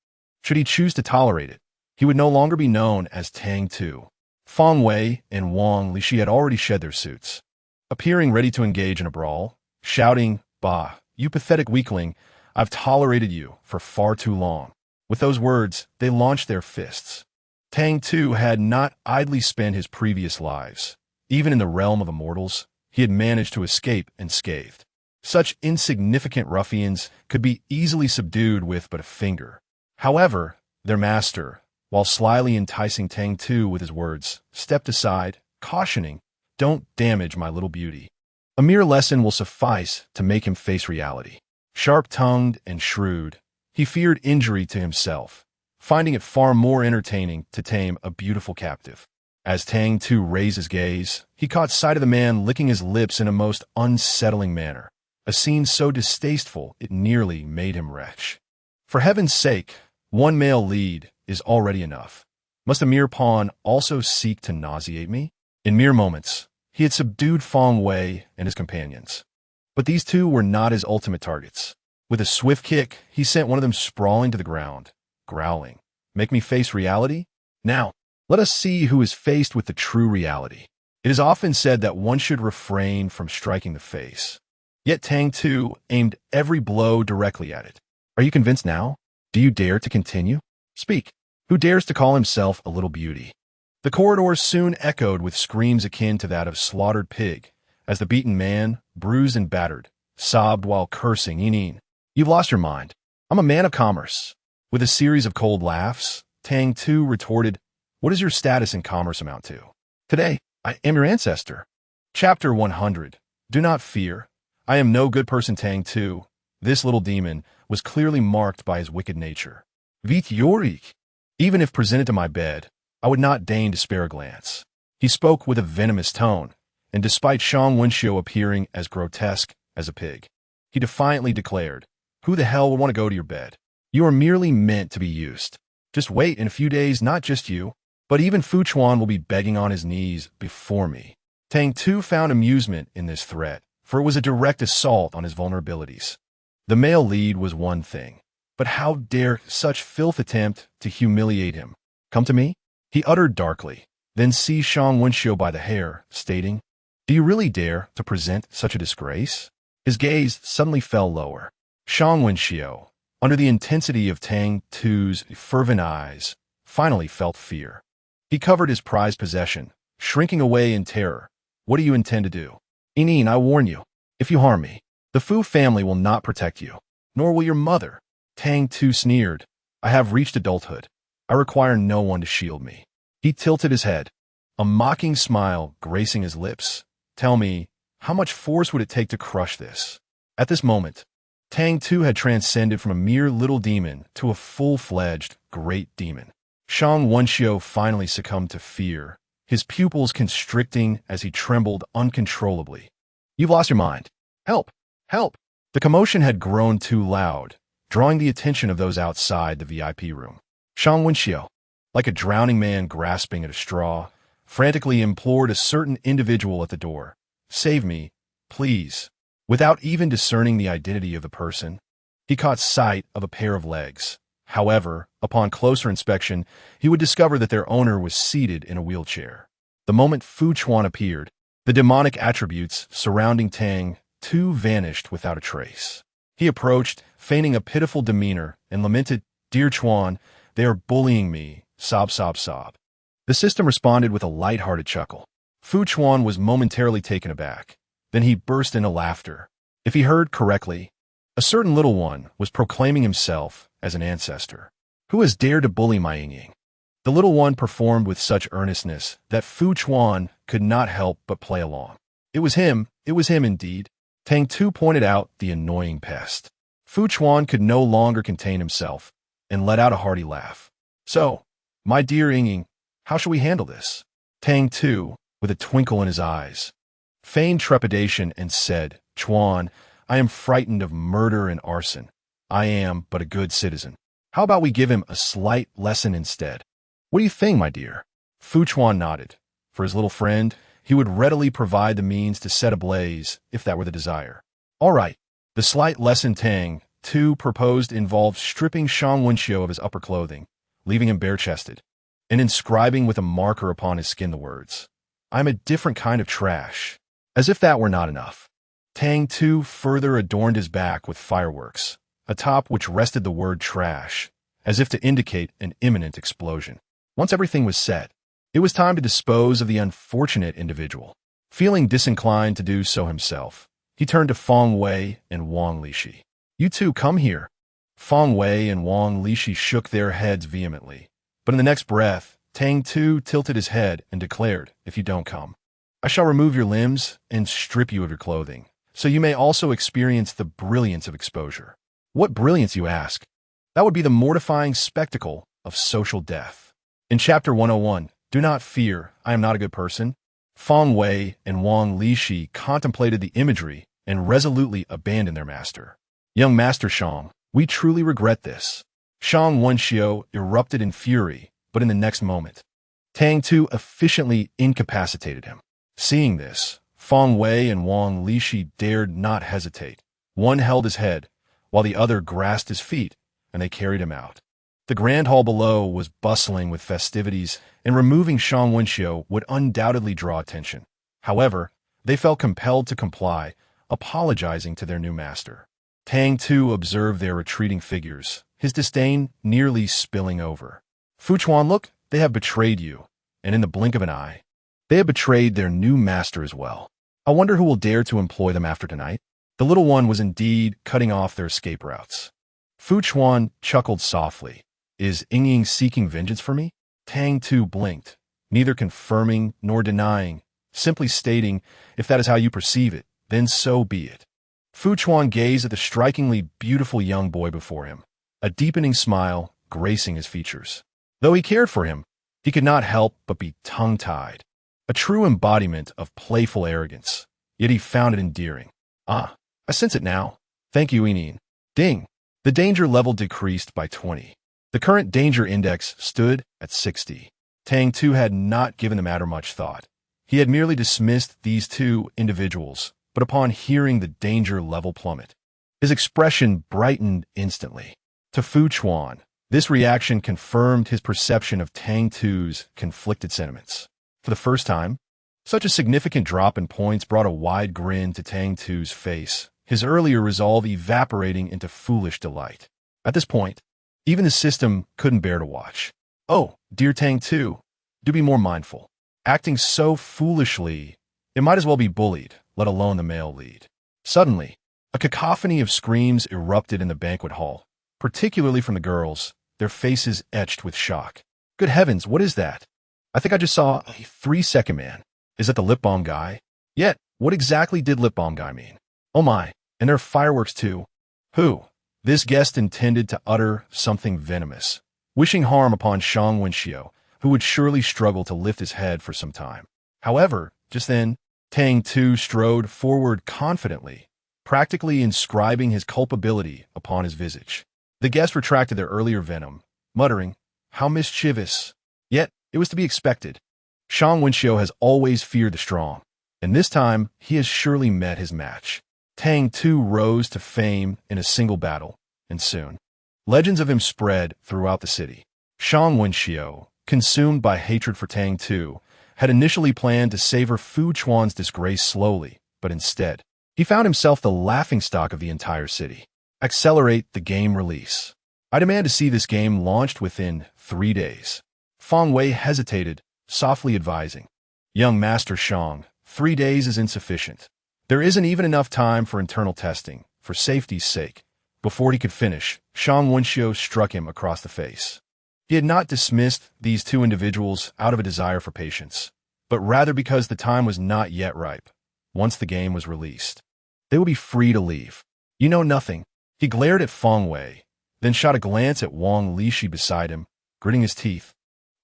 Should he choose to tolerate it, he would no longer be known as Tang Tu. Feng Wei and Wang Lixi had already shed their suits, appearing ready to engage in a brawl, shouting, "Bah, you pathetic weakling, I've tolerated you for far too long." With those words, they launched their fists. Tang Tu had not idly spent his previous lives. Even in the realm of immortals, he had managed to escape unscathed. Such insignificant ruffians could be easily subdued with but a finger. However, their master, while slyly enticing Tang Tu with his words, stepped aside, cautioning, "Don't damage my little beauty." A mere lesson will suffice to make him face reality. Sharp-tongued and shrewd, he feared injury to himself, finding it far more entertaining to tame a beautiful captive. As Tang Tu raised his gaze, he caught sight of the man licking his lips in a most unsettling manner, a scene so distasteful it nearly made him retch. For heaven's sake, one male lead is already enough. Must a mere pawn also seek to nauseate me? In mere moments, he had subdued Feng Wei and his companions. But these 2 were not his ultimate targets. With a swift kick, he sent one of them sprawling to the ground, growling, "Make me face reality? Now, let us see who is faced with the true reality." It is often said that one should refrain from striking the face. Yet Tang Tu aimed every blow directly at it. Are you convinced now? Do you dare to continue? Speak. Who dares to call himself a little beauty? The corridors soon echoed with screams akin to that of slaughtered pig, as the beaten man, bruised and battered, sobbed while cursing, "You've lost your mind. I'm a man of commerce." With a series of cold laughs, Tang Tu retorted, "What does your status in commerce amount to?" "Today, I am your ancestor." Chapter 100. Do not fear. I am no good person, Tang Tu. This little demon was clearly marked by his wicked nature. Vit Yorik. Even if presented to my bed, I would not deign to spare a glance. He spoke with a venomous tone, and despite Shang Wenxiu appearing as grotesque as a pig, he defiantly declared, "Who the hell would want to go to your bed? You are merely meant to be used. Just wait, in a few days, not just you, but even Fu Chuan will be begging on his knees before me." Tang Tu found amusement in this threat, for it was a direct assault on his vulnerabilities. The male lead was one thing, but how dare such filth attempt to humiliate him? "Come to me?" he uttered darkly, then seized Shang Wenxiu by the hair, stating, "Do you really dare to present such a disgrace?" His gaze suddenly fell lower. Shang Wenxiu, under the intensity of Tang Tu's fervent eyes, finally felt fear. He covered his prized possession, shrinking away in terror. "What do you intend to do?" I warn you, if you harm me, the Fu family will not protect you, nor will your mother." Tang Tu sneered, "I have reached adulthood. I require no one to shield me. He tilted his head, a mocking smile gracing his lips. Tell me, how much force would it take to crush this? At this moment, Tang Tu had transcended from a mere little demon to a full-fledged great demon. Shang Wenxiu finally succumbed to fear, his pupils constricting as he trembled uncontrollably. You've lost your mind. Help! Help! The commotion had grown too loud, drawing the attention of those outside the VIP room. Shang Wenxiu, like a drowning man grasping at a straw, frantically implored a certain individual at the door. Save me, please. Without even discerning the identity of the person, he caught sight of a pair of legs. However, upon closer inspection, he would discover that their owner was seated in a wheelchair. The moment Fu Chuan appeared, the demonic attributes surrounding Tang Tu vanished without a trace. He approached, feigning a pitiful demeanor, and lamented, "Dear Chuan, they are bullying me, sob, sob, sob." The system responded with a light-hearted chuckle. Fu Chuan was momentarily taken aback. Then he burst into laughter. If he heard correctly, a certain little one was proclaiming himself as an ancestor. Who has dared to bully my Ying? The little one performed with such earnestness that Fu Chuan could not help but play along. It was him indeed. Tang Tu pointed out the annoying pest. Fu Chuan could no longer contain himself and let out a hearty laugh. So, my dear Ying, how shall we handle this? Tang Tu, with a twinkle in his eyes, feigned trepidation and said, Chuan, I am frightened of murder and arson. I am but a good citizen. How about we give him a slight lesson instead? What do you think, my dear? Fu Chuan nodded. For his little friend, he would readily provide the means to set ablaze if that were the desire. All right. The slight lesson Tang Tu proposed involved stripping Shang Wenxiu of his upper clothing, leaving him bare-chested, and inscribing with a marker upon his skin the words, I'm a different kind of trash. As if that were not enough, Tang Tu further adorned his back with fireworks, atop which rested the word trash, as if to indicate an imminent explosion. Once everything was set, it was time to dispose of the unfortunate individual. Feeling disinclined to do so himself, he turned to Feng Wei and Wang Lishi. You two come here. Feng Wei and Wang Lishi shook their heads vehemently, but in the next breath, Tang Tu tilted his head and declared, if you don't come, I shall remove your limbs and strip you of your clothing, so you may also experience the brilliance of exposure. What brilliance, you ask? That would be the mortifying spectacle of social death. In Chapter 101, Do Not Fear, I Am Not a Good Person, Feng Wei and Wang Lishi contemplated the imagery and resolutely abandoned their master. Young Master Shang, we truly regret this. Shang Wenxiu erupted in fury, but in the next moment, Tang Tu efficiently incapacitated him. Seeing this, Feng Wei and Wang Lishi dared not hesitate. One held his head, while the other grasped his feet, and they carried him out. The grand hall below was bustling with festivities, and removing Shang Wenxiu would undoubtedly draw attention. However, they felt compelled to comply, apologizing to their new master. Tang Tu observed their retreating figures, his disdain nearly spilling over. Fu Chuan, look, they have betrayed you, and in the blink of an eye, they have betrayed their new master as well. I wonder who will dare to employ them after tonight. The little one was indeed cutting off their escape routes. Fu Chuan chuckled softly. Is Ying seeking vengeance for me? Tang Tu blinked, neither confirming nor denying, simply stating, if that is how you perceive it, then so be it. Fu Chuan gazed at the strikingly beautiful young boy before him, a deepening smile gracing his features. Though he cared for him, he could not help but be tongue-tied. A true embodiment of playful arrogance, yet he found it endearing. Ah, I sense it now. Thank you, Ying. Ding. The danger level decreased by 20. The current danger index stood at 60. Tang Tu had not given the matter much thought. He had merely dismissed these two individuals, but upon hearing the danger level plummet, his expression brightened instantly. To Fu Chuan, this reaction confirmed his perception of Tang Tu's conflicted sentiments. For the first time, such a significant drop in points brought a wide grin to Tang Tu's face, his earlier resolve evaporating into foolish delight. At this point, even the system couldn't bear to watch. Oh, dear Tang Tu, do be more mindful. Acting so foolishly, it might as well be bullied, let alone the male lead. Suddenly, a cacophony of screams erupted in the banquet hall, particularly from the girls, their faces etched with shock. Good heavens, what is that? I think I just saw a 3-second man. Is that the lip balm guy? Yet, what exactly did lip balm guy mean? Oh my, and there are fireworks too. Who? This guest intended to utter something venomous, wishing harm upon Shang Wenxiu, who would surely struggle to lift his head for some time. However, just then, Tang Tu strode forward confidently, practically inscribing his culpability upon his visage. The guests retracted their earlier venom, muttering, "How mischievous!" Yet, it was to be expected. Shang Wenxiu has always feared the strong, and this time he has surely met his match. Tang Tu rose to fame in a single battle, and soon, legends of him spread throughout the city. Shang Wenxiu, consumed by hatred for Tang Tu, had initially planned to savor Fu Chuan's disgrace slowly, but instead, he found himself the laughingstock of the entire city. Accelerate the game release. I demand to see this game launched within 3 days. Feng Wei hesitated, softly advising. Young Master Shang, 3 days is insufficient. There isn't even enough time for internal testing, for safety's sake. Before he could finish, Shang Wenxiu struck him across the face. He had not dismissed these two individuals out of a desire for patience, but rather because the time was not yet ripe. Once the game was released, they would be free to leave. You know nothing. He glared at Feng Wei, then shot a glance at Wang Lishi beside him, gritting his teeth.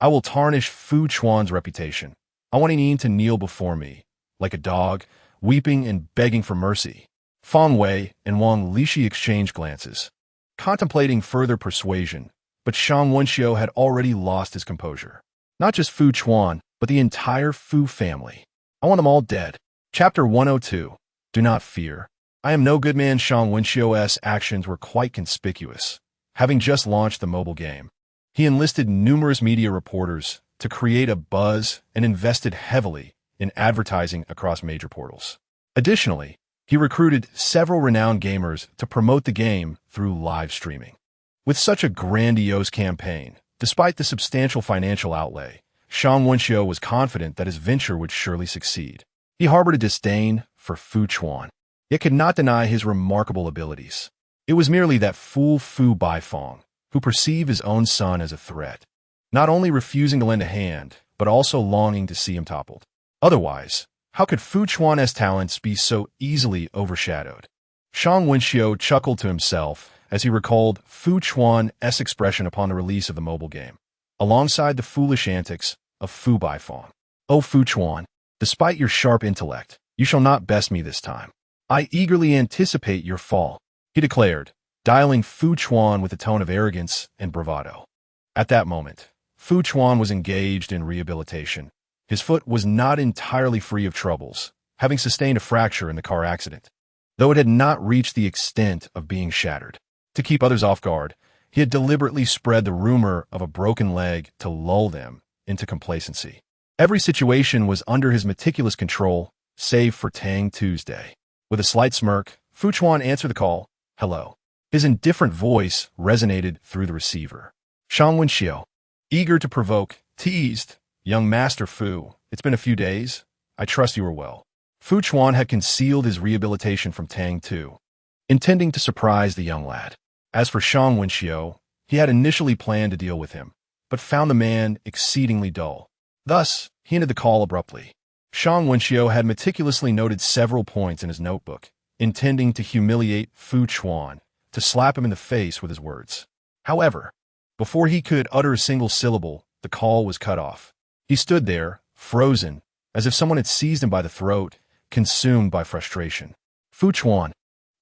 I will tarnish Fu Chuan's reputation. I want Yin to kneel before me, like a dog, weeping and begging for mercy. Feng Wei and Wang Lishi exchanged glances, contemplating further persuasion, but Shang Wenxiu had already lost his composure. Not just Fu Chuan, but the entire Fu family. I want them all dead. Chapter 102. Do not fear. I am no good man. Shang Wenxiu's actions were quite conspicuous. Having just launched the mobile game, he enlisted numerous media reporters to create a buzz and invested heavily in advertising across major portals. Additionally, he recruited several renowned gamers to promote the game through live streaming. With such a grandiose campaign, despite the substantial financial outlay, Shang Wenxiu was confident that his venture would surely succeed. He harbored a disdain for Fu Chuan, yet could not deny his remarkable abilities. It was merely that fool Fu Baifeng, who perceived his own son as a threat, not only refusing to lend a hand, but also longing to see him toppled. Otherwise, how could Fu Chuan's talents be so easily overshadowed? Shang Wenxiu chuckled to himself as he recalled Fu Chuan's expression upon the release of the mobile game, alongside the foolish antics of Fu Baifeng. "Oh Fu Chuan, despite your sharp intellect, you shall not best me this time. I eagerly anticipate your fall," he declared, dialing Fu Chuan with a tone of arrogance and bravado. At that moment, Fu Chuan was engaged in rehabilitation. His foot was not entirely free of troubles, having sustained a fracture in the car accident, though it had not reached the extent of being shattered. To keep others off guard, he had deliberately spread the rumor of a broken leg to lull them into complacency. Every situation was under his meticulous control, save for Tang Tu's day. With a slight smirk, Fu Chuan answered the call. "Hello." His indifferent voice resonated through the receiver. Shang Wenxiu, eager to provoke, teased, "Young Master Fu, it's been a few days. I trust you are well." Fu Chuan had concealed his rehabilitation from Tang Tu, intending to surprise the young lad. As for Shang Wenxiu, he had initially planned to deal with him, but found the man exceedingly dull. Thus, he ended the call abruptly. Shang Wenxiu had meticulously noted several points in his notebook, intending to humiliate Fu Chuan, to slap him in the face with his words. However, before he could utter a single syllable, the call was cut off. He stood there, frozen, as if someone had seized him by the throat, consumed by frustration. "Fu Chuan,"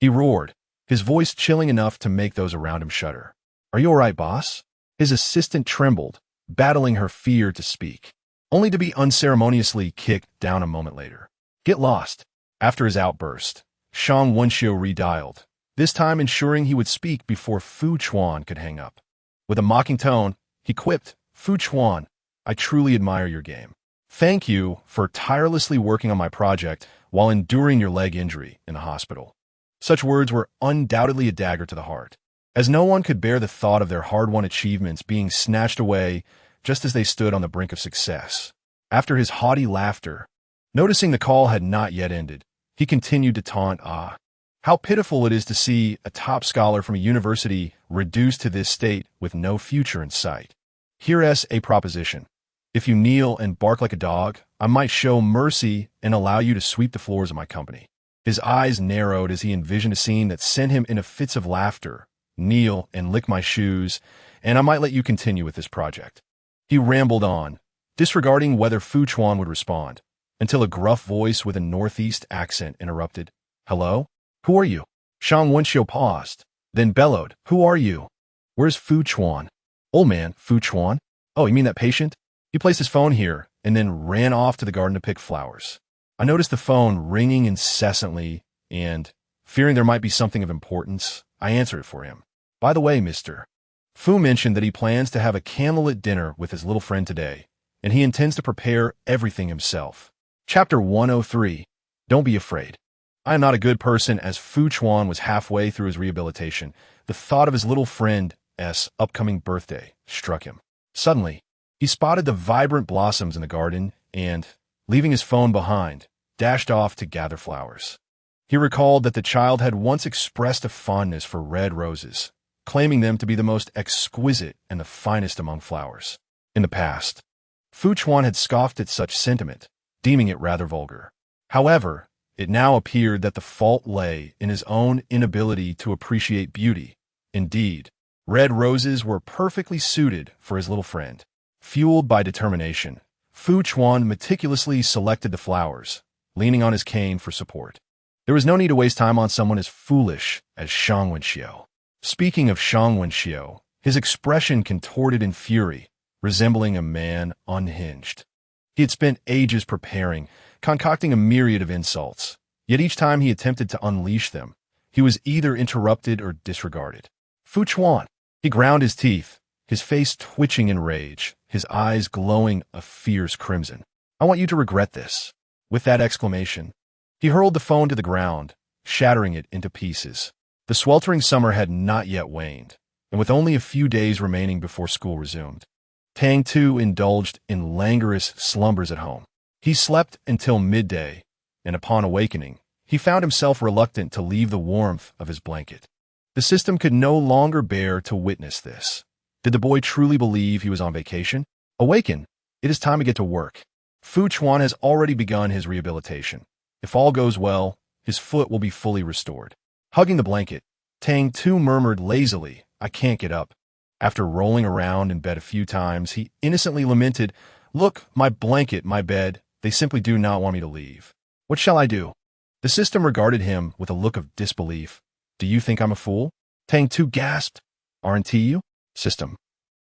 he roared, his voice chilling enough to make those around him shudder. "Are you all right, boss?" His assistant trembled, battling her fear to speak, only to be unceremoniously kicked down a moment later. "Get lost." After his outburst, Shang Wenxiu redialed, this time ensuring he would speak before Fu Chuan could hang up. With a mocking tone, he quipped, "Fu Chuan, I truly admire your game. Thank you for tirelessly working on my project while enduring your leg injury in the hospital." Such words were undoubtedly a dagger to the heart, as no one could bear the thought of their hard-won achievements being snatched away just as they stood on the brink of success. After his haughty laughter, noticing the call had not yet ended, he continued to taunt, How pitiful it is to see a top scholar from a university reduced to this state with no future in sight. Here's a proposition. If you kneel and bark like a dog, I might show mercy and allow you to sweep the floors of my company. His eyes narrowed as he envisioned a scene that sent him into fits of laughter. Kneel and lick my shoes, and I might let you continue with this project. He rambled on, disregarding whether Fu Chuan would respond, until a gruff voice with a northeast accent interrupted. Hello? Who are you? Shang Wenxiu paused, then bellowed. Who are you? Where's Fu Chuan? Old man, Fu Chuan? Oh, you mean that patient? He placed his phone here and then ran off to the garden to pick flowers. I noticed the phone ringing incessantly and, fearing there might be something of importance, I answered it for him. By the way, Mr. Fu mentioned that he plans to have a candlelit dinner with his little friend today, and he intends to prepare everything himself. Chapter 103. Don't be afraid. I am not a good person. As Fu Chuan was halfway through his rehabilitation, the thought of his little friend's upcoming birthday struck him. Suddenly, he spotted the vibrant blossoms in the garden and, leaving his phone behind, dashed off to gather flowers. He recalled that the child had once expressed a fondness for red roses, claiming them to be the most exquisite and the finest among flowers. In the past, Fu Chuan had scoffed at such sentiment, deeming it rather vulgar. However, it now appeared that the fault lay in his own inability to appreciate beauty. Indeed, red roses were perfectly suited for his little friend. Fueled by determination, Fu Chuan meticulously selected the flowers, leaning on his cane for support. There was no need to waste time on someone as foolish as Shang Wenxiu. Speaking of Shang Wenxiu, his expression contorted in fury, resembling a man unhinged. He had spent ages preparing, concocting a myriad of insults, yet each time he attempted to unleash them, he was either interrupted or disregarded. Fu Chuan. He ground his teeth, his face twitching in rage, his eyes glowing a fierce crimson. I want you to regret this. With that exclamation, he hurled the phone to the ground, shattering it into pieces. The sweltering summer had not yet waned, and with only a few days remaining before school resumed, Tang Tu indulged in languorous slumbers at home. He slept until midday, and upon awakening, he found himself reluctant to leave the warmth of his blanket. The system could no longer bear to witness this. Did the boy truly believe he was on vacation? Awaken! It is time to get to work. Fu Chuan has already begun his rehabilitation. If all goes well, his foot will be fully restored. Hugging the blanket, Tang Tu murmured lazily, I can't get up. After rolling around in bed a few times, he innocently lamented, Look, my blanket, my bed, they simply do not want me to leave. What shall I do? The system regarded him with a look of disbelief. Do you think I'm a fool? Tang Tu gasped. Aren't you? System.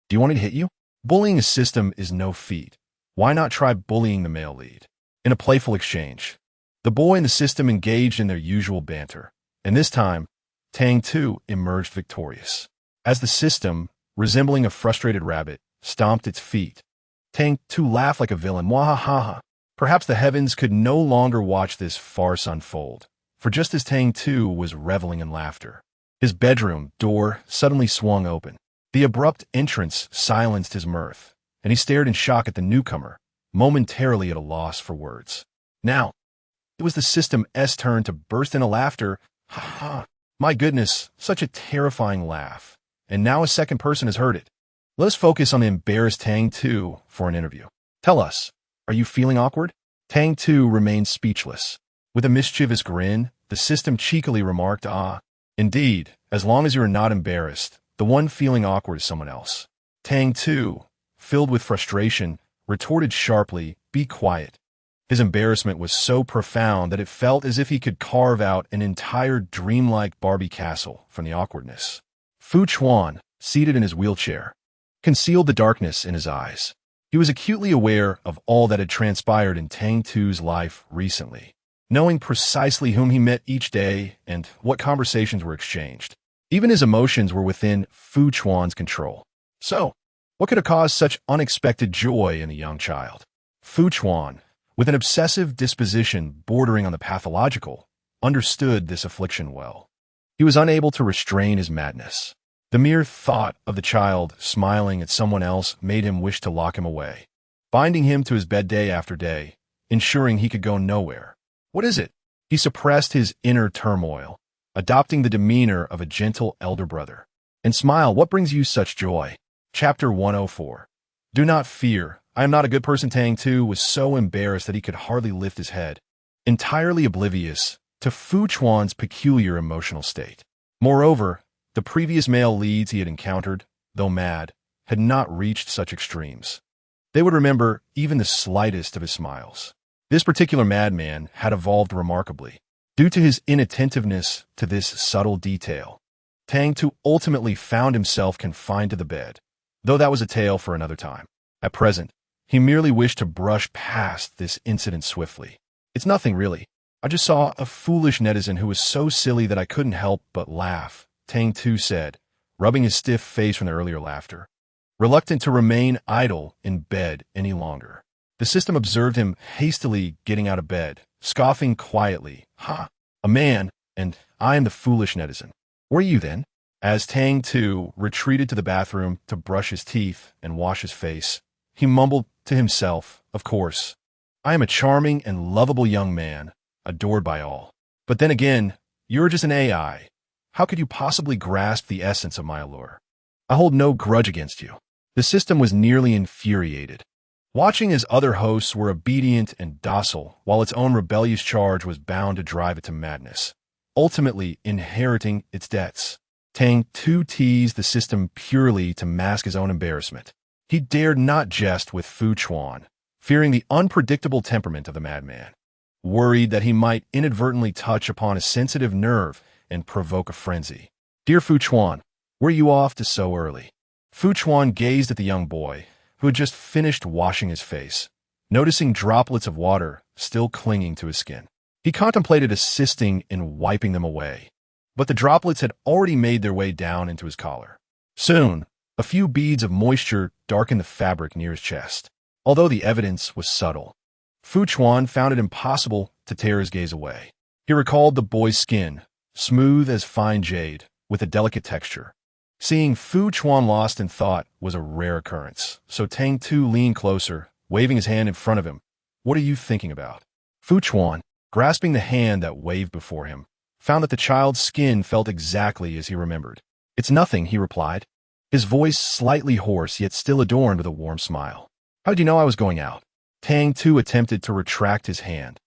Do you want me to hit you? Bullying a system is no feat. Why not try bullying the male lead? In a playful exchange, the boy and the system engaged in their usual banter, and this time, Tang Tu emerged victorious. As the system, resembling a frustrated rabbit, stomped its feet, Tang Tu laughed like a villain. Mwahaha. Perhaps the heavens could no longer watch this farce unfold, for just as Tang Tu was reveling in laughter, his bedroom door suddenly swung open. The abrupt entrance silenced his mirth, and he stared in shock at the newcomer, momentarily at a loss for words. Now, it was the system's turn to burst into laughter. Ha ha! My goodness, such a terrifying laugh. And now a second person has heard it. Let us focus on the embarrassed Tang Tu for an interview. Tell us, are you feeling awkward? Tang Tu remained speechless. With a mischievous grin, the system cheekily remarked, Indeed, as long as you are not embarrassed, the one feeling awkward is someone else. Tang Tu, filled with frustration, retorted sharply, Be quiet. His embarrassment was so profound that it felt as if he could carve out an entire dreamlike Barbie castle from the awkwardness. Fu Chuan, seated in his wheelchair, concealed the darkness in his eyes. He was acutely aware of all that had transpired in Tang Tu's life recently, knowing precisely whom he met each day and what conversations were exchanged. Even his emotions were within Fu Chuan's control. So, what could have caused such unexpected joy in a young child? Fu Chuan, with an obsessive disposition bordering on the pathological, understood this affliction well. He was unable to restrain his madness. The mere thought of the child smiling at someone else made him wish to lock him away, binding him to his bed day after day, ensuring he could go nowhere. What is it? He suppressed his inner turmoil, adopting the demeanor of a gentle elder brother. And smile, what brings you such joy? Chapter 104. Do not fear. I am not a good person. Tang Tu was so embarrassed that he could hardly lift his head, entirely oblivious to Fu Chuan's peculiar emotional state. Moreover, the previous male leads he had encountered, though mad, had not reached such extremes. They would remember even the slightest of his smiles. This particular madman had evolved remarkably, due to his inattentiveness to this subtle detail. Tang Tu ultimately found himself confined to the bed, though that was a tale for another time. At present, he merely wished to brush past this incident swiftly. It's nothing really. I just saw a foolish netizen who was so silly that I couldn't help but laugh, Tang Tu said, rubbing his stiff face from the earlier laughter. Reluctant to remain idle in bed any longer, the system observed him hastily getting out of bed, scoffing quietly. Ha! A man, and I am the foolish netizen. Were you then? As Tang Tu retreated to the bathroom to brush his teeth and wash his face, he mumbled to himself, of course, I am a charming and lovable young man, adored by all. But then again, you're just an AI. How could you possibly grasp the essence of my allure? I hold no grudge against you. The system was nearly infuriated, watching as other hosts were obedient and docile, while its own rebellious charge was bound to drive it to madness, ultimately inheriting its debts. Tang Tu teased the system purely to mask his own embarrassment. He dared not jest with Fu Chuan, fearing the unpredictable temperament of the madman, worried that he might inadvertently touch upon a sensitive nerve and provoke a frenzy. Dear Fu Chuan, were you off to so early? Fu Chuan gazed at the young boy, who had just finished washing his face, noticing droplets of water still clinging to his skin. He contemplated assisting in wiping them away, but the droplets had already made their way down into his collar. Soon, a few beads of moisture darkened the fabric near his chest. Although the evidence was subtle, Fu Chuan found it impossible to tear his gaze away. He recalled the boy's skin, smooth as fine jade, with a delicate texture. Seeing Fu Chuan lost in thought was a rare occurrence, so Tang Tu leaned closer, waving his hand in front of him. What are you thinking about? Fu Chuan, grasping the hand that waved before him, found that the child's skin felt exactly as he remembered. It's nothing, he replied, his voice slightly hoarse yet still adorned with a warm smile. How'd you know I was going out? Tang Tu attempted to retract his hand,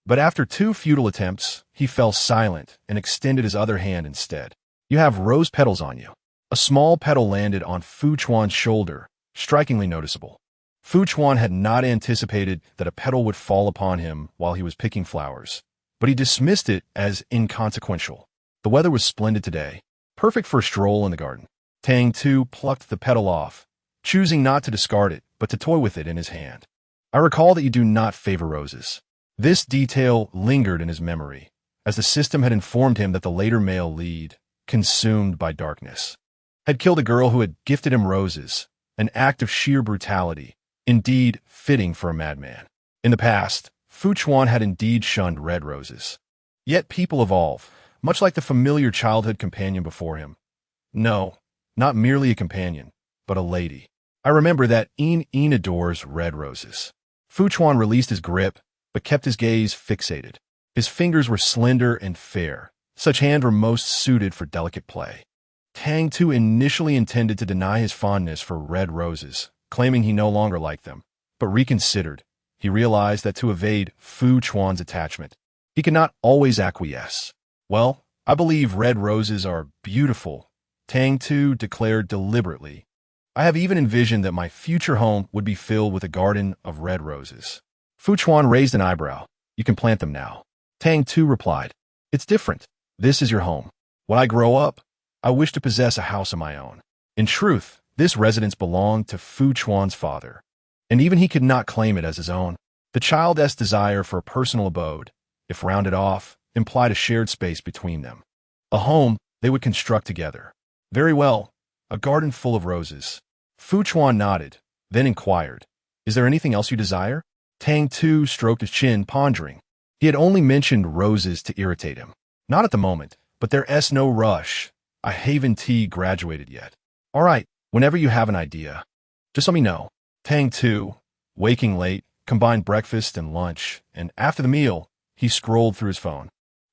but after 2 futile attempts, he fell silent and extended his other hand instead. You have rose petals on you. A small petal landed on Fu Chuan's shoulder, strikingly noticeable. Fu Chuan had not anticipated that a petal would fall upon him while he was picking flowers, but he dismissed it as inconsequential. The weather was splendid today, perfect for a stroll in the garden. Tang Tu plucked the petal off, choosing not to discard it, but to toy with it in his hand. I recall that you do not favor roses. This detail lingered in his memory, as the system had informed him that the later male lead, consumed by darkness, had killed a girl who had gifted him roses, an act of sheer brutality, indeed fitting for a madman. In the past, Fu Chuan had indeed shunned red roses. Yet people evolve, much like the familiar childhood companion before him. No, not merely a companion, but a lady. I remember that Een adores red roses. Fu Chuan released his grip, but kept his gaze fixated. His fingers were slender and fair. Such hands were most suited for delicate play. Tang Tu initially intended to deny his fondness for red roses, claiming he no longer liked them, but reconsidered. He realized that to evade Fu Chuan's attachment, he could not always acquiesce. Well, I believe red roses are beautiful, Tang Tu declared deliberately. I have even envisioned that my future home would be filled with a garden of red roses. Fu Chuan raised an eyebrow. You can plant them now. Tang Tu replied, it's different. This is your home. When I grow up, I wish to possess a house of my own. In truth, this residence belonged to Fu Chuan's father, and even he could not claim it as his own. The child's desire for a personal abode, if rounded off, implied a shared space between them. A home they would construct together. Very well, a garden full of roses. Fu Chuan nodded, then inquired, is there anything else you desire? Tang Tu stroked his chin, pondering. He had only mentioned roses to irritate him. Not at the moment, but there's no rush. I haven't graduated yet. All right, whenever you have an idea, just let me know. Tang Tu, waking late, combined breakfast and lunch, and after the meal, he scrolled through his phone.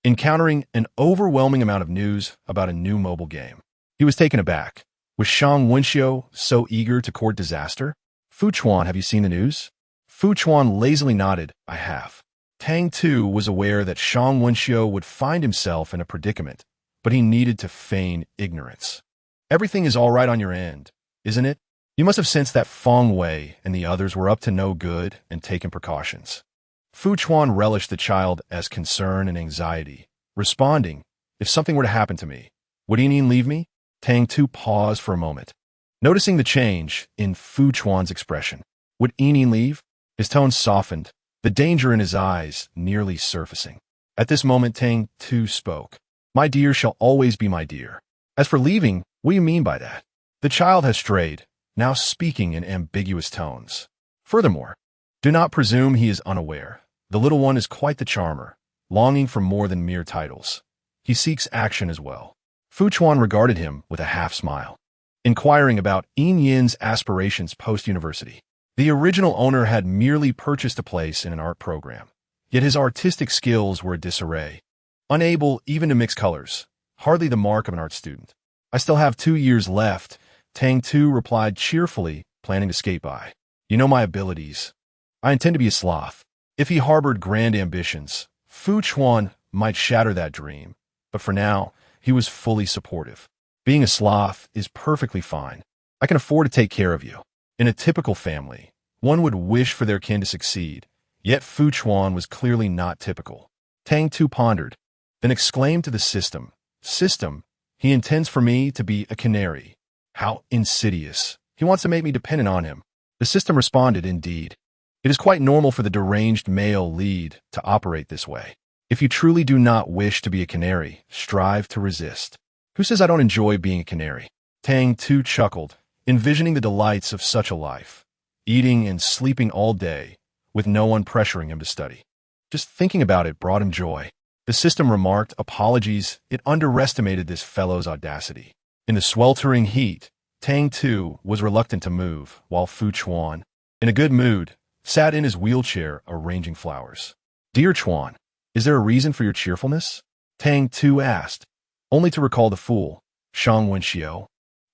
encountering an overwhelming amount of news about a new mobile game. He was taken aback. Was Shang Wenxiu so eager to court disaster? Fu Chuan, have you seen the news? Fu Chuan lazily nodded. I have. Tang Tu was aware that Shang Wenxiu would find himself in a predicament, but he needed to feign ignorance. Everything is all right on your end, isn't it? You must have sensed that Feng Wei and the others were up to no good and taken precautions. Fu Chuan relished the child as concern and anxiety, responding, if something were to happen to me, would Yining leave me? Tang Tu paused for a moment, noticing the change in Fu Chuan's expression. Would Yining leave? His tone softened, the danger in his eyes nearly surfacing. At this moment, Tang Tu spoke. My dear shall always be my dear. As for leaving, what do you mean by that? The child has strayed, now speaking in ambiguous tones. Furthermore, do not presume he is unaware. The little one is quite the charmer, longing for more than mere titles. He seeks action as well. Fu Chuan regarded him with a half-smile, inquiring about Yin Yin's aspirations post-university. The original owner had merely purchased a place in an art program, yet his artistic skills were a disarray. Unable even to mix colors, hardly the mark of an art student. I still have 2 years left, Tang Tu replied cheerfully, planning to skate by. You know my abilities. I intend to be a sloth. If he harbored grand ambitions, Fu Chuan might shatter that dream, but for now, he was fully supportive. Being a sloth is perfectly fine. I can afford to take care of you. In a typical family, one would wish for their kin to succeed, yet Fu Chuan was clearly not typical. Tang Tu pondered, then exclaimed to the system, System, he intends for me to be a canary. How insidious. He wants to make me dependent on him. The system responded, indeed. It is quite normal for the deranged male lead to operate this way. If you truly do not wish to be a canary, strive to resist. Who says I don't enjoy being a canary? Tang Tu chuckled, envisioning the delights of such a life, eating and sleeping all day, with no one pressuring him to study. Just thinking about it brought him joy. The system remarked, apologies, it underestimated this fellow's audacity. In the sweltering heat, Tang Tu was reluctant to move, while Fu Chuan, in a good mood, sat in his wheelchair arranging flowers. Dear Chuan, is there a reason for your cheerfulness? Tang Tu asked, only to recall the fool, Shang Wenxiu,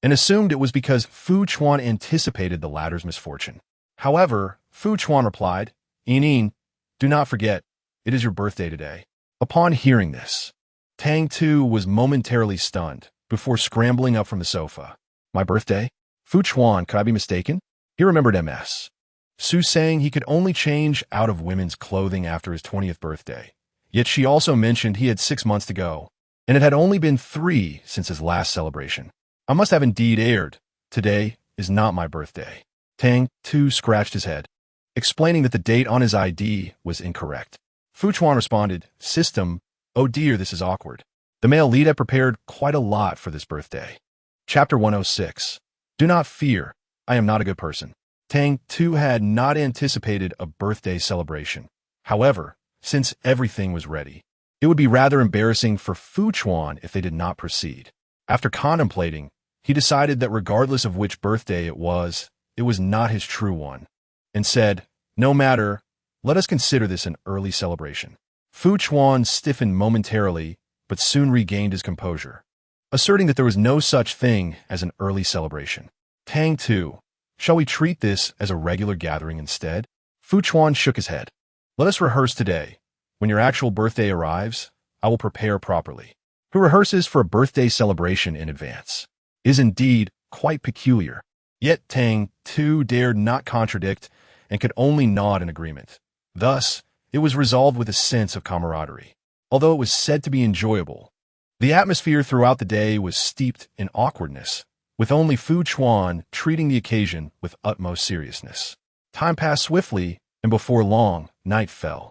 and assumed it was because Fu Chuan anticipated the latter's misfortune. However, Fu Chuan replied, Yining, do not forget, it is your birthday today. Upon hearing this, Tang Tu was momentarily stunned before scrambling up from the sofa. My birthday? Fu Chuan, could I be mistaken? He remembered MS. Su saying he could only change out of women's clothing after his 20th birthday. Yet she also mentioned he had 6 months to go, and it had only been 3 since his last celebration. I must have indeed erred. Today is not my birthday. Tang Tu scratched his head, explaining that the date on his ID was incorrect. Fu Chuan responded, System, oh dear, this is awkward. The male lead had prepared quite a lot for this birthday. Chapter 106. Do not fear, I am not a good person. Tang Tu had not anticipated a birthday celebration. However, since everything was ready, it would be rather embarrassing for Fu Chuan if they did not proceed. After contemplating, he decided that regardless of which birthday it was not his true one, and said, no matter, let us consider this an early celebration. Fu Chuan stiffened momentarily, but soon regained his composure, asserting that there was no such thing as an early celebration. Tang Tu, shall we treat this as a regular gathering instead? Fu Chuan shook his head. Let us rehearse today. When your actual birthday arrives, I will prepare properly. Who rehearses for a birthday celebration in advance is indeed quite peculiar. Yet Tang Tu dared not contradict and could only nod in agreement. Thus, it was resolved with a sense of camaraderie. Although it was said to be enjoyable, the atmosphere throughout the day was steeped in awkwardness, with only Fu Chuan treating the occasion with utmost seriousness. Time passed swiftly, and before long, night fell.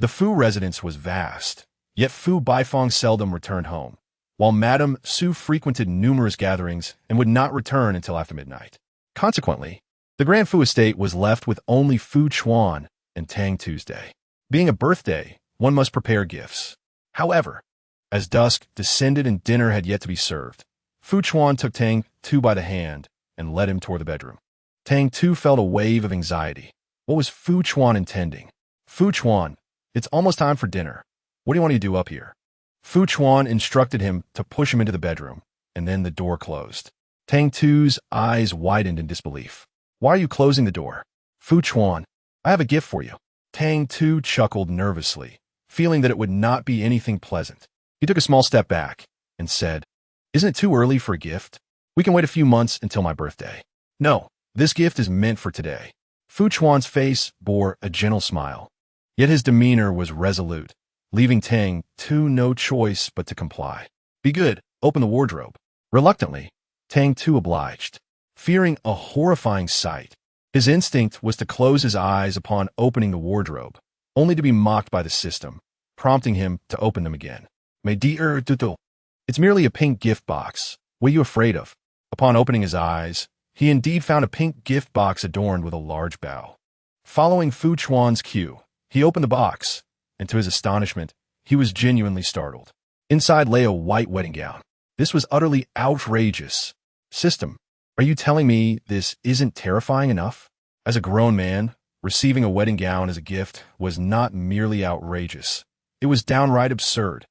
The Fu residence was vast, yet Fu Baifeng seldom returned home, while Madame Su frequented numerous gatherings and would not return until after midnight. Consequently, the Grand Fu estate was left with only Fu Chuan and Tang Tuesday. Being a birthday, one must prepare gifts. However, as dusk descended and dinner had yet to be served, Fu Chuan took Tang Tu by the hand and led him toward the bedroom. Tang Tu felt a wave of anxiety. What was Fu Chuan intending? Fu Chuan, it's almost time for dinner. What do you want to do up here? Fu Chuan instructed him to push him into the bedroom, and then the door closed. Tang Tu's eyes widened in disbelief. Why are you closing the door? Fu Chuan, I have a gift for you. Tang Tu chuckled nervously, feeling that it would not be anything pleasant. He took a small step back and said, Isn't it too early for a gift? We can wait a few months until my birthday. No, this gift is meant for today. Fu Chuan's face bore a gentle smile, yet his demeanor was resolute, leaving Tang Tu no choice but to comply. Be good, open the wardrobe. Reluctantly, Tang Tu obliged, fearing a horrifying sight. His instinct was to close his eyes upon opening the wardrobe, only to be mocked by the system, prompting him to open them again. Mais dire tout. It's merely a pink gift box. What are you afraid of? Upon opening his eyes, he indeed found a pink gift box adorned with a large bow. Following Fu Chuan's cue, he opened the box, and to his astonishment, he was genuinely startled. Inside lay a white wedding gown. This was utterly outrageous. System, are you telling me this isn't terrifying enough? As a grown man, receiving a wedding gown as a gift was not merely outrageous. It was downright absurd.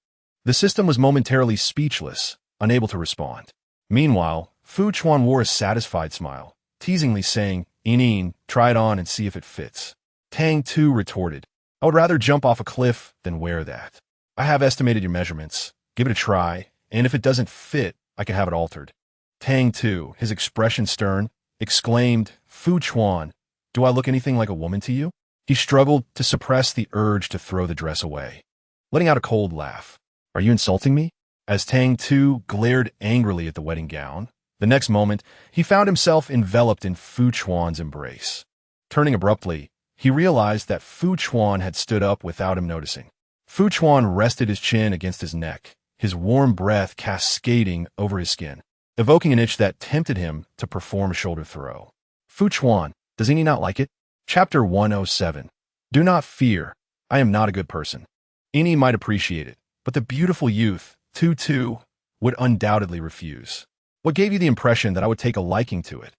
The system was momentarily speechless, unable to respond. Meanwhile, Fu Chuan wore a satisfied smile, teasingly saying, "Inin, try it on and see if it fits." Tang Tu retorted, "I would rather jump off a cliff than wear that. I have estimated your measurements. Give it a try, and if it doesn't fit, I can have it altered." Tang Tu, his expression stern, exclaimed, "Fu Chuan, do I look anything like a woman to you?" He struggled to suppress the urge to throw the dress away, letting out a cold laugh. "Are you insulting me?" As Tang Tu glared angrily at the wedding gown, the next moment, he found himself enveloped in Fu Chuan's embrace. Turning abruptly, he realized that Fu Chuan had stood up without him noticing. Fu Chuan rested his chin against his neck, his warm breath cascading over his skin, evoking an itch that tempted him to perform a shoulder throw. Fu Chuan, does he not like it? Chapter 107. Do not fear. I am not a good person. Any might appreciate it, but the beautiful youth, Tu, would undoubtedly refuse. What gave you the impression that I would take a liking to it?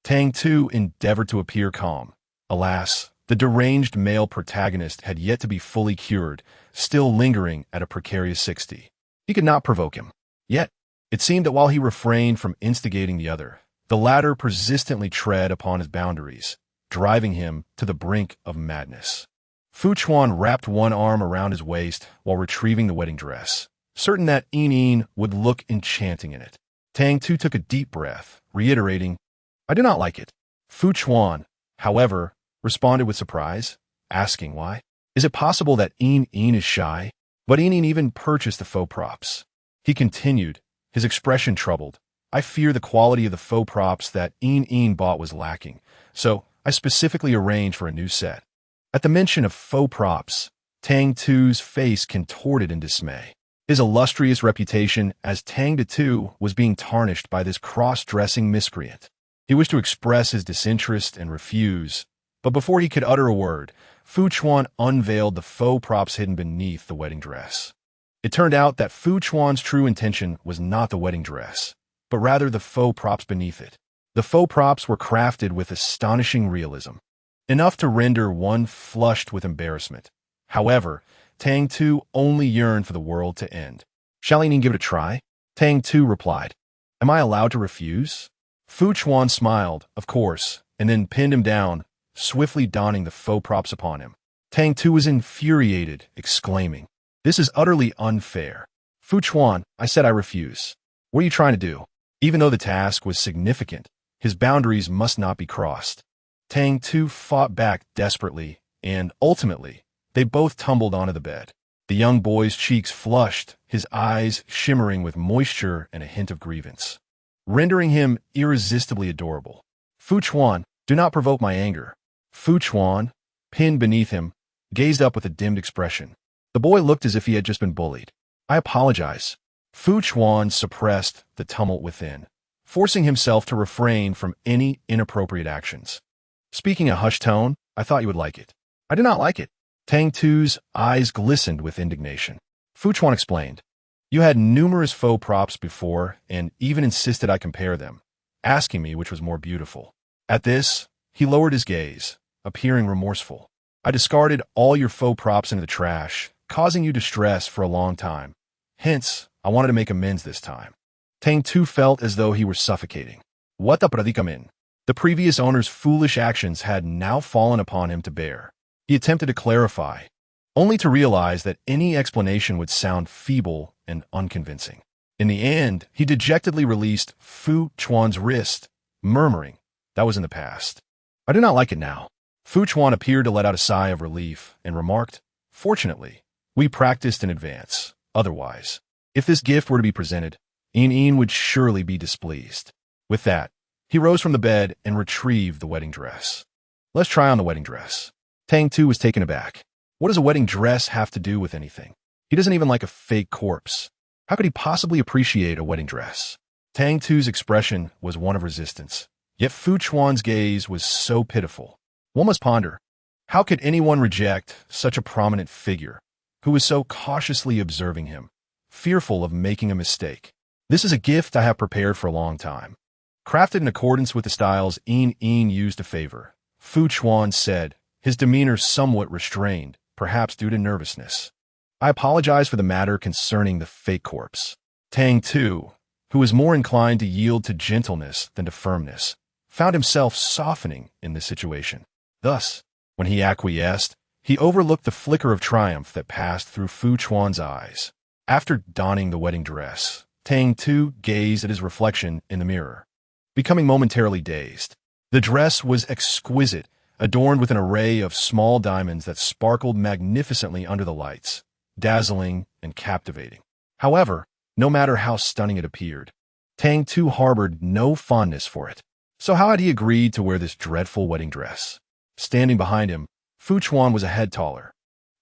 Tang Tu endeavored to appear calm. Alas, the deranged male protagonist had yet to be fully cured, still lingering at a precarious 60. He could not provoke him. Yet, it seemed that while he refrained from instigating the other, the latter persistently tread upon his boundaries, driving him to the brink of madness. Fu Chuan wrapped one arm around his waist while retrieving the wedding dress, certain that Inin would look enchanting in it. Tang Tu took a deep breath, reiterating, "I do not like it." Fu Chuan, however, responded with surprise, asking why. Is it possible that Inin is shy? But Inin even purchased the faux props. He continued, his expression troubled. I fear the quality of the faux props that Inin bought was lacking, so I specifically arranged for a new set. At the mention of faux props, Tang Tu's face contorted in dismay. His illustrious reputation as Tang Tu was being tarnished by this cross-dressing miscreant. He wished to express his disinterest and refuse, but before he could utter a word, Fu Chuan unveiled the faux props hidden beneath the wedding dress. It turned out that Fu Chuan's true intention was not the wedding dress, but rather the faux props beneath it. The faux props were crafted with astonishing realism, enough to render one flushed with embarrassment. However, Tang Tu only yearned for the world to end. Shall I give it a try? Tang Tu replied. Am I allowed to refuse? Fu Chuan smiled, of course, and then pinned him down, swiftly donning the faux props upon him. Tang Tu was infuriated, exclaiming, "This is utterly unfair. Fu Chuan, I said I refuse. What are you trying to do?" Even though the task was significant, his boundaries must not be crossed. Tang Tu fought back desperately, and ultimately, they both tumbled onto the bed. The young boy's cheeks flushed, his eyes shimmering with moisture and a hint of grievance, rendering him irresistibly adorable. Fu Chuan, do not provoke my anger. Fu Chuan, pinned beneath him, gazed up with a dimmed expression. The boy looked as if he had just been bullied. I apologize. Fu Chuan suppressed the tumult within, forcing himself to refrain from any inappropriate actions. Speaking a hushed tone, I thought you would like it. I do not like it. Tang Tu's eyes glistened with indignation. Fu Chuan explained, You had numerous faux props before and even insisted I compare them, asking me which was more beautiful. At this, he lowered his gaze, appearing remorseful. I discarded all your faux props into the trash, causing you distress for a long time. Hence, I wanted to make amends this time. Tang Tu felt as though he were suffocating. What the predicament? The previous owner's foolish actions had now fallen upon him to bear. He attempted to clarify, only to realize that any explanation would sound feeble and unconvincing. In the end, he dejectedly released Fu Chuan's wrist, murmuring, "That was in the past. I do not like it now." Fu Chuan appeared to let out a sigh of relief and remarked, "Fortunately, we practiced in advance. Otherwise, if this gift were to be presented, Yin would surely be displeased." With that, he rose from the bed and retrieved the wedding dress. "Let's try on the wedding dress." Tang Tu was taken aback. What does a wedding dress have to do with anything? He doesn't even like a fake corpse. How could he possibly appreciate a wedding dress? Tang Tu's expression was one of resistance, yet Fu Chuan's gaze was so pitiful. One must ponder, how could anyone reject such a prominent figure, who was so cautiously observing him, fearful of making a mistake? "This is a gift I have prepared for a long time, crafted in accordance with the styles Yin used to favor," Fu Chuan said, his demeanor somewhat restrained, perhaps due to nervousness. "I apologize for the matter concerning the fake corpse." Tang Tu, who was more inclined to yield to gentleness than to firmness, found himself softening in this situation. Thus, when he acquiesced, he overlooked the flicker of triumph that passed through Fu Chuan's eyes. After donning the wedding dress, Tang Tu gazed at his reflection in the mirror, becoming momentarily dazed. The dress was exquisite, adorned with an array of small diamonds that sparkled magnificently under the lights, dazzling and captivating. However, no matter how stunning it appeared, Tang Tu harbored no fondness for it. So how had he agreed to wear this dreadful wedding dress? Standing behind him, Fu Chuan was a head taller,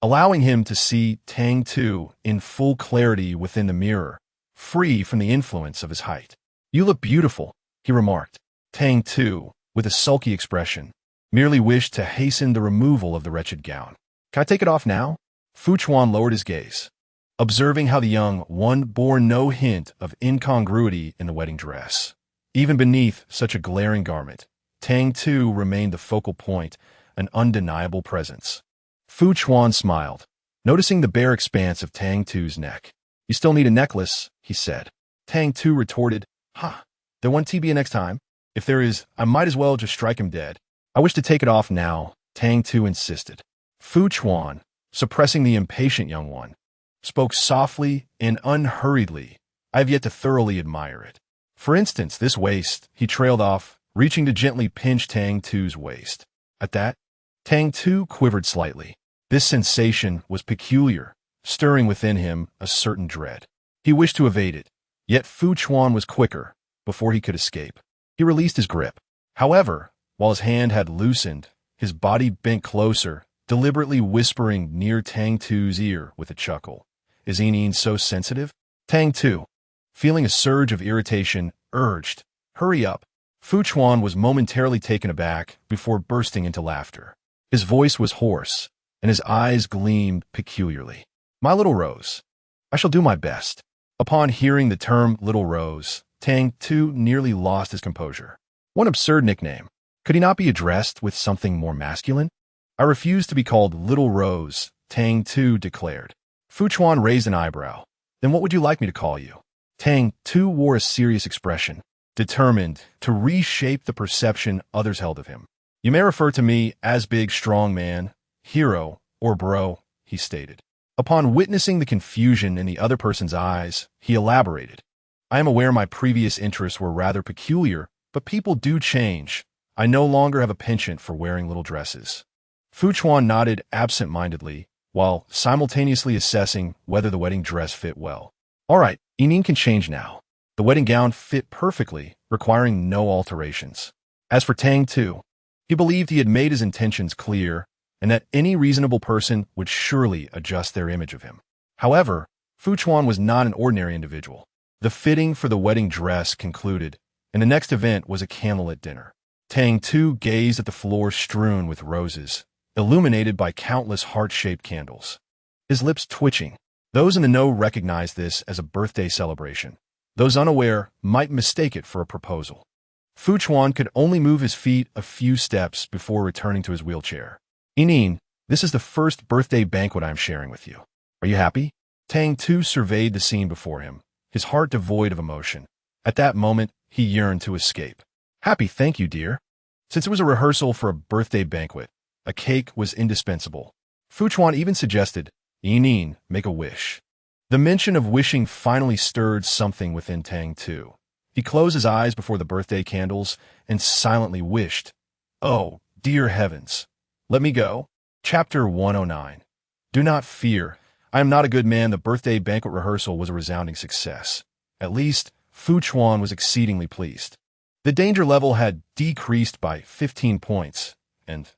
allowing him to see Tang Tu in full clarity within the mirror, free from the influence of his height. "You look beautiful," he remarked. Tang Tu, with a sulky expression, merely wished to hasten the removal of the wretched gown. "Can I take it off now?" Fu Chuan lowered his gaze, observing how the young one bore no hint of incongruity in the wedding dress. Even beneath such a glaring garment, Tang Tu remained the focal point, an undeniable presence. Fu Chuan smiled, noticing the bare expanse of Tang Tu's neck. "You still need a necklace," he said. Tang Tu retorted, "Ha, there won't be next time. If there is, I might as well just strike him dead." "I wish to take it off now," Tang Tu insisted. Fu Chuan, suppressing the impatient young one, spoke softly and unhurriedly. "I have yet to thoroughly admire it. For instance, this waist," he trailed off, reaching to gently pinch Tang Tu's waist. At that, Tang Tu quivered slightly. This sensation was peculiar, stirring within him a certain dread. He wished to evade it, yet Fu Chuan was quicker. Before he could escape, he released his grip. However, while his hand had loosened, his body bent closer, deliberately whispering near Tang Tu's ear with a chuckle. "Is Yin so sensitive?" Tang Tu, feeling a surge of irritation, urged, "Hurry up." Fu Chuan was momentarily taken aback before bursting into laughter. His voice was hoarse, and his eyes gleamed peculiarly. "My little Rose, I shall do my best." Upon hearing the term Little Rose, Tang Tu nearly lost his composure. One absurd nickname. Could he not be addressed with something more masculine? "I refuse to be called Little Rose," Tang Tu declared. Fu Chuan raised an eyebrow. "Then what would you like me to call you?" Tang Tu wore a serious expression, determined to reshape the perception others held of him. "You may refer to me as big, strong man, hero, or bro," he stated. Upon witnessing the confusion in the other person's eyes, he elaborated. "I am aware my previous interests were rather peculiar, but people do change. I no longer have a penchant for wearing little dresses." Fu Chuan nodded absent-mindedly, while simultaneously assessing whether the wedding dress fit well. "All right, Yin can change now." The wedding gown fit perfectly, requiring no alterations. As for Tang Tu, he believed he had made his intentions clear, and that any reasonable person would surely adjust their image of him. However, Fu Chuan was not an ordinary individual. The fitting for the wedding dress concluded, and the next event was a candlelit dinner. Tang Tu gazed at the floor strewn with roses, illuminated by countless heart-shaped candles, his lips twitching. Those in the know recognized this as a birthday celebration. Those unaware might mistake it for a proposal. Fu Chuan could only move his feet a few steps before returning to his wheelchair. "Yin, this is the first birthday banquet I am sharing with you. Are you happy?" Tang Tu surveyed the scene before him, his heart devoid of emotion. At that moment, he yearned to escape. Happy, thank you, dear. Since it was a rehearsal for a birthday banquet, a cake was indispensable. Fu Chuan even suggested, Yinin, make a wish. The mention of wishing finally stirred something within Tang Tu. He closed his eyes before the birthday candles and silently wished, "Oh, dear heavens, let me go." Chapter 109. Do not fear. I am not a good man. The birthday banquet rehearsal was a resounding success. At least, Fu Chuan was exceedingly pleased. The danger level had decreased by 15 points, and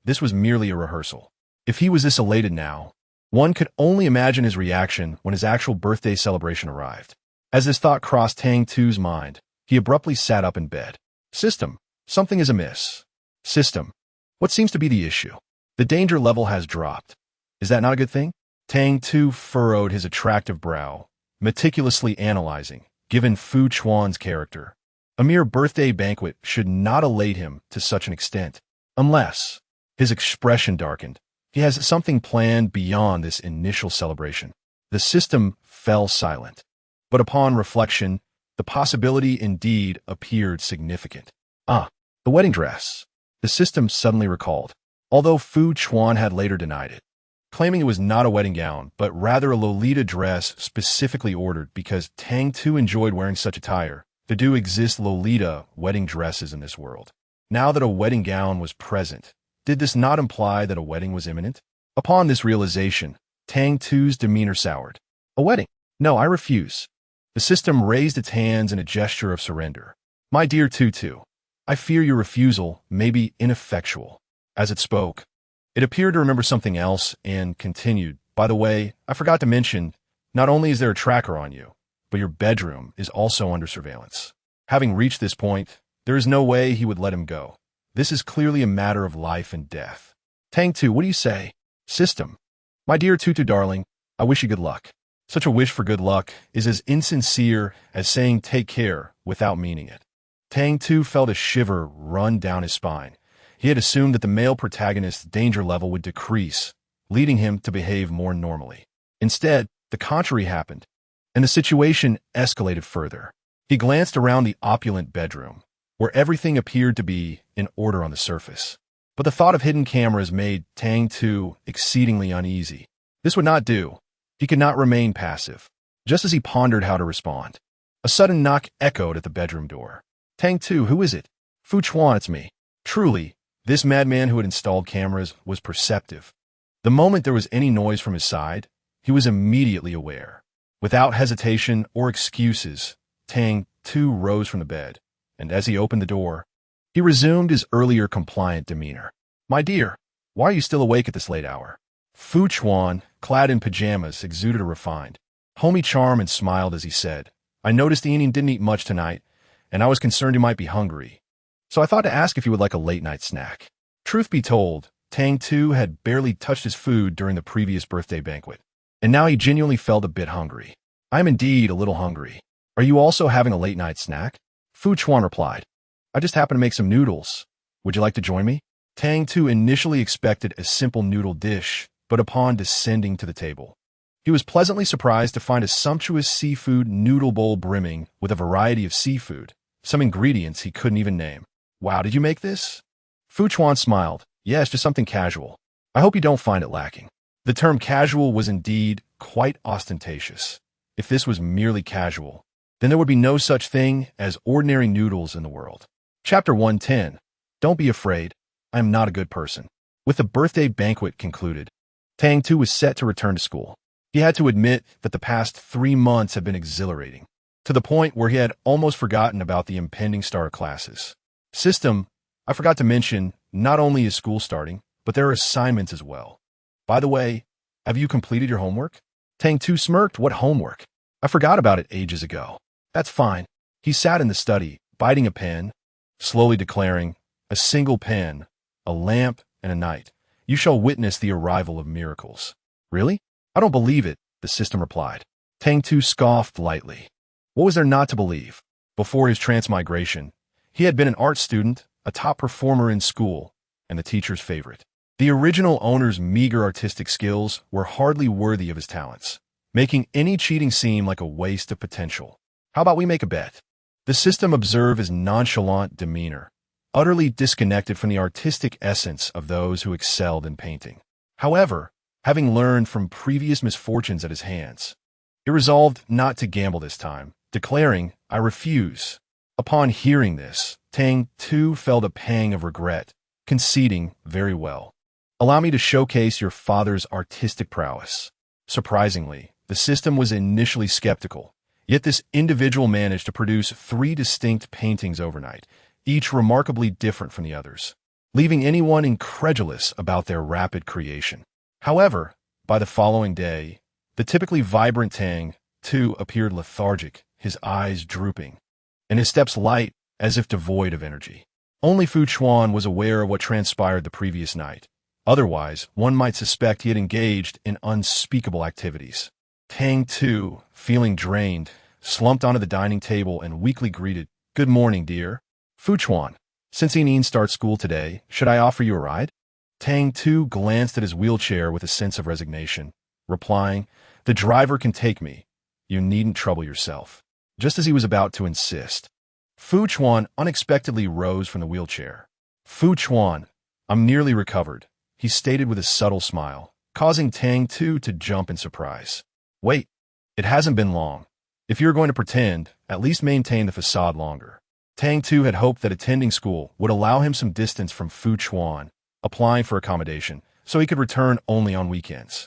this was merely a rehearsal. If he was this elated now, one could only imagine his reaction when his actual birthday celebration arrived. As this thought crossed Tang Tu's mind, he abruptly sat up in bed. System, something is amiss. System, what seems to be the issue? The danger level has dropped. Is that not a good thing? Tang Tu furrowed his attractive brow, meticulously analyzing, given Fu Chuan's character. A mere birthday banquet should not elate him to such an extent, unless his expression darkened. He has something planned beyond this initial celebration. The system fell silent. But upon reflection, the possibility indeed appeared significant. The wedding dress. The system suddenly recalled, although Fu Chuan had later denied it, claiming it was not a wedding gown, but rather a Lolita dress specifically ordered because Tang Tu enjoyed wearing such attire. There do exist Lolita wedding dresses in this world. Now that a wedding gown was present, did this not imply that a wedding was imminent? Upon this realization, Tang Tu's demeanor soured. A wedding? No, I refuse. The system raised its hands in a gesture of surrender. My dear Tutu, I fear your refusal may be ineffectual. As it spoke, it appeared to remember something else and continued. By the way, I forgot to mention, not only is there a tracker on you, but your bedroom is also under surveillance. Having reached this point, there is no way he would let him go. This is clearly a matter of life and death. Tang Tu, what do you say? System. My dear Tutu darling, I wish you good luck. Such a wish for good luck is as insincere as saying take care without meaning it. Tang Tu felt a shiver run down his spine. He had assumed that the male protagonist's danger level would decrease, leading him to behave more normally. Instead, the contrary happened, and the situation escalated further. He glanced around the opulent bedroom, where everything appeared to be in order on the surface. But the thought of hidden cameras made Tang Tu exceedingly uneasy. This would not do. He could not remain passive. Just as he pondered how to respond, a sudden knock echoed at the bedroom door. Tang Tu, who is it? Fu Chuan, it's me. Truly, this madman who had installed cameras was perceptive. The moment there was any noise from his side, he was immediately aware. Without hesitation or excuses, Tang Tu rose from the bed, and as he opened the door, he resumed his earlier compliant demeanor. My dear, why are you still awake at this late hour? Fu Chuan, clad in pajamas, exuded a refined, homey charm and smiled as he said, I noticed Yinin didn't eat much tonight, and I was concerned you might be hungry. So I thought to ask if you would like a late-night snack. Truth be told, Tang Tu had barely touched his food during the previous birthday banquet, and now he genuinely felt a bit hungry. I am indeed a little hungry. Are you also having a late-night snack? Fu Chuan replied, I just happened to make some noodles. Would you like to join me? Tang Tu initially expected a simple noodle dish, but upon descending to the table, he was pleasantly surprised to find a sumptuous seafood noodle bowl brimming with a variety of seafood, some ingredients he couldn't even name. Wow, did you make this? Fu Chuan smiled. Yes, just something casual. I hope you don't find it lacking. The term casual was indeed quite ostentatious. If this was merely casual, then there would be no such thing as ordinary noodles in the world. Chapter 110. Don't be afraid. I am not a good person. With the birthday banquet concluded, Tang Tu was set to return to school. He had to admit that the past 3 months had been exhilarating, to the point where he had almost forgotten about the impending start of classes. System, I forgot to mention, not only is school starting, but there are assignments as well. By the way, have you completed your homework? Tang Tu smirked. What homework? I forgot about it ages ago. That's fine. He sat in the study, biting a pen, slowly declaring, a single pen, a lamp, and a night. You shall witness the arrival of miracles. Really? I don't believe it, the system replied. Tang Tu scoffed lightly. What was there not to believe? Before his transmigration, he had been an art student, a top performer in school, and the teacher's favorite. The original owner's meager artistic skills were hardly worthy of his talents. making any cheating seem like a waste of potential. How about we make a bet? The system observed his nonchalant demeanor, utterly disconnected from the artistic essence of those who excelled in painting. However, having learned from previous misfortunes at his hands, he resolved not to gamble this time, declaring, "I refuse." Upon hearing this, Tang Tu felt a pang of regret, conceding, "Very well. Allow me to showcase your father's artistic prowess." Surprisingly, the system was initially skeptical, yet this individual managed to produce 3 distinct paintings overnight, each remarkably different from the others, leaving anyone incredulous about their rapid creation. However, by the following day, the typically vibrant Tang Tu appeared lethargic, his eyes drooping, and his steps light as if devoid of energy. Only Fu Chuan was aware of what transpired the previous night. Otherwise, one might suspect he had engaged in unspeakable activities. Tang Tu, feeling drained, slumped onto the dining table and weakly greeted, "Good morning, dear. Fu Chuan, since Yinin starts school today, should I offer you a ride?" Tang Tu glanced at his wheelchair with a sense of resignation, replying, "The driver can take me. You needn't trouble yourself." Just as he was about to insist, Fu Chuan unexpectedly rose from the wheelchair. "Fu Chuan, I'm nearly recovered," he stated with a subtle smile, causing Tang Tu to jump in surprise. "Wait, it hasn't been long. If you're going to pretend, at least maintain the facade longer." Tang Tu had hoped that attending school would allow him some distance from Fu Chuan, applying for accommodation, so he could return only on weekends.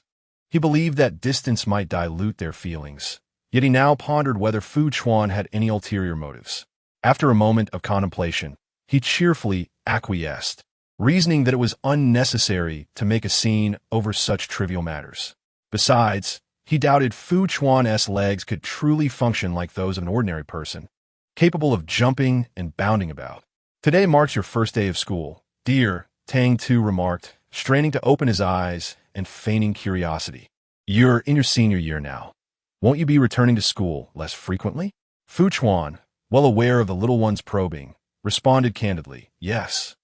He believed that distance might dilute their feelings, yet he now pondered whether Fu Chuan had any ulterior motives. After a moment of contemplation, he cheerfully acquiesced, reasoning that it was unnecessary to make a scene over such trivial matters. Besides, he doubted Fu Chuan's legs could truly function like those of an ordinary person, capable of jumping and bounding about. "Today marks your first day of school, dear," Tang Tu remarked, straining to open his eyes and feigning curiosity. "You're in your senior year now. Won't you be returning to school less frequently?" Fu Chuan, well aware of the little one's probing, responded candidly, "Yes.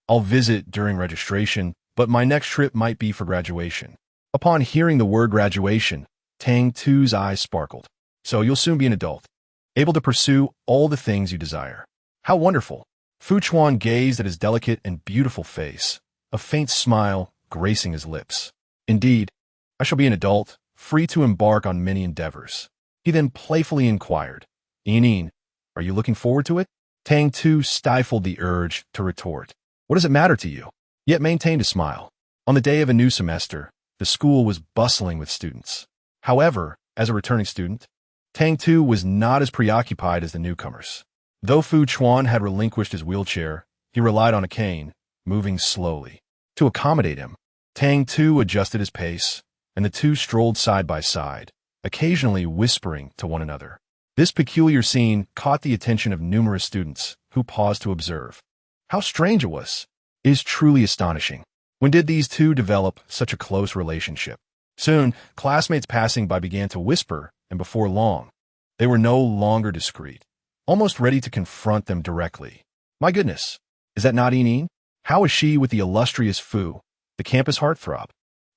I'll visit during registration, but my next trip might be for graduation." Upon hearing the word graduation, Tang Tu's eyes sparkled. "So you'll soon be an adult, able to pursue all the things you desire. How wonderful." Fu Chuan gazed at his delicate and beautiful face, a faint smile gracing his lips. "Indeed, I shall be an adult, free to embark on many endeavors." He then playfully inquired, "Yinin, are you looking forward to it?" Tang Tu stifled the urge to retort, "What does it matter to you?" yet maintained a smile. On the day of a new semester, the school was bustling with students. However, as a returning student, Tang Tu was not as preoccupied as the newcomers. Though Fu Chuan had relinquished his wheelchair, he relied on a cane, moving slowly. To accommodate him, Tang Tu adjusted his pace, and the two strolled side by side, occasionally whispering to one another. This peculiar scene caught the attention of numerous students, who paused to observe. How strange it was! It is truly astonishing. When did these two develop such a close relationship? Soon, classmates passing by began to whisper, and before long, they were no longer discreet, almost ready to confront them directly. "My goodness, is that not Yinin? How is she with the illustrious Fu, the campus heartthrob?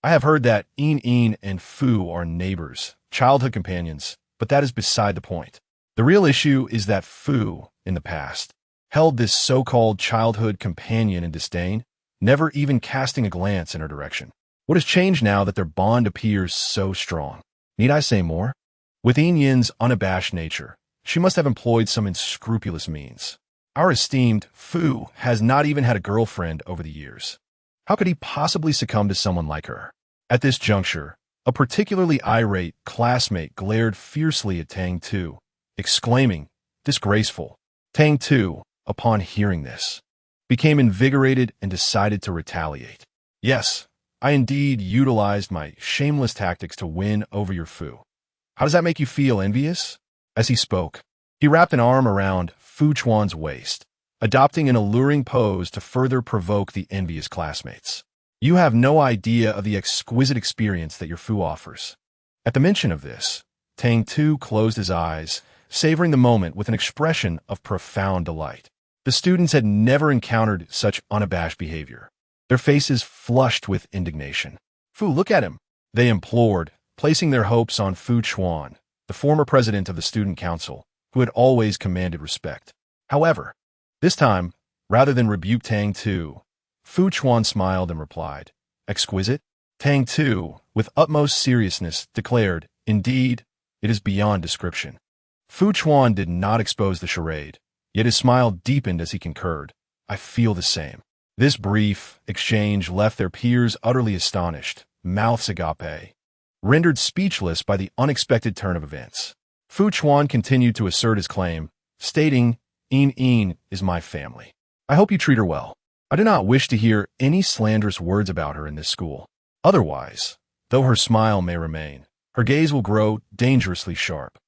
I have heard that Yin and Fu are neighbors, childhood companions, but that is beside the point. The real issue is that Fu, in the past, held this so-called childhood companion in disdain, never even casting a glance in her direction. What has changed now that their bond appears so strong? Need I say more? With Yin's unabashed nature, she must have employed some unscrupulous means. Our esteemed Fu has not even had a girlfriend over the years. How could he possibly succumb to someone like her?" At this juncture, a particularly irate classmate glared fiercely at Tang Tu, exclaiming, "Disgraceful." Tang Tu, upon hearing this, became invigorated and decided to retaliate. "Yes, I indeed utilized my shameless tactics to win over your Fu. How does that make you feel, envious?" As he spoke, he wrapped an arm around Fu Chuan's waist, adopting an alluring pose to further provoke the envious classmates. "You have no idea of the exquisite experience that your Fu offers." At the mention of this, Tang Tu closed his eyes, savoring the moment with an expression of profound delight. The students had never encountered such unabashed behavior. Their faces flushed with indignation. "Fu, look at him," they implored, placing their hopes on Fu Chuan, the former president of the student council, who had always commanded respect. However, this time, rather than rebuke Tang Tu, Fu Chuan smiled and replied, "Exquisite?" Tang Tu, with utmost seriousness, declared, "Indeed, it is beyond description." Fu Chuan did not expose the charade, yet his smile deepened as he concurred. "I feel the same." This brief exchange left their peers utterly astonished, mouths agape, rendered speechless by the unexpected turn of events. Fu Chuan continued to assert his claim, stating, "Yin is my family. I hope you treat her well. I do not wish to hear any slanderous words about her in this school. Otherwise, though her smile may remain, her gaze will grow dangerously sharp.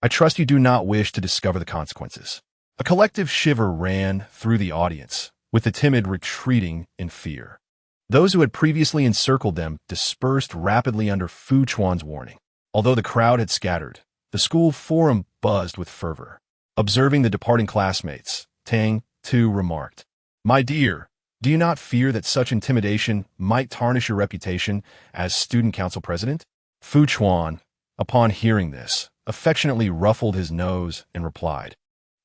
I trust you do not wish to discover the consequences." A collective shiver ran through the audience, with the timid retreating in fear. Those who had previously encircled them dispersed rapidly under Fu Chuan's warning. Although the crowd had scattered, the school forum buzzed with fervor. Observing the departing classmates, Tang Tu remarked, "My dear, do you not fear that such intimidation might tarnish your reputation as student council president?" Fu Chuan, upon hearing this, affectionately ruffled his nose and replied,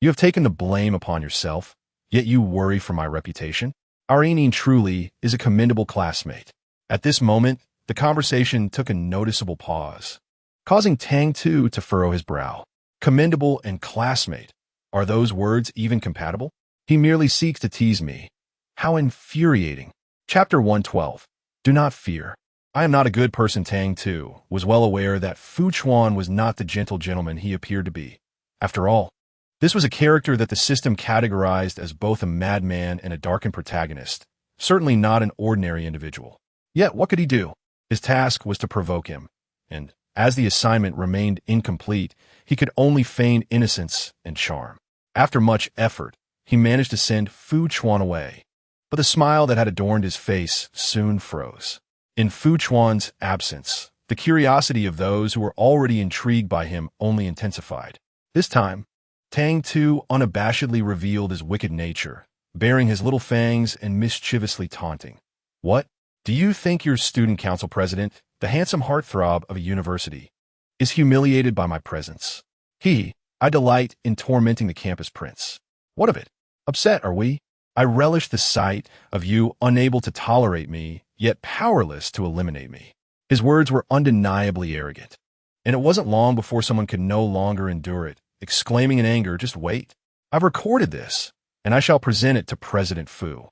"You have taken the blame upon yourself, yet you worry for my reputation? Our Yin truly is a commendable classmate." At this moment, the conversation took a noticeable pause, causing Tang Tu to furrow his brow. Commendable and classmate. Are those words even compatible? He merely seeks to tease me. How infuriating. Chapter 112. Do not fear. I am not a good person. Tang Tu was well aware that Fu Chuan was not the gentle gentleman he appeared to be. After all, this was a character that the system categorized as both a madman and a darkened protagonist, certainly not an ordinary individual. Yet what could he do? His task was to provoke him, and as the assignment remained incomplete, he could only feign innocence and charm. After much effort, he managed to send Fu Chuan away, but the smile that had adorned his face soon froze. In Fu Chuan's absence, the curiosity of those who were already intrigued by him only intensified. This time, Tang Tu unabashedly revealed his wicked nature, baring his little fangs and mischievously taunting. "What? Do you think your student council president, the handsome heartthrob of a university, is humiliated by my presence? I delight in tormenting the campus prince. What of it? Upset, are we? I relish the sight of you unable to tolerate me, yet powerless to eliminate me." His words were undeniably arrogant, and it wasn't long before someone could no longer endure it, exclaiming in anger, "Just wait. I've recorded this, and I shall present it to President Fu.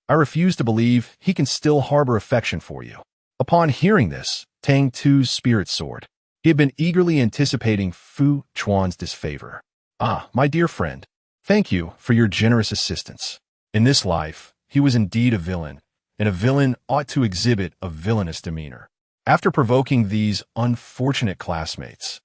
I refuse to believe he can still harbor affection for you." Upon hearing this, Tang Tu's spirit soared. He had been eagerly anticipating Fu Chuan's disfavor. "Ah, my dear friend, thank you for your generous assistance. In this life, he was indeed a villain, and a villain ought to exhibit a villainous demeanor." After provoking these unfortunate classmates,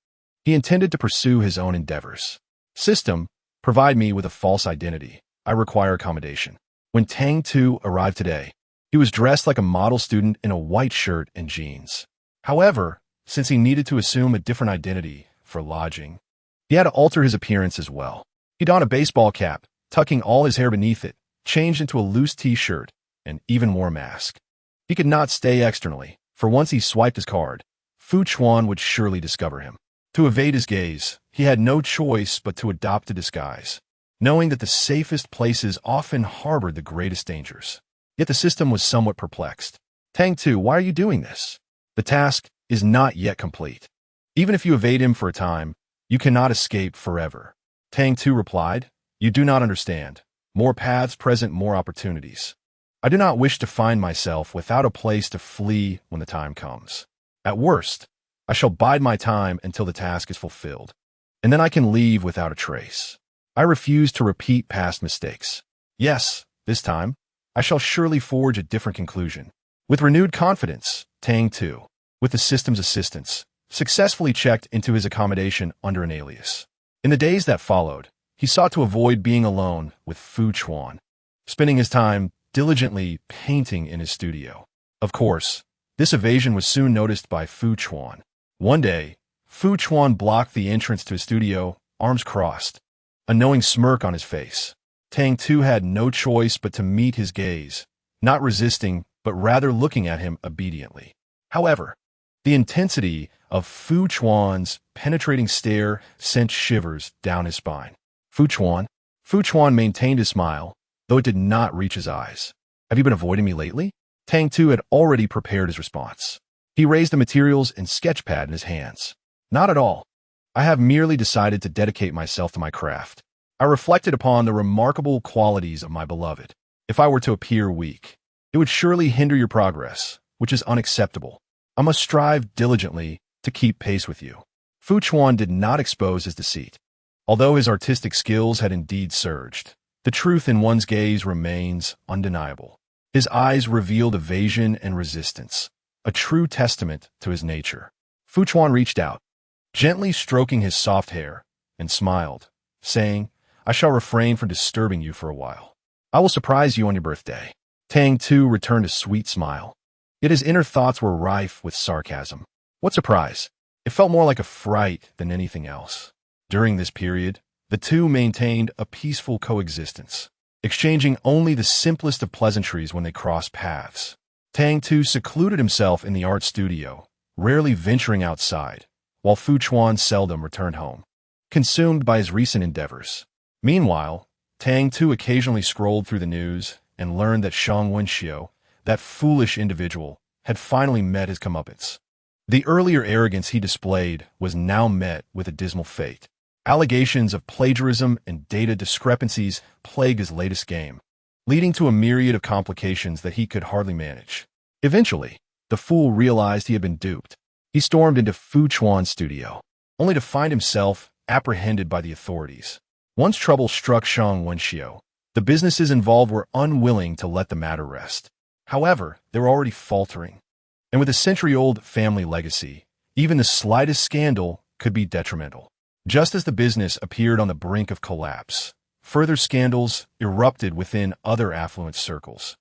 he intended to pursue his own endeavors. "System, provide me with a false identity. I require accommodation." When Tang Tu arrived today, he was dressed like a model student in a white shirt and jeans. However, since he needed to assume a different identity for lodging, he had to alter his appearance as well. He donned a baseball cap, tucking all his hair beneath it, changed into a loose t-shirt, and even wore a mask. He could not stay externally, for once he swiped his card, Fu Chuan would surely discover him. To evade his gaze, he had no choice but to adopt a disguise, knowing that the safest places often harbored the greatest dangers. Yet the system was somewhat perplexed. "Tang Tu, why are you doing this? The task is not yet complete. Even if you evade him for a time, you cannot escape forever." Tang Tu replied, "You do not understand. More paths present more opportunities. I do not wish to find myself without a place to flee when the time comes. At worst, I shall bide my time until the task is fulfilled, and then I can leave without a trace. I refuse to repeat past mistakes. Yes, this time, I shall surely forge a different conclusion." With renewed confidence, Tang Tu, with the system's assistance, successfully checked into his accommodation under an alias. In the days that followed, he sought to avoid being alone with Fu Chuan, spending his time diligently painting in his studio. Of course, this evasion was soon noticed by Fu Chuan. One day, Fu Chuan blocked the entrance to his studio, arms crossed, a knowing smirk on his face. Tang Tu had no choice but to meet his gaze, not resisting, but rather looking at him obediently. However, the intensity of Fu Chuan's penetrating stare sent shivers down his spine. Fu Chuan? Fu Chuan maintained his smile, though it did not reach his eyes. Have you been avoiding me lately? Tang Tu had already prepared his response. He raised the materials and sketchpad in his hands. Not at all. I have merely decided to dedicate myself to my craft. I reflected upon the remarkable qualities of my beloved. If I were to appear weak, it would surely hinder your progress, which is unacceptable. I must strive diligently to keep pace with you. Fu Chuan did not expose his deceit. Although his artistic skills had indeed surged, the truth in one's gaze remains undeniable. His eyes revealed evasion and resistance, a true testament to his nature. Fu Chuan reached out, gently stroking his soft hair, and smiled, saying, I shall refrain from disturbing you for a while. I will surprise you on your birthday. Tang Tu returned a sweet smile. Yet his inner thoughts were rife with sarcasm. What surprise? It felt more like a fright than anything else. During this period, the two maintained a peaceful coexistence, exchanging only the simplest of pleasantries when they crossed paths. Tang Tu secluded himself in the art studio, rarely venturing outside, while Fu Chuan seldom returned home, consumed by his recent endeavors. Meanwhile, Tang Tu occasionally scrolled through the news and learned that Shang Wenxiu, that foolish individual, had finally met his comeuppance. The earlier arrogance he displayed was now met with a dismal fate. Allegations of plagiarism and data discrepancies plagued his latest game, leading to a myriad of complications that he could hardly manage. Eventually, the fool realized he had been duped. He stormed into Fu Chuan's studio, only to find himself apprehended by the authorities. Once trouble struck Shang Wenxiu, the businesses involved were unwilling to let the matter rest. However, they were already faltering. And with a century-old family legacy, even the slightest scandal could be detrimental. Just as the business appeared on the brink of collapse, further scandals erupted within other affluent circles,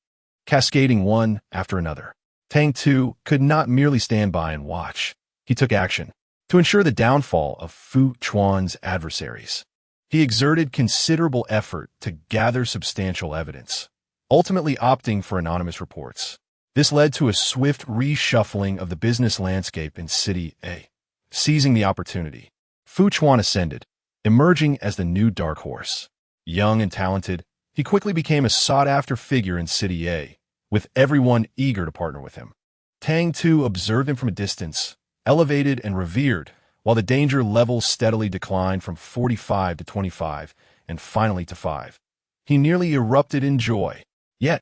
cascading one after another. Tang Tu could not merely stand by and watch. He took action to ensure the downfall of Fu Chuan's adversaries. He exerted considerable effort to gather substantial evidence, ultimately opting for anonymous reports. This led to a swift reshuffling of the business landscape in City A. Seizing the opportunity, Fu Chuan ascended, emerging as the new dark horse. Young and talented, he quickly became a sought-after figure in City A, with everyone eager to partner with him. Tang Tu observed him from a distance, elevated and revered, while the danger level steadily declined from 45 to 25, and finally to 5. He nearly erupted in joy. Yet,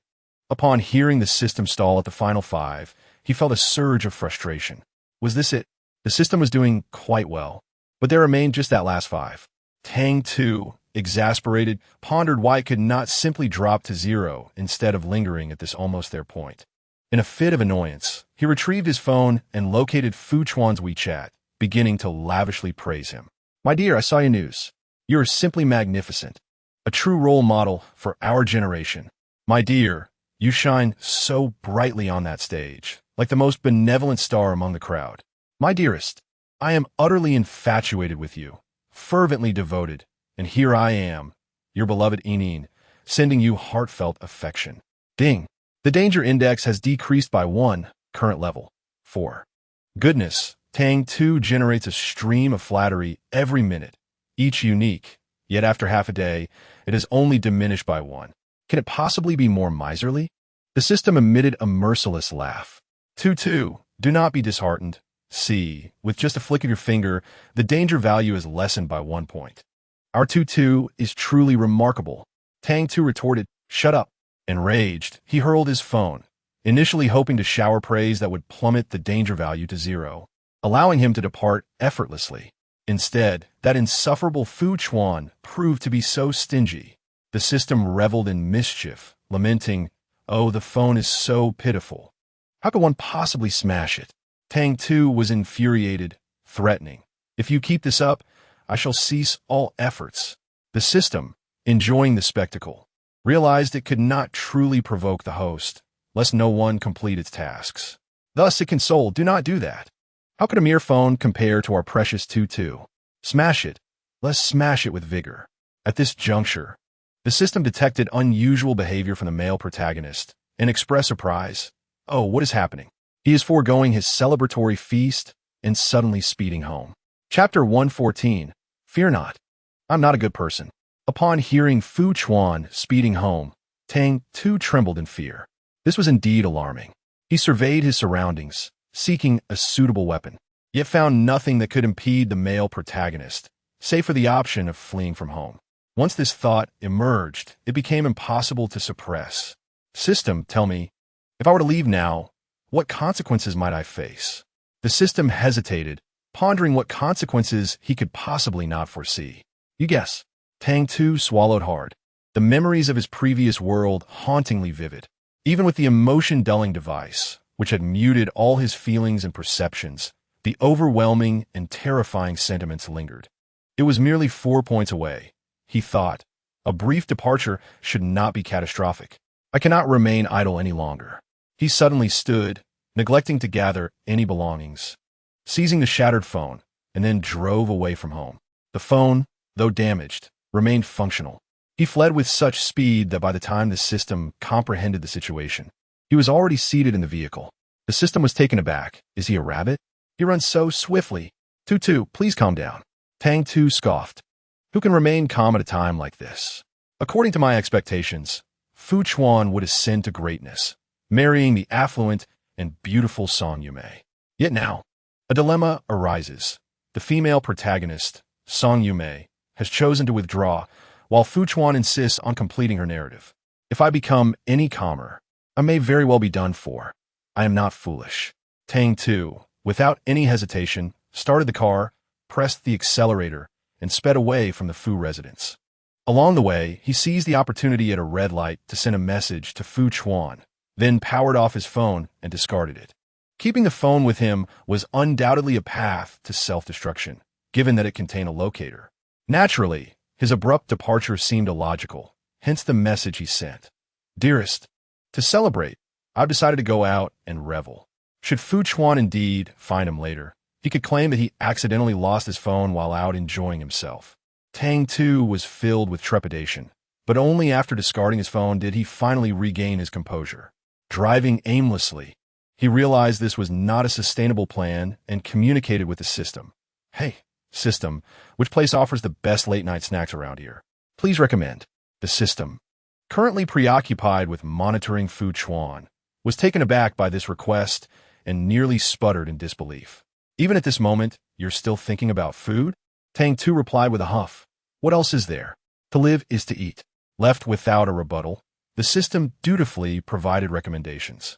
upon hearing the system stall at the final 5, he felt a surge of frustration. Was this it? The system was doing quite well, but there remained just that last 5. Tang Tu, exasperated, pondered why it could not simply drop to 0 instead of lingering at this almost there point. In a fit of annoyance, he retrieved his phone and located Fu Chuan's WeChat, beginning to lavishly praise him. My dear, I saw your news. You are simply magnificent. A true role model for our generation. My dear, you shine so brightly on that stage, like the most benevolent star among the crowd. My dearest, I am utterly infatuated with you, fervently devoted, and here I am, your beloved Enin, sending you heartfelt affection. Ding. The danger index has decreased by 1, current level, 4. Goodness, Tang Tu generates a stream of flattery every minute, each unique, yet after half a day, it has only diminished by 1. Can it possibly be more miserly? The system emitted a merciless laugh. Tu, do not be disheartened. See, with just a flick of your finger, the danger value is lessened by 1 point. Our Tu is truly remarkable. Tang Tu retorted, shut up. Enraged, he hurled his phone, initially hoping to shower praise that would plummet the danger value to 0, allowing him to depart effortlessly. Instead, that insufferable Fu Chuan proved to be so stingy. The system reveled in mischief, lamenting, oh, the phone is so pitiful. How could one possibly smash it? Tang Tu was infuriated, threatening. If you keep this up, I shall cease all efforts. The system, enjoying the spectacle, realized it could not truly provoke the host, lest no one complete its tasks. Thus it consoled, do not do that. How could a mere phone compare to our precious Tu? Smash it. Let's smash it with vigor. At this juncture, the system detected unusual behavior from the male protagonist and expressed surprise. Oh, what is happening? He is foregoing his celebratory feast. and suddenly speeding home. Chapter 114. Fear not. I'm not a good person. Upon hearing Fu Chuan speeding home, Tang Tu trembled in fear. This was indeed alarming. He surveyed his surroundings, seeking a suitable weapon, yet found nothing that could impede the male protagonist, save for the option of fleeing from home. Once this thought emerged, it became impossible to suppress. System, tell me, if I were to leave now, what consequences might I face? The system hesitated, pondering what consequences he could possibly not foresee. You guess. Tang Tu swallowed hard. The memories of his previous world hauntingly vivid. Even with the emotion-dulling device, which had muted all his feelings and perceptions, the overwhelming and terrifying sentiments lingered. It was merely 4 points away. He thought, a brief departure should not be catastrophic. I cannot remain idle any longer. He suddenly stood, neglecting to gather any belongings, seizing the shattered phone, and then drove away from home. The phone, though damaged, remained functional. He fled with such speed that by the time the system comprehended the situation, he was already seated in the vehicle. The system was taken aback. Is he a rabbit? He runs so swiftly. Tu, please calm down. Tang Tu scoffed. Who can remain calm at a time like this? According to my expectations, Fu Chuan would ascend to greatness, marrying the affluent and beautiful Song Yume. Yet now, a dilemma arises. The female protagonist, Song Yume, has chosen to withdraw, while Fu Chuan insists on completing her narrative. If I become any calmer, I may very well be done for. I am not foolish. Tang Tu, without any hesitation, started the car, pressed the accelerator, and sped away from the Fu residence. Along the way, he seized the opportunity at a red light to send a message to Fu Chuan, then powered off his phone and discarded it. Keeping the phone with him was undoubtedly a path to self-destruction, given that it contained a locator. Naturally, his abrupt departure seemed illogical, hence the message he sent. Dearest, to celebrate, I've decided to go out and revel. Should Fu Chuan indeed find him later, he could claim that he accidentally lost his phone while out enjoying himself. Tang Tu was filled with trepidation, but only after discarding his phone did he finally regain his composure. Driving aimlessly, he realized this was not a sustainable plan and communicated with the system. Hey, system, which place offers the best late-night snacks around here? Please recommend. The system, currently preoccupied with monitoring Fu Chuan, was taken aback by this request and nearly sputtered in disbelief. Even at this moment, you're still thinking about food? Tang Tu replied with a huff. What else is there? To live is to eat. Left without a rebuttal, the system dutifully provided recommendations.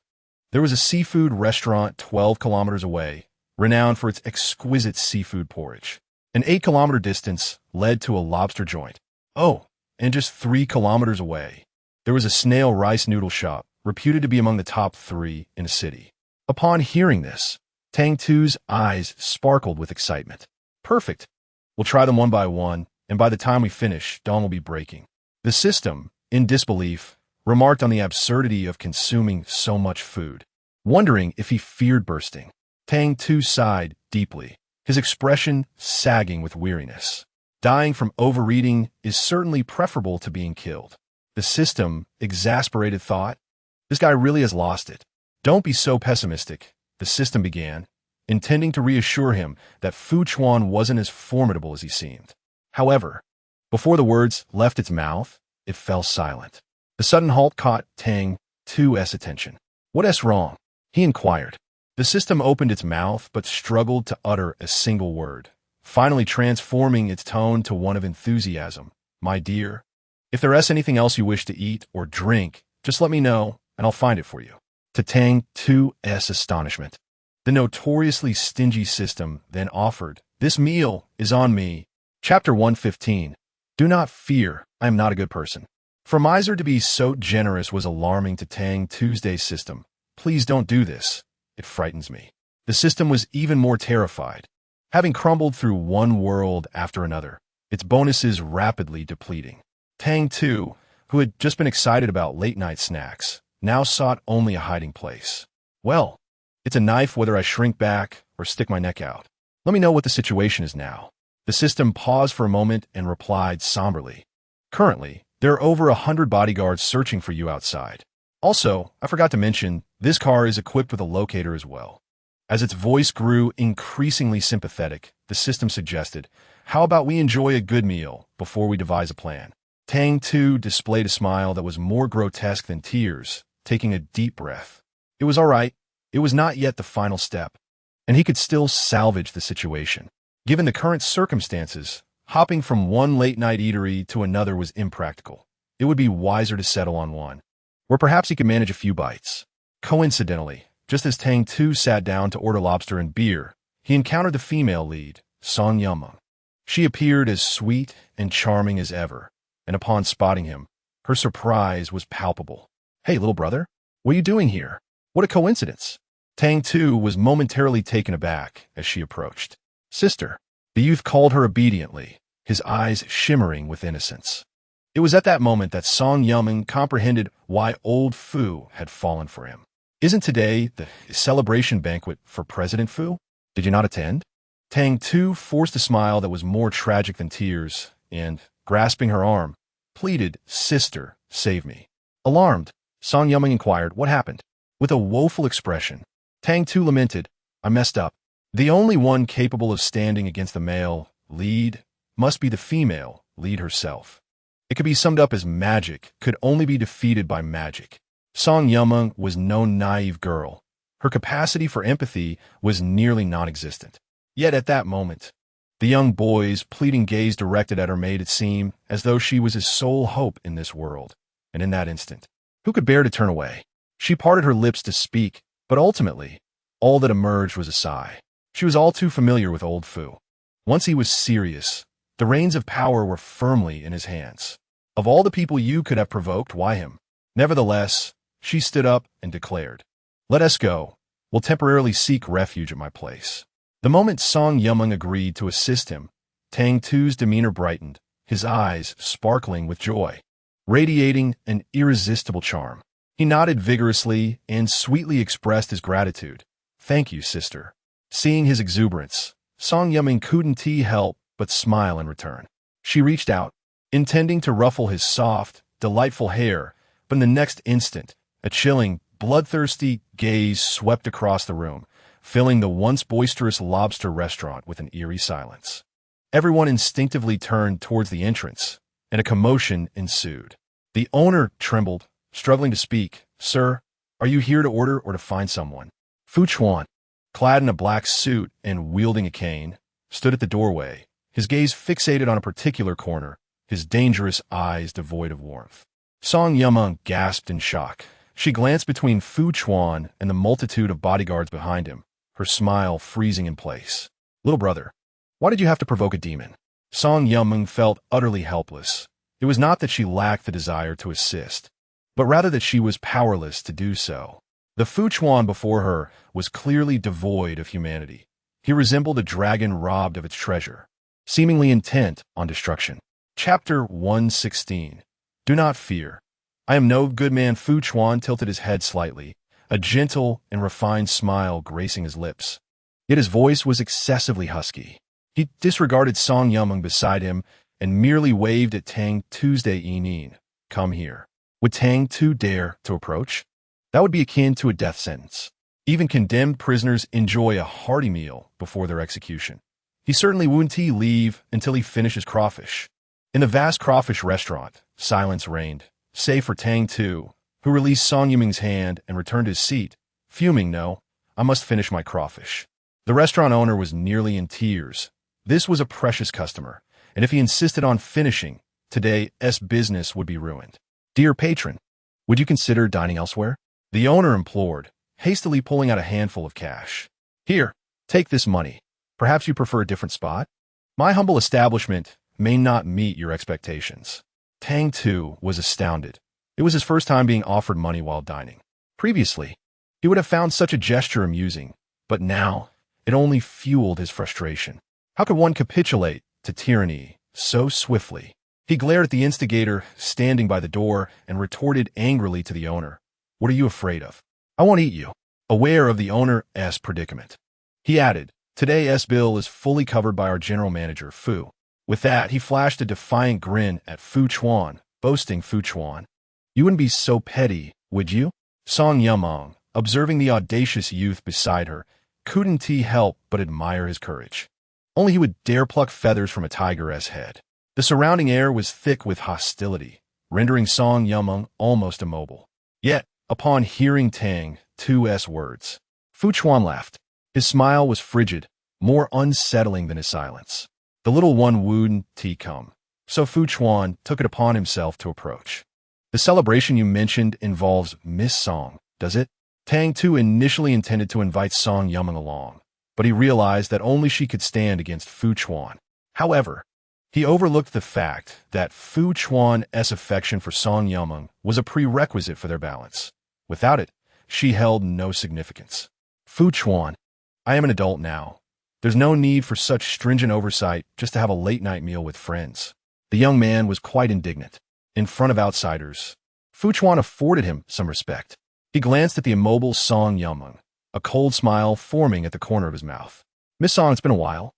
There was a seafood restaurant 12 kilometers away, renowned for its exquisite seafood porridge. An 8-kilometer distance led to a lobster joint. Oh, and just 3 kilometers away, there was a snail rice noodle shop, reputed to be among the top 3 in the city. Upon hearing this, Tang Tu's eyes sparkled with excitement. Perfect. We'll try them one by one, and by the time we finish, dawn will be breaking. The system, in disbelief, remarked on the absurdity of consuming so much food, wondering if he feared bursting. Tang Tu sighed deeply, his expression sagging with weariness. Dying from overeating is certainly preferable to being killed. The system, exasperated, thought, this guy really has lost it. Don't be so pessimistic, the system began, intending to reassure him that Fu Chuan wasn't as formidable as he seemed. However, before the words left its mouth, it fell silent. The sudden halt caught Tang Tu's attention. What's wrong? He inquired. The system opened its mouth but struggled to utter a single word, finally transforming its tone to one of enthusiasm. My dear, if there is anything else you wish to eat or drink, just let me know, and I'll find it for you. To Tang Tu's astonishment, the notoriously stingy system then offered, this meal is on me. Chapter 115. Do not fear, I am not a good person. For miser to be so generous was alarming to Tang Tu's system. Please don't do this. It frightens me. The system was even more terrified. Having crumbled through one world after another, its bonuses rapidly depleting. Tang Tu, who had just been excited about late-night snacks, now sought only a hiding place. Well, it's a knife whether I shrink back or stick my neck out. Let me know what the situation is now. The system paused for a moment and replied somberly. Currently, there are over 100 bodyguards searching for you outside. Also, I forgot to mention, this car is equipped with a locator as well. As its voice grew increasingly sympathetic, the system suggested, "How about we enjoy a good meal before we devise a plan?" Tang Tu displayed a smile that was more grotesque than tears, taking a deep breath. It was all right. It was not yet the final step, and he could still salvage the situation. Given the current circumstances, hopping from one late-night eatery to another was impractical. It would be wiser to settle on one, where perhaps he could manage a few bites. Coincidentally, just as Tang Tu sat down to order lobster and beer, he encountered the female lead, Song Yumeng. She appeared as sweet and charming as ever, and upon spotting him, her surprise was palpable. "Hey, little brother, what are you doing here? What a coincidence." Tang Tu was momentarily taken aback as she approached. "Sister." The youth called her obediently, his eyes shimmering with innocence. It was at that moment that Song Yumeng comprehended why old Fu had fallen for him. "Isn't today the celebration banquet for President Fu? Did you not attend?" Tang Tu forced a smile that was more tragic than tears, and, grasping her arm, pleaded, "Sister, save me." Alarmed, Song Yumeng inquired, "What happened?" With a woeful expression, Tang Tu lamented, "I messed up. The only one capable of standing against the male lead must be the female lead herself. It could be summed up as magic could only be defeated by magic." Song Yumeng was no naive girl. Her capacity for empathy was nearly non-existent. Yet at that moment, the young boy's pleading gaze directed at her made it seem as though she was his sole hope in this world. And in that instant, who could bear to turn away? She parted her lips to speak, but ultimately, all that emerged was a sigh. She was all too familiar with old Fu. Once he was serious, the reins of power were firmly in his hands. Of all the people you could have provoked, why him? Nevertheless, she stood up and declared, "Let us go. We'll temporarily seek refuge at my place." The moment Song Yumeng agreed to assist him, Tang Tu's demeanor brightened, his eyes sparkling with joy, radiating an irresistible charm. He nodded vigorously and sweetly expressed his gratitude. "Thank you, sister." Seeing his exuberance, Song Yumeng couldn't help but smile in return. She reached out, intending to ruffle his soft, delightful hair, but in the next instant, a chilling, bloodthirsty gaze swept across the room, filling the once boisterous lobster restaurant with an eerie silence. Everyone instinctively turned towards the entrance, and a commotion ensued. The owner trembled, struggling to speak. "Sir, are you here to order or to find someone?" Fu Chuan, clad in a black suit and wielding a cane, stood at the doorway, his gaze fixated on a particular corner, his dangerous eyes devoid of warmth. Song Yumeng gasped in shock. She glanced between Fu Chuan and the multitude of bodyguards behind him, her smile freezing in place. "Little brother, why did you have to provoke a demon?" Song Yumeng felt utterly helpless. It was not that she lacked the desire to assist, but rather that she was powerless to do so. The Fu Chuan before her was clearly devoid of humanity. He resembled a dragon robbed of its treasure, seemingly intent on destruction. Chapter 116. Do not fear. I am no good man. Fu Chuan tilted his head slightly, a gentle and refined smile gracing his lips. Yet his voice was excessively husky. He disregarded Song Yumeng beside him and merely waved at Tang Tu's Yinin. "Come here." Would Tang Tu dare to approach? That would be akin to a death sentence. Even condemned prisoners enjoy a hearty meal before their execution. He certainly wouldn't leave until he finishes crawfish. In the vast crawfish restaurant, silence reigned, save for Tang Tu, who released Song Yumeng's hand and returned to his seat, fuming. "No, I must finish my crawfish." The restaurant owner was nearly in tears. This was a precious customer, and if he insisted on finishing, today's business would be ruined. "Dear patron, would you consider dining elsewhere?" the owner implored, hastily pulling out a handful of cash. "Here, take this money. Perhaps you prefer a different spot? My humble establishment may not meet your expectations." Tang Tu was astounded. It was his first time being offered money while dining. Previously, he would have found such a gesture amusing, but now it only fueled his frustration. How could one capitulate to tyranny so swiftly? He glared at the instigator standing by the door and retorted angrily to the owner, "What are you afraid of? I won't eat you." Aware of the owner's predicament, he added, "Today's bill is fully covered by our general manager, Fu." With that, he flashed a defiant grin at Fu Chuan, boasting. "Fu Chuan, you wouldn't be so petty, would you?" Song Yumeng, observing the audacious youth beside her, couldn't he help but admire his courage. Only he would dare pluck feathers from a tiger's head. The surrounding air was thick with hostility, rendering Song Yumeng almost immobile. Yet, upon hearing Tang Tu's words, Fu Chuan laughed. His smile was frigid, more unsettling than his silence. The little one wouldn't come, so Fu Chuan took it upon himself to approach. The celebration you mentioned involves Miss Song, does it? Tang Tu initially intended to invite Song Yumeng along, but he realized that only she could stand against Fu Chuan. However, he overlooked the fact that Fu Chuan's affection for Song Yumeng was a prerequisite for their balance. Without it, she held no significance. Fu Chuan, I am an adult now. There's no need for such stringent oversight just to have a late-night meal with friends. The young man was quite indignant. In front of outsiders, Fu Chuan afforded him some respect. He glanced at the immobile Song Yumeng, a cold smile forming at the corner of his mouth. Miss Song, it's been a while.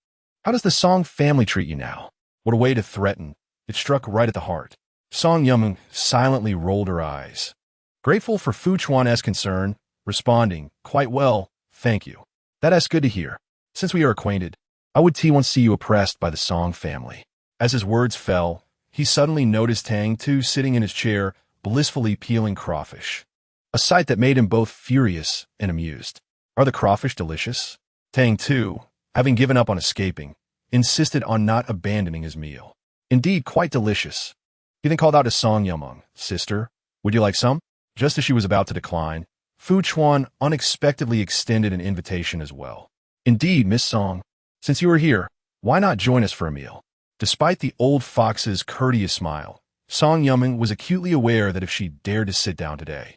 How does the Song family treat you now? What a way to threaten. It struck right at the heart. Song Yumeng silently rolled her eyes, grateful for Fu Chuan's concern, responding, quite well, thank you. That's good to hear. Since we are acquainted, I would once see you oppressed by the Song family. As his words fell, he suddenly noticed Tang Tu sitting in his chair, blissfully peeling crawfish. A sight that made him both furious and amused. Are the crawfish delicious? Tang Tu, having given up on escaping, insisted on not abandoning his meal. Indeed, quite delicious. He then called out to Song Yumeng, sister, would you like some? Just as she was about to decline, Fu Chuan unexpectedly extended an invitation as well. Indeed, Miss Song, since you are here, why not join us for a meal? Despite the old fox's courteous smile, Song Yumeng was acutely aware that if she dared to sit down today,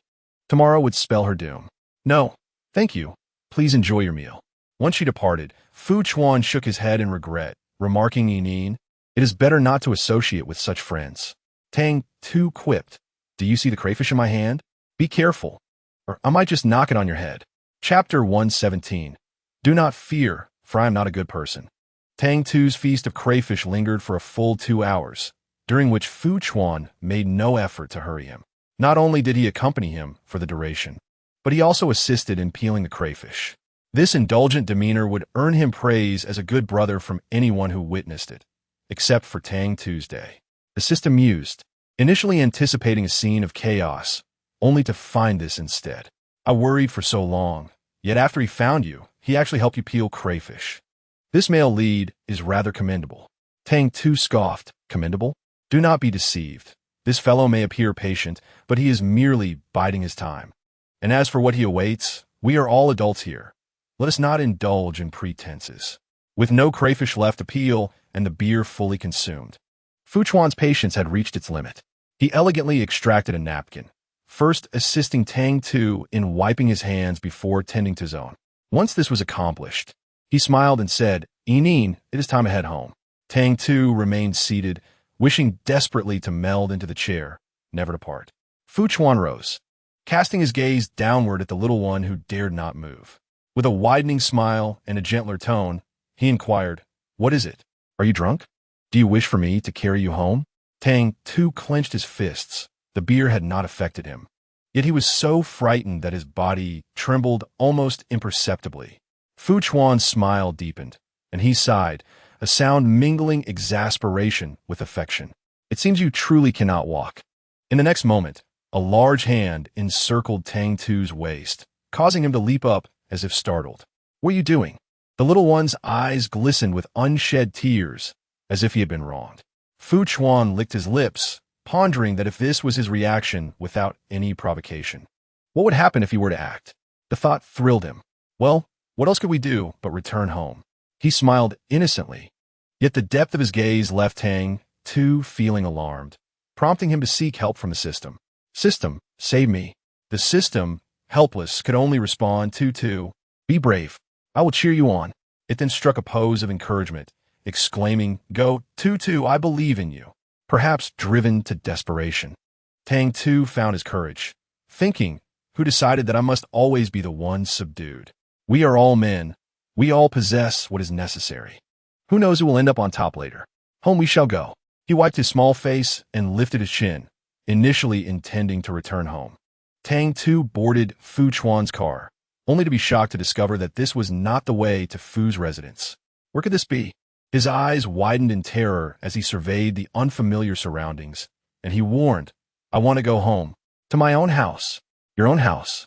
tomorrow would spell her doom. No, thank you. Please enjoy your meal. Once she departed, Fu Chuan shook his head in regret, remarking, Yinin, it is better not to associate with such friends. Tang Tu quipped, do you see the crayfish in my hand? Be careful, or I might just knock it on your head. Chapter 117. Do not fear, for I am not a good person. Tang Tu's feast of crayfish lingered for a full 2 hours, during which Fu Chuan made no effort to hurry him. Not only did he accompany him for the duration, but he also assisted in peeling the crayfish. This indulgent demeanor would earn him praise as a good brother from anyone who witnessed it, except for Tang Tuesday. The system mused, initially anticipating a scene of chaos, only to find this instead. I worried for so long, yet after he found you, he actually helped you peel crayfish. This male lead is rather commendable. Tang Tu scoffed, commendable? Do not be deceived. This fellow may appear patient, but he is merely biding his time. And as for what he awaits, we are all adults here. Let us not indulge in pretenses. With no crayfish left to peel and the beer fully consumed, Fu Chuan's patience had reached its limit. He elegantly extracted a napkin, first assisting Tang Tu in wiping his hands before tending to his own. Once this was accomplished, he smiled and said, Yinin, it is time to head home. Tang Tu remained seated, wishing desperately to meld into the chair, never to part. Fu Chuan rose, casting his gaze downward at the little one who dared not move. With a widening smile and a gentler tone, he inquired, what is it? Are you drunk? Do you wish for me to carry you home? Tang Tu clenched his fists. The beer had not affected him. Yet he was so frightened that his body trembled almost imperceptibly. Fu Chuan's smile deepened, and he sighed, a sound mingling exasperation with affection. It seems you truly cannot walk. In the next moment, a large hand encircled Tang Tu's waist, causing him to leap up as if startled. What are you doing? The little one's eyes glistened with unshed tears, as if he had been wronged. Fu Chuan licked his lips, pondering that if this was his reaction without any provocation, what would happen if he were to act? The thought thrilled him. Well, what else could we do but return home? He smiled innocently, yet the depth of his gaze left Tang Tu feeling alarmed, prompting him to seek help from the system. System, save me. The system, helpless, could only respond, Tu, be brave. I will cheer you on. It then struck a pose of encouragement, exclaiming, go, Tu, I believe in you. Perhaps driven to desperation, Tang Tu found his courage, thinking, who decided that I must always be the one subdued? We are all men. We all possess what is necessary. Who knows who will end up on top later? Home we shall go. He wiped his small face and lifted his chin, initially intending to return home. Tang Tu boarded Fu Chuan's car, only to be shocked to discover that this was not the way to Fu's residence. Where could this be? His eyes widened in terror as he surveyed the unfamiliar surroundings, and he warned, "I want to go home. To my own house. Your own house.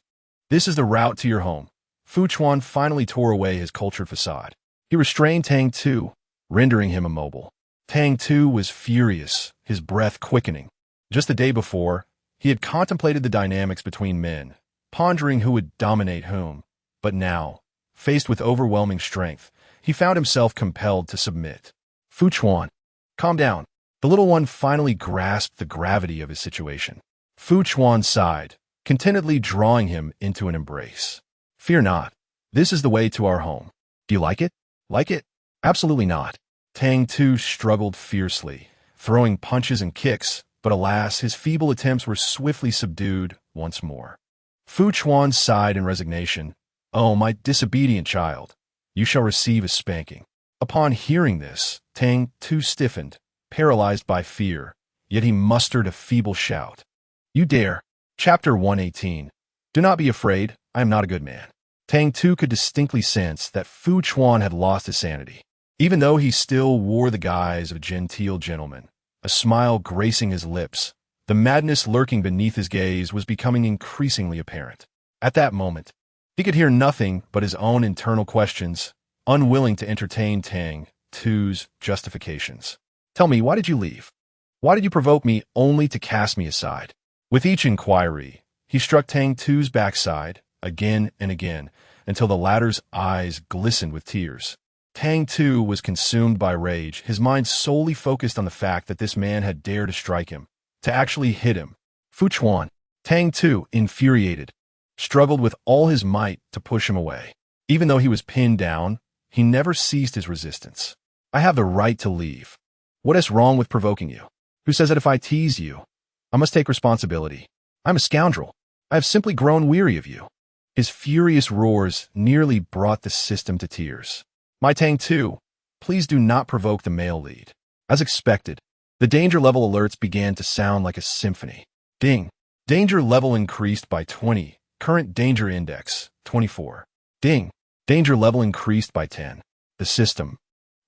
This is the route to your home." Fu Chuan finally tore away his cultured facade. He restrained Tang Tu, rendering him immobile. Tang Tu was furious, his breath quickening. Just the day before, he had contemplated the dynamics between men, pondering who would dominate whom. But now, faced with overwhelming strength, he found himself compelled to submit. "Fu Chuan, calm down." The little one finally grasped the gravity of his situation. Fu Chuan sighed, contentedly drawing him into an embrace. "Fear not. This is the way to our home. Do you like it? Like it?" "Absolutely not." Tang Tu struggled fiercely, throwing punches and kicks, but alas, his feeble attempts were swiftly subdued once more. Fu Chuan sighed in resignation. "Oh, my disobedient child. You shall receive a spanking." Upon hearing this, Tang Tu stiffened, paralyzed by fear, yet he mustered a feeble shout. "You dare!" Chapter 118. Do not be afraid, I am not a good man. Tang Tu could distinctly sense that Fu Chuan had lost his sanity. Even though he still wore the guise of a genteel gentleman, a smile gracing his lips, the madness lurking beneath his gaze was becoming increasingly apparent. At that moment, he could hear nothing but his own internal questions, unwilling to entertain Tang Tu's justifications. "Tell me, why did you leave? Why did you provoke me only to cast me aside?" With each inquiry, he struck Tang Tu's backside again and again until the latter's eyes glistened with tears. Tang Tu was consumed by rage, his mind solely focused on the fact that this man had dared to strike him, to actually hit him. Fu Chuan, Tang Tu, infuriated, struggled with all his might to push him away. Even though he was pinned down, he never ceased his resistance. "I have the right to leave. What is wrong with provoking you? Who says that if I tease you, I must take responsibility? I'm a scoundrel. I have simply grown weary of you." His furious roars nearly brought the system to tears. "My Tang Tu, please do not provoke the male lead." As expected, the danger level alerts began to sound like a symphony. Ding. Danger level increased by 20. Current danger index, 24. Ding. Danger level increased by 10. The system,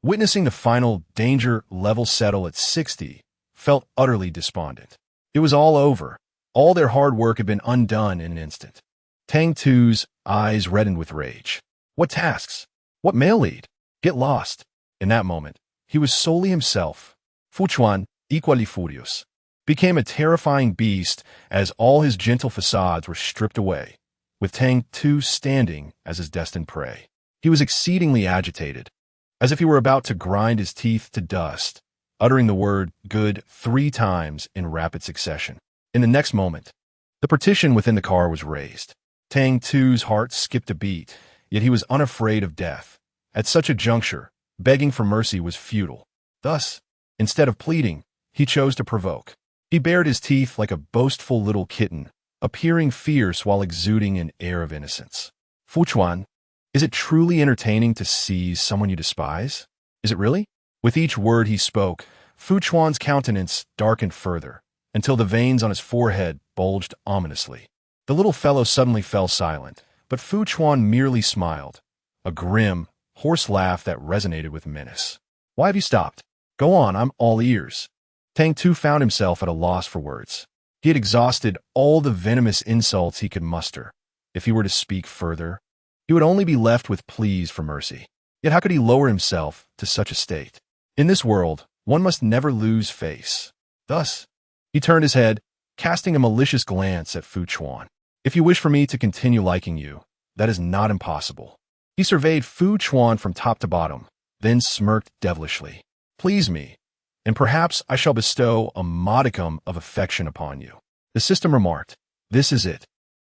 witnessing the final danger level settle at 60, felt utterly despondent. It was all over. All their hard work had been undone in an instant. Tang Tu's eyes reddened with rage. What tasks? What male lead? Get lost. In that moment, he was solely himself. Fu Chuan, equally furious, became a terrifying beast as all his gentle facades were stripped away, with Tang Tu standing as his destined prey. He was exceedingly agitated, as if he were about to grind his teeth to dust, uttering the word "good" 3 times in rapid succession. In the next moment, the partition within the car was raised. Tang Tu's heart skipped a beat, yet he was unafraid of death. At such a juncture, begging for mercy was futile. Thus, instead of pleading, he chose to provoke. He bared his teeth like a boastful little kitten, appearing fierce while exuding an air of innocence. "Fu Chuan, is it truly entertaining to seize someone you despise? Is it really?" With each word he spoke, Fu Chuan's countenance darkened further, until the veins on his forehead bulged ominously. The little fellow suddenly fell silent, but Fu Chuan merely smiled, a grim, hoarse laugh that resonated with menace. "Why have you stopped? Go on, I'm all ears." Tang Tu found himself at a loss for words. He had exhausted all the venomous insults he could muster. If he were to speak further, he would only be left with pleas for mercy. Yet how could he lower himself to such a state? In this world, one must never lose face. Thus, he turned his head, casting a malicious glance at Fu Chuan. "If you wish for me to continue liking you, that is not impossible." He surveyed Fu Chuan from top to bottom, then smirked devilishly. "Please me, and perhaps I shall bestow a modicum of affection upon you." The system remarked, "This is it.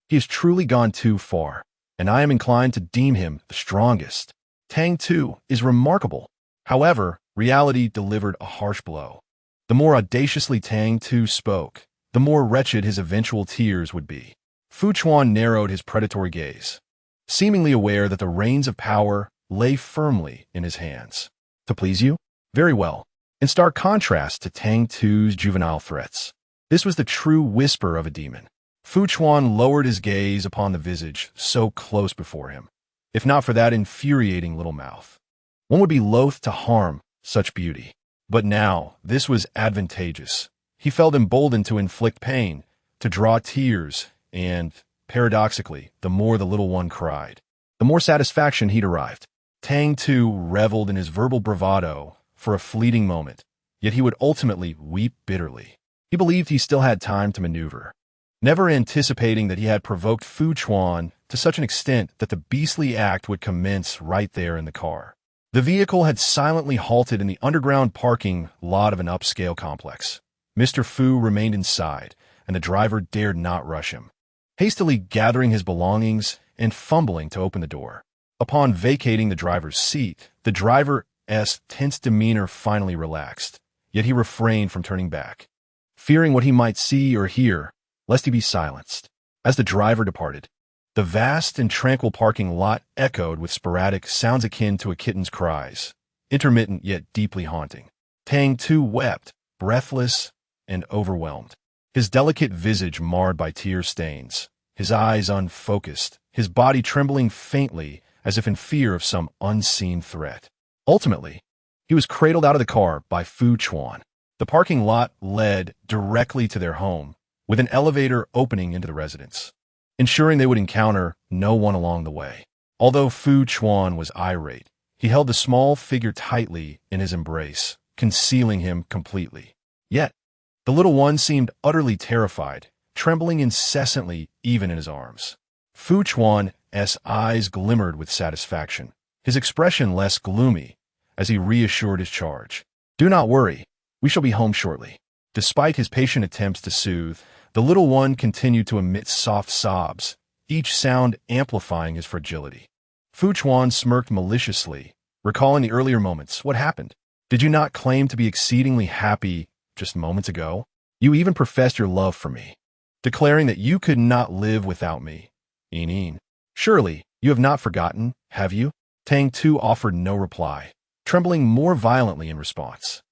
He has truly gone too far, and I am inclined to deem him the strongest. Tang Tu is remarkable." However, reality delivered a harsh blow. The more audaciously Tang Tu spoke, the more wretched his eventual tears would be. Fu Chuan narrowed his predatory gaze, seemingly aware that the reins of power lay firmly in his hands. "To please you? Very well." In stark contrast to Tang Tu's juvenile threats, this was the true whisper of a demon. Fu Chuan lowered his gaze upon the visage so close before him. If not for that infuriating little mouth, one would be loath to harm such beauty. But now, this was advantageous. He felt emboldened to inflict pain, to draw tears, and, paradoxically, the more the little one cried, the more satisfaction he derived. Tang Tu reveled in his verbal bravado for a fleeting moment, yet he would ultimately weep bitterly. He believed he still had time to maneuver, never anticipating that he had provoked Fu Chuan to such an extent that the beastly act would commence right there in the car. The vehicle had silently halted in the underground parking lot of an upscale complex. Mr. Fu remained inside, and the driver dared not rush him, hastily gathering his belongings and fumbling to open the door. Upon vacating the driver's seat, the driver's tense demeanor finally relaxed, yet he refrained from turning back, fearing what he might see or hear, lest he be silenced. As the driver departed, the vast and tranquil parking lot echoed with sporadic sounds akin to a kitten's cries, intermittent yet deeply haunting. Tang Tu wept, breathless and overwhelmed, his delicate visage marred by tear stains, his eyes unfocused, his body trembling faintly as if in fear of some unseen threat. Ultimately, he was cradled out of the car by Fu Chuan. The parking lot led directly to their home, with an elevator opening into the residence, ensuring they would encounter no one along the way. Although Fu Chuan was irate, he held the small figure tightly in his embrace, concealing him completely. Yet, the little one seemed utterly terrified, trembling incessantly even in his arms. Fu Chuan's eyes glimmered with satisfaction, his expression less gloomy, as he reassured his charge. "Do not worry, we shall be home shortly." Despite his patient attempts to soothe, the little one continued to emit soft sobs, each sound amplifying his fragility. Fu Chuan smirked maliciously, recalling the earlier moments. "What happened? Did you not claim to be exceedingly happy just moments ago? You even professed your love for me, declaring that you could not live without me. Surely, you have not forgotten, have you?" Tang Tu offered no reply, trembling more violently in response.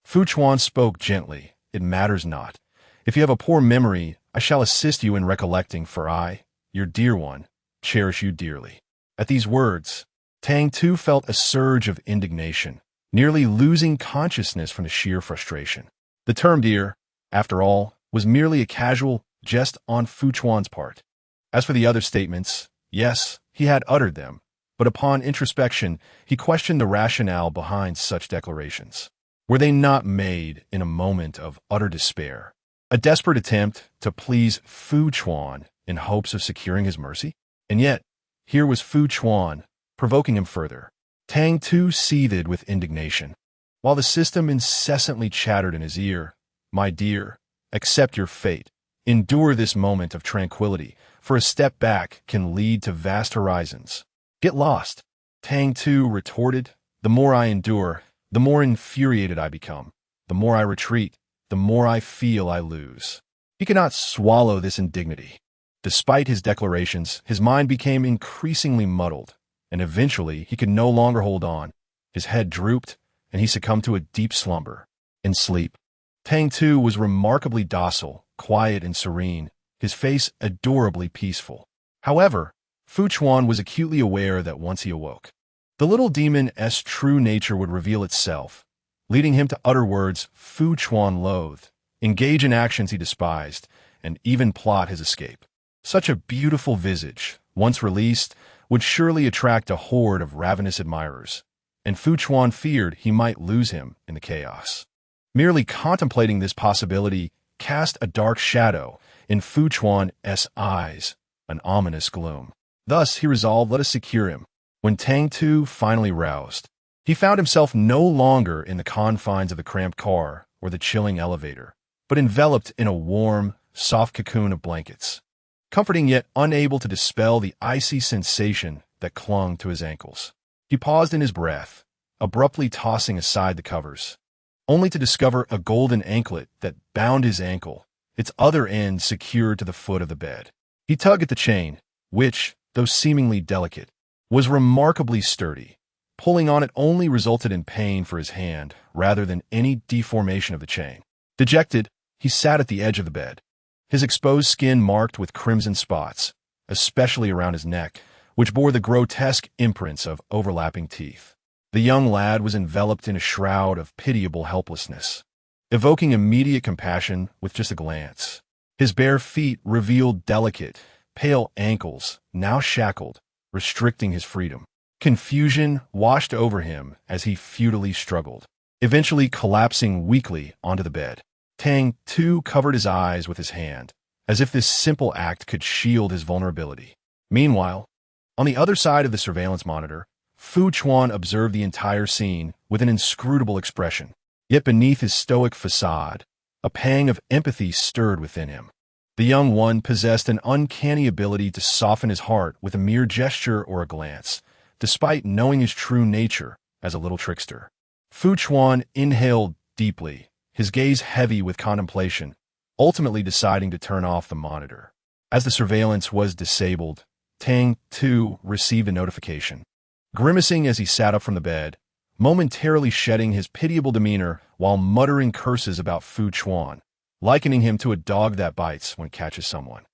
Fu Chuan spoke gently. "It matters not. If you have a poor memory, I shall assist you in recollecting, for I, your dear one, cherish you dearly." At these words, Tang Tu felt a surge of indignation, nearly losing consciousness from the sheer frustration. The term dear, after all, was merely a casual jest on Fu Chuan's part. As for the other statements, yes, he had uttered them, but upon introspection, he questioned the rationale behind such declarations. Were they not made in a moment of utter despair, a desperate attempt to please Fu Chuan in hopes of securing his mercy? And yet, here was Fu Chuan, provoking him further. Tang Tu seethed with indignation, while the system incessantly chattered in his ear, "My dear, accept your fate. Endure this moment of tranquility, for a step back can lead to vast horizons. Get lost." Tang Tu retorted, "The more I endure, the more infuriated I become. The more I retreat, the more I feel I lose." He could not swallow this indignity. Despite his declarations, his mind became increasingly muddled, and eventually he could no longer hold on. His head drooped, and he succumbed to a deep slumber. In sleep, Tang Tu was remarkably docile, quiet and serene, his face adorably peaceful. However, Fu Chuan was acutely aware that once he awoke, the little demon's true nature would reveal itself, leading him to utter words Fu Chuan loathed, engage in actions he despised, and even plot his escape. Such a beautiful visage, once released, would surely attract a horde of ravenous admirers, and Fu Chuan feared he might lose him in the chaos. Merely contemplating this possibility cast a dark shadow in Fu Chuan's eyes, an ominous gloom. Thus he resolved, let us secure him. When Tang Tu finally roused, he found himself no longer in the confines of the cramped car or the chilling elevator, but enveloped in a warm, soft cocoon of blankets, comforting yet unable to dispel the icy sensation that clung to his ankles. He paused in his breath, abruptly tossing aside the covers, only to discover a golden anklet that bound his ankle, its other end secured to the foot of the bed. He tugged at the chain, which, though seemingly delicate, was remarkably sturdy. Pulling on it only resulted in pain for his hand rather than any deformation of the chain. Dejected, he sat at the edge of the bed, his exposed skin marked with crimson spots, especially around his neck, which bore the grotesque imprints of overlapping teeth. The young lad was enveloped in a shroud of pitiable helplessness, evoking immediate compassion with just a glance. His bare feet revealed delicate, pale ankles, now shackled, restricting his freedom. Confusion washed over him as he futilely struggled, eventually collapsing weakly onto the bed. Tang Tu covered his eyes with his hand, as if this simple act could shield his vulnerability. Meanwhile, on the other side of the surveillance monitor, Fu Chuan observed the entire scene with an inscrutable expression. Yet beneath his stoic facade, a pang of empathy stirred within him. The young one possessed an uncanny ability to soften his heart with a mere gesture or a glance, despite knowing his true nature as a little trickster. Fu Chuan inhaled deeply, his gaze heavy with contemplation, ultimately deciding to turn off the monitor. As the surveillance was disabled, Tang Tu received a notification. Grimacing as he sat up from the bed, momentarily shedding his pitiable demeanor while muttering curses about Fu Chuan, likening him to a dog that bites when it catches someone.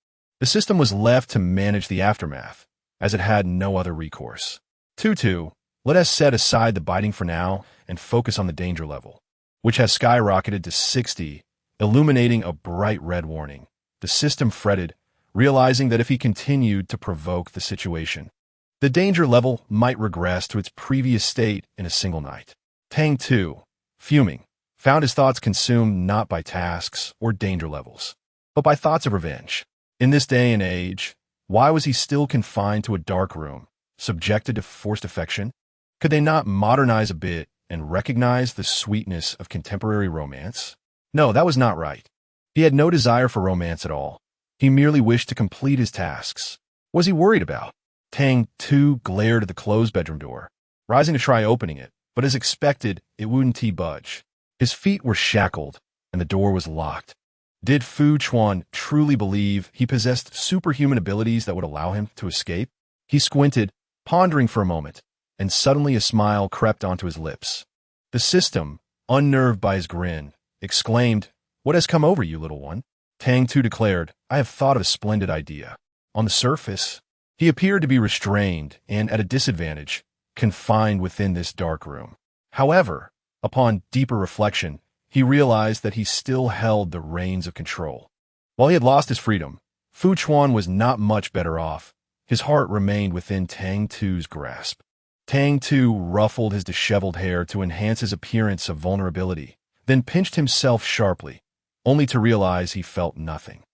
The system was left to manage the aftermath, as it had no other recourse. Tutu, let us set aside the biting for now and focus on the danger level, which has skyrocketed to 60, illuminating a bright red warning. The system fretted, realizing that if he continued to provoke the situation, the danger level might regress to its previous state in a single night. Tang Tu, fuming, found his thoughts consumed not by tasks or danger levels, but by thoughts of revenge. In this day and age, why was he still confined to a dark room, subjected to forced affection? Could they not modernize a bit and recognize the sweetness of contemporary romance? No, that was not right. He had no desire for romance at all. He merely wished to complete his tasks. What was he worried about? Tang Tu glared at the closed bedroom door, rising to try opening it, but as expected, it wouldn't budge. His feet were shackled, and the door was locked. Did Fu Chuan truly believe he possessed superhuman abilities that would allow him to escape? He squinted, pondering for a moment, and suddenly a smile crept onto his lips. The system, unnerved by his grin, exclaimed, "What has come over you, little one?" Tang Tu declared, "I have thought of a splendid idea." On the surface, he appeared to be restrained and at a disadvantage, confined within this dark room. However, upon deeper reflection, he realized that he still held the reins of control. While he had lost his freedom, Fu Chuan was not much better off. His heart remained within Tang Tu's grasp. Tang Tu ruffled his disheveled hair to enhance his appearance of vulnerability, then pinched himself sharply, only to realize he felt nothing.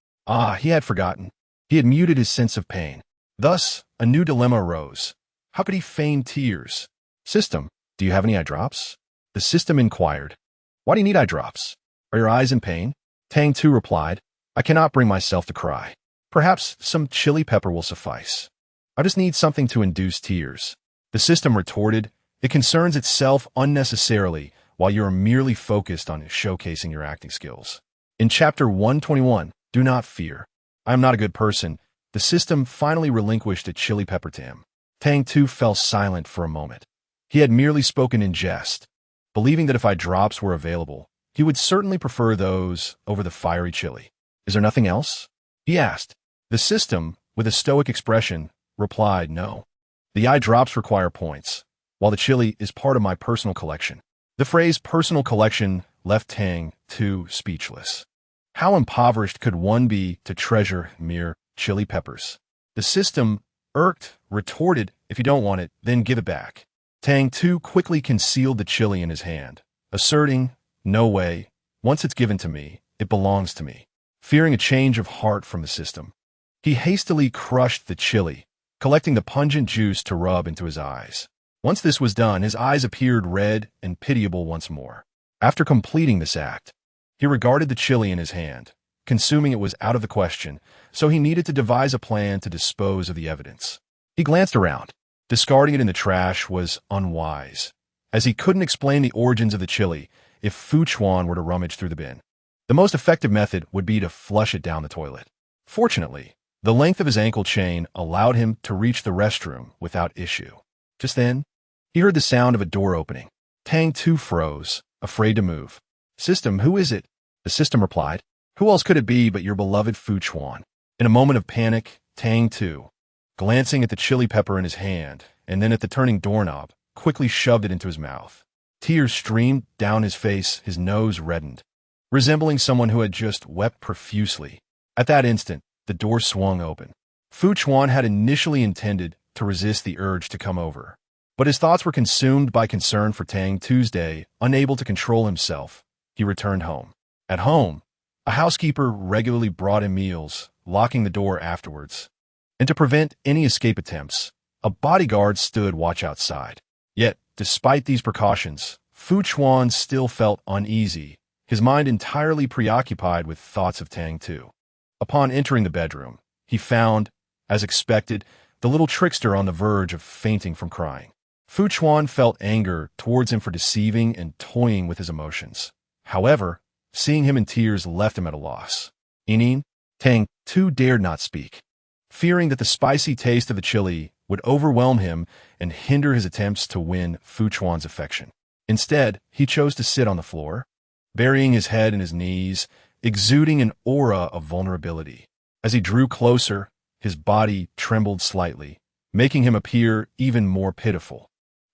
He had forgotten. He had muted his sense of pain. Thus, a new dilemma arose. How could he feign tears? System, do you have any eye drops? The system inquired. Why do you need eye drops? Are your eyes in pain? Tang Tu replied, I cannot bring myself to cry. Perhaps some chili pepper will suffice. I just need something to induce tears. The system retorted, it concerns itself unnecessarily while you are merely focused on showcasing your acting skills. In Chapter 121, Do Not Fear, I am not a good person, the system finally relinquished a chili pepper to him. Tang Tu fell silent for a moment. He had merely spoken in jest, believing that if eye drops were available, he would certainly prefer those over the fiery chili. Is there nothing else? He asked. The system, with a stoic expression, replied no. The eye drops require points, while the chili is part of my personal collection. The phrase personal collection left Tang Tu speechless. How impoverished could one be to treasure mere chili peppers? The system, irked, retorted, if you don't want it, then give it back. Tang Tu quickly concealed the chili in his hand, asserting, no way, once it's given to me, it belongs to me. Fearing a change of heart from the system, he hastily crushed the chili, collecting the pungent juice to rub into his eyes. Once this was done, his eyes appeared red and pitiable once more. After completing this act, he regarded the chili in his hand. Consuming it was out of the question, so he needed to devise a plan to dispose of the evidence. He glanced around. Discarding it in the trash was unwise, as he couldn't explain the origins of the chili if Fu Chuan were to rummage through the bin. The most effective method would be to flush it down the toilet. Fortunately, the length of his ankle chain allowed him to reach the restroom without issue. Just then, he heard the sound of a door opening. Tang Tu froze, afraid to move. System, who is it? The system replied. Who else could it be but your beloved Fu Chuan? In a moment of panic, Tang Tu, glancing at the chili pepper in his hand and then at the turning doorknob, quickly shoved it into his mouth. Tears streamed down his face, his nose reddened, resembling someone who had just wept profusely. At that instant, the door swung open. Fu Chuan had initially intended to resist the urge to come over, but his thoughts were consumed by concern for Tang Tu's day. Unable to control himself, he returned home. At home, a housekeeper regularly brought him meals, locking the door afterwards. And to prevent any escape attempts, a bodyguard stood watch outside. Yet, despite these precautions, Fu Chuan still felt uneasy, his mind entirely preoccupied with thoughts of Tang Tu. Upon entering the bedroom, he found, as expected, the little trickster on the verge of fainting from crying. Fu Chuan felt anger towards him for deceiving and toying with his emotions. However, seeing him in tears left him at a loss. Inin, Tang Tu dared not speak, fearing that the spicy taste of the chili would overwhelm him and hinder his attempts to win Fu Chuan's affection. Instead, he chose to sit on the floor, burying his head in his knees, exuding an aura of vulnerability. As he drew closer, his body trembled slightly, making him appear even more pitiful.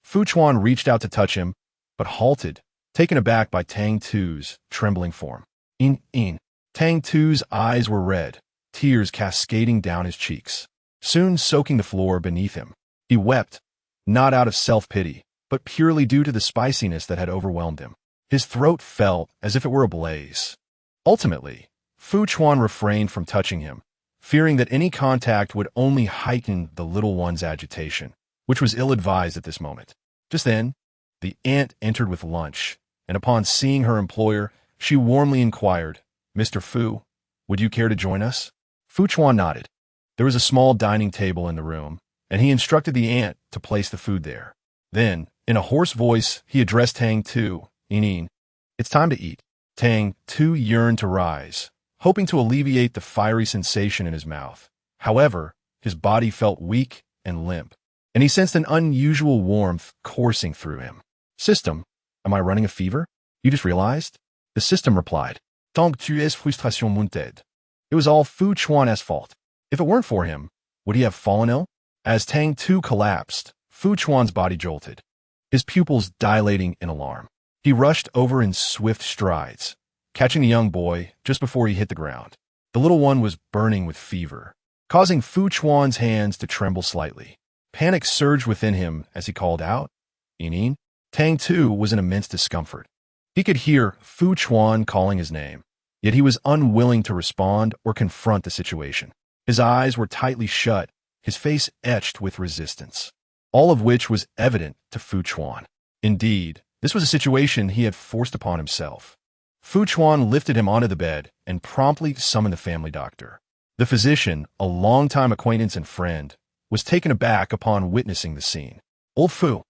Fu Chuan reached out to touch him, but halted, taken aback by Tang Tu's trembling form. In. Tang Tu's eyes were red, tears cascading down his cheeks, soon soaking the floor beneath him. He wept, not out of self-pity, but purely due to the spiciness that had overwhelmed him. His throat felt as if it were ablaze. Ultimately, Fu Chuan refrained from touching him, fearing that any contact would only heighten the little one's agitation, which was ill-advised at this moment. Just then, the aunt entered with lunch, and upon seeing her employer, she warmly inquired, "Mr. Fu, would you care to join us?" Fu Chuan nodded. There was a small dining table in the room, and he instructed the aunt to place the food there. Then, in a hoarse voice, he addressed Tang Tu. "Inin, it's time to eat." Tang Tu yearned to rise, hoping to alleviate the fiery sensation in his mouth. However, his body felt weak and limp, and he sensed an unusual warmth coursing through him. "System, am I running a fever? You just realized?" The system replied, "Tang Tu's frustration monted." It was all Fu Chuan's fault. If it weren't for him, would he have fallen ill? As Tang Tu collapsed, Fu Chuan's body jolted, his pupils dilating in alarm. He rushed over in swift strides, catching the young boy just before he hit the ground. The little one was burning with fever, causing Fu Chuan's hands to tremble slightly. Panic surged within him as he called out, "Inin." Tang Tu was in immense discomfort. He could hear Fu Chuan calling his name, yet he was unwilling to respond or confront the situation. His eyes were tightly shut, his face etched with resistance, all of which was evident to Fu Chuan. Indeed, this was a situation he had forced upon himself. Fu Chuan lifted him onto the bed and promptly summoned the family doctor. The physician, a longtime acquaintance and friend, was taken aback upon witnessing the scene. "Old Fu,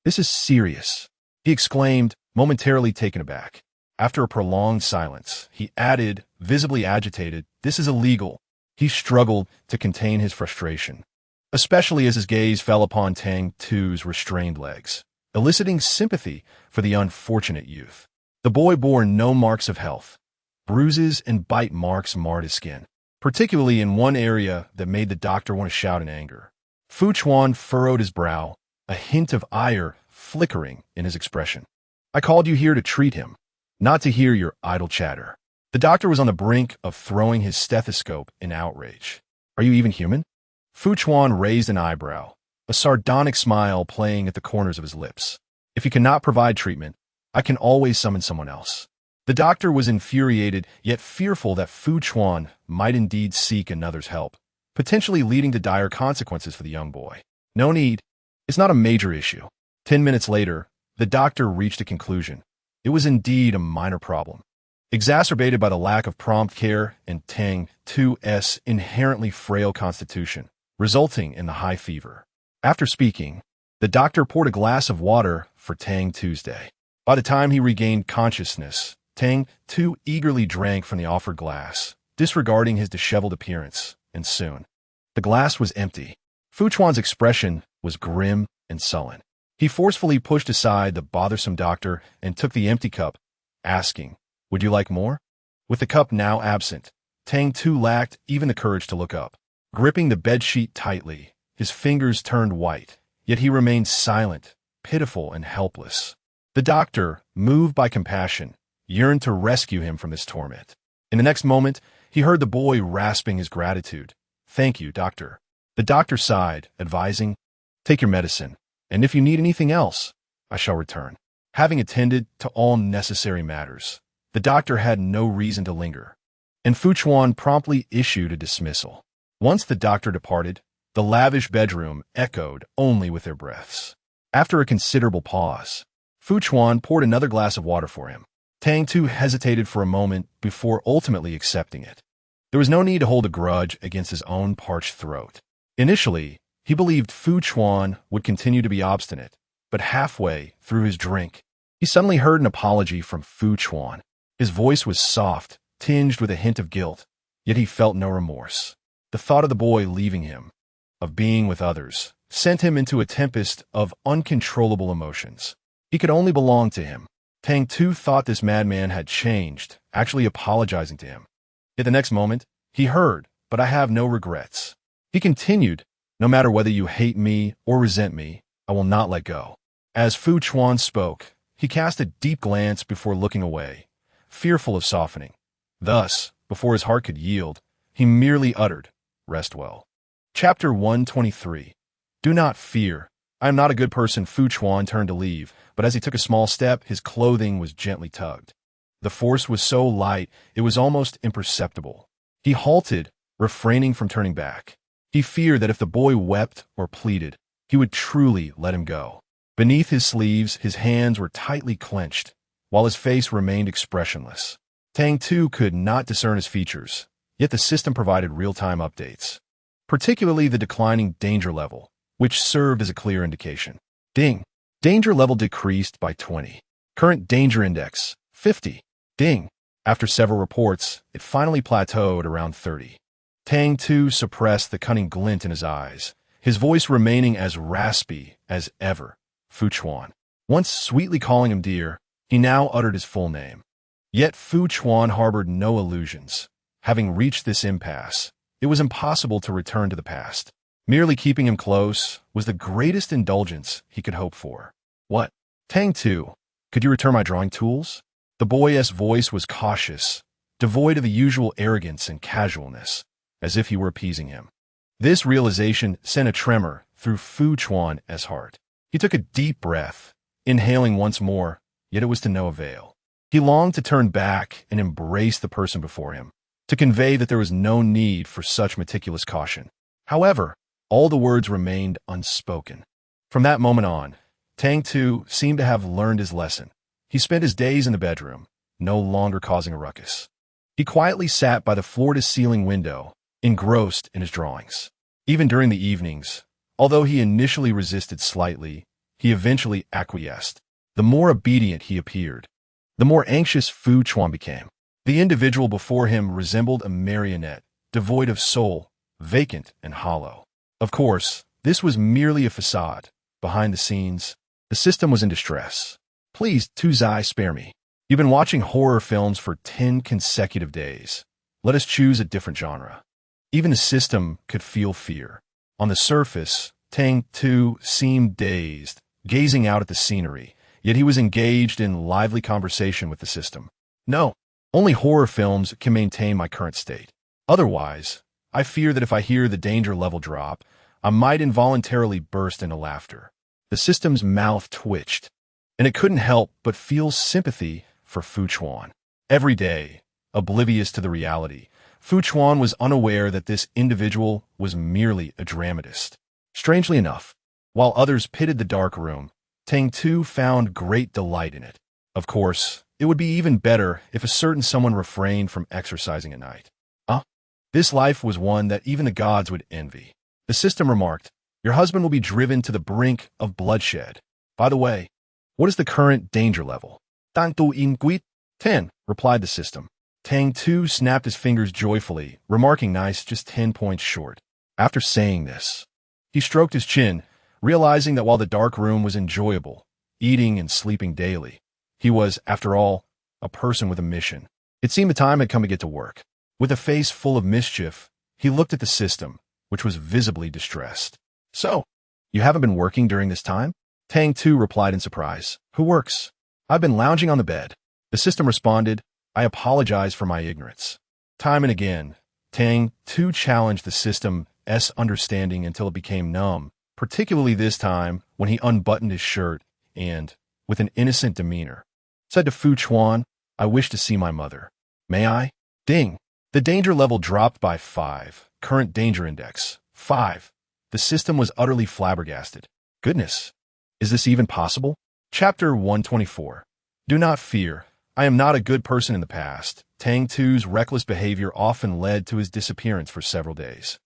this is serious," he exclaimed, momentarily taken aback. After a prolonged silence, he added, visibly agitated, "This is illegal." He struggled to contain his frustration, especially as his gaze fell upon Tang Tu's restrained legs, eliciting sympathy for the unfortunate youth. The boy bore no marks of health. Bruises and bite marks marred his skin, particularly in one area that made the doctor want to shout in anger. Fu Chuan furrowed his brow, a hint of ire flickering in his expression. "I called you here to treat him, not to hear your idle chatter." The doctor was on the brink of throwing his stethoscope in outrage. "Are you even human?" Fu Chuan raised an eyebrow, a sardonic smile playing at the corners of his lips. "If you cannot provide treatment, I can always summon someone else." The doctor was infuriated, yet fearful that Fu Chuan might indeed seek another's help, potentially leading to dire consequences for the young boy. "No need. It's not a major issue." 10 minutes later, the doctor reached a conclusion. It was indeed a minor problem, exacerbated by the lack of prompt care and Tang Tu's inherently frail constitution, resulting in the high fever. After speaking, the doctor poured a glass of water for Tang Tuesday. By the time he regained consciousness, Tang Tu eagerly drank from the offered glass, disregarding his disheveled appearance, and soon, the glass was empty. Fu Chuan's expression was grim and sullen. He forcefully pushed aside the bothersome doctor and took the empty cup, asking, "Would you like more?" With the cup now absent, Tang Tu lacked even the courage to look up. Gripping the bedsheet tightly, his fingers turned white, yet he remained silent, pitiful, and helpless. The doctor, moved by compassion, yearned to rescue him from this torment. In the next moment, he heard the boy rasping his gratitude. "Thank you, doctor." The doctor sighed, advising, "Take your medicine, and if you need anything else, I shall return." Having attended to all necessary matters, the doctor had no reason to linger, and Fu Chuan promptly issued a dismissal. Once the doctor departed, the lavish bedroom echoed only with their breaths. After a considerable pause, Fu Chuan poured another glass of water for him. Tang Tu hesitated for a moment before ultimately accepting it. There was no need to hold a grudge against his own parched throat. Initially, he believed Fu Chuan would continue to be obstinate, but halfway through his drink, he suddenly heard an apology from Fu Chuan. His voice was soft, tinged with a hint of guilt, yet he felt no remorse. The thought of the boy leaving him, of being with others, sent him into a tempest of uncontrollable emotions. He could only belong to him. Tang Tu thought this madman had changed, actually apologizing to him. Yet the next moment, he heard, "But I have no regrets." He continued, "No matter whether you hate me or resent me, I will not let go." As Fu Chuan spoke, he cast a deep glance before looking away, fearful of softening. Thus, before his heart could yield, he merely uttered, "Rest well." Chapter 123. Do not fear. I am not a good person. Fu Chuan turned to leave, but as he took a small step, his clothing was gently tugged. The force was so light, it was almost imperceptible. He halted, refraining from turning back. He feared that if the boy wept or pleaded, he would truly let him go. Beneath his sleeves, his hands were tightly clenched, while his face remained expressionless. Tang Tu could not discern his features, yet the system provided real-time updates, particularly the declining danger level, which served as a clear indication. Ding. Danger level decreased by 20. Current danger index, 50. Ding. After several reports, it finally plateaued around 30. Tang Tu suppressed the cunning glint in his eyes, his voice remaining as raspy as ever. Fu Chuan. Once sweetly calling him dear, he now uttered his full name. Yet Fu Chuan harbored no illusions. Having reached this impasse, it was impossible to return to the past. Merely keeping him close was the greatest indulgence he could hope for. "What? Tang Tu, could you return my drawing tools?" The boy's voice was cautious, devoid of the usual arrogance and casualness, as if he were appeasing him. This realization sent a tremor through Fu Chuan's heart. He took a deep breath, inhaling once more, yet it was to no avail. He longed to turn back and embrace the person before him, to convey that there was no need for such meticulous caution. However, all the words remained unspoken. From that moment on, Tang Tu seemed to have learned his lesson. He spent his days in the bedroom, no longer causing a ruckus. He quietly sat by the floor-to-ceiling window, engrossed in his drawings. Even during the evenings, although he initially resisted slightly, he eventually acquiesced. The more obedient he appeared, the more anxious Fu Chuan became. The individual before him resembled a marionette, devoid of soul, vacant and hollow. Of course, this was merely a facade. Behind the scenes, the system was in distress. "Please, Tu Zai, spare me. You've been watching horror films for 10 consecutive days. Let us choose a different genre." Even the system could feel fear. On the surface, Tang Tu seemed dazed, gazing out at the scenery, yet he was engaged in lively conversation with the system. "No, only horror films can maintain my current state. Otherwise, I fear that if I hear the danger level drop, I might involuntarily burst into laughter." The system's mouth twitched, and it couldn't help but feel sympathy for Fu Chuan. Every day, oblivious to the reality, Fu Chuan was unaware that this individual was merely a dramatist. Strangely enough, while others pitted the dark room, Tang Tu found great delight in it. Of course, it would be even better if a certain someone refrained from exercising at night. This life was one that even the gods would envy. The system remarked, "Your husband will be driven to the brink of bloodshed. By the way, what is the current danger level?" "Tang Tu in Guit 10, replied the system. Tang Tu snapped his fingers joyfully, remarking, "Nice, just 10 points short." After saying this, he stroked his chin, realizing that while the dark room was enjoyable, eating and sleeping daily, he was, after all, a person with a mission. It seemed the time had come to get to work. With a face full of mischief, he looked at the system, which was visibly distressed. So, you haven't been working during this time? Tang Tu replied in surprise. Who works? I've been lounging on the bed. The system responded, I apologize for my ignorance. Time and again, Tang Tu challenged the system's understanding until it became numb, particularly this time when he unbuttoned his shirt and, with an innocent demeanor, said to Fu Chuan, I wish to see my mother. May I? Ding. The danger level dropped by 5. Current danger index, 5. The system was utterly flabbergasted. Goodness. Is this even possible? Chapter 124. Do not fear. I am not a good person in the past. Tang Tu's reckless behavior often led to his disappearance for several days.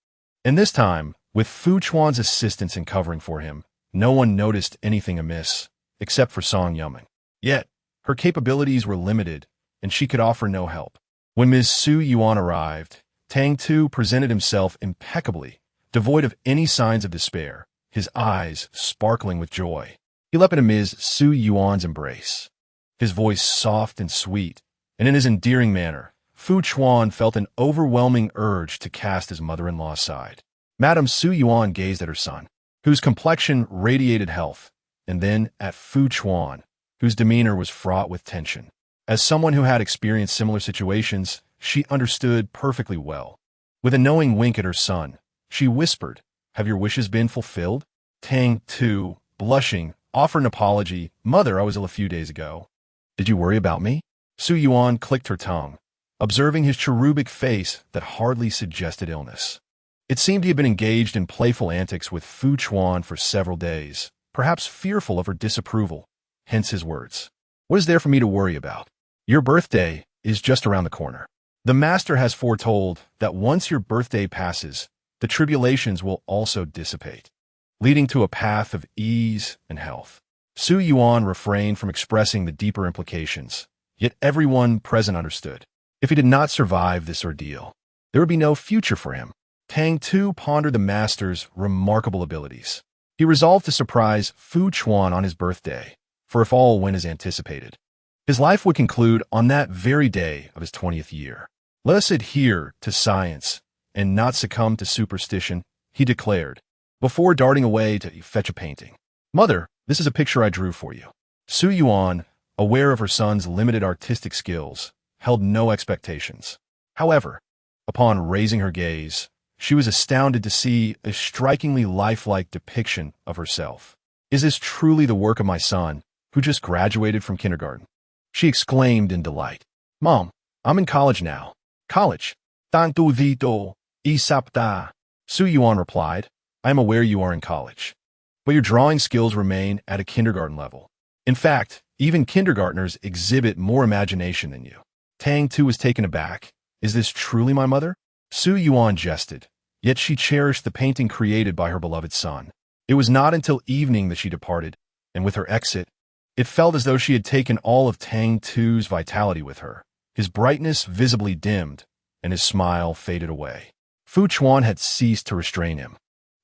And this time, with Fu Chuan's assistance in covering for him, no one noticed anything amiss, except for Song Yuming. Yet, her capabilities were limited, and she could offer no help. When Ms. Su Yuan arrived, Tang Tu presented himself impeccably, devoid of any signs of despair, his eyes sparkling with joy. He leapt into Ms. Su Yuan's embrace, his voice soft and sweet, and in his endearing manner, Fu Chuan felt an overwhelming urge to cast his mother-in-law aside. Madame Su Yuan gazed at her son, whose complexion radiated health, and then at Fu Chuan, whose demeanor was fraught with tension. As someone who had experienced similar situations, she understood perfectly well. With a knowing wink at her son, she whispered, Have your wishes been fulfilled? Tang Tu, blushing, offered an apology. Mother, I was ill a few days ago. Did you worry about me? Su Yuan clicked her tongue, observing his cherubic face that hardly suggested illness. It seemed he had been engaged in playful antics with Fu Chuan for several days, perhaps fearful of her disapproval, hence his words. What is there for me to worry about? Your birthday is just around the corner. The Master has foretold that once your birthday passes, the tribulations will also dissipate, leading to a path of ease and health. Su Yuan refrained from expressing the deeper implications, yet everyone present understood. If he did not survive this ordeal, there would be no future for him. Tang Tu pondered the Master's remarkable abilities. He resolved to surprise Fu Chuan on his birthday, for if all went as anticipated, his life would conclude on that very day of his 20th year. Let us adhere to science and not succumb to superstition, he declared, before darting away to fetch a painting. Mother, this is a picture I drew for you. Su Yuan, aware of her son's limited artistic skills, held no expectations. However, upon raising her gaze, she was astounded to see a strikingly lifelike depiction of herself. Is this truly the work of my son, who just graduated from kindergarten? She exclaimed in delight. Mom, I'm in college now. College? Tang Tu dito, isapta. Su Yuan replied, I am aware you are in college, but your drawing skills remain at a kindergarten level. In fact, even kindergartners exhibit more imagination than you. Tang Tu was taken aback. Is this truly my mother? Su Yuan jested, yet she cherished the painting created by her beloved son. It was not until evening that she departed, and with her exit, it felt as though she had taken all of Tang Tu's vitality with her. His brightness visibly dimmed, and his smile faded away. Fu Chuan had ceased to restrain him,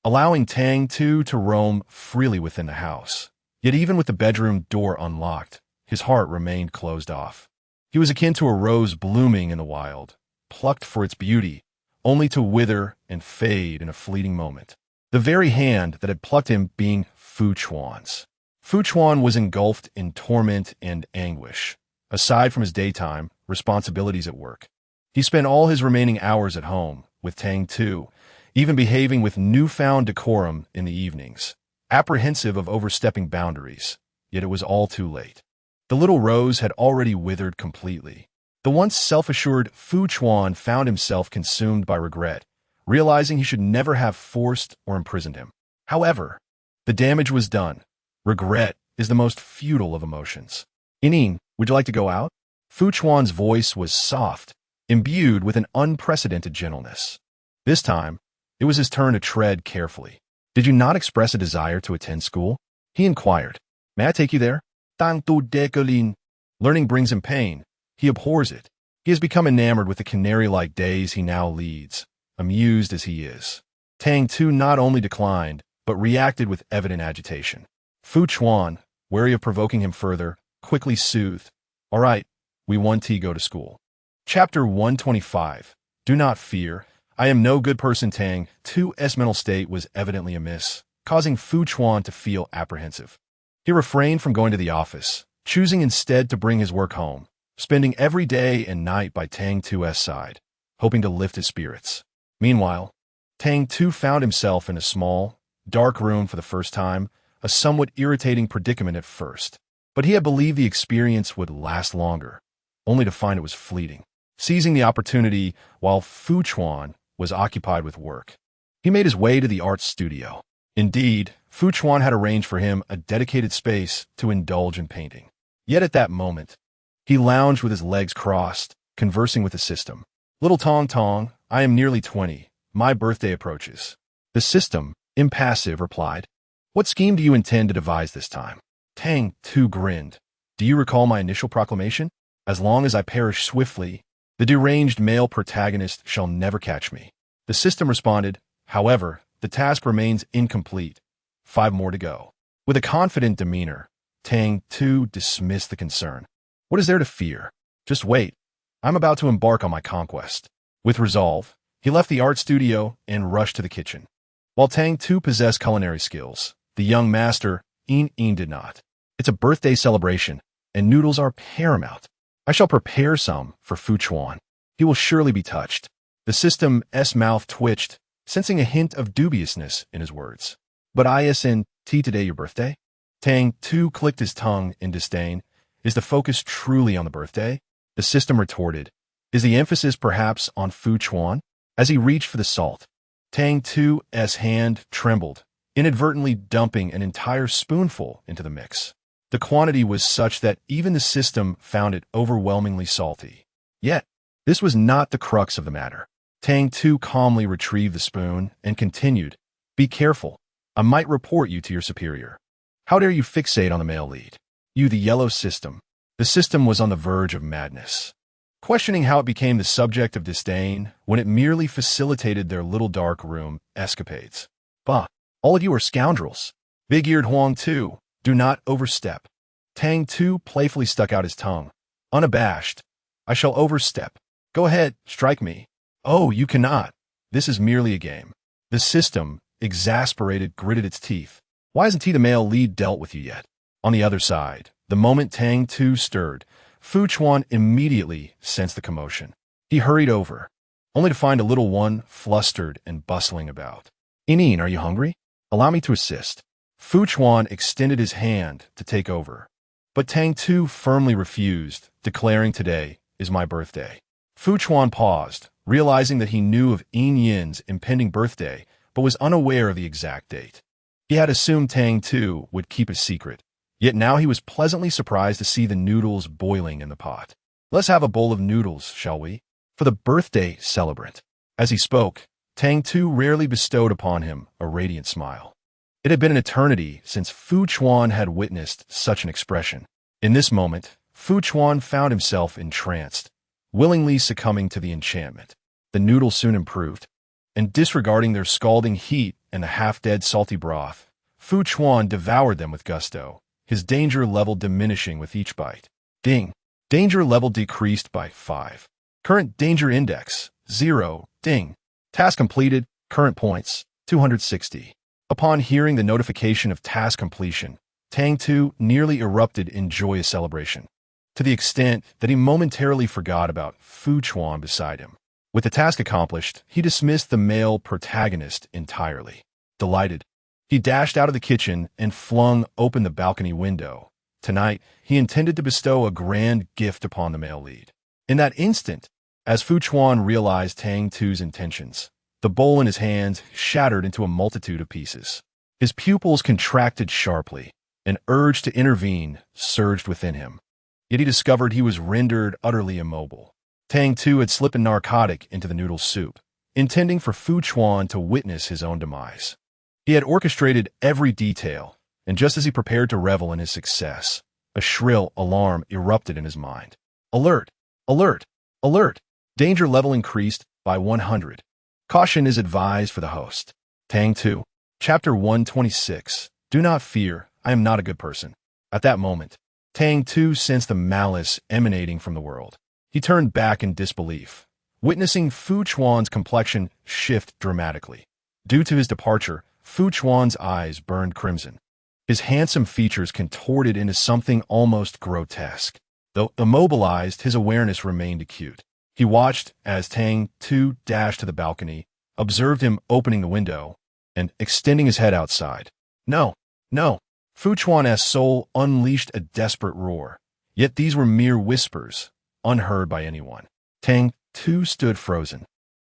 allowing Tang Tu to roam freely within the house. Yet even with the bedroom door unlocked, his heart remained closed off. He was akin to a rose blooming in the wild, plucked for its beauty, only to wither and fade in a fleeting moment. The very hand that had plucked him being Fu Chuan's. Fu Chuan was engulfed in torment and anguish. Aside from his daytime responsibilities at work, he spent all his remaining hours at home with Tang Tu, even behaving with newfound decorum in the evenings, apprehensive of overstepping boundaries. Yet it was all too late. The little rose had already withered completely. The once self-assured Fu Chuan found himself consumed by regret, realizing he should never have forced or imprisoned him. However, the damage was done. Regret is the most futile of emotions. Inin, would you like to go out? Fu Chuan's voice was soft, imbued with an unprecedented gentleness. This time, it was his turn to tread carefully. Did you not express a desire to attend school? He inquired. May I take you there? Tang Tu decolin. Learning brings him pain. He abhors it. He has become enamored with the canary-like days he now leads, amused as he is. Tang Tu not only declined, but reacted with evident agitation. Fu Chuan, wary of provoking him further, quickly soothed. All right, we 1T go to school. Chapter 125. Do not fear. I am no good person. Tang Tu's mental state was evidently amiss, causing Fu Chuan to feel apprehensive. He refrained from going to the office, choosing instead to bring his work home, spending every day and night by Tang Tu's side, hoping to lift his spirits. Meanwhile, Tang Tu found himself in a small, dark room for the first time, a somewhat irritating predicament at first. But he had believed the experience would last longer, only to find it was fleeting. Seizing the opportunity while Fu Chuan was occupied with work, he made his way to the art studio. Indeed, Fu Chuan had arranged for him a dedicated space to indulge in painting. Yet at that moment, he lounged with his legs crossed, conversing with the system. Little Tong Tong, I am nearly 20. My birthday approaches. The system, impassive, replied. What scheme do you intend to devise this time? Tang Tu grinned. Do you recall my initial proclamation? As long as I perish swiftly, the deranged male protagonist shall never catch me. The system responded, however, the task remains incomplete. 5 more to go. With a confident demeanor, Tang Tu dismissed the concern. What is there to fear? Just wait. I'm about to embark on my conquest. With resolve, he left the art studio and rushed to the kitchen. While Tang Tu possessed culinary skills, the young master, Yin did not. It's a birthday celebration, and noodles are paramount. I shall prepare some for Fu Chuan. He will surely be touched. The system's mouth twitched, sensing a hint of dubiousness in his words. But isn't today your birthday? Tang Tu clicked his tongue in disdain. Is the focus truly on the birthday? The system retorted. Is the emphasis perhaps on Fu Chuan? As he reached for the salt, Tang Tu's hand trembled, inadvertently dumping an entire spoonful into the mix. The quantity was such that even the system found it overwhelmingly salty. Yet, this was not the crux of the matter. Tang Tu calmly retrieved the spoon and continued, Be careful. I might report you to your superior. How dare you fixate on the male lead? You, the yellow system. The system was on the verge of madness, questioning how it became the subject of disdain when it merely facilitated their little dark room escapades. Bah, all of you are scoundrels. Big-eared Huang Tu, do not overstep. Tang Tu playfully stuck out his tongue. Unabashed. I shall overstep. Go ahead, strike me. Oh, you cannot. This is merely a game. The system, exasperated, gritted its teeth. Why hasn't he, the male lead, dealt with you yet? On the other side, the moment Tang Tu stirred, Fu Chuan immediately sensed the commotion. He hurried over, only to find a little one flustered and bustling about. Inin, are you hungry? Allow me to assist. Fu Chuan extended his hand to take over, but Tang Tu firmly refused, declaring today is my birthday. Fu Chuan paused, realizing that he knew of Yin Yin's impending birthday, but was unaware of the exact date. He had assumed Tang Tu would keep a secret, yet now he was pleasantly surprised to see the noodles boiling in the pot. Let's have a bowl of noodles, shall we? For the birthday celebrant. As he spoke, Tang Tu rarely bestowed upon him a radiant smile. It had been an eternity since Fu Chuan had witnessed such an expression. In this moment, Fu Chuan found himself entranced, willingly succumbing to the enchantment. The noodles soon improved, and disregarding their scalding heat and the half-dead salty broth, Fu Chuan devoured them with gusto, his danger level diminishing with each bite. Ding. Danger level decreased by 5. Current danger index, 0. Ding. Task completed. Current points, 260. Upon hearing the notification of task completion, Tang Tu nearly erupted in joyous celebration, to the extent that he momentarily forgot about Fu Chuan beside him. With the task accomplished, he dismissed the male protagonist entirely. Delighted, he dashed out of the kitchen and flung open the balcony window. Tonight, he intended to bestow a grand gift upon the male lead. In that instant, as Fu Chuan realized Tang Tu's intentions, the bowl in his hands shattered into a multitude of pieces. His pupils contracted sharply. An urge to intervene surged within him. Yet he discovered he was rendered utterly immobile. Tang Tu had slipped a narcotic into the noodle soup, intending for Fu Chuan to witness his own demise. He had orchestrated every detail, and just as he prepared to revel in his success, a shrill alarm erupted in his mind. Alert! Alert! Alert! Danger level increased by 100. Caution is advised for the host. Tang Tu. Chapter 126. Do not fear, I am not a good person. At that moment, Tang Tu sensed the malice emanating from the world. He turned back in disbelief, witnessing Fu Chuan's complexion shift dramatically. Due to his departure, Fu Chuan's eyes burned crimson. His handsome features contorted into something almost grotesque. Though immobilized, his awareness remained acute. He watched as Tang Tu dashed to the balcony, observed him opening the window, and extending his head outside. No, no! Fu Chuan's soul unleashed a desperate roar. Yet these were mere whispers, unheard by anyone. Tang Tu stood frozen,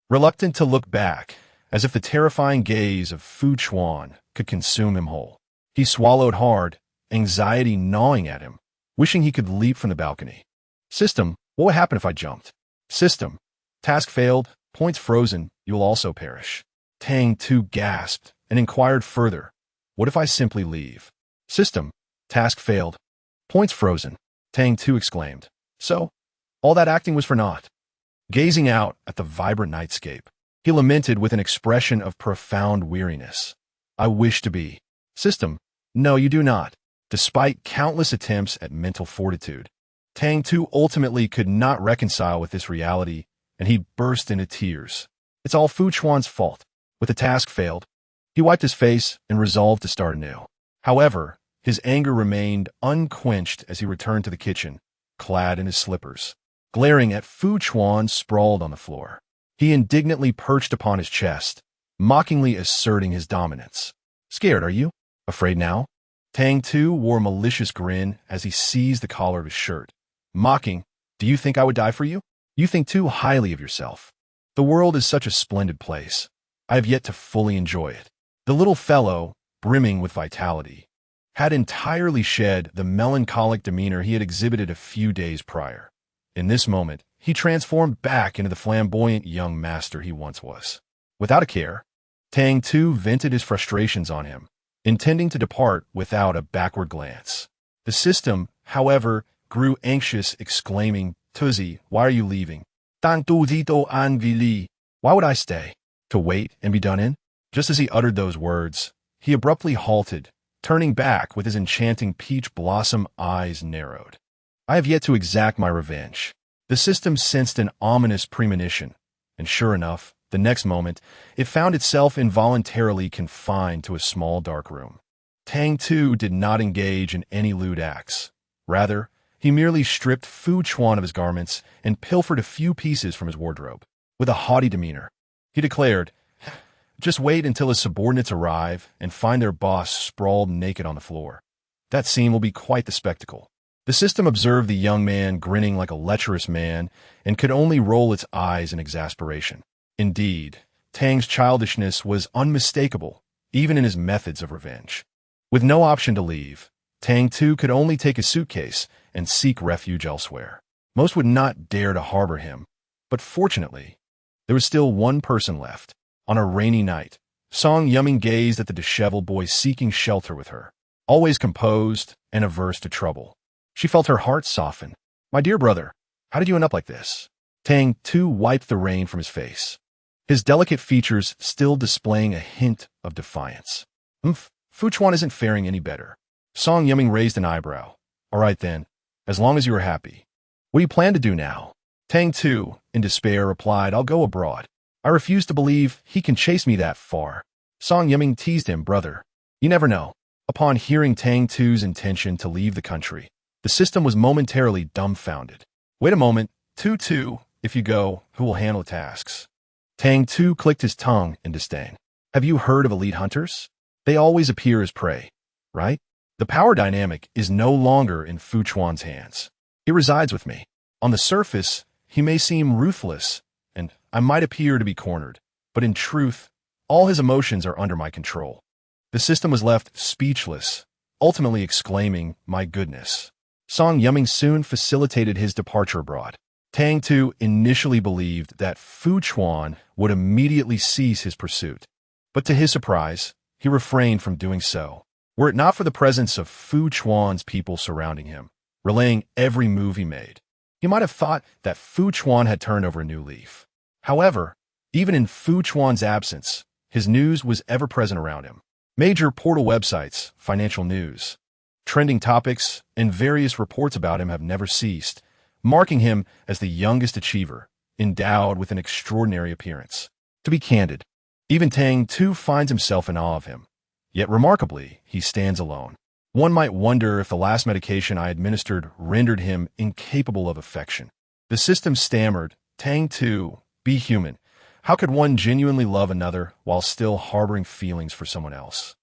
reluctant to look back, as if the terrifying gaze of Fu Chuan could consume him whole. He swallowed hard, anxiety gnawing at him, wishing he could leap from the balcony. System, what would happen if I jumped? System, task failed, points frozen, you will also perish. Tang Tu gasped and inquired further, what if I simply leave? System, task failed, points frozen, Tang Tu exclaimed. So, all that acting was for naught. Gazing out at the vibrant nightscape, he lamented with an expression of profound weariness. I wish to be. System, no, you do not. Despite countless attempts at mental fortitude, Tang Tu ultimately could not reconcile with this reality, and he burst into tears. It's all Fu Chuan's fault. With the task failed, he wiped his face and resolved to start anew. However, his anger remained unquenched as he returned to the kitchen, clad in his slippers. Glaring at Fu Chuan sprawled on the floor, he indignantly perched upon his chest, mockingly asserting his dominance. Scared, are you? Afraid now? Tang Tu wore a malicious grin as he seized the collar of his shirt, mocking, do you think I would die for you? You think too highly of yourself. The world is such a splendid place. I have yet to fully enjoy it. The little fellow, brimming with vitality, had entirely shed the melancholic demeanor he had exhibited a few days prior. In this moment, he transformed back into the flamboyant young master he once was. Without a care, Tang Tu vented his frustrations on him, intending to depart without a backward glance. The system, however, grew anxious, exclaiming, Tuzi, why are you leaving? Tang Tu zito an vili. Why would I stay? To wait and be done in? Just as he uttered those words, he abruptly halted, turning back with his enchanting peach blossom eyes narrowed. I have yet to exact my revenge. The system sensed an ominous premonition, and sure enough, the next moment, it found itself involuntarily confined to a small dark room. Tang Tu did not engage in any lewd acts. Rather, he merely stripped Fu Chuan of his garments and pilfered a few pieces from his wardrobe. With a haughty demeanor, he declared, just wait until his subordinates arrive and find their boss sprawled naked on the floor. That scene will be quite the spectacle. The system observed the young man grinning like a lecherous man and could only roll its eyes in exasperation. Indeed, Tang's childishness was unmistakable, even in his methods of revenge. With no option to leave, Tang Tu could only take his suitcase and seek refuge elsewhere. Most would not dare to harbor him, but fortunately, there was still one person left. On a rainy night, Song Yumming gazed at the disheveled boy seeking shelter with her, always composed and averse to trouble. She felt her heart soften. My dear brother, how did you end up like this? Tang Tu wiped the rain from his face, his delicate features still displaying a hint of defiance. Fu Chuan isn't faring any better. Song Yumming raised an eyebrow. All right then, as long as you are happy. What do you plan to do now? Tang Tu, in despair, replied, I'll go abroad. I refuse to believe he can chase me that far. Song Yumming teased him, brother. You never know. Upon hearing Tang Tu's intention to leave the country, the system was momentarily dumbfounded. Wait a moment, Tu, if you go, who will handle tasks? Tang Tu clicked his tongue in disdain. Have you heard of elite hunters? They always appear as prey, right? The power dynamic is no longer in Fu Chuan's hands. It resides with me. On the surface, he may seem ruthless, and I might appear to be cornered, but in truth, all his emotions are under my control. The system was left speechless, ultimately exclaiming, my goodness. Song Yumming soon facilitated his departure abroad. Tang Tu initially believed that Fu Chuan would immediately cease his pursuit, but to his surprise, he refrained from doing so. Were it not for the presence of Fu Chuan's people surrounding him, relaying every move he made, he might have thought that Fu Chuan had turned over a new leaf. However, even in Fu Chuan's absence, his news was ever present around him. Major portal websites, financial news, trending topics, and various reports about him have never ceased, marking him as the youngest achiever, endowed with an extraordinary appearance. To be candid, even Tang Tu finds himself in awe of him. Yet remarkably, he stands alone. One might wonder if the last medication I administered rendered him incapable of affection. The system stammered, "Tang Tu, be human. How could one genuinely love another while still harboring feelings for someone else?"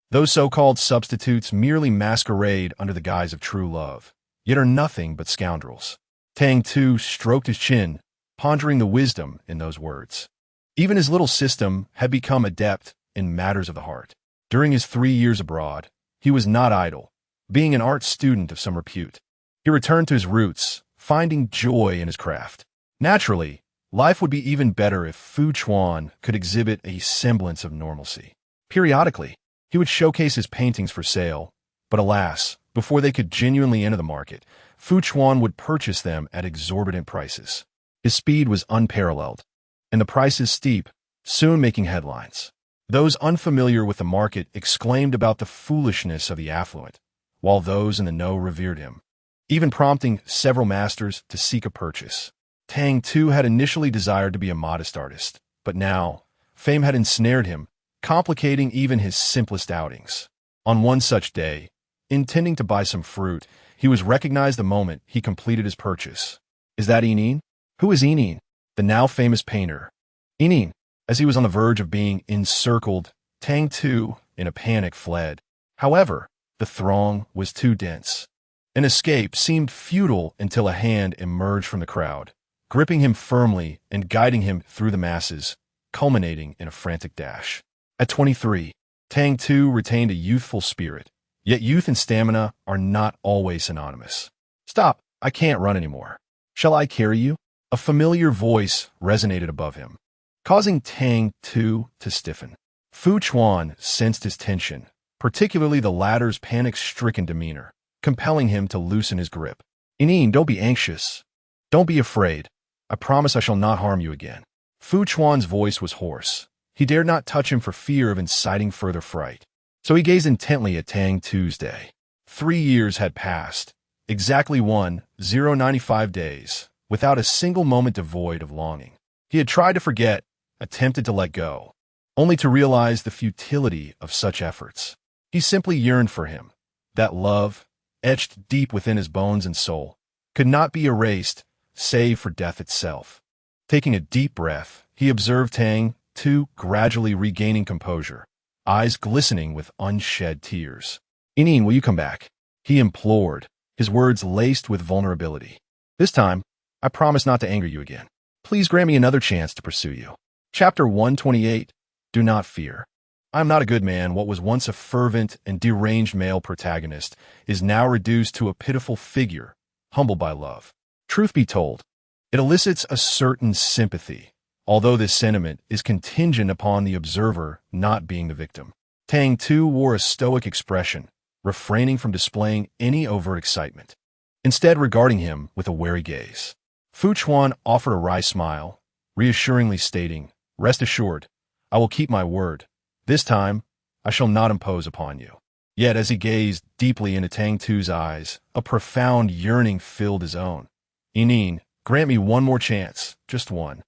Those so-called substitutes merely masquerade under the guise of true love, yet are nothing but scoundrels. Tang Tu stroked his chin, pondering the wisdom in those words. Even his little system had become adept in matters of the heart. During his 3 years abroad, he was not idle, being an art student of some repute. He returned to his roots, finding joy in his craft. Naturally, life would be even better if Fu Chuan could exhibit a semblance of normalcy. Periodically, he would showcase his paintings for sale, but alas, before they could genuinely enter the market, Fu Chuan would purchase them at exorbitant prices. His speed was unparalleled, and the prices steep, soon making headlines. Those unfamiliar with the market exclaimed about the foolishness of the affluent, while those in the know revered him, even prompting several masters to seek a purchase. Tang Tu had initially desired to be a modest artist, but now, fame had ensnared him, complicating even his simplest outings. On one such day, intending to buy some fruit, he was recognized the moment he completed his purchase. "Is that Yandere?" "Who is Yandere?" "The now famous painter." Yandere, as he was on the verge of being encircled, Tang Tu, in a panic, fled. However, the throng was too dense. An escape seemed futile until a hand emerged from the crowd, gripping him firmly and guiding him through the masses, culminating in a frantic dash. At 23, Tang Tu retained a youthful spirit, yet youth and stamina are not always synonymous. "Stop, I can't run anymore. Shall I carry you?" A familiar voice resonated above him, causing Tang Tu to stiffen. Fu Chuan sensed his tension, particularly the latter's panic-stricken demeanor, compelling him to loosen his grip. "Yandere, don't be anxious. Don't be afraid. I promise I shall not harm you again." Fu Chuan's voice was hoarse. He dared not touch him for fear of inciting further fright. So he gazed intently at Tang Tu's day. 3 years had passed, exactly 1095 days, without a single moment devoid of longing. He had tried to forget, attempted to let go, only to realize the futility of such efforts. He simply yearned for him. That love, etched deep within his bones and soul, could not be erased save for death itself. Taking a deep breath, he observed Tang Tu gradually regaining composure, eyes glistening with unshed tears. "Yandere, will you come back?" he implored, his words laced with vulnerability. "This time, I promise not to anger you again. Please grant me another chance to pursue you." Chapter 128, Do Not Fear. "I am not a good man. What was once a fervent and deranged male protagonist is now reduced to a pitiful figure, humbled by love." Truth be told, it elicits a certain sympathy, although this sentiment is contingent upon the observer not being the victim. Tang Tu wore a stoic expression, refraining from displaying any overt excitement, instead regarding him with a wary gaze. Fu Chuan offered a wry smile, reassuringly stating, "Rest assured, I will keep my word. This time, I shall not impose upon you." Yet as he gazed deeply into Tang Tu's eyes, a profound yearning filled his own. "Yandere, grant me one more chance, just one.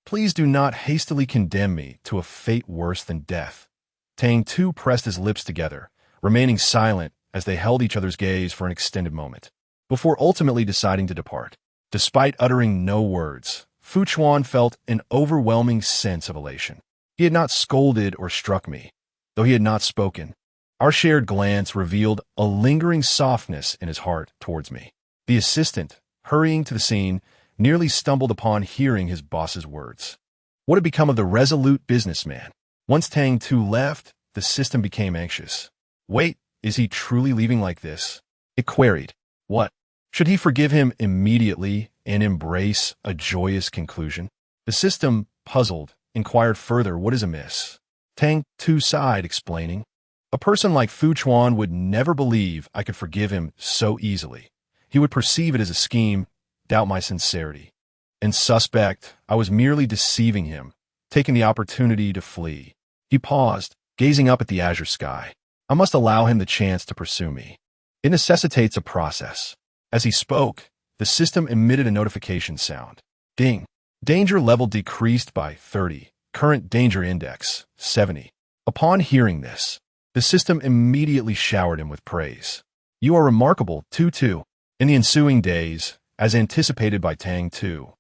Please do not hastily condemn me to a fate worse than death." Tang Tu pressed his lips together, remaining silent as they held each other's gaze for an extended moment, before ultimately deciding to depart. Despite uttering no words, Fu Chuan felt an overwhelming sense of elation. He had not scolded or struck me, though he had not spoken. Our shared glance revealed a lingering softness in his heart towards me. The assistant, hurrying to the scene, nearly stumbled upon hearing his boss's words. What had become of the resolute businessman? Once Tang Tu left, the system became anxious. Wait, is he truly leaving like this? It queried. What? Should he forgive him immediately and embrace a joyous conclusion? The system, puzzled, inquired further, what is amiss? Tang Tu sighed, explaining, a person like Fu Chuan would never believe I could forgive him so easily. He would perceive it as a scheme, doubt my sincerity, and suspect I was merely deceiving him, taking the opportunity to flee. He paused, gazing up at the azure sky. I must allow him the chance to pursue me. It necessitates a process. As he spoke, the system emitted a notification sound. Ding. Danger level decreased by 30. Current danger index, 70. Upon hearing this, the system immediately showered him with praise. You are remarkable, Tu. In the ensuing days, as anticipated by Tang Tu,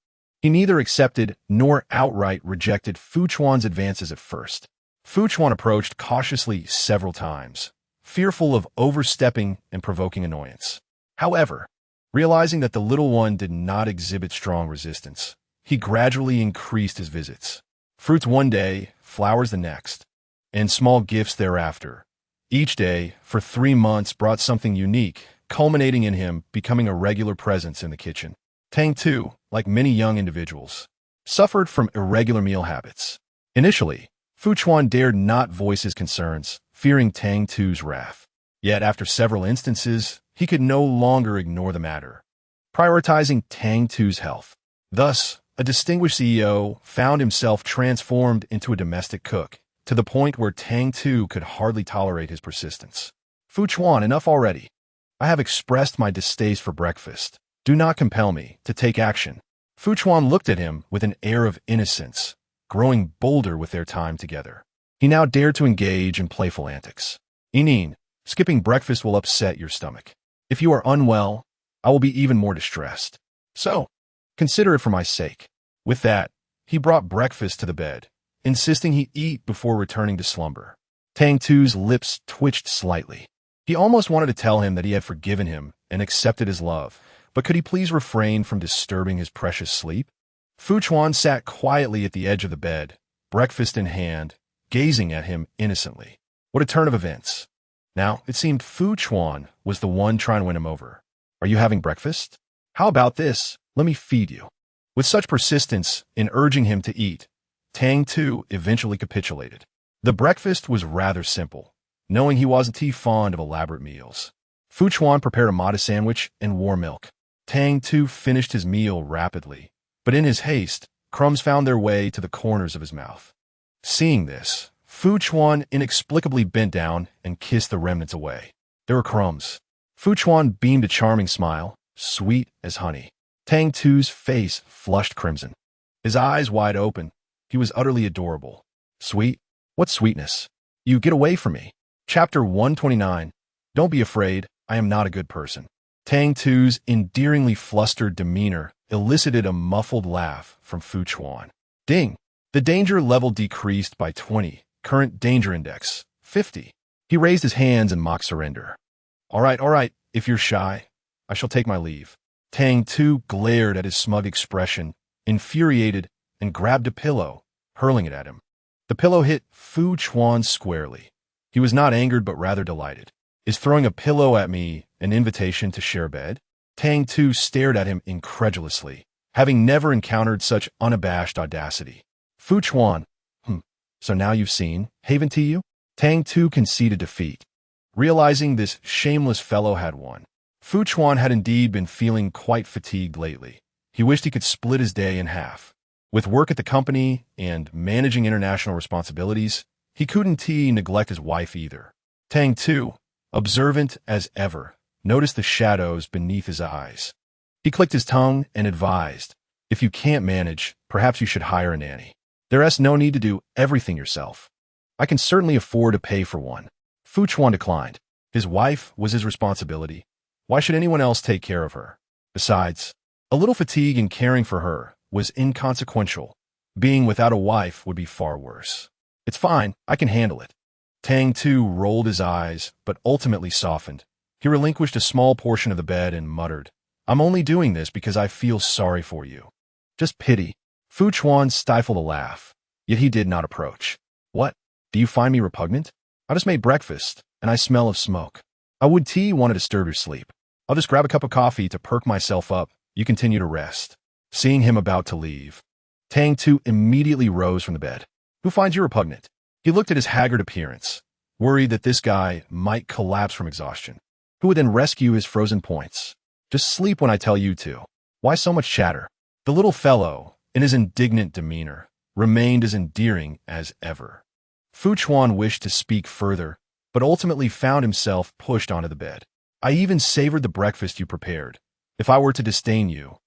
he neither accepted nor outright rejected Fu Chuan's advances at first. Fu Chuan approached cautiously several times, fearful of overstepping and provoking annoyance. However, realizing that the little one did not exhibit strong resistance, he gradually increased his visits. Fruits one day, flowers the next, and small gifts thereafter. Each day, for 3 months, brought something unique, culminating in him becoming a regular presence in the kitchen. Tang Tu, like many young individuals, suffered from irregular meal habits. Initially, Fu Chuan dared not voice his concerns, fearing Tang Tu's wrath. Yet after several instances, he could no longer ignore the matter, prioritizing Tang Tu's health. Thus, a distinguished CEO found himself transformed into a domestic cook, to the point where Tang Tu could hardly tolerate his persistence. Fu Chuan, enough already. I have expressed my distaste for breakfast. Do not compel me to take action. Fu Chuan looked at him with an air of innocence, growing bolder with their time together. He now dared to engage in playful antics. Inin, skipping breakfast will upset your stomach. If you are unwell, I will be even more distressed. So, consider it for my sake. With that, he brought breakfast to the bed, insisting he eat before returning to slumber. Tang Tu's lips twitched slightly. He almost wanted to tell him that he had forgiven him and accepted his love, but could he please refrain from disturbing his precious sleep? Fu Chuan sat quietly at the edge of the bed, breakfast in hand, gazing at him innocently. What a turn of events. Now, it seemed Fu Chuan was the one trying to win him over. Are you having breakfast? How about this? Let me feed you. With such persistence in urging him to eat, Tang Tu eventually capitulated. The breakfast was rather simple, knowing he wasn't too fond of elaborate meals. Fu Chuan prepared a modest sandwich and warm milk. Tang Tu finished his meal rapidly, but in his haste, crumbs found their way to the corners of his mouth. Seeing this, Fu Chuan inexplicably bent down and kissed the remnants away. There were crumbs. Fu Chuan beamed a charming smile, sweet as honey. Tang Tu's face flushed crimson. His eyes wide open. He was utterly adorable. Sweet? What sweetness? You get away from me. Chapter 129. Don't be afraid, I am not a good person. Tang Tu's endearingly flustered demeanor elicited a muffled laugh from Fu Chuan. Ding! The danger level decreased by 20. Current danger index, 50. He raised his hands in mock surrender. All right, if you're shy, I shall take my leave. Tang Tu glared at his smug expression, infuriated, and grabbed a pillow, hurling it at him. The pillow hit Fu Chuan squarely. He was not angered but rather delighted. Is throwing a pillow at me an invitation to share bed? Tang Tu stared at him incredulously, having never encountered such unabashed audacity. Fu Chuan, so now you've seen, Haven to you? Tang Tu conceded defeat, realizing this shameless fellow had won. Fu Chuan had indeed been feeling quite fatigued lately. He wished he could split his day in half. With work at the company and managing international responsibilities, he couldn't neglect his wife either. Tang Tu, observant as ever, noticed the shadows beneath his eyes. He clicked his tongue and advised, if you can't manage, perhaps you should hire a nanny. There's no need to do everything yourself. I can certainly afford to pay for one. Fu Chuan declined. His wife was his responsibility. Why should anyone else take care of her? Besides, a little fatigue in caring for her was inconsequential. Being without a wife would be far worse. It's fine, I can handle it. Tang Tu rolled his eyes, but ultimately softened. He relinquished a small portion of the bed and muttered, I'm only doing this because I feel sorry for you. Just pity. Fu Chuan stifled a laugh, yet he did not approach. What? Do you find me repugnant? I just made breakfast, and I smell of smoke. I would want to disturb your sleep. I'll just grab a cup of coffee to perk myself up. You continue to rest. Seeing him about to leave, Tang Tu immediately rose from the bed. Who finds you repugnant? He looked at his haggard appearance, worried that this guy might collapse from exhaustion. Who would then rescue his frozen points? Just sleep when I tell you to. Why so much chatter? The little fellow, in his indignant demeanor, remained as endearing as ever. Fu Chuan wished to speak further, but ultimately found himself pushed onto the bed. I even savored the breakfast you prepared. If I were to disdain you,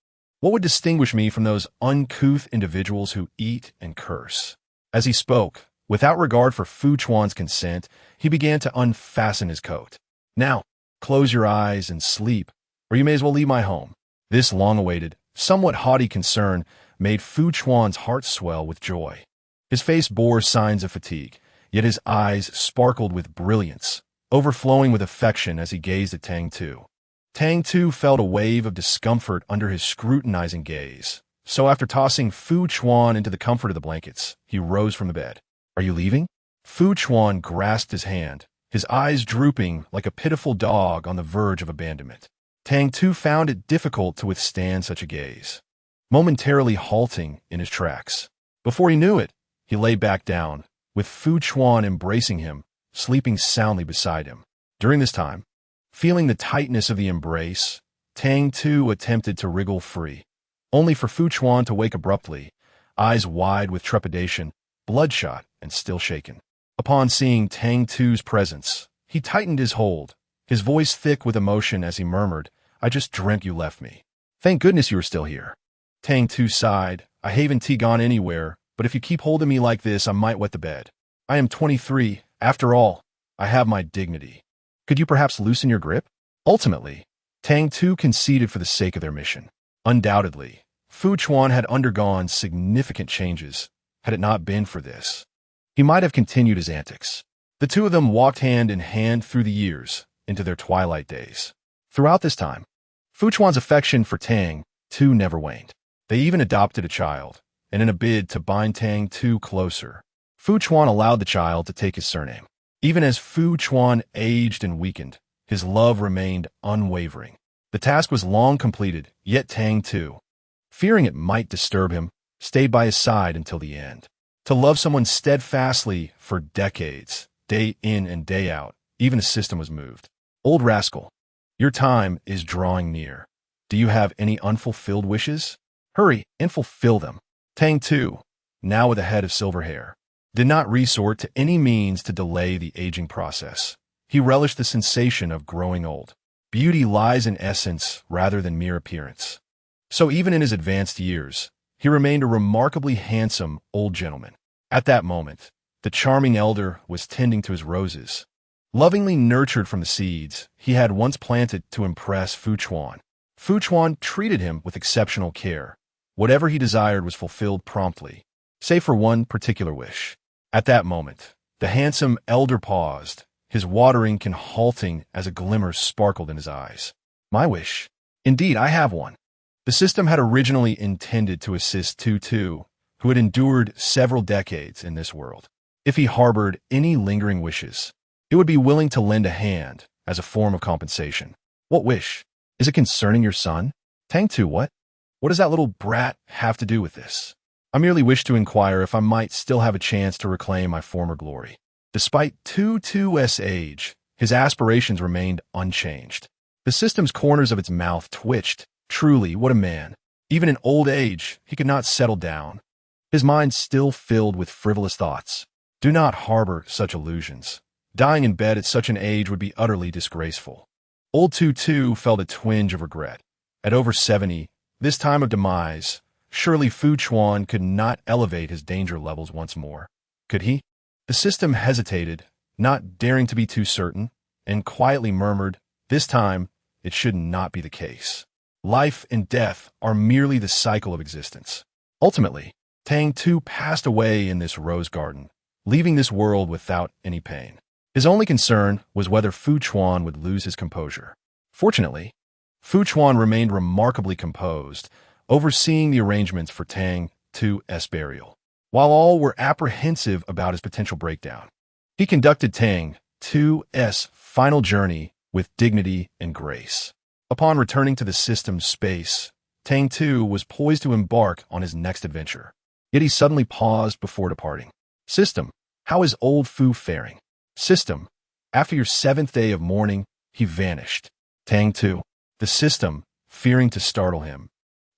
what would distinguish me from those uncouth individuals who eat and curse? As he spoke, without regard for Fu Chuan's consent, he began to unfasten his coat. Now, close your eyes and sleep, or you may as well leave my home. This long-awaited, somewhat haughty concern made Fu Chuan's heart swell with joy. His face bore signs of fatigue, yet his eyes sparkled with brilliance, overflowing with affection as he gazed at Tang Tu. Tang Tu felt a wave of discomfort under his scrutinizing gaze, so after tossing Fu Chuan into the comfort of the blankets, he rose from the bed. Are you leaving? Fu Chuan grasped his hand, his eyes drooping like a pitiful dog on the verge of abandonment. Tang Tu found it difficult to withstand such a gaze, momentarily halting in his tracks. Before he knew it, he lay back down, with Fu Chuan embracing him, sleeping soundly beside him. During this time, feeling the tightness of the embrace, Tang Tu attempted to wriggle free, only for Fu Chuan to wake abruptly, eyes wide with trepidation, bloodshot and still shaken. Upon seeing Tang Tu's presence, he tightened his hold, his voice thick with emotion as he murmured, I just dreamt you left me. Thank goodness you are still here. Tang Tu sighed, I haven't gone anywhere, but if you keep holding me like this, I might wet the bed. I am 23. After all, I have my dignity. Could you perhaps loosen your grip? Ultimately, Tang Tu conceded for the sake of their mission. Undoubtedly, Fu Chuan had undergone significant changes. Had it not been for this, he might have continued his antics. The two of them walked hand in hand through the years, into their twilight days. Throughout this time, Fu Chuan's affection for Tang Tu never waned. They even adopted a child, and in a bid to bind Tang Tu closer, Fu Chuan allowed the child to take his surname. Even as Fu Chuan aged and weakened, his love remained unwavering. The task was long completed, yet Tang Tu, fearing it might disturb him, stayed by his side until the end. To love someone steadfastly for decades, day in and day out, even the system was moved. Old rascal, your time is drawing near. Do you have any unfulfilled wishes? Hurry and fulfill them. Tang Tu, now with a head of silver hair, did not resort to any means to delay the aging process. He relished the sensation of growing old. Beauty lies in essence rather than mere appearance. So even in his advanced years, he remained a remarkably handsome old gentleman. At that moment, the charming elder was tending to his roses, lovingly nurtured from the seeds he had once planted to impress Fu Chuan. Fu Chuan treated him with exceptional care. Whatever he desired was fulfilled promptly, save for one particular wish. At that moment, the handsome elder paused, his watering can halting as a glimmer sparkled in his eyes. My wish? Indeed, I have one. The system had originally intended to assist Tu, who had endured several decades in this world. If he harbored any lingering wishes, it would be willing to lend a hand as a form of compensation. What wish? Is it concerning your son? Tang Tu, what? What does that little brat have to do with this? I merely wish to inquire if I might still have a chance to reclaim my former glory. Despite Tu's age, his aspirations remained unchanged. The system's corners of its mouth twitched. Truly, what a man. Even in old age, he could not settle down. His mind still filled with frivolous thoughts. Do not harbor such illusions. Dying in bed at such an age would be utterly disgraceful. Old Tu felt a twinge of regret. At over 70, this time of demise, surely Fu Chuan could not elevate his danger levels once more. Could he? The system hesitated, not daring to be too certain, and quietly murmured, this time, it should not be the case. Life and death are merely the cycle of existence. Ultimately, Tang Tu passed away in this rose garden, leaving this world without any pain. His only concern was whether Fu Chuan would lose his composure. Fortunately, Fu Chuan remained remarkably composed, overseeing the arrangements for Tang Tu's burial. While all were apprehensive about his potential breakdown, he conducted Tang Tu's final journey with dignity and grace. Upon returning to the system's space, Tang Tu was poised to embark on his next adventure. Yet he suddenly paused before departing. System, how is old Fu faring? System, after your 7th day of mourning, he vanished. Tang Tu, the system, fearing to startle him,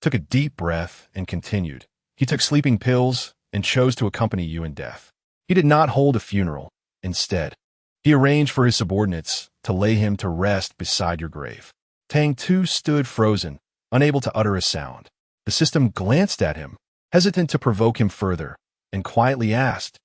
took a deep breath and continued. He took sleeping pills and chose to accompany you in death. He did not hold a funeral. Instead, he arranged for his subordinates to lay him to rest beside your grave. Tang Tu stood frozen, unable to utter a sound. The system glanced at him, hesitant to provoke him further, and quietly asked,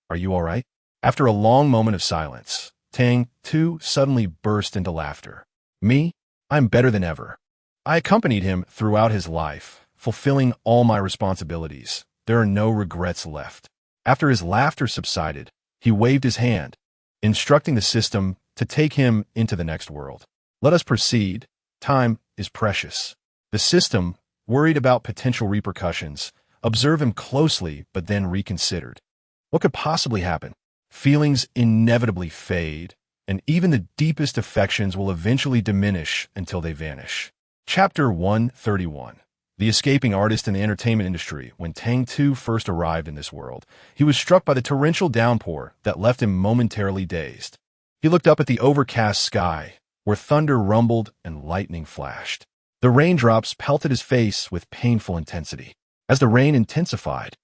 "Are you all right?" After a long moment of silence, Tang Tu suddenly burst into laughter. "Me? I'm better than ever. I accompanied him throughout his life, fulfilling all my responsibilities. There are no regrets left." After his laughter subsided, he waved his hand, instructing the system to take him into the next world. "Let us proceed. Time is precious." The system, worried about potential repercussions, observed him closely but then reconsidered. What could possibly happen? Feelings inevitably fade, and even the deepest affections will eventually diminish until they vanish. Chapter 131. The escaping artist in the entertainment industry. When Tang Tu first arrived in this world, he was struck by the torrential downpour that left him momentarily dazed. He looked up at the overcast sky, where thunder rumbled and lightning flashed. The raindrops pelted his face with painful intensity. As the rain intensified,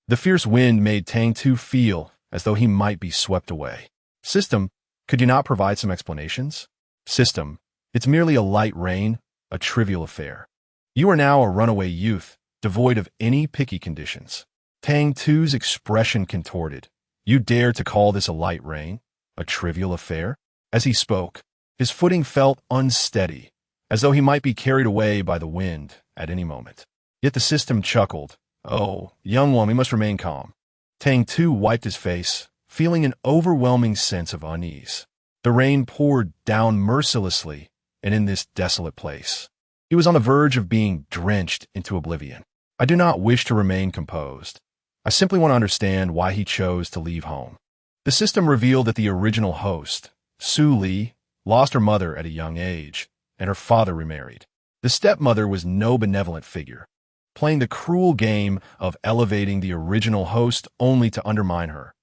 the fierce wind made Tang Tu feel as though he might be swept away. "System, could you not provide some explanations?" "System, it's merely a light rain, a trivial affair. You are now a runaway youth, devoid of any picky conditions." Tang Tu's expression contorted. "You dare to call this a light rain? A trivial affair?" As he spoke, his footing felt unsteady, as though he might be carried away by the wind at any moment. Yet the system chuckled. "Oh, young one, we must remain calm." Tang Tu wiped his face, feeling an overwhelming sense of unease. The rain poured down mercilessly, and in this desolate place, he was on the verge of being drenched into oblivion. "I do not wish to remain composed. I simply want to understand why he chose to leave home." The system revealed that the original host, Su Li, lost her mother at a young age, and her father remarried. The stepmother was no benevolent figure, playing the cruel game of elevating the original host only to undermine her,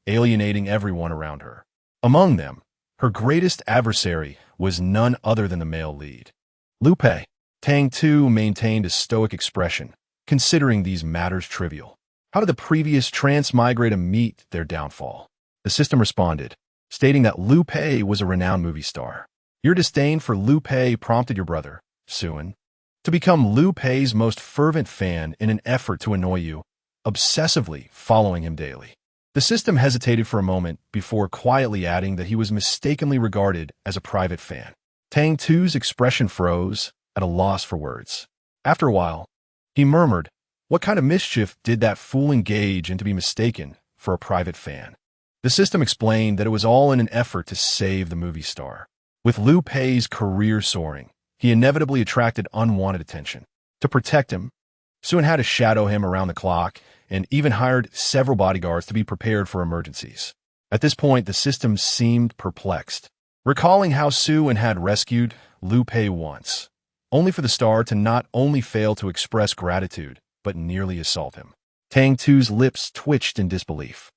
alienating everyone around her. Among them, her greatest adversary was none other than the male lead, Lu Pei. Tang Tu maintained a stoic expression, considering these matters trivial. How did the previous transmigrator meet their downfall? The system responded, stating that Lu Pei was a renowned movie star. Your disdain for Lu Pei prompted your brother, Suan, to become Lu Pei's most fervent fan in an effort to annoy you, obsessively following him daily. The system hesitated for a moment before quietly adding that he was mistakenly regarded as a private fan. Tang Tu's expression froze, at a loss for words. After a while, he murmured, "What kind of mischief did that fool engage in to be mistaken for a private fan?" The system explained that it was all in an effort to save the movie star. With Lu Pei's career soaring, he inevitably attracted unwanted attention. To protect him, Suan had to shadow him around the clock and even hired several bodyguards to be prepared for emergencies. At this point, the system seemed perplexed, recalling how Suan had rescued Lu Pei once, only for the star to not only fail to express gratitude, but nearly assault him. Tang Tu's lips twitched in disbelief.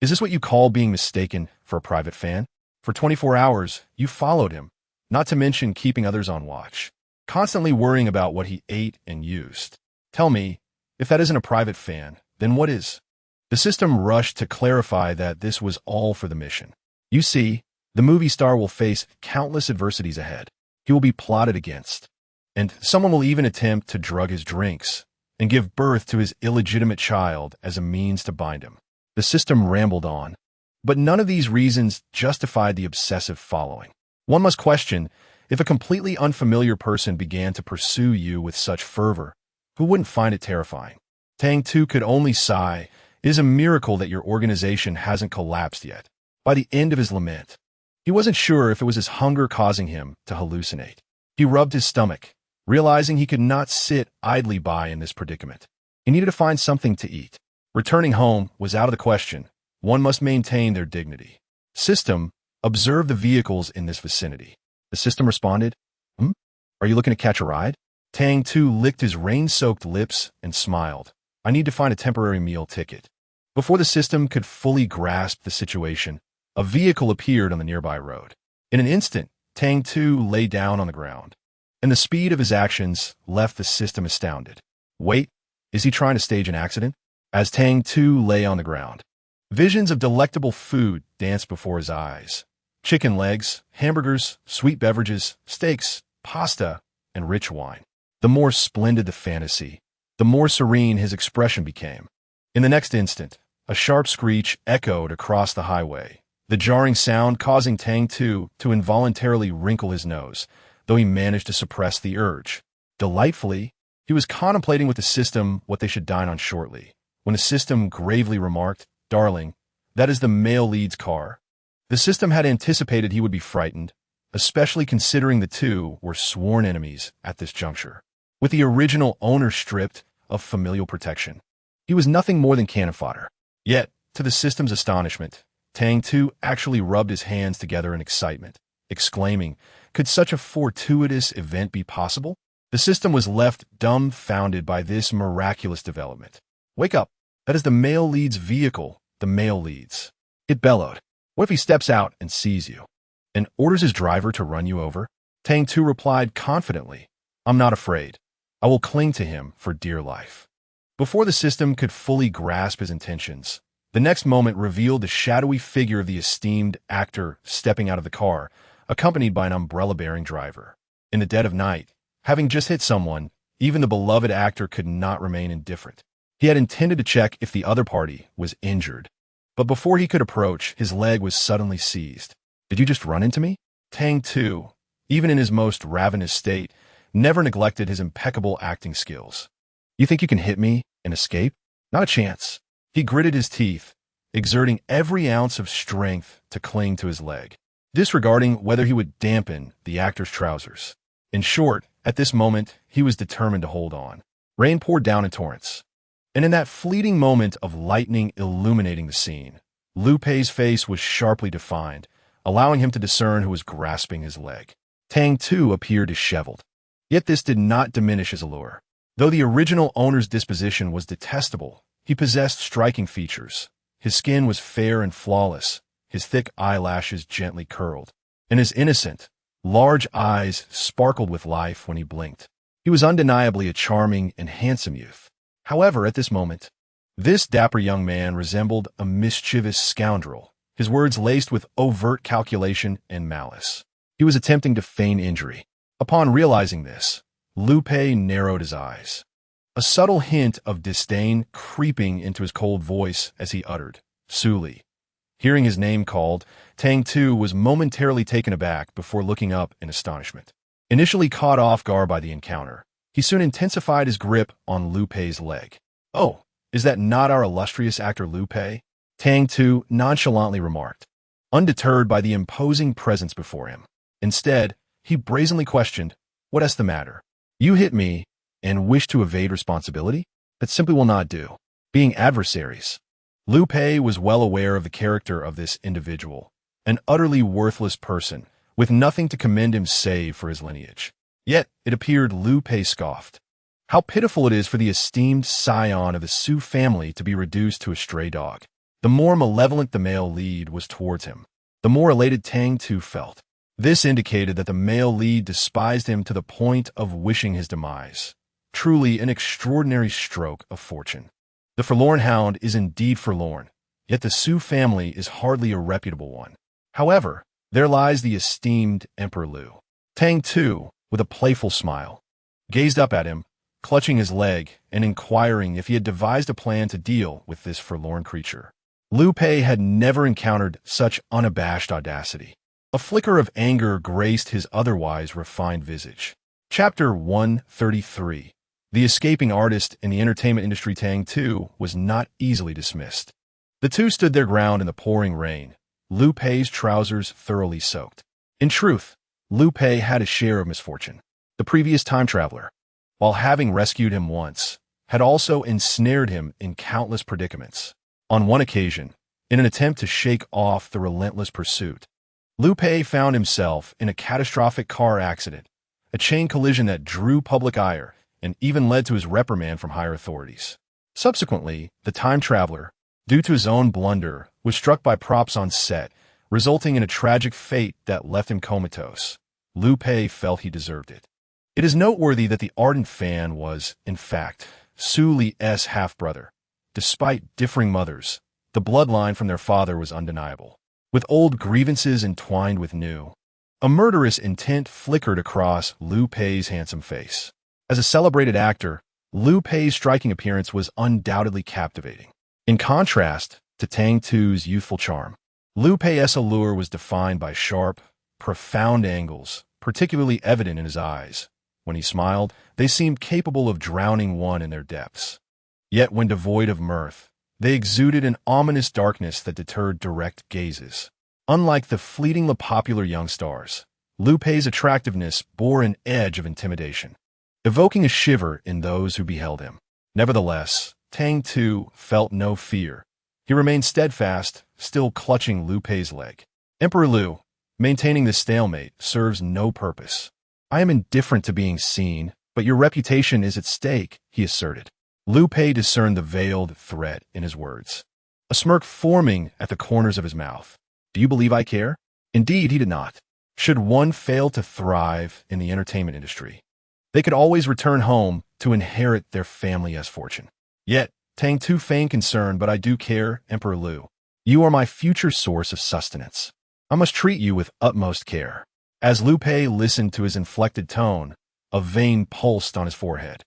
"Is this what you call being mistaken for a private fan? For 24 hours, you followed him, not to mention keeping others on watch, constantly worrying about what he ate and used. Tell me, if that isn't a private fan, then what is?" The system rushed to clarify that this was all for the mission. "You see, the movie star will face countless adversities ahead. He will be plotted against, and someone will even attempt to drug his drinks and give birth to his illegitimate child as a means to bind him." The system rambled on, but none of these reasons justified the obsessive following. One must question, if a completely unfamiliar person began to pursue you with such fervor, who wouldn't find it terrifying? Tang Tu could only sigh. It is a miracle that your organization hasn't collapsed yet. By the end of his lament, he wasn't sure if it was his hunger causing him to hallucinate. He rubbed his stomach, realizing he could not sit idly by in this predicament. He needed to find something to eat. Returning home was out of the question. One must maintain their dignity. System, observe the vehicles in this vicinity. The system responded, Are you looking to catch a ride?" Tang Tu licked his rain-soaked lips and smiled. "I need to find a temporary meal ticket." Before the system could fully grasp the situation, a vehicle appeared on the nearby road. In an instant, Tang Tu lay down on the ground, and the speed of his actions left the system astounded. Wait, is he trying to stage an accident? As Tang Tu lay on the ground, visions of delectable food danced before his eyes. Chicken legs, hamburgers, sweet beverages, steaks, pasta, and rich wine. The more splendid the fantasy, the more serene his expression became. In the next instant, a sharp screech echoed across the highway, the jarring sound causing Tang Tu to involuntarily wrinkle his nose, though he managed to suppress the urge. Delightfully, he was contemplating with the system what they should dine on shortly, when the system gravely remarked, "Darling, that is the male lead's car." The system had anticipated he would be frightened, especially considering the two were sworn enemies at this juncture. With the original owner stripped of familial protection, he was nothing more than cannon fodder. Yet, to the system's astonishment, Tang Tu actually rubbed his hands together in excitement, exclaiming, "Could such a fortuitous event be possible?" The system was left dumbfounded by this miraculous development. "Wake up! That is the male lead's vehicle, the male lead's," it bellowed. "What if he steps out and sees you, and orders his driver to run you over?" Tang Tu replied confidently, "I'm not afraid. I will cling to him for dear life." Before the system could fully grasp his intentions, the next moment revealed the shadowy figure of the esteemed actor stepping out of the car, accompanied by an umbrella-bearing driver. In the dead of night, having just hit someone, even the beloved actor could not remain indifferent. He had intended to check if the other party was injured. But before he could approach, his leg was suddenly seized. "Did you just run into me?" Tang Tu, even in his most ravenous state, never neglected his impeccable acting skills. "You think you can hit me and escape? Not a chance." He gritted his teeth, exerting every ounce of strength to cling to his leg, disregarding whether he would dampen the actor's trousers. In short, at this moment, he was determined to hold on. Rain poured down in torrents. And in that fleeting moment of lightning illuminating the scene, Lu Pei's face was sharply defined, allowing him to discern who was grasping his leg. Tang Tu appeared disheveled. Yet this did not diminish his allure. Though the original owner's disposition was detestable, he possessed striking features. His skin was fair and flawless, his thick eyelashes gently curled, and his innocent, large eyes sparkled with life when he blinked. He was undeniably a charming and handsome youth. However, at this moment, this dapper young man resembled a mischievous scoundrel, his words laced with overt calculation and malice. He was attempting to feign injury. Upon realizing this, Lu Pei narrowed his eyes, a subtle hint of disdain creeping into his cold voice as he uttered, "Su Li." Hearing his name called, Tang Tu was momentarily taken aback before looking up in astonishment. Initially caught off guard by the encounter, he soon intensified his grip on Lu Pei's leg. "Oh, is that not our illustrious actor Lu Pei?" Tang Tu nonchalantly remarked, undeterred by the imposing presence before him. Instead, he brazenly questioned, "What's the matter? You hit me and wish to evade responsibility? That simply will not do." Being adversaries, Lu Pei was well aware of the character of this individual, an utterly worthless person, with nothing to commend him save for his lineage. Yet, it appeared Lu Pei scoffed. How pitiful it is for the esteemed scion of the Su family to be reduced to a stray dog. The more malevolent the male lead was towards him, the more elated Tang Tu felt. This indicated that the male lead despised him to the point of wishing his demise. Truly an extraordinary stroke of fortune. The forlorn hound is indeed forlorn, yet the Su family is hardly a reputable one. However, there lies the esteemed Emperor Lu. Tang Tu, with a playful smile, gazed up at him, clutching his leg and inquiring if he had devised a plan to deal with this forlorn creature. Lu Pei had never encountered such unabashed audacity. A flicker of anger graced his otherwise refined visage. Chapter 133. The escaping artist in the entertainment industry Tang Tu was not easily dismissed. The two stood their ground in the pouring rain, Lu Pei's trousers thoroughly soaked. In truth, Lu Pei had a share of misfortune. The previous time traveler, while having rescued him once, had also ensnared him in countless predicaments. On one occasion, in an attempt to shake off the relentless pursuit, Lu Pei found himself in a catastrophic car accident, a chain collision that drew public ire and even led to his reprimand from higher authorities. Subsequently, the time traveler, due to his own blunder, was struck by props on set, resulting in a tragic fate that left him comatose. Lu Pei felt he deserved it. It is noteworthy that the ardent fan was, in fact, Su Li's half-brother. Despite differing mothers, the bloodline from their father was undeniable, with old grievances entwined with new. A murderous intent flickered across Lu Pei's handsome face. As a celebrated actor, Liu Pei's striking appearance was undoubtedly captivating. In contrast to Tang Tu's youthful charm, Liu Pei's allure was defined by sharp, profound angles, particularly evident in his eyes. When he smiled, they seemed capable of drowning one in their depths. Yet when devoid of mirth, they exuded an ominous darkness that deterred direct gazes. Unlike the fleetingly popular young stars, Liu Pei's attractiveness bore an edge of intimidation, evoking a shiver in those who beheld him. Nevertheless, Tang Tu felt no fear. He remained steadfast, still clutching Liu Pei's leg. Emperor Liu, maintaining this stalemate serves no purpose. I am indifferent to being seen, but your reputation is at stake, he asserted. Liu Pei discerned the veiled threat in his words, a smirk forming at the corners of his mouth. Do you believe I care? Indeed, he did not. Should one fail to thrive in the entertainment industry, they could always return home to inherit their family's fortune. Yet, Tang Tu feigned concern, but I do care, Emperor Liu. You are my future source of sustenance. I must treat you with utmost care. As Liu Pei listened to his inflected tone, a vein pulsed on his forehead.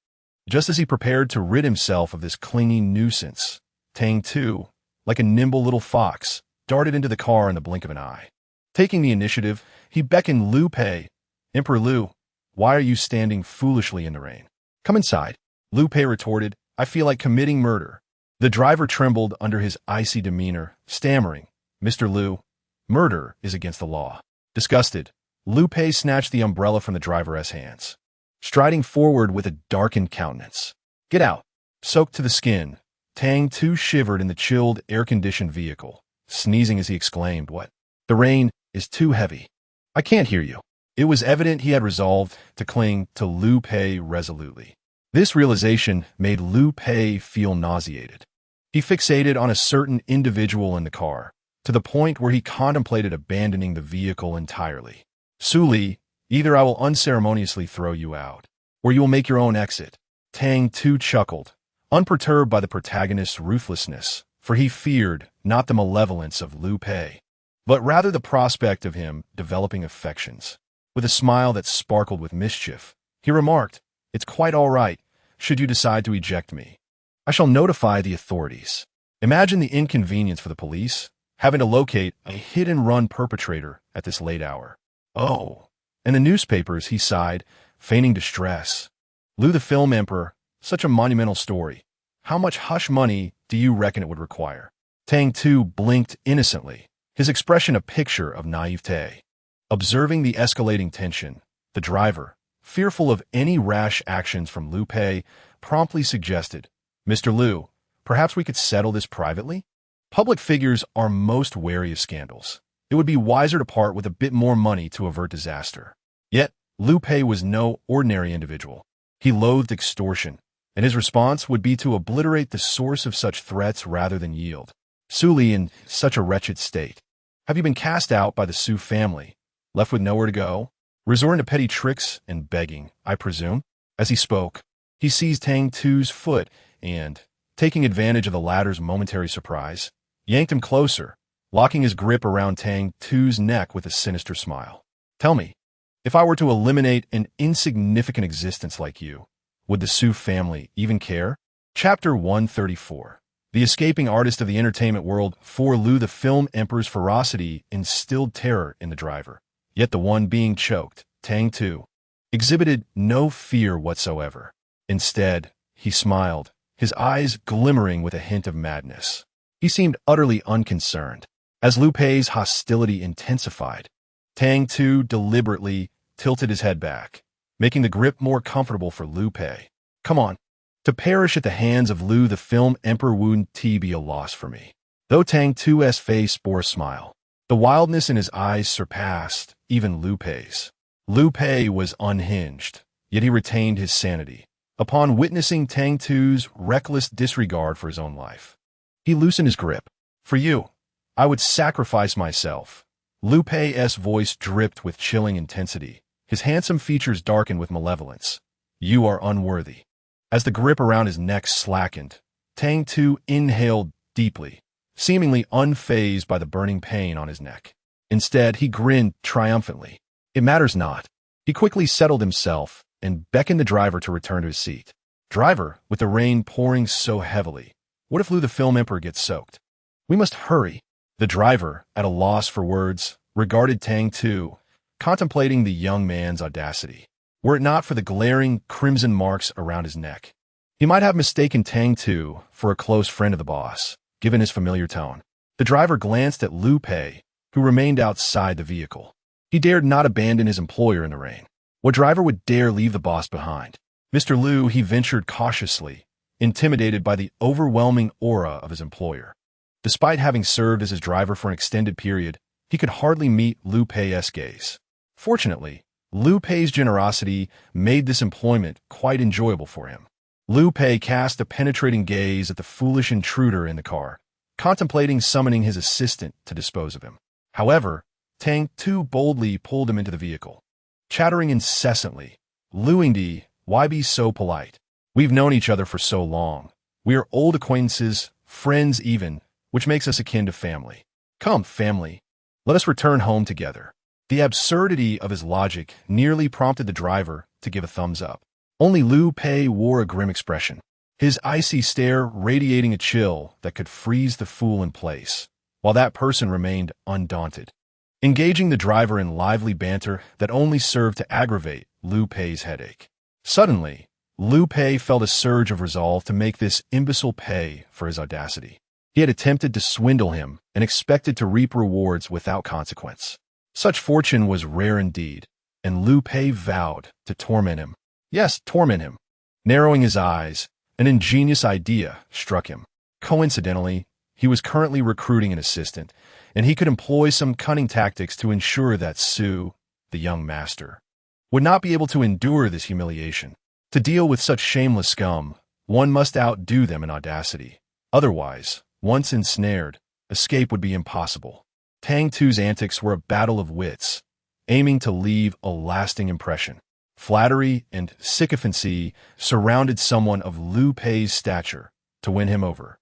Just as he prepared to rid himself of this clinging nuisance, Tang Tu, like a nimble little fox, darted into the car in the blink of an eye. Taking the initiative, he beckoned Liu Pei. Emperor Liu, why are you standing foolishly in the rain? Come inside. Liu Pei retorted, I feel like committing murder. The driver trembled under his icy demeanor, stammering, Mr. Liu, murder is against the law. Disgusted, Liu Pei snatched the umbrella from the driver's hands, striding forward with a darkened countenance. Get out. Soaked to the skin, Tang Tu shivered in the chilled, air-conditioned vehicle, sneezing as he exclaimed, What? The rain is too heavy. I can't hear you. It was evident he had resolved to cling to Liu Pei resolutely. This realization made Liu Pei feel nauseated. He fixated on a certain individual in the car, to the point where he contemplated abandoning the vehicle entirely. Suli, either I will unceremoniously throw you out, or you will make your own exit. Tang Tu chuckled, unperturbed by the protagonist's ruthlessness, for he feared not the malevolence of Liu Pei, but rather the prospect of him developing affections. With a smile that sparkled with mischief, he remarked, It's quite all right, should you decide to eject me. I shall notify the authorities. Imagine the inconvenience for the police, having to locate a hit-and-run perpetrator at this late hour. Oh, and the newspapers, he sighed, feigning distress. Liu the Film Emperor, such a monumental story. How much hush money do you reckon it would require? Tang Tu blinked innocently, his expression a picture of naivete. Observing the escalating tension, the driver, fearful of any rash actions from Liu Pei, promptly suggested, Mr. Liu, perhaps we could settle this privately? Public figures are most wary of scandals. It would be wiser to part with a bit more money to avert disaster. Yet, Liu Pei was no ordinary individual. He loathed extortion, and his response would be to obliterate the source of such threats rather than yield. Suli in such a wretched state. Have you been cast out by the Su family, left with nowhere to go, resorting to petty tricks and begging, I presume? As he spoke, he seized Tang Tu's foot and, taking advantage of the latter's momentary surprise, yanked him closer, locking his grip around Tang Tu's neck with a sinister smile. Tell me, if I were to eliminate an insignificant existence like you, would the Su family even care? Chapter 134. The escaping artist of the entertainment world, for Liu the Film Emperor's ferocity instilled terror in the driver. Yet the one being choked, Tang Tu, exhibited no fear whatsoever. Instead, he smiled, his eyes glimmering with a hint of madness. He seemed utterly unconcerned. As Liu Pei's hostility intensified, Tang Tu deliberately tilted his head back, making the grip more comfortable for Liu Pei. Come on. To perish at the hands of Liu the Film Emperor wouldn't be a loss for me. Though Tang Tu's face bore a smile, the wildness in his eyes surpassed even Liu Pei's. Liu Pei was unhinged, yet he retained his sanity. Upon witnessing Tang Tu's reckless disregard for his own life, he loosened his grip. For you, I would sacrifice myself. Liu Pei's voice dripped with chilling intensity, his handsome features darkened with malevolence. You are unworthy. As the grip around his neck slackened, Tang Tu inhaled deeply, seemingly unfazed by the burning pain on his neck. Instead, he grinned triumphantly. It matters not. He quickly settled himself, and beckoned the driver to return to his seat. "Driver, with the rain pouring so heavily, what if Lu the Film Emperor gets soaked? We must hurry." The driver, at a loss for words, regarded Tang Tu, contemplating the young man's audacity. Were it not for the glaring crimson marks around his neck, he might have mistaken Tang Tu for a close friend of the boss, given his familiar tone. The driver glanced at Lu Pei, who remained outside the vehicle. He dared not abandon his employer in the rain. What driver would dare leave the boss behind? "Mr. Lu," he ventured cautiously, intimidated by the overwhelming aura of his employer. Despite having served as his driver for an extended period, he could hardly meet Lu Pei's gaze. Fortunately, Lu Pei's generosity made this employment quite enjoyable for him. Lu Pei cast a penetrating gaze at the foolish intruder in the car, contemplating summoning his assistant to dispose of him. However, Tang Tu boldly pulled him into the vehicle. Chattering incessantly, "Luingdi, why be so polite? We've known each other for so long. We are old acquaintances, friends even, which makes us akin to family. Come, family, let us return home together." The absurdity of his logic nearly prompted the driver to give a thumbs up. Only Lu Pei wore a grim expression, his icy stare radiating a chill that could freeze the fool in place, while that person remained undaunted, engaging the driver in lively banter that only served to aggravate Lu Pei's headache. Suddenly, Lu Pei felt a surge of resolve to make this imbecile pay for his audacity. He had attempted to swindle him and expected to reap rewards without consequence. Such fortune was rare indeed, and Lu Pei vowed to torment him. Yes, torment him. Narrowing his eyes, an ingenious idea struck him. Coincidentally, he was currently recruiting an assistant, and he could employ some cunning tactics to ensure that Su, the young master, would not be able to endure this humiliation. To deal with such shameless scum, one must outdo them in audacity. Otherwise, once ensnared, escape would be impossible. Tang Tu's antics were a battle of wits, aiming to leave a lasting impression. Flattery and sycophancy surrounded someone of Lu Pei's stature to win him over.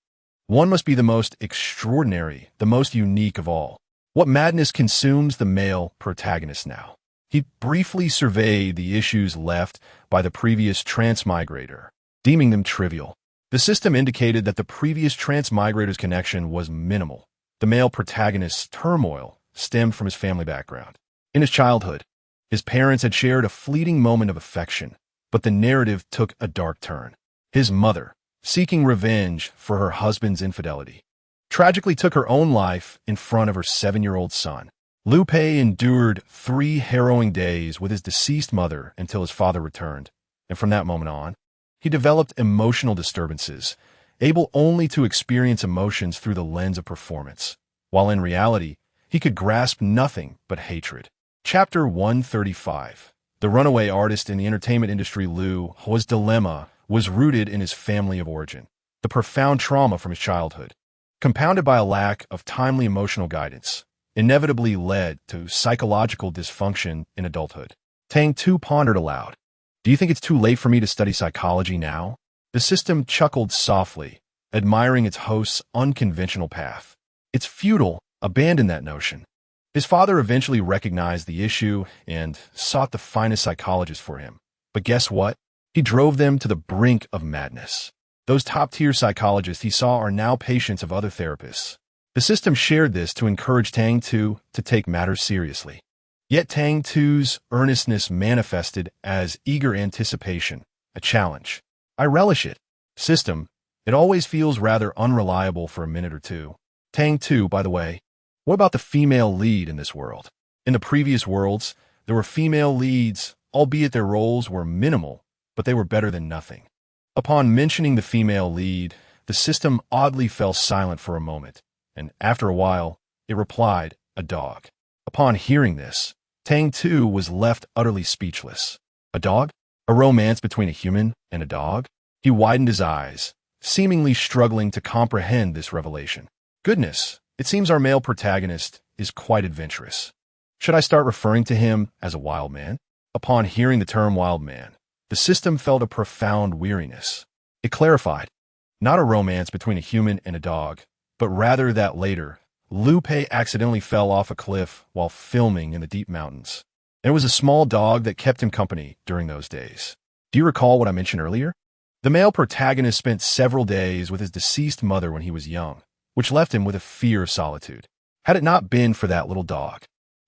One must be the most extraordinary, the most unique of all. What madness consumes the male protagonist now? He briefly surveyed the issues left by the previous transmigrator, deeming them trivial. The system indicated that the previous transmigrator's connection was minimal. The male protagonist's turmoil stemmed from his family background. In his childhood, his parents had shared a fleeting moment of affection, but the narrative took a dark turn. His mother, seeking revenge for her husband's infidelity, tragically took her own life in front of her 7-year-old son. Lu Pei endured 3 harrowing days with his deceased mother until his father returned, and from that moment on, he developed emotional disturbances, able only to experience emotions through the lens of performance, while in reality, he could grasp nothing but hatred. Chapter 135. The runaway artist in the entertainment industry, Lu Hua's dilemma was rooted in his family of origin, the profound trauma from his childhood, compounded by a lack of timely emotional guidance, inevitably led to psychological dysfunction in adulthood. Tang Tu pondered aloud. "Do you think it's too late for me to study psychology now?" The system chuckled softly, admiring its host's unconventional path. "It's futile. Abandon that notion." His father eventually recognized the issue and sought the finest psychologists for him. But guess what? He drove them to the brink of madness. Those top-tier psychologists he saw are now patients of other therapists. The system shared this to encourage Tang Tu to take matters seriously. Yet Tang Tu's earnestness manifested as eager anticipation, a challenge. "I relish it. System, it always feels rather unreliable for a minute or two." Tang Tu, by the way, what about the female lead in this world? In the previous worlds, there were female leads, albeit their roles were minimal, but they were better than nothing. Upon mentioning the female lead, the system oddly fell silent for a moment, and after a while, it replied, "A dog." Upon hearing this, Tang Tu was left utterly speechless. A dog? A romance between a human and a dog? He widened his eyes, seemingly struggling to comprehend this revelation. Goodness, it seems our male protagonist is quite adventurous. Should I start referring to him as a wild man? Upon hearing the term wild man, the system felt a profound weariness. It clarified, not a romance between a human and a dog, but rather that later, Lu Pei accidentally fell off a cliff while filming in the deep mountains, and it was a small dog that kept him company during those days. Do you recall what I mentioned earlier? The male protagonist spent several days with his deceased mother when he was young, which left him with a fear of solitude. Had it not been for that little dog,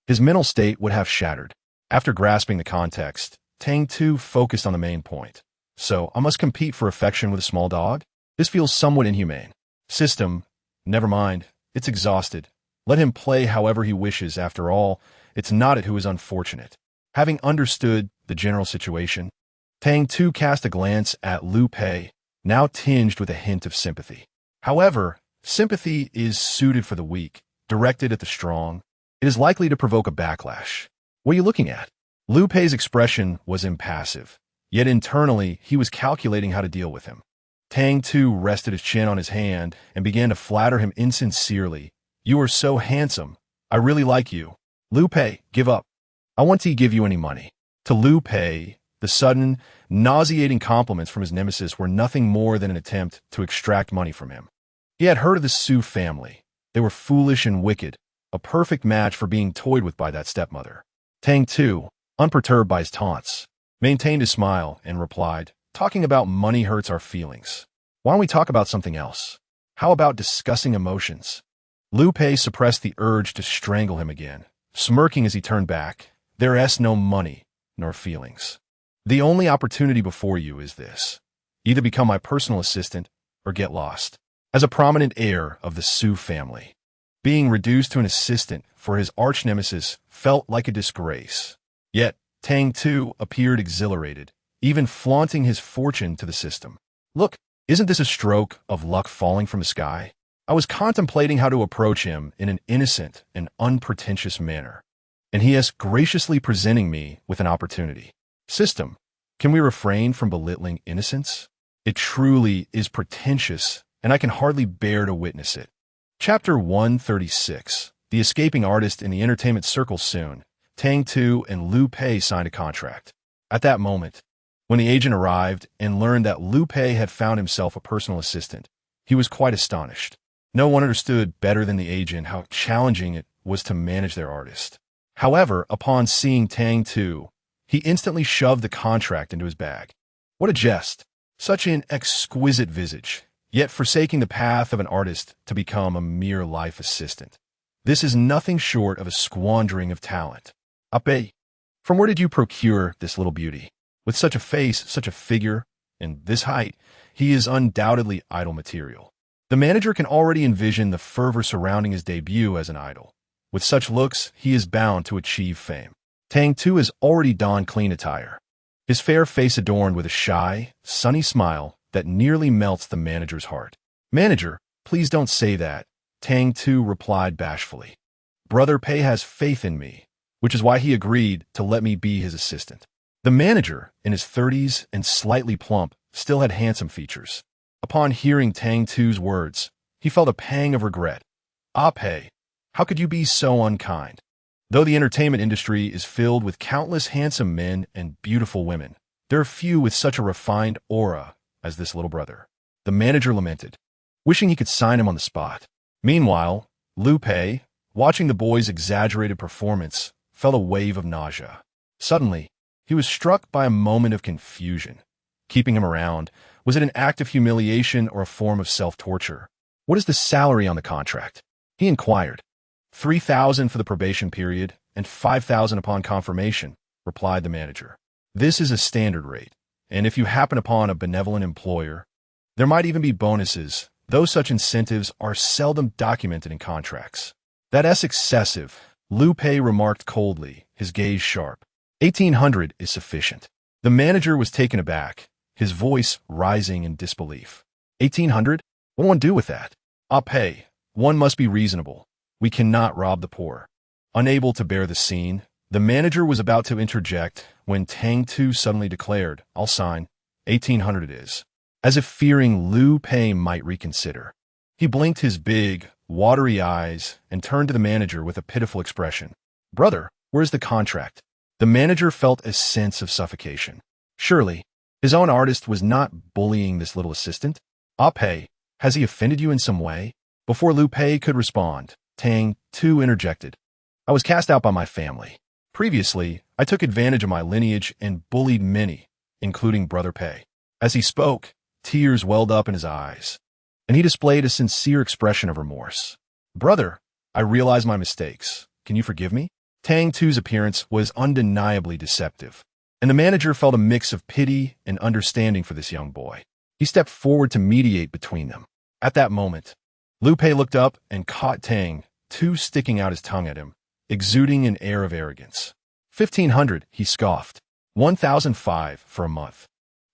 his mental state would have shattered. After grasping the context, Tang Tu focused on the main point. So, I must compete for affection with a small dog? This feels somewhat inhumane. System, never mind, it's exhausted. Let him play however he wishes. After all, it's not it who is unfortunate. Having understood the general situation, Tang Tu cast a glance at Liu Pei, now tinged with a hint of sympathy. However, sympathy is suited for the weak, directed at the strong. It is likely to provoke a backlash. What are you looking at? Liu Pei's expression was impassive, yet internally he was calculating how to deal with him. Tang Tu rested his chin on his hand and began to flatter him insincerely. You are so handsome. I really like you. Liu Pei, give up. I want to give you any money. To Liu Pei, the sudden, nauseating compliments from his nemesis were nothing more than an attempt to extract money from him. He had heard of the Su family. They were foolish and wicked, a perfect match for being toyed with by that stepmother. Tang Tu, unperturbed by his taunts, maintained his smile and replied, talking about money hurts our feelings. Why don't we talk about something else? How about discussing emotions? Liu Pei suppressed the urge to strangle him again, smirking as he turned back. There is no money, nor feelings. The only opportunity before you is this. Either become my personal assistant or get lost. As a prominent heir of the Su family, being reduced to an assistant for his arch-nemesis felt like a disgrace. Yet, Tang Tu appeared exhilarated, even flaunting his fortune to the system. Look, isn't this a stroke of luck falling from the sky? I was contemplating how to approach him in an innocent and unpretentious manner, and he is graciously presenting me with an opportunity. System, can we refrain from belittling innocence? It truly is pretentious, and I can hardly bear to witness it. Chapter 136. The escaping artist in the entertainment circle. Soon, Tang Tu and Liu Pei signed a contract. At that moment, when the agent arrived and learned that Liu Pei had found himself a personal assistant, he was quite astonished. No one understood better than the agent how challenging it was to manage their artist. However, upon seeing Tang Tu, he instantly shoved the contract into his bag. What a jest! Such an exquisite visage, yet forsaking the path of an artist to become a mere life assistant. This is nothing short of a squandering of talent. Ape, from where did you procure this little beauty? With such a face, such a figure, and this height, he is undoubtedly idol material. The manager can already envision the fervor surrounding his debut as an idol. With such looks, he is bound to achieve fame. Tang Tu has already donned clean attire, his fair face adorned with a shy, sunny smile that nearly melts the manager's heart. Manager, please don't say that, Tang Tu replied bashfully. Brother Pei has faith in me, which is why he agreed to let me be his assistant. The manager, in his 30s and slightly plump, still had handsome features. Upon hearing Tang Tu's words, he felt a pang of regret. Ah, Pei, how could you be so unkind? Though the entertainment industry is filled with countless handsome men and beautiful women, there are few with such a refined aura as this little brother. The manager lamented, wishing he could sign him on the spot. Meanwhile, Liu Pei, watching the boy's exaggerated performance, felt a wave of nausea. Suddenly, he was struck by a moment of confusion. Keeping him around, was it an act of humiliation or a form of self-torture? What is the salary on the contract? He inquired. 3,000 for the probation period and 5,000 upon confirmation, replied the manager. This is a standard rate, and if you happen upon a benevolent employer, there might even be bonuses, though such incentives are seldom documented in contracts. That's excessive, Liu Pei remarked coldly, his gaze sharp. 1,800 is sufficient. The manager was taken aback, his voice rising in disbelief. 1,800? What will one do with that? Ah, Pei, one must be reasonable. We cannot rob the poor. Unable to bear the scene, the manager was about to interject when Tang Tu suddenly declared, I'll sign. 1,800 it is. As if fearing Liu Pei might reconsider. He blinked his big, watery eyes and turned to the manager with a pitiful expression. Brother, where's the contract? The manager felt a sense of suffocation. Surely, his own artist was not bullying this little assistant. Ah, Pei, has he offended you in some way? Before Liu Pei could respond, Tang Tu interjected. I was cast out by my family. Previously, I took advantage of my lineage and bullied many, including Brother Pei. As he spoke, tears welled up in his eyes, and he displayed a sincere expression of remorse. Brother, I realize my mistakes. Can you forgive me? Tang Tu's appearance was undeniably deceptive, and the manager felt a mix of pity and understanding for this young boy. He stepped forward to mediate between them. At that moment, Liu Pei looked up and caught Tang Tu sticking out his tongue at him, exuding an air of arrogance. 1,500, he scoffed. 1,005 for a month.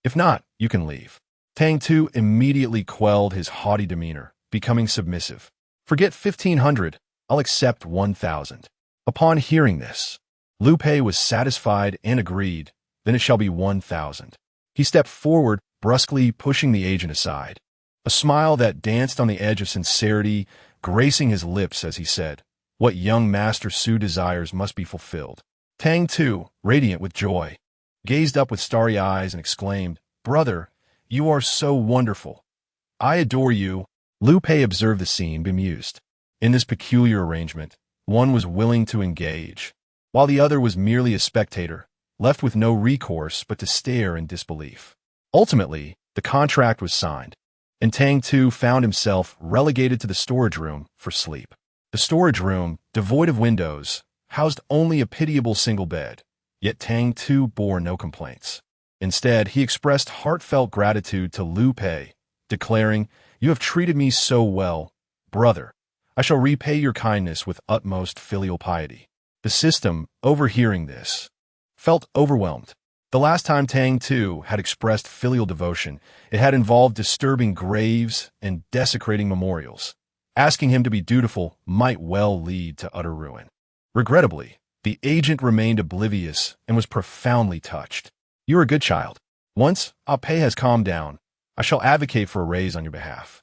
If not, you can leave. Tang Tu immediately quelled his haughty demeanor, becoming submissive. Forget 1,500, I'll accept 1,000. Upon hearing this, Liu Pei was satisfied and agreed, then it shall be 1,000. He stepped forward, brusquely pushing the agent aside. A smile that danced on the edge of sincerity gracing his lips as he said, "What young Master Su desires must be fulfilled." Tang Tu, radiant with joy, gazed up with starry eyes and exclaimed, "Brother, you are so wonderful. I adore you." Liu Pei observed the scene, bemused. In this peculiar arrangement, one was willing to engage, while the other was merely a spectator, left with no recourse but to stare in disbelief. Ultimately, the contract was signed, and Tang Tu found himself relegated to the storage room for sleep. The storage room, devoid of windows, housed only a pitiable single bed, yet Tang Tu bore no complaints. Instead, he expressed heartfelt gratitude to Liu Pei, declaring, "You have treated me so well, brother. I shall repay your kindness with utmost filial piety." The system, overhearing this, felt overwhelmed. The last time Tang Tu had expressed filial devotion, it had involved disturbing graves and desecrating memorials. Asking him to be dutiful might well lead to utter ruin. Regrettably, the agent remained oblivious and was profoundly touched. "You're a good child. Once Ah Pei has calmed down, I shall advocate for a raise on your behalf."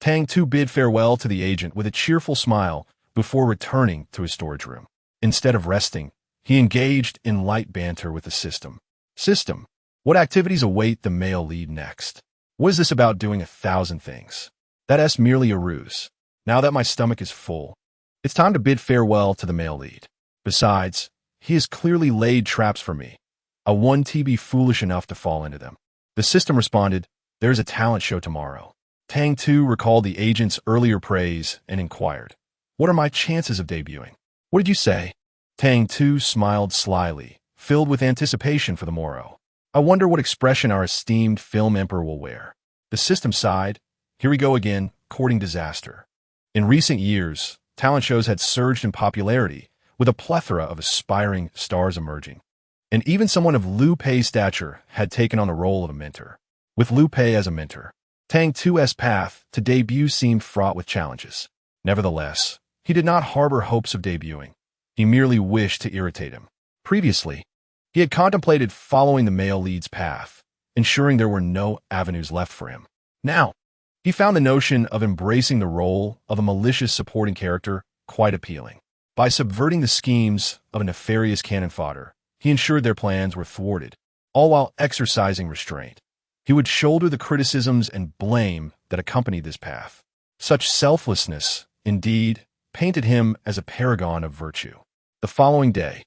Tang Tu bid farewell to the agent with a cheerful smile before returning to his storage room. Instead of resting, he engaged in light banter with the system. "System, what activities await the male lead next? What is this about doing 1,000 things? That's merely a ruse. Now that my stomach is full, it's time to bid farewell to the male lead. Besides, he has clearly laid traps for me. I want to be foolish enough to fall into them." The system responded, "There's a talent show tomorrow." Tang Tu recalled the agent's earlier praise and inquired, "What are my chances of debuting?" "What did you say?" Tang Tu smiled slyly, filled with anticipation for the morrow. "I wonder what expression our esteemed film emperor will wear." The system sighed. "Here we go again, courting disaster." In recent years, talent shows had surged in popularity, with a plethora of aspiring stars emerging. And even someone of Liu Pei's stature had taken on the role of a mentor. With Liu Pei as a mentor, Tang Tu's path to debut seemed fraught with challenges. Nevertheless, he did not harbor hopes of debuting. He merely wished to irritate him. Previously, he had contemplated following the male lead's path, ensuring there were no avenues left for him. Now, he found the notion of embracing the role of a malicious supporting character quite appealing. By subverting the schemes of a nefarious cannon fodder, he ensured their plans were thwarted, all while exercising restraint. He would shoulder the criticisms and blame that accompanied this path. Such selflessness, indeed, painted him as a paragon of virtue. The following day,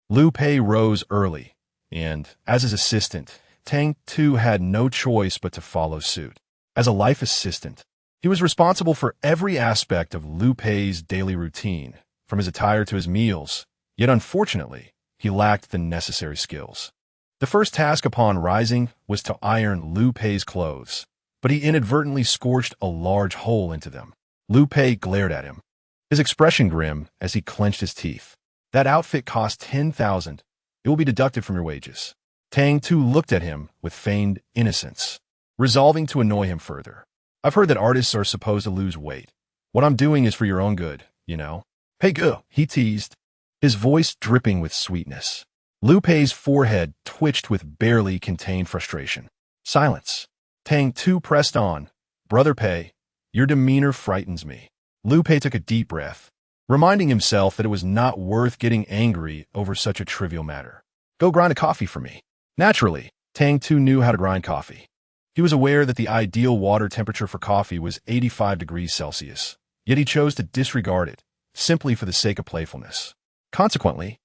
Liu Pei rose early, and, as his assistant, Tang Tu had no choice but to follow suit. As a life assistant, he was responsible for every aspect of Liu Pei's daily routine, from his attire to his meals, yet unfortunately, he lacked the necessary skills. The first task upon rising was to iron Liu Pei's clothes, but he inadvertently scorched a large hole into them. Liu Pei glared at him, his expression grim as he clenched his teeth. "That outfit cost 10,000. It will be deducted from your wages." Tang Tu looked at him with feigned innocence, resolving to annoy him further. "I've heard that artists are supposed to lose weight. What I'm doing is for your own good, you know." "Hey, go," he teased, his voice dripping with sweetness. Liu Pei's forehead twitched with barely contained frustration. Silence. Tang Tu pressed on. "Brother Pei, your demeanor frightens me." Liu Pei took a deep breath, reminding himself that it was not worth getting angry over such a trivial matter. "Go grind a coffee for me." Naturally, Tang Tu knew how to grind coffee. He was aware that the ideal water temperature for coffee was 85 degrees Celsius, yet he chose to disregard it, simply for the sake of playfulness. Consequently,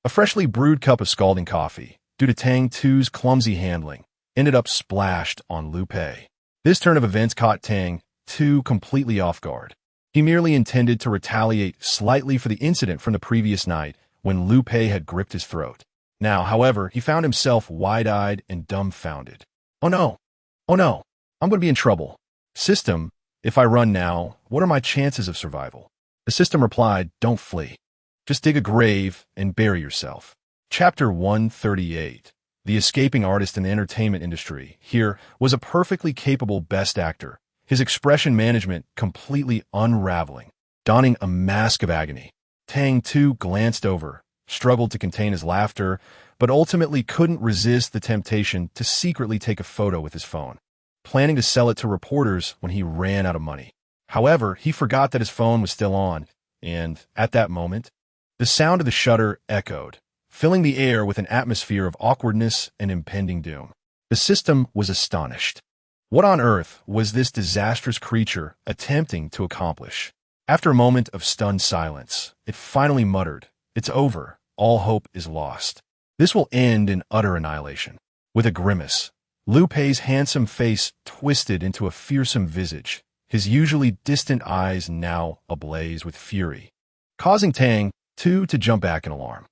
A freshly brewed cup of scalding coffee, due to Tang Tu's clumsy handling, ended up splashed on Liu Pei. This turn of events caught Tang Tu completely off guard. He merely intended to retaliate slightly for the incident from the previous night when Liu Pei had gripped his throat. Now, however, he found himself wide-eyed and dumbfounded. Oh no! Oh no! I'm going to be in trouble. System, if I run now, what are my chances of survival? The system replied, don't flee. Just dig a grave and bury yourself. Chapter 138. The escaping artist in the entertainment industry here was a perfectly capable best actor, his expression management completely unraveling, donning a mask of agony. Tang Tu glanced over, struggled to contain his laughter, but ultimately couldn't resist the temptation to secretly take a photo with his phone, planning to sell it to reporters when he ran out of money. However, he forgot that his phone was still on, and at that moment, the sound of the shutter echoed, filling the air with an atmosphere of awkwardness and impending doom. The system was astonished. What on earth was this disastrous creature attempting to accomplish? After a moment of stunned silence, it finally muttered, "It's over. All hope is lost. This will end in utter annihilation." With a grimace, Liu Pei's handsome face twisted into a fearsome visage, his usually distant eyes now ablaze with fury, causing Tang Tu to jump back in alarm.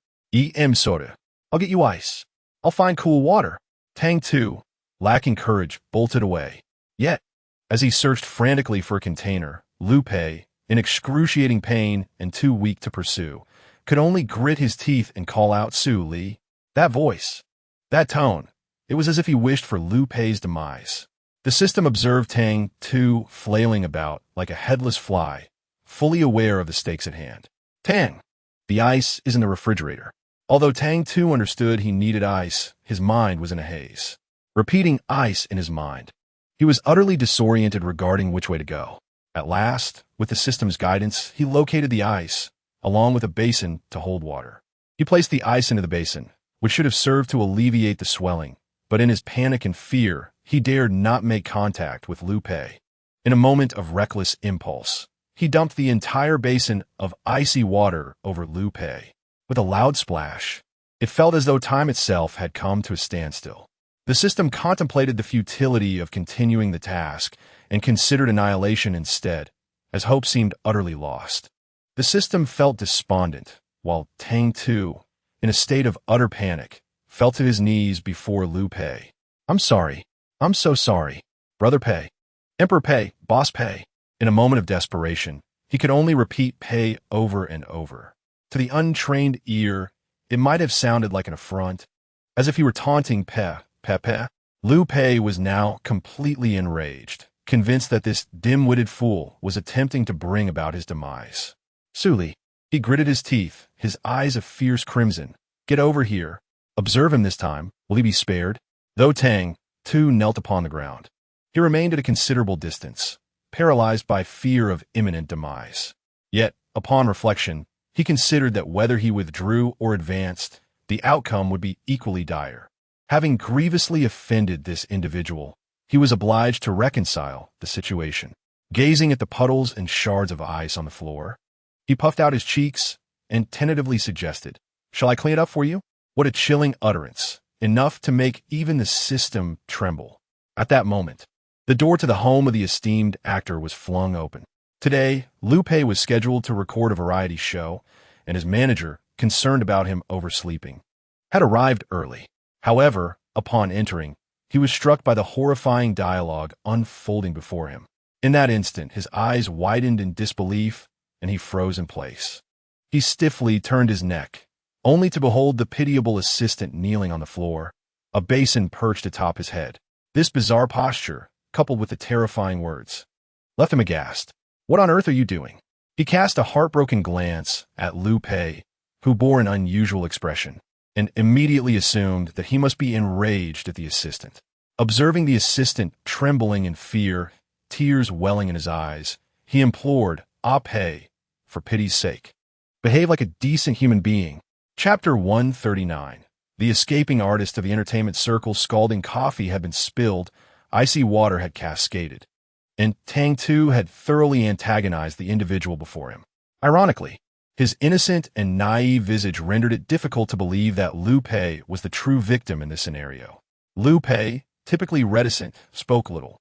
Soda. I'll get you ice. I'll find cool water." Tang Tu, lacking courage, bolted away. Yet, as he searched frantically for a container, Liu Pei, in excruciating pain and too weak to pursue, could only grit his teeth and call out, "Su Li." That voice, that tone, it was as if he wished for Liu Pei's demise. The system observed Tang Tu flailing about like a headless fly, fully aware of the stakes at hand. "Tang, the ice is in the refrigerator." Although Tang Tu understood he needed ice, his mind was in a haze. Repeating ice in his mind, he was utterly disoriented regarding which way to go. At last, with the system's guidance, he located the ice, along with a basin to hold water. He placed the ice into the basin, which should have served to alleviate the swelling, but in his panic and fear, he dared not make contact with Liu Pei. In a moment of reckless impulse, he dumped the entire basin of icy water over Liu Pei. With a loud splash, it felt as though time itself had come to a standstill. The system contemplated the futility of continuing the task and considered annihilation instead, as hope seemed utterly lost. The system felt despondent, while Tang Tu, in a state of utter panic, fell to his knees before Liu Pei. "I'm sorry. I'm so sorry. Brother Pei. Emperor Pei. Boss Pei." In a moment of desperation, he could only repeat Pei over and over. To the untrained ear, it might have sounded like an affront, as if he were taunting Pei. Liu Pei was now completely enraged, convinced that this dim-witted fool was attempting to bring about his demise. "Su Li," he gritted his teeth, his eyes a fierce crimson. "Get over here. Observe him this time. Will he be spared?" Though Tang Tu knelt upon the ground, he remained at a considerable distance, paralyzed by fear of imminent demise. Yet, upon reflection, he considered that whether he withdrew or advanced, the outcome would be equally dire. Having grievously offended this individual, he was obliged to reconcile the situation. Gazing at the puddles and shards of ice on the floor, he puffed out his cheeks and tentatively suggested, "Shall I clean it up for you?" What a chilling utterance, enough to make even the system tremble. At that moment, the door to the home of the esteemed actor was flung open. Today, Liu Pei was scheduled to record a variety show, and his manager, concerned about him oversleeping, had arrived early. However, upon entering, he was struck by the horrifying dialogue unfolding before him. In that instant, his eyes widened in disbelief, and he froze in place. He stiffly turned his neck, only to behold the pitiable assistant kneeling on the floor, a basin perched atop his head. This bizarre posture, coupled with the terrifying words, left him aghast. "What on earth are you doing?" He cast a heartbroken glance at Liu Pei, who bore an unusual expression, and immediately assumed that he must be enraged at the assistant. Observing the assistant trembling in fear, tears welling in his eyes, he implored, Pei, for pity's sake, behave like a decent human being." Chapter 139. The escaping artist of the entertainment circle's scalding coffee had been spilled, icy water had cascaded, and Tang Tu had thoroughly antagonized the individual before him. Ironically, His innocent and naive visage rendered it difficult to believe that Liu Pei was the true victim in this scenario. Liu Pei, typically reticent, spoke little.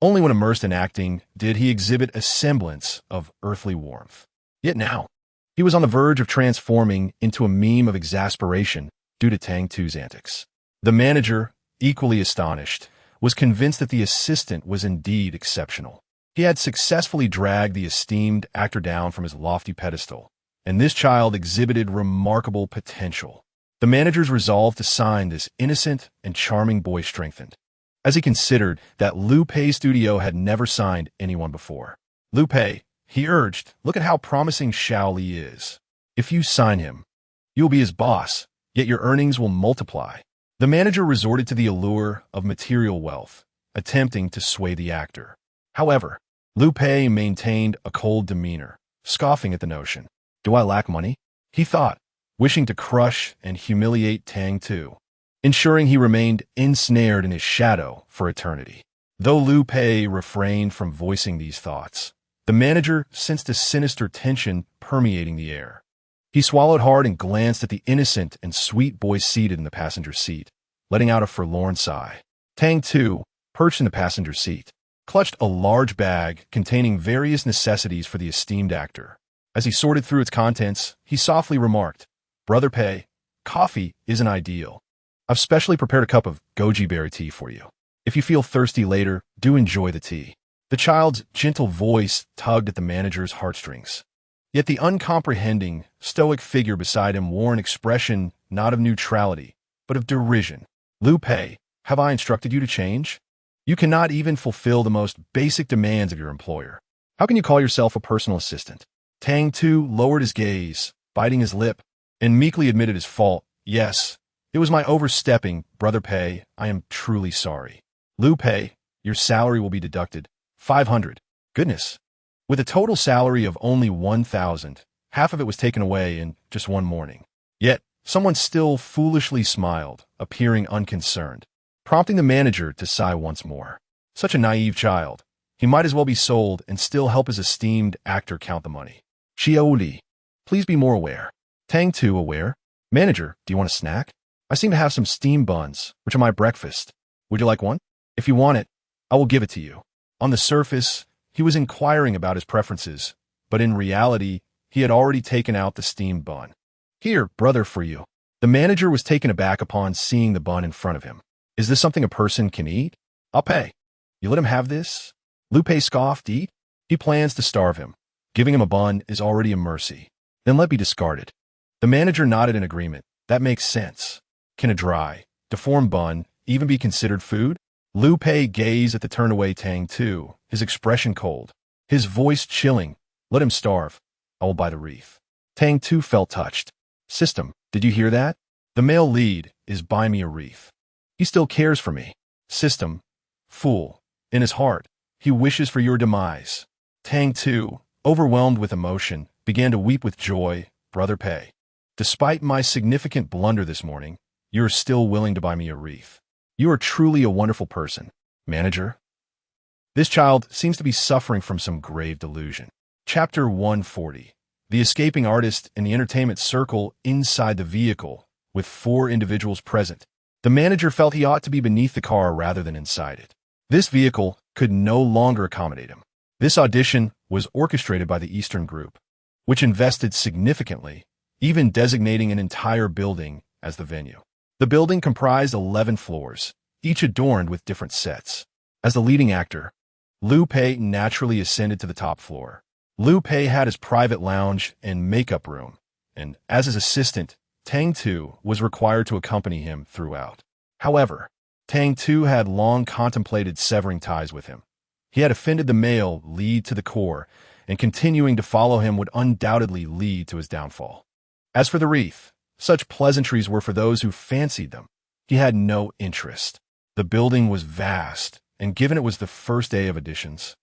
Only when immersed in acting did he exhibit a semblance of earthly warmth. Yet now, he was on the verge of transforming into a meme of exasperation due to Tang Tu's antics. The manager, equally astonished, was convinced that the assistant was indeed exceptional. He had successfully dragged the esteemed actor down from his lofty pedestal, and this child exhibited remarkable potential. The manager's resolve to sign this innocent and charming boy strengthened, as he considered that Liu Pei's studio had never signed anyone before. Liu Pei, he urged, look at how promising Xiao Li is. If you sign him, you'll be his boss, yet your earnings will multiply. The manager resorted to the allure of material wealth, attempting to sway the actor. However, Liu Pei maintained a cold demeanor, scoffing at the notion. Do I lack money? He thought, wishing to crush and humiliate Tang Tu, ensuring he remained ensnared in his shadow for eternity. Though Liu Pei refrained from voicing these thoughts, the manager sensed a sinister tension permeating the air. He swallowed hard and glanced at the innocent and sweet boy seated in the passenger seat, letting out a forlorn sigh. Tang Tu, perched in the passenger seat, clutched a large bag containing various necessities for the esteemed actor. As he sorted through its contents, he softly remarked, Brother Pei, coffee isn't ideal. I've specially prepared a cup of goji berry tea for you. If you feel thirsty later, do enjoy the tea. The child's gentle voice tugged at the manager's heartstrings. Yet the uncomprehending, stoic figure beside him wore an expression not of neutrality, but of derision. Liu Pei, have I instructed you to change? You cannot even fulfill the most basic demands of your employer. How can you call yourself a personal assistant? Tang Tu lowered his gaze, biting his lip, and meekly admitted his fault. Yes, it was my overstepping, Brother Pei. I am truly sorry. Liu Pei, your salary will be deducted. 500. Goodness. With a total salary of only 1,000, half of it was taken away in just one morning. Yet, someone still foolishly smiled, appearing unconcerned, prompting the manager to sigh once more. Such a naive child. He might as well be sold and still help his esteemed actor count the money. Xiao Li, please be more aware. Tang Tu aware. Manager, do you want a snack? I seem to have some steamed buns, which are my breakfast. Would you like one? If you want it, I will give it to you. On the surface, he was inquiring about his preferences, but in reality, he had already taken out the steamed bun. Here, brother, for you. The manager was taken aback upon seeing the bun in front of him. Is this something a person can eat? I'll pay. You let him have this? Liu Pei scoffed. Eat? He plans to starve him. Giving him a bun is already a mercy. Then let be discarded. The manager nodded in agreement. That makes sense. Can a dry, deformed bun even be considered food? Liu Pei gazed at the turned-away Tang Tu, his expression cold, his voice chilling. Let him starve. I will buy the wreath. Tang Tu felt touched. System, did you hear that? The male lead is buy me a wreath. He still cares for me. System, fool. In his heart, he wishes for your demise. Tang Tu, overwhelmed with emotion, began to weep with joy. Brother Pei, despite my significant blunder this morning, you are still willing to buy me a wreath. You are truly a wonderful person, manager. This child seems to be suffering from some grave delusion. Chapter 140. The escaping artist in the entertainment circle inside the vehicle, with 4 individuals present. The manager felt he ought to be beneath the car rather than inside it. This vehicle could no longer accommodate him. This audition was orchestrated by the Eastern Group, which invested significantly, even designating an entire building as the venue. The building comprised 11 floors, each adorned with different sets. As the leading actor, Liu Pei naturally ascended to the top floor. Liu Pei had his private lounge and makeup room, and as his assistant, Tang Tu was required to accompany him throughout. However, Tang Tu had long contemplated severing ties with him. He had offended the male lead to the core, and continuing to follow him would undoubtedly lead to his downfall. As for the wreath, such pleasantries were for those who fancied them. He had no interest. The building was vast, and given it was the first day of auditions,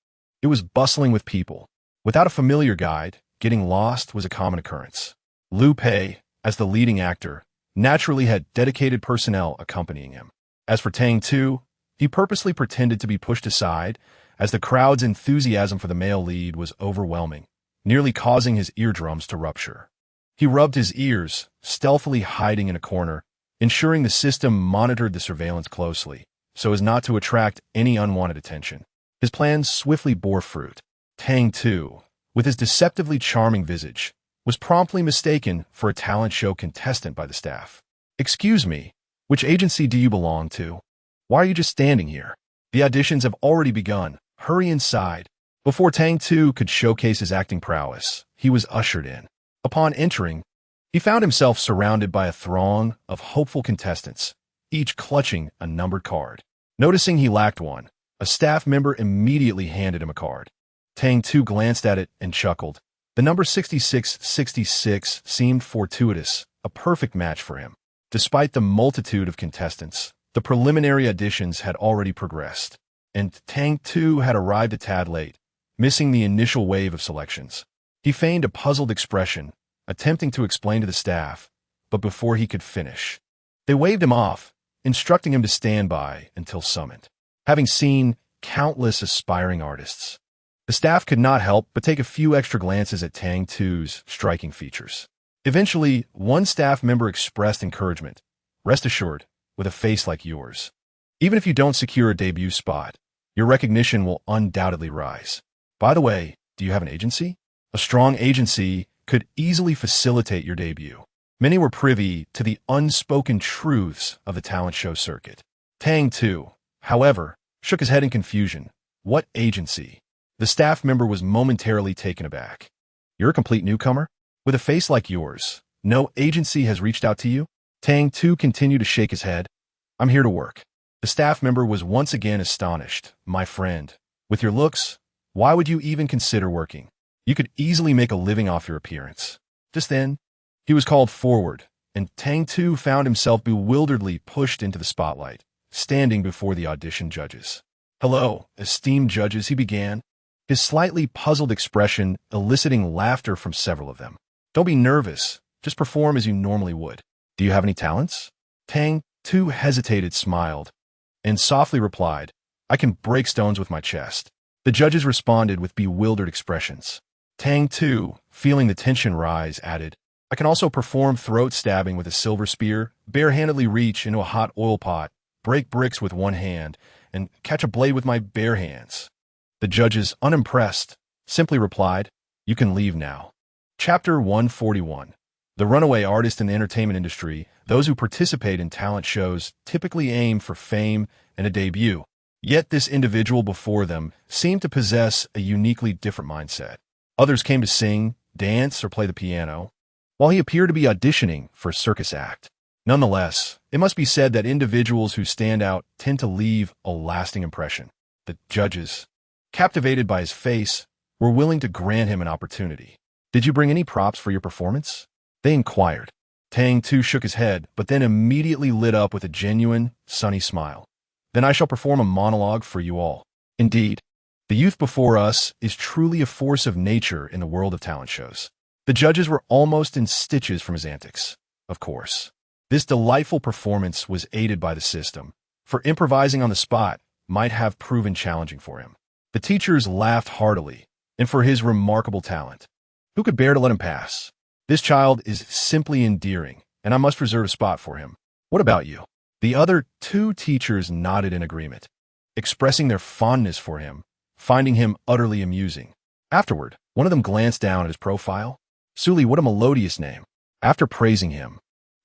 it was bustling with people. Without a familiar guide, getting lost was a common occurrence. Liu Pei, as the leading actor, naturally had dedicated personnel accompanying him. As for Tang Tu, he purposely pretended to be pushed aside, as the crowd's enthusiasm for the male lead was overwhelming, nearly causing his eardrums to rupture. He rubbed his ears, stealthily hiding in a corner, ensuring the system monitored the surveillance closely, so as not to attract any unwanted attention. His plans swiftly bore fruit. Tang Tu, with his deceptively charming visage, was promptly mistaken for a talent show contestant by the staff. "Excuse me, which agency do you belong to? Why are you just standing here? The auditions have already begun. Hurry inside." Before Tang Tu could showcase his acting prowess, he was ushered in. Upon entering, he found himself surrounded by a throng of hopeful contestants, each clutching a numbered card. Noticing he lacked one, a staff member immediately handed him a card. Tang Tu glanced at it and chuckled. The number 6666 seemed fortuitous, a perfect match for him. Despite the multitude of contestants, the preliminary auditions had already progressed, and Tang Tu had arrived a tad late, missing the initial wave of selections. He feigned a puzzled expression, attempting to explain to the staff, but before he could finish, they waved him off, instructing him to stand by until summoned. Having seen countless aspiring artists, the staff could not help but take a few extra glances at Tang Tu's striking features. Eventually, one staff member expressed encouragement. "Rest assured, with a face like yours, even if you don't secure a debut spot, your recognition will undoubtedly rise. By the way, do you have an agency? A strong agency could easily facilitate your debut." Many were privy to the unspoken truths of the talent show circuit. Tang Tu, however, shook his head in confusion. What agency? The staff member was momentarily taken aback. "You're a complete newcomer? With a face like yours, no agency has reached out to you?" Tang Tu continued to shake his head. "I'm here to work." The staff member was once again astonished. "My friend, with your looks, why would you even consider working? You could easily make a living off your appearance." Just then, he was called forward, and Tang Tu found himself bewilderedly pushed into the spotlight, standing before the audition judges. "Hello, esteemed judges," he began, his slightly puzzled expression eliciting laughter from several of them. "Don't be nervous, just perform as you normally would. Do you have any talents?" Tang Tu hesitated, smiled, and softly replied, "I can break stones with my chest." The judges responded with bewildered expressions. Tang Tu, feeling the tension rise, added, "I can also perform throat stabbing with a silver spear, barehandedly reach into a hot oil pot, break bricks with one hand, and catch a blade with my bare hands." The judges, unimpressed, simply replied, "You can leave now." Chapter 141. The runaway artist in the entertainment industry. Those who participate in talent shows typically aim for fame and a debut. Yet this individual before them seemed to possess a uniquely different mindset. Others came to sing, dance, or play the piano, while he appeared to be auditioning for a circus act. Nonetheless, it must be said that individuals who stand out tend to leave a lasting impression. The judges, captivated by his face, were willing to grant him an opportunity. "Did you bring any props for your performance?" they inquired. Tang Tu shook his head, but then immediately lit up with a genuine, sunny smile. "Then I shall perform a monologue for you all. Indeed, the youth before us is truly a force of nature in the world of talent shows." The judges were almost in stitches from his antics. Of course, this delightful performance was aided by the system, for improvising on the spot might have proven challenging for him. The teachers laughed heartily, and for his remarkable talent, who could bear to let him pass? "This child is simply endearing, and I must reserve a spot for him. What about you?" The other two teachers nodded in agreement, expressing their fondness for him, finding him utterly amusing. Afterward, one of them glanced down at his profile. "Suli, what a melodious name." After praising him,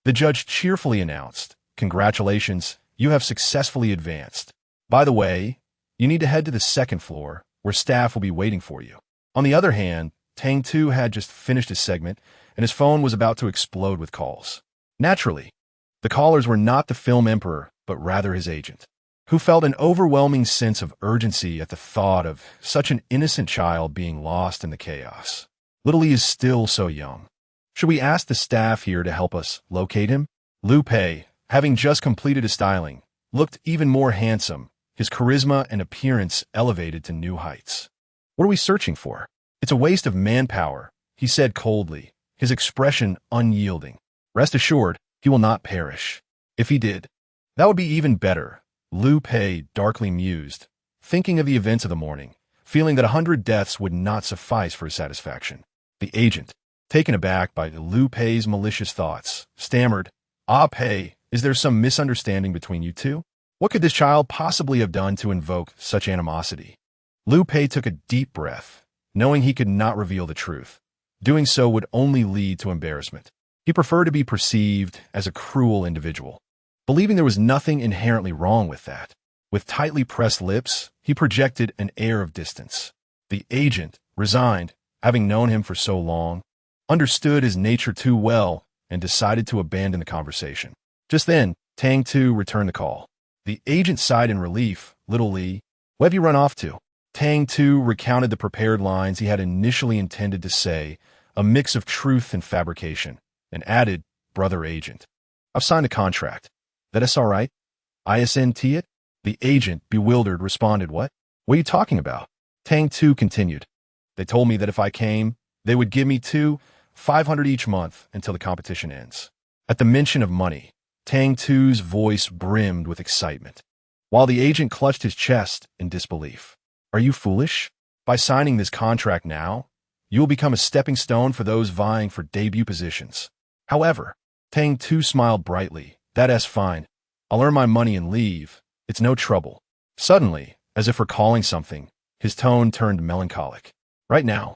the judge cheerfully announced, "Congratulations, you have successfully advanced. By the way, you need to head to the second floor, where staff will be waiting for you." On the other hand, Tang Tu had just finished his segment, and his phone was about to explode with calls. Naturally, the callers were not the film emperor, but rather his agent, who felt an overwhelming sense of urgency at the thought of such an innocent child being lost in the chaos. "Little Lee is still so young. Should we ask the staff here to help us locate him?" Liu Pei, having just completed his styling, looked even more handsome, his charisma and appearance elevated to new heights. "What are we searching for? It's a waste of manpower," he said coldly, his expression unyielding. "Rest assured, he will not perish. If he did, that would be even better." Liu Pei darkly mused, thinking of the events of the morning, feeling that 100 deaths would not suffice for his satisfaction. The agent, taken aback by Liu Pei's malicious thoughts, stammered, "Ah, Pei, is there some misunderstanding between you two? What could this child possibly have done to invoke such animosity?" Liu Pei took a deep breath, knowing he could not reveal the truth. Doing so would only lead to embarrassment. He preferred to be perceived as a cruel individual, believing there was nothing inherently wrong with that. With tightly pressed lips, he projected an air of distance. The agent, resigned, having known him for so long, understood his nature too well and decided to abandon the conversation. Just then, Tang Tu returned the call. The agent sighed in relief. "Little Li, where have you run off to?" Tang Tu recounted the prepared lines he had initially intended to say, a mix of truth and fabrication, and added, "Brother agent, I've signed a contract. That's all right? ISNT it?" The agent, bewildered, responded, "What? What are you talking about?" Tang Tu continued, "They told me that if I came, they would give me 500 each month until the competition ends." At the mention of money, Tang Tu's voice brimmed with excitement, while the agent clutched his chest in disbelief. "Are you foolish? By signing this contract now, you will become a stepping stone for those vying for debut positions." However, Tang Tu smiled brightly. "That's fine. I'll earn my money and leave. It's no trouble." Suddenly, as if recalling something, his tone turned melancholic. "Right now,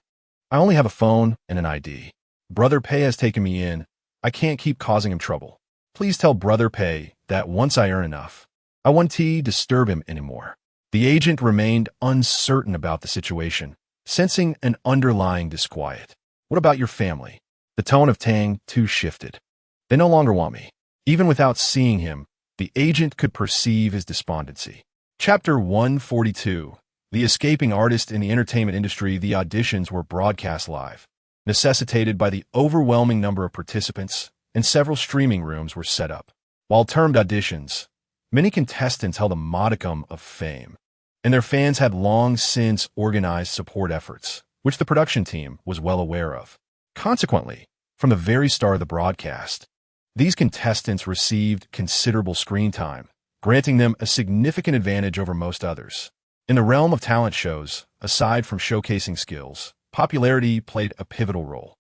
I only have a phone and an ID. Brother Pei has taken me in. I can't keep causing him trouble. Please tell Brother Pei that once I earn enough, I won't disturb him anymore." The agent remained uncertain about the situation, sensing an underlying disquiet. "What about your family?" The tone of Tang Tu shifted. "They no longer want me." Even without seeing him, the agent could perceive his despondency. Chapter 142. The escaping artist in the entertainment industry. The auditions were broadcast live, necessitated by the overwhelming number of participants, and several streaming rooms were set up. While termed auditions, many contestants held a modicum of fame, and their fans had long since organized support efforts, which the production team was well aware of. Consequently, from the very start of the broadcast, these contestants received considerable screen time, granting them a significant advantage over most others. In the realm of talent shows, aside from showcasing skills, popularity played a pivotal role.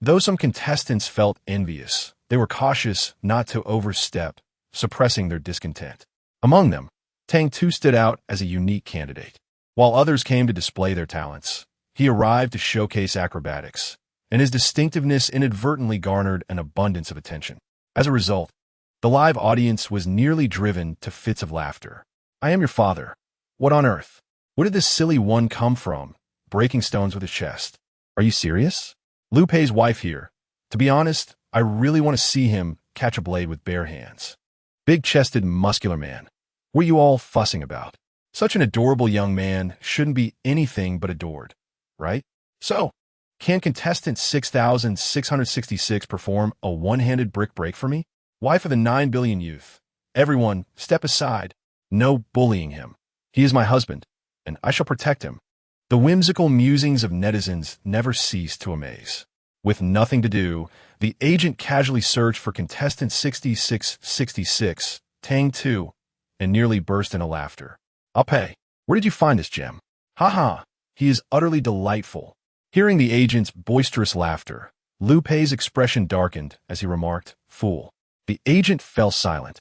Though some contestants felt envious, they were cautious not to overstep, suppressing their discontent. Among them, Tang Tu stood out as a unique candidate. While others came to display their talents, he arrived to showcase acrobatics, and his distinctiveness inadvertently garnered an abundance of attention. As a result, the live audience was nearly driven to fits of laughter. "I am your father. What on earth? Where did this silly one come from?" Breaking stones with his chest. "Are you serious? Liu Pei's wife here. To be honest, I really want to see him catch a blade with bare hands." Big-chested, muscular man. "What are you all fussing about? Such an adorable young man shouldn't be anything but adored, right? So, can contestant 6666 perform a one-handed brick break for me? Wife of the 9 billion youth. Everyone, step aside. No bullying him. He is my husband, and I shall protect him." The whimsical musings of netizens never ceased to amaze. With nothing to do, the agent casually searched for contestant 6666, Tang Tu, and nearly burst into laughter. "I'll pay. Where did you find this gem? Ha ha, he is utterly delightful." Hearing the agent's boisterous laughter, Liu Pei's expression darkened as he remarked, "Fool." The agent fell silent,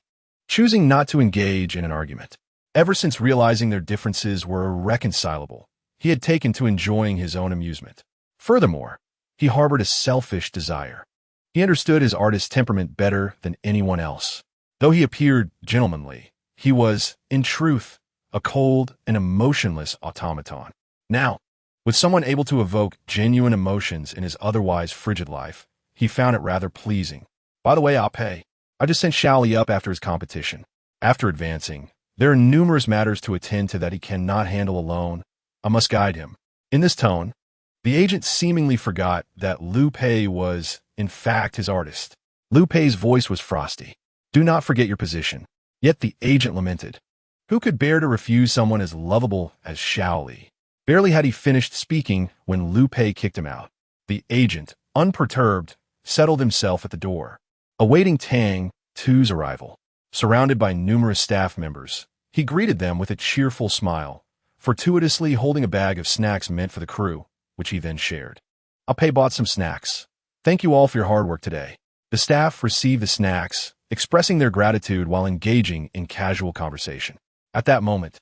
choosing not to engage in an argument. Ever since realizing their differences were irreconcilable, he had taken to enjoying his own amusement. Furthermore, he harbored a selfish desire. He understood his artist's temperament better than anyone else. Though he appeared gentlemanly, he was, in truth, a cold and emotionless automaton. Now, with someone able to evoke genuine emotions in his otherwise frigid life, he found it rather pleasing. "By the way, I'll pay. I just sent Shaoli up after his competition. After advancing, there are numerous matters to attend to that he cannot handle alone. I must guide him." In this tone, the agent seemingly forgot that Liu Pei was, in fact, his artist. Liu Pei's voice was frosty. "Do not forget your position." Yet the agent lamented. Who could bear to refuse someone as lovable as Shaoli? Barely had he finished speaking when Liu Pei kicked him out. The agent, unperturbed, settled himself at the door, awaiting Tang Tu's arrival. Surrounded by numerous staff members, he greeted them with a cheerful smile, fortuitously holding a bag of snacks meant for the crew, which he then shared. "I'll pay bought some snacks. Thank you all for your hard work today. The staff received the snacks, expressing their gratitude while engaging in casual conversation. At that moment,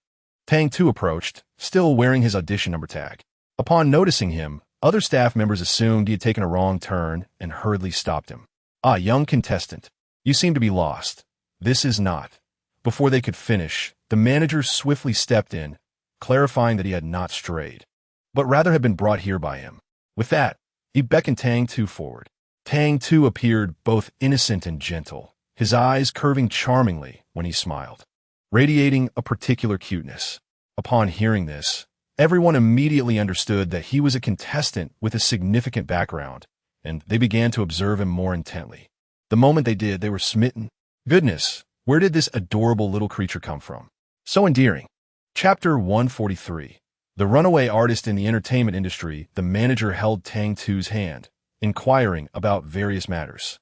Tang Tu approached, still wearing his audition number tag. Upon noticing him, other staff members assumed he had taken a wrong turn and hurriedly stopped him. "Ah, young contestant, you seem to be lost. This is not." Before they could finish, the manager swiftly stepped in, clarifying that he had not strayed, but rather had been brought here by him. With that, he beckoned Tang Tu forward. Tang Tu appeared both innocent and gentle, his eyes curving charmingly when he smiled, radiating a particular cuteness. Upon hearing this, everyone immediately understood that he was a contestant with a significant background, and they began to observe him more intently. The moment they did, they were smitten. Goodness, where did this adorable little creature come from? So endearing. Chapter 143. The runaway artist in the entertainment industry. The manager held Tang Tu's hand, inquiring about various matters.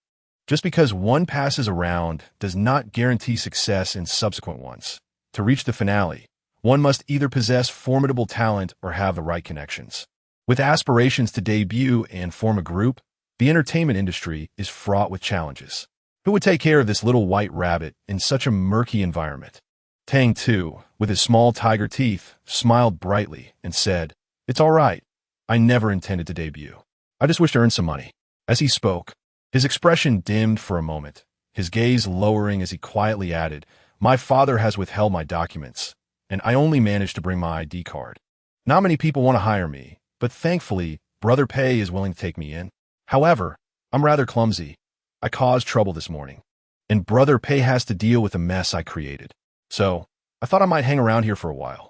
Just because one passes around does not guarantee success in subsequent ones. To reach the finale, one must either possess formidable talent or have the right connections. With aspirations to debut and form a group, the entertainment industry is fraught with challenges. Who would take care of this little white rabbit in such a murky environment? Tang Tu, with his small tiger teeth, smiled brightly and said, "It's all right. I never intended to debut. I just wish to earn some money." As he spoke, his expression dimmed for a moment, his gaze lowering as he quietly added, "My father has withheld my documents, and I only managed to bring my ID card. Not many people want to hire me, but thankfully, Brother Pei is willing to take me in. However, I'm rather clumsy. I caused trouble this morning, and Brother Pei has to deal with the mess I created. So, I thought I might hang around here for a while.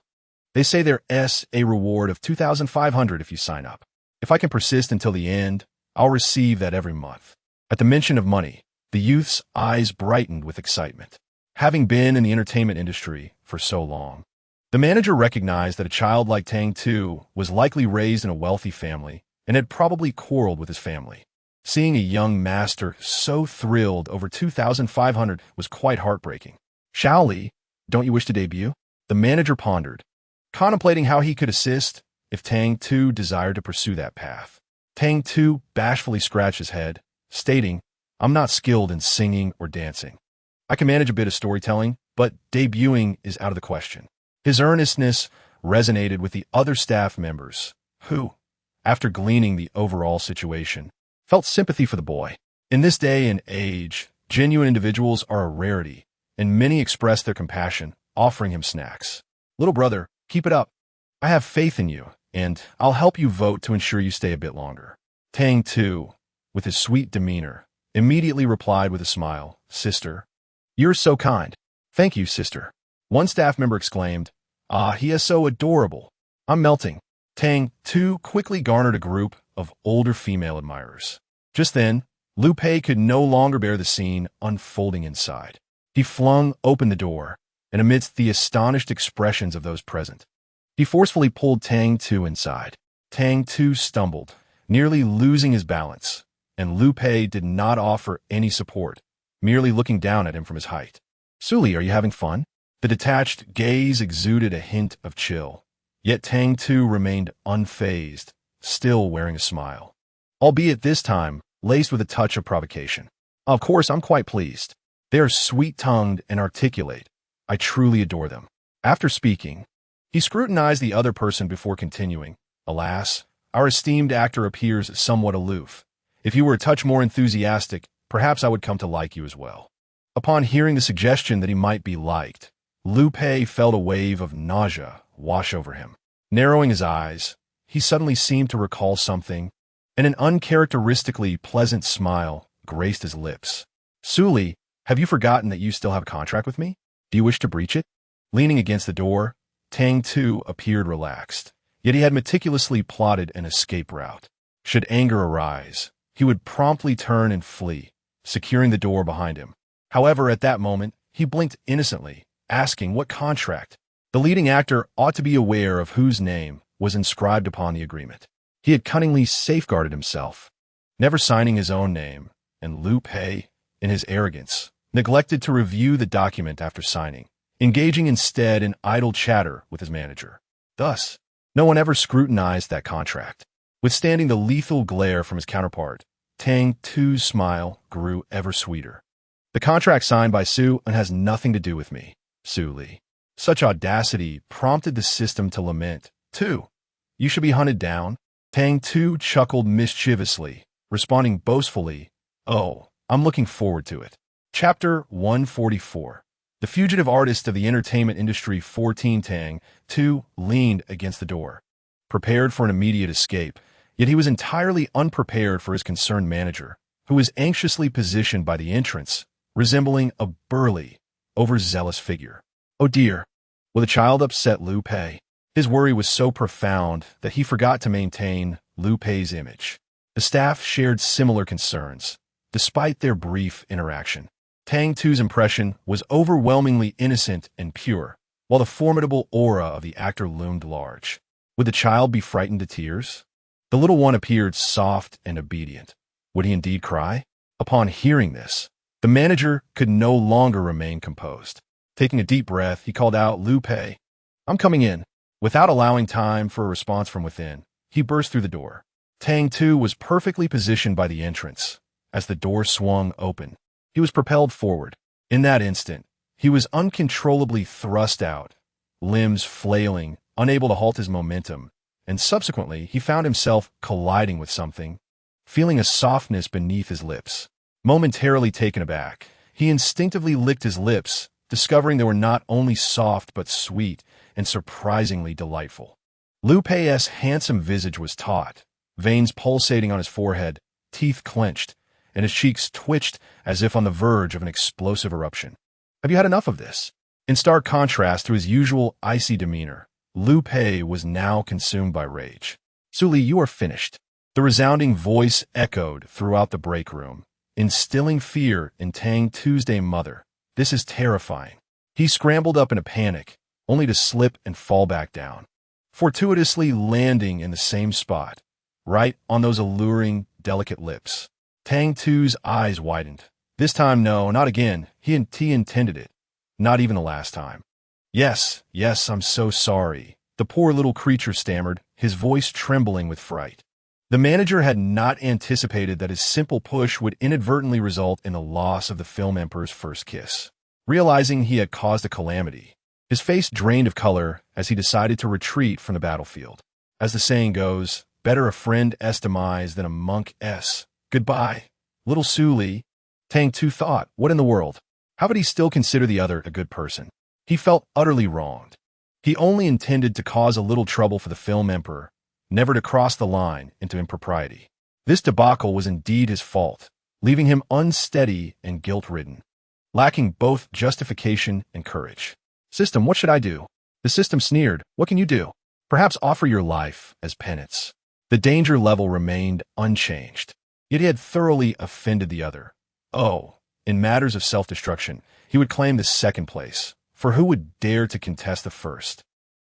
They say there's a reward of 2,500 if you sign up. If I can persist until the end, I'll receive that every month." At the mention of money, the youth's eyes brightened with excitement. Having been in the entertainment industry for so long, the manager recognized that a child like Tang Tu was likely raised in a wealthy family and had probably quarreled with his family. Seeing a young master so thrilled over 2,500 was quite heartbreaking. "Shao Li, don't you wish to debut?" The manager pondered, contemplating how he could assist if Tang Tu desired to pursue that path. Tang Tu bashfully scratched his head, stating, "I'm not skilled in singing or dancing. I can manage a bit of storytelling, but debuting is out of the question." His earnestness resonated with the other staff members, who, after gleaning the overall situation, felt sympathy for the boy. In this day and age, genuine individuals are a rarity, and many expressed their compassion, offering him snacks. "Little brother, keep it up. I have faith in you, and I'll help you vote to ensure you stay a bit longer." Tang Tu, with his sweet demeanor, immediately replied with a smile, "Sister, you're so kind." "Thank you, sister." One staff member exclaimed, "Ah, he is so adorable. I'm melting." Tang Tu quickly garnered a group of older female admirers. Just then, Lu Pei could no longer bear the scene unfolding inside. He flung open the door, and amidst the astonished expressions of those present, he forcefully pulled Tang Tu inside. Tang Tu stumbled, nearly losing his balance, and Lu Pei did not offer any support, merely looking down at him from his height. "Suli, are you having fun?" The detached gaze exuded a hint of chill, yet Tang Tu remained unfazed, still wearing a smile, albeit this time laced with a touch of provocation. "Of course, I'm quite pleased. They are sweet-tongued and articulate. I truly adore them." After speaking, he scrutinized the other person before continuing, "Alas, our esteemed actor appears somewhat aloof. If you were a touch more enthusiastic, perhaps I would come to like you as well." Upon hearing the suggestion that he might be liked, Lu Pei felt a wave of nausea wash over him. Narrowing his eyes, he suddenly seemed to recall something, and an uncharacteristically pleasant smile graced his lips. "Suli, have you forgotten that you still have a contract with me? Do you wish to breach it?" Leaning against the door, Tang Tu appeared relaxed, yet he had meticulously plotted an escape route. Should anger arise, he would promptly turn and flee, securing the door behind him. However, at that moment, he blinked innocently, asking what contract. The leading actor ought to be aware of whose name was inscribed upon the agreement. He had cunningly safeguarded himself, never signing his own name, and Lu Pei, in his arrogance, neglected to review the document after signing, engaging instead in idle chatter with his manager. Thus, no one ever scrutinized that contract. Withstanding the lethal glare from his counterpart, Tang Tu's smile grew ever sweeter. The contract signed by Su and has nothing to do with me, Su Li. Such audacity prompted the system to lament. Tu, you should be hunted down. Tang Tu chuckled mischievously, responding boastfully, oh, I'm looking forward to it. Chapter 144. The fugitive artist of the entertainment industry 14 Tang Tu leaned against the door, prepared for an immediate escape, yet he was entirely unprepared for his concerned manager, who was anxiously positioned by the entrance, resembling a burly, overzealous figure. Oh dear, will the child upset Liu Pei? His worry was so profound that he forgot to maintain Liu Pei's image. The staff shared similar concerns, despite their brief interaction. Tang Tu's impression was overwhelmingly innocent and pure, while the formidable aura of the actor loomed large. Would the child be frightened to tears? The little one appeared soft and obedient. Would he indeed cry? Upon hearing this, the manager could no longer remain composed. Taking a deep breath, he called out, Liu Pei, I'm coming in. Without allowing time for a response from within, he burst through the door. Tang Tu was perfectly positioned by the entrance. As the door swung open, he was propelled forward. In that instant, he was uncontrollably thrust out, limbs flailing, unable to halt his momentum, and subsequently he found himself colliding with something, feeling a softness beneath his lips. Momentarily taken aback, he instinctively licked his lips, discovering they were not only soft but sweet and surprisingly delightful. Liu Pei's handsome visage was taut, veins pulsating on his forehead, teeth clenched, and his cheeks twitched as if on the verge of an explosive eruption. Have you had enough of this? In stark contrast to his usual icy demeanor, Liu Pei was now consumed by rage. Su Li, you are finished. The resounding voice echoed throughout the break room, instilling fear in Tang Tu's mother. This is terrifying. He scrambled up in a panic, only to slip and fall back down, fortuitously landing in the same spot, right on those alluring, delicate lips. Tang Tu's eyes widened. This time, no, not again. He intended it. Not even the last time. Yes, I'm so sorry. The poor little creature stammered, his voice trembling with fright. The manager had not anticipated that his simple push would inadvertently result in the loss of the film emperor's first kiss. Realizing he had caused a calamity, his face drained of color as he decided to retreat from the battlefield. As the saying goes, better a friend's demise than a monk's. Goodbye, little Su Li. Tang Tu thought, what in the world? How could he still consider the other a good person? He felt utterly wronged. He only intended to cause a little trouble for the film emperor, never to cross the line into impropriety. This debacle was indeed his fault, leaving him unsteady and guilt-ridden, lacking both justification and courage. System, what should I do? The system sneered, what can you do? Perhaps offer your life as penance. The danger level remained unchanged, yet he had thoroughly offended the other. Oh, in matters of self-destruction, he would claim the second place, for who would dare to contest the first?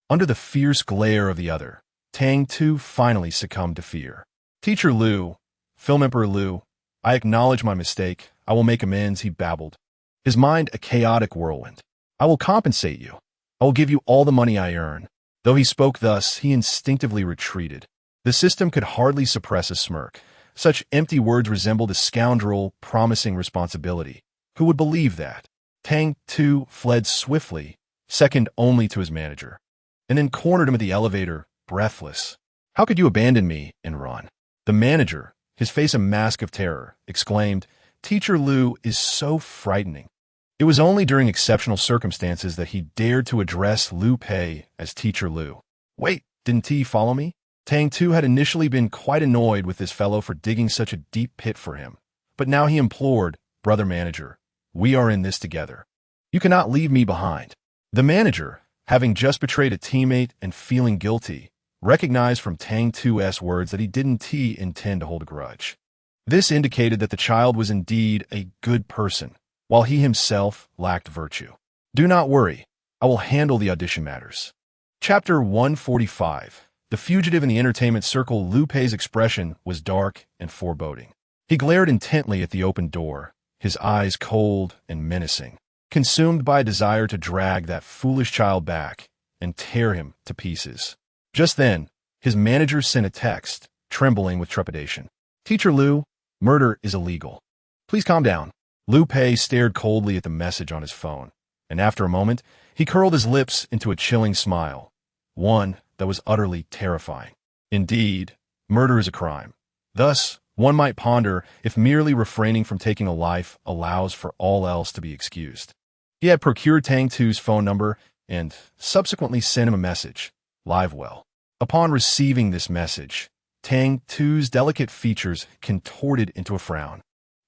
Under the fierce glare of the other, Tang Tu finally succumbed to fear. Teacher Liu, Film Emperor Liu, I acknowledge my mistake. I will make amends, he babbled, his mind a chaotic whirlwind. I will compensate you. I will give you all the money I earn. Though he spoke thus, he instinctively retreated. The system could hardly suppress a smirk. Such empty words resembled a scoundrel promising responsibility. Who would believe that? Tang Tu fled swiftly, second only to his manager, and then cornered him at the elevator, breathless. How could you abandon me and run? The manager, his face a mask of terror, exclaimed, Teacher Liu is so frightening. It was only during exceptional circumstances that he dared to address Liu Pei as Teacher Liu. Wait, didn't he follow me? Tang Tu had initially been quite annoyed with this fellow for digging such a deep pit for him, but now he implored, Brother Manager, we are in this together. You cannot leave me behind. The manager, having just betrayed a teammate and feeling guilty, recognized from Tang Tu's words that he didn't intend to hold a grudge. This indicated that the child was indeed a good person, while he himself lacked virtue. Do not worry, I will handle the audition matters. Chapter 145. The fugitive in the entertainment circle. Liu Pei's expression was dark and foreboding. He glared intently at the open door, his eyes cold and menacing, consumed by a desire to drag that foolish child back and tear him to pieces. Just then, his manager sent a text, trembling with trepidation. Teacher Liu, Murder is illegal. Please calm down. Liu Pei stared coldly at the message on his phone, and after a moment, he curled his lips into a chilling smile, one that was utterly terrifying. Indeed, murder is a crime. Thus, one might ponder if merely refraining from taking a life allows for all else to be excused. He had procured Tang Tu's phone number and subsequently sent him a message, live well. Upon receiving this message, Tang Tu's delicate features contorted into a frown,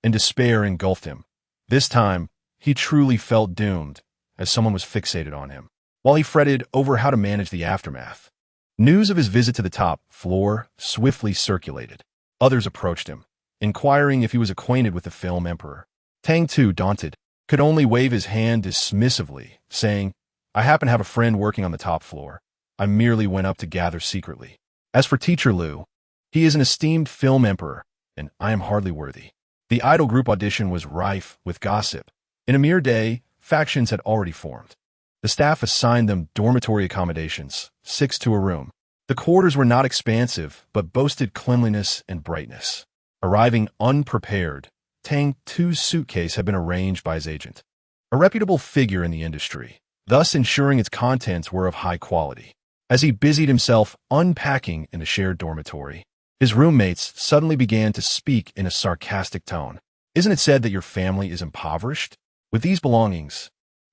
and despair engulfed him. This time, he truly felt doomed, as someone was fixated on him, while he fretted over how to manage the aftermath. News of his visit to the top floor swiftly circulated. Others approached him, inquiring if he was acquainted with the film emperor. Tang Tu, daunted, could only wave his hand dismissively, saying, "I happen to have a friend working on the top floor. I merely went up to gather secretly. As for Teacher Liu, he is an esteemed film emperor, and I am hardly worthy." The idol group audition was rife with gossip. In a mere day, factions had already formed. The staff assigned them dormitory accommodations, 6 to a room. The quarters were not expansive, but boasted cleanliness and brightness. Arriving unprepared, Tang Tu's suitcase had been arranged by his agent, a reputable figure in the industry, thus ensuring its contents were of high quality. As he busied himself unpacking in the shared dormitory, his roommates suddenly began to speak in a sarcastic tone. "Isn't it said that your family is impoverished? With these belongings,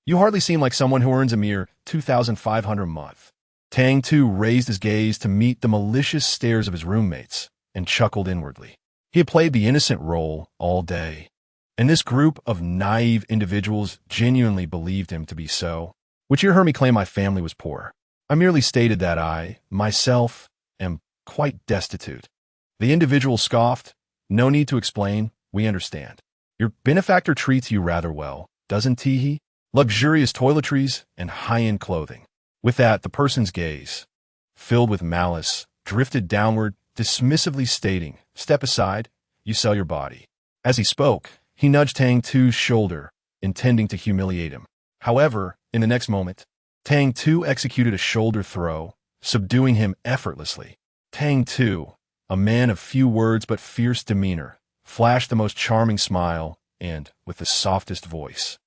you hardly seem like someone who earns a mere 2,500 a month." Tang Tu raised his gaze to meet the malicious stares of his roommates and chuckled inwardly. He had played the innocent role all day, and this group of naive individuals genuinely believed him to be so. "Would you hear me claim my family was poor? I merely stated that I, myself, am quite destitute." The individual scoffed. "No need to explain. We understand. Your benefactor treats you rather well, doesn't he? Luxurious toiletries and high-end clothing." With that, the person's gaze, filled with malice, drifted downward, dismissively stating, "Step aside. You sell your body." As he spoke, he nudged Tang Tu's shoulder, intending to humiliate him. However, in the next moment, Tang Tu executed a shoulder throw, subduing him effortlessly. Tang Tu, a man of few words but fierce demeanor, flashed the most charming smile and, with the softest voice,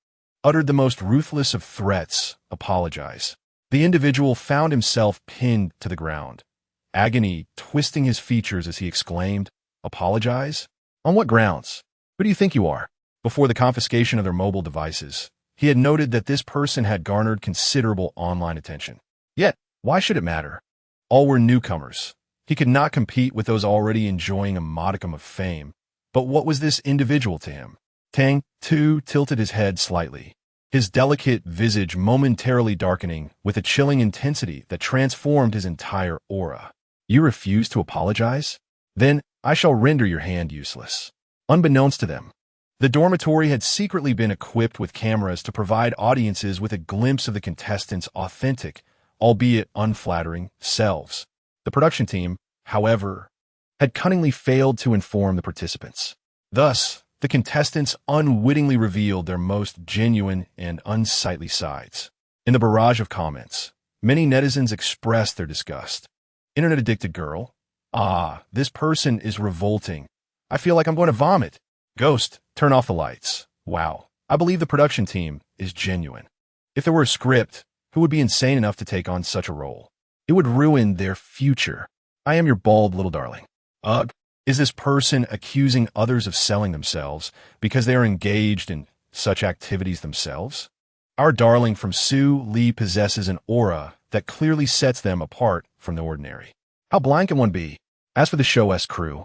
uttered the most ruthless of threats, "Apologize." The individual found himself pinned to the ground, agony twisting his features as he exclaimed, "Apologize? On what grounds? Who do you think you are?" Before the confiscation of their mobile devices, he had noted that this person had garnered considerable online attention. Yet, why should it matter? All were newcomers. He could not compete with those already enjoying a modicum of fame. But what was this individual to him? Tang Tu tilted his head slightly, his delicate visage momentarily darkening with a chilling intensity that transformed his entire aura. "You refuse to apologize? Then I shall render your hand useless." Unbeknownst to them, the dormitory had secretly been equipped with cameras to provide audiences with a glimpse of the contestants' authentic, albeit unflattering, selves. The production team, however, had cunningly failed to inform the participants. Thus, the contestants unwittingly revealed their most genuine and unsightly sides. In the barrage of comments, many netizens expressed their disgust. "Internet-addicted girl? Ah, this person is revolting. I feel like I'm going to vomit. Ghost, turn off the lights. Wow, I believe the production team is genuine. If there were a script, who would be insane enough to take on such a role? It would ruin their future. I am your bald little darling." Ugh. Is this person accusing others of selling themselves because they are engaged in such activities themselves? Our darling from Su Li possesses an aura that clearly sets them apart from the ordinary. How blind can one be? As for the show's crew,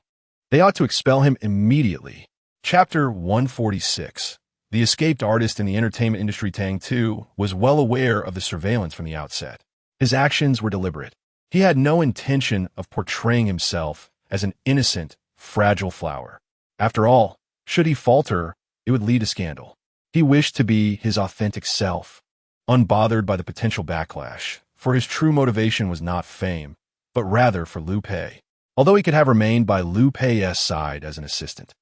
they ought to expel him immediately. Chapter 146. The escaped artist in the entertainment industry Tang Tu was well aware of the surveillance from the outset. His actions were deliberate. He had no intention of portraying himself as an innocent, fragile flower. After all, should he falter, it would lead to scandal. He wished to be his authentic self, unbothered by the potential backlash, for his true motivation was not fame, but rather for Liu Pei. Although he could have remained by Liu Pei's side as an assistant,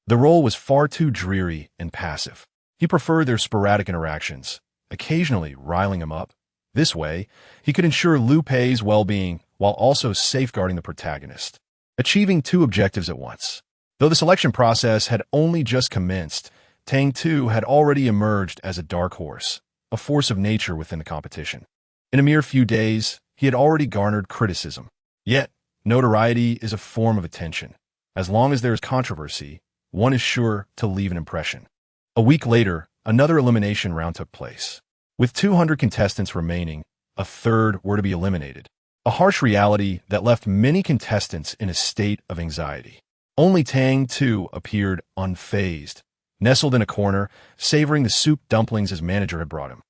the role was far too dreary and passive. He preferred their sporadic interactions, occasionally riling him up. This way, he could ensure Liu Pei's well-being while also safeguarding the protagonist, achieving two objectives at once. Though the selection process had only just commenced, Tang Tu had already emerged as a dark horse, a force of nature within the competition. In a mere few days, he had already garnered criticism. Yet, notoriety is a form of attention. As long as there is controversy, one is sure to leave an impression. A week later, another elimination round took place. With 200 contestants remaining, a third were to be eliminated. A harsh reality that left many contestants in a state of anxiety. Only Tang Tu appeared unfazed, nestled in a corner, savoring the soup dumplings his manager had brought him.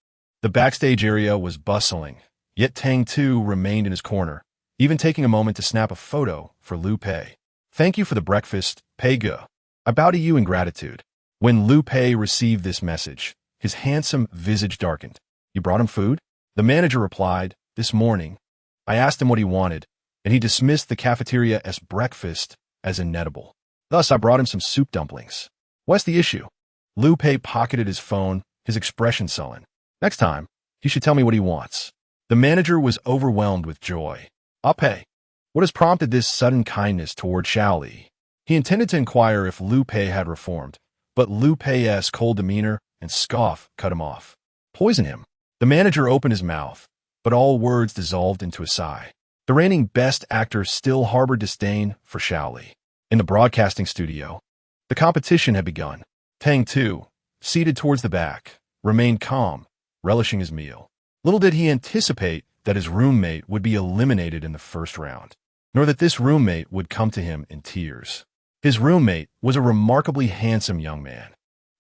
The backstage area was bustling, yet Tang Tu remained in his corner, even taking a moment to snap a photo for Lu Pei. "Thank you for the breakfast, Pei Ge. I bow to you in gratitude." When Lu Pei received this message, his handsome visage darkened. "You brought him food?" The manager replied, "This morning. I asked him what he wanted, and he dismissed the cafeteria as breakfast as inedible. Thus I brought him some soup dumplings." "What's the issue?" Lu Pei pocketed his phone, his expression sullen. "Next time, he should tell me what he wants." The manager was overwhelmed with joy. "I'll pay." What has prompted this sudden kindness toward Shaoli? He intended to inquire if Lu Pei had reformed, but Lu Pei's cold demeanor and scoff cut him off. "Poison him." The manager opened his mouth, but all words dissolved into a sigh. The reigning best actor still harbored disdain for Shaoli. In the broadcasting studio, the competition had begun. Tang Tu, seated towards the back, remained calm, relishing his meal. Little did he anticipate that his roommate would be eliminated in the first round, nor that this roommate would come to him in tears. His roommate was a remarkably handsome young man,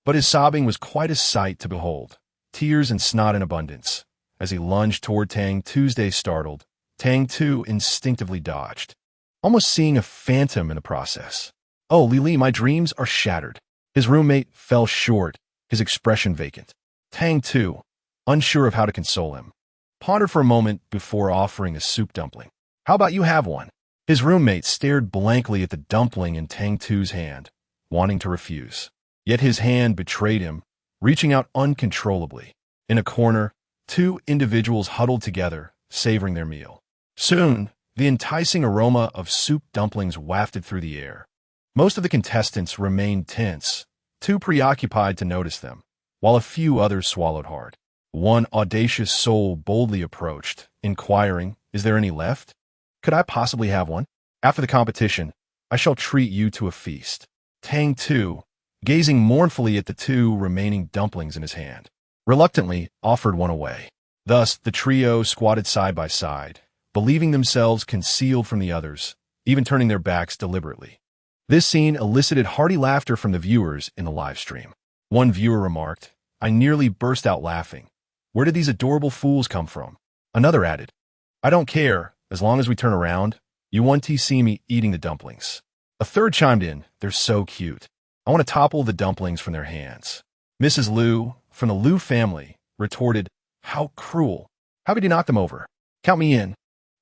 but his sobbing was quite a sight to behold, tears and snot in abundance. As he lunged toward Tang Tuesday startled, Tang Tu instinctively dodged, almost seeing a phantom in the process. "Oh, Lili, my dreams are shattered." His roommate fell short, his expression vacant. Tang Tu, unsure of how to console him, pondered for a moment before offering a soup dumpling. "How about you have one?" His roommate stared blankly at the dumpling in Tang Tu's hand, wanting to refuse. Yet his hand betrayed him, reaching out uncontrollably. In a corner, two individuals huddled together, savoring their meal. Soon, the enticing aroma of soup dumplings wafted through the air. Most of the contestants remained tense, too preoccupied to notice them, while a few others swallowed hard. One audacious soul boldly approached, inquiring, "Is there any left? Could I possibly have one? After the competition, I shall treat you to a feast." Tang Tu, gazing mournfully at the two remaining dumplings in his hand, reluctantly offered one away. Thus, the trio squatted side by side, believing themselves concealed from the others, even turning their backs deliberately. This scene elicited hearty laughter from the viewers in the live stream. One viewer remarked, "I nearly burst out laughing. Where did these adorable fools come from?" Another added, "I don't care, as long as we turn around, you won't see me eating the dumplings." A third chimed in, "They're so cute. I want to topple the dumplings from their hands." Mrs. Liu, from the Liu family, retorted, "How cruel. How could you knock them over? Count me in.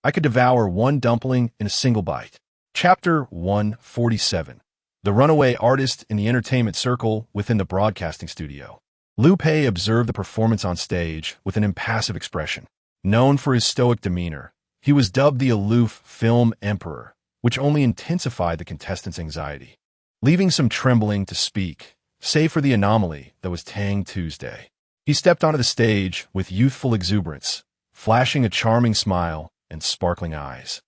I could devour one dumpling in a single bite." Chapter 147. The runaway artist in the entertainment circle within the broadcasting studio. Lu Pei observed the performance on stage with an impassive expression. Known for his stoic demeanor, he was dubbed the aloof film emperor, which only intensified the contestants' anxiety, leaving some trembling to speak, save for the anomaly that was Tang Tuesday. He stepped onto the stage with youthful exuberance, flashing a charming smile and sparkling eyes,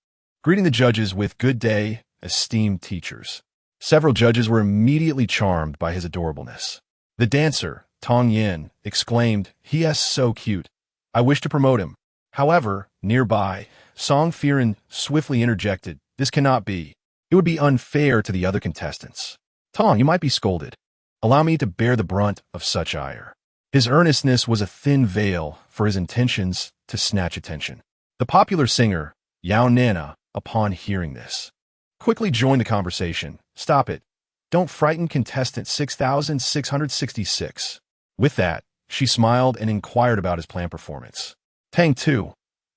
greeting the judges with "Good day, esteemed teachers." Several judges were immediately charmed by his adorableness. The dancer, Tong Yin, exclaimed, "He is so cute. I wish to promote him." However, nearby, Song Firen swiftly interjected, "This cannot be. It would be unfair to the other contestants. Tong, you might be scolded. Allow me to bear the brunt of such ire." His earnestness was a thin veil for his intentions to snatch attention. The popular singer, Yao Nana, upon hearing this, quickly joined the conversation. "Stop it. Don't frighten contestant 6666. With that, she smiled and inquired about his planned performance. "Tang Tu,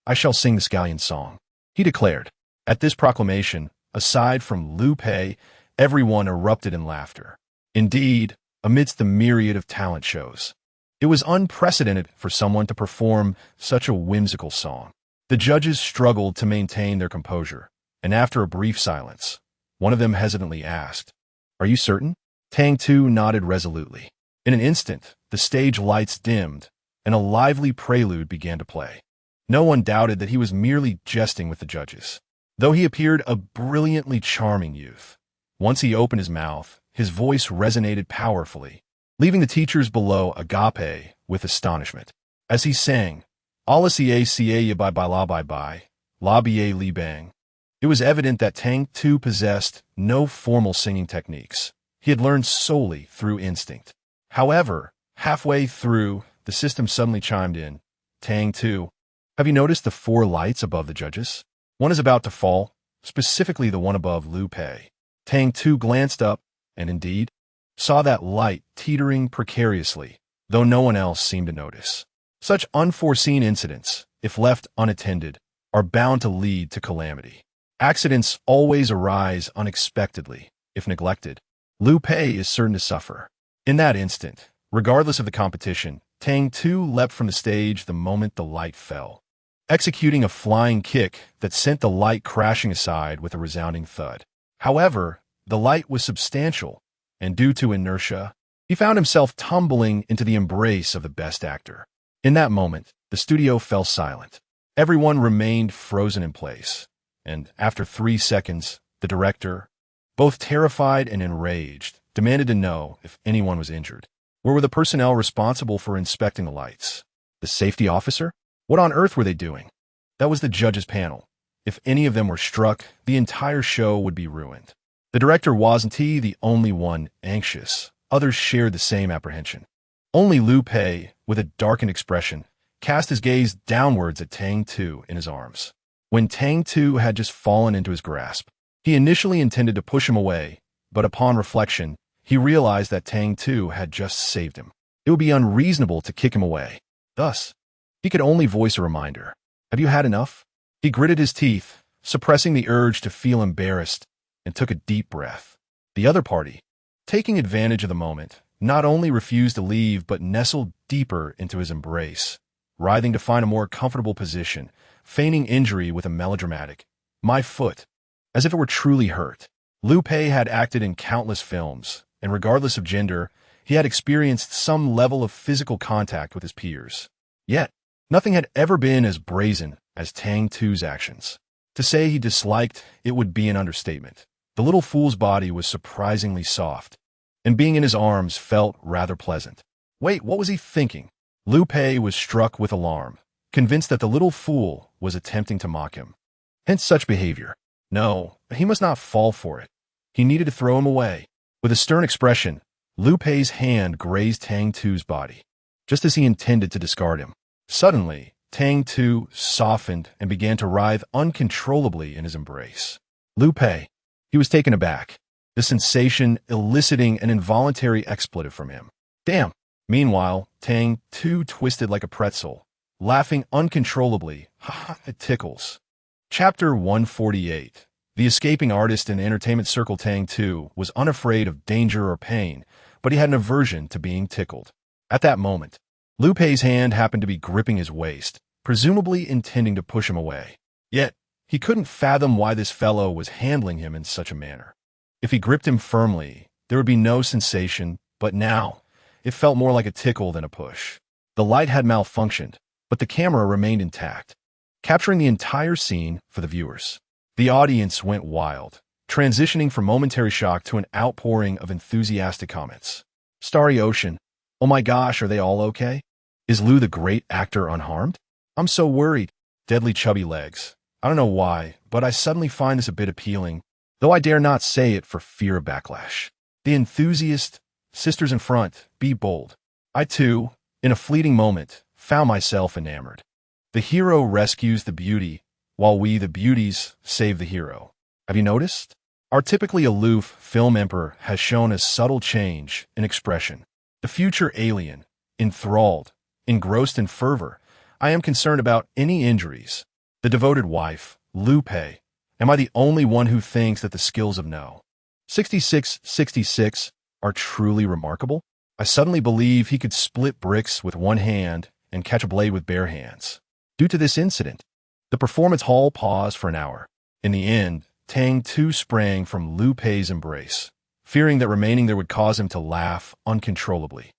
I shall sing the scallion song," he declared. At this proclamation, aside from Lu Pei, everyone erupted in laughter. Indeed, amidst the myriad of talent shows, it was unprecedented for someone to perform such a whimsical song. The judges struggled to maintain their composure, and after a brief silence, one of them hesitantly asked, Are you certain? Tang Tu nodded resolutely. In an instant, the stage lights dimmed, and a lively prelude began to play. No one doubted that he was merely jesting with the judges, though he appeared a brilliantly charming youth. Once he opened his mouth, his voice resonated powerfully, leaving the teachers below agape with astonishment. As he sang, "Ala ca ca bye bye la bye bye, la ba li bang," it was evident that Tang Tu possessed no formal singing techniques. He had learned solely through instinct. However, halfway through, the system suddenly chimed in. "Tang Tu, have you noticed the 4 lights above the judges? One is about to fall, specifically the one above Lu Pei." Tang Tu glanced up, and indeed, saw that light teetering precariously, though no one else seemed to notice. Such unforeseen incidents, if left unattended, are bound to lead to calamity. Accidents always arise unexpectedly, if neglected. Lu Pei is certain to suffer. In that instant, regardless of the competition, Tang Tu leapt from the stage the moment the light fell, executing a flying kick that sent the light crashing aside with a resounding thud. However, the light was substantial, and due to inertia, he found himself tumbling into the embrace of the best actor. In that moment, the studio fell silent. Everyone remained frozen in place, and after 3 seconds, the director, both terrified and enraged, demanded to know if anyone was injured. Where were the personnel responsible for inspecting the lights? The safety officer? What on earth were they doing? That was the judges' panel. If any of them were struck, the entire show would be ruined. The director wasn't the only one anxious. Others shared the same apprehension. Only Lu Pei, with a darkened expression, cast his gaze downwards at Tang Tu in his arms. When Tang Tu had just fallen into his grasp, he initially intended to push him away, but upon reflection, he realized that Tang Tu had just saved him. It would be unreasonable to kick him away. Thus, he could only voice a reminder. "Have you had enough?" He gritted his teeth, suppressing the urge to feel embarrassed, and took a deep breath. The other party, taking advantage of the moment, not only refused to leave but nestled deeper into his embrace, writhing to find a more comfortable position, feigning injury with a melodramatic, "My foot," as if it were truly hurt. Lu Pei had acted in countless films, and regardless of gender, he had experienced some level of physical contact with his peers. Yet, nothing had ever been as brazen as Tang Tu's actions. To say he disliked it would be an understatement. The little fool's body was surprisingly soft, and being in his arms felt rather pleasant. Wait, what was he thinking? Lu Pei was struck with alarm, convinced that the little fool was attempting to mock him. Hence such behavior. No, he must not fall for it. He needed to throw him away. With a stern expression, Lu Pei's hand grazed Tang Tu's body, just as he intended to discard him. Suddenly, Tang Tu softened and began to writhe uncontrollably in his embrace. Lu Pei, he was taken aback, the sensation eliciting an involuntary expletive from him. "Damn!" Meanwhile, Tang Tu twisted like a pretzel, laughing uncontrollably. "Ha, it tickles." Chapter 148. The escaping artist in entertainment circle Tang Tu was unafraid of danger or pain, but he had an aversion to being tickled. At that moment, Lu Pei's hand happened to be gripping his waist, presumably intending to push him away. Yet, he couldn't fathom why this fellow was handling him in such a manner. If he gripped him firmly, there would be no sensation, but now, it felt more like a tickle than a push. The light had malfunctioned, but the camera remained intact, capturing the entire scene for the viewers. The audience went wild, transitioning from momentary shock to an outpouring of enthusiastic comments. "Starry Ocean, oh my gosh, are they all okay? Is Lu the great actor unharmed? I'm so worried." Deadly chubby legs. I don't know why, but I suddenly find this a bit appealing, though I dare not say it for fear of backlash. The enthusiast, sisters in front, be bold. I too, in a fleeting moment, found myself enamored. The hero rescues the beauty, while we, the beauties, save the hero. Have you noticed? Our typically aloof film emperor has shown a subtle change in expression. The future alien, enthralled, engrossed in fervor, I am concerned about any injuries. The devoted wife, Lu Pei, am I the only one who thinks that the skills of No. 6666 are truly remarkable? I suddenly believe he could split bricks with one hand and catch a blade with bare hands. Due to this incident, the performance hall paused for an hour. In the end, Tang Tu sprang from Lu Pei's embrace, fearing that remaining there would cause him to laugh uncontrollably.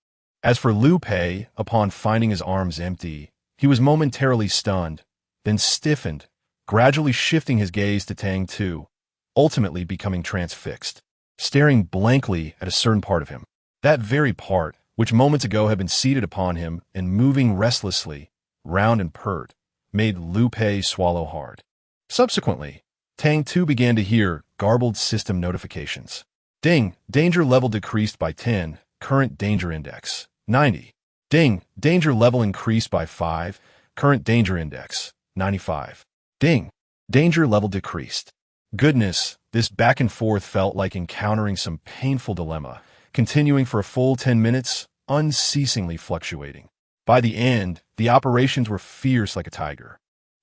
As for Liu Pei, upon finding his arms empty, he was momentarily stunned, then stiffened, gradually shifting his gaze to Tang Tu, ultimately becoming transfixed, staring blankly at a certain part of him. That very part, which moments ago had been seated upon him and moving restlessly, round and pert, made Liu Pei swallow hard. Subsequently, Tang Tu began to hear garbled system notifications. Ding, danger level decreased by 10, current danger index, 90. Ding, danger level increased by 5, current danger index, 95. Ding, danger level decreased. Goodness, this back and forth felt like encountering some painful dilemma, continuing for a full 10 minutes, unceasingly fluctuating. By the end, the operations were fierce like a tiger,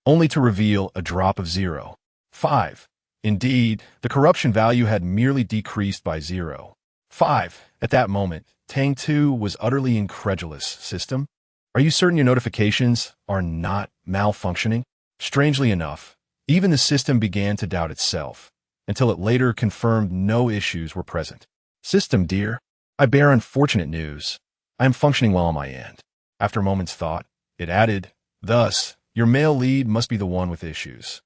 only to reveal a drop of 0.5. Indeed, the corruption value had merely decreased by 0.5. At that moment, Tang Tu was utterly incredulous. System? Are you certain your notifications are not malfunctioning? Strangely enough, even the system began to doubt itself, until it later confirmed no issues were present. System, dear, I bear unfortunate news. I am functioning well on my end. After a moment's thought, it added, thus, your male lead must be the one with issues.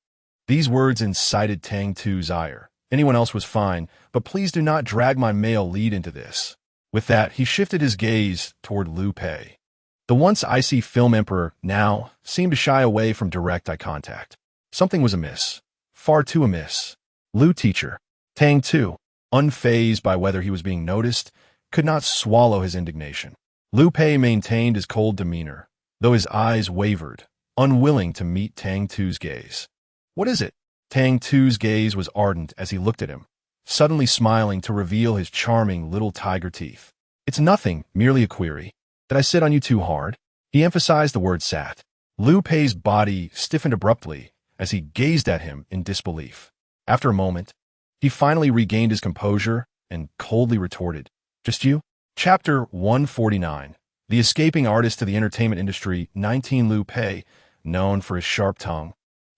These words incited Tang Tu's ire. Anyone else was fine, but please do not drag my male lead into this. With that, he shifted his gaze toward Liu Pei. The once icy film emperor now seemed to shy away from direct eye contact. Something was amiss. Far too amiss. Liu teacher. Tang Tu, unfazed by whether he was being noticed, could not swallow his indignation. Liu Pei maintained his cold demeanor, though his eyes wavered, unwilling to meet Tang Tu's gaze. What is it? Tang Tu's gaze was ardent as he looked at him, suddenly smiling to reveal his charming little tiger teeth. It's nothing, merely a query. Did I sit on you too hard? He emphasized the word sat. Liu Pei's body stiffened abruptly as he gazed at him in disbelief. After a moment, he finally regained his composure and coldly retorted, just you? Chapter 149. The escaping artist to the entertainment industry, 19. Liu Pei, known for his sharp tongue,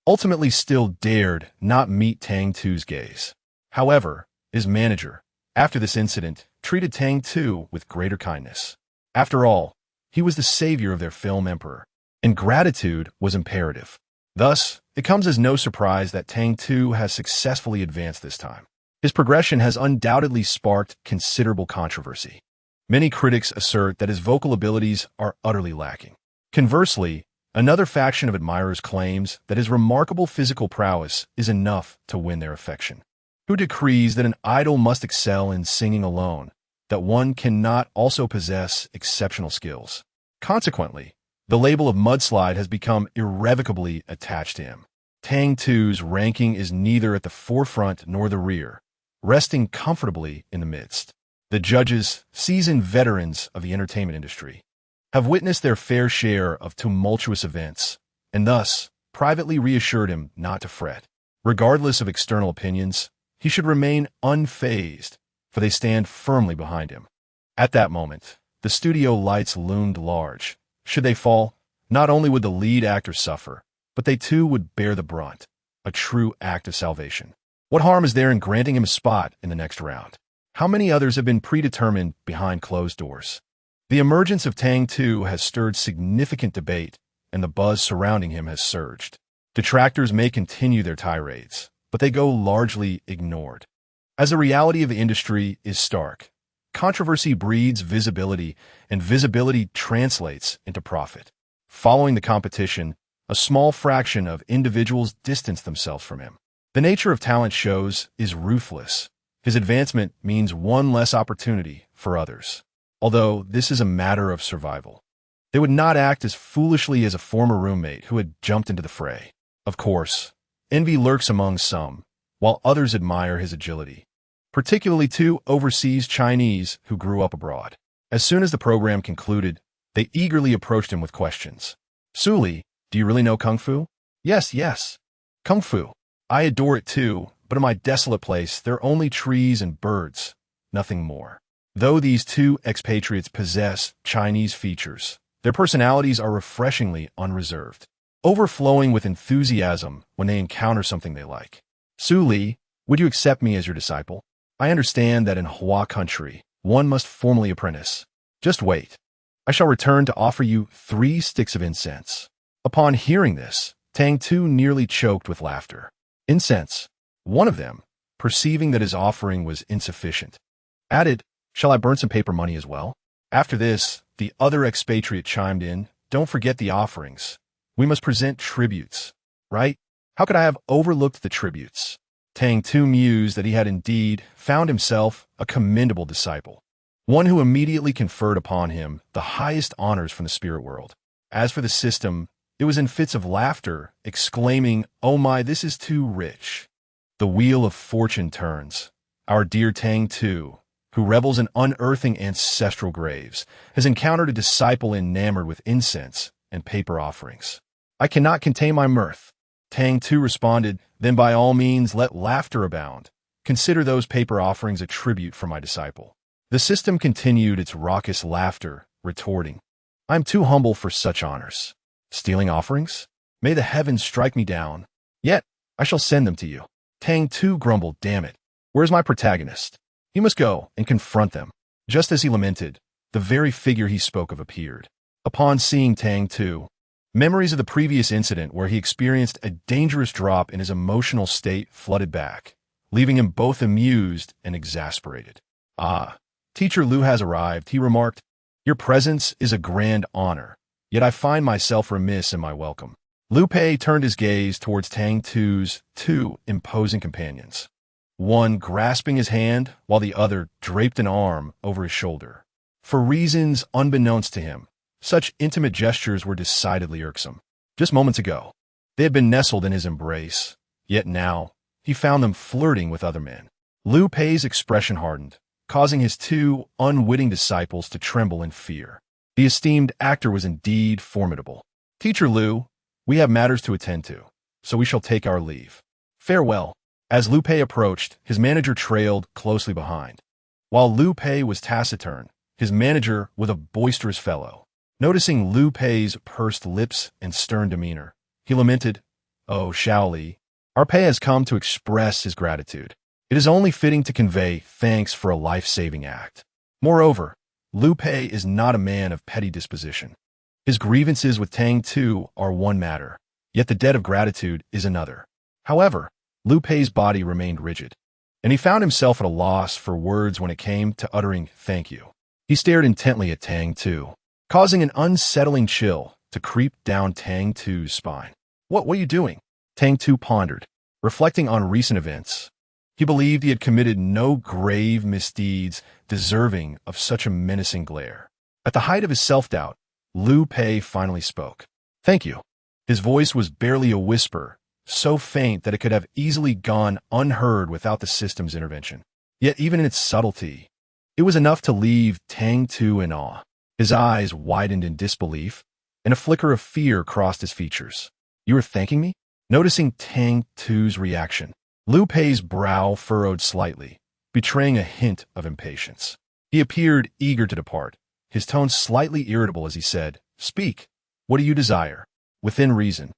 ultimately still dared not meet Tang Tu's gaze. However, his manager, after this incident, treated Tang Tu with greater kindness. After all, he was the savior of their film emperor, and gratitude was imperative. Thus, it comes as no surprise that Tang Tu has successfully advanced this time. His progression has undoubtedly sparked considerable controversy. Many critics assert that his vocal abilities are utterly lacking. Conversely, another faction of admirers claims that his remarkable physical prowess is enough to win their affection. Who decrees that an idol must excel in singing alone, that one cannot also possess exceptional skills? Consequently, the label of mudslide has become irrevocably attached to him. Tang Tu's ranking is neither at the forefront nor the rear, resting comfortably in the midst. The judges, seasoned veterans of the entertainment industry, have witnessed their fair share of tumultuous events, and thus privately reassured him not to fret. Regardless of external opinions, he should remain unfazed, for they stand firmly behind him. At that moment, the studio lights loomed large. Should they fall, not only would the lead actor suffer, but they too would bear the brunt, a true act of salvation. What harm is there in granting him a spot in the next round? How many others have been predetermined behind closed doors? The emergence of Tang Tu has stirred significant debate, and the buzz surrounding him has surged. Detractors may continue their tirades, but they go largely ignored. As the reality of the industry is stark, controversy breeds visibility, and visibility translates into profit. Following the competition, a small fraction of individuals distance themselves from him. The nature of talent shows is ruthless. His advancement means one less opportunity for others. Although this is a matter of survival, they would not act as foolishly as a former roommate who had jumped into the fray. Of course, envy lurks among some, while others admire his agility, particularly two overseas Chinese who grew up abroad. As soon as the program concluded, they eagerly approached him with questions. Suli, do you really know Kung Fu? Yes. Kung Fu. I adore it too, but in my desolate place, there are only trees and birds, nothing more. Though these two expatriates possess Chinese features, their personalities are refreshingly unreserved, overflowing with enthusiasm when they encounter something they like. Suli, would you accept me as your disciple? I understand that in Hua country, one must formally apprentice. Just wait. I shall return to offer you 3 sticks of incense." Upon hearing this, Tang Tu nearly choked with laughter. Incense. One of them, perceiving that his offering was insufficient, added, "Shall I burn some paper money as well?" After this, the other expatriate chimed in, "Don't forget the offerings. We must present tributes, right? How could I have overlooked the tributes?" Tang Tu mused that he had indeed found himself a commendable disciple, one who immediately conferred upon him the highest honors from the spirit world. As for the system, it was in fits of laughter, exclaiming, "Oh my, this is too rich." The wheel of fortune turns. Our dear Tang Tu, who revels in unearthing ancestral graves, has encountered a disciple enamored with incense and paper offerings. "I cannot contain my mirth." Tang Tu responded, "Then by all means let laughter abound. Consider those paper offerings a tribute from my disciple." The system continued its raucous laughter, retorting, "I am too humble for such honors. Stealing offerings? May the heavens strike me down. Yet I shall send them to you." Tang Tu grumbled, "Damn it, where's my protagonist? He must go and confront them." Just as he lamented, the very figure he spoke of appeared. Upon seeing Tang Tu, memories of the previous incident where he experienced a dangerous drop in his emotional state flooded back, leaving him both amused and exasperated. "Ah, Teacher Lu has arrived," he remarked. "Your presence is a grand honor, yet I find myself remiss in my welcome." Lu Pei turned his gaze towards Tang Tu's 2 imposing companions, one grasping his hand while the other draped an arm over his shoulder. For reasons unbeknownst to him, such intimate gestures were decidedly irksome. Just moments ago, they had been nestled in his embrace, yet now he found them flirting with other men. Lu Pei's expression hardened, causing his 2 unwitting disciples to tremble in fear. The esteemed actor was indeed formidable. "Teacher Lu, we have matters to attend to, so we shall take our leave. Farewell." As Lu Pei approached, his manager trailed closely behind. While Lu Pei was taciturn, his manager was a boisterous fellow. Noticing Lu Pei's pursed lips and stern demeanor, he lamented, "Oh, Shaoli, our Pei has come to express his gratitude. It is only fitting to convey thanks for a life-saving act. Moreover, Lu Pei is not a man of petty disposition. His grievances with Tang Tu are one matter, yet the debt of gratitude is another." However, Lu Pei's body remained rigid, and he found himself at a loss for words when it came to uttering "thank you." He stared intently at Tang Tu, causing an unsettling chill to creep down Tang Tu's spine. What are you doing?" Tang Tu pondered, reflecting on recent events. He believed he had committed no grave misdeeds deserving of such a menacing glare. At the height of his self-doubt, Lu Pei finally spoke. "Thank you." His voice was barely a whisper, so faint that it could have easily gone unheard without the system's intervention. Yet even in its subtlety, it was enough to leave Tang Tu in awe. His eyes widened in disbelief, and a flicker of fear crossed his features. "You are thanking me?" Noticing Tang Tu's reaction, Lu Pei's brow furrowed slightly, betraying a hint of impatience. He appeared eager to depart, his tone slightly irritable as he said, "Speak. What do you desire? Within reason,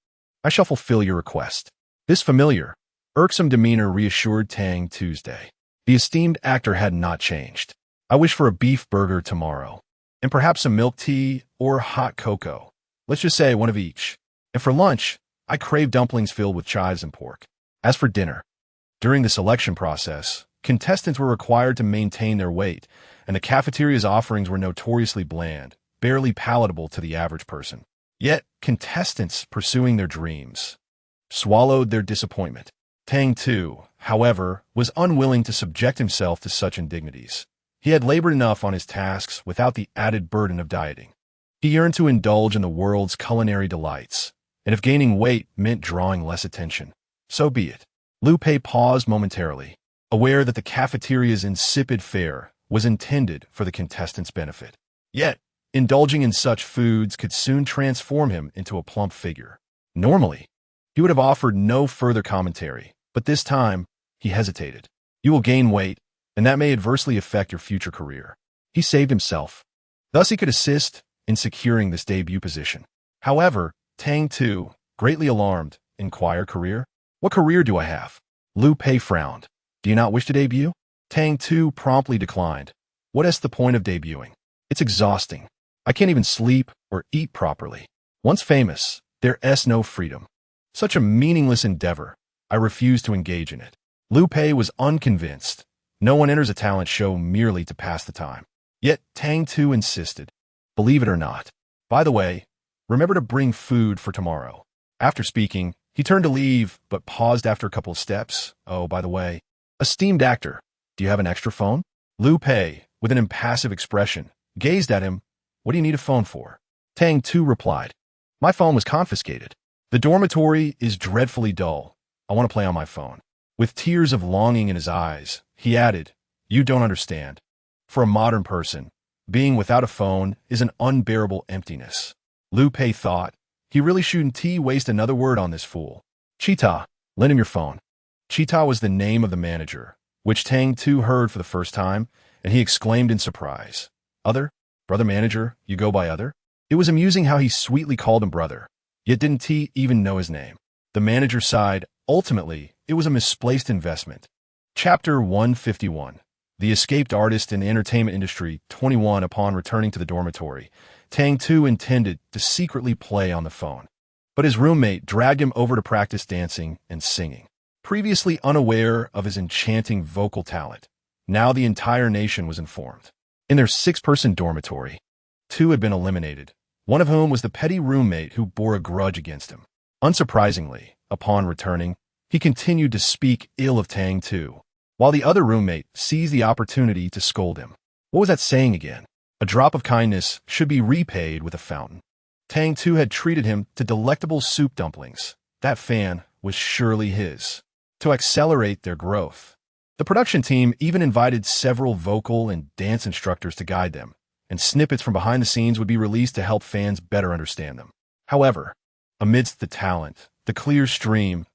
I shall fulfill your request." This familiar, irksome demeanor reassured Tang Tu's day. The esteemed actor had not changed. "I wish for a beef burger tomorrow, and perhaps some milk tea or hot cocoa. Let's just say one of each. And for lunch, I crave dumplings filled with chives and pork." As for dinner, during the selection process, contestants were required to maintain their weight, and the cafeteria's offerings were notoriously bland, barely palatable to the average person. Yet, contestants pursuing their dreams swallowed their disappointment. Tang Tu, however, was unwilling to subject himself to such indignities. He had labored enough on his tasks without the added burden of dieting. He yearned to indulge in the world's culinary delights, and if gaining weight meant drawing less attention, so be it. Lu Pei paused momentarily, aware that the cafeteria's insipid fare was intended for the contestants' benefit. Yet, indulging in such foods could soon transform him into a plump figure. Normally, he would have offered no further commentary, but this time, he hesitated. "You will gain weight, and that may adversely affect your future career." He saved himself. Thus he could assist in securing this debut position. However, Tang Tu, greatly alarmed, inquired, "Career? What career do I have?" Lu Pei frowned. "Do you not wish to debut?" Tang Tu promptly declined. What is the point of debuting? It's exhausting. I can't even sleep or eat properly. Once famous, there's no freedom. Such a meaningless endeavor. I refuse to engage in it. Liu Pei was unconvinced. No one enters a talent show merely to pass the time. Yet Tang Tu insisted. Believe it or not. By the way, remember to bring food for tomorrow. After speaking, he turned to leave, but paused after a couple of steps. Oh, by the way, esteemed actor, do you have an extra phone? Liu Pei, with an impassive expression, gazed at him. What do you need a phone for? Tang Tu replied. My phone was confiscated. The dormitory is dreadfully dull. I want to play on my phone. With tears of longing in his eyes, he added, You don't understand. For a modern person, being without a phone is an unbearable emptiness. Liu Pei thought, he really shouldn't waste another word on this fool. Cheetah, lend him your phone. Cheetah was the name of the manager, which Tang Tu heard for the first time, and he exclaimed in surprise. Other? Brother manager, you go by Other? It was amusing how he sweetly called him brother, yet didn't he even know his name. The manager sighed. Ultimately, it was a misplaced investment. Chapter 151. The escaped artist in the entertainment industry, 21. Upon returning to the dormitory, Tang Tu intended to secretly play on the phone. But his roommate dragged him over to practice dancing and singing. Previously unaware of his enchanting vocal talent, now the entire nation was informed. In their 6-person dormitory, 2 had been eliminated, one of whom was the petty roommate who bore a grudge against him. Unsurprisingly, upon returning, he continued to speak ill of Tang Tu, while the other roommate seized the opportunity to scold him. What was that saying again? A drop of kindness should be repaid with a fountain. Tang Tu had treated him to delectable soup dumplings. That fan was surely his. To accelerate their growth, the production team even invited several vocal and dance instructors to guide them, and snippets from behind the scenes would be released to help fans better understand them. However, amidst the talent, the clear stream,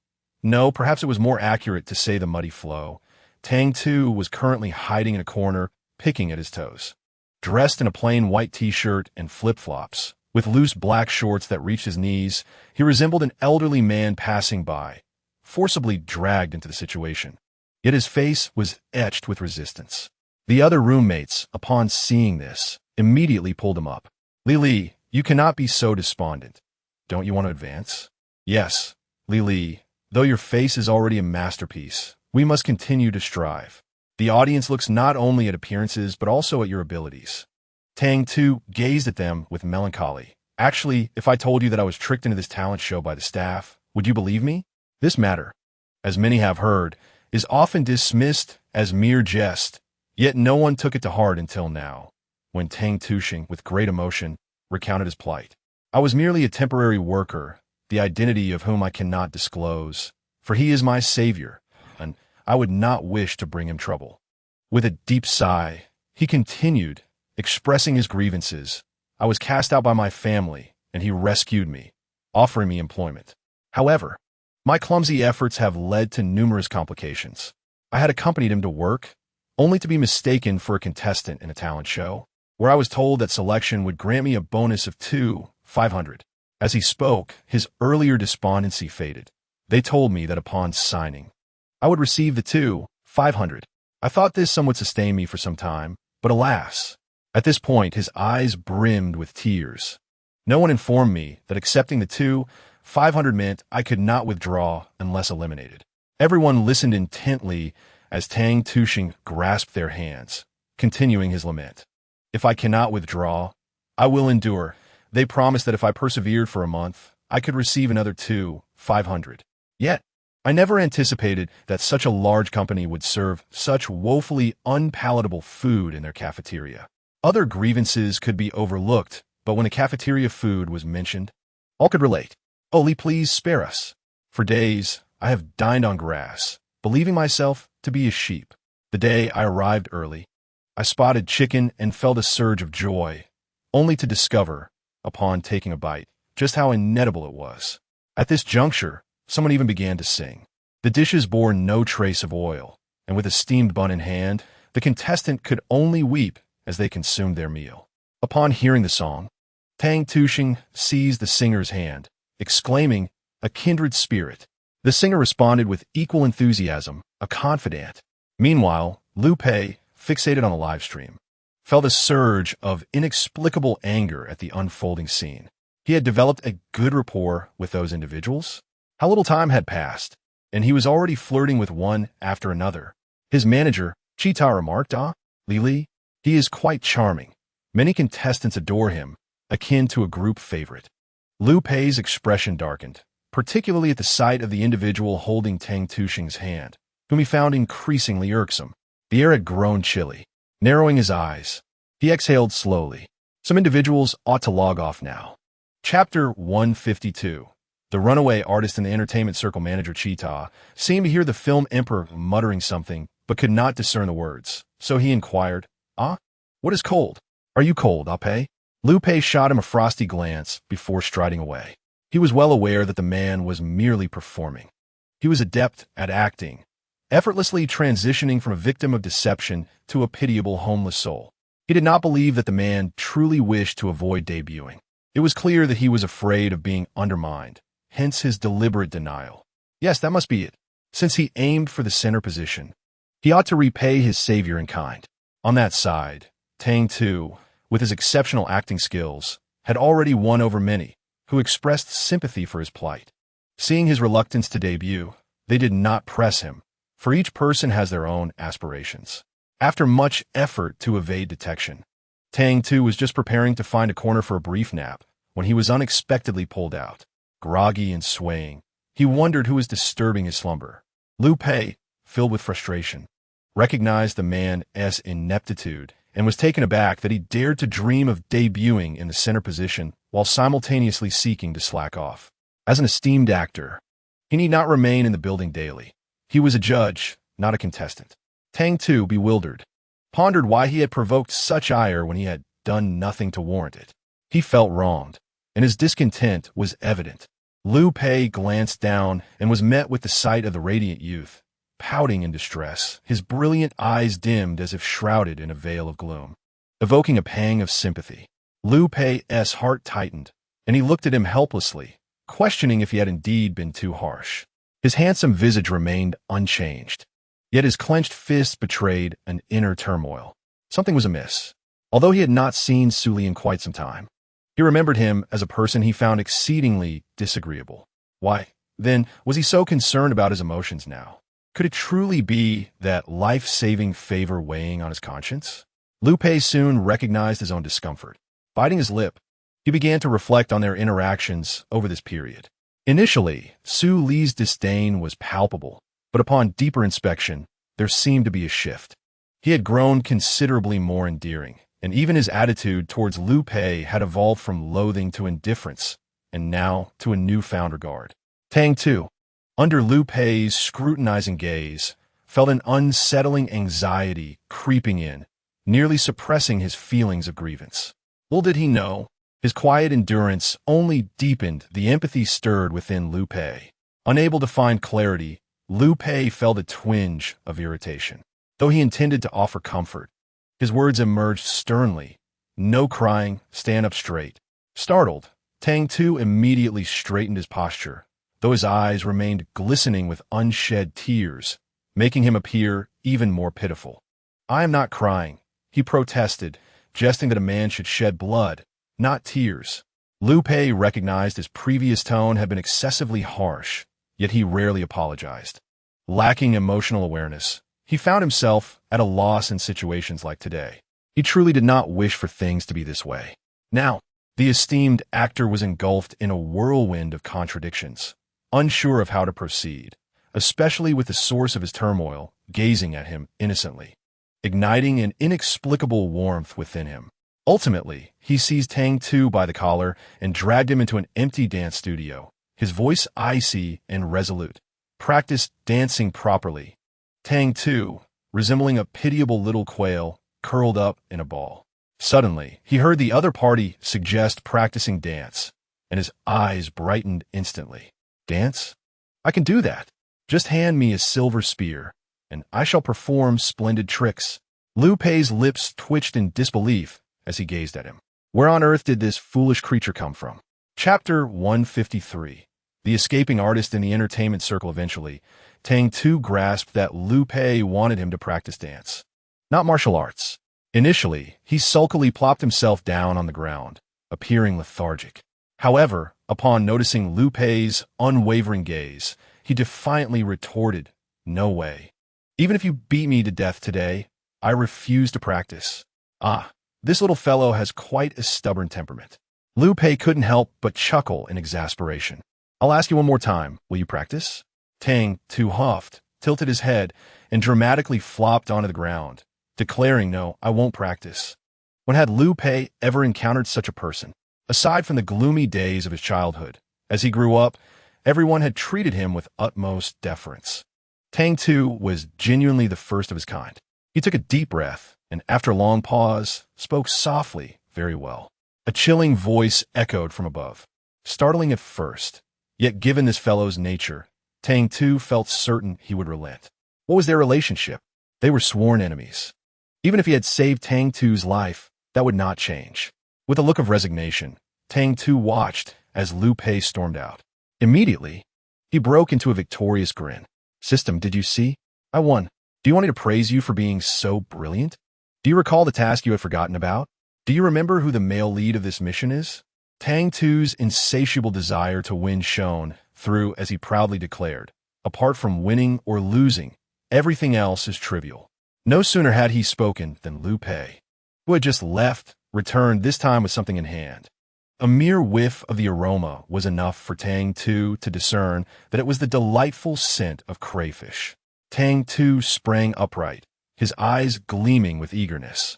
no, perhaps it was more accurate to say the muddy flow, Tang Tu was currently hiding in a corner, picking at his toes. Dressed in a plain white t-shirt and flip-flops, with loose black shorts that reached his knees, he resembled an elderly man passing by, forcibly dragged into the situation. Yet his face was etched with resistance. The other roommates, upon seeing this, immediately pulled him up. Li, you cannot be so despondent. Don't you want to advance? Yes, Li, though your face is already a masterpiece, we must continue to strive. The audience looks not only at appearances, but also at your abilities. Tang Tu gazed at them with melancholy. Actually, if I told you that I was tricked into this talent show by the staff, would you believe me? This matter, as many have heard, is often dismissed as mere jest, yet no one took it to heart until now, when Tang Tu, with great emotion, recounted his plight. I was merely a temporary worker, the identity of whom I cannot disclose, for he is my savior, and I would not wish to bring him trouble. With a deep sigh, he continued, expressing his grievances. I was cast out by my family, and he rescued me, offering me employment. However, my clumsy efforts have led to numerous complications. I had accompanied him to work, only to be mistaken for a contestant in a talent show, where I was told that selection would grant me a bonus of 500. As he spoke, his earlier despondency faded. They told me that upon signing, I would receive the 500. I thought this sum would sustain me for some time, but alas, at this point his eyes brimmed with tears. No one informed me that accepting the 500 meant I could not withdraw unless eliminated. Everyone listened intently as Tang Tu grasped their hands, continuing his lament. If I cannot withdraw, I will endure. They promised that if I persevered for a month, I could receive another 500. Yet, I never anticipated that such a large company would serve such woefully unpalatable food in their cafeteria. Other grievances could be overlooked, but when the cafeteria food was mentioned, all could relate. Only please spare us. For days, I have dined on grass, believing myself to be a sheep. The day I arrived early, I spotted chicken and felt a surge of joy, only to discover, upon taking a bite, just how inedible it was. At this juncture, someone even began to sing. The dishes bore no trace of oil, and with a steamed bun in hand, the contestant could only weep as they consumed their meal. Upon hearing the song, Tang Tu seized the singer's hand, exclaiming, "A kindred spirit." The singer responded with equal enthusiasm, "A confidant." Meanwhile, Liu Pei, fixated on the live stream, felt a surge of inexplicable anger at the unfolding scene. He had developed a good rapport with those individuals. How little time had passed, and he was already flirting with one after another. His manager, Chita, remarked, Lili, he is quite charming. Many contestants adore him, akin to a group favorite. Liu Pei's expression darkened, particularly at the sight of the individual holding Tang Tu's hand, whom he found increasingly irksome. The air had grown chilly. Narrowing his eyes, he exhaled slowly. Some individuals ought to log off now. Chapter 152. The runaway artist and the entertainment circle manager Chita seemed to hear the film emperor muttering something, but could not discern the words. So he inquired, what is cold? Are you cold, Pei? Liu Pei shot him a frosty glance before striding away. He was well aware that the man was merely performing. He was adept at acting, effortlessly transitioning from a victim of deception to a pitiable homeless soul. He did not believe that the man truly wished to avoid debuting. It was clear that he was afraid of being undermined, hence his deliberate denial. Yes, that must be it. Since he aimed for the center position, he ought to repay his savior in kind. On that side, Tang Tu, with his exceptional acting skills, had already won over many, who expressed sympathy for his plight. Seeing his reluctance to debut, they did not press him, for each person has their own aspirations. After much effort to evade detection, Tang Tu was just preparing to find a corner for a brief nap when he was unexpectedly pulled out. Groggy and swaying, he wondered who was disturbing his slumber. Liu Pei, filled with frustration, recognized the man's ineptitude and was taken aback that he dared to dream of debuting in the center position while simultaneously seeking to slack off. As an esteemed actor, he need not remain in the building daily. He was a judge, not a contestant. Tang Tu, bewildered, pondered why he had provoked such ire when he had done nothing to warrant it. He felt wronged, and his discontent was evident. Liu Pei glanced down and was met with the sight of the radiant youth, pouting in distress, his brilliant eyes dimmed as if shrouded in a veil of gloom. Evoking a pang of sympathy, Liu Pei's heart tightened, and he looked at him helplessly, questioning if he had indeed been too harsh. His handsome visage remained unchanged, yet his clenched fists betrayed an inner turmoil. Something was amiss. Although he had not seen Suli in quite some time, he remembered him as a person he found exceedingly disagreeable. Why, then, was he so concerned about his emotions now? Could it truly be that life-saving favor weighing on his conscience? Liu Pei soon recognized his own discomfort. Biting his lip, he began to reflect on their interactions over this period. Initially, Su Li's disdain was palpable, but upon deeper inspection, there seemed to be a shift. He had grown considerably more endearing, and even his attitude towards Liu Pei had evolved from loathing to indifference, and now to a newfound regard. Tang Tu, under Liu Pei's scrutinizing gaze, felt an unsettling anxiety creeping in, nearly suppressing his feelings of grievance. Little did he know, his quiet endurance only deepened the empathy stirred within Liu Pei. Unable to find clarity, Liu Pei felt a twinge of irritation. Though he intended to offer comfort, his words emerged sternly. No crying, stand up straight. Startled, Tang Tu immediately straightened his posture, though his eyes remained glistening with unshed tears, making him appear even more pitiful. I am not crying, he protested, jesting that a man should shed blood, not tears. Liu Pei recognized his previous tone had been excessively harsh, yet he rarely apologized. Lacking emotional awareness, he found himself at a loss in situations like today. He truly did not wish for things to be this way. Now, the esteemed actor was engulfed in a whirlwind of contradictions, unsure of how to proceed, especially with the source of his turmoil gazing at him innocently, igniting an inexplicable warmth within him. Ultimately, he seized Tang Tu by the collar and dragged him into an empty dance studio, his voice icy and resolute. Practice dancing properly. Tang Tu, resembling a pitiable little quail, curled up in a ball. Suddenly, he heard the other party suggest practicing dance, and his eyes brightened instantly. Dance? I can do that. Just hand me a silver spear, and I shall perform splendid tricks. Liu Pei's lips twitched in disbelief as he gazed at him. Where on earth did this foolish creature come from? Chapter 153. the escaping artist in the entertainment circle. Eventually, Tang Tu grasped that Lu Pei wanted him to practice dance, not martial arts. Initially, he sulkily plopped himself down on the ground, appearing lethargic. However, upon noticing Lu Pei's unwavering gaze, he defiantly retorted, "No way. Even if you beat me to death today, I refuse to practice." Ah, this little fellow has quite a stubborn temperament. Lu Pei couldn't help but chuckle in exasperation. "I'll ask you one more time. Will you practice?" Tang Tu huffed, tilted his head, and dramatically flopped onto the ground, declaring, "No, I won't practice." When had Lu Pei ever encountered such a person? Aside from the gloomy days of his childhood, as he grew up, everyone had treated him with utmost deference. Tang Tu was genuinely the first of his kind. He took a deep breath, and after a long pause, spoke softly, "Very well." A chilling voice echoed from above. Startling at first, yet given this fellow's nature, Tang Tu felt certain he would relent. What was their relationship? They were sworn enemies. Even if he had saved Tang Tu's life, that would not change. With a look of resignation, Tang Tu watched as Lu Pei stormed out. Immediately, he broke into a victorious grin. "System, did you see? I won. Do you want me to praise you for being so brilliant? Do you recall the task you had forgotten about? Do you remember who the male lead of this mission is?" Tang Tu's insatiable desire to win shone through as he proudly declared, "Apart from winning or losing, everything else is trivial." No sooner had he spoken than Lu Pei, who had just left, returned this time with something in hand. A mere whiff of the aroma was enough for Tang Tu to discern that it was the delightful scent of crayfish. Tang Tu sprang upright, his eyes gleaming with eagerness.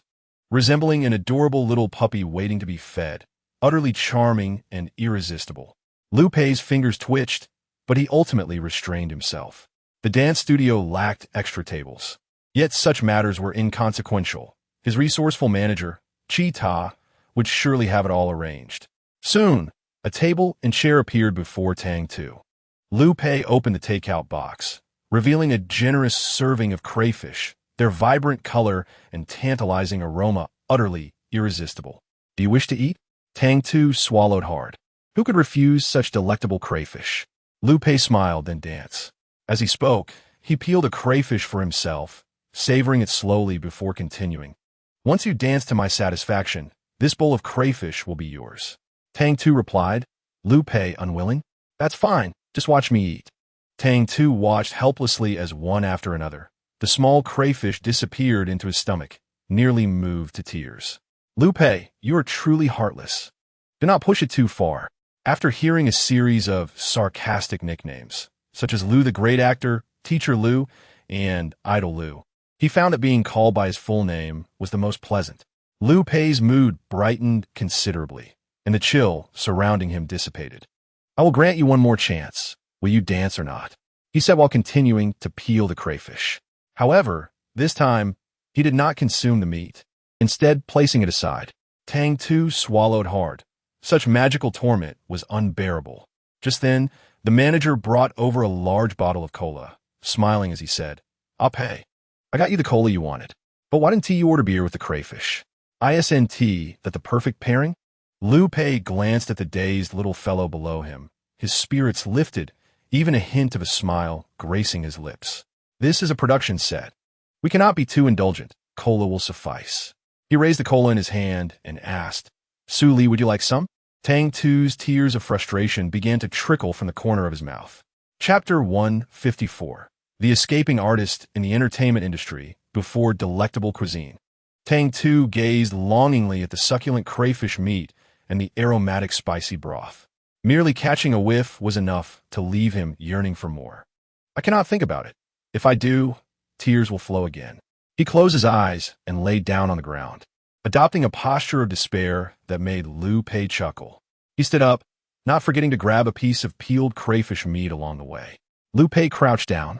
Resembling an adorable little puppy waiting to be fed, utterly charming and irresistible. Lu Pei's fingers twitched, but he ultimately restrained himself. The dance studio lacked extra tables. Yet such matters were inconsequential. His resourceful manager, Chi Ta, would surely have it all arranged. Soon, a table and chair appeared before Tang Tu. Lu Pei opened the takeout box, revealing a generous serving of crayfish, their vibrant color and tantalizing aroma utterly irresistible. "Do you wish to eat?" Tang Tu swallowed hard. Who could refuse such delectable crayfish? Lu Pei smiled, then danced. As he spoke, he peeled a crayfish for himself, savoring it slowly before continuing. "Once you dance to my satisfaction, this bowl of crayfish will be yours." Tang Tu replied, Lu Pei unwilling. "That's fine, just watch me eat." Tang Tu watched helplessly as one after another, the small crayfish disappeared into his stomach, nearly moved to tears. "Lu Pei, you are truly heartless. Do not push it too far." After hearing a series of sarcastic nicknames, such as Lu the Great Actor, Teacher Lu, and Idol Lu, he found that being called by his full name was the most pleasant. Lu Pei's mood brightened considerably, and the chill surrounding him dissipated. "I will grant you one more chance. Will you dance or not?" he said while continuing to peel the crayfish. However, this time, he did not consume the meat, instead placing it aside. Tang Tu swallowed hard. Such magical torment was unbearable. Just then, the manager brought over a large bottle of cola, smiling as he said, "I'll pay. I got you the cola you wanted. But why didn't you order beer with the crayfish? Isn't that the perfect pairing?" Lu Pei glanced at the dazed little fellow below him. His spirits lifted, even a hint of a smile gracing his lips. "This is a production set. We cannot be too indulgent. Cola will suffice." He raised the cola in his hand and asked, "Su Li, would you like some?" Tang Tu's tears of frustration began to trickle from the corner of his mouth. Chapter 154. The Escaping Artist in the Entertainment Industry Before Delectable Cuisine. Tang Tu gazed longingly at the succulent crayfish meat and the aromatic spicy broth. Merely catching a whiff was enough to leave him yearning for more. "I cannot think about it. If I do, tears will flow again." He closed his eyes and laid down on the ground, adopting a posture of despair that made Lu Pei chuckle. He stood up, not forgetting to grab a piece of peeled crayfish meat along the way. Lu Pei crouched down,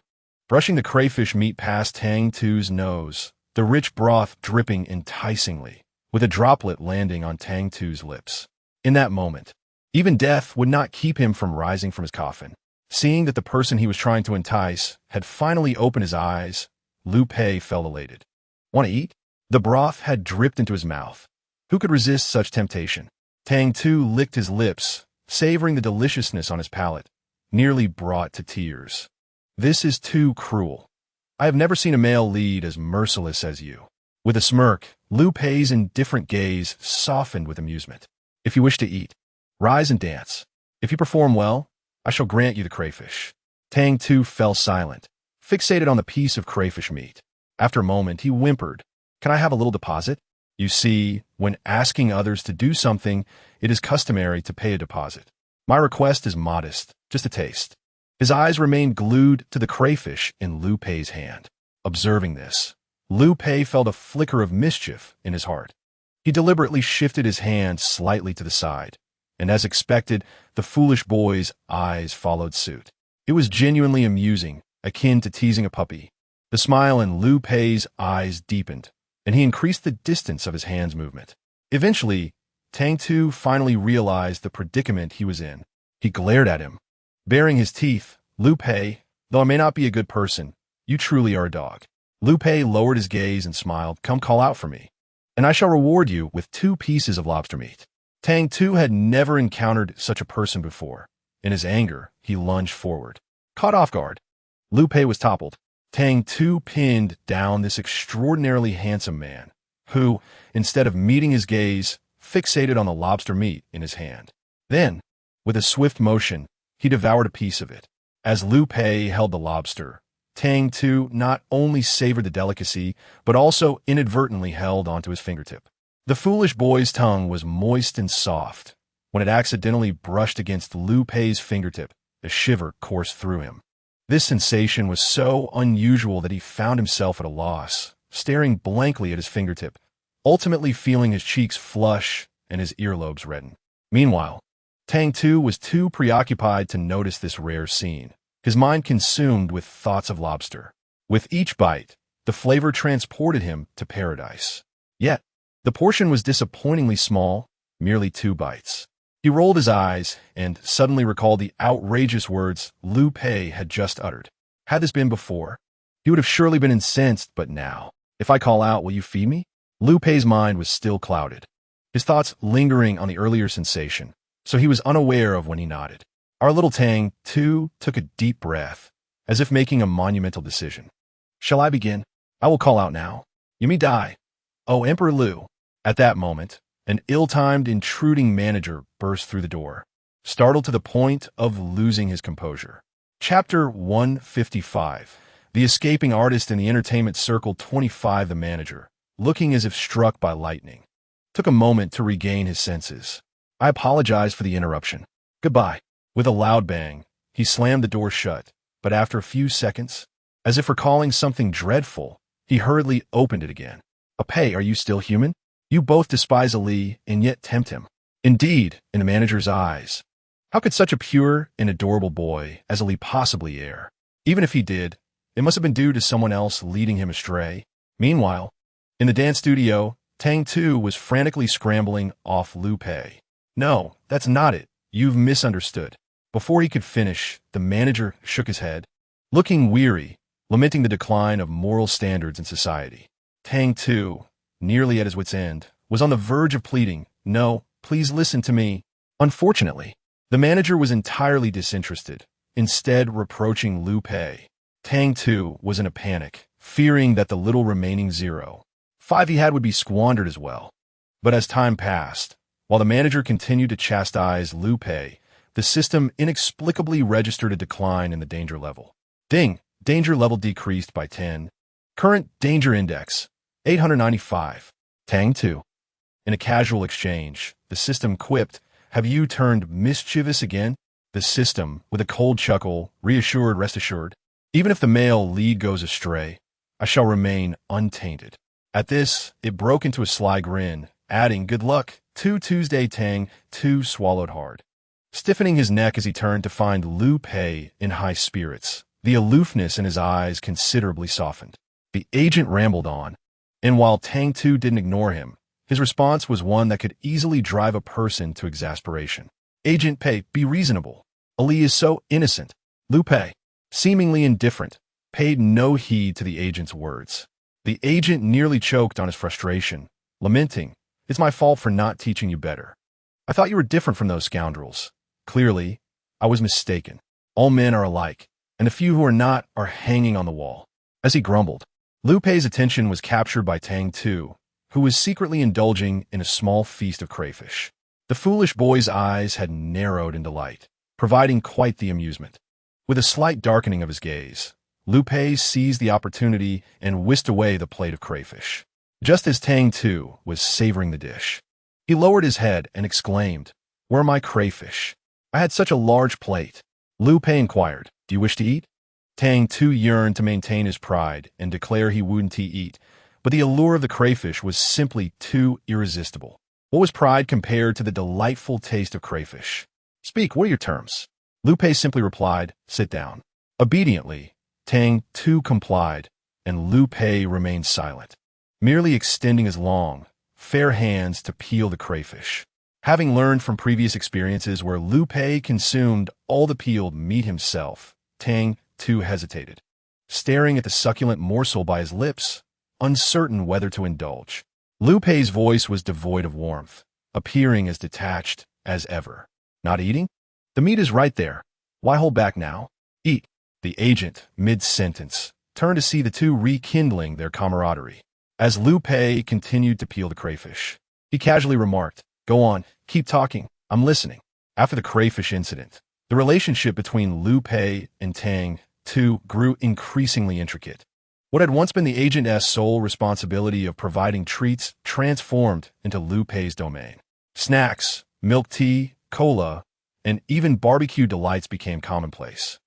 brushing the crayfish meat past Tang Tu's nose, the rich broth dripping enticingly, with a droplet landing on Tang Tu's lips. In that moment, even death would not keep him from rising from his coffin. Seeing that the person he was trying to entice had finally opened his eyes, Lu Pei felt elated. "Want to eat?" The broth had dripped into his mouth. Who could resist such temptation? Tang Tu licked his lips, savoring the deliciousness on his palate, nearly brought to tears. "This is too cruel. I have never seen a male lead as merciless as you." With a smirk, Liu Pei's indifferent gaze softened with amusement. "If you wish to eat, rise and dance. If you perform well, I shall grant you the crayfish." Tang Tu fell silent, fixated on the piece of crayfish meat. After a moment, he whimpered, "Can I have a little deposit?" You see, when asking others to do something, it is customary to pay a deposit. My request is modest, just a taste. His eyes remained glued to the crayfish in Liu Pei's hand. Observing this, Liu Pei felt a flicker of mischief in his heart. He deliberately shifted his hand slightly to the side, and as expected, the foolish boy's eyes followed suit. It was genuinely amusing, akin to teasing a puppy. The smile in Liu Pei's eyes deepened, and he increased the distance of his hand's movement. Eventually, Tang Tu finally realized the predicament he was in. He glared at him. Baring his teeth, "Liu Pei, though I may not be a good person, you truly are a dog." Liu Pei lowered his gaze and smiled, "Come call out for me, and I shall reward you with 2 pieces of lobster meat." Tang Tu had never encountered such a person before. In his anger, he lunged forward. Caught off guard, Liu Pei was toppled. Tang Tu pinned down this extraordinarily handsome man, who, instead of meeting his gaze, fixated on the lobster meat in his hand. Then, with a swift motion, he devoured a piece of it. As Liu Pei held the lobster, Tang Tu not only savored the delicacy, but also inadvertently held onto his fingertip. The foolish boy's tongue was moist and soft. When it accidentally brushed against Liu Pei's fingertip, a shiver coursed through him. This sensation was so unusual that he found himself at a loss, staring blankly at his fingertip, ultimately feeling his cheeks flush and his earlobes redden. Meanwhile, Tang Tu was too preoccupied to notice this rare scene, his mind consumed with thoughts of lobster. With each bite, the flavor transported him to paradise. Yet, the portion was disappointingly small, merely 2 bites. He rolled his eyes and suddenly recalled the outrageous words Liu Pei had just uttered. Had this been before, he would have surely been incensed, but now, "If I call out, will you feed me?" Liu Pei's mind was still clouded, his thoughts lingering on the earlier sensation, so he was unaware of when he nodded. Our little Tang Tu took a deep breath, as if making a monumental decision. "Shall I begin? I will call out now. You may die. Oh, Emperor Liu." At that moment, an ill-timed, intruding manager burst through the door, startled to the point of losing his composure. Chapter 155. The escaping artist in the entertainment circle. 25. The manager, looking as if struck by lightning, took a moment to regain his senses. "I apologize for the interruption. Goodbye." With a loud bang, he slammed the door shut, but after a few seconds, as if recalling something dreadful, he hurriedly opened it again. "Pei, are you still human? You both despise Ali and yet tempt him." Indeed, in the manager's eyes, how could such a pure and adorable boy as Ali possibly err? Even if he did, it must have been due to someone else leading him astray. Meanwhile, in the dance studio, Tang Tu was frantically scrambling off Liu Pei. "No, that's not it. You've misunderstood." Before he could finish, the manager shook his head, looking weary, lamenting the decline of moral standards in society. Tang Tu, nearly at his wit's end, was on the verge of pleading, "No, please listen to me." Unfortunately, the manager was entirely disinterested, instead reproaching Liu Pei. Tang Tu was in a panic, fearing that the little remaining 0.5 he had would be squandered as well. But as time passed, while the manager continued to chastise Liu Pei, the system inexplicably registered a decline in the danger level. Ding! Danger level decreased by 10. Current danger index, 895. Tang Tu. In a casual exchange, the system quipped, "Have you turned mischievous again?" The system, with a cold chuckle, reassured, "Rest assured, even if the male lead goes astray, I shall remain untainted." At this, it broke into a sly grin, adding, "Good luck, Tuesday." Tang Tu swallowed hard, stiffening his neck as he turned to find Liu Pei in high spirits. The aloofness in his eyes considerably softened. The agent rambled on, and while Tang Tu didn't ignore him, his response was one that could easily drive a person to exasperation. "Agent Pei, be reasonable. Ali is so innocent." Liu Pei, seemingly indifferent, paid no heed to the agent's words. The agent nearly choked on his frustration, lamenting, "It's my fault for not teaching you better. I thought you were different from those scoundrels. Clearly, I was mistaken." All men are alike, and the few who are not are hanging on the wall. As he grumbled, Lu Pei's attention was captured by Tang Tu, who was secretly indulging in a small feast of crayfish. The foolish boy's eyes had narrowed in delight, providing quite the amusement. With a slight darkening of his gaze, Lu Pei seized the opportunity and whisked away the plate of crayfish. Just as Tang Tu was savoring the dish, he lowered his head and exclaimed, "Where are my crayfish? I had such a large plate." Lu Pei inquired, "Do you wish to eat?" Tang Tu yearned to maintain his pride and declare he wouldn't eat, but the allure of the crayfish was simply too irresistible. What was pride compared to the delightful taste of crayfish? "Speak, what are your terms?" Lu Pei simply replied, "Sit down." Obediently, Tang Tu complied, and Lu Pei remained silent, merely extending his long, fair hands to peel the crayfish. Having learned from previous experiences where Lu Pei consumed all the peeled meat himself, Tang Tu hesitated, staring at the succulent morsel by his lips, uncertain whether to indulge. Lu Pei's voice was devoid of warmth, appearing as detached as ever. "Not eating? The meat is right there. Why hold back now? Eat." The agent, mid-sentence, turned to see the two rekindling their camaraderie. As Lu Pei continued to peel the crayfish, he casually remarked, "Go on, keep talking, I'm listening." After the crayfish incident, the relationship between Lu Pei and Tang Tu grew increasingly intricate. What had once been the agent's sole responsibility of providing treats transformed into Lu Pei's domain. Snacks, milk tea, cola, and even barbecue delights became commonplace.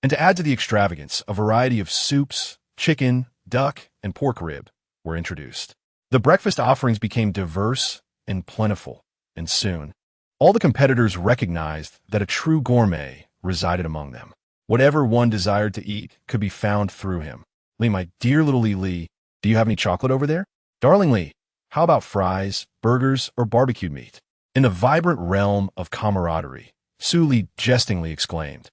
And to add to the extravagance, a variety of soups, chicken, duck, and pork rib were introduced. The breakfast offerings became diverse and plentiful, and soon, all the competitors recognized that a true gourmet resided among them. Whatever one desired to eat could be found through him. "Lee, my dear little Lee, do you have any chocolate over there?" "Darling Lee, how about fries, burgers, or barbecued meat?" In the vibrant realm of camaraderie, Su Li jestingly exclaimed,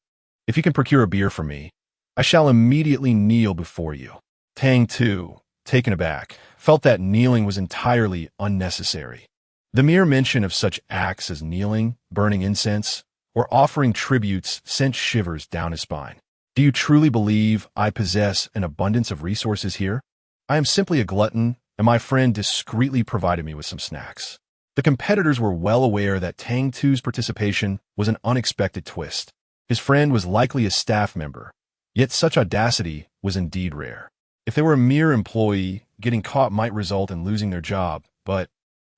"If you can procure a beer for me, I shall immediately kneel before you." Tang Tu, taken aback, felt that kneeling was entirely unnecessary. The mere mention of such acts as kneeling, burning incense, or offering tributes sent shivers down his spine. "Do you truly believe I possess an abundance of resources here? I am simply a glutton, and my friend discreetly provided me with some snacks." The competitors were well aware that Tang Tu's participation was an unexpected twist. His friend was likely a staff member, yet such audacity was indeed rare. If they were a mere employee, getting caught might result in losing their job, but,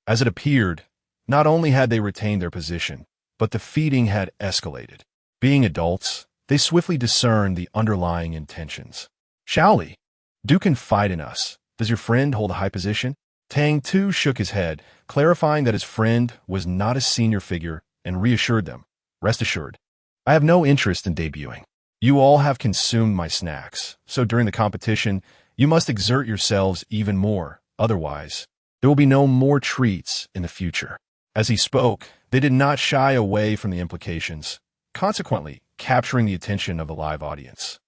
as it appeared, not only had they retained their position, but the feeding had escalated. Being adults, they swiftly discerned the underlying intentions. "Shaoli, do confide in us. Does your friend hold a high position?" Tang Tu shook his head, clarifying that his friend was not a senior figure, and reassured them, "Rest assured, I have no interest in debuting. You all have consumed my snacks, so during the competition, you must exert yourselves even more. Otherwise, there will be no more treats in the future." As he spoke, they did not shy away from the implications, consequently capturing the attention of the live audience,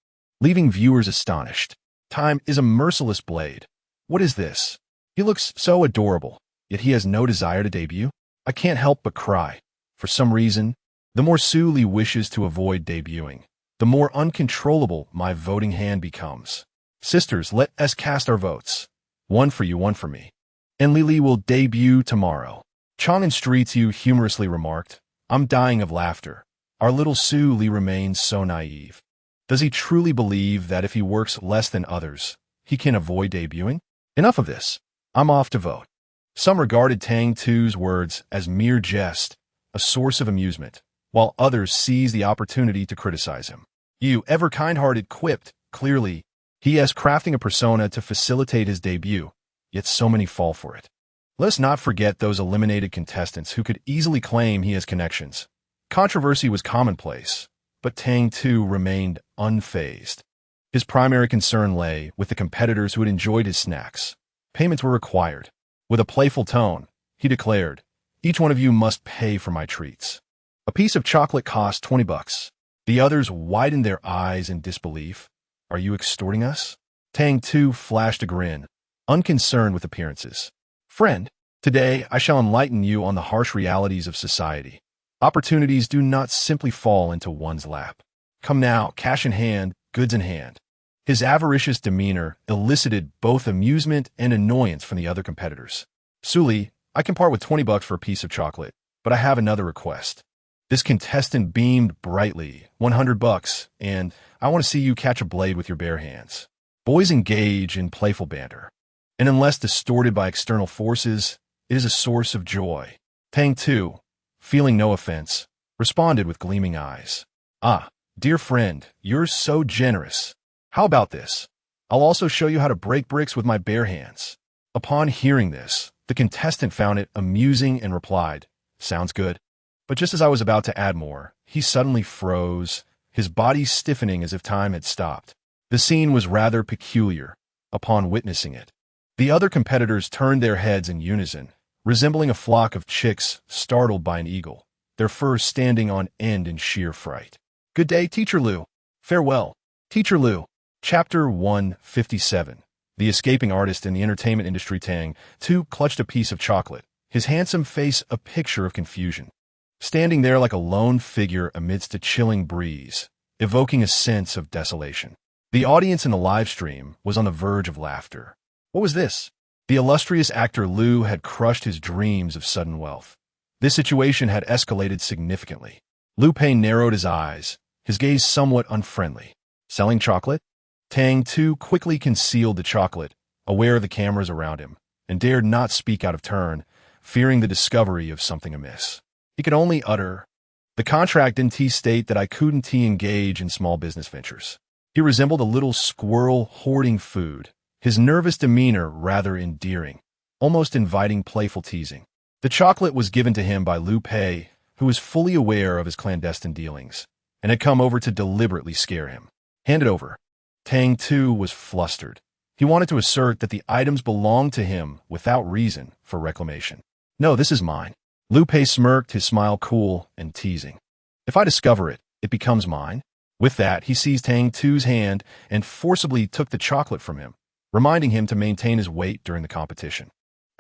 leaving viewers astonished. Time is a merciless blade. What is this? He looks so adorable, yet he has no desire to debut. I can't help but cry. For some reason, the more Su Li wishes to avoid debuting, the more uncontrollable my voting hand becomes. "Sisters, let us cast our votes. One for you, one for me. And Li Li will debut tomorrow." Chang in Streets You humorously remarked, "I'm dying of laughter. Our little Su Li remains so naive. Does he truly believe that if he works less than others, he can avoid debuting? Enough of this. I'm off to vote." Some regarded Tang Tu's words as mere jest, a source of amusement, while others seized the opportunity to criticize him. "You ever kind-hearted," quipped, "clearly, he is crafting a persona to facilitate his debut, yet so many fall for it. Let us not forget those eliminated contestants who could easily claim he has connections." Controversy was commonplace, but Tang Tu remained unfazed. His primary concern lay with the competitors who had enjoyed his snacks. Payments were required. With a playful tone, he declared, "Each one of you must pay for my treats. A piece of chocolate cost $20. The others widened their eyes in disbelief. "Are you extorting us?" Tang Tu flashed a grin, unconcerned with appearances. "Friend, today I shall enlighten you on the harsh realities of society. Opportunities do not simply fall into one's lap. Come now, cash in hand, goods in hand. His avaricious demeanor elicited both amusement and annoyance from the other competitors. Suli, I can part with $20 for a piece of chocolate, but I have another request. This contestant beamed brightly. $100, and I want to see you catch a blade with your bare hands. Boys engage in playful banter, and unless distorted by external forces, it is a source of joy. Tang Tu, feeling no offense, responded with gleaming eyes. Ah, dear friend, you're so generous. How about this? I'll also show you how to break bricks with my bare hands. Upon hearing this, the contestant found it amusing and replied, Sounds good. But just as I was about to add more, he suddenly froze, his body stiffening as if time had stopped. The scene was rather peculiar. Upon witnessing it, the other competitors turned their heads in unison, resembling a flock of chicks startled by an eagle, their fur standing on end in sheer fright. Good day, Teacher Liu. Farewell, Teacher Liu. Chapter 157. The escaping artist in the entertainment industry Tang Tu clutched a piece of chocolate, his handsome face a picture of confusion. Standing there like a lone figure amidst a chilling breeze, evoking a sense of desolation. The audience in the live stream was on the verge of laughter. What was this? The illustrious actor Liu had crushed his dreams of sudden wealth. This situation had escalated significantly. Liu Pei narrowed his eyes, his gaze somewhat unfriendly. Selling chocolate? Tang Tu quickly concealed the chocolate, aware of the cameras around him, and dared not speak out of turn, fearing the discovery of something amiss. He could only utter, The contract didn't state that I couldn't engage in small business ventures. He resembled a little squirrel hoarding food, his nervous demeanor rather endearing, almost inviting playful teasing. The chocolate was given to him by Liu Pei, who was fully aware of his clandestine dealings, and had come over to deliberately scare him. Hand it over. Tang Tu was flustered. He wanted to assert that the items belonged to him without reason for reclamation. No, this is mine. Liu Pei smirked, his smile cool and teasing. If I discover it, it becomes mine. With that, he seized Tang Tu's hand and forcibly took the chocolate from him, reminding him to maintain his weight during the competition.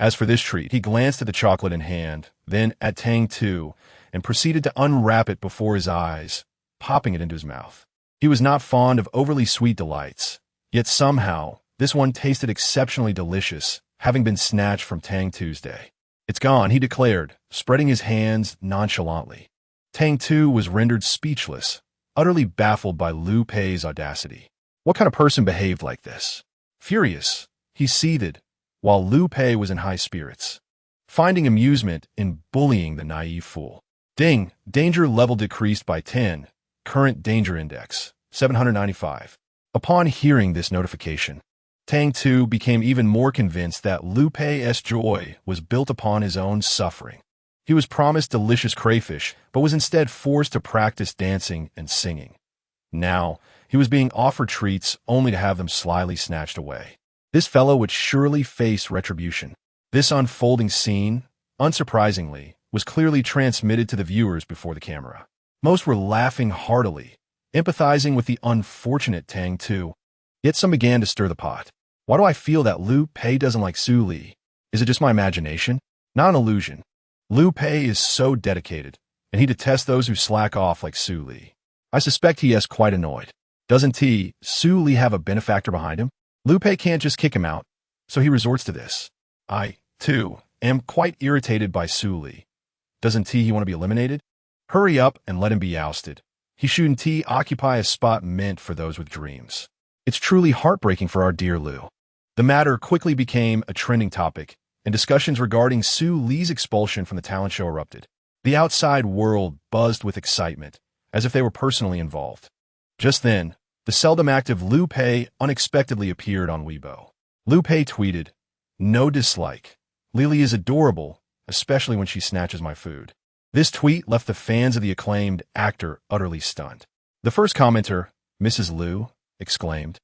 As for this treat, he glanced at the chocolate in hand, then at Tang Tu, and proceeded to unwrap it before his eyes, popping it into his mouth. He was not fond of overly sweet delights, yet somehow, this one tasted exceptionally delicious, having been snatched from Tang Tu's day. It's gone, he declared, spreading his hands nonchalantly. Tang Tu was rendered speechless, utterly baffled by Liu Pei's audacity. What kind of person behaved like this? Furious, he seethed, while Liu Pei was in high spirits, finding amusement in bullying the naive fool. Ding, danger level decreased by 10, current danger index, 795. Upon hearing this notification, Tang Tu became even more convinced that Liu Pei's joy was built upon his own suffering. He was promised delicious crayfish, but was instead forced to practice dancing and singing. Now, he was being offered treats only to have them slyly snatched away. This fellow would surely face retribution. This unfolding scene, unsurprisingly, was clearly transmitted to the viewers before the camera. Most were laughing heartily, empathizing with the unfortunate Tang Tu. Yet some began to stir the pot. Why do I feel that Liu Pei doesn't like Su Li? Is it just my imagination? Not an illusion. Liu Pei is so dedicated, and he detests those who slack off like Su Li. I suspect he is quite annoyed. Doesn't Su Li have a benefactor behind him? Liu Pei can't just kick him out, so he resorts to this. I, too, am quite irritated by Su Li. Doesn't he want to be eliminated? Hurry up and let him be ousted. He shouldn't occupy a spot meant for those with dreams. It's truly heartbreaking for our dear Liu. The matter quickly became a trending topic, and discussions regarding Su Li's expulsion from the talent show erupted. The outside world buzzed with excitement, as if they were personally involved. Just then, the seldom active Liu Pei unexpectedly appeared on Weibo. Liu Pei tweeted, "No dislike. Lily is adorable, especially when she snatches my food." This tweet left the fans of the acclaimed actor utterly stunned. The first commenter, Mrs. Liu, exclaimed,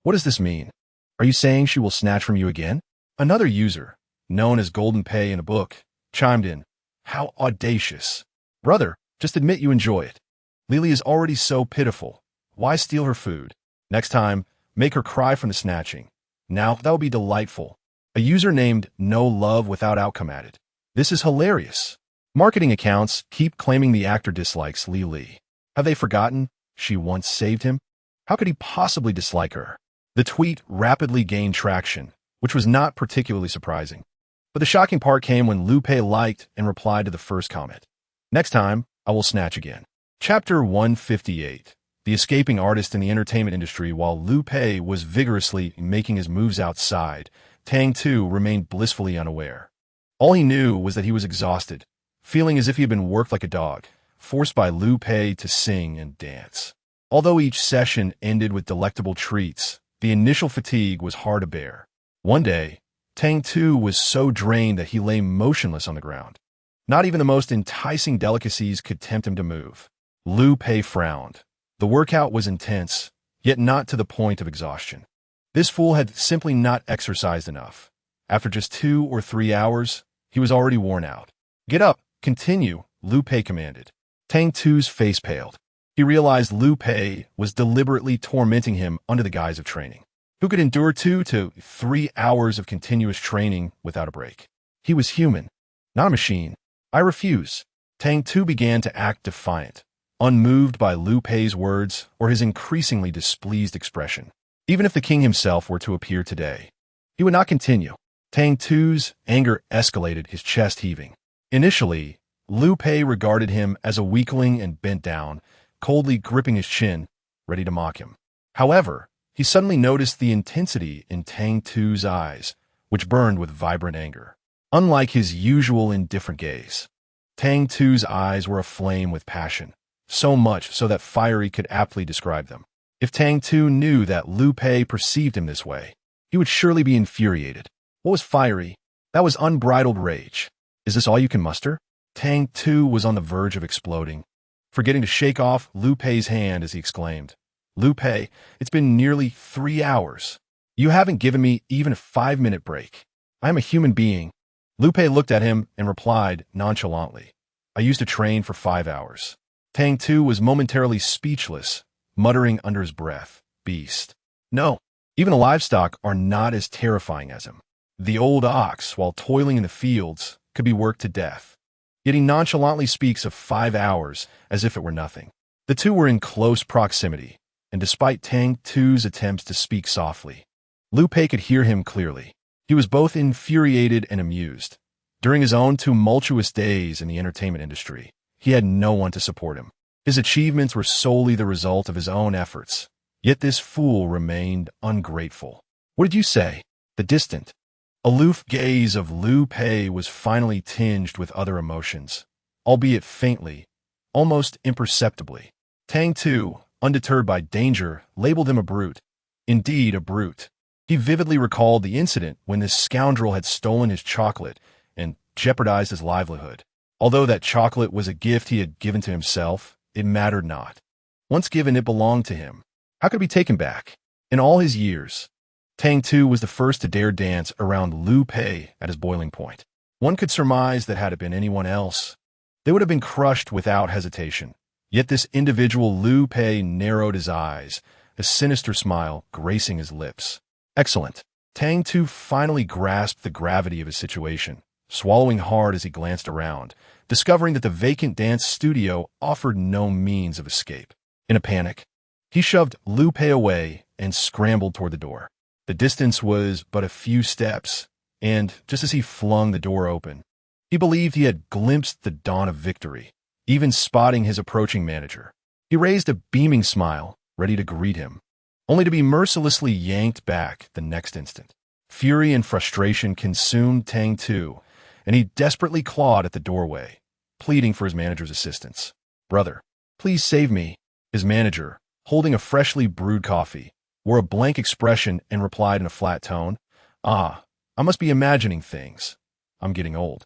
"What does this mean? Are you saying she will snatch from you again?" Another user, known as Golden Pei in a book, chimed in, "How audacious. Brother, just admit you enjoy it. Lily is already so pitiful. Why steal her food? Next time, make her cry from the snatching. Now, that would be delightful." A user named No Love Without Outcome added, "This is hilarious. Marketing accounts keep claiming the actor dislikes Li Li. Have they forgotten? she once saved him? How could he possibly dislike her? The tweet rapidly gained traction, which was not particularly surprising. But the shocking part came when Lu Pei liked and replied to the first comment. Next time, I will snatch again. Chapter 158. The escaping artist in the entertainment industry. While Lu Pei was vigorously making his moves outside, Tang Tu remained blissfully unaware. All he knew was that he was exhausted, feeling as if he had been worked like a dog, forced by Lu Pei to sing and dance. Although each session ended with delectable treats, the initial fatigue was hard to bear. One day, Tang Tu was so drained that he lay motionless on the ground. Not even the most enticing delicacies could tempt him to move. Lu Pei frowned. The workout was intense, yet not to the point of exhaustion. This fool had simply not exercised enough. After just 2 or 3 hours, he was already worn out. Get up, continue, Lu Pei commanded. Tang Tu's face paled. He realized Lu Pei was deliberately tormenting him under the guise of training. Who could endure 2 to 3 hours of continuous training without a break? He was human, not a machine. I refuse. Tang Tu began to act defiant, unmoved by Lu Pei's words or his increasingly displeased expression. Even if the king himself were to appear today, he would not continue. Tang Tu's anger escalated, his chest heaving. Initially, Lu Pei regarded him as a weakling and bent down, coldly gripping his chin, ready to mock him. However, he suddenly noticed the intensity in Tang Tu's eyes, which burned with vibrant anger. Unlike his usual indifferent gaze, Tang Tu's eyes were aflame with passion, so much so that fiery could aptly describe them. If Tang Tu knew that Lu Pei perceived him this way, he would surely be infuriated. What was fiery? That was unbridled rage. Is this all you can muster? Tang Tu was on the verge of exploding, forgetting to shake off Lu Pei's hand as he exclaimed, Lu Pei, it's been nearly 3 hours. You haven't given me even a 5-minute break. I am a human being. Lu Pei looked at him and replied nonchalantly, I used to train for 5 hours. Tang Tu was momentarily speechless, muttering under his breath, beast. No, even the livestock are not as terrifying as him. The old ox, while toiling in the fields, could be worked to death. Yet he nonchalantly speaks of 5 hours as if it were nothing. The two were in close proximity, and despite Tang Tu's attempts to speak softly, Lu Pei could hear him clearly. He was both infuriated and amused. During his own tumultuous days in the entertainment industry, he had no one to support him. His achievements were solely the result of his own efforts. Yet this fool remained ungrateful. What did you say? The distant, aloof gaze of Lu Pei was finally tinged with other emotions, albeit faintly, almost imperceptibly. Tang Tu, undeterred by danger, labeled him a brute. Indeed, a brute. He vividly recalled the incident when this scoundrel had stolen his chocolate and jeopardized his livelihood. Although that chocolate was a gift he had given to himself, it mattered not. Once given, it belonged to him. How could it be taken back? In all his years, Tang Tu was the first to dare dance around Lu Pei at his boiling point. One could surmise that had it been anyone else, they would have been crushed without hesitation. Yet this individual Lu Pei narrowed his eyes, a sinister smile gracing his lips. Excellent. Tang Tu finally grasped the gravity of his situation, swallowing hard as he glanced around, discovering that the vacant dance studio offered no means of escape. In a panic, he shoved Lu Pei away and scrambled toward the door. The distance was but a few steps, and just as he flung the door open, he believed he had glimpsed the dawn of victory, even spotting his approaching manager. He raised a beaming smile, ready to greet him, only to be mercilessly yanked back the next instant. Fury and frustration consumed Tang Tu, and he desperately clawed at the doorway, pleading for his manager's assistance. Brother, please save me. His manager, holding a freshly brewed coffee, wore a blank expression and replied in a flat tone, I must be imagining things. I'm getting old.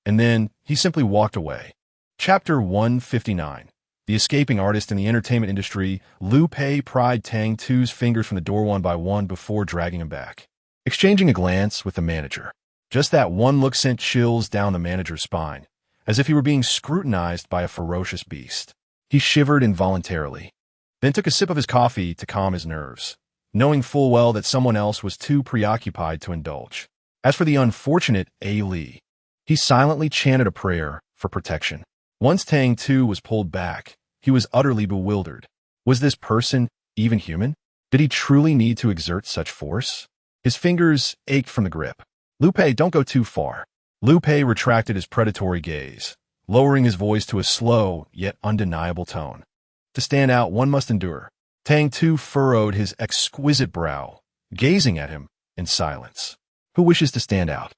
And then he simply walked away. Chapter 159. The escaping artist in the entertainment industry. Lu Pei pried Tang Tu's fingers from the door one by one before dragging him back, exchanging a glance with the manager. Just that one look sent chills down the manager's spine, as if he were being scrutinized by a ferocious beast. He shivered involuntarily, then took a sip of his coffee to calm his nerves, knowing full well that someone else was too preoccupied to indulge. As for the unfortunate A. Li, he silently chanted a prayer for protection. Once Tang Tu was pulled back, he was utterly bewildered. Was this person even human? Did he truly need to exert such force? His fingers ached from the grip. Lu Pei, don't go too far. Lu Pei retracted his predatory gaze, lowering his voice to a slow yet undeniable tone. To stand out, one must endure. Tang Tu furrowed his exquisite brow, gazing at him in silence. Who wishes to stand out?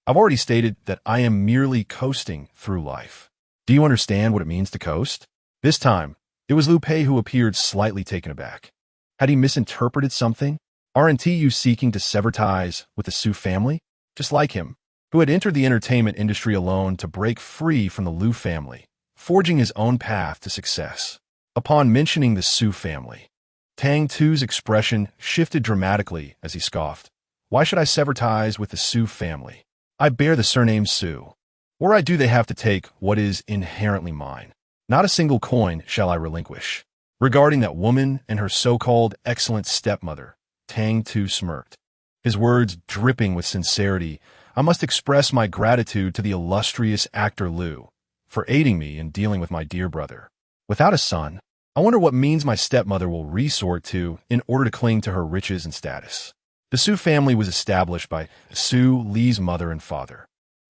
I've already stated that I am merely coasting through life. Do you understand what it means to coast? This time, it was Lu Pei who appeared slightly taken aback. Had he misinterpreted something? Aren't you seeking to sever ties with the Su family? Just like him, who had entered the entertainment industry alone to break free from the Liu family, forging his own path to success. Upon mentioning the Su family, Tang Tu's expression shifted dramatically as he scoffed. Why should I sever ties with the Su family? I bear the surname Su. Were I do, they have to take what is inherently mine. Not a single coin shall I relinquish. Regarding that woman and her so-called excellent stepmother, Tang Tu smirked. His words dripping with sincerity, I must express my gratitude to the illustrious actor Liu for aiding me in dealing with my dear brother. Without a son, I wonder what means my stepmother will resort to in order to cling to her riches and status. The Su family was established by Su Li's mother and father,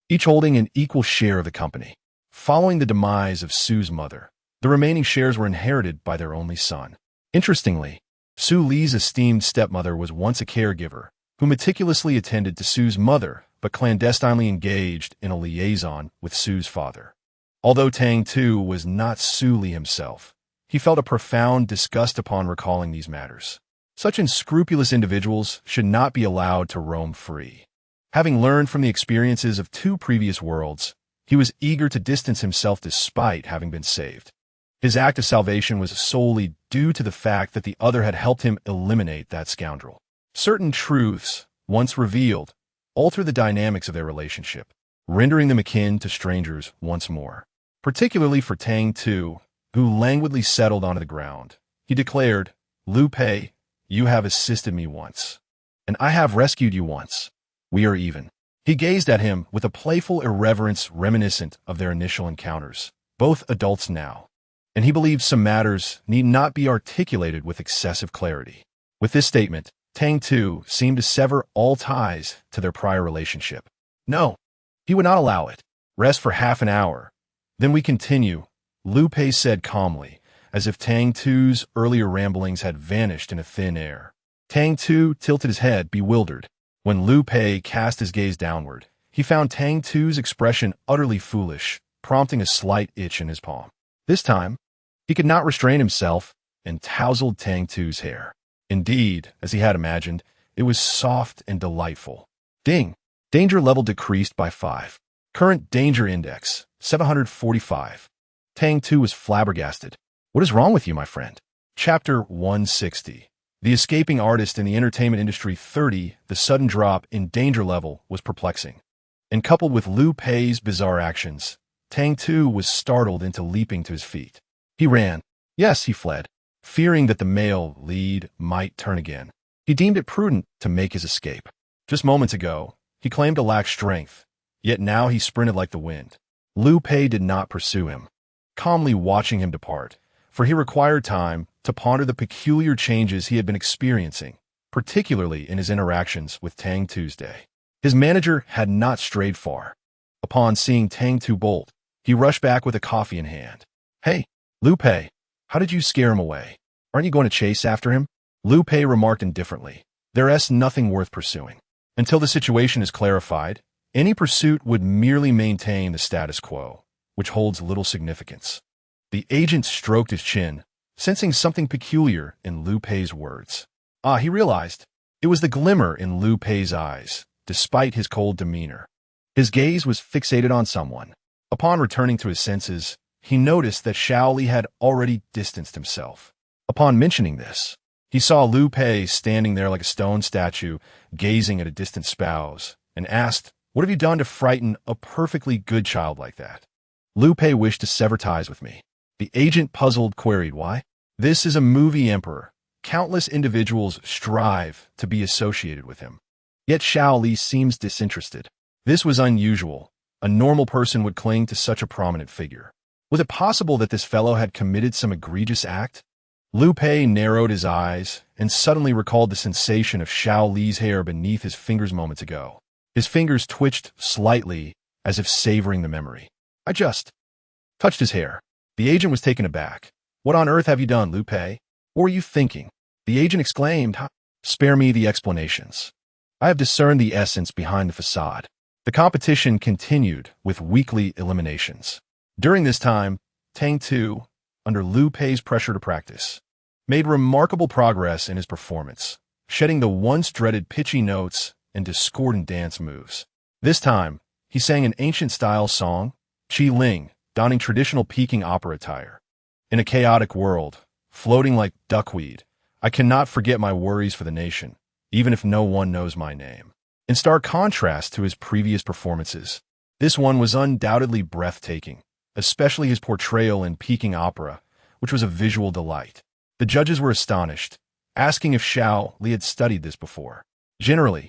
each holding an equal share of the company. Following the demise of Su's mother, the remaining shares were inherited by their only son. Interestingly, Su Li's esteemed stepmother was once a caregiver who meticulously attended to Su's mother but clandestinely engaged in a liaison with Su's father. Although Tang Tu was not Su Li himself, he felt a profound disgust upon recalling these matters. Such unscrupulous individuals should not be allowed to roam free. Having learned from the experiences of 2 previous worlds, he was eager to distance himself despite having been saved. His act of salvation was solely due to the fact that the other had helped him eliminate that scoundrel. Certain truths, once revealed, alter the dynamics of their relationship, rendering them akin to strangers once more. Particularly for Tang Tu, who languidly settled onto the ground. He declared, Lu Pei, you have assisted me once, and I have rescued you once. We are even. He gazed at him with a playful irreverence reminiscent of their initial encounters, both adults now, and he believed some matters need not be articulated with excessive clarity. With this statement, Tang Tu seemed to sever all ties to their prior relationship. No, he would not allow it. Rest for half an hour. Then we continue, Lu Pei said calmly, as if Tang Tu's earlier ramblings had vanished in a thin air. Tang Tu tilted his head, bewildered. When Lu Pei cast his gaze downward, he found Tang Tu's expression utterly foolish, prompting a slight itch in his palm. This time, he could not restrain himself and tousled Tang Tu's hair. Indeed, as he had imagined, it was soft and delightful. Ding! Danger level decreased by 5. Current danger index, 745. Tang Tu was flabbergasted. What is wrong with you, my friend? Chapter 160. The escaping artist in the entertainment industry 30, the sudden drop in danger level was perplexing. And coupled with Lu Pei's bizarre actions, Tang Tu was startled into leaping to his feet. He ran. Yes, he fled, fearing that the male lead might turn again. He deemed it prudent to make his escape. Just moments ago, he claimed to lack strength, yet now he sprinted like the wind. Lu Pei did not pursue him, calmly watching him depart, for he required time to ponder the peculiar changes he had been experiencing, particularly in his interactions with Tang Tu's day. His manager had not strayed far. Upon seeing Tang Tu bolt, he rushed back with a coffee in hand. Hey, Lu Pei, how did you scare him away? Aren't you going to chase after him? Lu Pei remarked indifferently. There's nothing worth pursuing. Until the situation is clarified, any pursuit would merely maintain the status quo, which holds little significance. The agent stroked his chin, sensing something peculiar in Lu Pei's words. He realized. It was the glimmer in Lu Pei's eyes, despite his cold demeanor. His gaze was fixated on someone. Upon returning to his senses, he noticed that Xiao Li had already distanced himself. Upon mentioning this, he saw Lu Pei standing there like a stone statue, gazing at a distant spouse, and asked, What have you done to frighten a perfectly good child like that? Lu Pei wished to sever ties with me. The agent, puzzled, queried why. This is a movie emperor. Countless individuals strive to be associated with him. Yet Xiao Li seems disinterested. This was unusual. A normal person would cling to such a prominent figure. Was it possible that this fellow had committed some egregious act? Liu Pei narrowed his eyes and suddenly recalled the sensation of Xiao Li's hair beneath his fingers moments ago. His fingers twitched slightly as if savoring the memory. I just touched his hair. The agent was taken aback. What on earth have you done, Liu Pei? What were you thinking? The agent exclaimed. Spare me the explanations. I have discerned the essence behind the facade. The competition continued with weekly eliminations. During this time, Tang Tu, under Liu Pei's pressure to practice, made remarkable progress in his performance, shedding the once dreaded pitchy notes and discordant dance moves. This time, he sang an ancient-style song, Qi Ling, donning traditional Peking opera attire. In a chaotic world, floating like duckweed, I cannot forget my worries for the nation, even if no one knows my name. In stark contrast to his previous performances, this one was undoubtedly breathtaking, especially his portrayal in Peking opera, which was a visual delight. The judges were astonished, asking if Xiao Li had studied this before. Generally,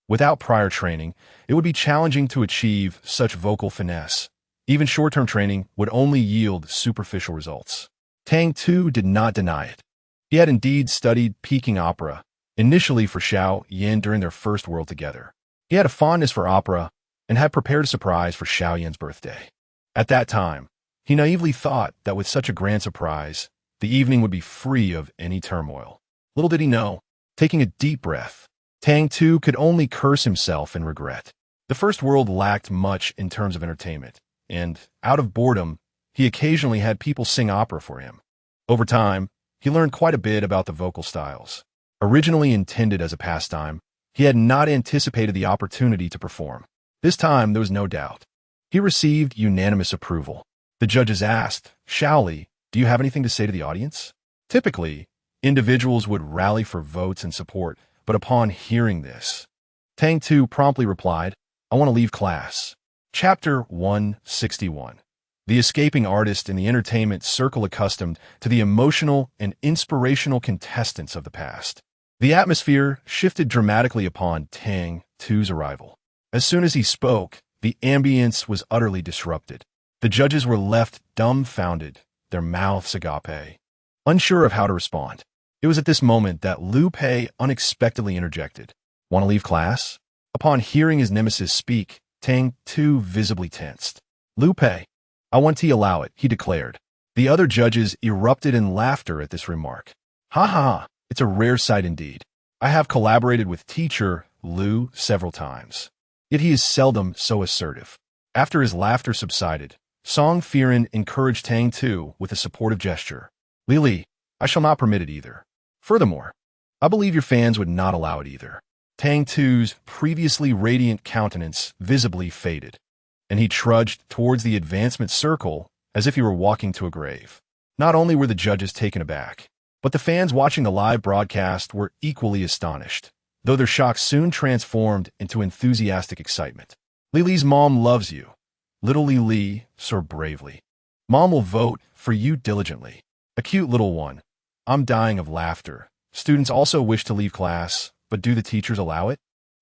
without prior training, it would be challenging to achieve such vocal finesse. Even short-term training would only yield superficial results. Tang Tu did not deny it. He had indeed studied Peking opera, initially for Xiao Yan during their first world together. He had a fondness for opera and had prepared a surprise for Xiao Yan's birthday. At that time, he naively thought that with such a grand surprise, the evening would be free of any turmoil. Little did he know, taking a deep breath, Tang Tu could only curse himself in regret. The first world lacked much in terms of entertainment, and, out of boredom, he occasionally had people sing opera for him. Over time, he learned quite a bit about the vocal styles. Originally intended as a pastime, he had not anticipated the opportunity to perform. This time, there was no doubt. He received unanimous approval. The judges asked, Xiao Li, do you have anything to say to the audience? Typically, individuals would rally for votes and support, but upon hearing this, Tang Tu promptly replied, I want to leave class. Chapter 161. The escaping artist in the entertainment circle accustomed to the emotional and inspirational contestants of the past. The atmosphere shifted dramatically upon Tang Tu's arrival. As soon as he spoke, the ambience was utterly disrupted. The judges were left dumbfounded, their mouths agape, unsure of how to respond. It was at this moment that Liu Pei unexpectedly interjected. Want to leave class? Upon hearing his nemesis speak, Tang Tu visibly tensed. Liu Pei, I want to allow it, he declared. The other judges erupted in laughter at this remark. Ha ha, it's a rare sight indeed. I have collaborated with teacher Liu several times, yet he is seldom so assertive. After his laughter subsided, Song Firen encouraged Tang Tu with a supportive gesture. Li, I shall not permit it either. Furthermore, I believe your fans would not allow it either. Tang Tu's previously radiant countenance visibly faded, and he trudged towards the advancement circle as if he were walking to a grave. Not only were the judges taken aback, but the fans watching the live broadcast were equally astonished, though their shock soon transformed into enthusiastic excitement. Li's mom loves you. Little Li soared bravely. Mom will vote for you diligently. A cute little one. I'm dying of laughter. Students also wish to leave class, but do the teachers allow it?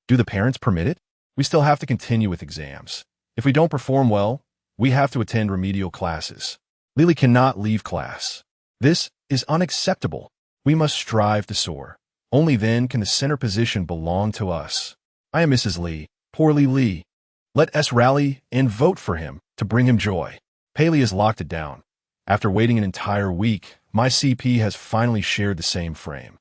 Do the parents permit it? We still have to continue with exams. If we don't perform well, we have to attend remedial classes. Lily cannot leave class. This is unacceptable. We must strive to soar. Only then can the center position belong to us. I am Mrs. Li. Poor Li. Let us rally and vote for him to bring him joy. Paley has locked it down. After waiting an entire week, my CP has finally shared the same frame.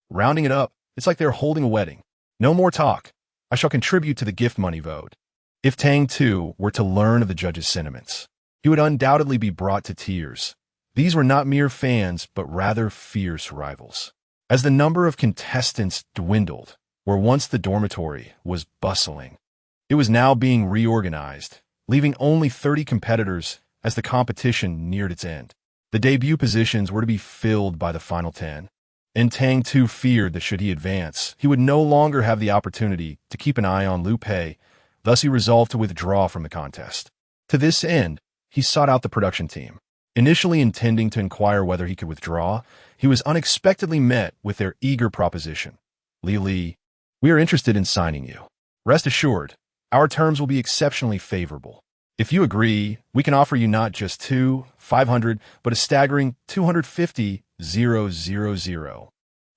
Rounding it up, it's like they're holding a wedding. No more talk. I shall contribute to the gift money vote. If Tang Tu were to learn of the judges' sentiments, he would undoubtedly be brought to tears. These were not mere fans, but rather fierce rivals. As the number of contestants dwindled, where once the dormitory was bustling, it was now being reorganized, leaving only 30 competitors as the competition neared its end. The debut positions were to be filled by the final 10, and Tang Tu feared that should he advance, he would no longer have the opportunity to keep an eye on Liu Pei. Thus he resolved to withdraw from the contest. To this end, he sought out the production team. Initially intending to inquire whether he could withdraw, he was unexpectedly met with their eager proposition. Li, we are interested in signing you. Rest assured, our terms will be exceptionally favorable. If you agree, we can offer you not just 500, but a staggering 250 250,000.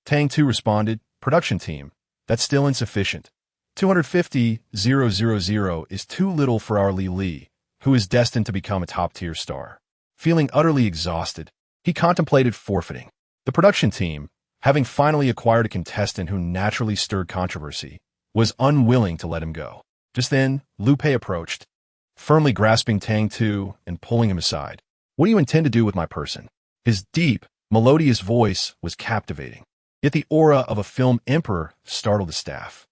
Tang Tu responded, production team, that's still insufficient. 250,000 is too little for our Li, who is destined to become a top-tier star. Feeling utterly exhausted, he contemplated forfeiting. The production team, having finally acquired a contestant who naturally stirred controversy, was unwilling to let him go. Just then, Liu Pei approached, firmly grasping Tang Tu and pulling him aside. What do you intend to do with my person? His deep, melodious voice was captivating. Yet the aura of a film emperor startled the staff.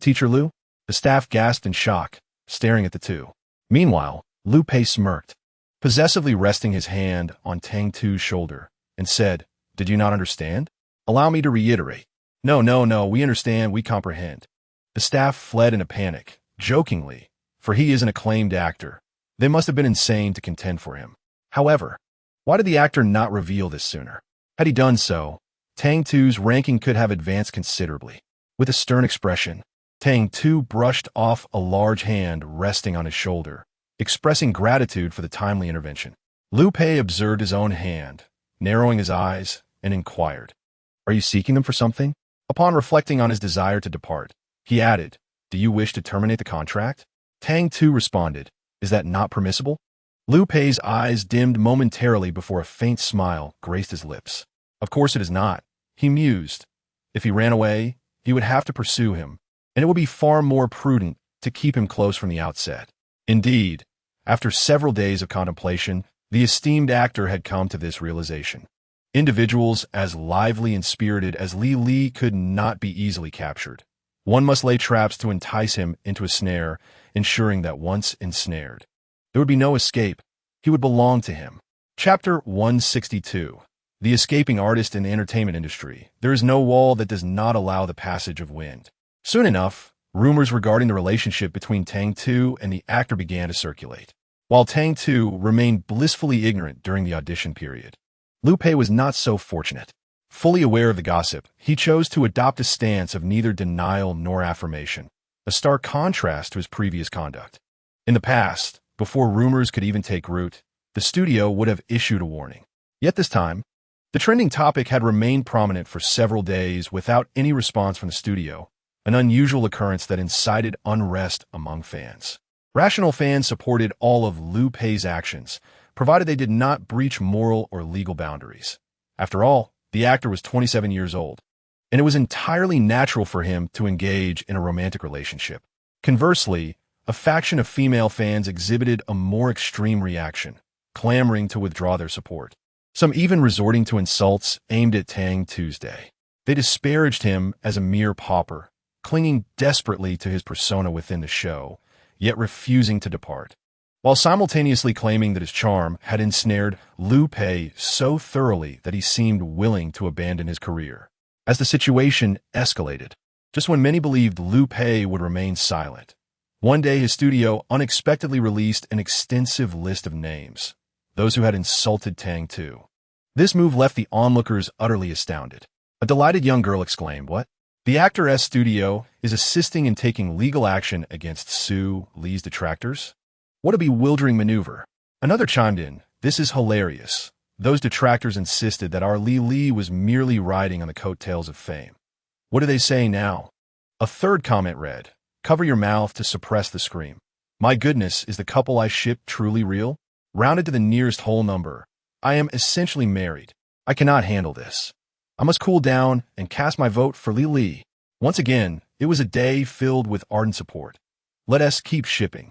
Teacher Liu? The staff gasped in shock, staring at the two. Meanwhile, Liu Pei smirked, possessively resting his hand on Tang Tu's shoulder, and said, Did you not understand? Allow me to reiterate. No, we understand, we comprehend. The staff fled in a panic, jokingly, for he is an acclaimed actor. They must have been insane to contend for him. However, why did the actor not reveal this sooner? Had he done so, Tang Tu's ranking could have advanced considerably. With a stern expression, Tang Tu brushed off a large hand resting on his shoulder, expressing gratitude for the timely intervention. Liu Pei observed his own hand, narrowing his eyes, and inquired, Are you seeking them for something? Upon reflecting on his desire to depart, he added, Do you wish to terminate the contract? Tang Tu responded, Is that not permissible? Liu Pei's eyes dimmed momentarily before a faint smile graced his lips. Of course it is not, he mused. If he ran away, he would have to pursue him, and it would be far more prudent to keep him close from the outset. Indeed, after several days of contemplation, the esteemed actor had come to this realization. Individuals as lively and spirited as Li could not be easily captured. One must lay traps to entice him into a snare, ensuring that once ensnared, there would be no escape. He would belong to him. Chapter 162. The escaping artist in the entertainment industry. There is no wall that does not allow the passage of wind. Soon enough, rumors regarding the relationship between Tang Tu and the actor began to circulate. While Tang Tu remained blissfully ignorant during the audition period, Liu Pei was not so fortunate. Fully aware of the gossip, he chose to adopt a stance of neither denial nor affirmation, a stark contrast to his previous conduct. In the past, before rumors could even take root, the studio would have issued a warning. Yet this time, the trending topic had remained prominent for several days without any response from the studio, an unusual occurrence that incited unrest among fans. Rational fans supported all of Liu Pei's actions, provided they did not breach moral or legal boundaries. After all, the actor was 27 years old, and it was entirely natural for him to engage in a romantic relationship. Conversely, a faction of female fans exhibited a more extreme reaction, clamoring to withdraw their support. Some even resorting to insults aimed at Tang Tuesday. They disparaged him as a mere pauper, clinging desperately to his persona within the show, yet refusing to depart, while simultaneously claiming that his charm had ensnared Liu Pei so thoroughly that he seemed willing to abandon his career. As the situation escalated, just when many believed Liu Pei would remain silent, one day his studio unexpectedly released an extensive list of names, those who had insulted Tang Tu. This move left the onlookers utterly astounded. A delighted young girl exclaimed, What? The actor's studio is assisting in taking legal action against Su Li's detractors? What a bewildering maneuver. Another chimed in, This is hilarious. Those detractors insisted that our Li was merely riding on the coattails of fame. What do they say now? A third comment read, Cover your mouth to suppress the scream. My goodness, is the couple I ship truly real? Rounded to the nearest whole number, I am essentially married. I cannot handle this. I must cool down and cast my vote for Li. Once again, it was a day filled with ardent support. Let us keep shipping.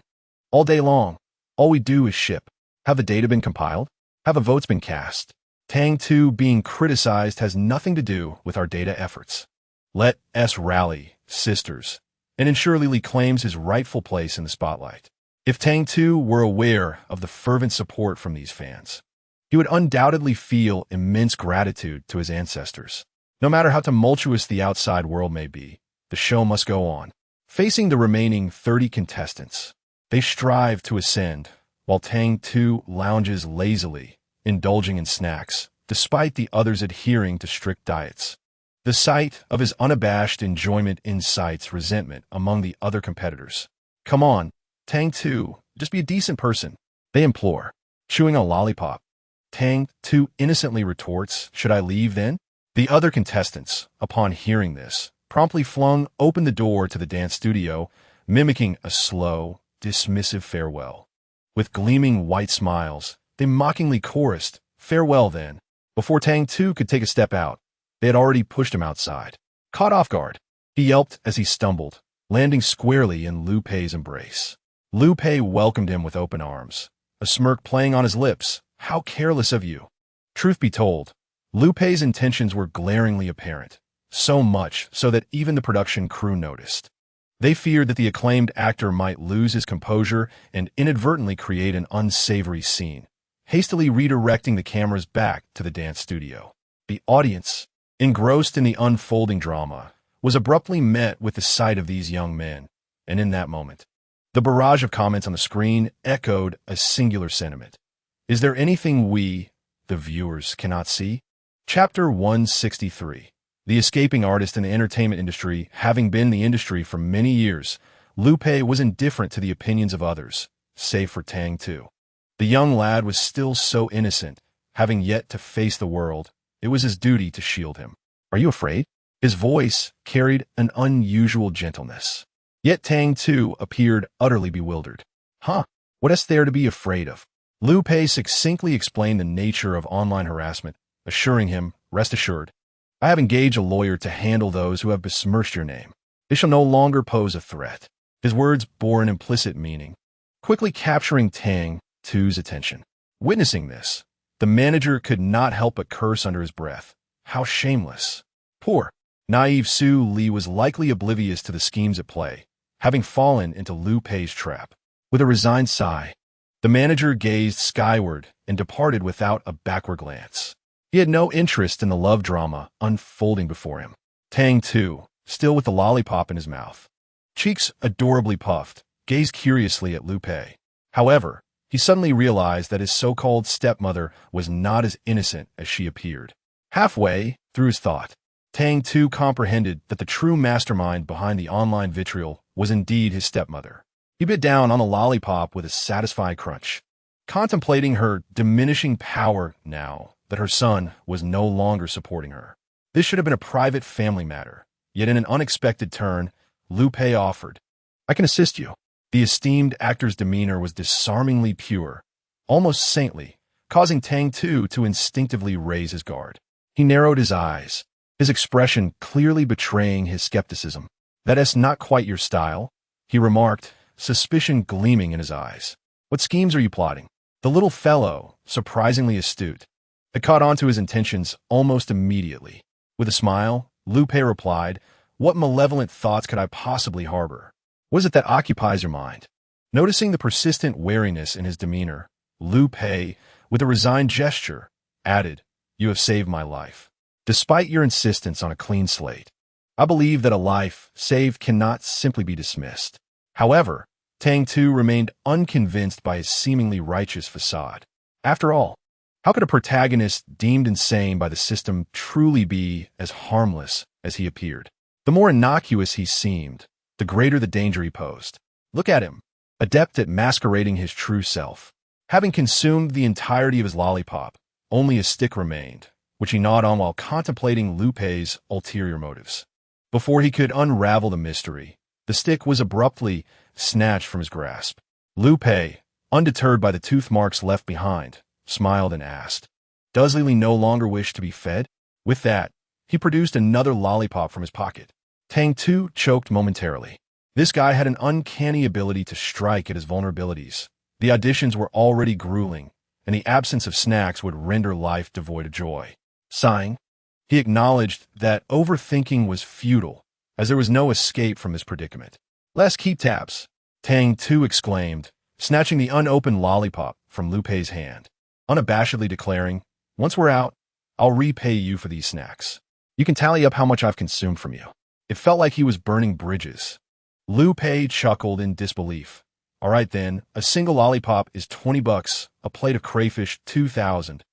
All day long, all we do is ship. Have the data been compiled? Have the votes been cast? Tang Tu being criticized has nothing to do with our data efforts. Let us rally, sisters, and ensure Li claims his rightful place in the spotlight. If Tang Tu were aware of the fervent support from these fans, he would undoubtedly feel immense gratitude to his ancestors. No matter how tumultuous the outside world may be, the show must go on. Facing the remaining 30 contestants, they strive to ascend, while Tang Tu lounges lazily, indulging in snacks, despite the others adhering to strict diets. The sight of his unabashed enjoyment incites resentment among the other competitors. Come on, Tang Tu, just be a decent person, they implore. Chewing a lollipop, Tang Tu innocently retorts, "Should I leave then?" The other contestants, upon hearing this, promptly flung open the door to the dance studio, mimicking a slow, dismissive farewell. With gleaming white smiles, they mockingly chorused, "Farewell then." Before Tang Tu could take a step out, they had already pushed him outside. Caught off guard, he yelped as he stumbled, landing squarely in Lu Pei's embrace. Lu Pei welcomed him with open arms, a smirk playing on his lips. "How careless of you." Truth be told, Lu Pei's intentions were glaringly apparent, so much so that even the production crew noticed. They feared that the acclaimed actor might lose his composure and inadvertently create an unsavory scene, hastily redirecting the cameras back to the dance studio. The audience, engrossed in the unfolding drama, was abruptly met with the sight of these young men, and in that moment, the barrage of comments on the screen echoed a singular sentiment. Is there anything we, the viewers, cannot see? Chapter 163. The escaping artist in the entertainment industry. Having been in the industry for many years, Lu Pei was indifferent to the opinions of others, save for Tang Tu. The young lad was still so innocent, having yet to face the world. It was his duty to shield him. "Are you afraid?" His voice carried an unusual gentleness. Yet Tang Tu appeared utterly bewildered. "Huh? What is there to be afraid of?" Lu Pei succinctly explained the nature of online harassment, assuring him, "Rest assured, I have engaged a lawyer to handle those who have besmirched your name. They shall no longer pose a threat." His words bore an implicit meaning, quickly capturing Tang Tu's attention. Witnessing this, the manager could not help but curse under his breath. How shameless. Poor, naive Su Li was likely oblivious to the schemes at play, having fallen into Lu Pei's trap. With a resigned sigh, the manager gazed skyward and departed without a backward glance. He had no interest in the love drama unfolding before him. Tang Tu, still with the lollipop in his mouth, cheeks adorably puffed, gazed curiously at Lu Pei. However, he suddenly realized that his so-called stepmother was not as innocent as she appeared. Halfway through his thought, Tang Tu comprehended that the true mastermind behind the online vitriol was indeed his stepmother. He bit down on the lollipop with a satisfied crunch, contemplating her diminishing power now that her son was no longer supporting her. This should have been a private family matter, yet in an unexpected turn, Lu Pei offered, "I can assist you." The esteemed actor's demeanor was disarmingly pure, almost saintly, causing Tang Tu to instinctively raise his guard. He narrowed his eyes, his expression clearly betraying his skepticism. "That is not quite your style," he remarked, suspicion gleaming in his eyes. "What schemes are you plotting?" The little fellow, surprisingly astute, had caught on to his intentions almost immediately. With a smile, Lu Pei replied, "What malevolent thoughts could I possibly harbor? What is it that occupies your mind?" Noticing the persistent wariness in his demeanor, Lu Pei, with a resigned gesture, added, "You have saved my life. Despite your insistence on a clean slate, I believe that a life saved cannot simply be dismissed." However, Tang Tu remained unconvinced by his seemingly righteous facade. After all, how could a protagonist deemed insane by the system truly be as harmless as he appeared? The more innocuous he seemed, the greater the danger he posed. Look at him, adept at masquerading his true self. Having consumed the entirety of his lollipop, only a stick remained, which he gnawed on while contemplating Lu Pei's ulterior motives. Before he could unravel the mystery, the stick was abruptly snatched from his grasp. Lu Pei, undeterred by the tooth marks left behind, smiled and asked, "Does Lily no longer wish to be fed?" With that, he produced another lollipop from his pocket. Tang Tu choked momentarily. This guy had an uncanny ability to strike at his vulnerabilities. The auditions were already grueling, and the absence of snacks would render life devoid of joy. Sighing, he acknowledged that overthinking was futile, as there was no escape from this predicament. "Let's keep tabs," Tang Tu exclaimed, snatching the unopened lollipop from Lu Pei's hand, unabashedly declaring, "Once we're out, I'll repay you for these snacks. You can tally up how much I've consumed from you." It felt like he was burning bridges. Lu Pei chuckled in disbelief. "All right then, a single lollipop is $20, a plate of crayfish 2,000,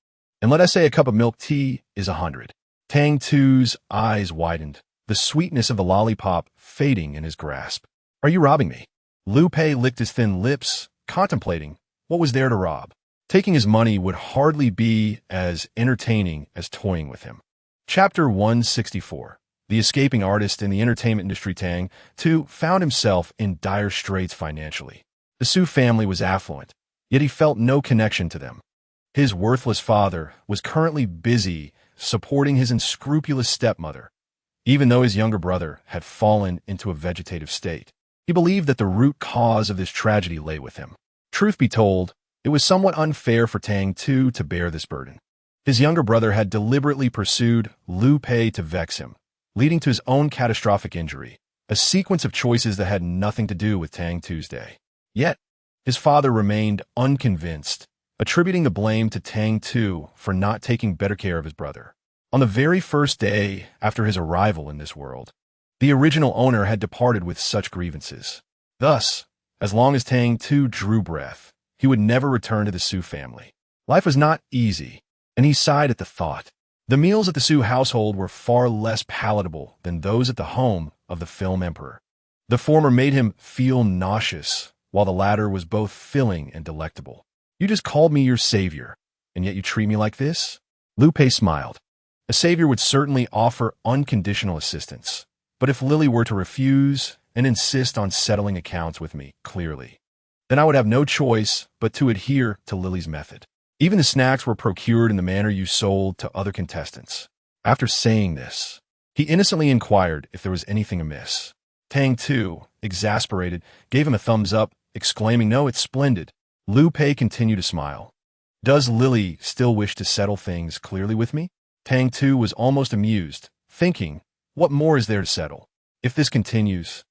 and let us say a cup of milk tea is 100. Tang Tu's eyes widened, the sweetness of the lollipop fading in his grasp. "Are you robbing me?" Lu Pei licked his thin lips, contemplating what was there to rob. Taking his money would hardly be as entertaining as toying with him. Chapter 164. The escaping artist in the entertainment industry Tang Tu found himself in dire straits financially. The Su family was affluent, yet he felt no connection to them. His worthless father was currently busy supporting his unscrupulous stepmother, even though his younger brother had fallen into a vegetative state. He believed that the root cause of this tragedy lay with him. Truth be told, it was somewhat unfair for Tang Tu to bear this burden. His younger brother had deliberately pursued Liu Pei to vex him, leading to his own catastrophic injury, a sequence of choices that had nothing to do with Tang Tu's day. Yet, his father remained unconvinced, attributing the blame to Tang Tu for not taking better care of his brother. On the very first day after his arrival in this world, the original owner had departed with such grievances. Thus, as long as Tang Tu drew breath, he would never return to the Su family. Life was not easy, and he sighed at the thought. The meals at the Su household were far less palatable than those at the home of the film emperor. The former made him feel nauseous, while the latter was both filling and delectable. You just called me your savior, and yet you treat me like this? Liu Pei smiled. A savior would certainly offer unconditional assistance, but if Lily were to refuse and insist on settling accounts with me clearly, then I would have no choice but to adhere to Lily's method. Even the snacks were procured in the manner you sold to other contestants. After saying this, he innocently inquired if there was anything amiss. Tang Tu, exasperated, gave him a thumbs up, exclaiming, "No, it's splendid." Liu Pei continued to smile. Does Lily still wish to settle things clearly with me? Tang Tu was almost amused, thinking, what more is there to settle? If this continues,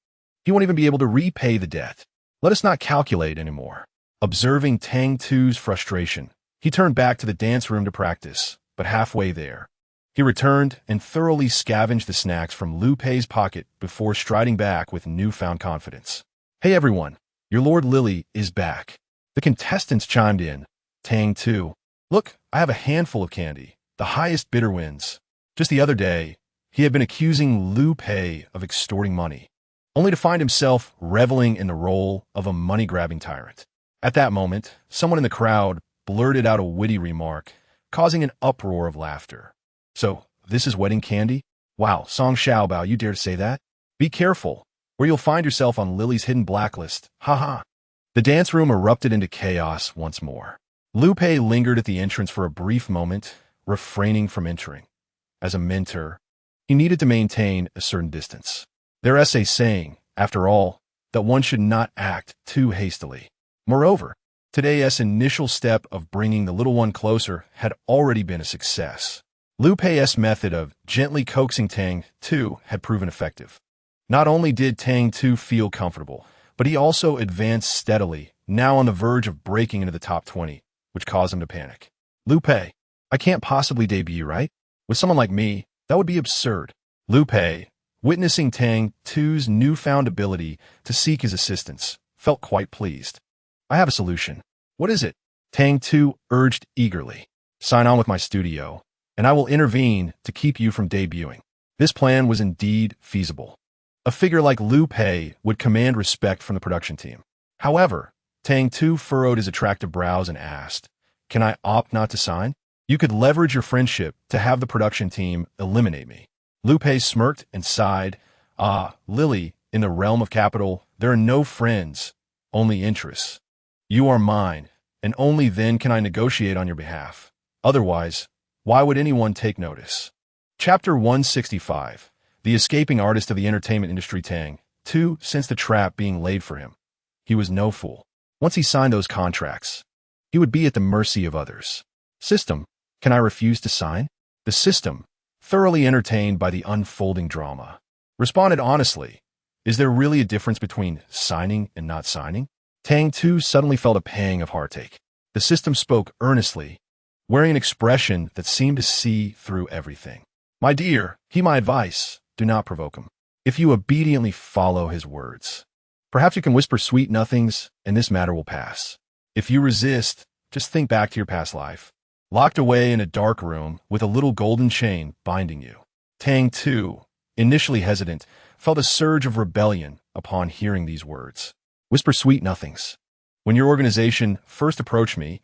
he won't even be able to repay the debt. Let us not calculate anymore. Observing Tang Tu's frustration, he turned back to the dance room to practice, but halfway there, he returned and thoroughly scavenged the snacks from Liu Pei's pocket before striding back with newfound confidence. Hey everyone, your Lord Lily is back. The contestants chimed in. Tang Tu, look, I have a handful of candy. The highest bidder wins. Just the other day, he had been accusing Liu Pei of extorting money, only to find himself reveling in the role of a money-grabbing tyrant. At that moment, someone in the crowd blurted out a witty remark, causing an uproar of laughter. So, this is wedding candy? Wow, Song Xiaobao, you dare to say that? Be careful, or you'll find yourself on Lily's hidden blacklist. Haha. The dance room erupted into chaos once more. Liu Pei lingered at the entrance for a brief moment, refraining from entering. As a mentor, he needed to maintain a certain distance. Their essay saying, after all, that one should not act too hastily. Moreover, today's initial step of bringing the little one closer had already been a success. Liu Pei's method of gently coaxing Tang Tu had proven effective. Not only did Tang Tu feel comfortable, but he also advanced steadily, now on the verge of breaking into the top 20, which caused him to panic. Liu Pei, I can't possibly debut, right? With someone like me, that would be absurd. Liu Pei, witnessing Tang Tu's newfound ability to seek his assistance, felt quite pleased. I have a solution. What is it? Tang Tu urged eagerly. Sign on with my studio, and I will intervene to keep you from debuting. This plan was indeed feasible. A figure like Liu Pei would command respect from the production team. However, Tang Tu furrowed his attractive brows and asked, can I opt not to sign? You could leverage your friendship to have the production team eliminate me. Liu Pei smirked and sighed. Ah, Lily, in the realm of capital, there are no friends, only interests. You are mine, and only then can I negotiate on your behalf. Otherwise, why would anyone take notice? Chapter 165. The escaping artist of the entertainment industry Tang Tu sensed the trap being laid for him. He was no fool. Once he signed those contracts, he would be at the mercy of others. System, can I refuse to sign? The system, thoroughly entertained by the unfolding drama, responded honestly. Is there really a difference between signing and not signing? Tang Tu suddenly felt a pang of heartache. The system spoke earnestly, wearing an expression that seemed to see through everything. My dear, heed my advice. Do not provoke him. If you obediently follow his words, perhaps you can whisper sweet nothings, and this matter will pass. If you resist, just think back to your past life, locked away in a dark room with a little golden chain binding you. Tang Tu, initially hesitant, felt a surge of rebellion upon hearing these words. Whisper sweet nothings. When your organization first approached me,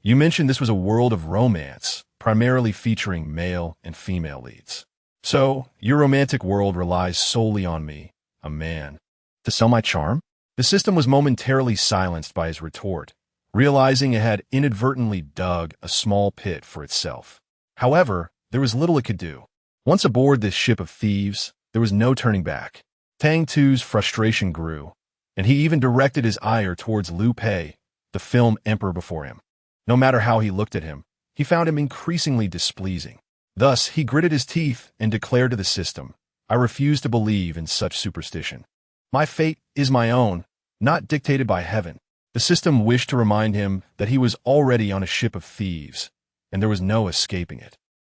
You mentioned this was a world of romance, primarily featuring male and female leads. So, your romantic world relies solely on me, a man, to sell my charm? The system was momentarily silenced by his retort, realizing it had inadvertently dug a small pit for itself. However, there was little it could do. Once aboard this ship of thieves, there was no turning back. Tang Tu's frustration grew, and he even directed his ire towards Liu Pei, the film emperor before him. No matter how he looked at him, he found him increasingly displeasing. Thus, he gritted his teeth and declared to the system, "I refuse to believe in such superstition. My fate is my own, not dictated by heaven." The system wished to remind him that he was already on a ship of thieves, and there was no escaping it.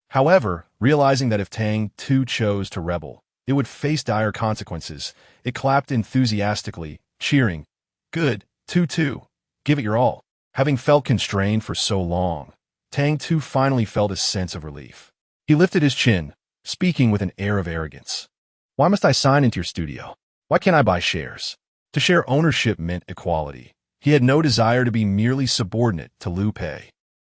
However, realizing that if Tang Tu chose to rebel, it would face dire consequences, it clapped enthusiastically, cheering, "Good, Tu, give it your all." Having felt constrained for so long, Tang Tu finally felt a sense of relief. He lifted his chin, speaking with an air of arrogance. "Why must I sign into your studio? Why can't I buy shares?" To share ownership meant equality. He had no desire to be merely subordinate to Liu Pei.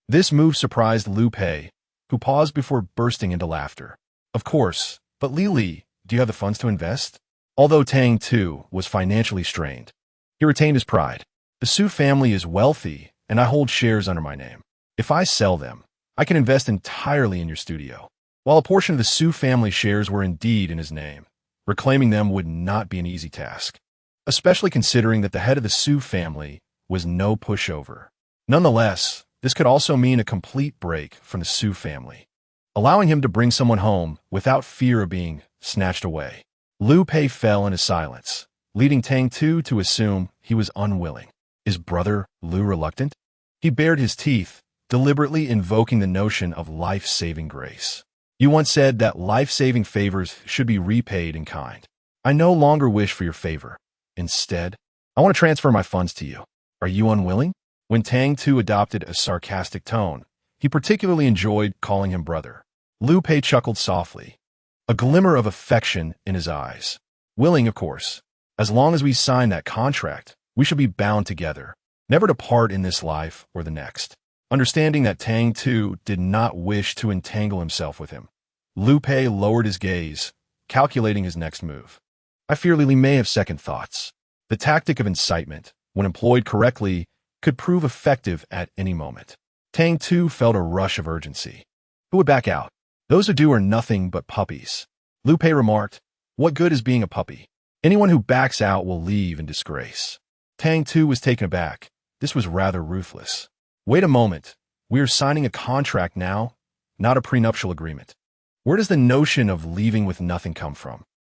This move surprised Liu Pei, who paused before bursting into laughter. "Of course, but Li, do you have the funds to invest?" Although Tang Tu was financially strained, he retained his pride. "The Su family is wealthy, and I hold shares under my name. If I sell them, I can invest entirely in your studio." While a portion of the Su family shares were indeed in his name, reclaiming them would not be an easy task, especially considering that the head of the Su family was no pushover. Nonetheless, this could also mean a complete break from the Su family, allowing him to bring someone home without fear of being snatched away. Liu Pei fell into silence, leading Tang Tu to assume he was unwilling. Is brother Liu reluctant? He bared his teeth, deliberately invoking the notion of life-saving grace. "You once said that life-saving favors should be repaid in kind. I no longer wish for your favor. Instead, I want to transfer my funds to you. Are you unwilling?" When Tang Tu adopted a sarcastic tone, he particularly enjoyed calling him brother. Liu Pei chuckled softly, a glimmer of affection in his eyes. "Willing, of course. As long as we sign that contract, we shall be bound together, never to part in this life or the next." Understanding that Tang Tu did not wish to entangle himself with him, Liu Pei lowered his gaze, calculating his next move. "I fear Li may have second thoughts." The tactic of incitement, when employed correctly, could prove effective at any moment. Tang Tu felt a rush of urgency. Who would back out? "Those who do are nothing but puppies." Liu Pei remarked, "What good is being a puppy? Anyone who backs out will leave in disgrace." Tang Tu was taken aback. This was rather ruthless. "Wait a moment. We are signing a contract now, not a prenuptial agreement. Where does the notion of leaving with nothing come from?"